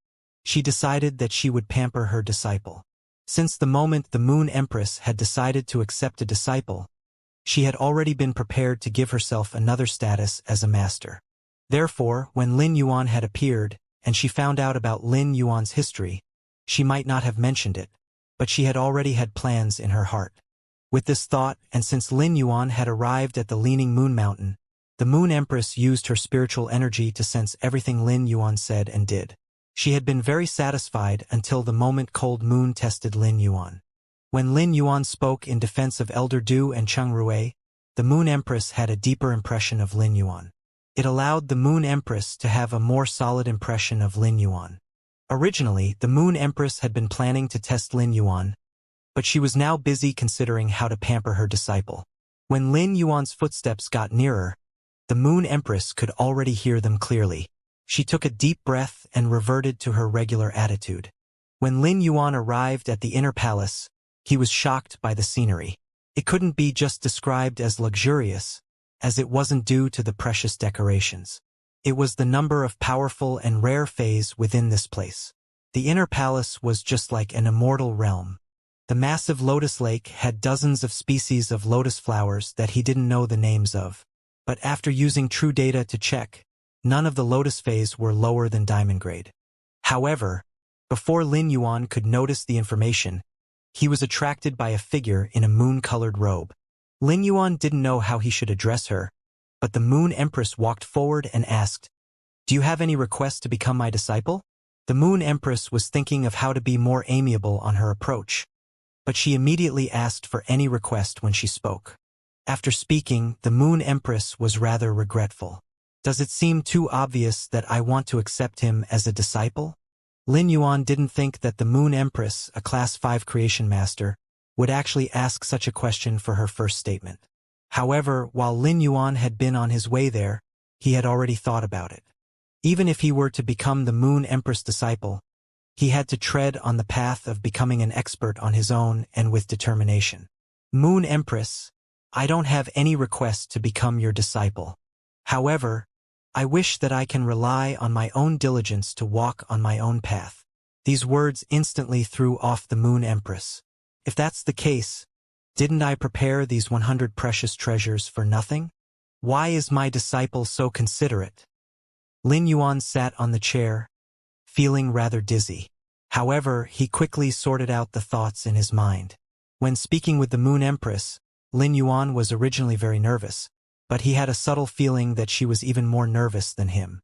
[SPEAKER 1] she decided that she would pamper her disciple. Since the moment the Moon Empress had decided to accept a disciple, she had already been prepared to give herself another status as a master. Therefore, when Lin Yuan had appeared, and she found out about Lin Yuan's history, she might not have mentioned it, but she had already had plans in her heart. With this thought, and since Lin Yuan had arrived at the Leaning Moon Mountain, the Moon Empress used her spiritual energy to sense everything Lin Yuan said and did. She had been very satisfied until the moment Cold Moon tested Lin Yuan. When Lin Yuan spoke in defense of Elder Du and Cheng Rui, the Moon Empress had a deeper impression of Lin Yuan. It allowed the Moon Empress to have a more solid impression of Lin Yuan. Originally, the Moon Empress had been planning to test Lin Yuan, but she was now busy considering how to pamper her disciple. When Lin Yuan's footsteps got nearer, the Moon Empress could already hear them clearly. She took a deep breath and reverted to her regular attitude. When Lin Yuan arrived at the inner palace, he was shocked by the scenery. It couldn't be just described as luxurious, as it wasn't due to the precious decorations. It was the number of powerful and rare fays within this place. The inner palace was just like an immortal realm. The massive lotus lake had dozens of species of lotus flowers that he didn't know the names of. But after using true data to check, none of the lotus fays were lower than diamond grade. However, before Lin Yuan could notice the information, he was attracted by a figure in a moon-colored robe. Lin Yuan didn't know how he should address her, but the Moon Empress walked forward and asked, "Do you have any request to become my disciple?" The Moon Empress was thinking of how to be more amiable on her approach, but she immediately asked for any request when she spoke. After speaking, the Moon Empress was rather regretful. "Does it seem too obvious that I want to accept him as a disciple?" Lin Yuan didn't think that the Moon Empress, a Class 5 creation master, would actually ask such a question for her first statement. However, while Lin Yuan had been on his way there, he had already thought about it. Even if he were to become the Moon Empress disciple, he had to tread on the path of becoming an expert on his own and with determination. "Moon Empress, I don't have any request to become your disciple. However, I wish that I can rely on my own diligence to walk on my own path." These words instantly threw off the Moon Empress. If that's the case, didn't I prepare these 100 precious treasures for nothing? Why is my disciple so considerate? Lin Yuan sat on the chair, feeling rather dizzy. However, he quickly sorted out the thoughts in his mind. When speaking with the Moon Empress, Lin Yuan was originally very nervous, but he had a subtle feeling that she was even more nervous than him.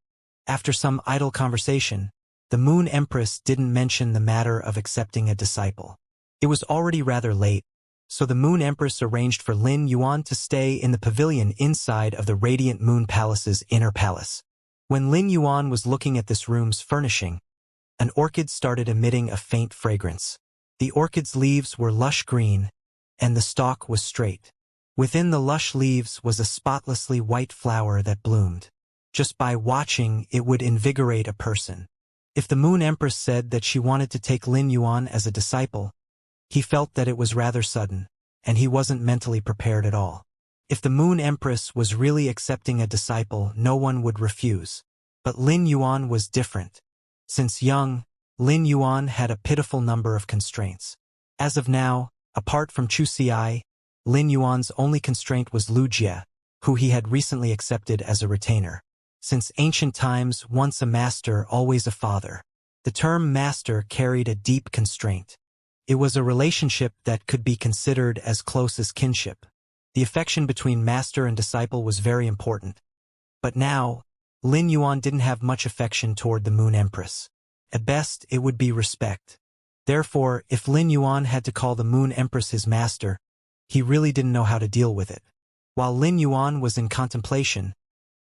[SPEAKER 1] After some idle conversation, the Moon Empress didn't mention the matter of accepting a disciple. It was already rather late, so the Moon Empress arranged for Lin Yuan to stay in the pavilion inside of the Radiant Moon Palace's inner palace. When Lin Yuan was looking at this room's furnishing, an orchid started emitting a faint fragrance. The orchid's leaves were lush green, and the stalk was straight. Within the lush leaves was a spotlessly white flower that bloomed. Just by watching, it would invigorate a person. If the Moon Empress said that she wanted to take Lin Yuan as a disciple, he felt that it was rather sudden, and he wasn't mentally prepared at all. If the Moon Empress was really accepting a disciple, no one would refuse. But Lin Yuan was different. Since young, Lin Yuan had a pitiful number of constraints. As of now, apart from Chu Xi, Lin Yuan's only constraint was Lu Jie, who he had recently accepted as a retainer. Since ancient times, once a master, always a father. The term master carried a deep constraint. It was a relationship that could be considered as close as kinship. The affection between master and disciple was very important. But now, Lin Yuan didn't have much affection toward the Moon Empress. At best, it would be respect. Therefore, if Lin Yuan had to call the Moon Empress his master, he really didn't know how to deal with it. While Lin Yuan was in contemplation,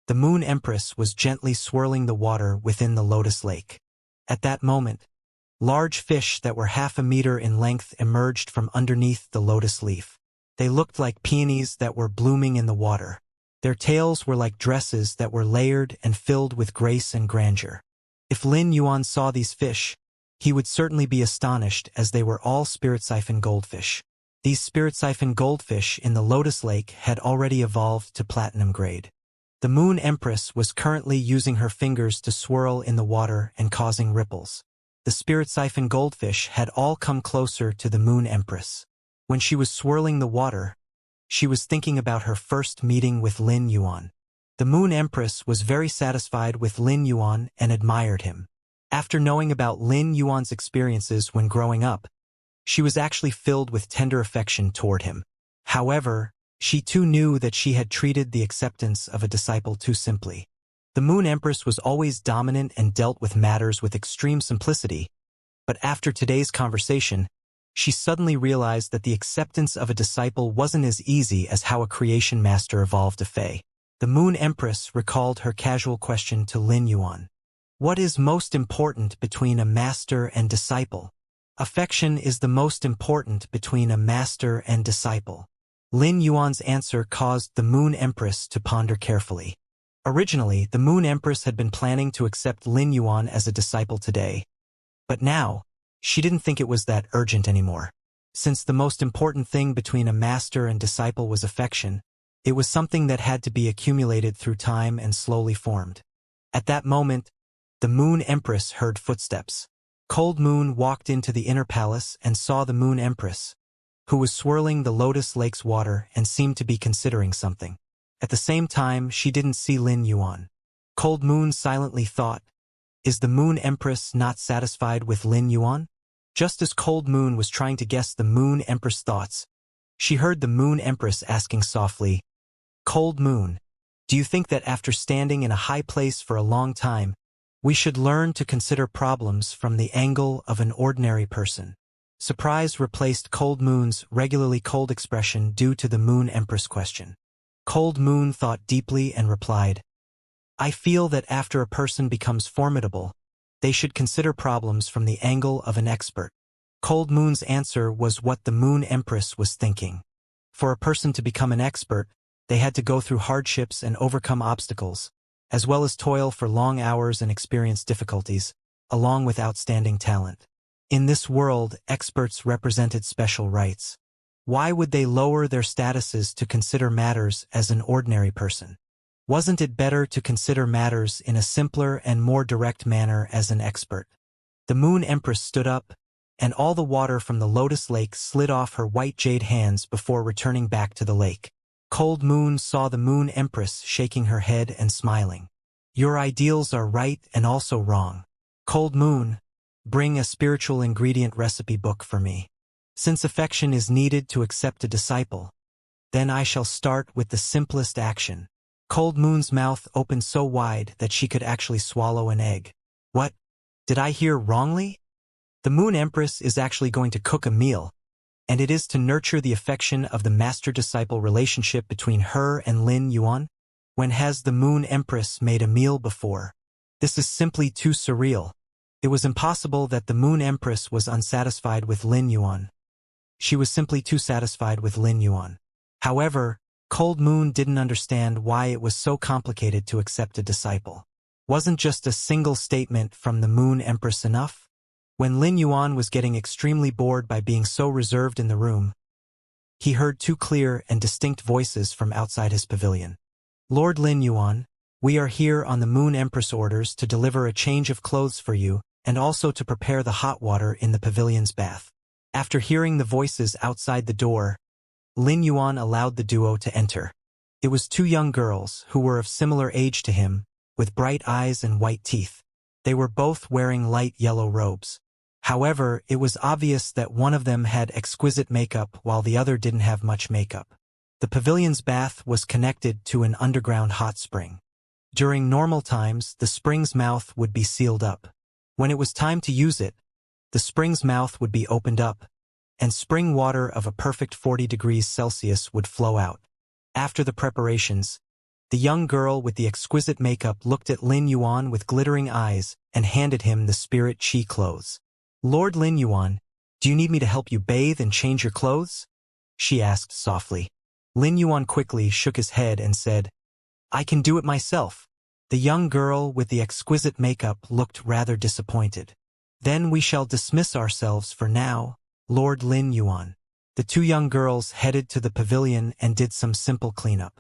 [SPEAKER 1] the Moon Empress was gently swirling the water within the lotus lake. At that moment, large fish that were half a meter in length emerged from underneath the lotus leaf. They looked like peonies that were blooming in the water. Their tails were like dresses that were layered and filled with grace and grandeur. If Lin Yuan saw these fish, he would certainly be astonished, as they were all spirit siphon goldfish. These spirit siphon goldfish in the lotus lake had already evolved to platinum grade. The Moon Empress was currently using her fingers to swirl in the water and causing ripples. The spirit siphon goldfish had all come closer to the Moon Empress. When she was swirling the water, she was thinking about her first meeting with Lin Yuan. The Moon Empress was very satisfied with Lin Yuan and admired him. After knowing about Lin Yuan's experiences when growing up, she was actually filled with tender affection toward him. However, she too knew that she had treated the acceptance of a disciple too simply. The Moon Empress was always dominant and dealt with matters with extreme simplicity, but after today's conversation, she suddenly realized that the acceptance of a disciple wasn't as easy as how a creation master evolved a fae. The Moon Empress recalled her casual question to Lin Yuan. What is most important between a master and disciple? Affection is the most important between a master and disciple. Lin Yuan's answer caused the Moon Empress to ponder carefully. Originally, the Moon Empress had been planning to accept Lin Yuan as a disciple today. But now, she didn't think it was that urgent anymore. Since the most important thing between a master and disciple was affection, it was something that had to be accumulated through time and slowly formed. At that moment, the Moon Empress heard footsteps. Cold Moon walked into the inner palace and saw the Moon Empress, who was swirling the lotus lake's water and seemed to be considering something. At the same time, she didn't see Lin Yuan. Cold Moon silently thought, is the Moon Empress not satisfied with Lin Yuan? Just as Cold Moon was trying to guess the Moon Empress' thoughts, she heard the Moon Empress asking softly, Cold Moon, do you think that after standing in a high place for a long time, we should learn to consider problems from the angle of an ordinary person? Surprise replaced Cold Moon's regularly cold expression due to the Moon Empress question. Cold Moon thought deeply and replied, I feel that after a person becomes formidable, they should consider problems from the angle of an expert. Cold Moon's answer was what the Moon Empress was thinking. For a person to become an expert, they had to go through hardships and overcome obstacles, as well as toil for long hours and experience difficulties, along with outstanding talent. In this world, experts represented special rights. Why would they lower their statuses to consider matters as an ordinary person? Wasn't it better to consider matters in a simpler and more direct manner as an expert? The Moon Empress stood up, and all the water from the lotus lake slid off her white jade hands before returning back to the lake. Cold Moon saw the Moon Empress shaking her head and smiling. Your ideals are right and also wrong. Cold Moon, bring a spiritual ingredient recipe book for me. Since affection is needed to accept a disciple, then I shall start with the simplest action. Cold Moon's mouth opened so wide that she could actually swallow an egg. What? Did I hear wrongly? The Moon Empress is actually going to cook a meal, and it is to nurture the affection of the master-disciple relationship between her and Lin Yuan? When has the Moon Empress made a meal before? This is simply too surreal. It was impossible that the Moon Empress was unsatisfied with Lin Yuan. She was simply too satisfied with Lin Yuan. However, Cold Moon didn't understand why it was so complicated to accept a disciple. Wasn't just a single statement from the Moon Empress enough? When Lin Yuan was getting extremely bored by being so reserved in the room, he heard two clear and distinct voices from outside his pavilion. Lord Lin Yuan, we are here on the Moon Empress orders to deliver a change of clothes for you and also to prepare the hot water in the pavilion's bath. After hearing the voices outside the door, Lin Yuan allowed the duo to enter. It was two young girls who were of similar age to him, with bright eyes and white teeth. They were both wearing light yellow robes. However, it was obvious that one of them had exquisite makeup while the other didn't have much makeup. The pavilion's bath was connected to an underground hot spring. During normal times, the spring's mouth would be sealed up. When it was time to use it, the spring's mouth would be opened up, and spring water of a perfect 40 degrees Celsius would flow out. After the preparations, the young girl with the exquisite makeup looked at Lin Yuan with glittering eyes and handed him the spirit chi clothes. "Lord Lin Yuan, do you need me to help you bathe and change your clothes?" she asked softly. Lin Yuan quickly shook his head and said, "I can do it myself." The young girl with the exquisite makeup looked rather disappointed. "Then we shall dismiss ourselves for now, Lord Lin Yuan." The two young girls headed to the pavilion and did some simple cleanup.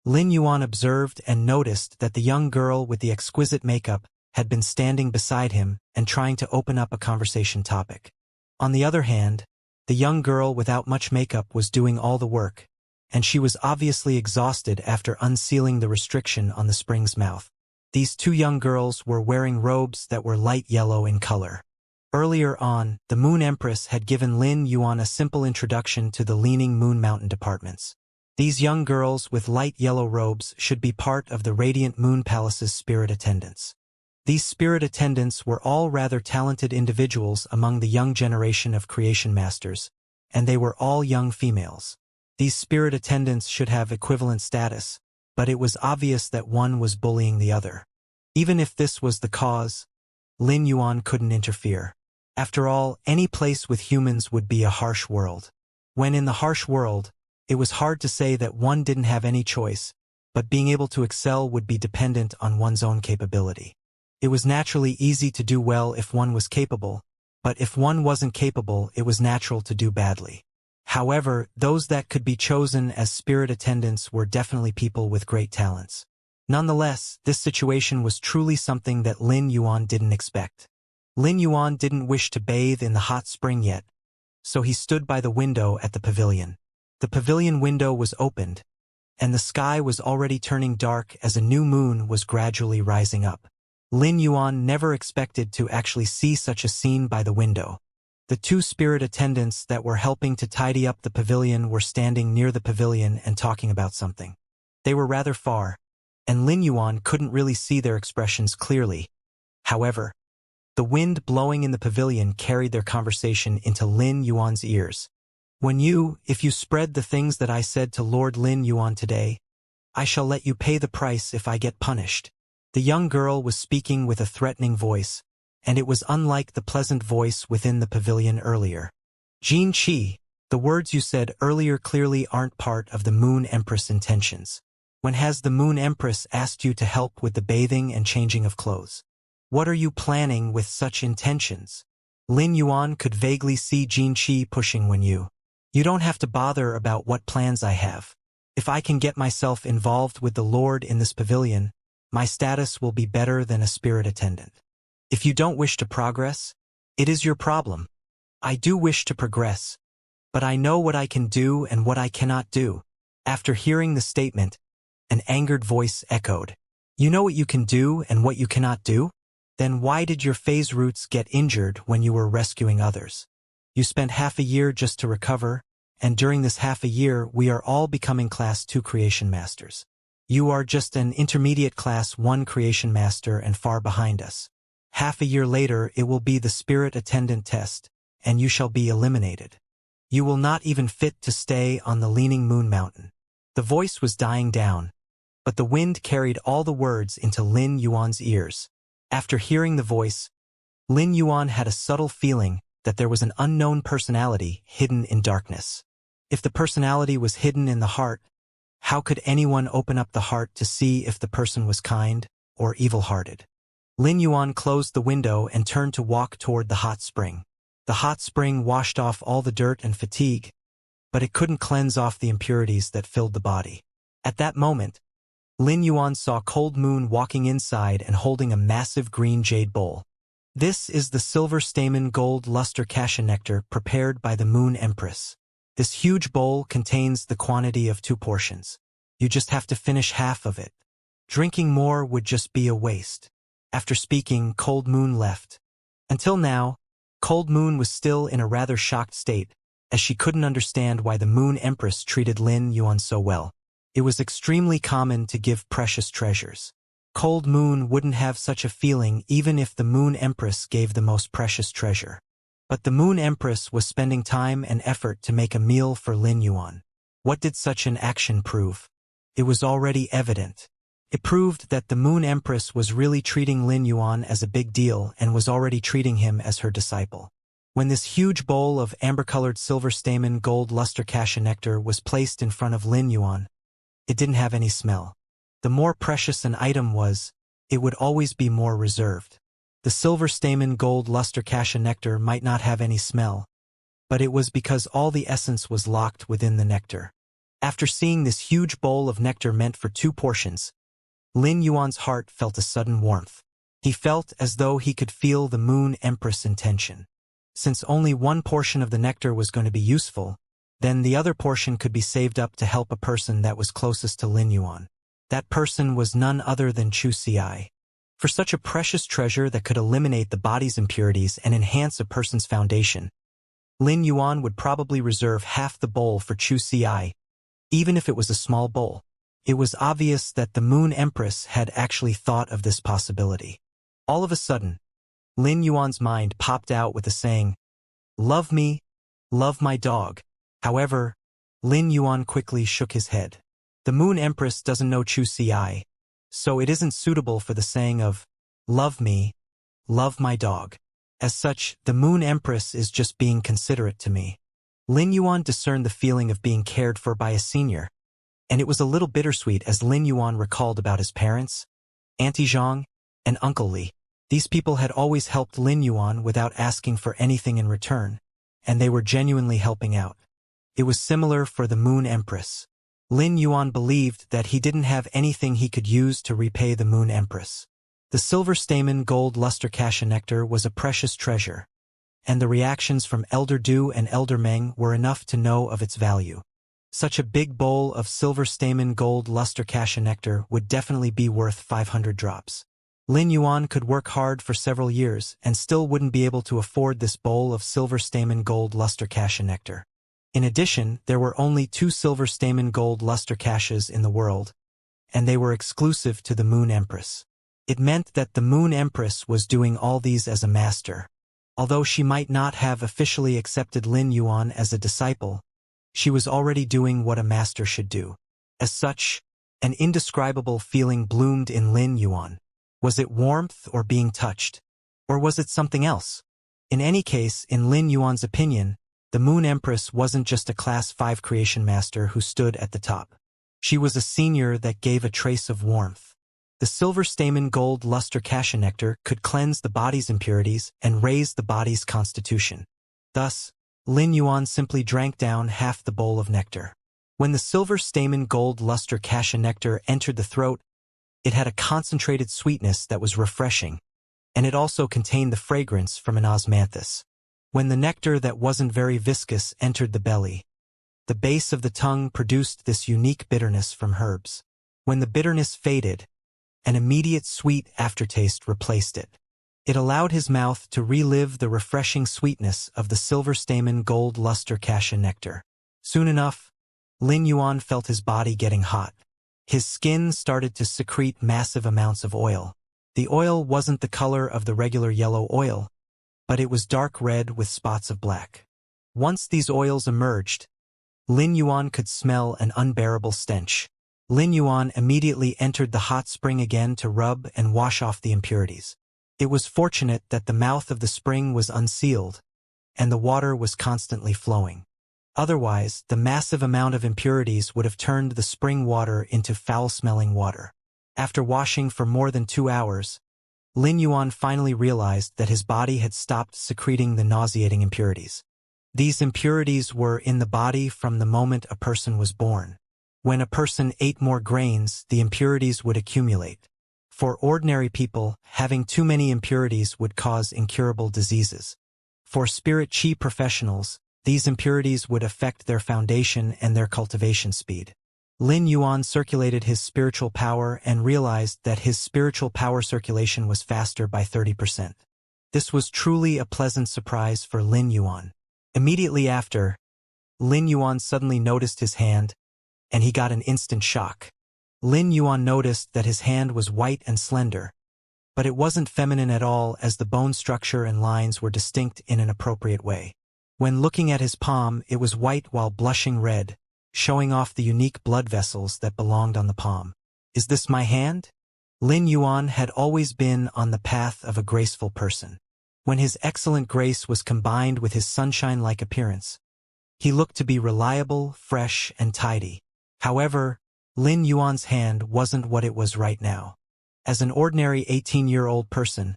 [SPEAKER 1] Lin Yuan observed and noticed that the young girl with the exquisite makeup had been standing beside him and trying to open up a conversation topic. On the other hand, the young girl without much makeup was doing all the work, and she was obviously exhausted after unsealing the restriction on the spring's mouth. These two young girls were wearing robes that were light yellow in color. Earlier on, the Moon Empress had given Lin Yuan a simple introduction to the Leaning Moon Mountain departments. These young girls with light yellow robes should be part of the Radiant Moon Palace's spirit attendants. These spirit attendants were all rather talented individuals among the young generation of creation masters, and they were all young females. These spirit attendants should have equivalent status, but it was obvious that one was bullying the other. Even if this was the cause, Lin Yuan couldn't interfere. After all, any place with humans would be a harsh world. When in the harsh world, it was hard to say that one didn't have any choice, but being able to excel would be dependent on one's own capability. It was naturally easy to do well if one was capable, but if one wasn't capable, it was natural to do badly. However, those that could be chosen as spirit attendants were definitely people with great talents. Nonetheless, this situation was truly something that Lin Yuan didn't expect. Lin Yuan didn't wish to bathe in the hot spring yet, so he stood by the window at the pavilion. The pavilion window was opened, and the sky was already turning dark as a new moon was gradually rising up. Lin Yuan never expected to actually see such a scene by the window. The two spirit attendants that were helping to tidy up the pavilion were standing near the pavilion and talking about something. They were rather far, and Lin Yuan couldn't really see their expressions clearly. However, the wind blowing in the pavilion carried their conversation into Lin Yuan's ears. If you spread the things that I said to Lord Lin Yuan today, I shall let you pay the price if I get punished." The young girl was speaking with a threatening voice, and it was unlike the pleasant voice within the pavilion earlier. "Jin Qi, the words you said earlier clearly aren't part of the Moon Empress' intentions. When has the Moon Empress asked you to help with the bathing and changing of clothes? What are you planning with such intentions?" Lin Yuan could vaguely see Jin Qi pushing You don't have to bother about what plans I have. If I can get myself involved with the Lord in this pavilion, my status will be better than a spirit attendant. If you don't wish to progress, it is your problem. I do wish to progress, but I know what I can do and what I cannot do. After hearing the statement, an angered voice echoed. You know what you can do and what you cannot do? Then why did your phase roots get injured when you were rescuing others? You spent half a year just to recover, and during this half a year we are all becoming Class 2 Creation Masters. You are just an intermediate Class 1 Creation Master and far behind us. Half a year later it will be the Spirit Attendant test, and you shall be eliminated. You will not even fit to stay on the Leaning Moon Mountain. The voice was dying down, but the wind carried all the words into Lin Yuan's ears. After hearing the voice, Lin Yuan had a subtle feeling that there was an unknown personality hidden in darkness. If the personality was hidden in the heart, how could anyone open up the heart to see if the person was kind or evil-hearted? Lin Yuan closed the window and turned to walk toward the hot spring. The hot spring washed off all the dirt and fatigue, but it couldn't cleanse off the impurities that filled the body. At that moment, Lin Yuan saw Cold Moon walking inside and holding a massive green jade bowl. This is the silver stamen gold luster cassia nectar prepared by the Moon Empress. This huge bowl contains the quantity of 2 portions. You just have to finish half of it. Drinking more would just be a waste. After speaking, Cold Moon left. Until now, Cold Moon was still in a rather shocked state, as she couldn't understand why the Moon Empress treated Lin Yuan so well. It was extremely common to give precious treasures. Cold Moon wouldn't have such a feeling even if the Moon Empress gave the most precious treasure. But the Moon Empress was spending time and effort to make a meal for Lin Yuan. What did such an action prove? It was already evident. It proved that the Moon Empress was really treating Lin Yuan as a big deal and was already treating him as her disciple. When this huge bowl of amber-colored silver stamen gold luster cassia nectar was placed in front of Lin Yuan, it didn't have any smell. The more precious an item was, it would always be more reserved. The silver stamen gold luster cassia nectar might not have any smell, but it was because all the essence was locked within the nectar. After seeing this huge bowl of nectar meant for 2 portions, Lin Yuan's heart felt a sudden warmth. He felt as though he could feel the Moon Empress' intention. Since only 1 portion of the nectar was going to be useful, then the other portion could be saved up to help a person that was closest to Lin Yuan. That person was none other than Chu Ci. For such a precious treasure that could eliminate the body's impurities and enhance a person's foundation, Lin Yuan would probably reserve half the bowl for Chu Ci, even if it was a small bowl. It was obvious that the Moon Empress had actually thought of this possibility. All of a sudden, Lin Yuan's mind popped out with a saying, "Love me, love my dog." However, Lin Yuan quickly shook his head. The Moon Empress doesn't know Chu Ci, so it isn't suitable for the saying of, "Love me, love my dog." As such, the Moon Empress is just being considerate to me. Lin Yuan discerned the feeling of being cared for by a senior, and it was a little bittersweet as Lin Yuan recalled about his parents, Auntie Zhang, and Uncle Li. These people had always helped Lin Yuan without asking for anything in return, and they were genuinely helping out. It was similar for the Moon Empress. Lin Yuan believed that he didn't have anything he could use to repay the Moon Empress. The silver stamen gold luster cassia nectar was a precious treasure, and the reactions from Elder Du and Elder Meng were enough to know of its value. Such a big bowl of silver stamen gold luster cassia nectar would definitely be worth 500 drops. Lin Yuan could work hard for several years and still wouldn't be able to afford this bowl of silver stamen gold luster cassia nectar. In addition, there were only 2 silver stamen gold luster cassias in the world, and they were exclusive to the Moon Empress. It meant that the Moon Empress was doing all these as a master. Although she might not have officially accepted Lin Yuan as a disciple, she was already doing what a master should do. As such, an indescribable feeling bloomed in Lin Yuan. Was it warmth or being touched? Or was it something else? In any case, in Lin Yuan's opinion, the Moon Empress wasn't just a Class 5 creation master who stood at the top. She was a senior that gave a trace of warmth. The silver stamen gold luster cassia nectar could cleanse the body's impurities and raise the body's constitution. Thus, Lin Yuan simply drank down half the bowl of nectar. When the silver stamen gold luster cassia nectar entered the throat, it had a concentrated sweetness that was refreshing, and it also contained the fragrance from an osmanthus. When the nectar that wasn't very viscous entered the belly, the base of the tongue produced this unique bitterness from herbs. When the bitterness faded, an immediate sweet aftertaste replaced it. It allowed his mouth to relive the refreshing sweetness of the silver stamen gold luster cassia nectar. Soon enough, Lin Yuan felt his body getting hot. His skin started to secrete massive amounts of oil. The oil wasn't the color of the regular yellow oil, but it was dark red with spots of black. Once these oils emerged, Lin Yuan could smell an unbearable stench. Lin Yuan immediately entered the hot spring again to rub and wash off the impurities. It was fortunate that the mouth of the spring was unsealed, and the water was constantly flowing. Otherwise, the massive amount of impurities would have turned the spring water into foul-smelling water. After washing for more than 2 hours, Lin Yuan finally realized that his body had stopped secreting the nauseating impurities. These impurities were in the body from the moment a person was born. When a person ate more grains, the impurities would accumulate. For ordinary people, having too many impurities would cause incurable diseases. For spirit chi professionals, These impurities would affect their foundation and their cultivation speed. Lin Yuan circulated his spiritual power and realized that his spiritual power circulation was faster by 30%. This was truly a pleasant surprise for Lin Yuan. Immediately after, Lin Yuan suddenly noticed his hand, and he got an instant shock. Lin Yuan noticed that his hand was white and slender, but it wasn't feminine at all, as the bone structure and lines were distinct in an appropriate way. When looking at his palm, it was white while blushing red, showing off the unique blood vessels that belonged on the palm. Is this my hand? Lin Yuan had always been on the path of a graceful person. When his excellent grace was combined with his sunshine-like appearance, he looked to be reliable, fresh, and tidy. However, Lin Yuan's hand wasn't what it was right now. As an ordinary 18-year-old person,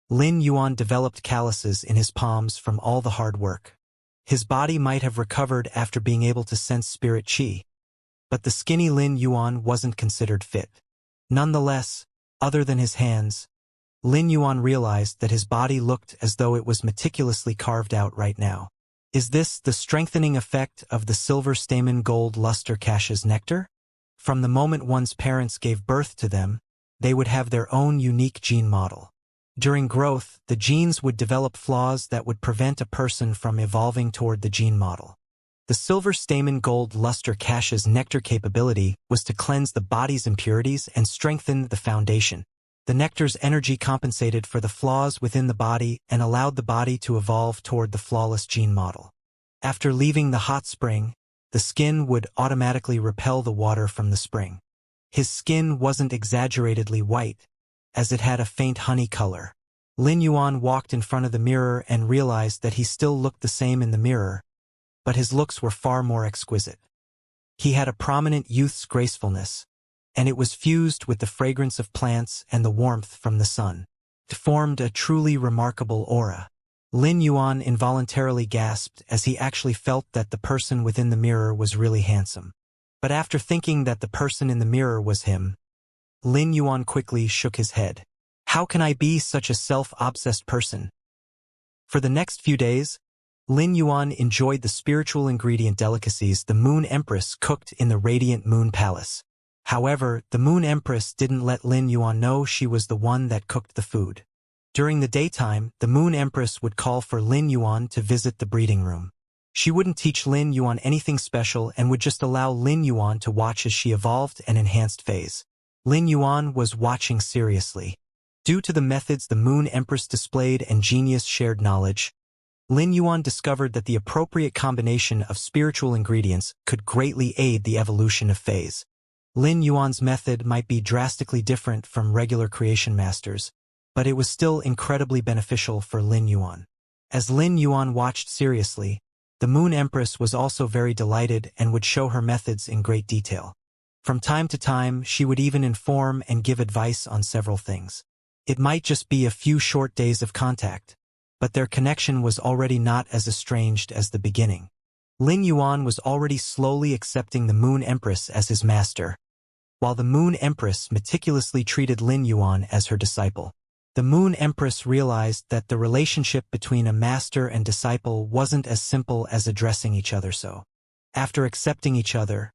[SPEAKER 1] Lin Yuan developed calluses in his palms from all the hard work. His body might have recovered after being able to sense spirit qi, but the skinny Lin Yuan wasn't considered fit. Nonetheless, other than his hands, Lin Yuan realized that his body looked as though it was meticulously carved out right now. Is this the strengthening effect of the silver stamen gold luster cache's nectar? From the moment one's parents gave birth to them, they would have their own unique gene model. During growth, the genes would develop flaws that would prevent a person from evolving toward the gene model. The silver stamen gold luster cache's nectar capability was to cleanse the body's impurities and strengthen the foundation. The nectar's energy compensated for the flaws within the body and allowed the body to evolve toward the flawless gene model. After leaving the hot spring, the skin would automatically repel the water from the spring. His skin wasn't exaggeratedly white, as it had a faint honey color. Lin Yuan walked in front of the mirror and realized that he still looked the same in the mirror, but his looks were far more exquisite. He had a prominent youth's gracefulness, and it was fused with the fragrance of plants and the warmth from the sun. It formed a truly remarkable aura. Lin Yuan involuntarily gasped as he actually felt that the person within the mirror was really handsome. But after thinking that the person in the mirror was him, Lin Yuan quickly shook his head. How can I be such a self-obsessed person? For the next few days, Lin Yuan enjoyed the spiritual ingredient delicacies the Moon Empress cooked in the Radiant Moon Palace. However, the Moon Empress didn't let Lin Yuan know she was the one that cooked the food. During the daytime, the Moon Empress would call for Lin Yuan to visit the breeding room. She wouldn't teach Lin Yuan anything special and would just allow Lin Yuan to watch as she evolved an enhanced phase. Lin Yuan was watching seriously. Due to the methods the Moon Empress displayed and genius shared knowledge, Lin Yuan discovered that the appropriate combination of spiritual ingredients could greatly aid the evolution of phase. Lin Yuan's method might be drastically different from regular creation masters, but it was still incredibly beneficial for Lin Yuan. As Lin Yuan watched seriously, the Moon Empress was also very delighted and would show her methods in great detail. From time to time, she would even inform and give advice on several things. It might just be a few short days of contact, but their connection was already not as estranged as the beginning. Lin Yuan was already slowly accepting the Moon Empress as his master, while the Moon Empress meticulously treated Lin Yuan as her disciple. The Moon Empress realized that the relationship between a master and disciple wasn't as simple as addressing each other so. After accepting each other,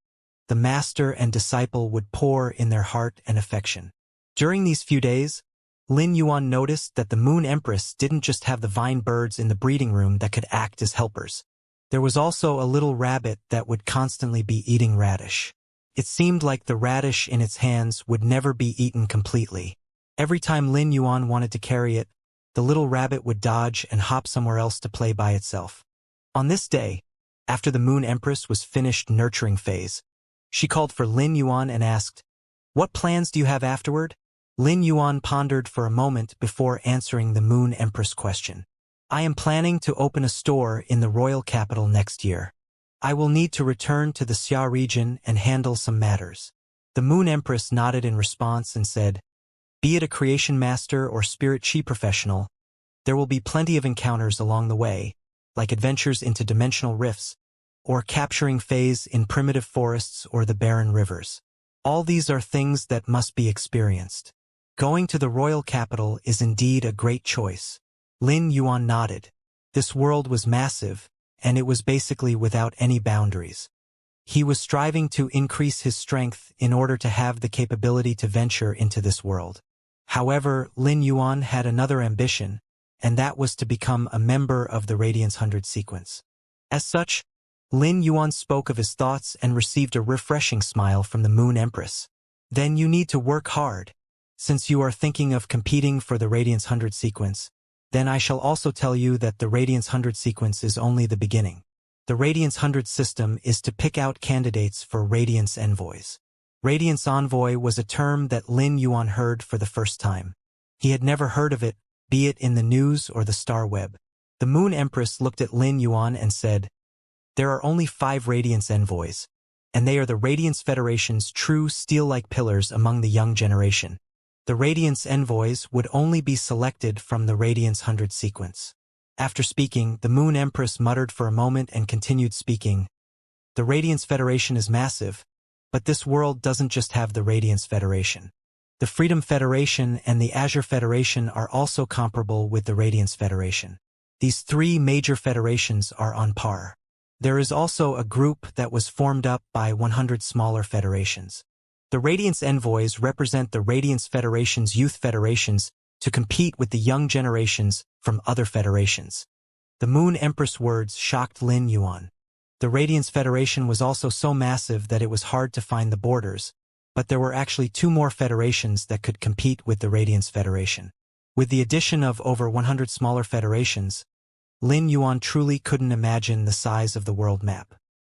[SPEAKER 1] the master and disciple would pour in their heart and affection. During these few days, Lin Yuan noticed that the Moon Empress didn't just have the vine birds in the breeding room that could act as helpers. There was also a little rabbit that would constantly be eating radish. It seemed like the radish in its hands would never be eaten completely. Every time Lin Yuan wanted to carry it, the little rabbit would dodge and hop somewhere else to play by itself. On this day, after the Moon Empress was finished nurturing phase, she called for Lin Yuan and asked, "What plans do you have afterward?" Lin Yuan pondered for a moment before answering the Moon Empress question. "I am planning to open a store in the royal capital next year. I will need to return to the Xia region and handle some matters." The Moon Empress nodded in response and said, "Be it a creation master or spirit chi professional, there will be plenty of encounters along the way, like adventures into dimensional rifts, or capturing phase in primitive forests or the barren rivers. All these are things that must be experienced. Going to the royal capital is indeed a great choice." Lin Yuan nodded. This world was massive, and it was basically without any boundaries. He was striving to increase his strength in order to have the capability to venture into this world. However, Lin Yuan had another ambition, and that was to become a member of the Radiance 100 sequence. As such, Lin Yuan spoke of his thoughts and received a refreshing smile from the Moon Empress. Then you need to work hard. Since you are thinking of competing for the Radiance 100 sequence, then I shall also tell you that the Radiance 100 sequence is only the beginning. The Radiance 100 system is to pick out candidates for Radiance Envoys. Radiance Envoy was a term that Lin Yuan heard for the first time. He had never heard of it, be it in the news or the star web. The Moon Empress looked at Lin Yuan and said, "There are only 5 Radiance Envoys, and they are the Radiance Federation's true steel-like pillars among the young generation. The Radiance Envoys would only be selected from the Radiance 100 sequence." After speaking, the Moon Empress muttered for a moment and continued speaking. "The Radiance Federation is massive, but this world doesn't just have the Radiance Federation. The Freedom Federation and the Azure Federation are also comparable with the Radiance Federation. These 3 major federations are on par. There is also a group that was formed up by 100 smaller federations. The Radiance Envoys represent the Radiance Federation's youth federations to compete with the young generations from other federations." The Moon Empress' words shocked Lin Yuan. The Radiance Federation was also so massive that it was hard to find the borders, but there were actually 2 more federations that could compete with the Radiance Federation. With the addition of over 100 smaller federations, Lin Yuan truly couldn't imagine the size of the world map.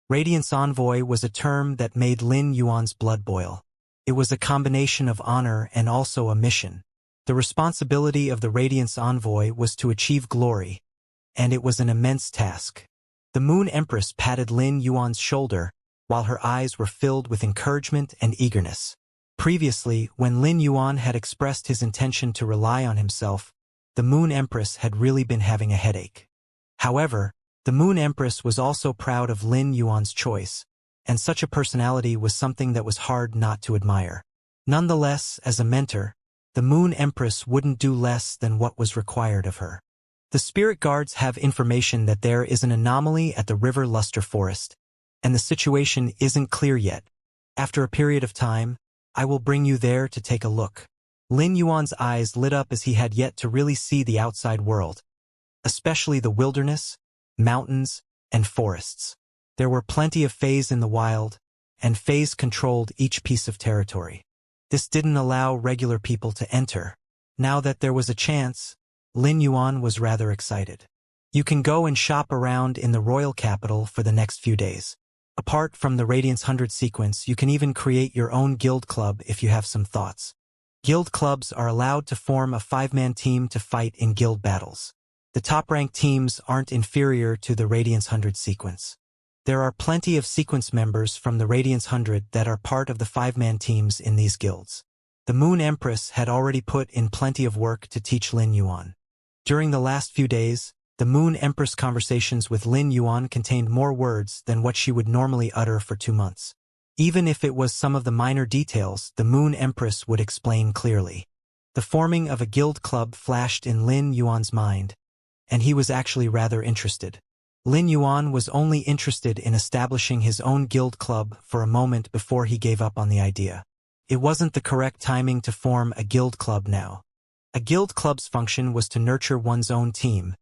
[SPEAKER 1] Radiance Envoy was a term that made Lin Yuan's blood boil. It was a combination of honor and also a mission. The responsibility of the Radiance Envoy was to achieve glory, and it was an immense task. The Moon Empress patted Lin Yuan's shoulder, while her eyes were filled with encouragement and eagerness. Previously, when Lin Yuan had expressed his intention to rely on himself, the Moon Empress had really been having a headache. However, the Moon Empress was also proud of Lin Yuan's choice, and such a personality was something that was hard not to admire. Nonetheless, as a mentor, the Moon Empress wouldn't do less than what was required of her. The spirit guards have information that there is an anomaly at the River Luster Forest, and the situation isn't clear yet. After a period of time, I will bring you there to take a look. Lin Yuan's eyes lit up as he had yet to really see the outside world, especially the wilderness, mountains, and forests. There were plenty of Fays in the wild, and Fays controlled each piece of territory. This didn't allow regular people to enter. Now that there was a chance, Lin Yuan was rather excited. You can go and shop around in the royal capital for the next few days. Apart from the Radiance 100 sequence, you can even create your own guild club if you have some thoughts. Guild clubs are allowed to form a 5-man team to fight in guild battles. The top-ranked teams aren't inferior to the Radiance 100 sequence. There are plenty of sequence members from the Radiance 100 that are part of the 5-man teams in these guilds. The Moon Empress had already put in plenty of work to teach Lin Yuan. During the last few days, the Moon Empress conversations with Lin Yuan contained more words than what she would normally utter for 2 months. Even if it was some of the minor details, the Moon Empress would explain clearly. The forming of a guild club flashed in Lin Yuan's mind, and he was actually rather interested. Lin Yuan was only interested in establishing his own guild club for a moment before he gave up on the idea. It wasn't the correct timing to form a guild club now. A guild club's function was to nurture one's own team,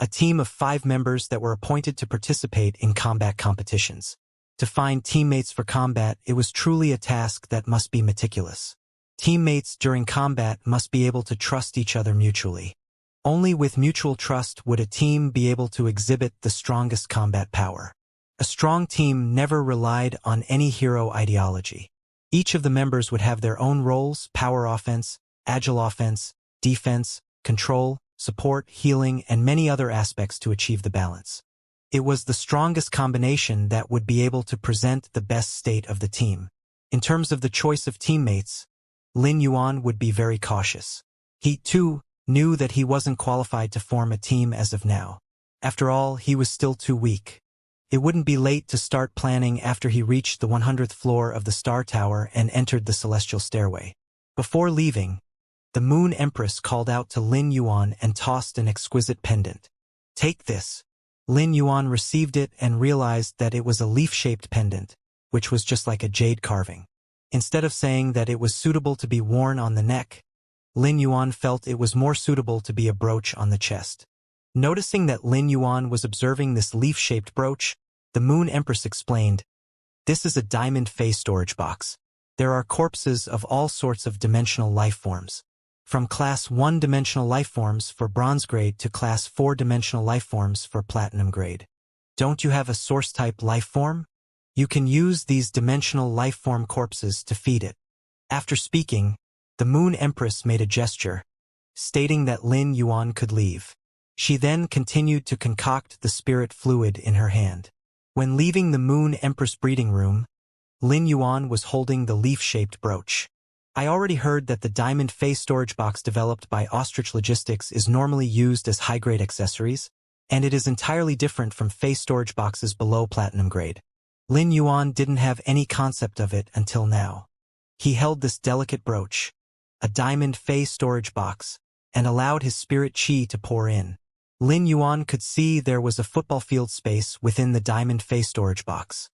[SPEAKER 1] a team of 5 members that were appointed to participate in combat competitions. To find teammates for combat, it was truly a task that must be meticulous. Teammates during combat must be able to trust each other mutually. Only with mutual trust would a team be able to exhibit the strongest combat power. A strong team never relied on any hero ideology. Each of the members would have their own roles: power offense, agile offense, defense, control, support, healing, and many other aspects to achieve the balance. It was the strongest combination that would be able to present the best state of the team. In terms of the choice of teammates, Lin Yuan would be very cautious. He, too, knew that he wasn't qualified to form a team as of now. After all, he was still too weak. It wouldn't be late to start planning after he reached the 100th floor of the Star Tower and entered the Celestial Stairway. Before leaving, the Moon Empress called out to Lin Yuan and tossed an exquisite pendant. "Take this." Lin Yuan received it and realized that it was a leaf-shaped pendant, which was just like a jade carving. Instead of saying that it was suitable to be worn on the neck, Lin Yuan felt it was more suitable to be a brooch on the chest. Noticing that Lin Yuan was observing this leaf-shaped brooch, the Moon Empress explained, "This is a diamond face storage box. There are corpses of all sorts of dimensional life forms. From Class 1 dimensional life forms for bronze grade to Class 4 dimensional life forms for platinum grade. Don't you have a source-type life form? You can use these dimensional life form corpses to feed it." After speaking, the Moon Empress made a gesture, stating that Lin Yuan could leave. She then continued to concoct the spirit fluid in her hand. When leaving the Moon Empress breeding room, Lin Yuan was holding the leaf-shaped brooch. "I already heard that the diamond face storage box developed by Ostrich Logistics is normally used as high-grade accessories, and it is entirely different from face storage boxes below platinum grade." Lin Yuan didn't have any concept of it until now. He held this delicate brooch, a diamond face storage box, and allowed his spirit chi to pour in. Lin Yuan could see there was a football field space within the diamond face storage box.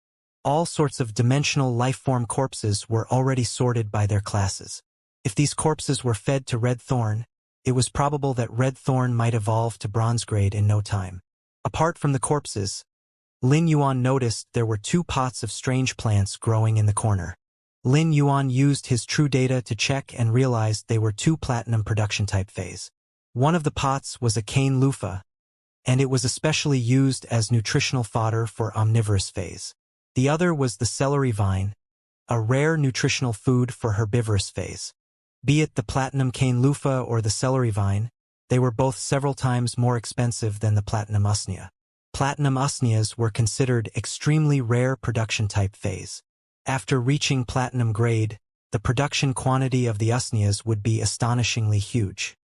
[SPEAKER 1] All sorts of dimensional life-form corpses were already sorted by their classes. If these corpses were fed to Red Thorn, it was probable that Red Thorn might evolve to bronze grade in no time. Apart from the corpses, Lin Yuan noticed there were 2 pots of strange plants growing in the corner. Lin Yuan used his true data to check and realized they were 2 platinum production type phase. One of the pots was a cane loofah, and it was especially used as nutritional fodder for omnivorous phase. The other was the celery vine, a rare nutritional food for herbivorous phase. Be it the platinum cane loofah or the celery vine, they were both several times more expensive than the platinum usnea. Platinum usneas were considered extremely rare production type phase. After reaching platinum grade, the production quantity of the usneas would be astonishingly huge.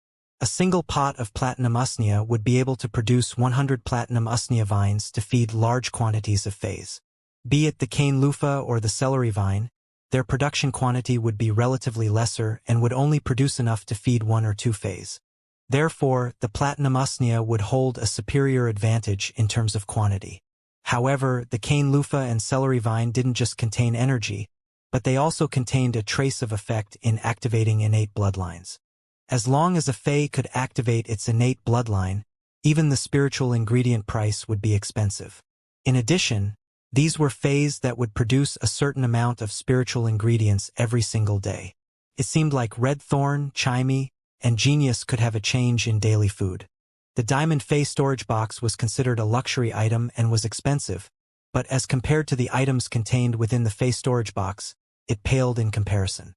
[SPEAKER 1] A single pot of platinum usnea would be able to produce 100 platinum usnea vines to feed large quantities of phase. Be it the cane loofah or the celery vine, their production quantity would be relatively lesser and would only produce enough to feed 1 or 2 phase. Therefore, the platinum usnea would hold a superior advantage in terms of quantity. However, the cane loofah and celery vine didn't just contain energy, but they also contained a trace of effect in activating innate bloodlines. As long as a Fae could activate its innate bloodline, even the spiritual ingredient price would be expensive. In addition, these were Faes that would produce a certain amount of spiritual ingredients every single day. It seemed like Red Thorn, Chimey, and Genius could have a change in daily food. The Diamond Fae storage box was considered a luxury item and was expensive, but as compared to the items contained within the Fae storage box, it paled in comparison.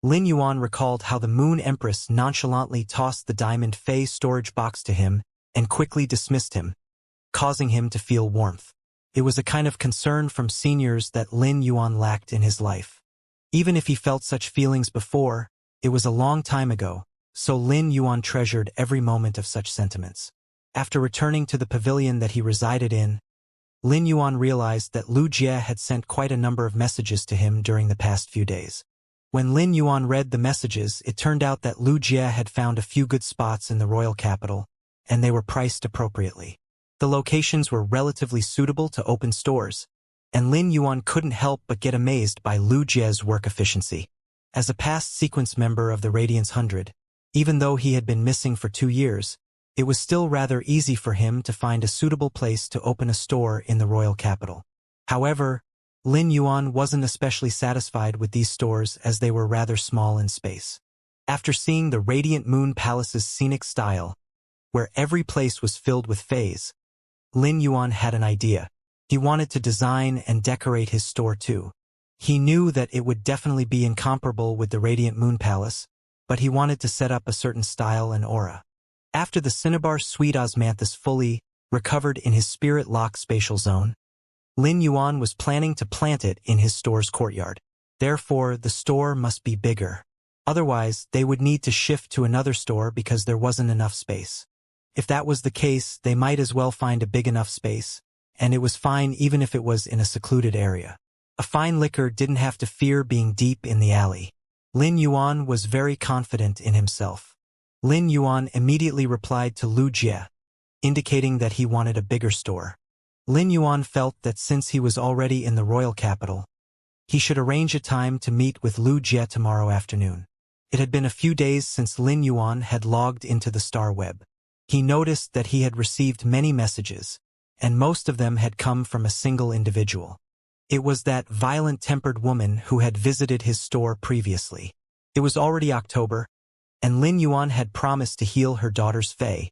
[SPEAKER 1] Lin Yuan recalled how the Moon Empress nonchalantly tossed the Diamond Fae storage box to him and quickly dismissed him, causing him to feel warmth. It was a kind of concern from seniors that Lin Yuan lacked in his life. Even if he felt such feelings before, it was a long time ago, so Lin Yuan treasured every moment of such sentiments. After returning to the pavilion that he resided in, Lin Yuan realized that Lu Jie had sent quite a number of messages to him during the past few days. When Lin Yuan read the messages, it turned out that Lu Jie had found a few good spots in the royal capital, and they were priced appropriately. The locations were relatively suitable to open stores, and Lin Yuan couldn't help but get amazed by Lu Jie's work efficiency. As a past sequence member of the Radiance 100, even though he had been missing for 2 years, it was still rather easy for him to find a suitable place to open a store in the royal capital. However, Lin Yuan wasn't especially satisfied with these stores as they were rather small in space. After seeing the Radiant Moon Palace's scenic style, where every place was filled with Faes, Lin Yuan had an idea. He wanted to design and decorate his store too. He knew that it would definitely be incomparable with the Radiant Moon Palace, but he wanted to set up a certain style and aura. After the Cinnabar Sweet Osmanthus fully recovered in his spirit lock spatial zone, Lin Yuan was planning to plant it in his store's courtyard. Therefore, the store must be bigger. Otherwise, they would need to shift to another store because there wasn't enough space. If that was the case, they might as well find a big enough space, and it was fine even if it was in a secluded area. A fine liquor didn't have to fear being deep in the alley. Lin Yuan was very confident in himself. Lin Yuan immediately replied to Lu Jie, indicating that he wanted a bigger store. Lin Yuan felt that since he was already in the royal capital, he should arrange a time to meet with Lu Jie tomorrow afternoon. It had been a few days since Lin Yuan had logged into the star web. He noticed that he had received many messages, and most of them had come from a single individual. It was that violent-tempered woman who had visited his store previously. It was already October, and Lin Yuan had promised to heal her daughter's Fei,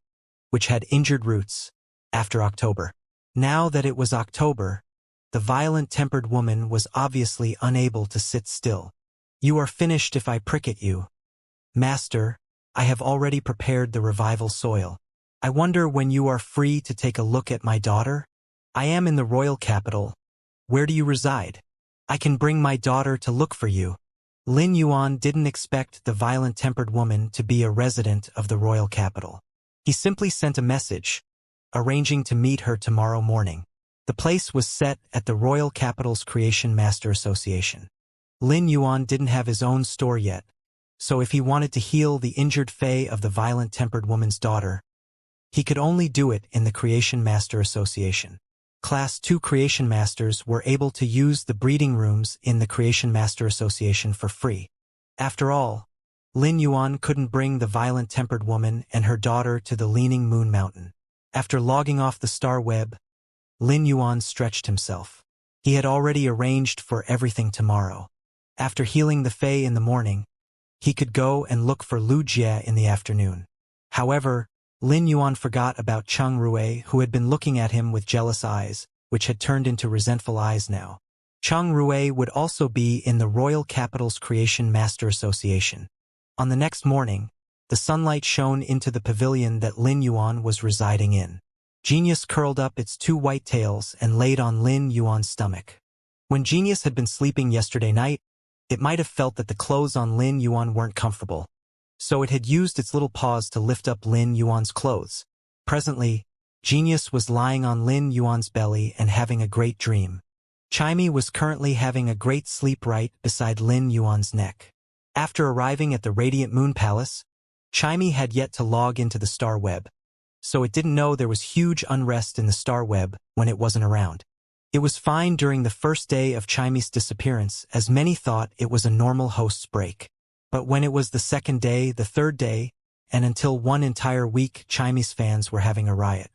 [SPEAKER 1] which had injured roots, after October. Now that it was October, the violent-tempered woman was obviously unable to sit still. "You are finished if I prick at you. Master, I have already prepared the revival soil. I wonder when you are free to take a look at my daughter? I am in the royal capital. Where do you reside? I can bring my daughter to look for you." Lin Yuan didn't expect the violent-tempered woman to be a resident of the royal capital. He simply sent a message, arranging to meet her tomorrow morning. The place was set at the Royal Capital's Creation Master Association. Lin Yuan didn't have his own store yet, so if he wanted to heal the injured Fei of the violent-tempered woman's daughter, he could only do it in the Creation Master Association. Class 2 Creation Masters were able to use the breeding rooms in the Creation Master Association for free. After all, Lin Yuan couldn't bring the violent-tempered woman and her daughter to the Leaning Moon Mountain. After logging off the star web, Lin Yuan stretched himself. He had already arranged for everything tomorrow. After healing the Fei in the morning, he could go and look for Lu Jie in the afternoon. However, Lin Yuan forgot about Cheng Rui, who had been looking at him with jealous eyes, which had turned into resentful eyes now. Cheng Rui would also be in the Royal Capital's Creation Master Association. On the next morning, the sunlight shone into the pavilion that Lin Yuan was residing in. Genius curled up its two white tails and laid on Lin Yuan's stomach. When Genius had been sleeping yesterday night, it might have felt that the clothes on Lin Yuan weren't comfortable, so it had used its little paws to lift up Lin Yuan's clothes. Presently, Genius was lying on Lin Yuan's belly and having a great dream. Chimey was currently having a great sleep right beside Lin Yuan's neck. After arriving at the Radiant Moon Palace, Chimey had yet to log into the star web, so it didn't know there was huge unrest in the star web when it wasn't around. It was fine during the first day of Chimey's disappearance, as many thought it was a normal host's break. But when it was the second day, the third day, and until one entire week, Chimey's fans were having a riot.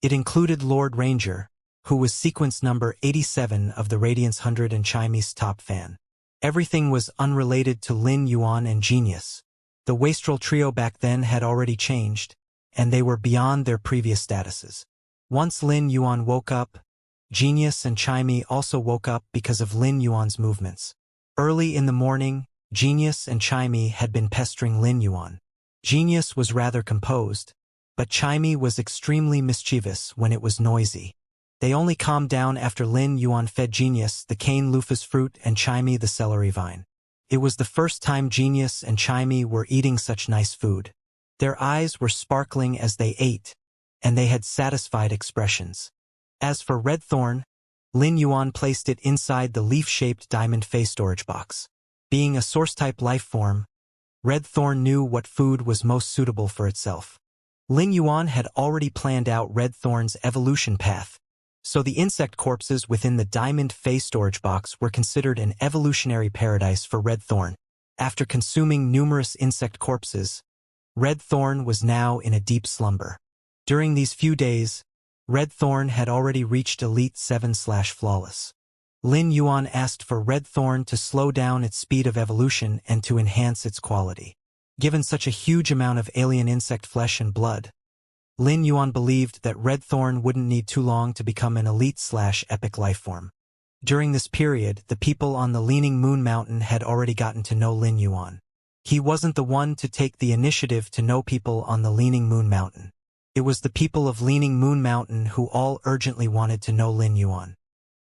[SPEAKER 1] It included Lord Ranger, who was sequence number 87 of the Radiance 100 and Chimey's top fan. Everything was unrelated to Lin Yuan and Genius. The Wastrel trio back then had already changed, and they were beyond their previous statuses. Once Lin Yuan woke up, Genius and Chimey also woke up because of Lin Yuan's movements. Early in the morning, Genius and Chimey had been pestering Lin Yuan. Genius was rather composed, but Chimey was extremely mischievous when it was noisy. They only calmed down after Lin Yuan fed Genius the cane loofah's fruit and Chimey the celery vine. It was the first time Genius and Chimey were eating such nice food. Their eyes were sparkling as they ate, and they had satisfied expressions. As for Red Thorn, Lin Yuan placed it inside the leaf-shaped diamond face storage box. Being a source-type life form, Red Thorn knew what food was most suitable for itself. Lin Yuan had already planned out Red Thorn's evolution path, so the insect corpses within the diamond face storage box were considered an evolutionary paradise for Red Thorn. After consuming numerous insect corpses, Red Thorn was now in a deep slumber. During these few days, Red Thorn had already reached Elite 7/Flawless. Lin Yuan asked for Red Thorn to slow down its speed of evolution and to enhance its quality. Given such a huge amount of alien insect flesh and blood, Lin Yuan believed that Red Thorn wouldn't need too long to become an elite/epic lifeform. During this period, the people on the Leaning Moon Mountain had already gotten to know Lin Yuan. He wasn't the one to take the initiative to know people on the Leaning Moon Mountain. It was the people of Leaning Moon Mountain who all urgently wanted to know Lin Yuan.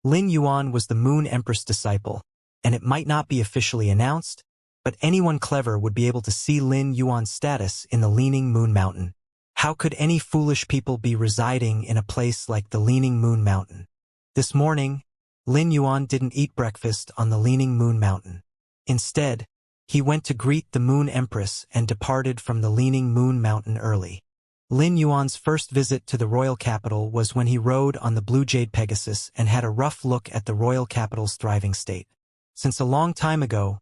[SPEAKER 1] Lin Yuan was the Moon Empress disciple, and it might not be officially announced, but anyone clever would be able to see Lin Yuan's status in the Leaning Moon Mountain. How could any foolish people be residing in a place like the Leaning Moon Mountain? This morning, Lin Yuan didn't eat breakfast on the Leaning Moon Mountain. Instead, he went to greet the Moon Empress and departed from the Leaning Moon Mountain early. Lin Yuan's first visit to the royal capital was when he rode on the Blue Jade Pegasus and had a rough look at the royal capital's thriving state. Since a long time ago,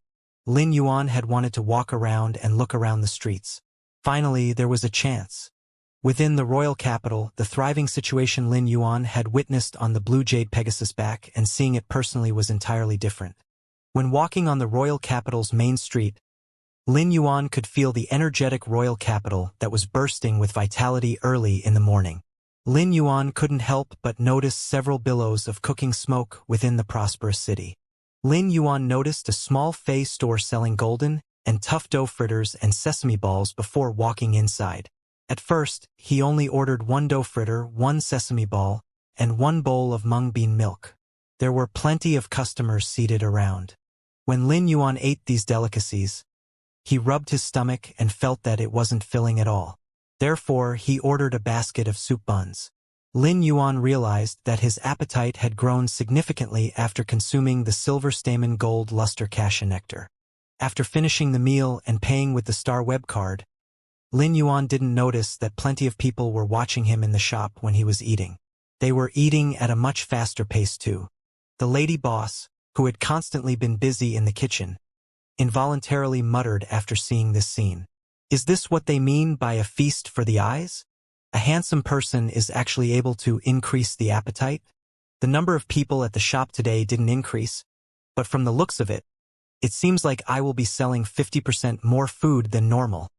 [SPEAKER 1] Lin Yuan had wanted to walk around and look around the streets. Finally, there was a chance. Within the royal capital, the thriving situation Lin Yuan had witnessed on the Blue Jade Pegasus back and seeing it personally was entirely different. When walking on the royal capital's main street, Lin Yuan could feel the energetic royal capital that was bursting with vitality early in the morning. Lin Yuan couldn't help but notice several billows of cooking smoke within the prosperous city. Lin Yuan noticed a small Fei store selling golden and tough dough fritters and sesame balls before walking inside. At first, he only ordered one dough fritter, one sesame ball, and one bowl of mung bean milk. There were plenty of customers seated around. When Lin Yuan ate these delicacies, he rubbed his stomach and felt that it wasn't filling at all. Therefore, he ordered a basket of soup buns. Lin Yuan realized that his appetite had grown significantly after consuming the silver stamen gold luster cassia nectar. After finishing the meal and paying with the Star Web card, Lin Yuan didn't notice that plenty of people were watching him in the shop when he was eating. They were eating at a much faster pace too. The lady boss, who had constantly been busy in the kitchen, involuntarily muttered after seeing this scene. Is this what they mean by a feast for the eyes? A handsome person is actually able to increase the appetite? The number of people at the shop today didn't increase, but from the looks of it, it seems like I will be selling 50% more food than normal.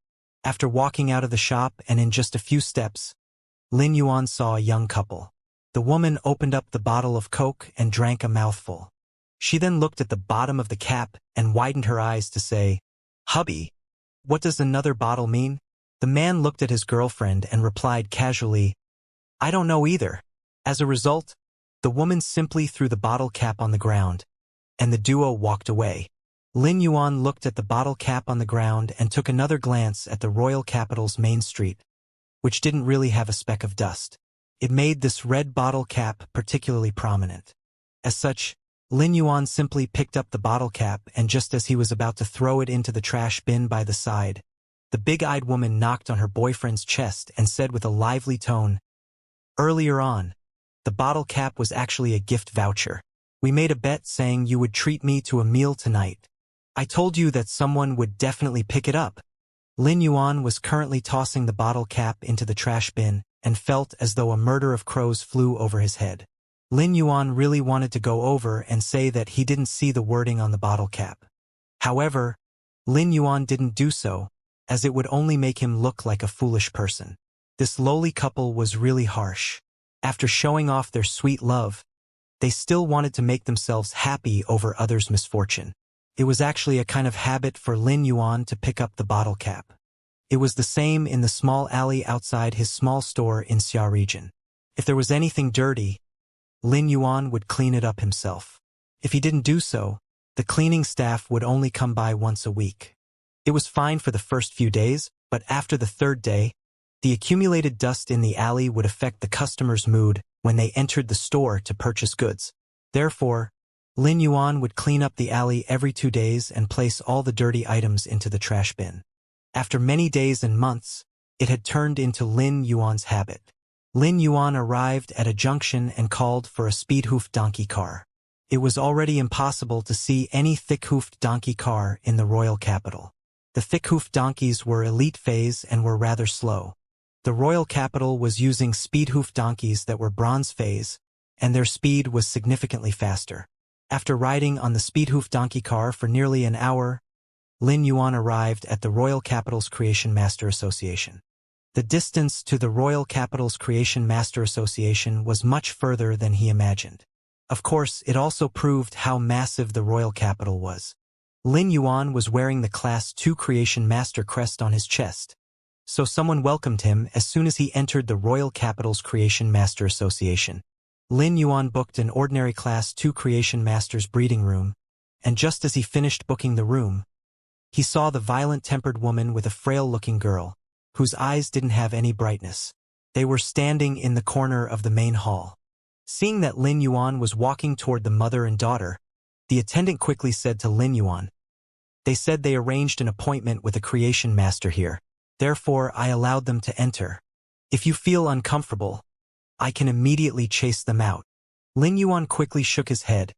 [SPEAKER 1] After walking out of the shop and in just a few steps, Lin Yuan saw a young couple. The woman opened up the bottle of Coke and drank a mouthful. She then looked at the bottom of the cap and widened her eyes to say, "Hubby, what does another bottle mean?" The man looked at his girlfriend and replied casually, "I don't know either." As a result, the woman simply threw the bottle cap on the ground, and the duo walked away. Lin Yuan looked at the bottle cap on the ground and took another glance at the royal capital's main street, which didn't really have a speck of dust. It made this red bottle cap particularly prominent. As such, Lin Yuan simply picked up the bottle cap, and just as he was about to throw it into the trash bin by the side, the big-eyed woman knocked on her boyfriend's chest and said with a lively tone, "Earlier on, the bottle cap was actually a gift voucher. We made a bet saying you would treat me to a meal tonight. I told you that someone would definitely pick it up." Lin Yuan was currently tossing the bottle cap into the trash bin and felt as though a murder of crows flew over his head. Lin Yuan really wanted to go over and say that he didn't see the wording on the bottle cap. However, Lin Yuan didn't do so, as it would only make him look like a foolish person. This lowly couple was really harsh. After showing off their sweet love, they still wanted to make themselves happy over others' misfortune. It was actually a kind of habit for Lin Yuan to pick up the bottle cap. It was the same in the small alley outside his small store in Xia region. If there was anything dirty, Lin Yuan would clean it up himself. If he didn't do so, the cleaning staff would only come by once a week. It was fine for the first few days, but after the third day, the accumulated dust in the alley would affect the customer's mood when they entered the store to purchase goods. Therefore, Lin Yuan would clean up the alley every 2 days and place all the dirty items into the trash bin. After many days and months, it had turned into Lin Yuan's habit. Lin Yuan arrived at a junction and called for a speed-hoofed donkey car. It was already impossible to see any thick-hoofed donkey car in the royal capital. The thick-hoofed donkeys were elite phase and were rather slow. The royal capital was using speed-hoofed donkeys that were bronze phase, and their speed was significantly faster. After riding on the speed-hoofed donkey car for nearly an hour, Lin Yuan arrived at the Royal Capital's Creation Master Association. The distance to the Royal Capital's Creation Master Association was much further than he imagined. Of course, it also proved how massive the Royal Capital was. Lin Yuan was wearing the Class 2 Creation Master crest on his chest, so someone welcomed him as soon as he entered the Royal Capital's Creation Master Association. Lin Yuan booked an ordinary Class 2 Creation Master's breeding room, and just as he finished booking the room, he saw the violent-tempered woman with a frail-looking girl, whose eyes didn't have any brightness. They were standing in the corner of the main hall. Seeing that Lin Yuan was walking toward the mother and daughter, the attendant quickly said to Lin Yuan, "They said they arranged an appointment with a Creation Master here. Therefore, I allowed them to enter." If you feel uncomfortable, I can immediately chase them out. Lin Yuan quickly shook his head,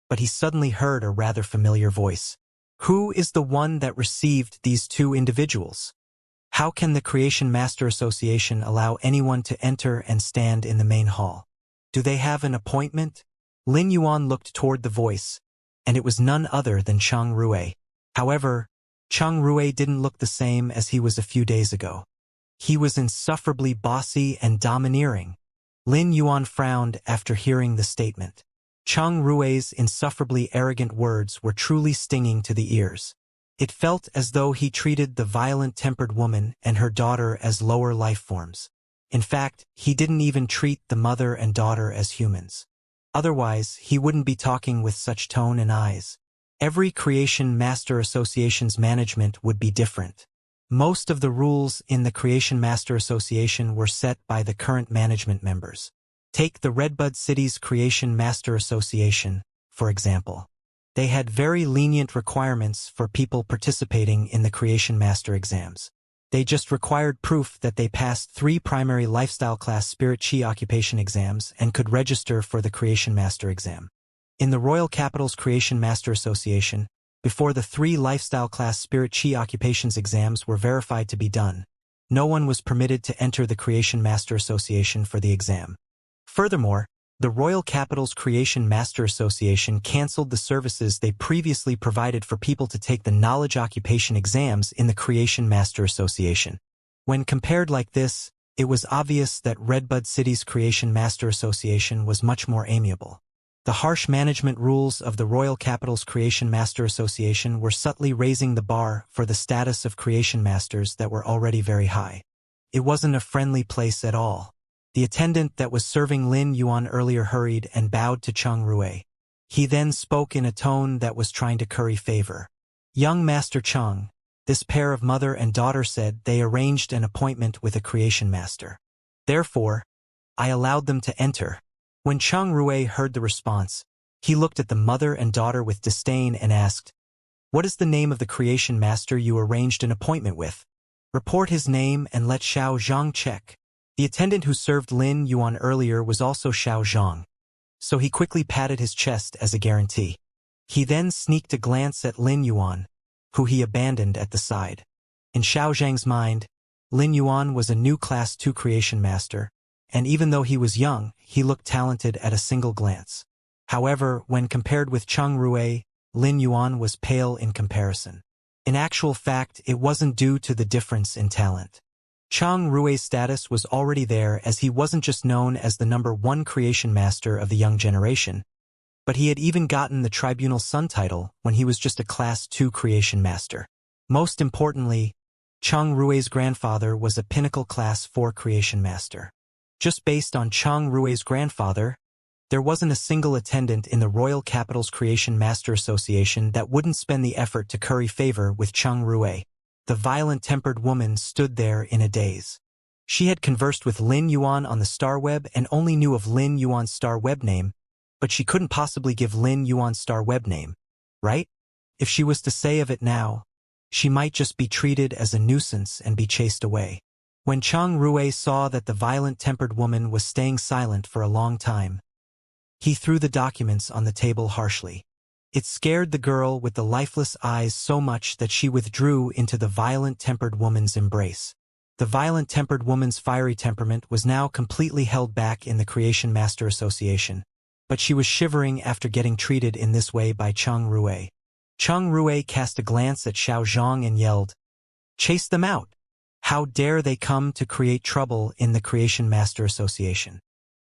[SPEAKER 1] but he suddenly heard a rather familiar voice. Who is the one that received these two individuals? How can the Creation Master Association allow anyone to enter and stand in the main hall? Do they have an appointment? Lin Yuan looked toward the voice, and it was none other than Chang Rui. However, Chang Rui didn't look the same as he was a few days ago. He was insufferably bossy and domineering. Lin Yuan frowned after hearing the statement. Chang Rui's insufferably arrogant words were truly stinging to the ears. It felt as though he treated the violent-tempered woman and her daughter as lower life forms. In fact, he didn't even treat the mother and daughter as humans. Otherwise, he wouldn't be talking with such tone and eyes. Every Creation Master Association's management would be different. Most of the rules in the Creation Master Association were set by the current management members. Take the Redbud City's Creation Master Association, for example. They had very lenient requirements for people participating in the Creation Master exams. They just required proof that they passed 3 primary lifestyle class Spirit Chi occupation exams and could register for the Creation Master exam. In the Royal Capital's Creation Master Association, before the 3 lifestyle class Spirit Chi occupations exams were verified to be done, no one was permitted to enter the Creation Master Association for the exam. Furthermore, the Royal Capital's Creation Master Association canceled the services they previously provided for people to take the knowledge occupation exams in the Creation Master Association. When compared like this, it was obvious that Redbud City's Creation Master Association was much more amiable. The harsh management rules of the Royal Capital's Creation Master Association were subtly raising the bar for the status of Creation Masters that were already very high. It wasn't a friendly place at all. The attendant that was serving Lin Yuan earlier hurried and bowed to Chang Rui. He then spoke in a tone that was trying to curry favor. Young Master Chang, this pair of mother and daughter said they arranged an appointment with a Creation Master. Therefore, I allowed them to enter. When Chang Rui heard the response, he looked at the mother and daughter with disdain and asked, "What is the name of the Creation Master you arranged an appointment with? Report his name and let Xiao Zhang check." The attendant who served Lin Yuan earlier was also Xiao Zhang, so he quickly patted his chest as a guarantee. He then sneaked a glance at Lin Yuan, who he abandoned at the side. In Xiao Zhang's mind, Lin Yuan was a new Class 2 Creation Master, and even though he was young, he looked talented at a single glance. However, when compared with Chang Rui, Lin Yuan was pale in comparison. In actual fact, it wasn't due to the difference in talent. Chang Rui's status was already there, as he wasn't just known as the #1 Creation Master of the young generation, but he had even gotten the Tribunal Sun title when he was just a Class 2 Creation Master. Most importantly, Chang Rui's grandfather was a Pinnacle Class 4 Creation Master. Just based on Chang Rui's grandfather, there wasn't a single attendant in the Royal Capital's Creation Master Association that wouldn't spend the effort to curry favor with Chang Rui. The violent-tempered woman stood there in a daze. She had conversed with Lin Yuan on the Star Web and only knew of Lin Yuan's Star Web name, but she couldn't possibly give Lin Yuan's Star Web name, right? If she was to say of it now, she might just be treated as a nuisance and be chased away. When Chang Rui saw that the violent-tempered woman was staying silent for a long time, he threw the documents on the table harshly. It scared the girl with the lifeless eyes so much that she withdrew into the violent-tempered woman's embrace. The violent-tempered woman's fiery temperament was now completely held back in the Creation Master Association, but she was shivering after getting treated in this way by Chang Rui. Chang Rui cast a glance at Xiao Zhang and yelled, "Chase them out! How dare they come to create trouble in the Creation Master Association?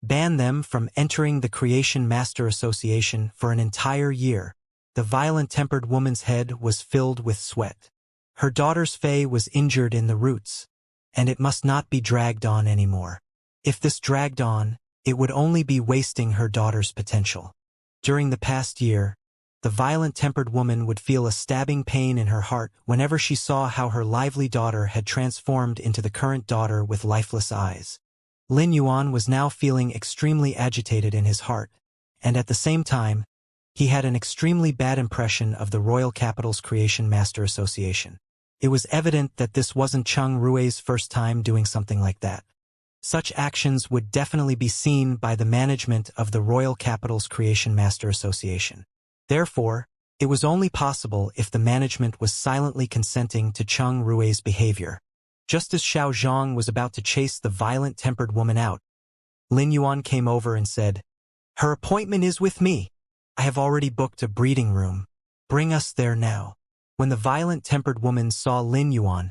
[SPEAKER 1] Ban them from entering the Creation Master Association for an entire year." The violent-tempered woman's head was filled with sweat. Her daughter's Faye was injured in the roots, and it must not be dragged on anymore. If this dragged on, it would only be wasting her daughter's potential. During the past year, the violent-tempered woman would feel a stabbing pain in her heart whenever she saw how her lively daughter had transformed into the current daughter with lifeless eyes. Lin Yuan was now feeling extremely agitated in his heart, and at the same time, he had an extremely bad impression of the Royal Capital's Creation Master Association. It was evident that this wasn't Chang Rui's first time doing something like that. Such actions would definitely be seen by the management of the Royal Capital's Creation Master Association. Therefore, it was only possible if the management was silently consenting to Cheng Rui's behavior. Just as Xiao Zhang was about to chase the violent-tempered woman out, Lin Yuan came over and said, "Her appointment is with me. I have already booked a breeding room. Bring us there now." When the violent-tempered woman saw Lin Yuan,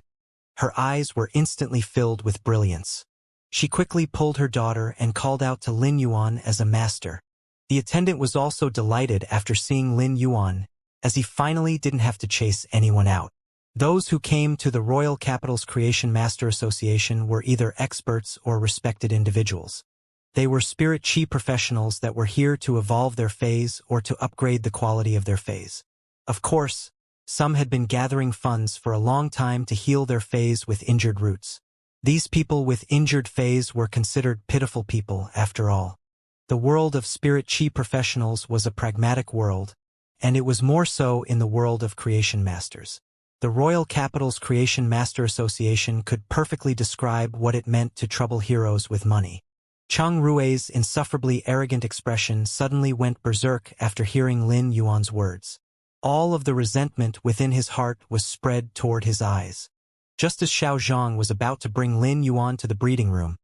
[SPEAKER 1] her eyes were instantly filled with brilliance. She quickly pulled her daughter and called out to Lin Yuan as a master. The attendant was also delighted after seeing Lin Yuan, as he finally didn't have to chase anyone out. Those who came to the Royal Capital's Creation Master Association were either experts or respected individuals. They were spirit chi professionals that were here to evolve their phase or to upgrade the quality of their phase. Of course, some had been gathering funds for a long time to heal their phase with injured roots. These people with injured phase were considered pitiful people, after all. The world of spirit chi professionals was a pragmatic world, and it was more so in the world of creation masters. The Royal Capital's Creation Master Association could perfectly describe what it meant to trouble heroes with money. Cheng Rui's insufferably arrogant expression suddenly went berserk after hearing Lin Yuan's words. All of the resentment within his heart was spread toward his eyes. Just as Xiao Zhang was about to bring Lin Yuan to the breeding room,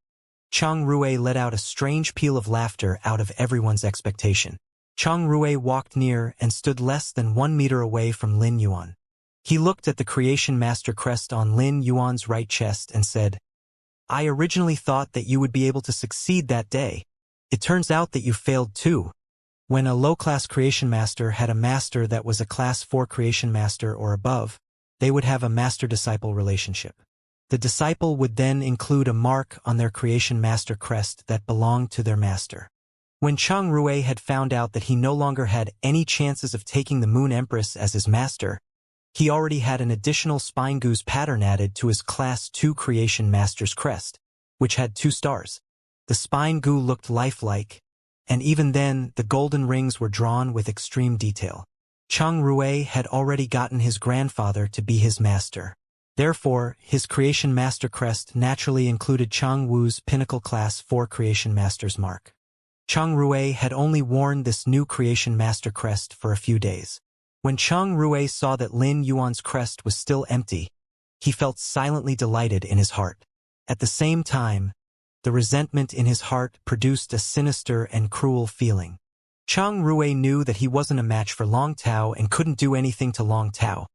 [SPEAKER 1] Cheng Rui let out a strange peal of laughter out of everyone's expectation. Cheng Rui walked near and stood less than 1 meter away from Lin Yuan. He looked at the Creation Master crest on Lin Yuan's right chest and said, "I originally thought that you would be able to succeed that day. It turns out that you failed too." When a low-class Creation Master had a master that was a Class 4 Creation Master or above, they would have a master-disciple relationship. The disciple would then include a mark on their Creation Master crest that belonged to their master. When Cheng Rui had found out that he no longer had any chances of taking the Moon Empress as his master, he already had an additional spine goose pattern added to his Class 2 Creation Master's crest, which had 2 stars. The spine goo looked lifelike, and even then the golden rings were drawn with extreme detail. Cheng Rui had already gotten his grandfather to be his master. Therefore, his Creation Master crest naturally included Cheng Wu's Pinnacle Class 4 Creation Master's mark. Cheng Rui had only worn this new Creation Master crest for a few days. When Cheng Rui saw that Lin Yuan's crest was still empty, he felt silently delighted in his heart. At the same time, the resentment in his heart produced a sinister and cruel feeling. Cheng Rui knew that he wasn't a match for Long Tao and couldn't do anything to Long Tao,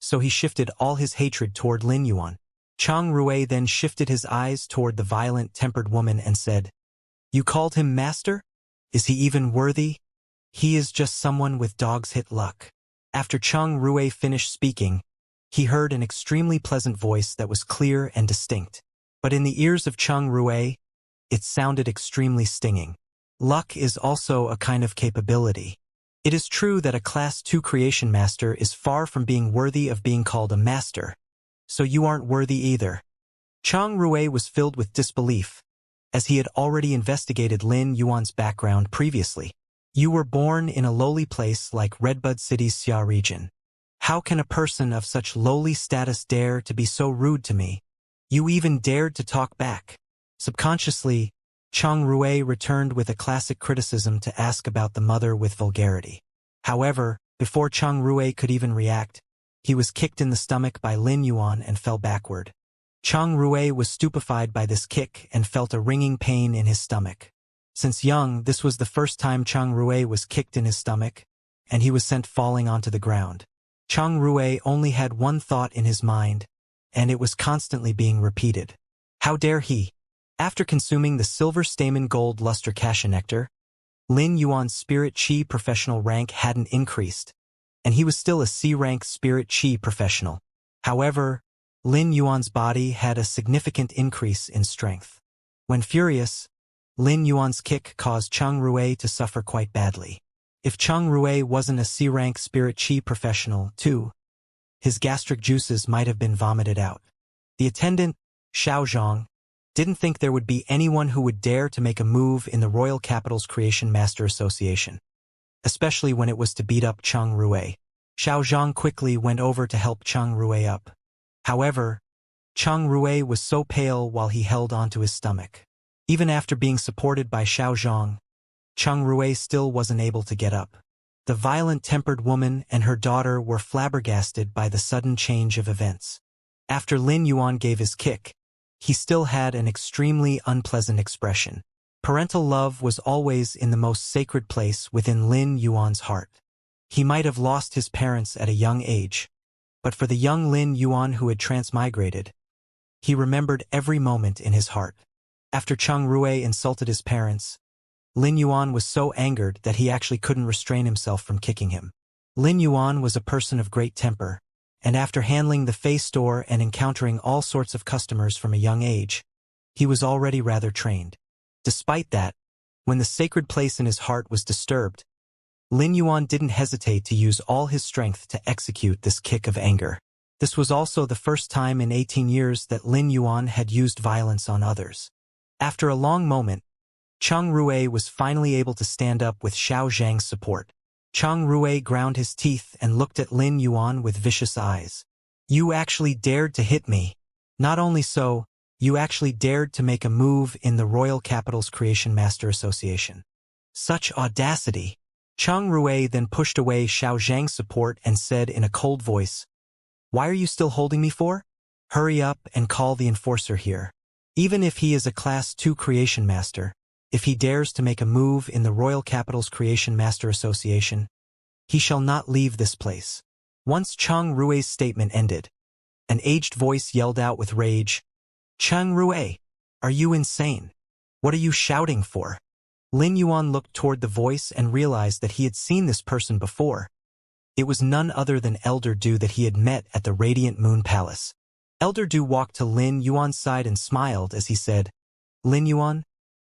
[SPEAKER 1] so he shifted all his hatred toward Lin Yuan. Cheng Rui then shifted his eyes toward the violent-tempered woman and said, "You called him master? Is he even worthy? He is just someone with dog's hit luck." After Cheng Rui finished speaking, he heard an extremely pleasant voice that was clear and distinct. But in the ears of Cheng Rui, it sounded extremely stinging. Luck is also a kind of capability. It is true that a Class 2 Creation Master is far from being worthy of being called a master, so you aren't worthy either. Cheng Rui was filled with disbelief, as he had already investigated Lin Yuan's background previously. "You were born in a lowly place like Redbud City's Xia region. How can a person of such lowly status dare to be so rude to me? You even dared to talk back." Subconsciously, Cheng Rui returned with a classic criticism to ask about the mother with vulgarity. However, before Cheng Rui could even react, he was kicked in the stomach by Lin Yuan and fell backward. Cheng Rui was stupefied by this kick and felt a ringing pain in his stomach. Since young, this was the first time Cheng Rui was kicked in his stomach, and he was sent falling onto the ground. Cheng Rui only had one thought in his mind, and it was constantly being repeated. How dare he? After consuming the silver stamen gold luster cassia nectar, Lin Yuan's spirit chi professional rank hadn't increased, and he was still a C-rank spirit chi professional. However, Lin Yuan's body had a significant increase in strength. When furious, Lin Yuan's kick caused Cheng Rui to suffer quite badly. If Cheng Rui wasn't a C-rank spirit chi professional, too, his gastric juices might have been vomited out. The attendant, Xiao Zhang, didn't think there would be anyone who would dare to make a move in the Royal Capital's Creation Master Association, especially when it was to beat up Cheng Rui. Xiao Zhang quickly went over to help Cheng Rui up. However, Cheng Rui was so pale while he held onto his stomach. Even after being supported by Xiao Zhang, Cheng Rui still wasn't able to get up. The violent-tempered woman and her daughter were flabbergasted by the sudden change of events. After Lin Yuan gave his kick, he still had an extremely unpleasant expression. Parental love was always in the most sacred place within Lin Yuan's heart. He might have lost his parents at a young age, but for the young Lin Yuan who had transmigrated, he remembered every moment in his heart. After Cheng Rui insulted his parents, Lin Yuan was so angered that he actually couldn't restrain himself from kicking him. Lin Yuan was a person of great temper, and after handling the Fei store and encountering all sorts of customers from a young age, he was already rather trained. Despite that, when the sacred place in his heart was disturbed, Lin Yuan didn't hesitate to use all his strength to execute this kick of anger. This was also the first time in 18 years that Lin Yuan had used violence on others. After a long moment, Cheng Rui was finally able to stand up with Xiao Zhang's support. Cheng Rui ground his teeth and looked at Lin Yuan with vicious eyes. "You actually dared to hit me. Not only so, you actually dared to make a move in the Royal Capital's Creation Master Association. Such audacity." Cheng Rui then pushed away Xiao Zhang's support and said in a cold voice, "Why are you still holding me for? Hurry up and call the enforcer here. Even if he is a Class 2 Creation Master, if he dares to make a move in the Royal Capital's Creation Master Association, he shall not leave this place." Once Cheng Rui's statement ended, an aged voice yelled out with rage, "Cheng Rui, are you insane? What are you shouting for?" Lin Yuan looked toward the voice and realized that he had seen this person before. It was none other than Elder Du that he had met at the Radiant Moon Palace. Elder Du walked to Lin Yuan's side and smiled as he said, "Lin Yuan,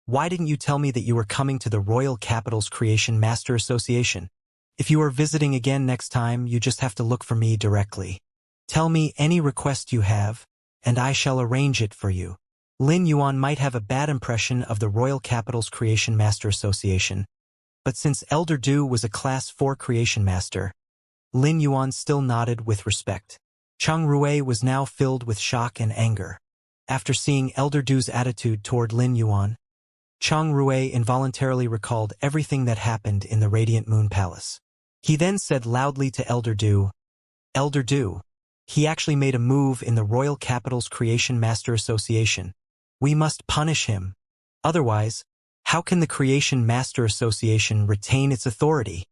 [SPEAKER 1] why didn't you tell me that you were coming to the Royal Capital's Creation Master Association? If you are visiting again next time, you just have to look for me directly. Tell me any request you have, and I shall arrange it for you." Lin Yuan might have a bad impression of the Royal Capital's Creation Master Association, but since Elder Du was a Class 4 Creation Master, Lin Yuan still nodded with respect. Cheng Rui was now filled with shock and anger. After seeing Elder Du's attitude toward Lin Yuan, Cheng Rui involuntarily recalled everything that happened in the Radiant Moon Palace. He then said loudly to Elder Du, "Elder Du, he actually made a move in the Royal Capital's Creation Master Association. We must punish him. Otherwise, how can the Creation Master Association retain its authority?"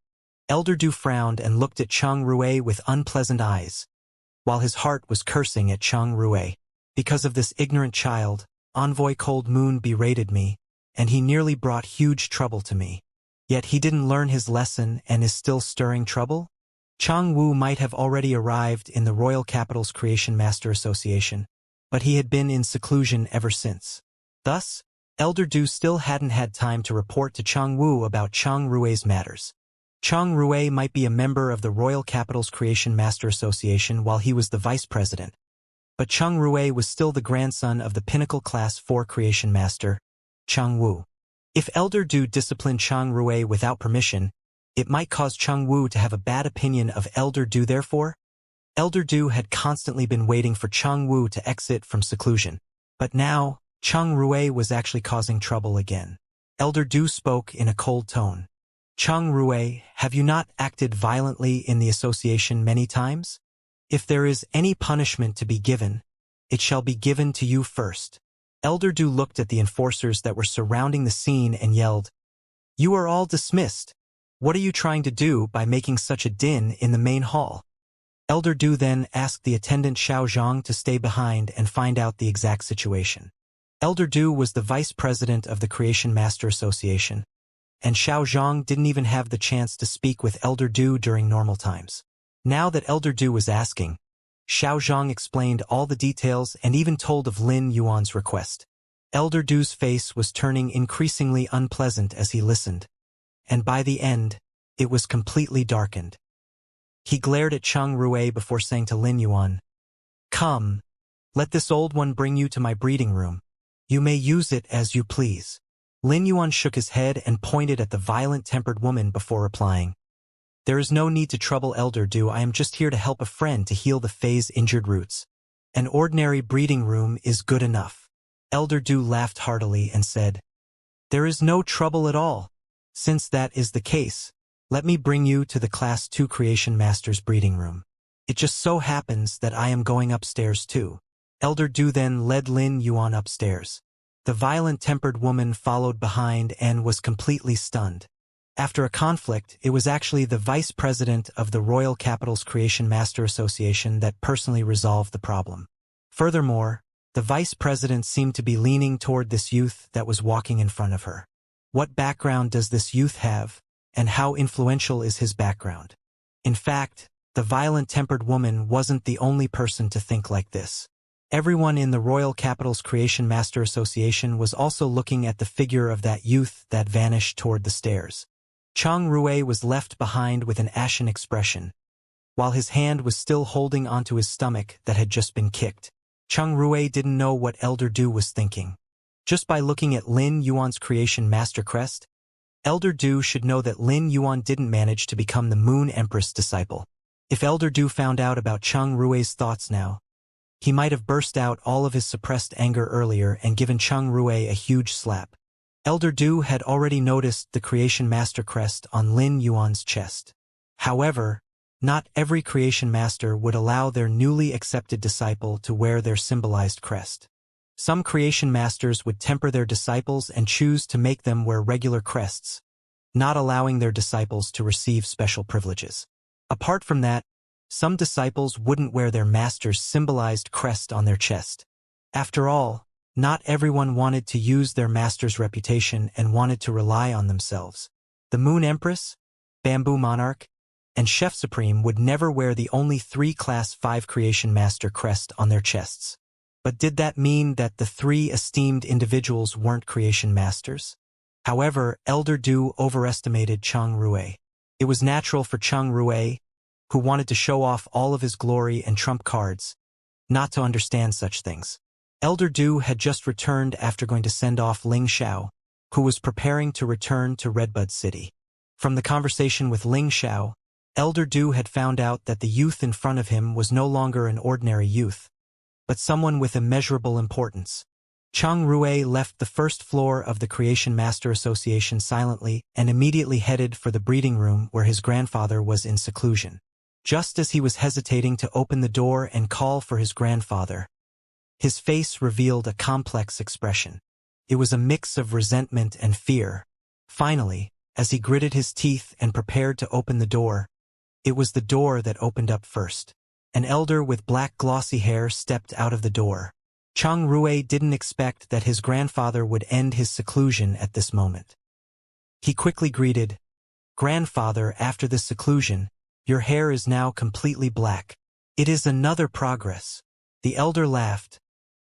[SPEAKER 1] Elder Du frowned and looked at Cheng Rui with unpleasant eyes, while his heart was cursing at Cheng Rui. "Because of this ignorant child, Envoy Cold Moon berated me, and he nearly brought huge trouble to me. Yet he didn't learn his lesson and is still stirring trouble?" Cheng Wu might have already arrived in the Royal Capital's Creation Master Association, but he had been in seclusion ever since. Thus, Elder Du still hadn't had time to report to Cheng Wu about Cheng Rui's matters. Cheng Rui might be a member of the Royal Capital's Creation Master Association while he was the vice president, but Cheng Rui was still the grandson of the Pinnacle Class 4 Creation Master, Cheng Wu. If Elder Du disciplined Cheng Rui without permission, it might cause Cheng Wu to have a bad opinion of Elder Du. Therefore, Elder Du had constantly been waiting for Cheng Wu to exit from seclusion. But now, Cheng Rui was actually causing trouble again. Elder Du spoke in a cold tone. "Cheng Rui, have you not acted violently in the association many times? If there is any punishment to be given, it shall be given to you first." Elder Du looked at the enforcers that were surrounding the scene and yelled, "You are all dismissed. What are you trying to do by making such a din in the main hall?" Elder Du then asked the attendant Xiao Zhang to stay behind and find out the exact situation. Elder Du was the vice president of the Creation Master Association, and Xiao Zhang didn't even have the chance to speak with Elder Du during normal times. Now that Elder Du was asking, Xiao Zhang explained all the details and even told of Lin Yuan's request. Elder Du's face was turning increasingly unpleasant as he listened, and by the end, it was completely darkened. He glared at Cheng Rui before saying to Lin Yuan, "Come, let this old one bring you to my breeding room. You may use it as you please." Lin Yuan shook his head and pointed at the violent-tempered woman before replying, "There is no need to trouble Elder Du. I am just here to help a friend to heal the Fei's injured roots. An ordinary breeding room is good enough." Elder Du laughed heartily and said, "There is no trouble at all. Since that is the case, let me bring you to the Class 2 Creation Master's breeding room. It just so happens that I am going upstairs too." Elder Du then led Lin Yuan upstairs. The violent-tempered woman followed behind and was completely stunned. After a conflict, it was actually the vice president of the Royal Capital's Creation Master Association that personally resolved the problem. Furthermore, the vice president seemed to be leaning toward this youth that was walking in front of her. What background does this youth have, and how influential is his background? In fact, the violent-tempered woman wasn't the only person to think like this. Everyone in the Royal Capital's Creation Master Association was also looking at the figure of that youth that vanished toward the stairs. Chang Rui was left behind with an ashen expression, while his hand was still holding onto his stomach that had just been kicked. Chang Rui didn't know what Elder Du was thinking. Just by looking at Lin Yuan's Creation Master crest, Elder Du should know that Lin Yuan didn't manage to become the Moon Empress disciple. If Elder Du found out about Chang Rui's thoughts now, he might have burst out all of his suppressed anger earlier and given Chang Rui a huge slap. Elder Du had already noticed the Creation Master crest on Lin Yuan's chest. However, not every Creation Master would allow their newly accepted disciple to wear their symbolized crest. Some Creation Masters would temper their disciples and choose to make them wear regular crests, not allowing their disciples to receive special privileges. Apart from that, some disciples wouldn't wear their master's symbolized crest on their chest. After all, not everyone wanted to use their master's reputation and wanted to rely on themselves. The Moon Empress, Bamboo Monarch, and Chef Supreme would never wear the only 3 Class 5 Creation Master crest on their chests. But did that mean that the 3 esteemed individuals weren't Creation Masters? However, Elder Du overestimated Chang Rui. It was natural for Chang Rui, who wanted to show off all of his glory and trump cards, not to understand such things. Elder Du had just returned after going to send off Ling Xiao, who was preparing to return to Redbud City. From the conversation with Ling Xiao, Elder Du had found out that the youth in front of him was no longer an ordinary youth, but someone with immeasurable importance. Chang Rui left the first floor of the Creation Master Association silently and immediately headed for the breeding room where his grandfather was in seclusion. Just as he was hesitating to open the door and call for his grandfather, his face revealed a complex expression. It was a mix of resentment and fear. Finally, as he gritted his teeth and prepared to open the door, it was the door that opened up first. An elder with black glossy hair stepped out of the door. Chang Rui didn't expect that his grandfather would end his seclusion at this moment. He quickly greeted, "Grandfather, after this seclusion, your hair is now completely black. It is another progress." The elder laughed,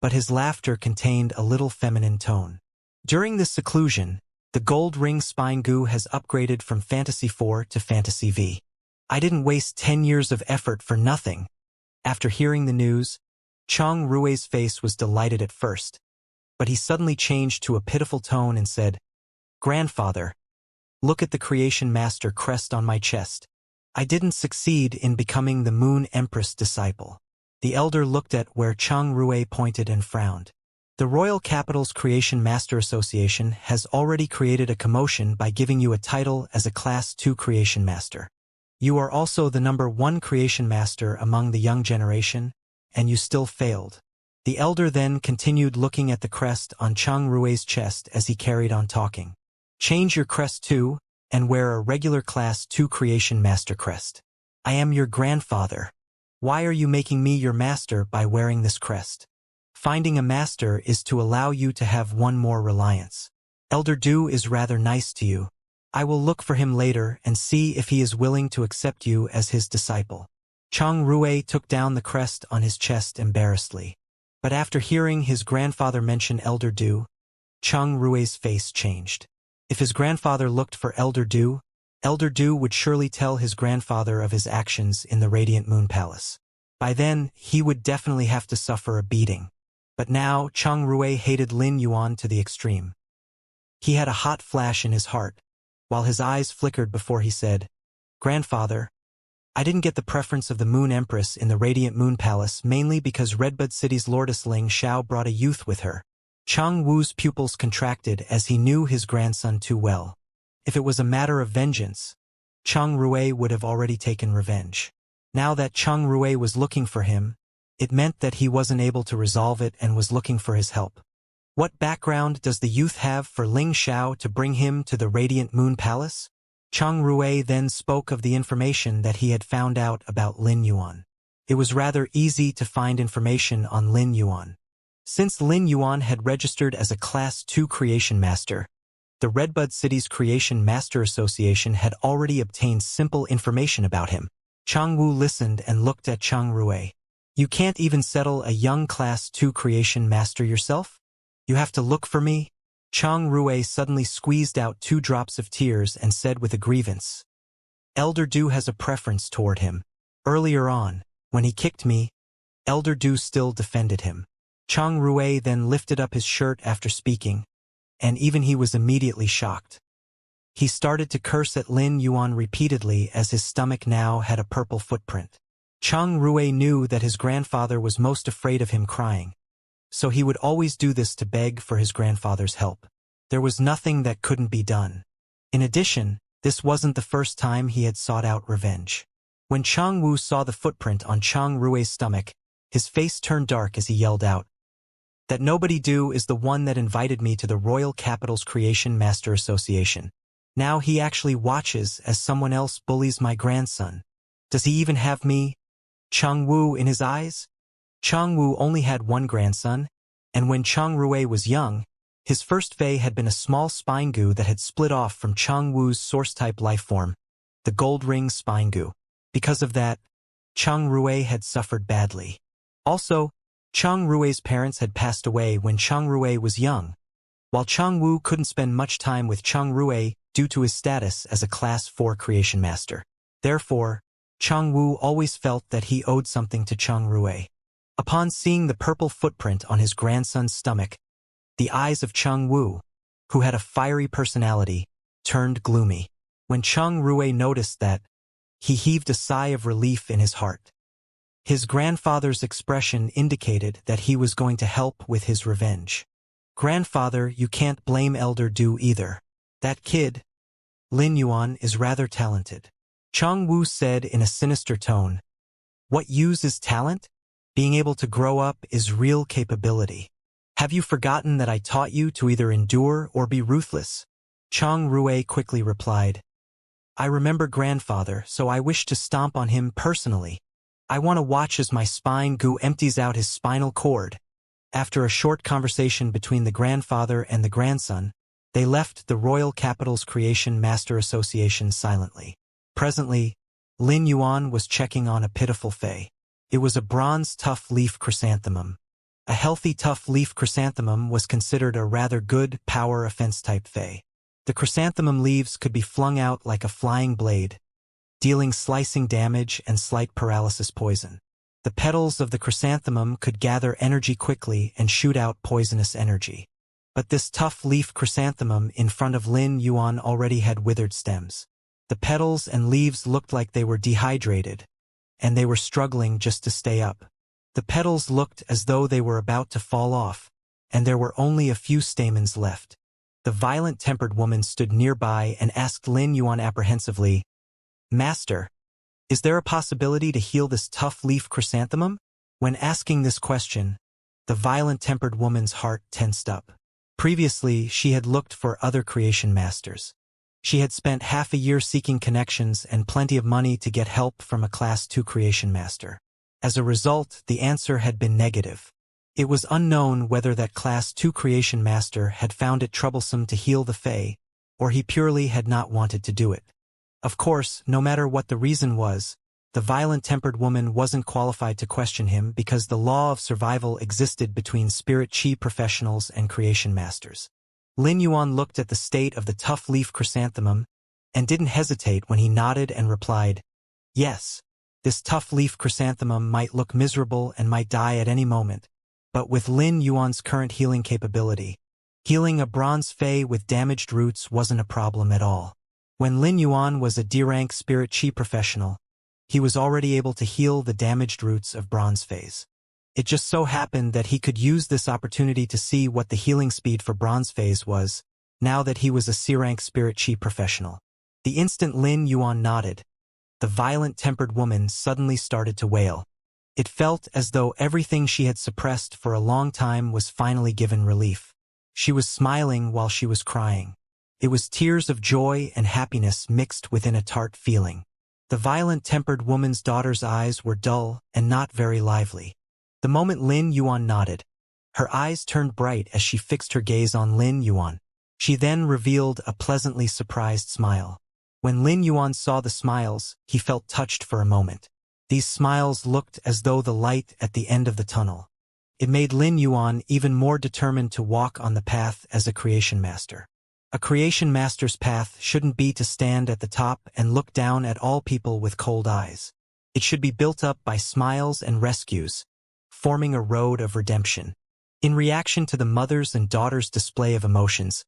[SPEAKER 1] but his laughter contained a little feminine tone. During this seclusion, the gold ring spine goo has upgraded from Fantasy 4 to Fantasy V. I didn't waste 10 years of effort for nothing. After hearing the news, Chang Rui's face was delighted at first, but he suddenly changed to a pitiful tone and said, "Grandfather, look at the Creation Master crest on my chest. I didn't succeed in becoming the Moon Empress disciple." The elder looked at where Chang Rui pointed and frowned. The Royal Capital's Creation Master Association has already created a commotion by giving you a title as a Class 2 Creation Master. You are also the #1 Creation Master among the young generation, and you still failed. The elder then continued looking at the crest on Chang Rui's chest as he carried on talking. "Change your crest too, and wear a regular Class 2 Creation Master crest. I am your grandfather. Why are you making me your master by wearing this crest? Finding a master is to allow you to have one more reliance. Elder Du is rather nice to you. I will look for him later and see if he is willing to accept you as his disciple." Chang Rui took down the crest on his chest embarrassedly. But after hearing his grandfather mention Elder Du, Chang Rui's face changed. If his grandfather looked for Elder Du would surely tell his grandfather of his actions in the Radiant Moon Palace. By then, he would definitely have to suffer a beating. But now, Chang Rui hated Lin Yuan to the extreme. He had a hot flash in his heart, while his eyes flickered before he said, "Grandfather, I didn't get the preference of the Moon Empress in the Radiant Moon Palace mainly because Redbud City's Lordess Ling Xiao brought a youth with her. Chang Wu's pupils contracted as he knew his grandson too well. If it was a matter of vengeance, Chang Rui would have already taken revenge. Now that Chang Rui was looking for him, it meant that he wasn't able to resolve it and was looking for his help. What background does the youth have for Ling Xiao to bring him to the Radiant Moon Palace? Chang Rui then spoke of the information that he had found out about Lin Yuan. It was rather easy to find information on Lin Yuan. Since Lin Yuan had registered as a Class 2 Creation Master, the Redbud City's Creation Master Association had already obtained simple information about him. Chang Wu listened and looked at Chang Rui. You can't even settle a young Class 2 Creation Master yourself? You have to look for me? Chang Rui suddenly squeezed out 2 drops of tears and said with a grievance. Elder Du has a preference toward him. Earlier on, when he kicked me, Elder Du still defended him. Chang Rui then lifted up his shirt after speaking, and even he was immediately shocked. He started to curse at Lin Yuan repeatedly as his stomach now had a purple footprint. Chang Rui knew that his grandfather was most afraid of him crying, so he would always do this to beg for his grandfather's help. There was nothing that couldn't be done. In addition, this wasn't the first time he had sought out revenge. When Chang Wu saw the footprint on Chang Rui's stomach, his face turned dark as he yelled out, "That nobody do is the one that invited me to the Royal Capital's Creation Master Association. Now he actually watches as someone else bullies my grandson. Does he even have me, Chang Wu, in his eyes?" Chang Wu only had one grandson, and when Chang Rui was young, his first Fei had been a small spine goo that had split off from Chang Wu's source-type life form, the gold ring spine goo. Because of that, Chang Rui had suffered badly. Also, Chang Rui's parents had passed away when Chang Rui was young, while Chang Wu couldn't spend much time with Chang Rui due to his status as a Class 4 Creation Master. Therefore, Chang Wu always felt that he owed something to Chang Rui. Upon seeing the purple footprint on his grandson's stomach, the eyes of Chang Wu, who had a fiery personality, turned gloomy. When Chang Rui noticed that, he heaved a sigh of relief in his heart. His grandfather's expression indicated that he was going to help with his revenge. "Grandfather, you can't blame Elder Du either. That kid, Lin Yuan, is rather talented," Chang Wu said in a sinister tone. "What use is talent? Being able to grow up is real capability. Have you forgotten that I taught you to either endure or be ruthless?" Chang Rui quickly replied, "I remember grandfather, so I wish to stomp on him personally. I want to watch as my spine goo empties out his spinal cord." After a short conversation between the grandfather and the grandson, they left the Royal Capital's Creation Master Association silently. Presently, Lin Yuan was checking on a pitiful Fei. It was a bronze tough leaf chrysanthemum. A healthy tough leaf chrysanthemum was considered a rather good power offense type Fei. The chrysanthemum leaves could be flung out like a flying blade, dealing slicing damage and slight paralysis poison. The petals of the chrysanthemum could gather energy quickly and shoot out poisonous energy. But this tough leaf chrysanthemum in front of Lin Yuan already had withered stems. The petals and leaves looked like they were dehydrated, and they were struggling just to stay up. The petals looked as though they were about to fall off, and there were only a few stamens left. The violent-tempered woman stood nearby and asked Lin Yuan apprehensively, "Master, is there a possibility to heal this tough leaf chrysanthemum?" When asking this question, the violent-tempered woman's heart tensed up. Previously, she had looked for other creation masters. She had spent half a year seeking connections and plenty of money to get help from a Class 2 creation master. As a result, the answer had been negative. It was unknown whether that Class 2 creation master had found it troublesome to heal the Fae, or he purely had not wanted to do it. Of course, no matter what the reason was, the violent-tempered woman wasn't qualified to question him because the law of survival existed between spirit chi professionals and creation masters. Lin Yuan looked at the state of the tough leaf chrysanthemum and didn't hesitate when he nodded and replied, "Yes, this tough leaf chrysanthemum might look miserable and might die at any moment, but with Lin Yuan's current healing capability, healing a bronze Fei with damaged roots wasn't a problem at all." When Lin Yuan was a D-rank spirit chi professional, he was already able to heal the damaged roots of bronze Feis. It just so happened that he could use this opportunity to see what the healing speed for bronze phase was, now that he was a C-rank spirit chi professional. The instant Lin Yuan nodded, the violent-tempered woman suddenly started to wail. It felt as though everything she had suppressed for a long time was finally given relief. She was smiling while she was crying. It was tears of joy and happiness mixed within a tart feeling. The violent-tempered woman's daughter's eyes were dull and not very lively. The moment Lin Yuan nodded, her eyes turned bright as she fixed her gaze on Lin Yuan. She then revealed a pleasantly surprised smile. When Lin Yuan saw the smiles, he felt touched for a moment. These smiles looked as though the light at the end of the tunnel. It made Lin Yuan even more determined to walk on the path as a creation master. A creation master's path shouldn't be to stand at the top and look down at all people with cold eyes. It should be built up by smiles and rescues, forming a road of redemption. In reaction to the mother's and daughter's display of emotions,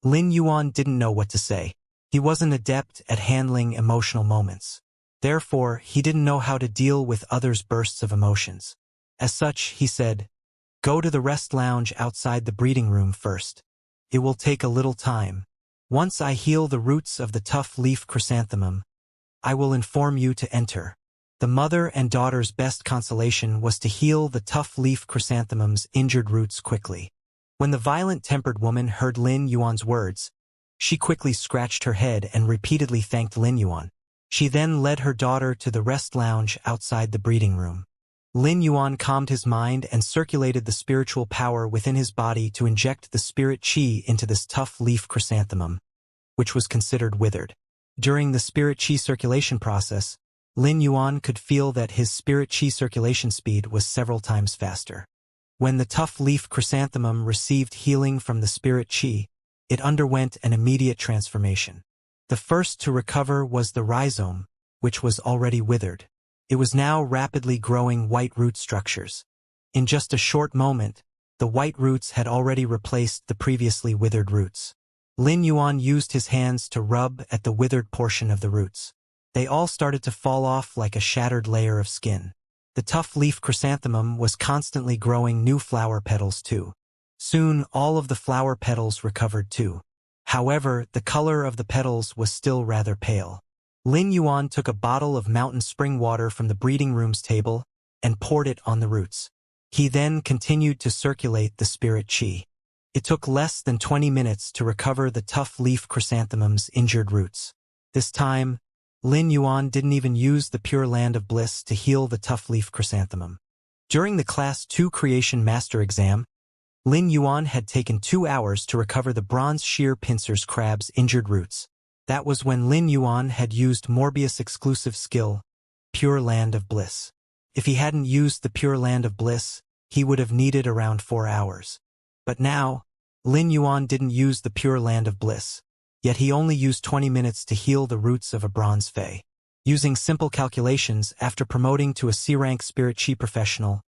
[SPEAKER 1] Lin Yuan didn't know what to say. He wasn't adept at handling emotional moments. Therefore, he didn't know how to deal with others' bursts of emotions. As such, he said, "Go to the rest lounge outside the breeding room first. It will take a little time. Once I heal the roots of the tough leaf chrysanthemum, I will inform you to enter." The mother and daughter's best consolation was to heal the tough leaf chrysanthemum's injured roots quickly. When the violent-tempered woman heard Lin Yuan's words, she quickly scratched her head and repeatedly thanked Lin Yuan. She then led her daughter to the rest lounge outside the breeding room. Lin Yuan calmed his mind and circulated the spiritual power within his body to inject the spirit chi into this tough leaf chrysanthemum, which was considered withered. During the spirit chi circulation process, Lin Yuan could feel that his spirit chi circulation speed was several times faster. When the tough leaf chrysanthemum received healing from the spirit chi, it underwent an immediate transformation. The first to recover was the rhizome, which was already withered. It was now rapidly growing white root structures. In just a short moment, the white roots had already replaced the previously withered roots. Lin Yuan used his hands to rub at the withered portion of the roots. They all started to fall off like a shattered layer of skin. The tough leaf chrysanthemum was constantly growing new flower petals too. Soon, all of the flower petals recovered too. However, the color of the petals was still rather pale. Lin Yuan took a bottle of mountain spring water from the breeding room's table and poured it on the roots. He then continued to circulate the spirit chi. It took less than 20 minutes to recover the tough leaf chrysanthemum's injured roots. This time, Lin Yuan didn't even use the pure land of bliss to heal the tough leaf chrysanthemum. During the Class 2 Creation Master exam, Lin Yuan had taken 2 hours to recover the bronze shear pincer's crab's injured roots. That was when Lin Yuan had used Morbius' exclusive skill, Pure Land of Bliss. If he hadn't used the Pure Land of Bliss, he would have needed around 4 hours. But now, Lin Yuan didn't use the Pure Land of Bliss, yet he only used 20 minutes to heal the roots of a bronze fey. Using simple calculations after promoting to a C-rank spirit chi professional,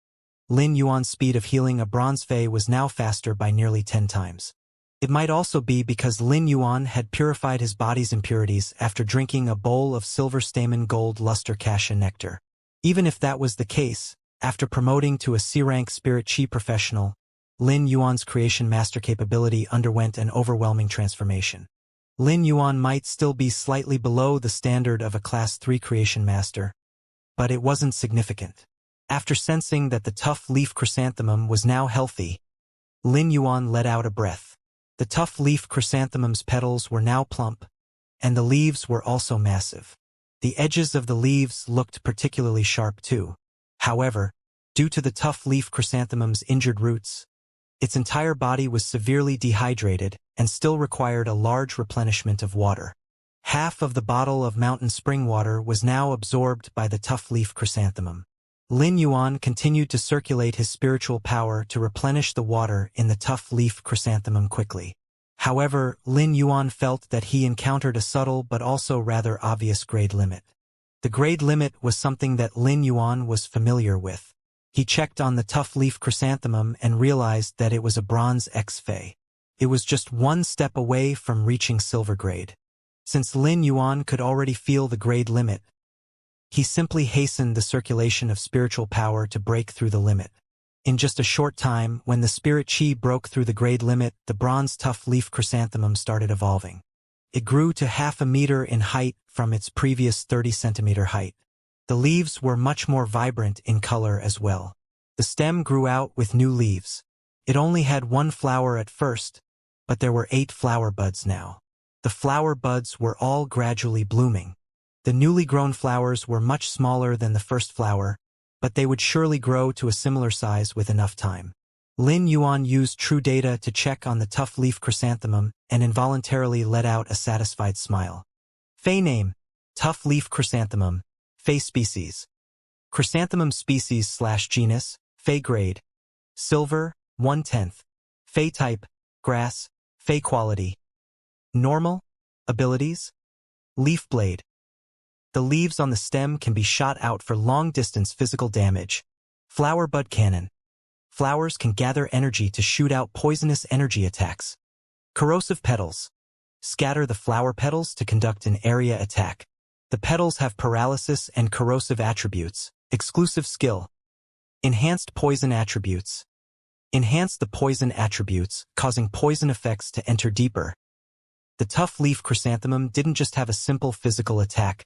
[SPEAKER 1] Lin Yuan's speed of healing a bronze fey was now faster by nearly 10 times. It might also be because Lin Yuan had purified his body's impurities after drinking a bowl of silver stamen gold luster cassia nectar. Even if that was the case, after promoting to a C-rank spirit chi professional, Lin Yuan's creation master capability underwent an overwhelming transformation. Lin Yuan might still be slightly below the standard of a Class 3 creation master, but it wasn't significant. After sensing that the tough leaf chrysanthemum was now healthy, Lin Yuan let out a breath. The tough leaf chrysanthemum's petals were now plump, and the leaves were also massive. The edges of the leaves looked particularly sharp too. However, due to the tough leaf chrysanthemum's injured roots, its entire body was severely dehydrated and still required a large replenishment of water. Half of the bottle of mountain spring water was now absorbed by the tough leaf chrysanthemum. Lin Yuan continued to circulate his spiritual power to replenish the water in the tough leaf chrysanthemum quickly. However, Lin Yuan felt that he encountered a subtle but also rather obvious grade limit. The grade limit was something that Lin Yuan was familiar with. He checked on the tough leaf chrysanthemum and realized that it was a bronze X fey. It was just one step away from reaching silver grade. Since Lin Yuan could already feel the grade limit, he simply hastened the circulation of spiritual power to break through the limit. In just a short time, when the spirit chi broke through the grade limit, the bronze tough leaf chrysanthemum started evolving. It grew to half a meter in height from its previous 30-centimeter height. The leaves were much more vibrant in color as well. The stem grew out with new leaves. It only had one flower at first, but there were 8 flower buds now. The flower buds were all gradually blooming. The newly grown flowers were much smaller than the first flower, but they would surely grow to a similar size with enough time. Lin Yuan used true data to check on the tough leaf chrysanthemum and involuntarily let out a satisfied smile. Fei name: tough leaf chrysanthemum. Fei species: chrysanthemum species/genus, Fei grade: silver, 1/10. Fei type: grass. Fei quality: normal. Abilities: leaf blade. The leaves on the stem can be shot out for long-distance physical damage. Flower bud cannon. Flowers can gather energy to shoot out poisonous energy attacks. Corrosive petals. Scatter the flower petals to conduct an area attack. The petals have paralysis and corrosive attributes. Exclusive skill. Enhanced poison attributes. Enhance the poison attributes, causing poison effects to enter deeper. The tough leaf chrysanthemum didn't just have a simple physical attack,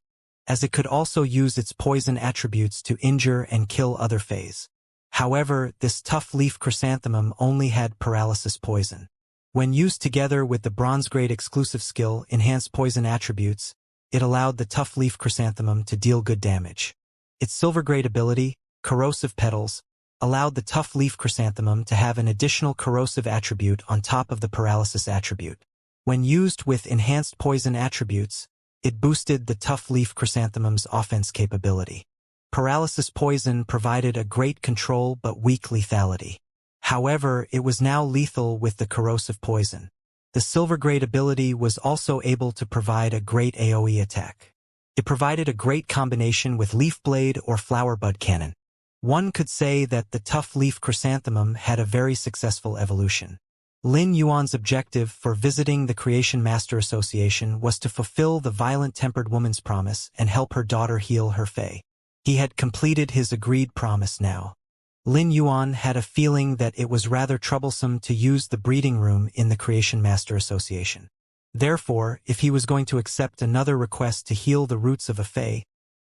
[SPEAKER 1] as it could also use its poison attributes to injure and kill other Feis. However, this tough leaf chrysanthemum only had paralysis poison. When used together with the bronze grade exclusive skill Enhanced Poison Attributes, it allowed the tough leaf chrysanthemum to deal good damage. Its silver grade ability, Corrosive Petals, allowed the tough leaf chrysanthemum to have an additional corrosive attribute on top of the paralysis attribute. When used with Enhanced Poison Attributes, it boosted the tough leaf chrysanthemum's offense capability. Paralysis poison provided a great control but weak lethality. However, it was now lethal with the corrosive poison. The silver grade ability was also able to provide a great AoE attack. It provided a great combination with leaf blade or flower bud cannon. One could say that the tough leaf chrysanthemum had a very successful evolution. Lin Yuan's objective for visiting the Creation Master Association was to fulfill the violent-tempered woman's promise and help her daughter heal her Fei. He had completed his agreed promise now. Lin Yuan had a feeling that it was rather troublesome to use the breeding room in the Creation Master Association. Therefore, if he was going to accept another request to heal the roots of a Fei,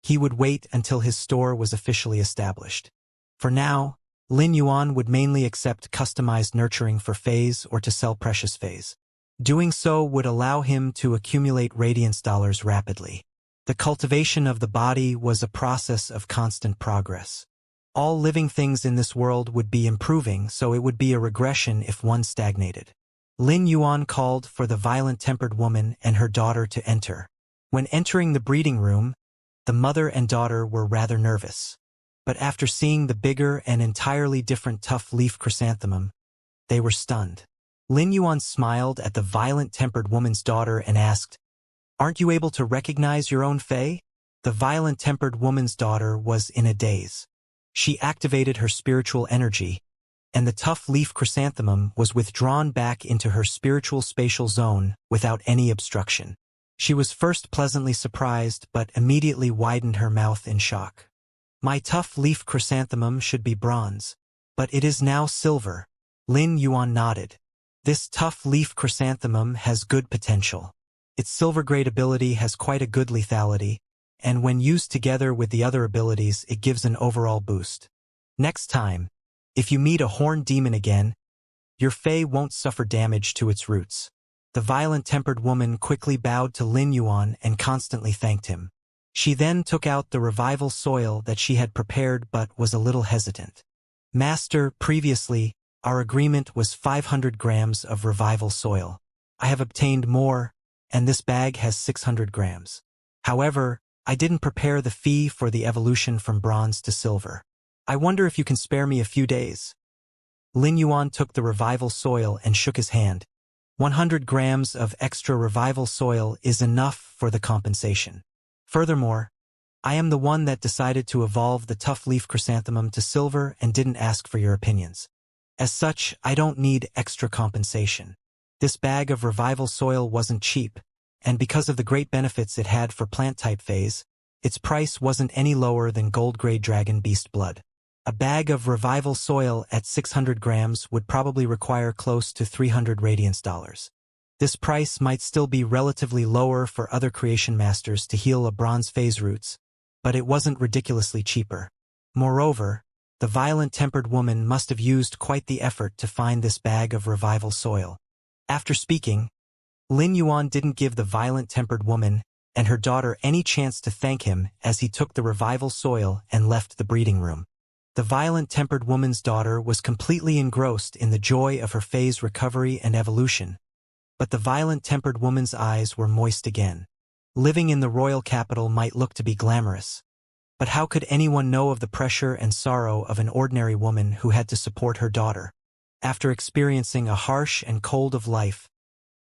[SPEAKER 1] he would wait until his store was officially established. For now, Lin Yuan would mainly accept customized nurturing for Feis or to sell precious Feis. Doing so would allow him to accumulate radiance dollars rapidly. The cultivation of the body was a process of constant progress. All living things in this world would be improving, so it would be a regression if one stagnated. Lin Yuan called for the violent-tempered woman and her daughter to enter. When entering the breeding room, the mother and daughter were rather nervous. But after seeing the bigger and entirely different tough leaf chrysanthemum, they were stunned. Lin Yuan smiled at the violent-tempered woman's daughter and asked, "Aren't you able to recognize your own Fei?" The violent-tempered woman's daughter was in a daze. She activated her spiritual energy, and the tough leaf chrysanthemum was withdrawn back into her spiritual spatial zone without any obstruction. She was first pleasantly surprised but immediately widened her mouth in shock. "My tough leaf chrysanthemum should be bronze, but it is now silver." Lin Yuan nodded. "This tough leaf chrysanthemum has good potential. Its silver grade ability has quite a good lethality, and when used together with the other abilities it gives an overall boost. Next time, if you meet a horned demon again, your Fei won't suffer damage to its roots." The violent-tempered woman quickly bowed to Lin Yuan and constantly thanked him. She then took out the revival soil that she had prepared but was a little hesitant. "Master, previously, our agreement was 500 grams of revival soil. I have obtained more, and this bag has 600 grams. However, I didn't prepare the fee for the evolution from bronze to silver. I wonder if you can spare me a few days." Lin Yuan took the revival soil and shook his hand. 100 grams of extra revival soil is enough for the compensation. Furthermore, I am the one that decided to evolve the tough leaf chrysanthemum to silver and didn't ask for your opinions. As such, I don't need extra compensation. This bag of revival soil wasn't cheap, and because of the great benefits it had for plant-type phase, its price wasn't any lower than gold-grade dragon beast blood. A bag of revival soil at 600 grams would probably require close to 300 radiance dollars. This price might still be relatively lower for other creation masters to heal a bronze phase roots, but it wasn't ridiculously cheaper. Moreover, the violent-tempered woman must have used quite the effort to find this bag of revival soil. After speaking, Lin Yuan didn't give the violent-tempered woman and her daughter any chance to thank him as he took the revival soil and left the breeding room. The violent-tempered woman's daughter was completely engrossed in the joy of her phase recovery and evolution, but the violent-tempered woman's eyes were moist again. Living in the royal capital might look to be glamorous, but how could anyone know of the pressure and sorrow of an ordinary woman who had to support her daughter? After experiencing a harsh and cold of life,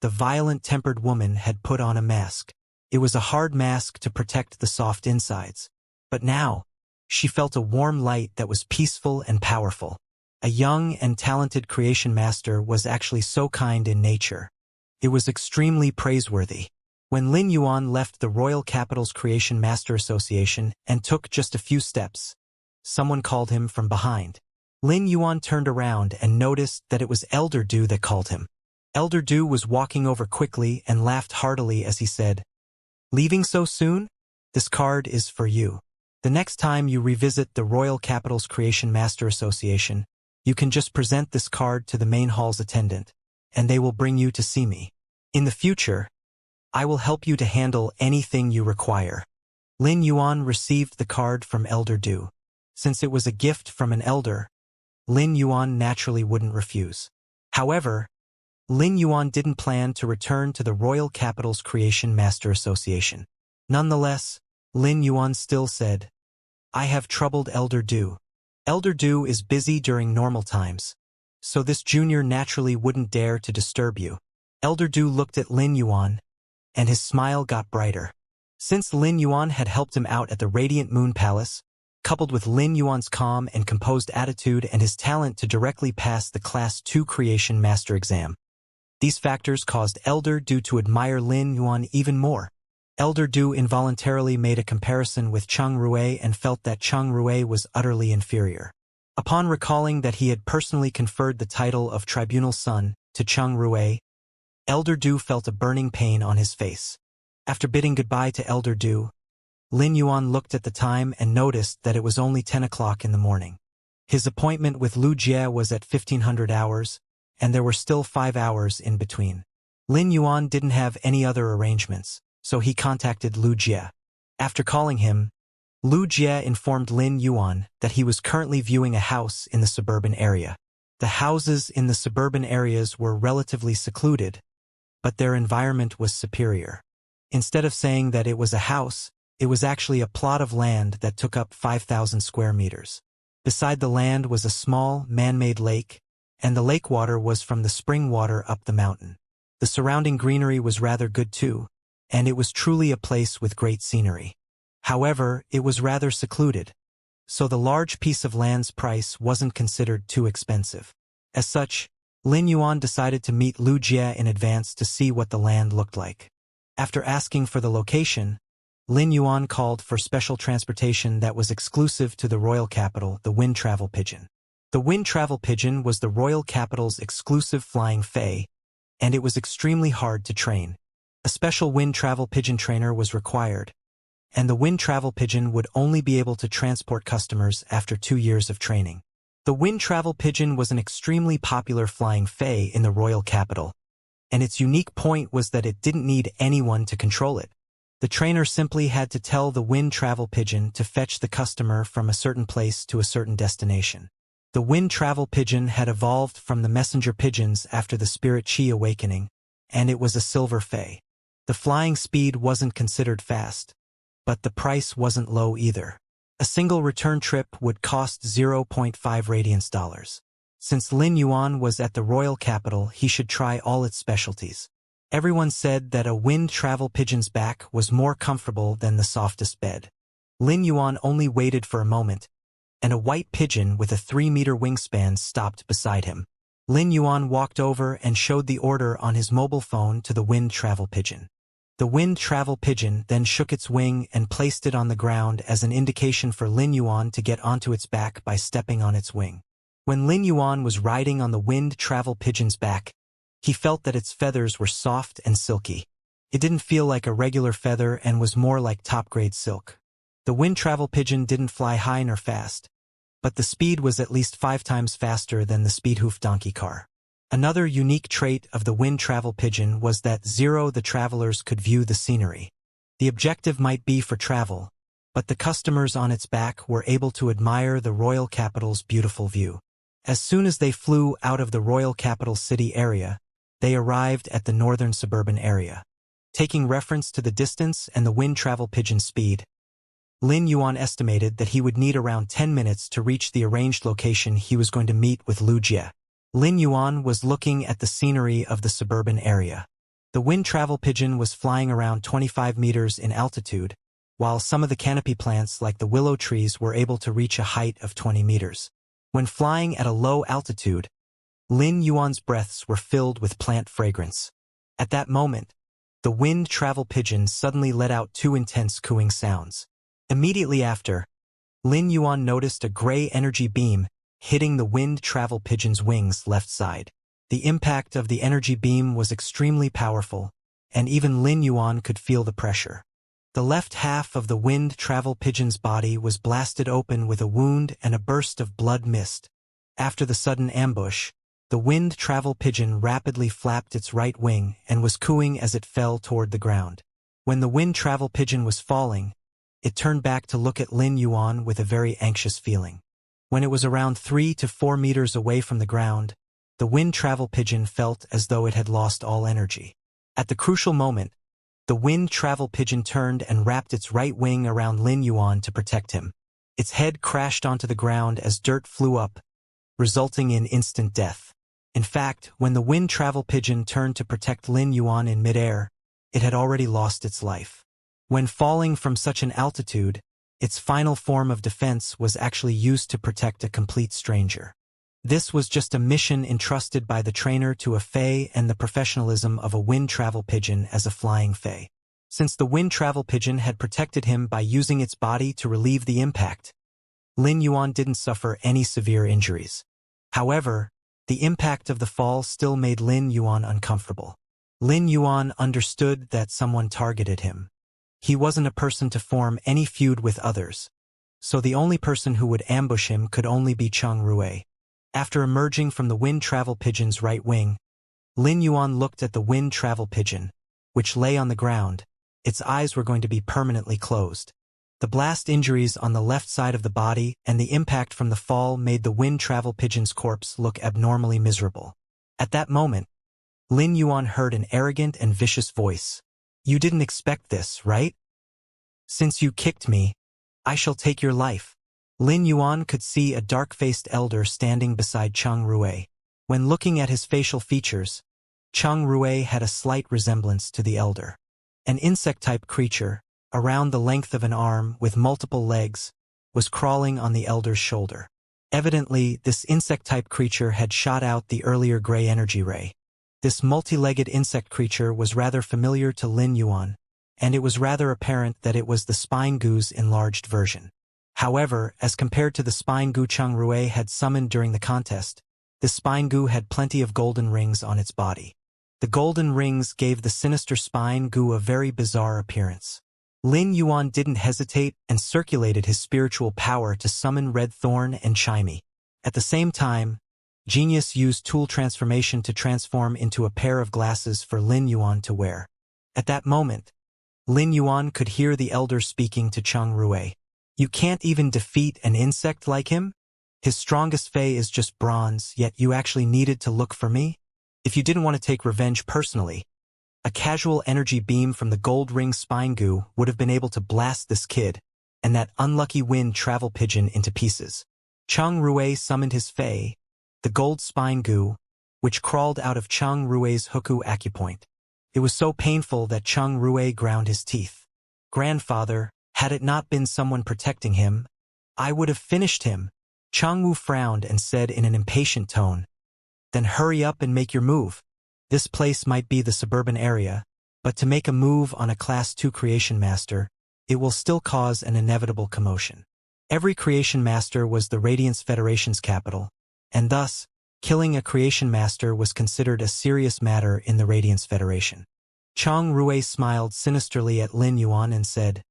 [SPEAKER 1] the violent-tempered woman had put on a mask. It was a hard mask to protect the soft insides. But now, she felt a warm light that was peaceful and powerful. A young and talented creation master was actually so kind in nature. It was extremely praiseworthy. When Lin Yuan left the Royal Capital's Creation Master Association and took just a few steps, someone called him from behind. Lin Yuan turned around and noticed that it was Elder Du that called him. Elder Du was walking over quickly and laughed heartily as he said, "Leaving so soon? This card is for you. The next time you revisit the Royal Capital's Creation Master Association, you can just present this card to the main hall's attendant, and they will bring you to see me. In the future, I will help you to handle anything you require." Lin Yuan received the card from Elder Du. Since it was a gift from an elder, Lin Yuan naturally wouldn't refuse. However, Lin Yuan didn't plan to return to the Royal Capital's Creation Master Association. Nonetheless, Lin Yuan still said, "I have troubled Elder Du. Elder Du is busy during normal times, so this junior naturally wouldn't dare to disturb you." Elder Du looked at Lin Yuan, and his smile got brighter. Since Lin Yuan had helped him out at the Radiant Moon Palace, coupled with Lin Yuan's calm and composed attitude and his talent to directly pass the Class 2 Creation Master exam, these factors caused Elder Du to admire Lin Yuan even more. Elder Du involuntarily made a comparison with Cheng Rui and felt that Cheng Rui was utterly inferior. Upon recalling that he had personally conferred the title of Tribunal Son to Cheng Rui, Elder Du felt a burning pain on his face. After bidding goodbye to Elder Du, Lin Yuan looked at the time and noticed that it was only 10 o'clock in the morning. His appointment with Lu Jie was at 1500 hours, and there were still 5 hours in between. Lin Yuan didn't have any other arrangements, so he contacted Lu Jie. After calling him, Lu Jie informed Lin Yuan that he was currently viewing a house in the suburban area. The houses in the suburban areas were relatively secluded, but their environment was superior. Instead of saying that it was a house, it was actually a plot of land that took up 5,000 square meters. Beside the land was a small, man-made lake, and the lake water was from the spring water up the mountain. The surrounding greenery was rather good too, and it was truly a place with great scenery. However, it was rather secluded, so the large piece of land's price wasn't considered too expensive. As such, Lin Yuan decided to meet Lu Jie in advance to see what the land looked like. After asking for the location, Lin Yuan called for special transportation that was exclusive to the royal capital, the Wind Travel Pigeon. The Wind Travel Pigeon was the royal capital's exclusive flying fae, and it was extremely hard to train. A special Wind Travel Pigeon trainer was required, and the Wind Travel Pigeon would only be able to transport customers after 2 years of training. The Wind Travel Pigeon was an extremely popular flying fae in the royal capital, and its unique point was that it didn't need anyone to control it. The trainer simply had to tell the Wind Travel Pigeon to fetch the customer from a certain place to a certain destination. The Wind Travel Pigeon had evolved from the messenger pigeons after the Spirit Chi awakening, and it was a silver fae. The flying speed wasn't considered fast, but the price wasn't low either. A single return trip would cost 0.5 radiance dollars. Since Lin Yuan was at the royal capital, he should try all its specialties. Everyone said that a Wind Travel Pigeon's back was more comfortable than the softest bed. Lin Yuan only waited for a moment, and a white pigeon with a 3-meter wingspan stopped beside him. Lin Yuan walked over and showed the order on his mobile phone to the Wind Travel Pigeon. The wind travel pigeon then shook its wing and placed it on the ground as an indication for Lin Yuan to get onto its back by stepping on its wing. When Lin Yuan was riding on the wind travel pigeon's back, he felt that its feathers were soft and silky. It didn't feel like a regular feather and was more like top-grade silk. The wind travel pigeon didn't fly high nor fast, but the speed was at least 5 times faster than the speed-hoof donkey car. Another unique trait of the wind travel pigeon was that the travelers could view the scenery. The objective might be for travel, but the customers on its back were able to admire the royal capital's beautiful view. As soon as they flew out of the royal capital city area, they arrived at the northern suburban area. Taking reference to the distance and the wind travel pigeon's speed, Lin Yuan estimated that he would need around 10 minutes to reach the arranged location he was going to meet with Lu Jie. Lin Yuan was looking at the scenery of the suburban area. The wind travel pigeon was flying around 25 meters in altitude, while some of the canopy plants like the willow trees were able to reach a height of 20 meters. When flying at a low altitude, Lin Yuan's breaths were filled with plant fragrance. At that moment, the wind travel pigeon suddenly let out 2 intense cooing sounds. Immediately after, Lin Yuan noticed a gray energy beam hitting the wind travel pigeon's wings left side. The impact of the energy beam was extremely powerful, and even Lin Yuan could feel the pressure. The left half of the wind travel pigeon's body was blasted open with a wound and a burst of blood mist. After the sudden ambush, the wind travel pigeon rapidly flapped its right wing and was cooing as it fell toward the ground. When the wind travel pigeon was falling, it turned back to look at Lin Yuan with a very anxious feeling. When it was around 3 to 4 meters away from the ground, the wind travel pigeon felt as though it had lost all energy. At the crucial moment, the wind travel pigeon turned and wrapped its right wing around Lin Yuan to protect him. Its head crashed onto the ground as dirt flew up, resulting in instant death. In fact, when the wind travel pigeon turned to protect Lin Yuan in midair, it had already lost its life. When falling from such an altitude, its final form of defense was actually used to protect a complete stranger. This was just a mission entrusted by the trainer to a fae and the professionalism of a wind travel pigeon as a flying fae. Since the wind travel pigeon had protected him by using its body to relieve the impact, Lin Yuan didn't suffer any severe injuries. However, the impact of the fall still made Lin Yuan uncomfortable. Lin Yuan understood that someone targeted him. He wasn't a person to form any feud with others, so the only person who would ambush him could only be Cheng Rue. After emerging from the wind travel pigeon's right wing, Lin Yuan looked at the wind travel pigeon, which lay on the ground. Its eyes were going to be permanently closed. The blast injuries on the left side of the body and the impact from the fall made the wind travel pigeon's corpse look abnormally miserable. At that moment, Lin Yuan heard an arrogant and vicious voice. "You didn't expect this, right? Since you kicked me, I shall take your life." Lin Yuan could see a dark-faced elder standing beside Cheng Rue. When looking at his facial features, Cheng Rue had a slight resemblance to the elder. An insect-type creature, around the length of an arm with multiple legs, was crawling on the elder's shoulder. Evidently, this insect-type creature had shot out the earlier gray energy ray. This multi-legged insect creature was rather familiar to Lin Yuan, and it was rather apparent that it was the spine goo's enlarged version. However, as compared to the spine goo Cheng Rue had summoned during the contest, the spine goo had plenty of golden rings on its body. The golden rings gave the sinister spine goo a very bizarre appearance. Lin Yuan didn't hesitate and circulated his spiritual power to summon Red Thorn and Chimey. At the same time, Genius used tool transformation to transform into a pair of glasses for Lin Yuan to wear. At that moment, Lin Yuan could hear the elder speaking to Cheng Rue. "You can't even defeat an insect like him? His strongest fae is just bronze, yet you actually needed to look for me? If you didn't want to take revenge personally, a casual energy beam from the gold ring spine goo would have been able to blast this kid and that unlucky wind travel pigeon into pieces." Cheng Rue summoned his fae, the gold spine goo, which crawled out of Cheng Rue's Huku acupoint. It was so painful that Cheng Rue ground his teeth. "Grandfather, had it not been someone protecting him, I would have finished him." Cheng Wu frowned and said in an impatient tone, "Then hurry up and make your move. This place might be the suburban area, but to make a move on a Class 2 creation master, it will still cause an inevitable commotion. Every creation master was the Radiance Federation's capital, and thus, killing a creation master was considered a serious matter in the Radiance Federation. Chang Rui smiled sinisterly at Lin Yuan and said,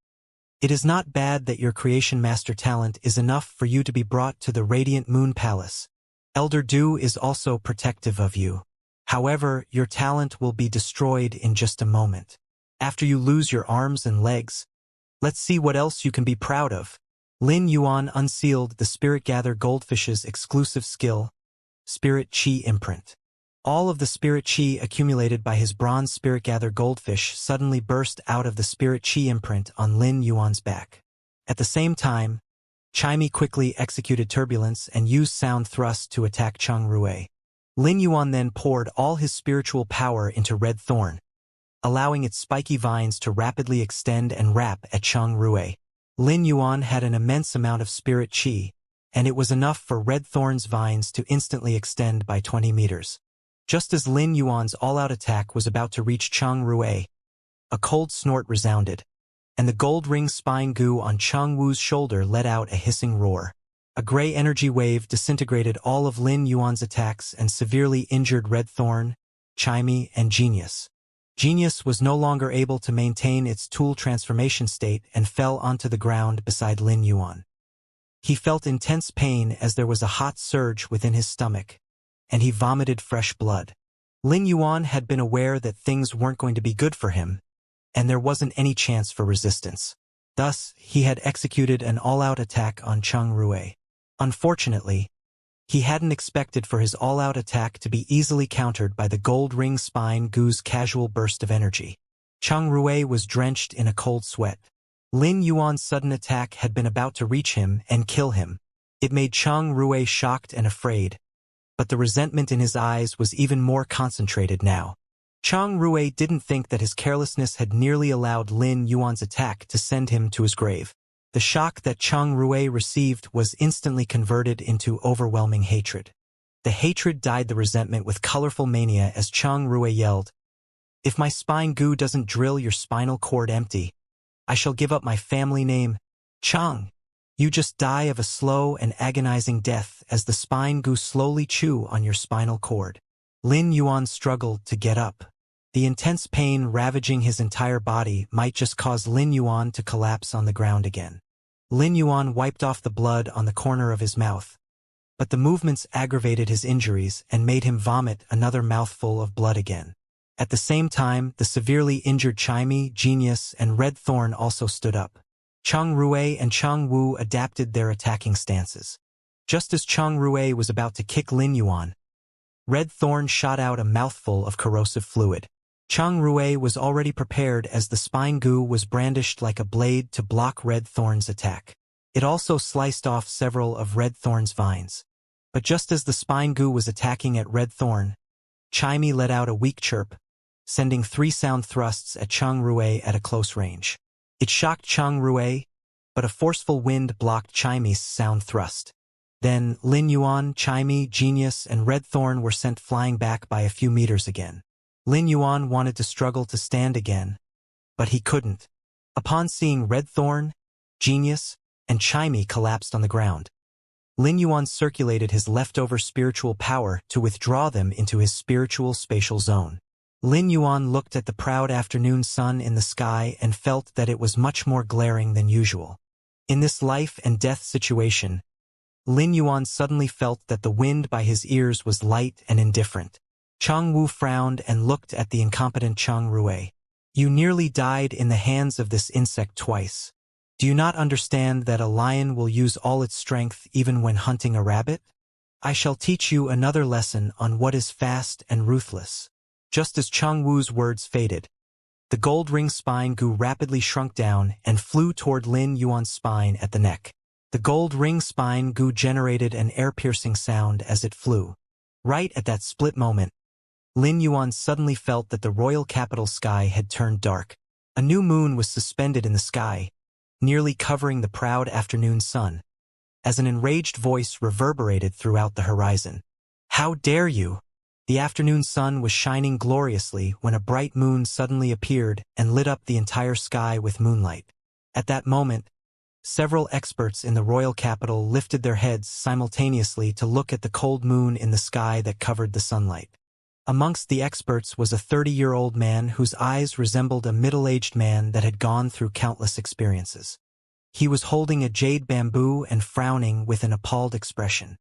[SPEAKER 1] "It is not bad that your creation master talent is enough for you to be brought to the Radiant Moon Palace. Elder Du is also protective of you. However, your talent will be destroyed in just a moment. After you lose your arms and legs, let's see what else you can be proud of." Lin Yuan unsealed the Spirit Gather Goldfish's exclusive skill, Spirit Chi Imprint. All of the Spirit Chi accumulated by his bronze Spirit Gather Goldfish suddenly burst out of the Spirit Chi imprint on Lin Yuan's back. At the same time, Chimey quickly executed Turbulence and used Sound Thrust to attack Chang Rui. Lin Yuan then poured all his spiritual power into Red Thorn, allowing its spiky vines to rapidly extend and wrap at Chang Rui. Lin Yuan had an immense amount of Spirit Chi, and it was enough for Red Thorn's vines to instantly extend by 20 meters. Just as Lin Yuan's all-out attack was about to reach Chang Rui, a cold snort resounded, and the gold ring spine goo on Chang Wu's shoulder let out a hissing roar. A gray energy wave disintegrated all of Lin Yuan's attacks and severely injured Red Thorn, Chimey, and Genius. Genius was no longer able to maintain its tool transformation state and fell onto the ground beside Lin Yuan. He felt intense pain as there was a hot surge within his stomach, and he vomited fresh blood. Lin Yuan had been aware that things weren't going to be good for him, and there wasn't any chance for resistance. Thus, he had executed an all-out attack on Chang Rui. Unfortunately, he hadn't expected for his all-out attack to be easily countered by the gold ring spine goo's casual burst of energy. Chang Rui was drenched in a cold sweat. Lin Yuan's sudden attack had been about to reach him and kill him. It made Chang Rui shocked and afraid, but the resentment in his eyes was even more concentrated now. Chang Rui didn't think that his carelessness had nearly allowed Lin Yuan's attack to send him to his grave. The shock that Chang Rui received was instantly converted into overwhelming hatred. The hatred dyed the resentment with colorful mania as Chang Rui yelled, "If my spine goo doesn't drill your spinal cord empty, I shall give up my family name. Chang, you just die of a slow and agonizing death as the spine goo slowly chew on your spinal cord." Lin Yuan struggled to get up. The intense pain ravaging his entire body might just cause Lin Yuan to collapse on the ground again. Lin Yuan wiped off the blood on the corner of his mouth, but the movements aggravated his injuries and made him vomit another mouthful of blood again. At the same time, the severely injured Chimey, Genius, and Red Thorn also stood up. Chang Rui and Chang Wu adapted their attacking stances. Just as Chang Rui was about to kick Lin Yuan, Red Thorn shot out a mouthful of corrosive fluid. Chang Rui was already prepared as the spine goo was brandished like a blade to block Red Thorn's attack. It also sliced off several of Red Thorn's vines. But just as the spine goo was attacking at Red Thorn, Chimey let out a weak chirp, sending 3 sound thrusts at Chang Rui at a close range. It shocked Chang Rui, but a forceful wind blocked Chimey's sound thrust. Then Lin Yuan, Chimey, Genius, and Red Thorn were sent flying back by a few meters again. Lin Yuan wanted to struggle to stand again, but he couldn't. Upon seeing Red Thorn, Genius, and Chimey collapsed on the ground, Lin Yuan circulated his leftover spiritual power to withdraw them into his spiritual spatial zone. Lin Yuan looked at the proud afternoon sun in the sky and felt that it was much more glaring than usual. In this life and death situation, Lin Yuan suddenly felt that the wind by his ears was light and indifferent. Chang Wu frowned and looked at the incompetent Chang Rui. "You nearly died in the hands of this insect twice. Do you not understand that a lion will use all its strength even when hunting a rabbit? I shall teach you another lesson on what is fast and ruthless." Just as Chang Wu's words faded, the gold ring spine goo rapidly shrunk down and flew toward Lin Yuan's spine at the neck. The gold ring spine goo generated an air-piercing sound as it flew. Right at that split moment, Lin Yuan suddenly felt that the royal capital sky had turned dark. A new moon was suspended in the sky, nearly covering the proud afternoon sun, as an enraged voice reverberated throughout the horizon. "How dare you! The afternoon sun was shining gloriously when a bright moon suddenly appeared and lit up the entire sky with moonlight. At that moment, several experts in the royal capital lifted their heads simultaneously to look at the cold moon in the sky that covered the sunlight. Amongst the experts was a 30-year-old man whose eyes resembled a middle-aged man that had gone through countless experiences. He was holding a jade bamboo and frowning with an appalled expression.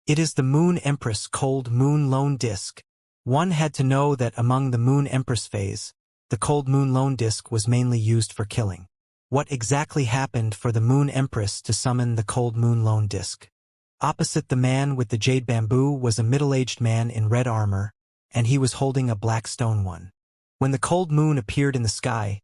[SPEAKER 1] "It is the Moon Empress cold moon lone disk." One had to know that among the Moon Empress phase, the cold moon lone disk was mainly used for killing. What exactly happened for the Moon Empress to summon the cold moon lone disk? Opposite the man with the jade bamboo was a middle-aged man in red armor, and he was holding a black stone one. When the cold moon appeared in the sky,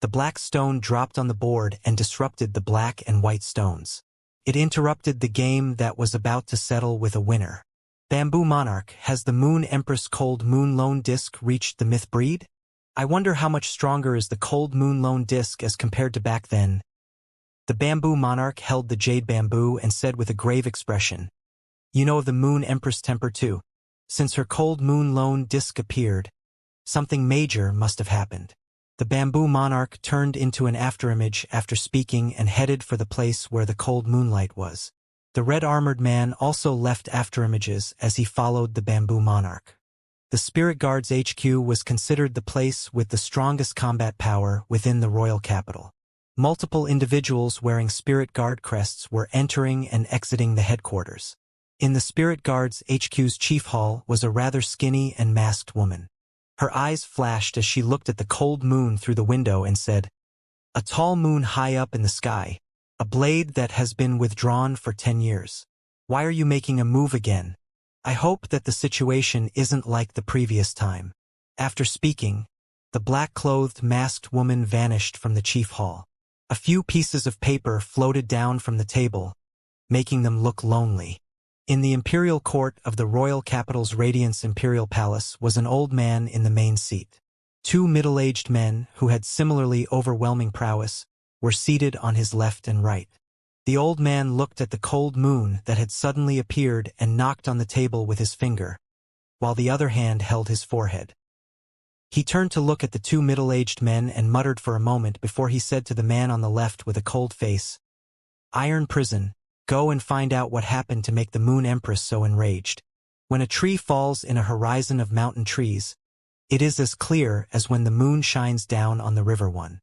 [SPEAKER 1] the black stone dropped on the board and disrupted the black and white stones. It interrupted the game that was about to settle with a winner. Bamboo Monarch, has the Moon Empress cold moon lone disk reached the myth breed? I wonder how much stronger is the cold moon lone disk as compared to back then. The Bamboo Monarch held the jade bamboo and said with a grave expression, "You know of the Moon Empress temper too. Since her cold moon lone disk appeared, something major must have happened." The Bamboo Monarch turned into an afterimage after speaking and headed for the place where the cold moonlight was. The red-armored man also left afterimages as he followed the Bamboo Monarch. The Spirit Guard's HQ was considered the place with the strongest combat power within the royal capital. Multiple individuals wearing Spirit Guard crests were entering and exiting the headquarters. In the Spirit Guard's HQ's chief hall was a rather skinny and masked woman. Her eyes flashed as she looked at the cold moon through the window and said, "A tall moon high up in the sky, a blade that has been withdrawn for 10 years. Why are you making a move again? I hope that the situation isn't like the previous time." After speaking, the black-clothed masked woman vanished from the chief hall. A few pieces of paper floated down from the table, making them look lonely. In the imperial court of the royal capital's Radiance Imperial Palace was an old man in the main seat. Two middle-aged men, who had similarly overwhelming prowess, were seated on his left and right. The old man looked at the cold moon that had suddenly appeared and knocked on the table with his finger, while the other hand held his forehead. He turned to look at the two middle-aged men and muttered for a moment before he said to the man on the left with a cold face, "Iron Prison, go and find out what happened to make the Moon Empress so enraged. When a tree falls in a horizon of mountain trees, it is as clear as when the moon shines down on the river one.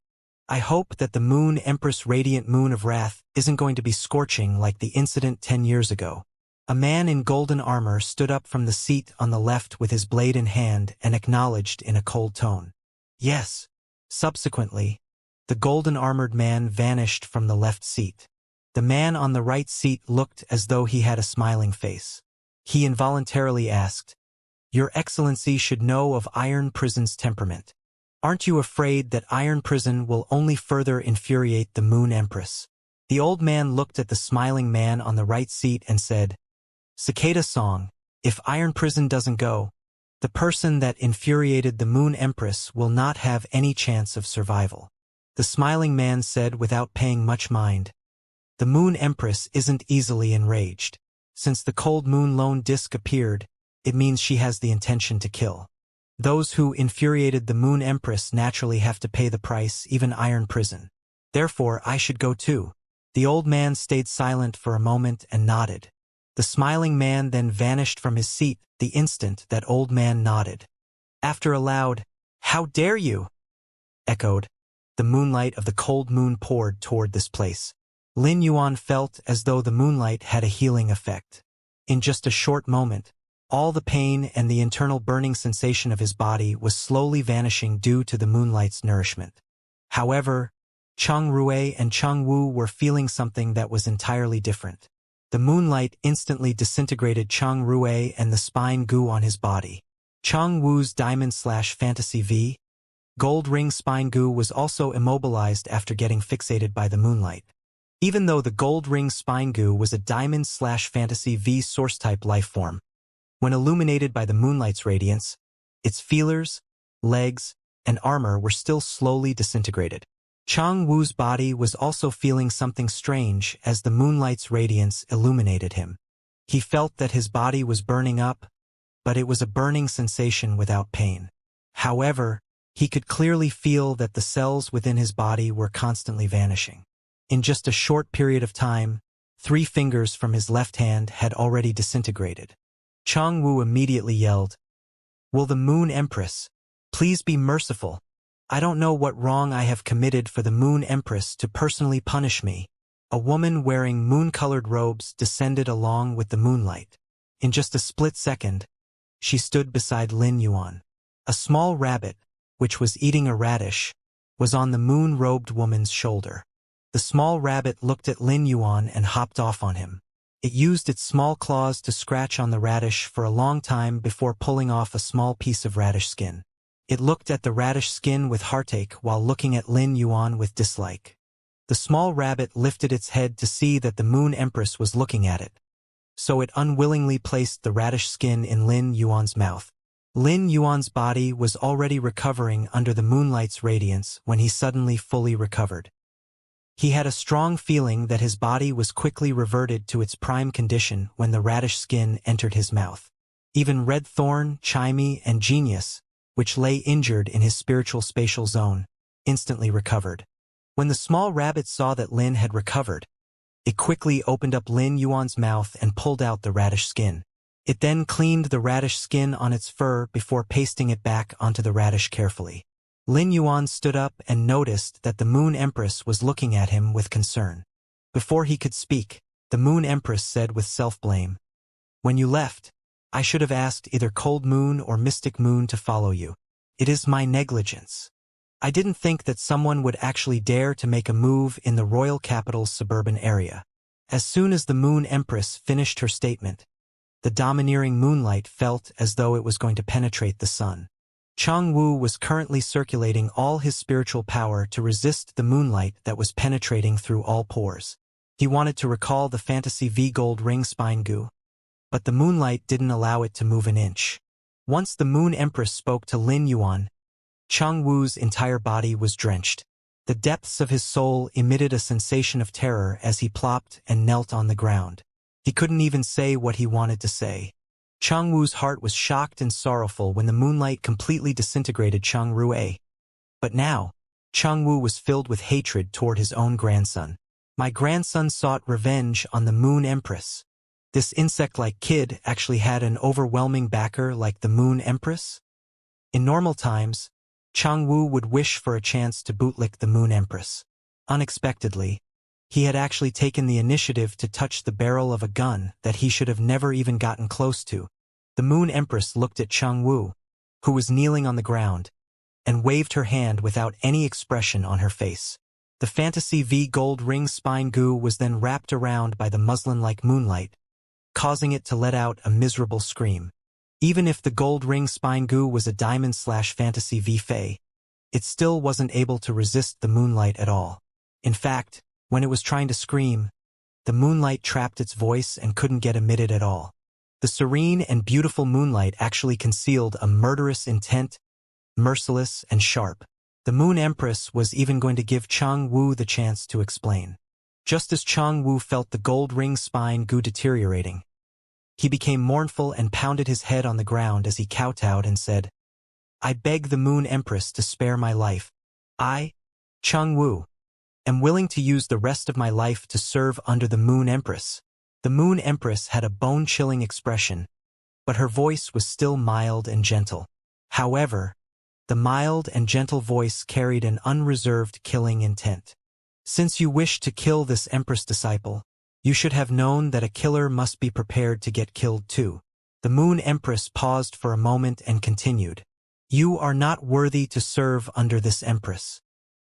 [SPEAKER 1] I hope that the Moon Empress Radiant Moon of Wrath isn't going to be scorching like the incident 10 years ago." A man in golden armor stood up from the seat on the left with his blade in hand and acknowledged in a cold tone, "Yes." Subsequently, the golden-armored man vanished from the left seat. The man on the right seat looked as though he had a smiling face. He involuntarily asked, "Your Excellency should know of Iron Prison's temperament. Aren't you afraid that Iron Prison will only further infuriate the Moon Empress?" The old man looked at the smiling man on the right seat and said, "Cicada Song, if Iron Prison doesn't go, the person that infuriated the Moon Empress will not have any chance of survival." The smiling man said without paying much mind, "The Moon Empress isn't easily enraged. Since the cold moon lone disk appeared, it means she has the intention to kill. Those who infuriated the Moon Empress naturally have to pay the price, even Iron Prison. Therefore, I should go too." The old man stayed silent for a moment and nodded. The smiling man then vanished from his seat the instant that old man nodded. After a loud, "How dare you?" echoed, the moonlight of the cold moon poured toward this place. Lin Yuan felt as though the moonlight had a healing effect. In just a short moment, all the pain and the internal burning sensation of his body was slowly vanishing due to the moonlight's nourishment. However, Cheng Rui and Cheng Wu were feeling something that was entirely different. The moonlight instantly disintegrated Cheng Rui and the spine goo on his body. Cheng Wu's Diamond/Fantasy V Gold Ring spine goo was also immobilized after getting fixated by the moonlight. Even though the Gold Ring spine goo was a Diamond/Fantasy V source-type lifeform, when illuminated by the moonlight's radiance, its feelers, legs, and armor were still slowly disintegrated. Cheng Wu's body was also feeling something strange as the moonlight's radiance illuminated him. He felt that his body was burning up, but it was a burning sensation without pain. However, he could clearly feel that the cells within his body were constantly vanishing. In just a short period of time, 3 fingers from his left hand had already disintegrated. Chang Wu immediately yelled, "Will the Moon Empress please be merciful? I don't know what wrong I have committed for the Moon Empress to personally punish me." A woman wearing moon-colored robes descended along with the moonlight. In just a split second, she stood beside Lin Yuan. A small rabbit, which was eating a radish, was on the moon-robed woman's shoulder. The small rabbit looked at Lin Yuan and hopped off on him. It used its small claws to scratch on the radish for a long time before pulling off a small piece of radish skin. It looked at the radish skin with heartache while looking at Lin Yuan with dislike. The small rabbit lifted its head to see that the Moon Empress was looking at it, so it unwillingly placed the radish skin in Lin Yuan's mouth. Lin Yuan's body was already recovering under the moonlight's radiance when he suddenly fully recovered. He had a strong feeling that his body was quickly reverted to its prime condition when the radish skin entered his mouth. Even Red Thorn, Chimey, and Genius, which lay injured in his spiritual spatial zone, instantly recovered. When the small rabbit saw that Lin had recovered, it quickly opened up Lin Yuan's mouth and pulled out the radish skin. It then cleaned the radish skin on its fur before pasting it back onto the radish carefully. Lin Yuan stood up and noticed that the Moon Empress was looking at him with concern. Before he could speak, the Moon Empress said with self-blame, "When you left, I should have asked either Cold Moon or Mystic Moon to follow you. It is my negligence. I didn't think that someone would actually dare to make a move in the royal capital's suburban area." As soon as the Moon Empress finished her statement, the domineering moonlight felt as though it was going to penetrate the sun. Chang Wu was currently circulating all his spiritual power to resist the moonlight that was penetrating through all pores. He wanted to recall the Fantasy V Gold Ring Spine Goo, but the moonlight didn't allow it to move an inch. Once the Moon Empress spoke to Lin Yuan, Chang Wu's entire body was drenched. The depths of his soul emitted a sensation of terror as he plopped and knelt on the ground. He couldn't even say what he wanted to say. Chang Wu's heart was shocked and sorrowful when the moonlight completely disintegrated Chang Rue. But now, Chang Wu was filled with hatred toward his own grandson. My grandson sought revenge on the Moon Empress. This insect-like kid actually had an overwhelming backer like the Moon Empress? In normal times, Chang Wu would wish for a chance to bootlick the Moon Empress. Unexpectedly, he had actually taken the initiative to touch the barrel of a gun that he should have never even gotten close to. The Moon Empress looked at Chang Wu, who was kneeling on the ground, and waved her hand without any expression on her face. The Fantasy V Gold Ring Spine Goo was then wrapped around by the muslin-like moonlight, causing it to let out a miserable scream. Even if the Gold Ring Spine Goo was a Diamond/Fantasy V Fey, it still wasn't able to resist the moonlight at all. In fact, when it was trying to scream, the moonlight trapped its voice and couldn't get emitted at all. The serene and beautiful moonlight actually concealed a murderous intent, merciless and sharp. The Moon Empress was even going to give Chang Wu the chance to explain. Just as Chang Wu felt the Gold Ring Spine Goo deteriorating, he became mournful and pounded his head on the ground as he kowtowed and said, "I beg the Moon Empress to spare my life. I, Chang Wu, am willing to use the rest of my life to serve under the Moon Empress." The Moon Empress had a bone-chilling expression, but her voice was still mild and gentle. However, the mild and gentle voice carried an unreserved killing intent. "Since you wish to kill this Empress disciple, you should have known that a killer must be prepared to get killed too." The Moon Empress paused for a moment and continued, "You are not worthy to serve under this Empress.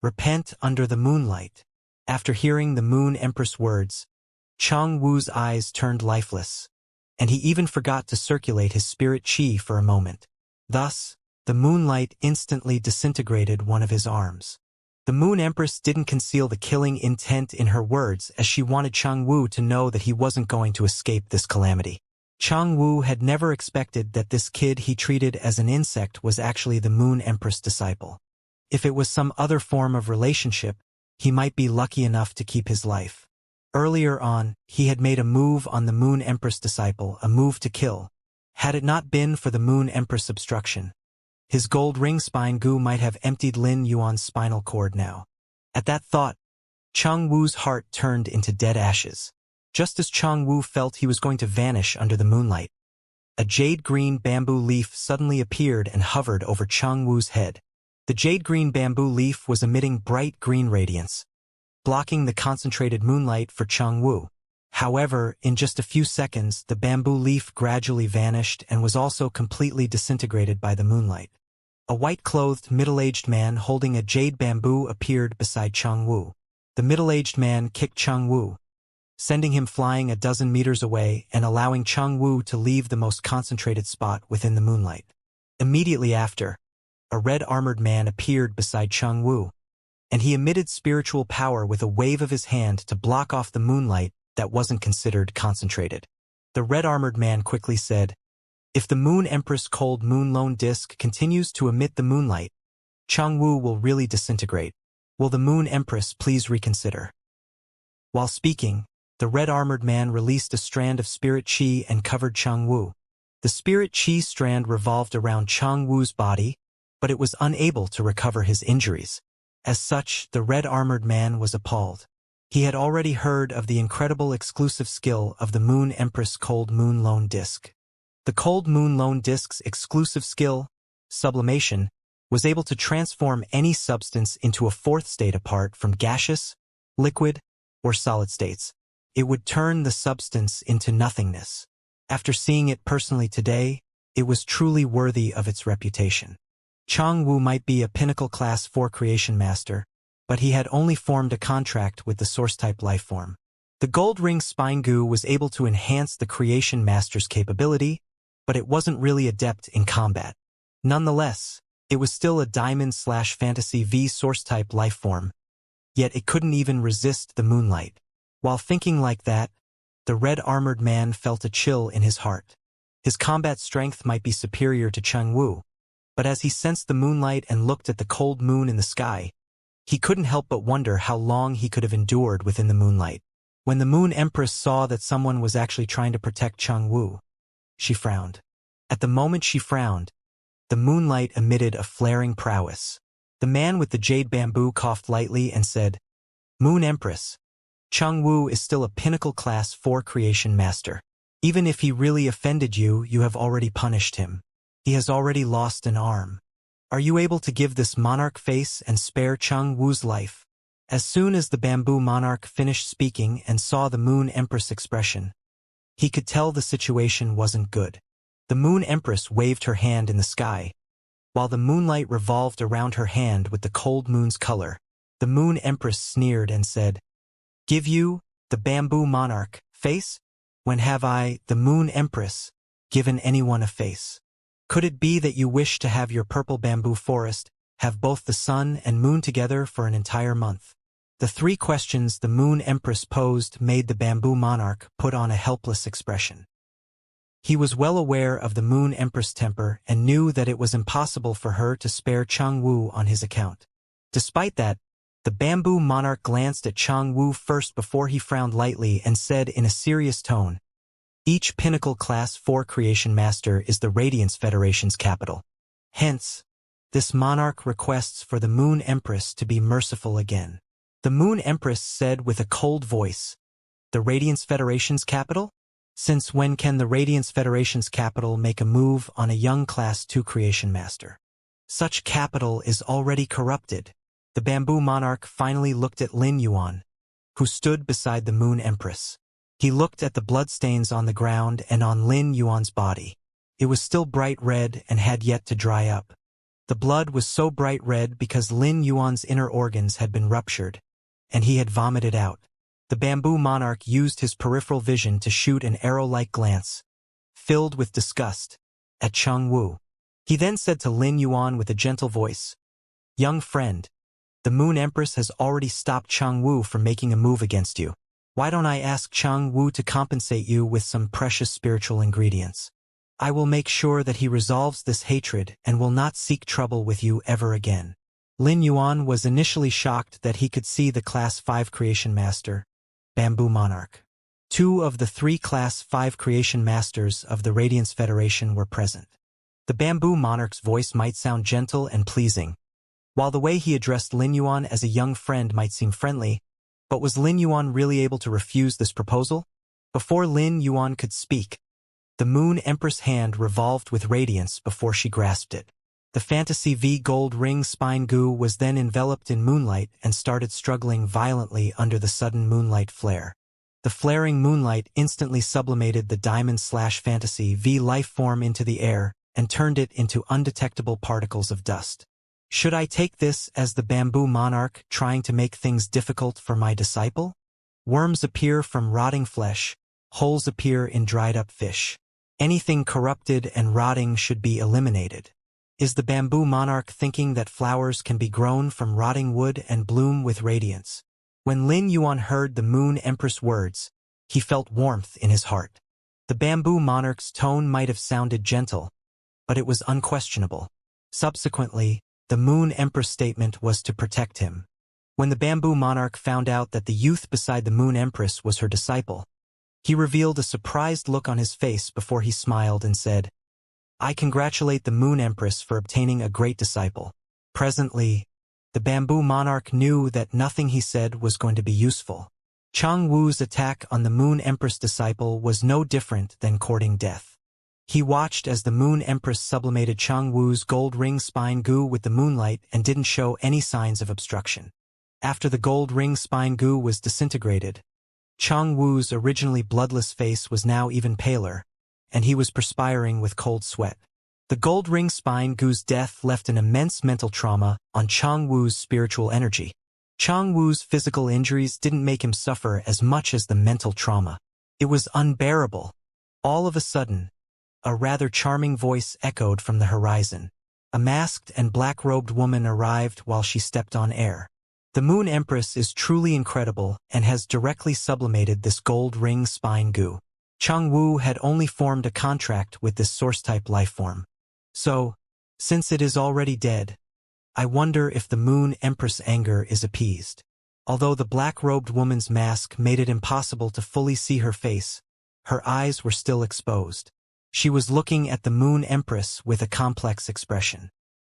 [SPEAKER 1] Repent under the moonlight." After hearing the Moon Empress' words, Chang Wu's eyes turned lifeless, and he even forgot to circulate his spirit chi for a moment. Thus, the moonlight instantly disintegrated one of his arms. The Moon Empress didn't conceal the killing intent in her words as she wanted Chang Wu to know that he wasn't going to escape this calamity. Chang Wu had never expected that this kid he treated as an insect was actually the Moon Empress disciple. If it was some other form of relationship, he might be lucky enough to keep his life. Earlier on, he had made a move on the Moon Empress disciple, a move to kill. Had it not been for the Moon Empress obstruction, his gold ring spine goo might have emptied Lin Yuan's spinal cord now. At that thought, Chang Wu's heart turned into dead ashes. Just as Chang Wu felt he was going to vanish under the moonlight, a jade-green bamboo leaf suddenly appeared and hovered over Chang Wu's head. The jade-green bamboo leaf was emitting bright green radiance, blocking the concentrated moonlight for Chang Wu. However, in just a few seconds, the bamboo leaf gradually vanished and was also completely disintegrated by the moonlight. A white-clothed middle-aged man holding a jade bamboo appeared beside Chang Wu. The middle-aged man kicked Chang Wu, sending him flying a dozen meters away and allowing Chang Wu to leave the most concentrated spot within the moonlight. Immediately after, a red-armored man appeared beside Chang Wu, and he emitted spiritual power with a wave of his hand to block off the moonlight that wasn't considered concentrated. The red-armored man quickly said, "If the Moon Empress Cold Moon Lone Disk continues to emit the moonlight, Chang Wu will really disintegrate. Will the Moon Empress please reconsider?" While speaking, the red-armored man released a strand of spirit chi and covered Chang Wu. The spirit chi strand revolved around Chang Wu's body, but it was unable to recover his injuries. As such, the red-armored man was appalled. He had already heard of the incredible exclusive skill of the Moon Empress Cold Moon Lone Disk. The Cold Moon Lone Disk's exclusive skill, sublimation, was able to transform any substance into a fourth state apart from gaseous, liquid, or solid states. It would turn the substance into nothingness. After seeing it personally today, it was truly worthy of its reputation. Chang Wu might be a pinnacle class 4 creation master, but he had only formed a contract with the source-type lifeform. The gold ring spine goo was able to enhance the creation master's capability, but it wasn't really adept in combat. Nonetheless, it was still a diamond/fantasy V source-type lifeform, yet it couldn't even resist the moonlight. While thinking like that, the red-armored man felt a chill in his heart. His combat strength might be superior to Chang Wu, but as he sensed the moonlight and looked at the cold moon in the sky, he couldn't help but wonder how long he could have endured within the moonlight. When the Moon Empress saw that someone was actually trying to protect Chang Wu, she frowned. At the moment she frowned, the moonlight emitted a flaring prowess. The man with the jade bamboo coughed lightly and said, "Moon Empress, Chang Wu is still a pinnacle class 4 creation master. Even if he really offended you, you have already punished him. He has already lost an arm. Are you able to give this monarch face and spare Chang Wu's life?" As soon as the bamboo monarch finished speaking and saw the Moon Empress expression, he could tell the situation wasn't good. The Moon Empress waved her hand in the sky. While the moonlight revolved around her hand with the cold moon's color, the Moon Empress sneered and said, "Give you, the bamboo monarch, face? When have I, the Moon Empress, given anyone a face? Could it be that you wish to have your purple bamboo forest have both the sun and moon together for an entire month?" The 3 questions the Moon Empress posed made the bamboo monarch put on a helpless expression. He was well aware of the Moon Empress' temper and knew that it was impossible for her to spare Chang Wu on his account. Despite that, the bamboo monarch glanced at Chang Wu first before he frowned lightly and said in a serious tone, "Each pinnacle class 4 creation master is the Radiance Federation's capital. Hence, this monarch requests for the Moon Empress to be merciful again." The Moon Empress said with a cold voice, "The Radiance Federation's capital? Since when can the Radiance Federation's capital make a move on a young class 2 creation master? Such capital is already corrupted." The bamboo monarch finally looked at Lin Yuan, who stood beside the Moon Empress. He looked at the bloodstains on the ground and on Lin Yuan's body. It was still bright red and had yet to dry up. The blood was so bright red because Lin Yuan's inner organs had been ruptured, and he had vomited out. The bamboo monarch used his peripheral vision to shoot an arrow-like glance, filled with disgust, at Chang Wu. He then said to Lin Yuan with a gentle voice, "Young friend, the Moon Empress has already stopped Chang Wu from making a move against you. Why don't I ask Chang Wu to compensate you with some precious spiritual ingredients? I will make sure that he resolves this hatred and will not seek trouble with you ever again." Lin Yuan was initially shocked that he could see the Class 5 creation master, Bamboo Monarch. Two of the 3 Class 5 creation masters of the Radiance Federation were present. The bamboo monarch's voice might sound gentle and pleasing, while the way he addressed Lin Yuan as a young friend might seem friendly, but was Lin Yuan really able to refuse this proposal? Before Lin Yuan could speak, the Moon Empress' hand revolved with radiance before she grasped it. The Fantasy V gold ring spine goo was then enveloped in moonlight and started struggling violently under the sudden moonlight flare. The flaring moonlight instantly sublimated the Diamond/Fantasy V life form into the air and turned it into undetectable particles of dust. Should I take this as the bamboo monarch trying to make things difficult for my disciple? Worms appear from rotting flesh, holes appear in dried-up fish. Anything corrupted and rotting should be eliminated. Is the bamboo monarch thinking that flowers can be grown from rotting wood and bloom with radiance? When Lin Yuan heard the Moon Empress' words, he felt warmth in his heart. The bamboo monarch's tone might have sounded gentle, but it was unquestionable. Subsequently, the Moon Empress' statement was to protect him. When the bamboo monarch found out that the youth beside the Moon Empress was her disciple, he revealed a surprised look on his face before he smiled and said, "I congratulate the Moon Empress for obtaining a great disciple." Presently, the bamboo monarch knew that nothing he said was going to be useful. Chang Wu's attack on the Moon Empress disciple was no different than courting death. He watched as the Moon Empress sublimated Chang Wu's gold ring spine goo with the moonlight and didn't show any signs of obstruction. After the gold ring spine goo was disintegrated, Chang Wu's originally bloodless face was now even paler, and he was perspiring with cold sweat. The gold ring spine goo's death left an immense mental trauma on Chang Wu's spiritual energy. Chang Wu's physical injuries didn't make him suffer as much as the mental trauma. It was unbearable. All of a sudden, a rather charming voice echoed from the horizon. A masked and black-robed woman arrived while she stepped on air. The Moon Empress is truly incredible and has directly sublimated this gold ring spine goo. Chang Wu had only formed a contract with this source-type lifeform. So, since it is already dead, I wonder if the Moon Empress' anger is appeased. Although the black-robed woman's mask made it impossible to fully see her face, her eyes were still exposed. She was looking at the Moon Empress with a complex expression.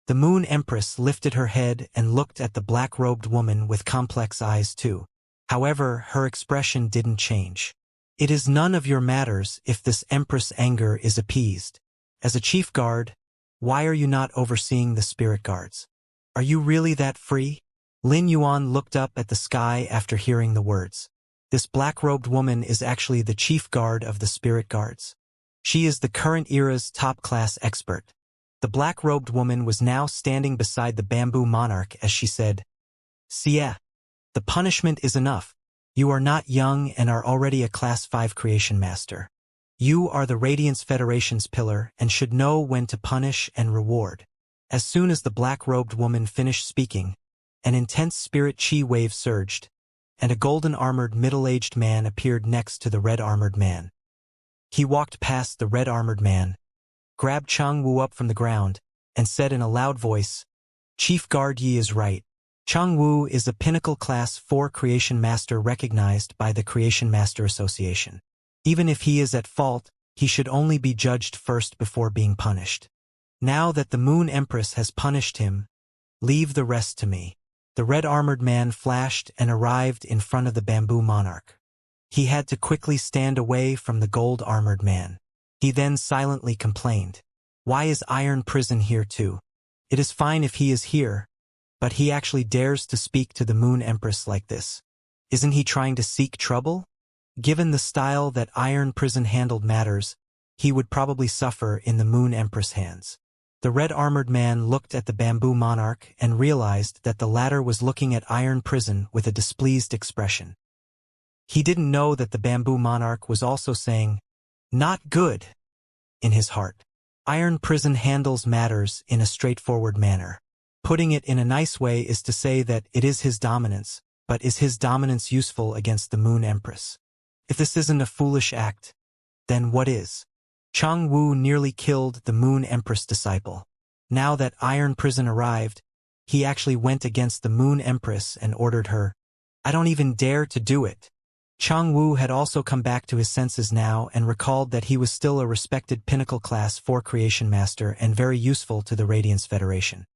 [SPEAKER 1] The Moon Empress lifted her head and looked at the black-robed woman with complex eyes too. However, her expression didn't change. It is none of your matters if this Empress' anger is appeased. As a chief guard, why are you not overseeing the spirit guards? Are you really that free? Lin Yuan looked up at the sky after hearing the words. This black-robed woman is actually the chief guard of the spirit guards. She is the current era's top-class expert. The black-robed woman was now standing beside the bamboo monarch as she said, "Xie, the punishment is enough. You are not young and are already a Class 5 creation master. You are the Radiance Federation's pillar and should know when to punish and reward." As soon as the black-robed woman finished speaking, an intense spirit chi wave surged, and a golden-armored middle-aged man appeared next to the red-armored man. He walked past the red-armored man, grabbed Chang Wu up from the ground, and said in a loud voice, "Chief Guard Yi is right. Chang Wu is a Pinnacle Class 4 Creation Master recognized by the Creation Master Association. Even if he is at fault, he should only be judged first before being punished. Now that the Moon Empress has punished him, leave the rest to me." The red-armored man flashed and arrived in front of the bamboo monarch. He had to quickly stand away from the gold-armored man. He then silently complained, "Why is Iron Prison here too? It is fine if he is here, but he actually dares to speak to the Moon Empress like this. Isn't he trying to seek trouble? Given the style that Iron Prison handled matters, he would probably suffer in the Moon Empress' hands." The red-armored man looked at the bamboo monarch and realized that the latter was looking at Iron Prison with a displeased expression. He didn't know that the bamboo monarch was also saying, "Not good," in his heart. Iron Prison handles matters in a straightforward manner. Putting it in a nice way is to say that it is his dominance, but is his dominance useful against the Moon Empress? If this isn't a foolish act, then what is? Chang Wu nearly killed the Moon Empress disciple. Now that Iron Prison arrived, he actually went against the Moon Empress and ordered her, "I don't even dare to do it. Chang-Woo had also come back to his senses now and recalled that he was still a respected Pinnacle Class 4 creation master and very useful to the Radiance Federation.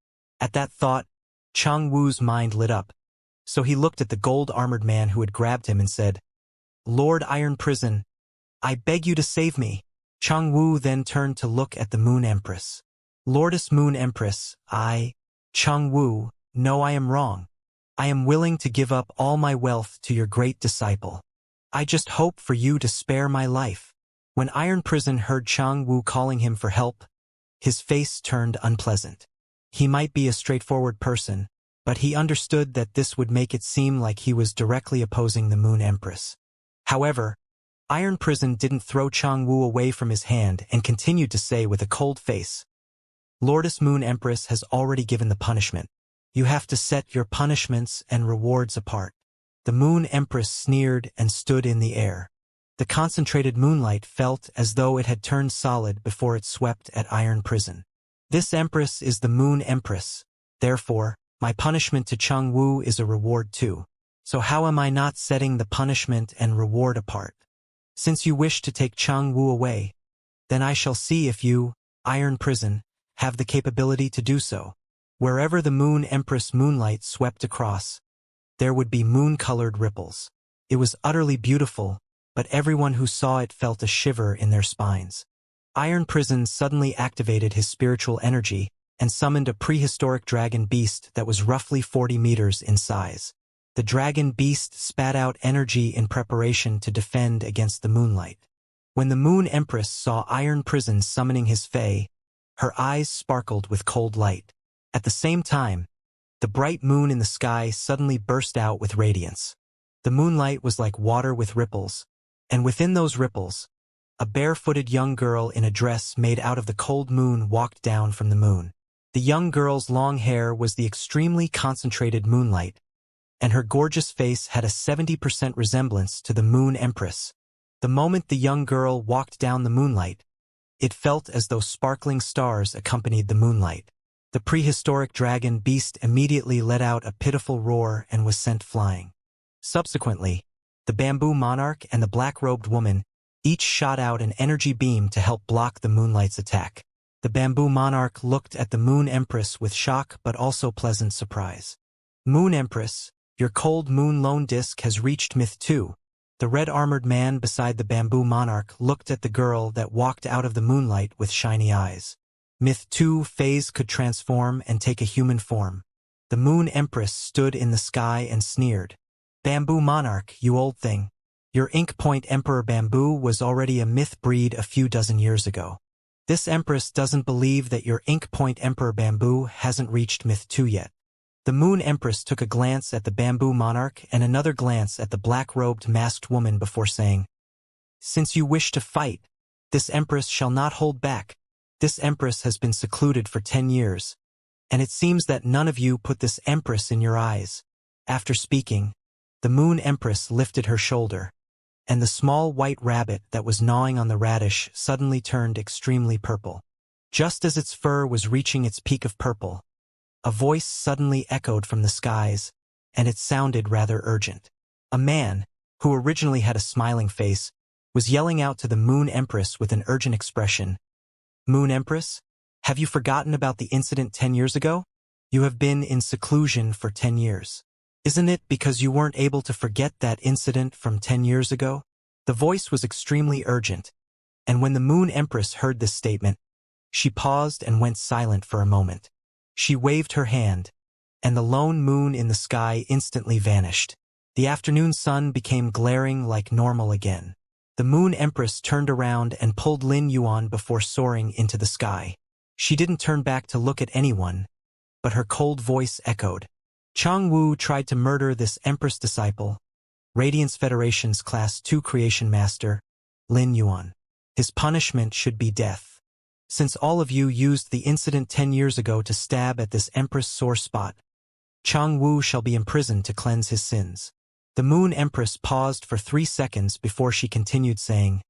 [SPEAKER 1] At that thought, Chang-Woo's mind lit up, so he looked at the gold-armored man who had grabbed him and said, "Lord Iron Prison, I beg you to save me." Chang-Woo then turned to look at the Moon Empress. "Lordess Moon Empress, Chang-Woo, no, I am wrong. I am willing to give up all my wealth to your great disciple. I just hope for you to spare my life." When Iron Prison heard Chang-Woo calling him for help, his face turned unpleasant. He might be a straightforward person, but he understood that this would make it seem like he was directly opposing the Moon Empress. However, Iron Prison didn't throw Chang-Woo away from his hand and continued to say with a cold face, "Lordess Moon Empress has already given the punishment. You have to set your punishments and rewards apart." The Moon Empress sneered and stood in the air. The concentrated moonlight felt as though it had turned solid before it swept at Iron Prison. "This Empress is the Moon Empress. Therefore, my punishment to Chang-Woo is a reward too. So how am I not setting the punishment and reward apart? Since you wish to take Chang-Woo away, then I shall see if you, Iron Prison, have the capability to do so." Wherever the Moon Empress moonlight swept across, there would be moon-colored ripples. It was utterly beautiful, but everyone who saw it felt a shiver in their spines. Iron Prison suddenly activated his spiritual energy and summoned a prehistoric dragon beast that was roughly 40 meters in size. The dragon beast spat out energy in preparation to defend against the moonlight. When the Moon Empress saw Iron Prison summoning his fae, her eyes sparkled with cold light. At the same time, the bright moon in the sky suddenly burst out with radiance. The moonlight was like water with ripples, and within those ripples, a barefooted young girl in a dress made out of the cold moon walked down from the moon. The young girl's long hair was the extremely concentrated moonlight, and her gorgeous face had a 70% resemblance to the Moon Empress. The moment the young girl walked down the moonlight, it felt as though sparkling stars accompanied the moonlight. The prehistoric dragon beast immediately let out a pitiful roar and was sent flying. Subsequently, the bamboo monarch and the black-robed woman each shot out an energy beam to help block the moonlight's attack. The bamboo monarch looked at the Moon Empress with shock but also pleasant surprise. "Moon Empress, your cold moon lone disk has reached Myth 2. The red-armored man beside the bamboo monarch looked at the girl that walked out of the moonlight with shiny eyes. Myth 2 phase could transform and take a human form. The Moon Empress stood in the sky and sneered. "Bamboo Monarch, you old thing. Your Ink Point Emperor Bamboo was already a myth breed a few dozen years ago. This Empress doesn't believe that your Ink Point Emperor Bamboo hasn't reached Myth 2 yet." The Moon Empress took a glance at the Bamboo Monarch and another glance at the black-robed masked woman before saying, "Since you wish to fight, this Empress shall not hold back. This Empress has been secluded for 10 years, and it seems that none of you put this Empress in your eyes." After speaking, the Moon Empress lifted her shoulder, and the small white rabbit that was gnawing on the radish suddenly turned extremely purple. Just as its fur was reaching its peak of purple, a voice suddenly echoed from the skies, and it sounded rather urgent. A man, who originally had a smiling face, was yelling out to the Moon Empress with an urgent expression, "Moon Empress, have you forgotten about the incident 10 years ago? You have been in seclusion for 10 years. Isn't it because you weren't able to forget that incident from 10 years ago?" The voice was extremely urgent, and when the Moon Empress heard this statement, she paused and went silent for a moment. She waved her hand, and the lone moon in the sky instantly vanished. The afternoon sun became glaring like normal again. The Moon Empress turned around and pulled Lin Yuan before soaring into the sky. She didn't turn back to look at anyone, but her cold voice echoed. Chang-Woo tried to murder this Empress disciple, Radiance Federation's Class 2 creation master, Lin Yuan. His punishment should be death. Since all of you used the incident 10 years ago to stab at this Empress sore spot, Chang-Woo shall be imprisoned to cleanse his sins. The Moon Empress paused for 3 seconds before she continued saying,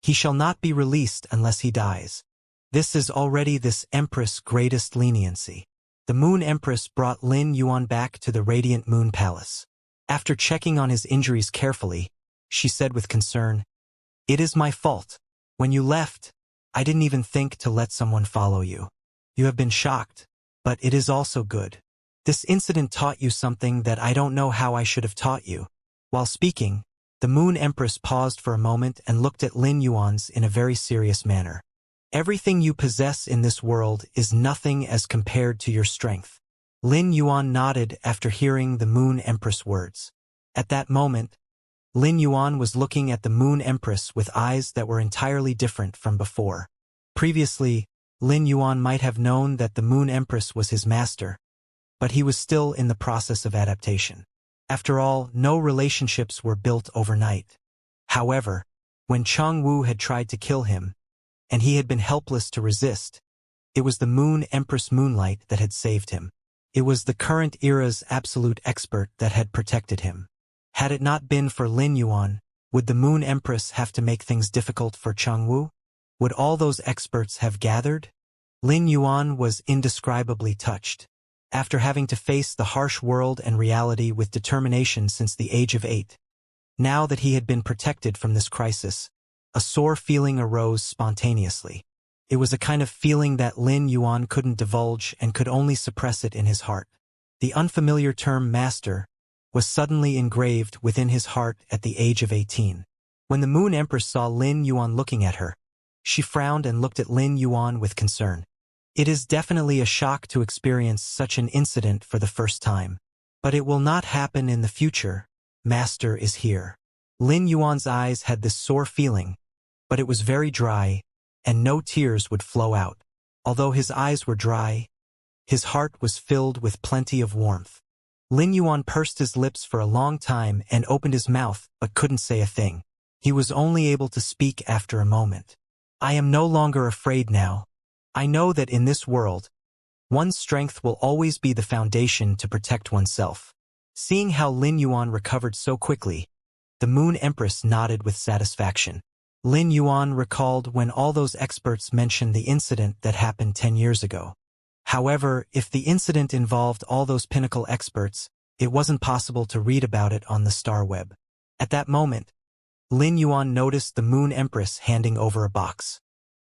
[SPEAKER 1] "He shall not be released unless he dies. This is already this Empress' greatest leniency." The Moon Empress brought Lin Yuan back to the Radiant Moon Palace. After checking on his injuries carefully, she said with concern, "It is my fault. When you left, I didn't even think to let someone follow you. You have been shocked, but it is also good. This incident taught you something that I don't know how I should have taught you." While speaking, the Moon Empress paused for a moment and looked at Lin Yuan's in a very serious manner. "Everything you possess in this world is nothing as compared to your strength." Lin Yuan nodded after hearing the Moon Empress words. At that moment, Lin Yuan was looking at the Moon Empress with eyes that were entirely different from before. Previously, Lin Yuan might have known that the Moon Empress was his master, but he was still in the process of adaptation. After all, no relationships were built overnight. However, when Cheng Wu had tried to kill him, and he had been helpless to resist, it was the Moon Empress Moonlight that had saved him. It was the current era's absolute expert that had protected him. Had it not been for Lin Yuan, would the Moon Empress have to make things difficult for Cheng Wu? Would all those experts have gathered? Lin Yuan was indescribably touched. After having to face the harsh world and reality with determination since the age of 8, now that he had been protected from this crisis, a sore feeling arose spontaneously. It was a kind of feeling that Lin Yuan couldn't divulge and could only suppress it in his heart. The unfamiliar term master was suddenly engraved within his heart at the age of 18. When the Moon Empress saw Lin Yuan looking at her, she frowned and looked at Lin Yuan with concern. It is definitely a shock to experience such an incident for the first time. But it will not happen in the future. Master is here. Lin Yuan's eyes had this sore feeling, but it was very dry, and no tears would flow out. Although his eyes were dry, his heart was filled with plenty of warmth. Lin Yuan pursed his lips for a long time and opened his mouth but couldn't say a thing. He was only able to speak after a moment. "I am no longer afraid now. I know that in this world, one's strength will always be the foundation to protect oneself." Seeing how Lin Yuan recovered so quickly, the Moon Empress nodded with satisfaction. Lin Yuan recalled when all those experts mentioned the incident that happened 10 years ago. However, if the incident involved all those pinnacle experts, it wasn't possible to read about it on the star web. At that moment, Lin Yuan noticed the Moon Empress handing over a box.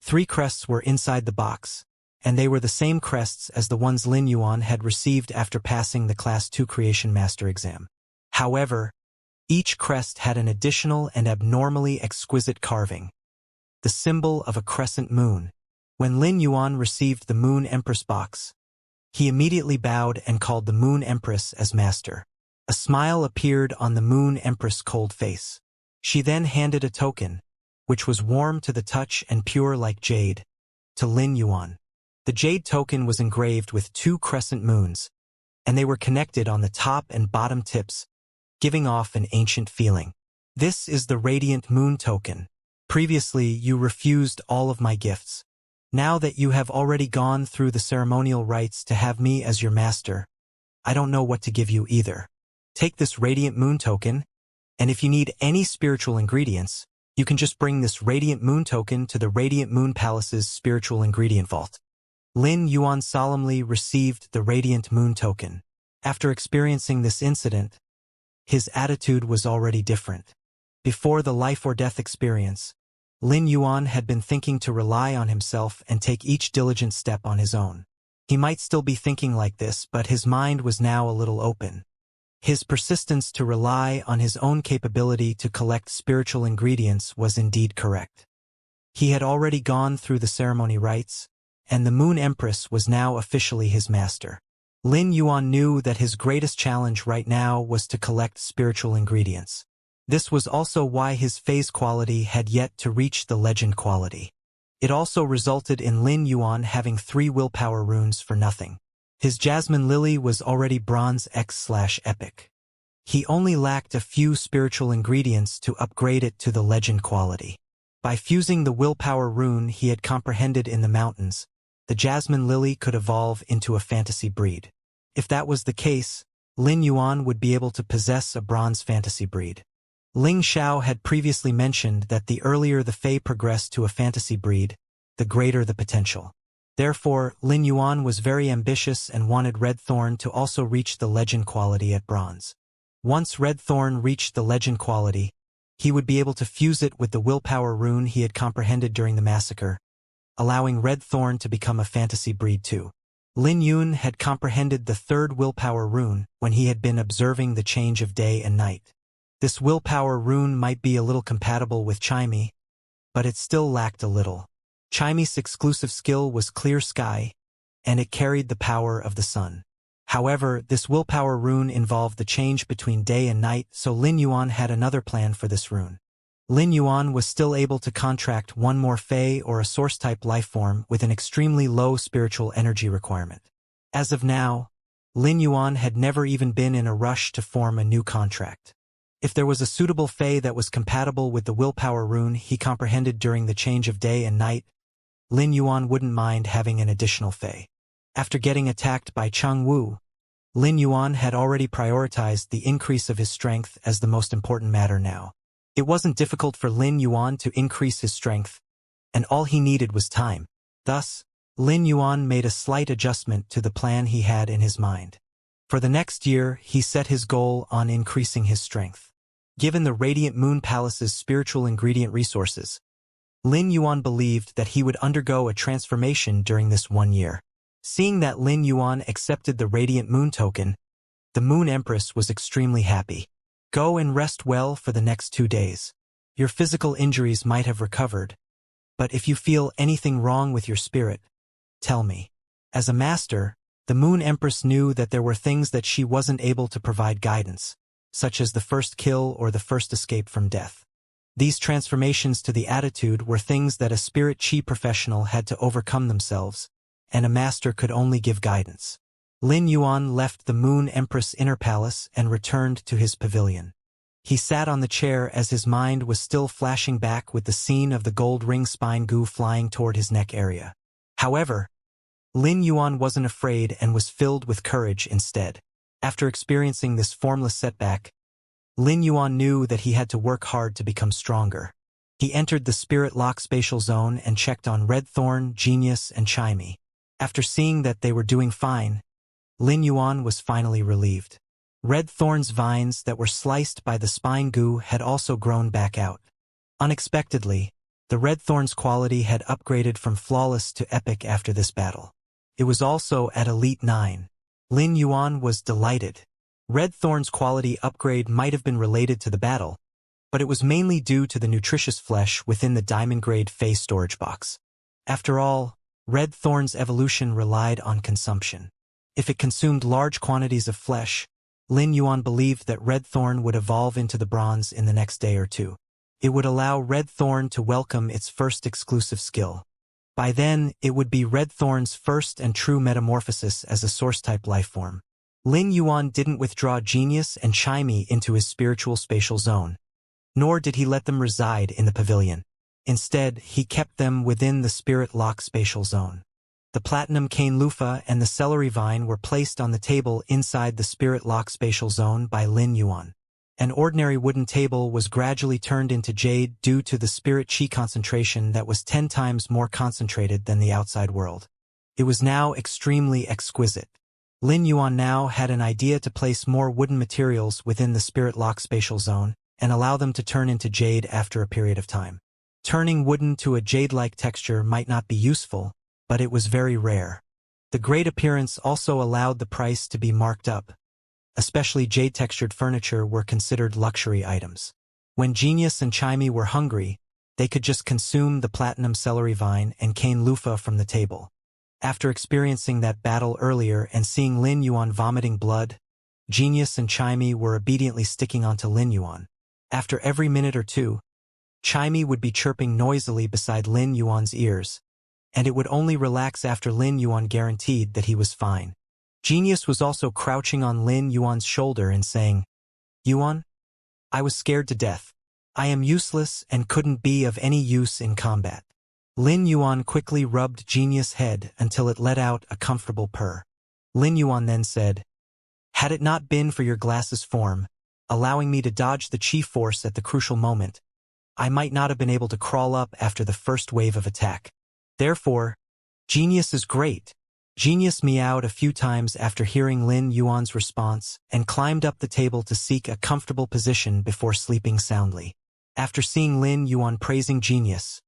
[SPEAKER 1] 3 crests were inside the box, and they were the same crests as the ones Lin Yuan had received after passing the Class 2 Creation Master exam. However, each crest had an additional and abnormally exquisite carving, the symbol of a crescent moon. When Lin Yuan received the Moon Empress box, he immediately bowed and called the Moon Empress as master. A smile appeared on the Moon Empress' cold face. She then handed a token, which was warm to the touch and pure like jade, to Lin Yuan. The jade token was engraved with 2 crescent moons, and they were connected on the top and bottom tips, giving off an ancient feeling. "This is the Radiant Moon token. Previously, you refused all of my gifts. Now that you have already gone through the ceremonial rites to have me as your master, I don't know what to give you either. Take this Radiant Moon token, and if you need any spiritual ingredients, you can just bring this Radiant Moon token to the Radiant Moon Palace's spiritual ingredient vault." Lin Yuan solemnly received the Radiant Moon token. After experiencing this incident, his attitude was already different. Before the life or death experience, Lin Yuan had been thinking to rely on himself and take each diligent step on his own. He might still be thinking like this, but his mind was now a little open. His persistence to rely on his own capability to collect spiritual ingredients was indeed correct. He had already gone through the ceremony rites, and the Moon Empress was now officially his master. Lin Yuan knew that his greatest challenge right now was to collect spiritual ingredients. This was also why his phase quality had yet to reach the legend quality. It also resulted in Lin Yuan having 3 willpower runes for nothing. His Jasmine Lily was already Bronze X/Epic. He only lacked a few spiritual ingredients to upgrade it to the legend quality. By fusing the willpower rune he had comprehended in the mountains, the Jasmine Lily could evolve into a fantasy breed. If that was the case, Lin Yuan would be able to possess a bronze fantasy breed. Ling Xiao had previously mentioned that the earlier the Fae progressed to a fantasy breed, the greater the potential. Therefore, Lin Yuan was very ambitious and wanted Red Thorn to also reach the legend quality at bronze. Once Red Thorn reached the legend quality, he would be able to fuse it with the willpower rune he had comprehended during the massacre, allowing Red Thorn to become a fantasy breed too. Lin Yun had comprehended the third willpower rune when he had been observing the change of day and night. This willpower rune might be a little compatible with Chimey, but it still lacked a little. Chimey's exclusive skill was Clear Sky, and it carried the power of the sun. However, this willpower rune involved the change between day and night, so Lin Yuan had another plan for this rune. Lin Yuan was still able to contract one more Fey or a source-type lifeform with an extremely low spiritual energy requirement. As of now, Lin Yuan had never even been in a rush to form a new contract. If there was a suitable Fey that was compatible with the willpower rune he comprehended during the change of day and night, Lin Yuan wouldn't mind having an additional Fey. After getting attacked by Cheng Wu, Lin Yuan had already prioritized the increase of his strength as the most important matter now. It wasn't difficult for Lin Yuan to increase his strength, and all he needed was time. Thus, Lin Yuan made a slight adjustment to the plan he had in his mind. For the next year, he set his goal on increasing his strength. Given the Radiant Moon Palace's spiritual ingredient resources, Lin Yuan believed that he would undergo a transformation during this 1 year. Seeing that Lin Yuan accepted the Radiant Moon token, the Moon Empress was extremely happy. Go and rest well for the next 2 days. Your physical injuries might have recovered, but if you feel anything wrong with your spirit, tell me. As a master, the Moon Empress knew that there were things that she wasn't able to provide guidance, such as the first kill or the first escape from death. These transformations to the attitude were things that a spirit chi professional had to overcome themselves, and a master could only give guidance. Lin Yuan left the Moon Empress inner palace and returned to his pavilion. He sat on the chair as his mind was still flashing back with the scene of the gold ring spine goo flying toward his neck area. However, Lin Yuan wasn't afraid and was filled with courage instead. After experiencing this formless setback, Lin Yuan knew that he had to work hard to become stronger. He entered the Spirit Lock spatial zone and checked on Red Thorn, Genius, and Chimey. After seeing that they were doing fine, Lin Yuan was finally relieved. Red Thorn's vines that were sliced by the spine goo had also grown back out. Unexpectedly, the Red Thorn's quality had upgraded from flawless to epic after this battle. It was also at Elite 9. Lin Yuan was delighted. Red Thorn's quality upgrade might have been related to the battle, but it was mainly due to the nutritious flesh within the diamond-grade Fey storage box. After all, Red Thorn's evolution relied on consumption. If it consumed large quantities of flesh, Lin Yuan believed that Red Thorn would evolve into the bronze in the next day or two. It would allow Red Thorn to welcome its first exclusive skill. By then, it would be Red Thorn's first and true metamorphosis as a source-type lifeform. Lin Yuan didn't withdraw Genius and Chimey into his spiritual spatial zone, nor did he let them reside in the pavilion. Instead, he kept them within the Spirit Lock spatial zone. The platinum cane loofah and the celery vine were placed on the table inside the Spirit Lock spatial zone by Lin Yuan. An ordinary wooden table was gradually turned into jade due to the spirit chi concentration that was 10 times more concentrated than the outside world. It was now extremely exquisite. Lin Yuan now had an idea to place more wooden materials within the Spirit Lock spatial zone and allow them to turn into jade after a period of time. Turning wooden to a jade-like texture might not be useful, but it was very rare. The great appearance also allowed the price to be marked up. Especially jade-textured furniture were considered luxury items. When Genius and Chimey were hungry, they could just consume the platinum celery vine and cane loofah from the table. After experiencing that battle earlier and seeing Lin Yuan vomiting blood, Genius and Chimey were obediently sticking onto Lin Yuan. After every minute or two, Chimey would be chirping noisily beside Lin Yuan's ears, and it would only relax after Lin Yuan guaranteed that he was fine. Genius was also crouching on Lin Yuan's shoulder and saying, "Yuan, I was scared to death. I am useless and couldn't be of any use in combat." Lin Yuan quickly rubbed Genius' head until it let out a comfortable purr. Lin Yuan then said, "Had it not been for your glass's form, allowing me to dodge the chi force at the crucial moment, I might not have been able to crawl up after the first wave of attack. Therefore, Genius is great. Genius meowed a few times after hearing Lin Yuan's response and climbed up the table to seek a comfortable position before sleeping soundly. After seeing Lin Yuan praising Genius,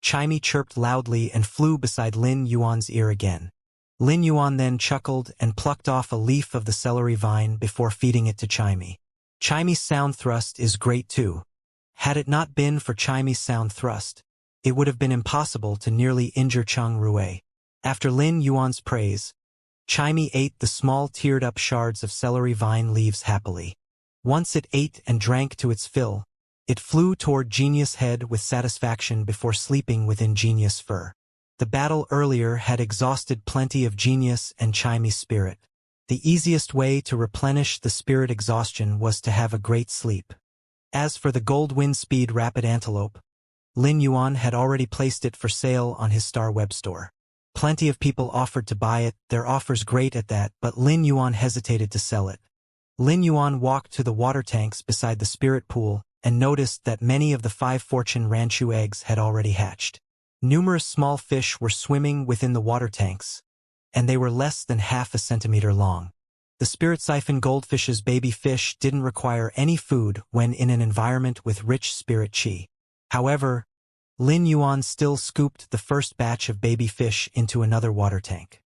[SPEAKER 1] Chimey chirped loudly and flew beside Lin Yuan's ear again. Lin Yuan then chuckled and plucked off a leaf of the celery vine before feeding it to Chimey. Chimey's sound thrust is great too. Had it not been for Chimey's sound thrust, it would have been impossible to nearly injure Cheng Rui. After Lin Yuan's praise, Chimey ate the small tiered-up shards of celery vine leaves happily. Once it ate and drank to its fill, it flew toward Genius' head with satisfaction before sleeping within Genius' fur. The battle earlier had exhausted plenty of Genius and Chimey's spirit. The easiest way to replenish the spirit exhaustion was to have a great sleep. As for the gold wind speed rapid antelope, Lin Yuan had already placed it for sale on his Star Web store. Plenty of people offered to buy it, their offers great at that, but Lin Yuan hesitated to sell it. Lin Yuan walked to the water tanks beside the spirit pool and noticed that many of the 5 fortune Ranchu eggs had already hatched. Numerous small fish were swimming within the water tanks, and they were less than half a centimeter long. The spirit siphon goldfish's baby fish didn't require any food when in an environment with rich spirit chi. However, Lin Yuan still scooped the first batch of baby fish into another water tank.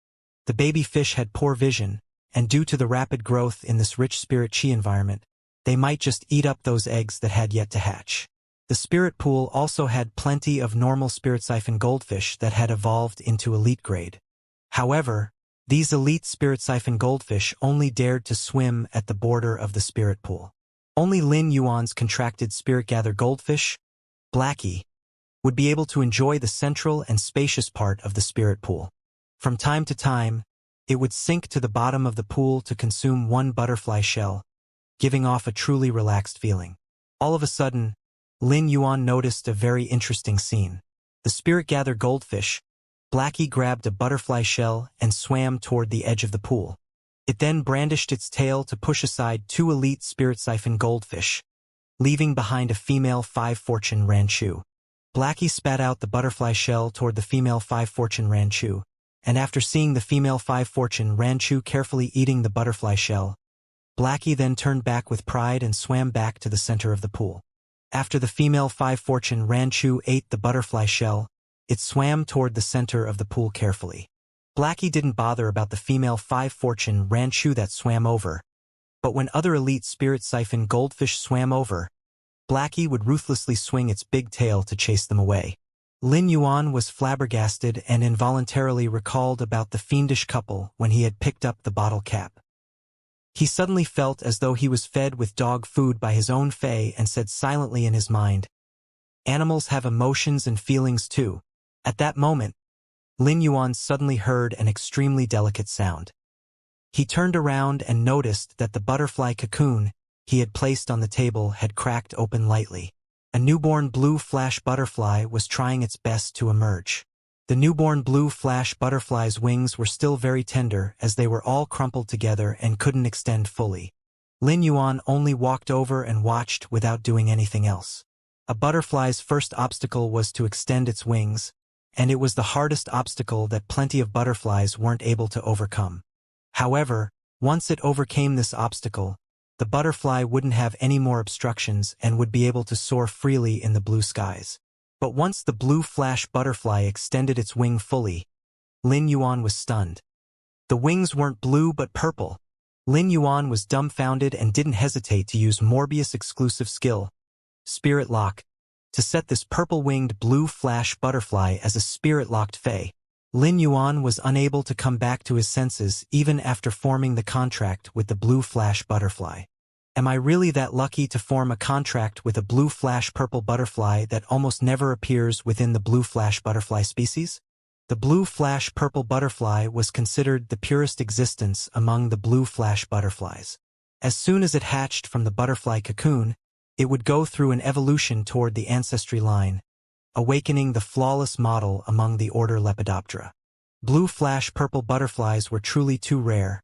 [SPEAKER 1] The baby fish had poor vision, and due to the rapid growth in this rich spirit chi environment, they might just eat up those eggs that had yet to hatch. The spirit pool also had plenty of normal spirit siphon goldfish that had evolved into elite grade. However, these elite spirit siphon goldfish only dared to swim at the border of the spirit pool. Only Lin Yuan's contracted spirit gather goldfish, Blackie, would be able to enjoy the central and spacious part of the spirit pool. From time to time, it would sink to the bottom of the pool to consume one butterfly shell, giving off a truly relaxed feeling. All of a sudden, Lin Yuan noticed a very interesting scene. The spirit gather goldfish, Blackie, grabbed a butterfly shell and swam toward the edge of the pool. It then brandished its tail to push aside 2 elite spirit siphon goldfish, leaving behind a female 5 fortune Ranchu. Blackie spat out the butterfly shell toward the female 5 fortune Ranchu, and after seeing the female 5 fortune Ranchu carefully eating the butterfly shell, Blackie then turned back with pride and swam back to the center of the pool. After the female 5 fortune Ranchu ate the butterfly shell, it swam toward the center of the pool carefully. Blackie didn't bother about the female 5 fortune Ranchu that swam over, but when other elite spirit siphon goldfish swam over, Blackie would ruthlessly swing its big tail to chase them away. Lin Yuan was flabbergasted and involuntarily recalled about the fiendish couple when he had picked up the bottle cap. He suddenly felt as though he was fed with dog food by his own fae and said silently in his mind, "Animals have emotions and feelings too." At that moment, Lin Yuan suddenly heard an extremely delicate sound. He turned around and noticed that the butterfly cocoon he had placed on the table had cracked open lightly. A newborn blue flash butterfly was trying its best to emerge. The newborn blue flash butterfly's wings were still very tender as they were all crumpled together and couldn't extend fully. Lin Yuan only walked over and watched without doing anything else. A butterfly's first obstacle was to extend its wings, and it was the hardest obstacle that plenty of butterflies weren't able to overcome. However, once it overcame this obstacle, the butterfly wouldn't have any more obstructions and would be able to soar freely in the blue skies. But once the blue flash butterfly extended its wing fully, Lin Yuan was stunned. The wings weren't blue but purple. Lin Yuan was dumbfounded and didn't hesitate to use Morbius' exclusive skill, Spirit Lock, to set this purple-winged blue flash butterfly as a spirit-locked fae. Lin Yuan was unable to come back to his senses even after forming the contract with the blue flash butterfly. Am I really that lucky to form a contract with a blue flash purple butterfly that almost never appears within the blue flash butterfly species? The blue flash purple butterfly was considered the purest existence among the blue flash butterflies. As soon as it hatched from the butterfly cocoon, it would go through an evolution toward the ancestry line, awakening the flawless model among the order Lepidoptera. Blue flash purple butterflies were truly too rare,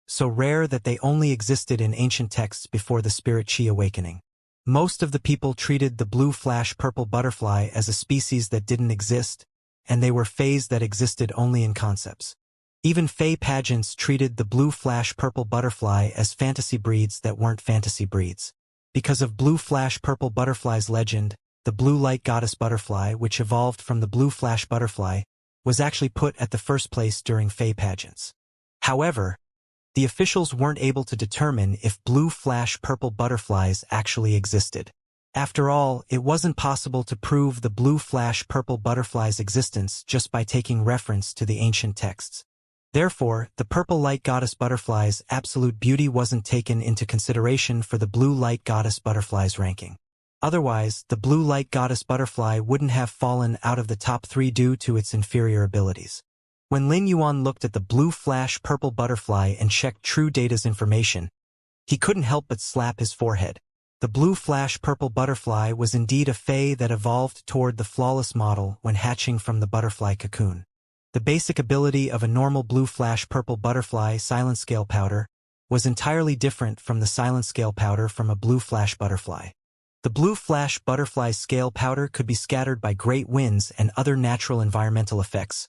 [SPEAKER 1] so rare that they only existed in ancient texts before the spirit chi awakening. Most of the people treated the blue flash purple butterfly as a species that didn't exist, and they were faes that existed only in concepts. Even Fey pageants treated the blue flash purple butterfly as fantasy breeds that weren't fantasy breeds. Because of blue flash purple butterfly's legend, the blue light goddess butterfly, which evolved from the blue flash butterfly, was actually put at the first place during Fey pageants. However, the officials weren't able to determine if blue flash purple butterflies actually existed. After all, it wasn't possible to prove the blue flash purple butterfly's existence just by taking reference to the ancient texts. Therefore, the purple light goddess butterfly's absolute beauty wasn't taken into consideration for the blue light goddess butterfly's ranking. Otherwise, the blue light goddess butterfly wouldn't have fallen out of the top 3 due to its inferior abilities. When Lin Yuan looked at the blue flash purple butterfly and checked True Data's information, he couldn't help but slap his forehead. The blue flash purple butterfly was indeed a Fey that evolved toward the flawless model when hatching from the butterfly cocoon. The basic ability of a normal blue flash purple butterfly silent scale powder was entirely different from the silent scale powder from a blue flash butterfly. The blue flash butterfly's scale powder could be scattered by great winds and other natural environmental effects,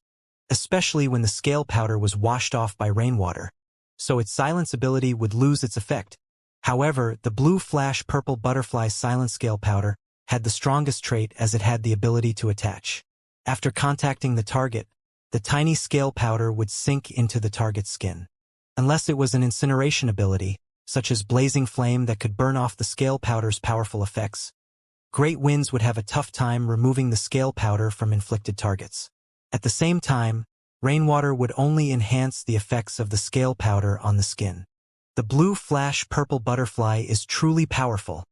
[SPEAKER 1] especially when the scale powder was washed off by rainwater, so its silence ability would lose its effect. However, the blue flash purple butterfly's silent scale powder had the strongest trait as it had the ability to attach. After contacting the target, the tiny scale powder would sink into the target's skin. Unless it was an incineration ability, such as blazing flame that could burn off the scale powder's powerful effects, great winds would have a tough time removing the scale powder from inflicted targets. At the same time, rainwater would only enhance the effects of the scale powder on the skin. The blue flash purple butterfly is truly powerful.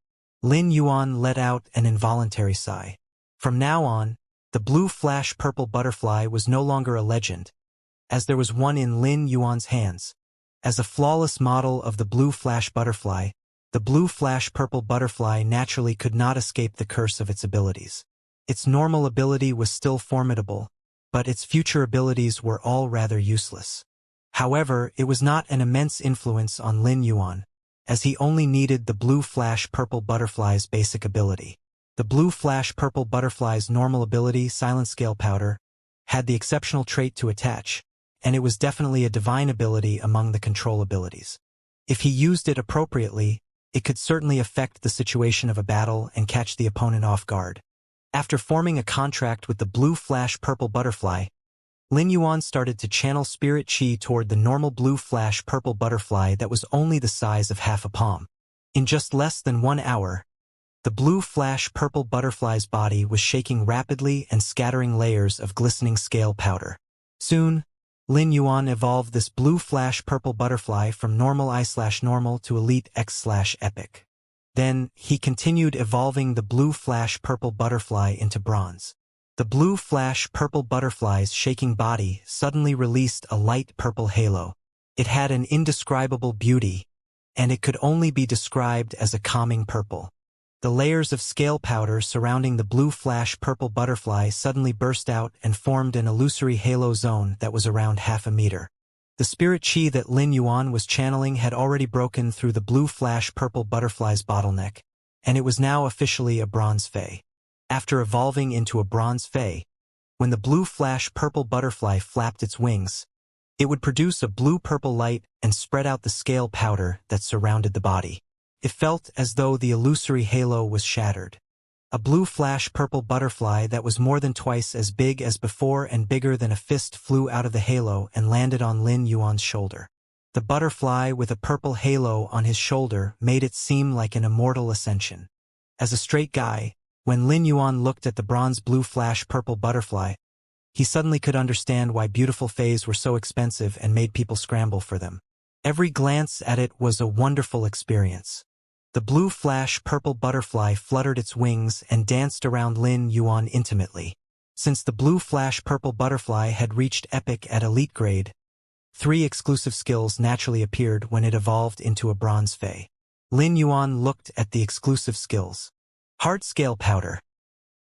[SPEAKER 1] Lin Yuan let out an involuntary sigh. From now on, the blue flash purple butterfly was no longer a legend, as there was one in Lin Yuan's hands. As a flawless model of the blue flash butterfly, the blue flash purple butterfly naturally could not escape the curse of its abilities. Its normal ability was still formidable, but its future abilities were all rather useless. However, it was not an immense influence on Lin Yuan, as he only needed the blue flash purple butterfly's basic ability. The blue flash purple butterfly's normal ability, silent scale powder, had the exceptional trait to attach, and it was definitely a divine ability among the control abilities. If he used it appropriately, it could certainly affect the situation of a battle and catch the opponent off guard. After forming a contract with the blue flash purple butterfly, Lin Yuan started to channel spirit chi toward the normal blue flash purple butterfly that was only the size of half a palm. In just less than 1 hour, the blue flash purple butterfly's body was shaking rapidly and scattering layers of glistening scale powder. Soon, Lin Yuan evolved this blue flash purple butterfly from normal I/normal to elite X/epic. Then, he continued evolving the blue flash purple butterfly into bronze. The blue flash purple butterfly's shaking body suddenly released a light purple halo. It had an indescribable beauty, and it could only be described as a calming purple. The layers of scale powder surrounding the blue flash purple butterfly suddenly burst out and formed an illusory halo zone that was around half a meter. The spirit chi that Lin Yuan was channeling had already broken through the blue flash purple butterfly's bottleneck, and it was now officially a bronze Fey. After evolving into a bronze Fey, when the blue flash purple butterfly flapped its wings, it would produce a blue-purple light and spread out the scale powder that surrounded the body. It felt as though the illusory halo was shattered. A blue flash purple butterfly that was more than twice as big as before and bigger than a fist flew out of the halo and landed on Lin Yuan's shoulder. The butterfly with a purple halo on his shoulder made it seem like an immortal ascension. As a straight guy, when Lin Yuan looked at the bronze blue flash purple butterfly, he suddenly could understand why beautiful Fays were so expensive and made people scramble for them. Every glance at it was a wonderful experience. The blue flash purple butterfly fluttered its wings and danced around Lin Yuan intimately. Since the blue flash purple butterfly had reached epic at elite grade, 3 exclusive skills naturally appeared when it evolved into a bronze Fey. Lin Yuan looked at the exclusive skills. Hard scale powder.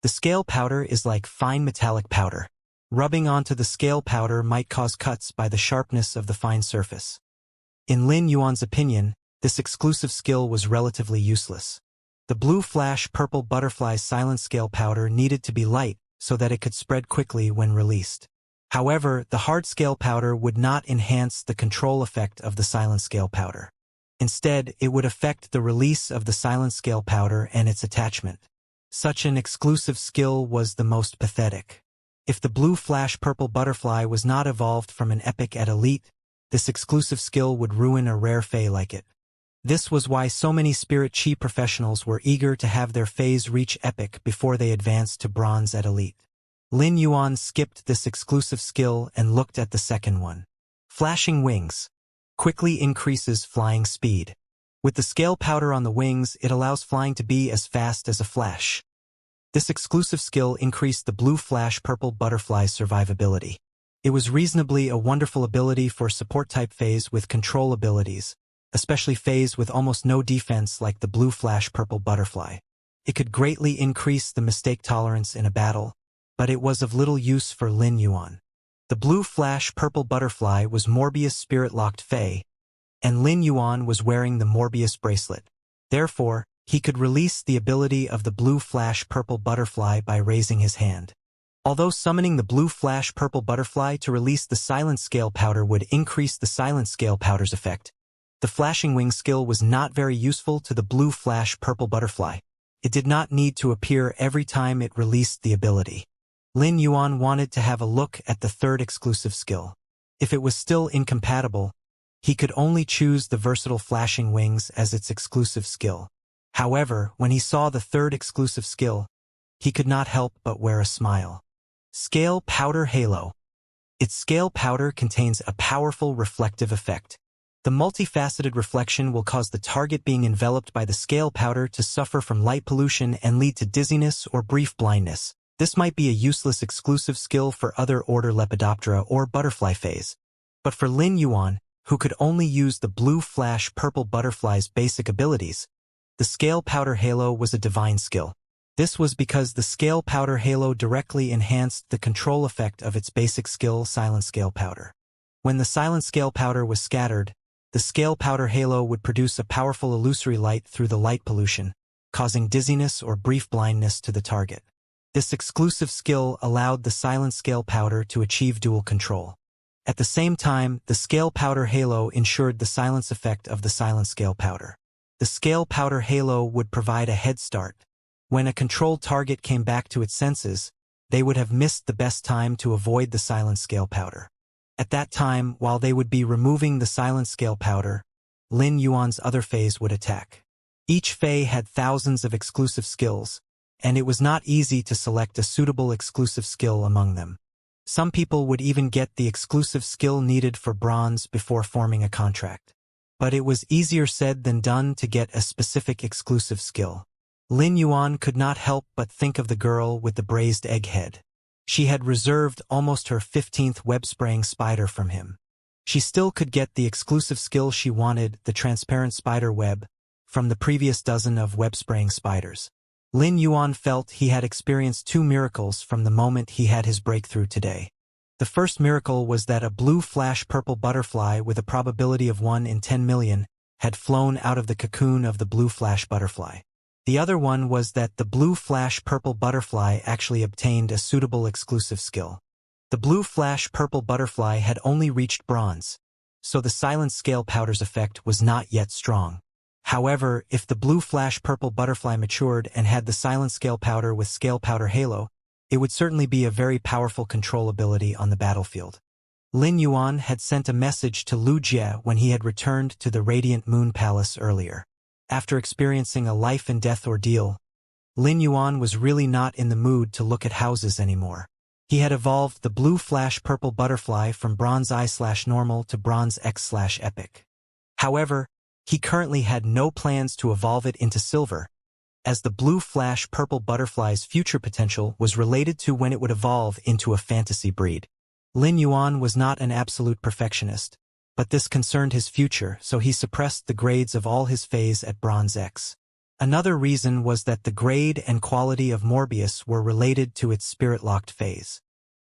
[SPEAKER 1] The scale powder is like fine metallic powder. Rubbing onto the scale powder might cause cuts by the sharpness of the fine surface. In Lin Yuan's opinion, this exclusive skill was relatively useless. The blue flash purple butterfly's silent scale powder needed to be light so that it could spread quickly when released. However, the hard scale powder would not enhance the control effect of the silent scale powder. Instead, it would affect the release of the silent scale powder and its attachment. Such an exclusive skill was the most pathetic. If the blue flash purple butterfly was not evolved from an epic at elite, this exclusive skill would ruin a rare fae like it. This was why so many spirit chi professionals were eager to have their faes reach epic before they advanced to bronze at elite. Lin Yuan skipped this exclusive skill and looked at the second one. Flashing wings. Quickly increases flying speed. With the scale powder on the wings, it allows flying to be as fast as a flash. This exclusive skill increased the blue flash purple butterfly's survivability. It was reasonably a wonderful ability for support-type faes with control abilities, especially faes with almost no defense like the blue flash purple butterfly. It could greatly increase the mistake tolerance in a battle, but it was of little use for Lin Yuan. The blue flash purple butterfly was Morbius spirit-locked fae, and Lin Yuan was wearing the Morbius bracelet. Therefore, he could release the ability of the blue flash purple butterfly by raising his hand. Although summoning the blue flash purple butterfly to release the silent scale powder would increase the silent scale powder's effect, the flashing wing skill was not very useful to the blue flash purple butterfly. It did not need to appear every time it released the ability. Lin Yuan wanted to have a look at the third exclusive skill. If it was still incompatible, he could only choose the versatile flashing wings as its exclusive skill. However, when he saw the third exclusive skill, he could not help but wear a smile. Scale Powder Halo. Its scale powder contains a powerful reflective effect. The multifaceted reflection will cause the target being enveloped by the scale powder to suffer from light pollution and lead to dizziness or brief blindness. This might be a useless exclusive skill for other order Lepidoptera or butterfly phase. But for Lin Yuan, who could only use the blue flash purple butterfly's basic abilities, the scale powder halo was a divine skill. This was because the scale powder halo directly enhanced the control effect of its basic skill silent scale powder. When the silent scale powder was scattered, the scale powder halo would produce a powerful illusory light through the light pollution, causing dizziness or brief blindness to the target. This exclusive skill allowed the silent scale powder to achieve dual control. At the same time, the scale powder halo ensured the silence effect of the silent scale powder. The scale powder halo would provide a head start. When a controlled target came back to its senses, they would have missed the best time to avoid the silent scale powder. At that time, while they would be removing the silent scale powder, Lin Yuan's other phase would attack. Each fae had thousands of exclusive skills, and it was not easy to select a suitable exclusive skill among them. Some people would even get the exclusive skill needed for bronze before forming a contract. But it was easier said than done to get a specific exclusive skill. Lin Yuan could not help but think of the girl with the braised egg head. She had reserved almost her 15th web-spraying spider from him. She still could get the exclusive skill she wanted, the transparent spider web, from the previous dozen of web-spraying spiders. Lin Yuan felt he had experienced two miracles from the moment he had his breakthrough today. The first miracle was that a blue flash purple butterfly with a probability of 1 in 10 million had flown out of the cocoon of the blue flash butterfly. The other one was that the blue flash purple butterfly actually obtained a suitable exclusive skill. The blue flash purple butterfly had only reached bronze, so the silent scale powder's effect was not yet strong. However, if the blue flash purple butterfly matured and had the silent scale powder with scale powder halo, it would certainly be a very powerful control ability on the battlefield. Lin Yuan had sent a message to Lu Jie when he had returned to the Radiant Moon Palace earlier. After experiencing a life-and-death ordeal, Lin Yuan was really not in the mood to look at houses anymore. He had evolved the blue flash purple butterfly from bronze I/normal to bronze X/epic. However, he currently had no plans to evolve it into silver, as the blue flash purple butterfly's future potential was related to when it would evolve into a fantasy breed. Lin Yuan was not an absolute perfectionist, but this concerned his future, so he suppressed the grades of all his phase at bronze X. Another reason was that the grade and quality of Morbius were related to its spirit-locked phase.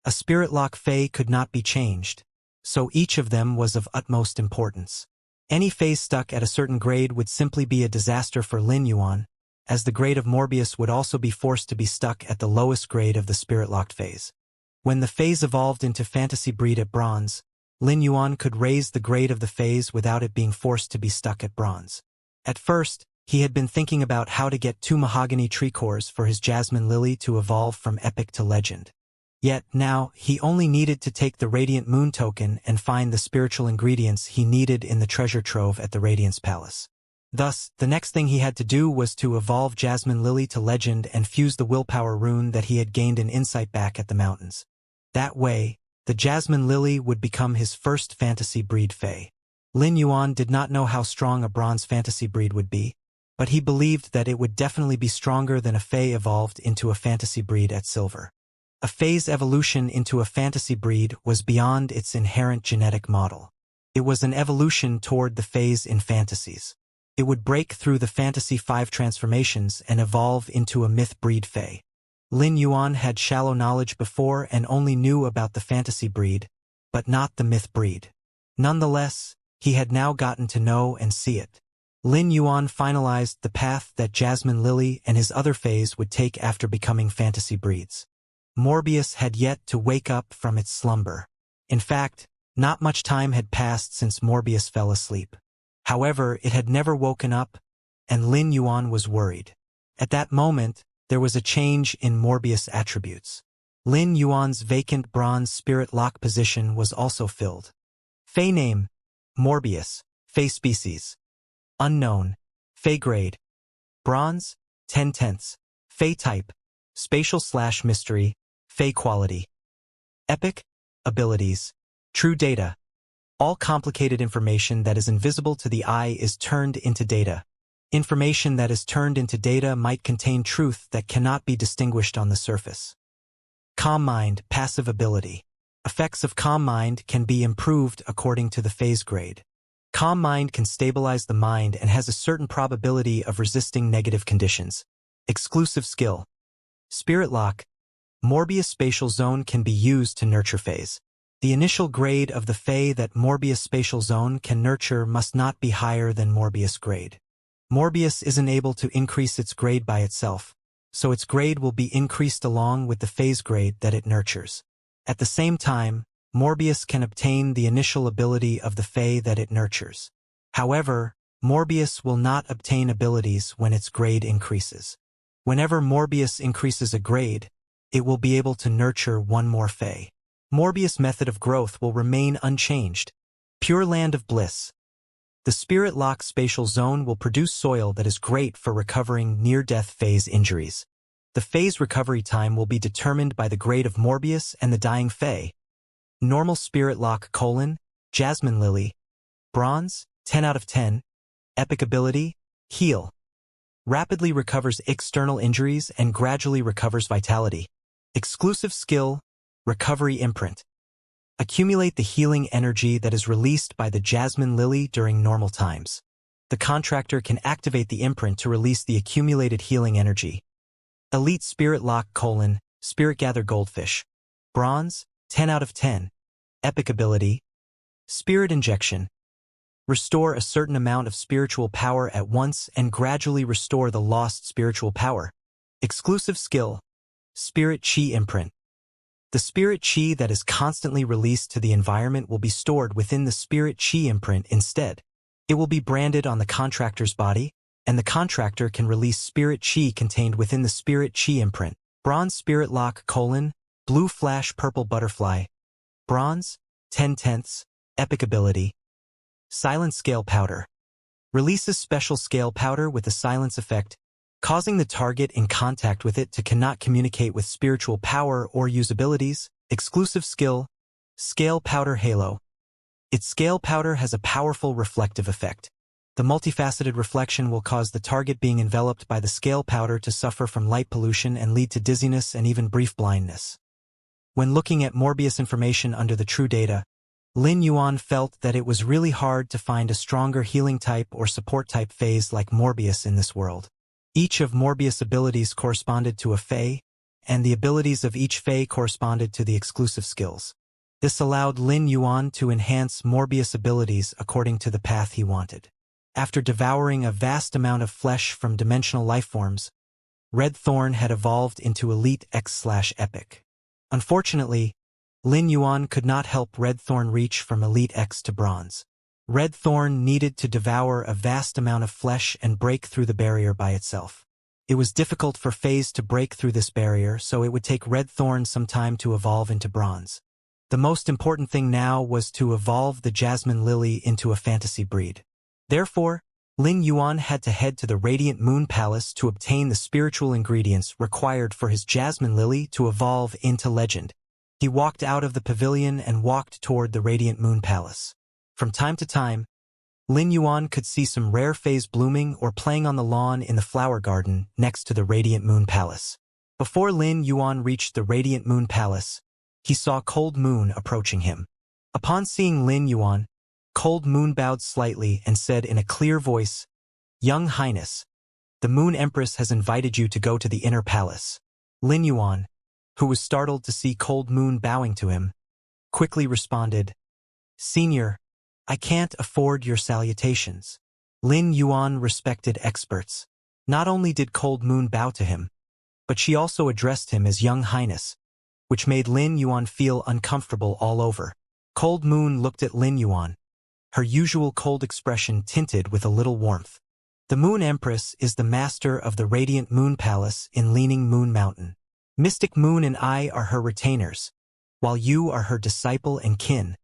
[SPEAKER 1] A spirit-lock phase could not be changed, so each of them was of utmost importance. Any phase stuck at a certain grade would simply be a disaster for Lin Yuan, as the grade of Morbius would also be forced to be stuck at the lowest grade of the spirit-locked phase. When the phase evolved into fantasy breed at bronze, Lin Yuan could raise the grade of the phase without it being forced to be stuck at bronze. At first, he had been thinking about how to get 2 mahogany tree cores for his jasmine lily to evolve from epic to legend. Yet now, he only needed to take the Radiant Moon token and find the spiritual ingredients he needed in the treasure trove at the Radiance Palace. Thus, the next thing he had to do was to evolve Jasmine Lily to legend and fuse the willpower rune that he had gained in insight back at the mountains. That way, the Jasmine Lily would become his first fantasy breed fae. Lin Yuan did not know how strong a bronze fantasy breed would be, but he believed that it would definitely be stronger than a fae evolved into a fantasy breed at silver. A fae's evolution into a fantasy breed was beyond its inherent genetic model. It was an evolution toward the faes in fantasies. It would break through the Fantasy 5 transformations and evolve into a myth breed fae. Lin Yuan had shallow knowledge before and only knew about the fantasy breed, but not the myth breed. Nonetheless, he had now gotten to know and see it. Lin Yuan finalized the path that Jasmine Lily and his other faes would take after becoming fantasy breeds. Morbius had yet to wake up from its slumber. In fact, not much time had passed since Morbius fell asleep. However, it had never woken up, and Lin Yuan was worried. At that moment, there was a change in Morbius' attributes. Lin Yuan's vacant bronze spirit lock position was also filled. Fae name: Morbius. Fae species: unknown. Fae grade: bronze, 10/10. Fae type: spatial/mystery. Fae quality: epic. Abilities: true data. All complicated information that is invisible to the eye is turned into data. Information that is turned into data might contain truth that cannot be distinguished on the surface. Calm mind, passive ability. Effects of calm mind can be improved according to the phase grade. Calm mind can stabilize the mind and has a certain probability of resisting negative conditions. Exclusive skill: Spirit Lock. Morbius Spatial Zone can be used to nurture phase. The initial grade of the fae that Morbius Spatial Zone can nurture must not be higher than Morbius grade. Morbius isn't able to increase its grade by itself, so its grade will be increased along with the phase grade that it nurtures. At the same time, Morbius can obtain the initial ability of the fae that it nurtures. However, Morbius will not obtain abilities when its grade increases. Whenever Morbius increases a grade, it will be able to nurture one more fae. Morbius' method of growth will remain unchanged. Pure Land of Bliss. The Spirit Lock Spatial Zone will produce soil that is great for recovering near-death phase injuries. The phase recovery time will be determined by the grade of Morbius and the dying fae. Normal Spirit Lock: Jasmine Lily. Bronze, 10/10. Epic ability: Heal. Rapidly recovers external injuries and gradually recovers vitality. Exclusive skill: Recovery Imprint. Accumulate the healing energy that is released by the Jasmine Lily during normal times. The contractor can activate the imprint to release the accumulated healing energy. Elite Spirit Lock: Spirit Gather Goldfish. Bronze, 10/10. Epic ability: Spirit Injection. Restore a certain amount of spiritual power at once and gradually restore the lost spiritual power. Exclusive skill: Spirit Chi Imprint. The spirit chi that is constantly released to the environment will be stored within the spirit chi imprint instead. It will be branded on the contractor's body, and the contractor can release spirit chi contained within the spirit chi imprint. Bronze Spirit Lock: Blue Flash Purple Butterfly. Bronze, 10/10. Epic ability: Silent Scale Powder. Releases special scale powder with a silence effect, causing the target in contact with it to cannot communicate with spiritual power or use abilities. Exclusive skill: Scale Powder Halo. Its scale powder has a powerful reflective effect. The multifaceted reflection will cause the target being enveloped by the scale powder to suffer from light pollution and lead to dizziness and even brief blindness. When looking at Morbius information under the true data, Lin Yuan felt that it was really hard to find a stronger healing type or support type phase like Morbius in this world. Each of Morbius' abilities corresponded to a fae, and the abilities of each fae corresponded to the exclusive skills. This allowed Lin Yuan to enhance Morbius' abilities according to the path he wanted. After devouring a vast amount of flesh from dimensional lifeforms, Red Thorn had evolved into Elite X/Epic. Unfortunately, Lin Yuan could not help Red Thorn reach from Elite X to Bronze. Red Thorn needed to devour a vast amount of flesh and break through the barrier by itself. It was difficult for Phase to break through this barrier, so it would take Red Thorn some time to evolve into Bronze. The most important thing now was to evolve the Jasmine Lily into a fantasy breed. Therefore, Lin Yuan had to head to the Radiant Moon Palace to obtain the spiritual ingredients required for his Jasmine Lily to evolve into legend. He walked out of the pavilion and walked toward the Radiant Moon Palace. From time to time, Lin Yuan could see some rare phase blooming or playing on the lawn in the flower garden next to the Radiant Moon Palace. Before Lin Yuan reached the Radiant Moon Palace, he saw Cold Moon approaching him. Upon seeing Lin Yuan, Cold Moon bowed slightly and said in a clear voice, "Young Highness, the Moon Empress has invited you to go to the inner palace." Lin Yuan, who was startled to see Cold Moon bowing to him, quickly responded, "Senior, I can't afford your salutations." Lin Yuan respected experts. Not only did Cold Moon bow to him, but she also addressed him as Young Highness, which made Lin Yuan feel uncomfortable all over. Cold Moon looked at Lin Yuan, her usual cold expression tinted with a little warmth. The Moon Empress is the master of the Radiant Moon Palace in Leaning Moon Mountain. Mystic Moon and I are her retainers, while you are her disciple and kin,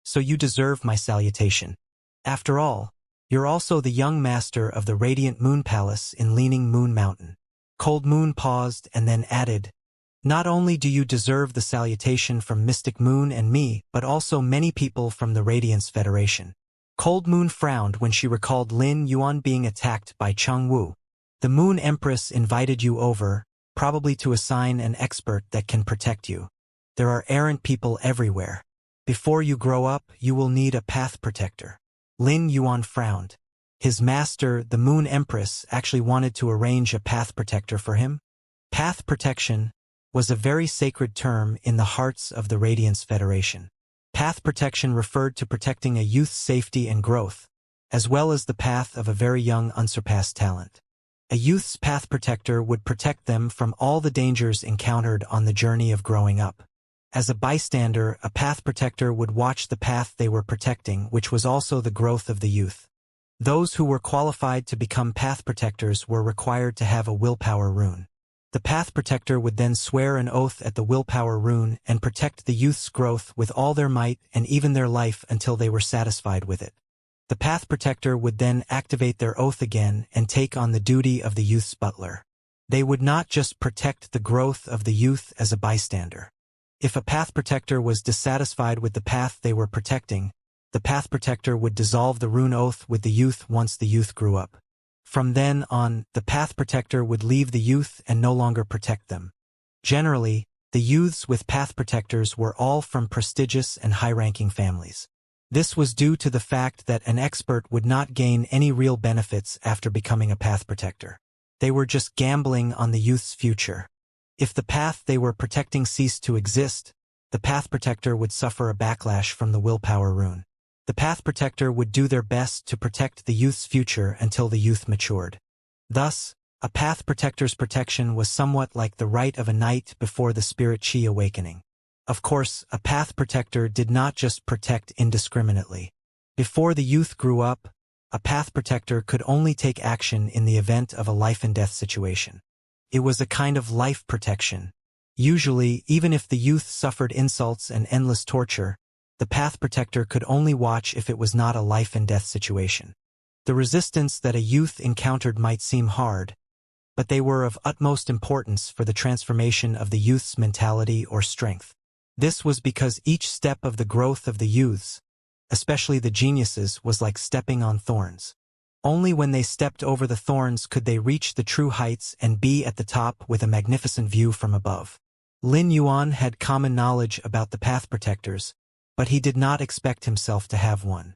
[SPEAKER 1] so you deserve my salutation. After all, you're also the young master of the Radiant Moon Palace in Leaning Moon Mountain. Cold Moon paused and then added, "Not only do you deserve the salutation from Mystic Moon and me, but also many people from the Radiance Federation." Cold Moon frowned when she recalled Lin Yuan being attacked by Cheng Wu. "The Moon Empress invited you over, probably to assign an expert that can protect you. There are errant people everywhere. Before you grow up, you will need a path protector." Lin Yuan frowned. His master, the Moon Empress, actually wanted to arrange a path protector for him. Path protection was a very sacred term in the hearts of the Radiance Federation. Path protection referred to protecting a youth's safety and growth, as well as the path of a very young unsurpassed talent. A youth's path protector would protect them from all the dangers encountered on the journey of growing up. As a bystander, a path protector would watch the path they were protecting, which was also the growth of the youth. Those who were qualified to become path protectors were required to have a willpower rune. The path protector would then swear an oath at the willpower rune and protect the youth's growth with all their might and even their life until they were satisfied with it. The path protector would then activate their oath again and take on the duty of the youth's butler. They would not just protect the growth of the youth as a bystander. If a path protector was dissatisfied with the path they were protecting, the path protector would dissolve the rune oath with the youth once the youth grew up. From then on, the path protector would leave the youth and no longer protect them. Generally, the youths with path protectors were all from prestigious and high-ranking families. This was due to the fact that an expert would not gain any real benefits after becoming a path protector. They were just gambling on the youth's future. If the path they were protecting ceased to exist, the path protector would suffer a backlash from the willpower rune. The path protector would do their best to protect the youth's future until the youth matured. Thus, a path protector's protection was somewhat like the right of a knight before the spirit chi awakening. Of course, a path protector did not just protect indiscriminately. Before the youth grew up, a path protector could only take action in the event of a life-and-death situation. It was a kind of life protection. Usually, even if the youth suffered insults and endless torture, the path protector could only watch if it was not a life-and-death situation. The resistance that a youth encountered might seem hard, but they were of utmost importance for the transformation of the youth's mentality or strength. This was because each step of the growth of the youths, especially the geniuses, was like stepping on thorns. Only when they stepped over the thorns could they reach the true heights and be at the top with a magnificent view from above. Lin Yuan had common knowledge about the path protectors, but he did not expect himself to have one.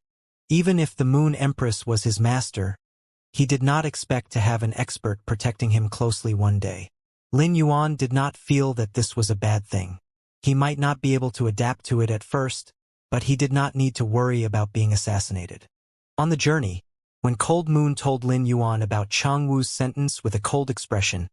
[SPEAKER 1] Even if the Moon Empress was his master, he did not expect to have an expert protecting him closely one day. Lin Yuan did not feel that this was a bad thing. He might not be able to adapt to it at first, but he did not need to worry about being assassinated. On the journey, when Cold Moon told Lin Yuan about Cheng Wu's sentence with a cold expression,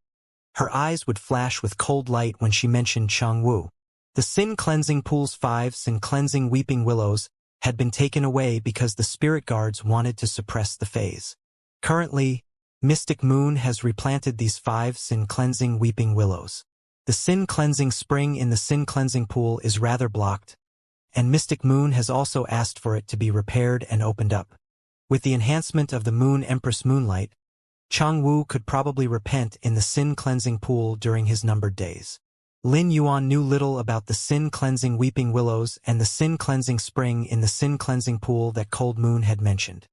[SPEAKER 1] her eyes would flash with cold light when she mentioned Cheng Wu. The sin cleansing pool's 5 sin cleansing weeping willows had been taken away because the spirit guards wanted to suppress the phase. Currently, Mystic Moon has replanted these 5 sin cleansing weeping willows. The sin cleansing spring in the sin cleansing pool is rather blocked, and Mystic Moon has also asked for it to be repaired and opened up. With the enhancement of the Moon Empress Moonlight, Changwu could probably repent in the sin cleansing pool during his numbered days. Lin Yuan knew little about the sin cleansing weeping willows and the sin cleansing spring in the sin cleansing pool that Cold Moon had mentioned.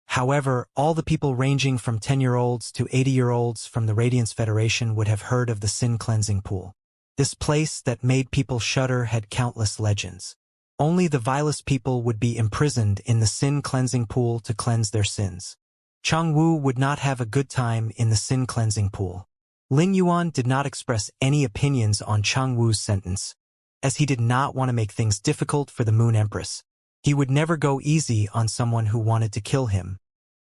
[SPEAKER 1] However, all the people ranging from 10-year-olds to 80-year-olds from the Radiance Federation would have heard of the sin cleansing pool. This place that made people shudder had countless legends. Only the vilest people would be imprisoned in the sin cleansing pool to cleanse their sins. Changwu would not have a good time in the sin cleansing pool. Lin Yuan did not express any opinions on Changwu's sentence, as he did not want to make things difficult for the Moon Empress. He would never go easy on someone who wanted to kill him.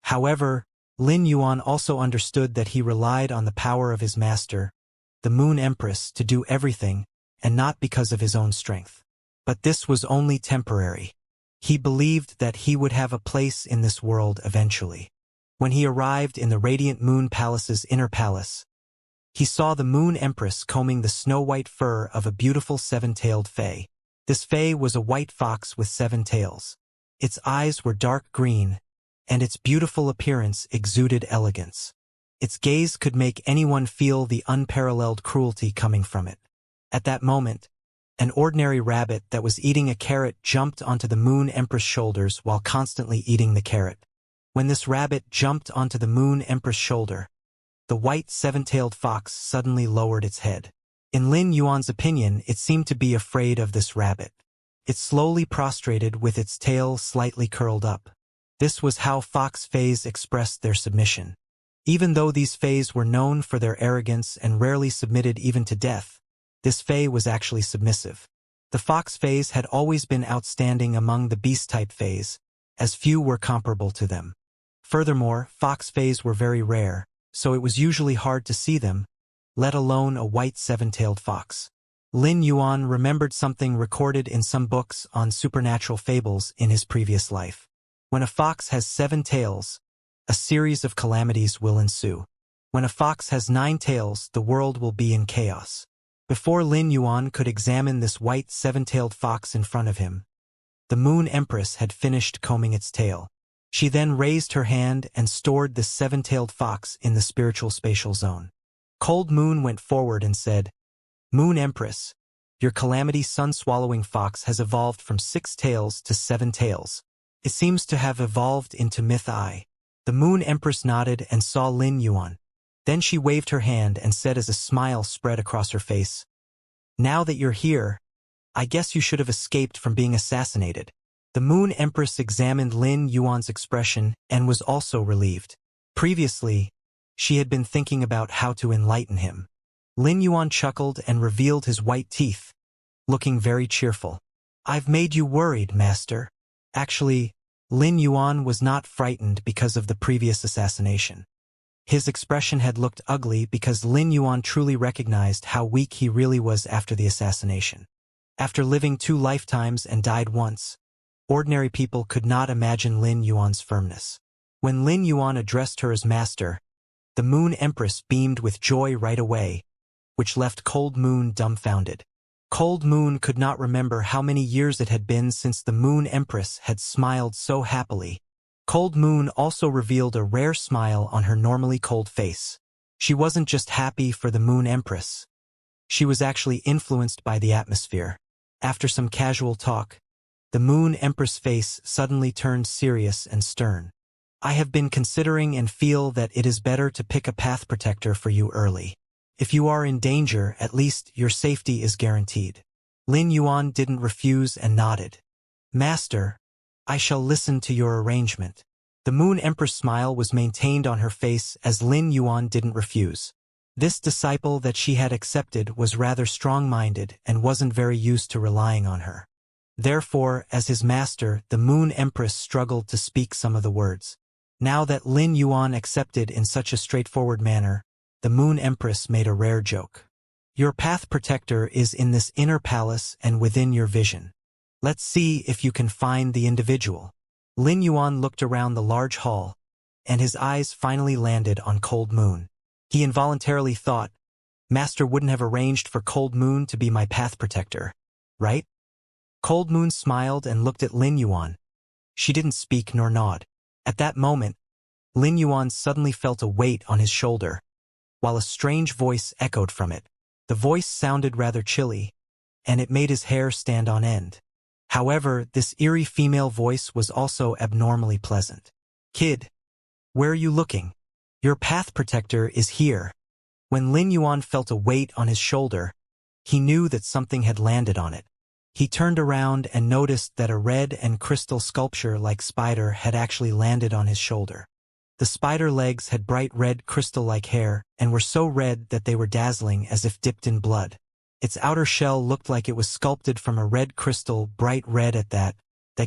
[SPEAKER 1] However, Lin Yuan also understood that he relied on the power of his master, the Moon Empress, to do everything, and not because of his own strength. But this was only temporary. He believed that he would have a place in this world eventually. When he arrived in the Radiant Moon Palace's inner palace, he saw the Moon Empress combing the snow-white fur of a beautiful 7-tailed fae. This fae was a white fox with 7 tails. Its eyes were dark green, and its beautiful appearance exuded elegance. Its gaze could make anyone feel the unparalleled cruelty coming from it. At that moment, an ordinary rabbit that was eating a carrot jumped onto the Moon Empress' shoulders while constantly eating the carrot. When this rabbit jumped onto the Moon Empress' shoulder, the white 7-tailed fox suddenly lowered its head. In Lin Yuan's opinion, it seemed to be afraid of this rabbit. It slowly prostrated with its tail slightly curled up. This was how fox fays expressed their submission. Even though these fays were known for their arrogance and rarely submitted even to death, this fae was actually submissive. The fox fays had always been outstanding among the beast-type fays, as few were comparable to them. Furthermore, fox fays were very rare, so it was usually hard to see them, let alone a white 7-tailed fox. Lin Yuan remembered something recorded in some books on supernatural fables in his previous life. When a fox has 7 tails, a series of calamities will ensue. When a fox has 9 tails, the world will be in chaos. Before Lin Yuan could examine this white 7-tailed fox in front of him, the Moon Empress had finished combing its tail. She then raised her hand and stored the 7-tailed fox in the spiritual spatial zone. Cold Moon went forward and said, "Moon Empress, your calamity sun-swallowing fox has evolved from 6 tails to 7 tails. It seems to have evolved into Myth-I." The Moon Empress nodded and saw Lin Yuan. Then she waved her hand and said as a smile spread across her face, "Now that you're here, I guess you should have escaped from being assassinated." The Moon Empress examined Lin Yuan's expression and was also relieved. Previously, she had been thinking about how to enlighten him. Lin Yuan chuckled and revealed his white teeth, looking very cheerful. "I've made you worried, Master." Actually, Lin Yuan was not frightened because of the previous assassination. His expression had looked ugly because Lin Yuan truly recognized how weak he really was after the assassination. After living 2 lifetimes and died once, ordinary people could not imagine Lin Yuan's firmness. When Lin Yuan addressed her as master, the Moon Empress beamed with joy right away, which left Cold Moon dumbfounded. Cold Moon could not remember how many years it had been since the Moon Empress had smiled so happily. Cold Moon also revealed a rare smile on her normally cold face. She wasn't just happy for the Moon Empress. She was actually influenced by the atmosphere. After some casual talk, the Moon Empress' face suddenly turned serious and stern. "I have been considering and feel that it is better to pick a path protector for you early. If you are in danger, at least your safety is guaranteed." Lin Yuan didn't refuse and nodded. "Master, I shall listen to your arrangement." The Moon Empress' smile was maintained on her face as Lin Yuan didn't refuse. This disciple that she had accepted was rather strong-minded and wasn't very used to relying on her. Therefore, as his master, the Moon Empress struggled to speak some of the words. Now that Lin Yuan accepted in such a straightforward manner, the Moon Empress made a rare joke. Your path protector is in this inner palace and within your vision. Let's see if you can find the individual. Lin Yuan looked around the large hall, and his eyes finally landed on Cold Moon. He involuntarily thought, Master wouldn't have arranged for Cold Moon to be my path protector, right? Cold Moon smiled and looked at Lin Yuan. She didn't speak nor nod. At that moment, Lin Yuan suddenly felt a weight on his shoulder, while a strange voice echoed from it. The voice sounded rather chilly, and it made his hair stand on end. However, this eerie female voice was also abnormally pleasant. Kid, where are you looking? Your path protector is here. When Lin Yuan felt a weight on his shoulder, he knew that something had landed on it. He turned around and noticed that a red and crystal sculpture-like spider had actually landed on his shoulder. The spider legs had bright red crystal-like hair and were so red that they were dazzling as if dipped in blood. Its outer shell looked like it was sculpted from a red crystal, bright red at that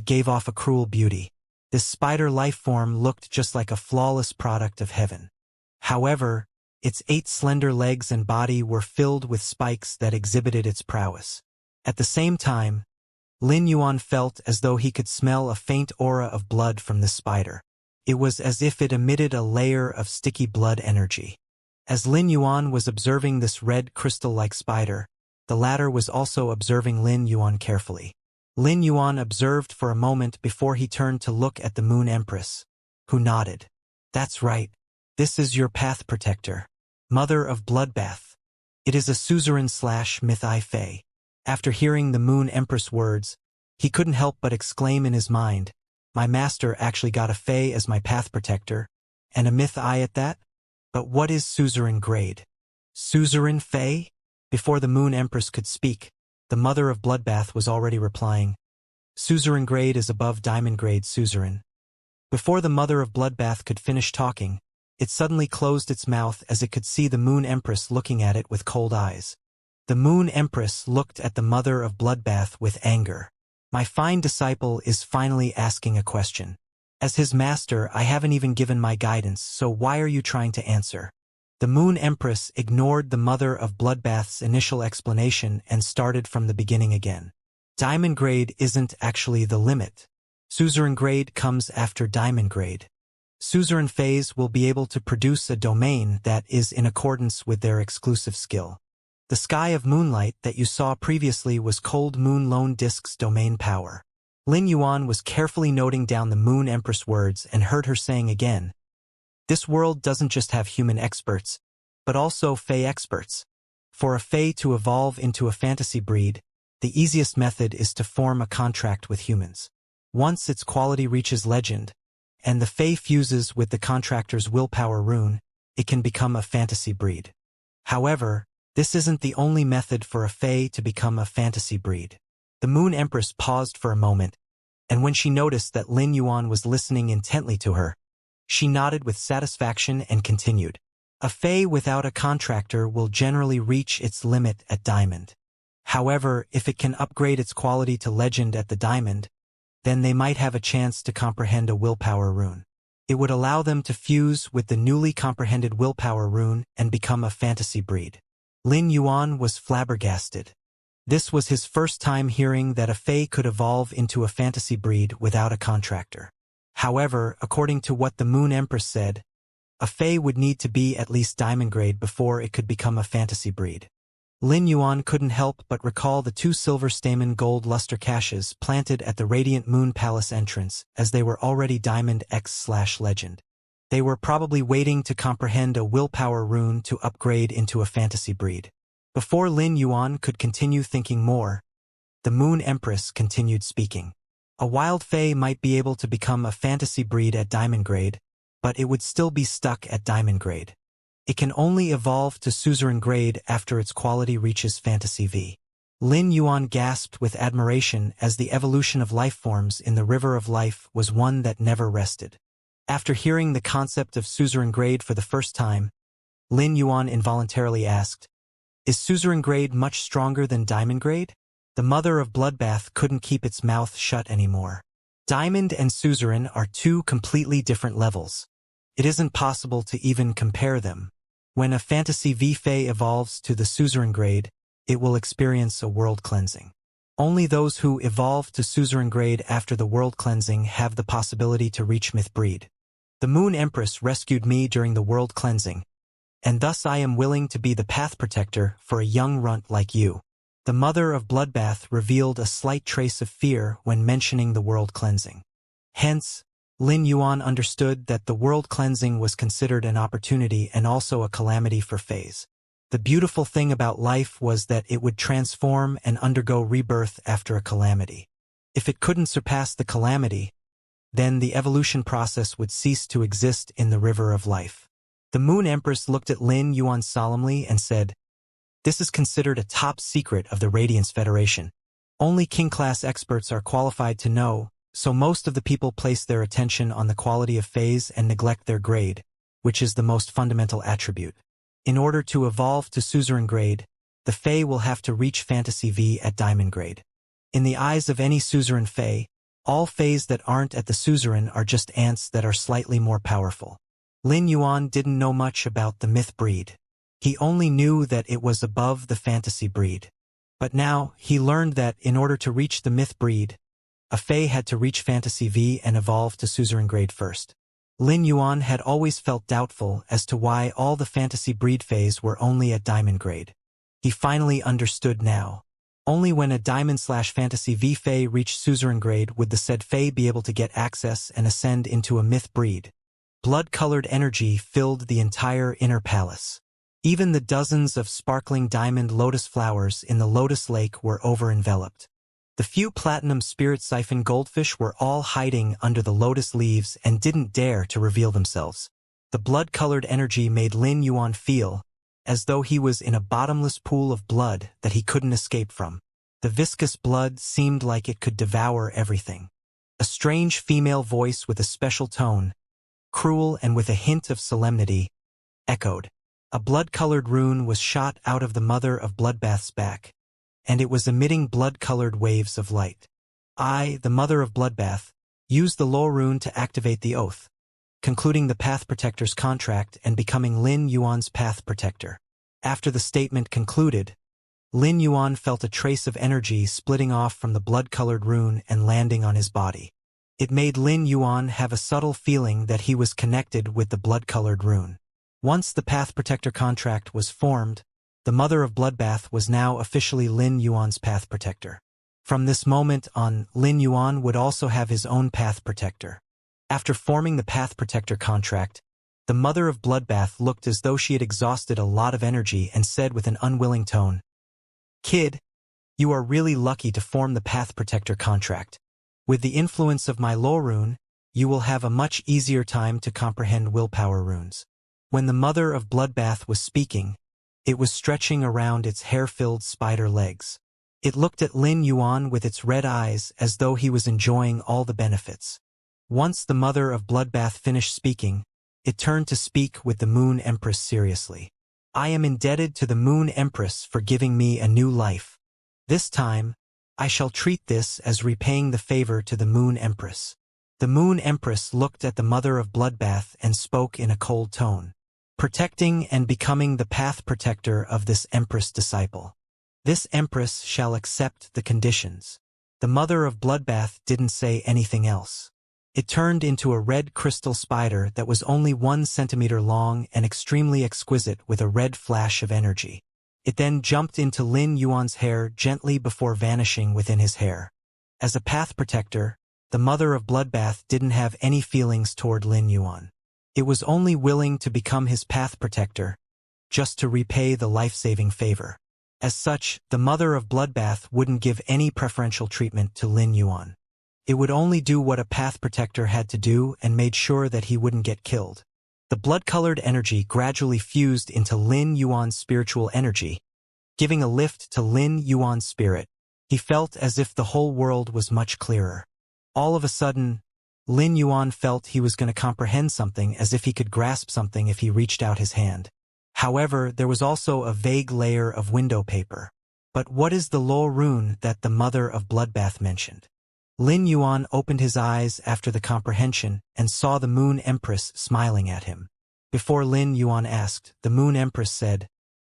[SPEAKER 1] gave off a cruel beauty. This spider life form looked just like a flawless product of heaven. However, its 8 slender legs and body were filled with spikes that exhibited its prowess. At the same time, Lin Yuan felt as though he could smell a faint aura of blood from the spider. It was as if it emitted a layer of sticky blood energy. As Lin Yuan was observing this red crystal-like spider, the latter was also observing Lin Yuan carefully. Lin Yuan observed for a moment before he turned to look at the Moon Empress, who nodded. That's right. This is your path protector, Mother of Bloodbath. It is a suzerain/myth Fae. After hearing the Moon Empress words, he couldn't help but exclaim in his mind, my master actually got a Fae as my path protector, and a myth at that? But what is suzerain grade? Suzerain Fae? Before the Moon Empress could speak, the Mother of Bloodbath was already replying, Suzerain grade is above diamond grade suzerain. Before the Mother of Bloodbath could finish talking, it suddenly closed its mouth as it could see the Moon Empress looking at it with cold eyes. The Moon Empress looked at the Mother of Bloodbath with anger. My fine disciple is finally asking a question. As his master, I haven't even given my guidance, so why are you trying to answer? The Moon Empress ignored the Mother of Bloodbath's initial explanation and started from the beginning again. Diamond grade isn't actually the limit. Suzerain grade comes after diamond grade. Suzerain Faes will be able to produce a domain that is in accordance with their exclusive skill. The sky of moonlight that you saw previously was Cold Moon Lone Disk's domain power. Lin Yuan was carefully noting down the Moon Empress words and heard her saying again, this world doesn't just have human experts, but also Fae experts. For a Fae to evolve into a fantasy breed, the easiest method is to form a contract with humans. Once its quality reaches legend, and the Fae fuses with the contractor's willpower rune, it can become a fantasy breed. However, this isn't the only method for a Fae to become a fantasy breed. The Moon Empress paused for a moment, and when she noticed that Lin Yuan was listening intently to her, she nodded with satisfaction and continued. A Fae without a contractor will generally reach its limit at diamond. However, if it can upgrade its quality to legend at the diamond, then they might have a chance to comprehend a willpower rune. It would allow them to fuse with the newly comprehended willpower rune and become a fantasy breed. Lin Yuan was flabbergasted. This was his first time hearing that a Fae could evolve into a fantasy breed without a contractor. However, according to what the Moon Empress said, a Fae would need to be at least diamond grade before it could become a fantasy breed. Lin Yuan couldn't help but recall the 2 silver stamen gold luster caches planted at the Radiant Moon Palace entrance, as they were already diamond X/legend. They were probably waiting to comprehend a willpower rune to upgrade into a fantasy breed. Before Lin Yuan could continue thinking more, the Moon Empress continued speaking. A wild Fae might be able to become a fantasy breed at diamond grade, but it would still be stuck at diamond grade. It can only evolve to suzerain grade after its quality reaches fantasy V. Lin Yuan gasped with admiration as the evolution of life forms in the River of Life was one that never rested. After hearing the concept of suzerain grade for the first time, Lin Yuan involuntarily asked, is suzerain grade much stronger than diamond grade? The Mother of Bloodbath couldn't keep its mouth shut anymore. Diamond and suzerain are 2 completely different levels. It isn't possible to even compare them. When a fantasy V-Fae evolves to the suzerain grade, it will experience a world cleansing. Only those who evolve to suzerain grade after the world cleansing have the possibility to reach myth breed. The Moon Empress rescued me during the world cleansing, and thus I am willing to be the path protector for a young runt like you. The mother of Bloodbath revealed a slight trace of fear when mentioning the world cleansing. Hence, Lin Yuan understood that the world cleansing was considered an opportunity and also a calamity for Fays. The beautiful thing about life was that it would transform and undergo rebirth after a calamity. If it couldn't surpass the calamity, then the evolution process would cease to exist in the river of life. The Moon Empress looked at Lin Yuan solemnly and said, "This is considered a top secret of the Radiance Federation. Only King-class experts are qualified to know, so most of the people place their attention on the quality of Fays and neglect their grade, which is the most fundamental attribute. In order to evolve to suzerain grade, the Fae will have to reach Fantasy V at Diamond grade. In the eyes of any suzerain Fae, all Fays that aren't at the suzerain are just ants that are slightly more powerful." Lin Yuan didn't know much about the myth breed. He only knew that it was above the fantasy breed. But now, he learned that in order to reach the myth breed, a Fae had to reach Fantasy V and evolve to suzerain grade first. Lin Yuan had always felt doubtful as to why all the fantasy breed Fays were only at Diamond grade. He finally understood now. Only when a Diamond/Fantasy V Fae reached suzerain grade would the said Fae be able to get access and ascend into a myth breed. Blood-colored energy filled the entire inner palace. Even the dozens of sparkling diamond lotus flowers in the lotus lake were over-enveloped. The few platinum spirit siphon goldfish were all hiding under the lotus leaves and didn't dare to reveal themselves. The blood-colored energy made Lin Yuan feel as though he was in a bottomless pool of blood that he couldn't escape from. The viscous blood seemed like it could devour everything. A strange female voice with a special tone, cruel and with a hint of solemnity, echoed. A blood-colored rune was shot out of the mother of Bloodbath's back, and it was emitting blood-colored waves of light. I, the mother of Bloodbath, used the law rune to activate the oath, concluding the Path Protector's contract and becoming Lin Yuan's Path Protector. After the statement concluded, Lin Yuan felt a trace of energy splitting off from the blood-colored rune and landing on his body. It made Lin Yuan have a subtle feeling that he was connected with the blood-colored rune. Once the Path Protector contract was formed, the mother of Bloodbath was now officially Lin Yuan's Path Protector. From this moment on, Lin Yuan would also have his own Path Protector. After forming the Path Protector contract, the mother of Bloodbath looked as though she had exhausted a lot of energy and said with an unwilling tone, "Kid, you are really lucky to form the Path Protector contract. With the influence of my law rune, you will have a much easier time to comprehend willpower runes." When the mother of Bloodbath was speaking, it was stretching around its hair-filled spider legs. It looked at Lin Yuan with its red eyes as though he was enjoying all the benefits. Once the mother of Bloodbath finished speaking, it turned to speak with the Moon Empress seriously. "I am indebted to the Moon Empress for giving me a new life. This time, I shall treat this as repaying the favor to the Moon Empress." The Moon Empress looked at the mother of Bloodbath and spoke in a cold tone. "Protecting and becoming the Path Protector of this Empress disciple. This Empress shall accept the conditions." The mother of Bloodbath didn't say anything else. It turned into a red crystal spider that was only 1 centimeter long and extremely exquisite with a red flash of energy. It then jumped into Lin Yuan's hair gently before vanishing within his hair. As a Path Protector, the mother of Bloodbath didn't have any feelings toward Lin Yuan. It was only willing to become his Path Protector, just to repay the life-saving favor. As such, the mother of Bloodbath wouldn't give any preferential treatment to Lin Yuan. It would only do what a Path Protector had to do and made sure that he wouldn't get killed. The blood-colored energy gradually fused into Lin Yuan's spiritual energy, giving a lift to Lin Yuan's spirit. He felt as if the whole world was much clearer. All of a sudden, Lin Yuan felt he was going to comprehend something, as if he could grasp something if he reached out his hand. However, there was also a vague layer of window paper. But what is the law rune that the mother of Bloodbath mentioned? Lin Yuan opened his eyes after the comprehension and saw the Moon Empress smiling at him. Before Lin Yuan asked, the Moon Empress said,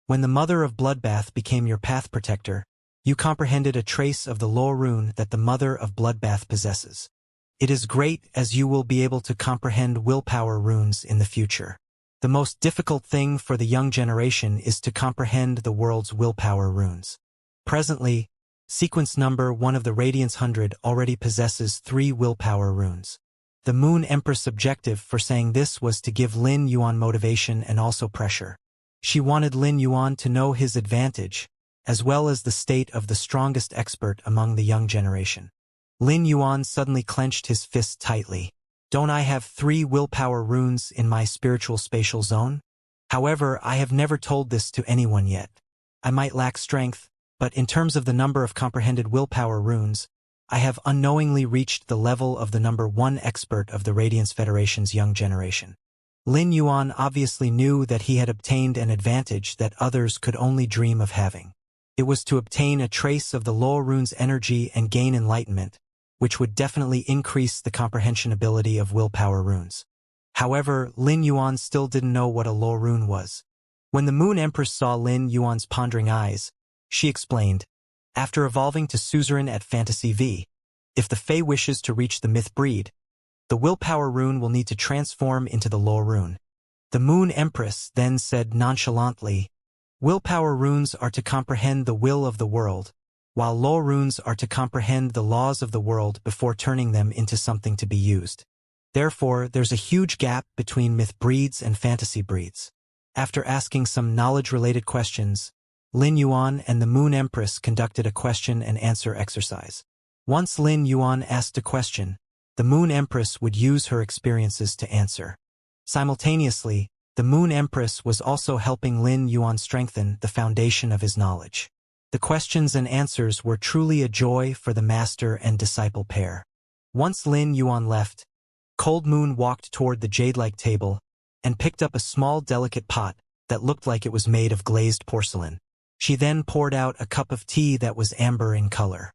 [SPEAKER 1] "When the Mother of Bloodbath became your path protector, you comprehended a trace of the law rune that the Mother of Bloodbath possesses. It is great as you will be able to comprehend willpower runes in the future. The most difficult thing for the young generation is to comprehend the world's willpower runes. Presently, sequence number 1 of the Radiance 100 already possesses 3 willpower runes." The Moon Empress' objective for saying this was to give Lin Yuan motivation and also pressure. She wanted Lin Yuan to know his advantage, as well as the state of the strongest expert among the young generation. Lin Yuan suddenly clenched his fist tightly. "Don't I have 3 willpower runes in my spiritual spatial zone? However, I have never told this to anyone yet. I might lack strength, but in terms of the number of comprehended willpower runes, I have unknowingly reached the level of the number 1 expert of the Radiance Federation's young generation." Lin Yuan obviously knew that he had obtained an advantage that others could only dream of having. It was to obtain a trace of the law rune's energy and gain enlightenment, which would definitely increase the comprehension ability of willpower runes. However, Lin Yuan still didn't know what a law rune was. When the Moon Empress saw Lin Yuan's pondering eyes, she explained, "After evolving to suzerain at Fantasy V, if the Fae wishes to reach the myth breed, the willpower rune will need to transform into the law rune." The Moon Empress then said nonchalantly, "Willpower runes are to comprehend the will of the world, while law runes are to comprehend the laws of the world before turning them into something to be used. Therefore, there's a huge gap between myth breeds and fantasy breeds." After asking some knowledge-related questions, Lin Yuan and the Moon Empress conducted a question-and-answer exercise. Once Lin Yuan asked a question, the Moon Empress would use her experiences to answer. Simultaneously, the Moon Empress was also helping Lin Yuan strengthen the foundation of his knowledge. The questions and answers were truly a joy for the master and disciple pair. Once Lin Yuan left, Cold Moon walked toward the jade-like table and picked up a small delicate pot that looked like it was made of glazed porcelain. She then poured out a cup of tea that was amber in color.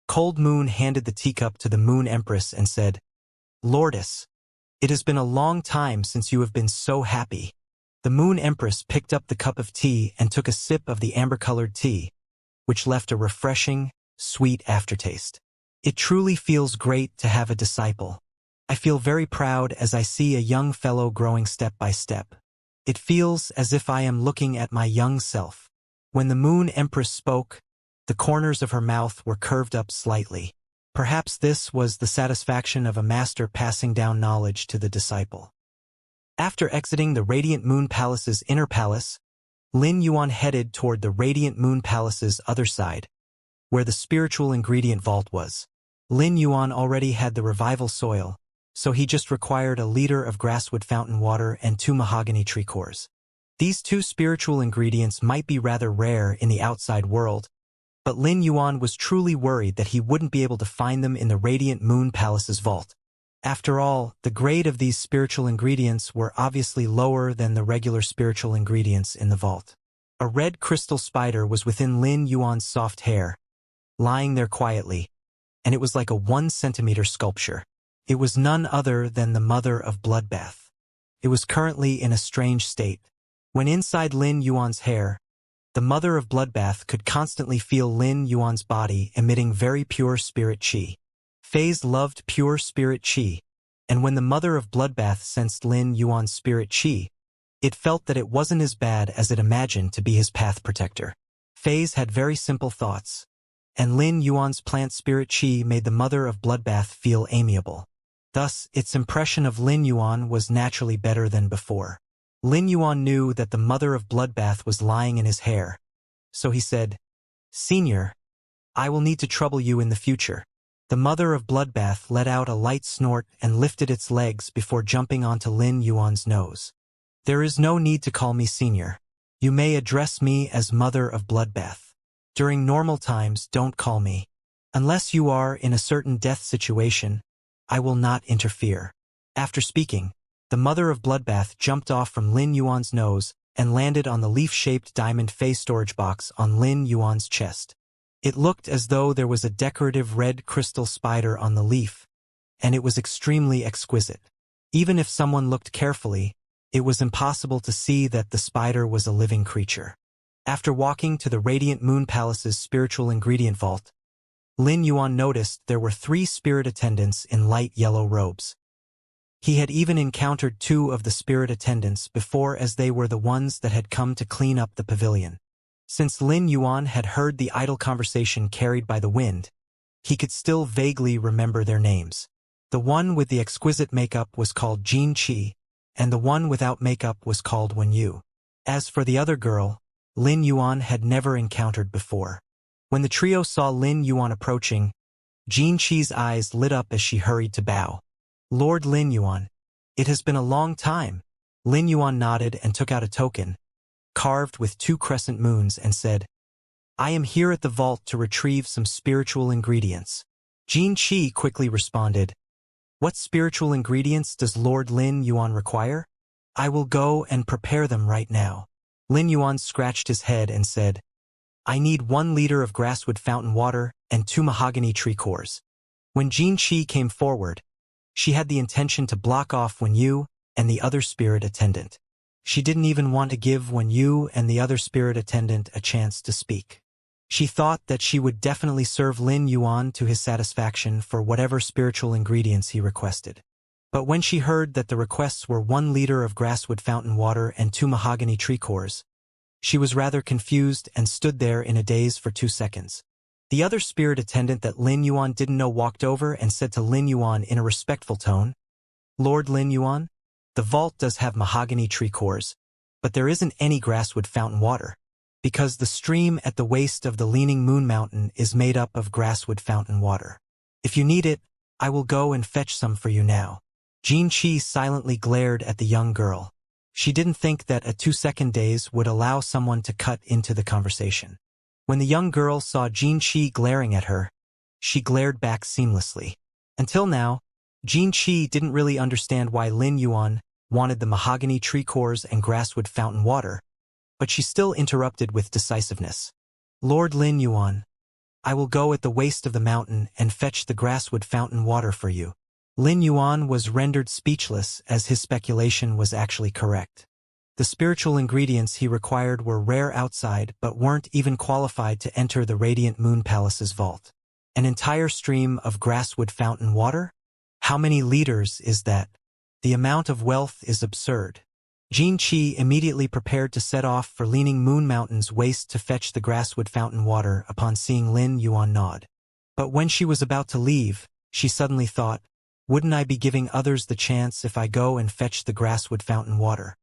[SPEAKER 1] Cold Moon handed the teacup to the Moon Empress and said, "Lordess, it has been a long time since you have been so happy." The Moon Empress picked up the cup of tea and took a sip of the amber-colored tea, which left a refreshing, sweet aftertaste. "It truly feels great to have a disciple. I feel very proud as I see a young fellow growing step by step. It feels as if I am looking at my young self." When the Moon Empress spoke, the corners of her mouth were curved up slightly. Perhaps this was the satisfaction of a master passing down knowledge to the disciple. After exiting the Radiant Moon Palace's inner palace, Lin Yuan headed toward the Radiant Moon Palace's other side, where the spiritual ingredient vault was. Lin Yuan already had the revival soil, so he just required a liter of grasswood fountain water and 2 mahogany tree cores. These 2 spiritual ingredients might be rather rare in the outside world, but Lin Yuan was truly worried that he wouldn't be able to find them in the Radiant Moon Palace's vault. After all, the grade of these spiritual ingredients were obviously lower than the regular spiritual ingredients in the vault. A red crystal spider was within Lin Yuan's soft hair, lying there quietly, and it was like a 1-centimeter sculpture. It was none other than the Mother of Bloodbath. It was currently in a strange state. When inside Lin Yuan's hair, the Mother of Bloodbath could constantly feel Lin Yuan's body emitting very pure spirit qi. Faze loved pure spirit qi, and when the Mother of Bloodbath sensed Lin Yuan's spirit qi, it felt that it wasn't as bad as it imagined to be his path protector. Faze had very simple thoughts, and Lin Yuan's plant spirit qi made the Mother of Bloodbath feel amiable. Thus, its impression of Lin Yuan was naturally better than before. Lin Yuan knew that the Mother of Bloodbath was lying in his hair, so he said, "Senior, I will need to trouble you in the future." The Mother of Bloodbath let out a light snort and lifted its legs before jumping onto Lin Yuan's nose. "There is no need to call me Senior. You may address me as Mother of Bloodbath. During normal times, don't call me. Unless you are in a certain death situation, I will not interfere." After speaking, the Mother of Bloodbath jumped off from Lin Yuan's nose and landed on the leaf-shaped diamond face storage box on Lin Yuan's chest. It looked as though there was a decorative red crystal spider on the leaf, and it was extremely exquisite. Even if someone looked carefully, it was impossible to see that the spider was a living creature. After walking to the Radiant Moon Palace's spiritual ingredient vault, Lin Yuan noticed there were 3 spirit attendants in light yellow robes. He had even encountered 2 of the spirit attendants before, as they were the ones that had come to clean up the pavilion. Since Lin Yuan had heard the idle conversation carried by the wind, he could still vaguely remember their names. The one with the exquisite makeup was called Jin Qi, and the one without makeup was called Wen Yu. As for the other girl, Lin Yuan had never encountered before. When the trio saw Lin Yuan approaching, Jin Qi's eyes lit up as she hurried to bow. "Lord Lin Yuan, it has been a long time." Lin Yuan nodded and took out a token, carved with 2 crescent moons, and said, "I am here at the vault to retrieve some spiritual ingredients." Jin Qi quickly responded, "What spiritual ingredients does Lord Lin Yuan require? I will go and prepare them right now." Lin Yuan scratched his head and said, "I need 1 liter of grasswood fountain water and 2 mahogany tree cores." When Jin Qi came forward, she had the intention to block off Wen Yu and the other spirit attendant. She didn't even want to give Wen Yu and the other spirit attendant a chance to speak. She thought that she would definitely serve Lin Yuan to his satisfaction for whatever spiritual ingredients he requested. But when she heard that the requests were 1 liter of grasswood fountain water and 2 mahogany tree cores, she was rather confused and stood there in a daze for 2 seconds. The other spirit attendant that Lin Yuan didn't know walked over and said to Lin Yuan in a respectful tone, "Lord Lin Yuan, the vault does have mahogany tree cores, but there isn't any grasswood fountain water, because the stream at the waist of the Leaning Moon Mountain is made up of grasswood fountain water. If you need it, I will go and fetch some for you now." Jin Qi silently glared at the young girl. She didn't think that a 2-second daze would allow someone to cut into the conversation. When the young girl saw Jin Qi glaring at her, she glared back seamlessly. Until now, Jin Qi didn't really understand why Lin Yuan wanted the mahogany tree cores and grasswood fountain water, but she still interrupted with decisiveness. "Lord Lin Yuan, I will go at the waist of the mountain and fetch the grasswood fountain water for you." Lin Yuan was rendered speechless, as his speculation was actually correct. The spiritual ingredients he required were rare outside but weren't even qualified to enter the Radiant Moon Palace's vault. An entire stream of grasswood fountain water? How many liters is that? The amount of wealth is absurd. Jin Qi immediately prepared to set off for Leaning Moon Mountain's waist to fetch the grasswood fountain water upon seeing Lin Yuan nod. But when she was about to leave, she suddenly thought, "Wouldn't I be giving others the chance if I go and fetch the grasswood fountain water?"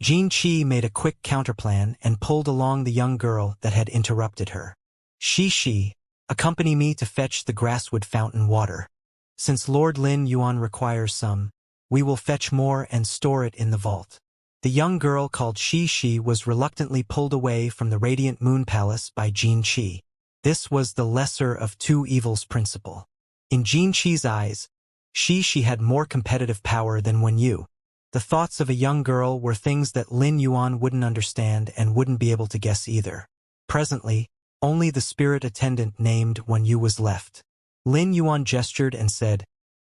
[SPEAKER 1] Jin Qi made a quick counterplan and pulled along the young girl that had interrupted her. "Shi, accompany me to fetch the grasswood fountain water. Since Lord Lin Yuan requires some, we will fetch more and store it in the vault." The young girl called Shi was reluctantly pulled away from the Radiant Moon Palace by Jin Qi. This was the lesser of 2 evils principle. In Jin Qi's eyes, Shi had more competitive power than Wen Yu. The thoughts of a young girl were things that Lin Yuan wouldn't understand and wouldn't be able to guess either. Presently, only the spirit attendant named Wen Yu was left. Lin Yuan gestured and said,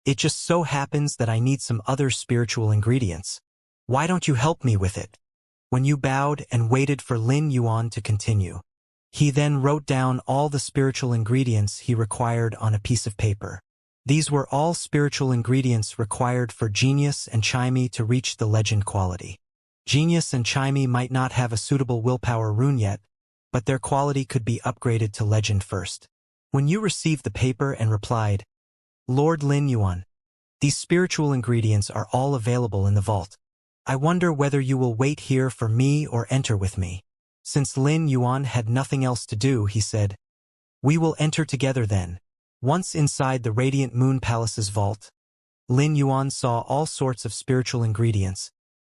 [SPEAKER 1] "It just so happens that I need some other spiritual ingredients. Why don't you help me with it?" Wen Yu bowed and waited for Lin Yuan to continue. He then wrote down all the spiritual ingredients he required on a piece of paper. These were all spiritual ingredients required for Genius and Chimey to reach the legend quality. Genius and Chimey might not have a suitable willpower rune yet, but their quality could be upgraded to legend first. When you received the paper and replied, "Lord Lin Yuan, these spiritual ingredients are all available in the vault. I wonder whether you will wait here for me or enter with me." Since Lin Yuan had nothing else to do, he said, "We will enter together then." Once inside the Radiant Moon Palace's vault, Lin Yuan saw all sorts of spiritual ingredients,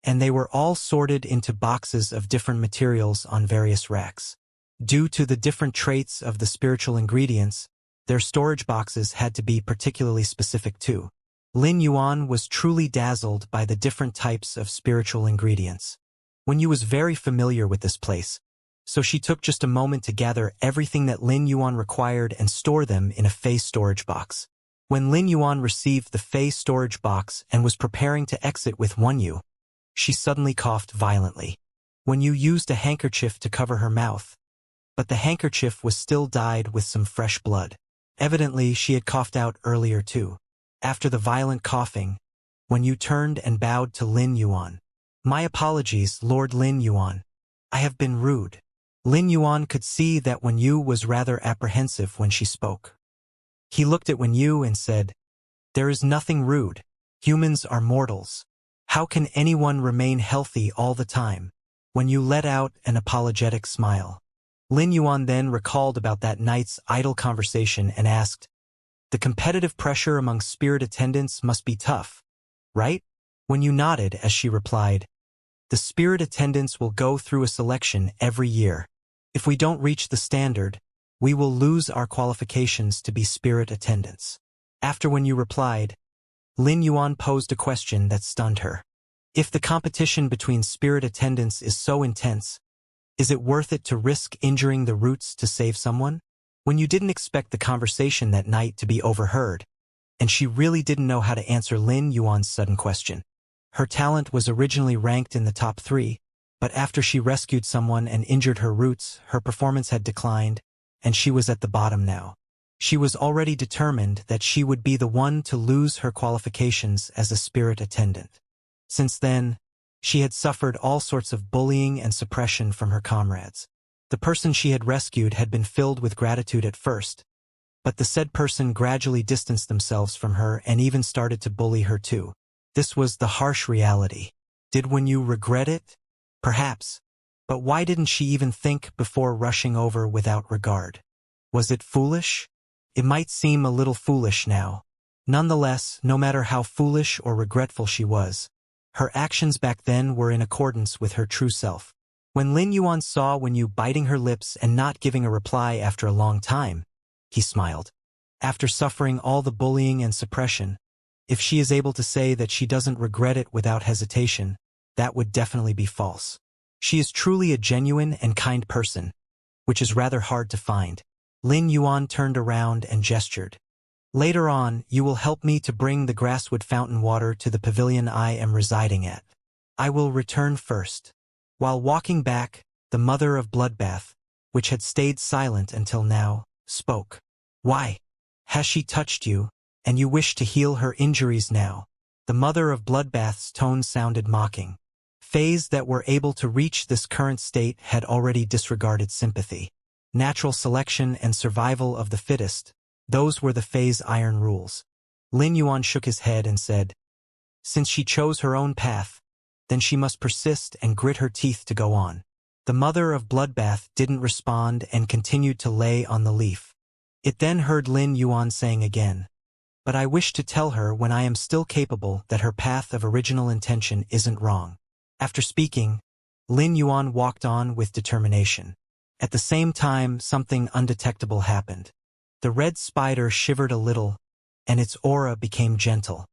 [SPEAKER 1] and they were all sorted into boxes of different materials on various racks. Due to the different traits of the spiritual ingredients, their storage boxes had to be particularly specific too. Lin Yuan was truly dazzled by the different types of spiritual ingredients. Wen Yu was very familiar with this place, so she took just a moment to gather everything that Lin Yuan required and store them in a Fey storage box. When Lin Yuan received the Fey storage box and was preparing to exit with Wen Yu, she suddenly coughed violently. When you used a handkerchief to cover her mouth, but the handkerchief was still dyed with some fresh blood. Evidently, she had coughed out earlier too. After the violent coughing, when you turned and bowed to Lin Yuan. My apologies, Lord Lin Yuan. I have been rude. Lin Yuan could see that Wen Yu was rather apprehensive when she spoke. He looked at Wen Yu and said, "There is nothing rude. Humans are mortals. How can anyone remain healthy all the time?" Wen Yu let out an apologetic smile. Lin Yuan then recalled about that night's idle conversation and asked, "The competitive pressure among spirit attendants must be tough, right?" Wen Yu nodded as she replied, "The spirit attendants will go through a selection every year. If we don't reach the standard, we will lose our qualifications to be spirit attendants." After Wen Yu replied, Lin Yuan posed a question that stunned her. If the competition between spirit attendants is so intense, is it worth it to risk injuring the roots to save someone? Wen Yu didn't expect the conversation that night to be overheard, and she really didn't know how to answer Lin Yuan's sudden question. Her talent was originally ranked in the top 3, but after she rescued someone and injured her roots, her performance had declined, and she was at the bottom now. She was already determined that she would be the one to lose her qualifications as a spirit attendant. Since then, she had suffered all sorts of bullying and suppression from her comrades. The person she had rescued had been filled with gratitude at first, but the said person gradually distanced themselves from her and even started to bully her too. This was the harsh reality. Did Wen Yu regret it? Perhaps. But why didn't she even think before rushing over without regard? Was it foolish? It might seem a little foolish now. Nonetheless, no matter how foolish or regretful she was, her actions back then were in accordance with her true self. When Lin Yuan saw Wen Yu biting her lips and not giving a reply after a long time, he smiled. After suffering all the bullying and suppression, if she is able to say that she doesn't regret it without hesitation, that would definitely be false. She is truly a genuine and kind person, which is rather hard to find. Lin Yuan turned around and gestured. "Later on, you will help me to bring the grasswood fountain water to the pavilion I am residing at. I will return first." While walking back, the mother of Bloodbath, which had stayed silent until now, spoke. "Why? Has she touched you, and you wish to heal her injuries now?" The mother of Bloodbath's tone sounded mocking. Fays that were able to reach this current state had already disregarded sympathy. Natural selection and survival of the fittest, those were the Fays' iron rules. Lin Yuan shook his head and said, "Since she chose her own path, then she must persist and grit her teeth to go on." The mother of Bloodbath didn't respond and continued to lay on the leaf. It then heard Lin Yuan saying again, "But I wish to tell her when I am still capable that her path of original intention isn't wrong." After speaking, Lin Yuan walked on with determination. At the same time, something undetectable happened. The red spider shivered a little, and its aura became gentle.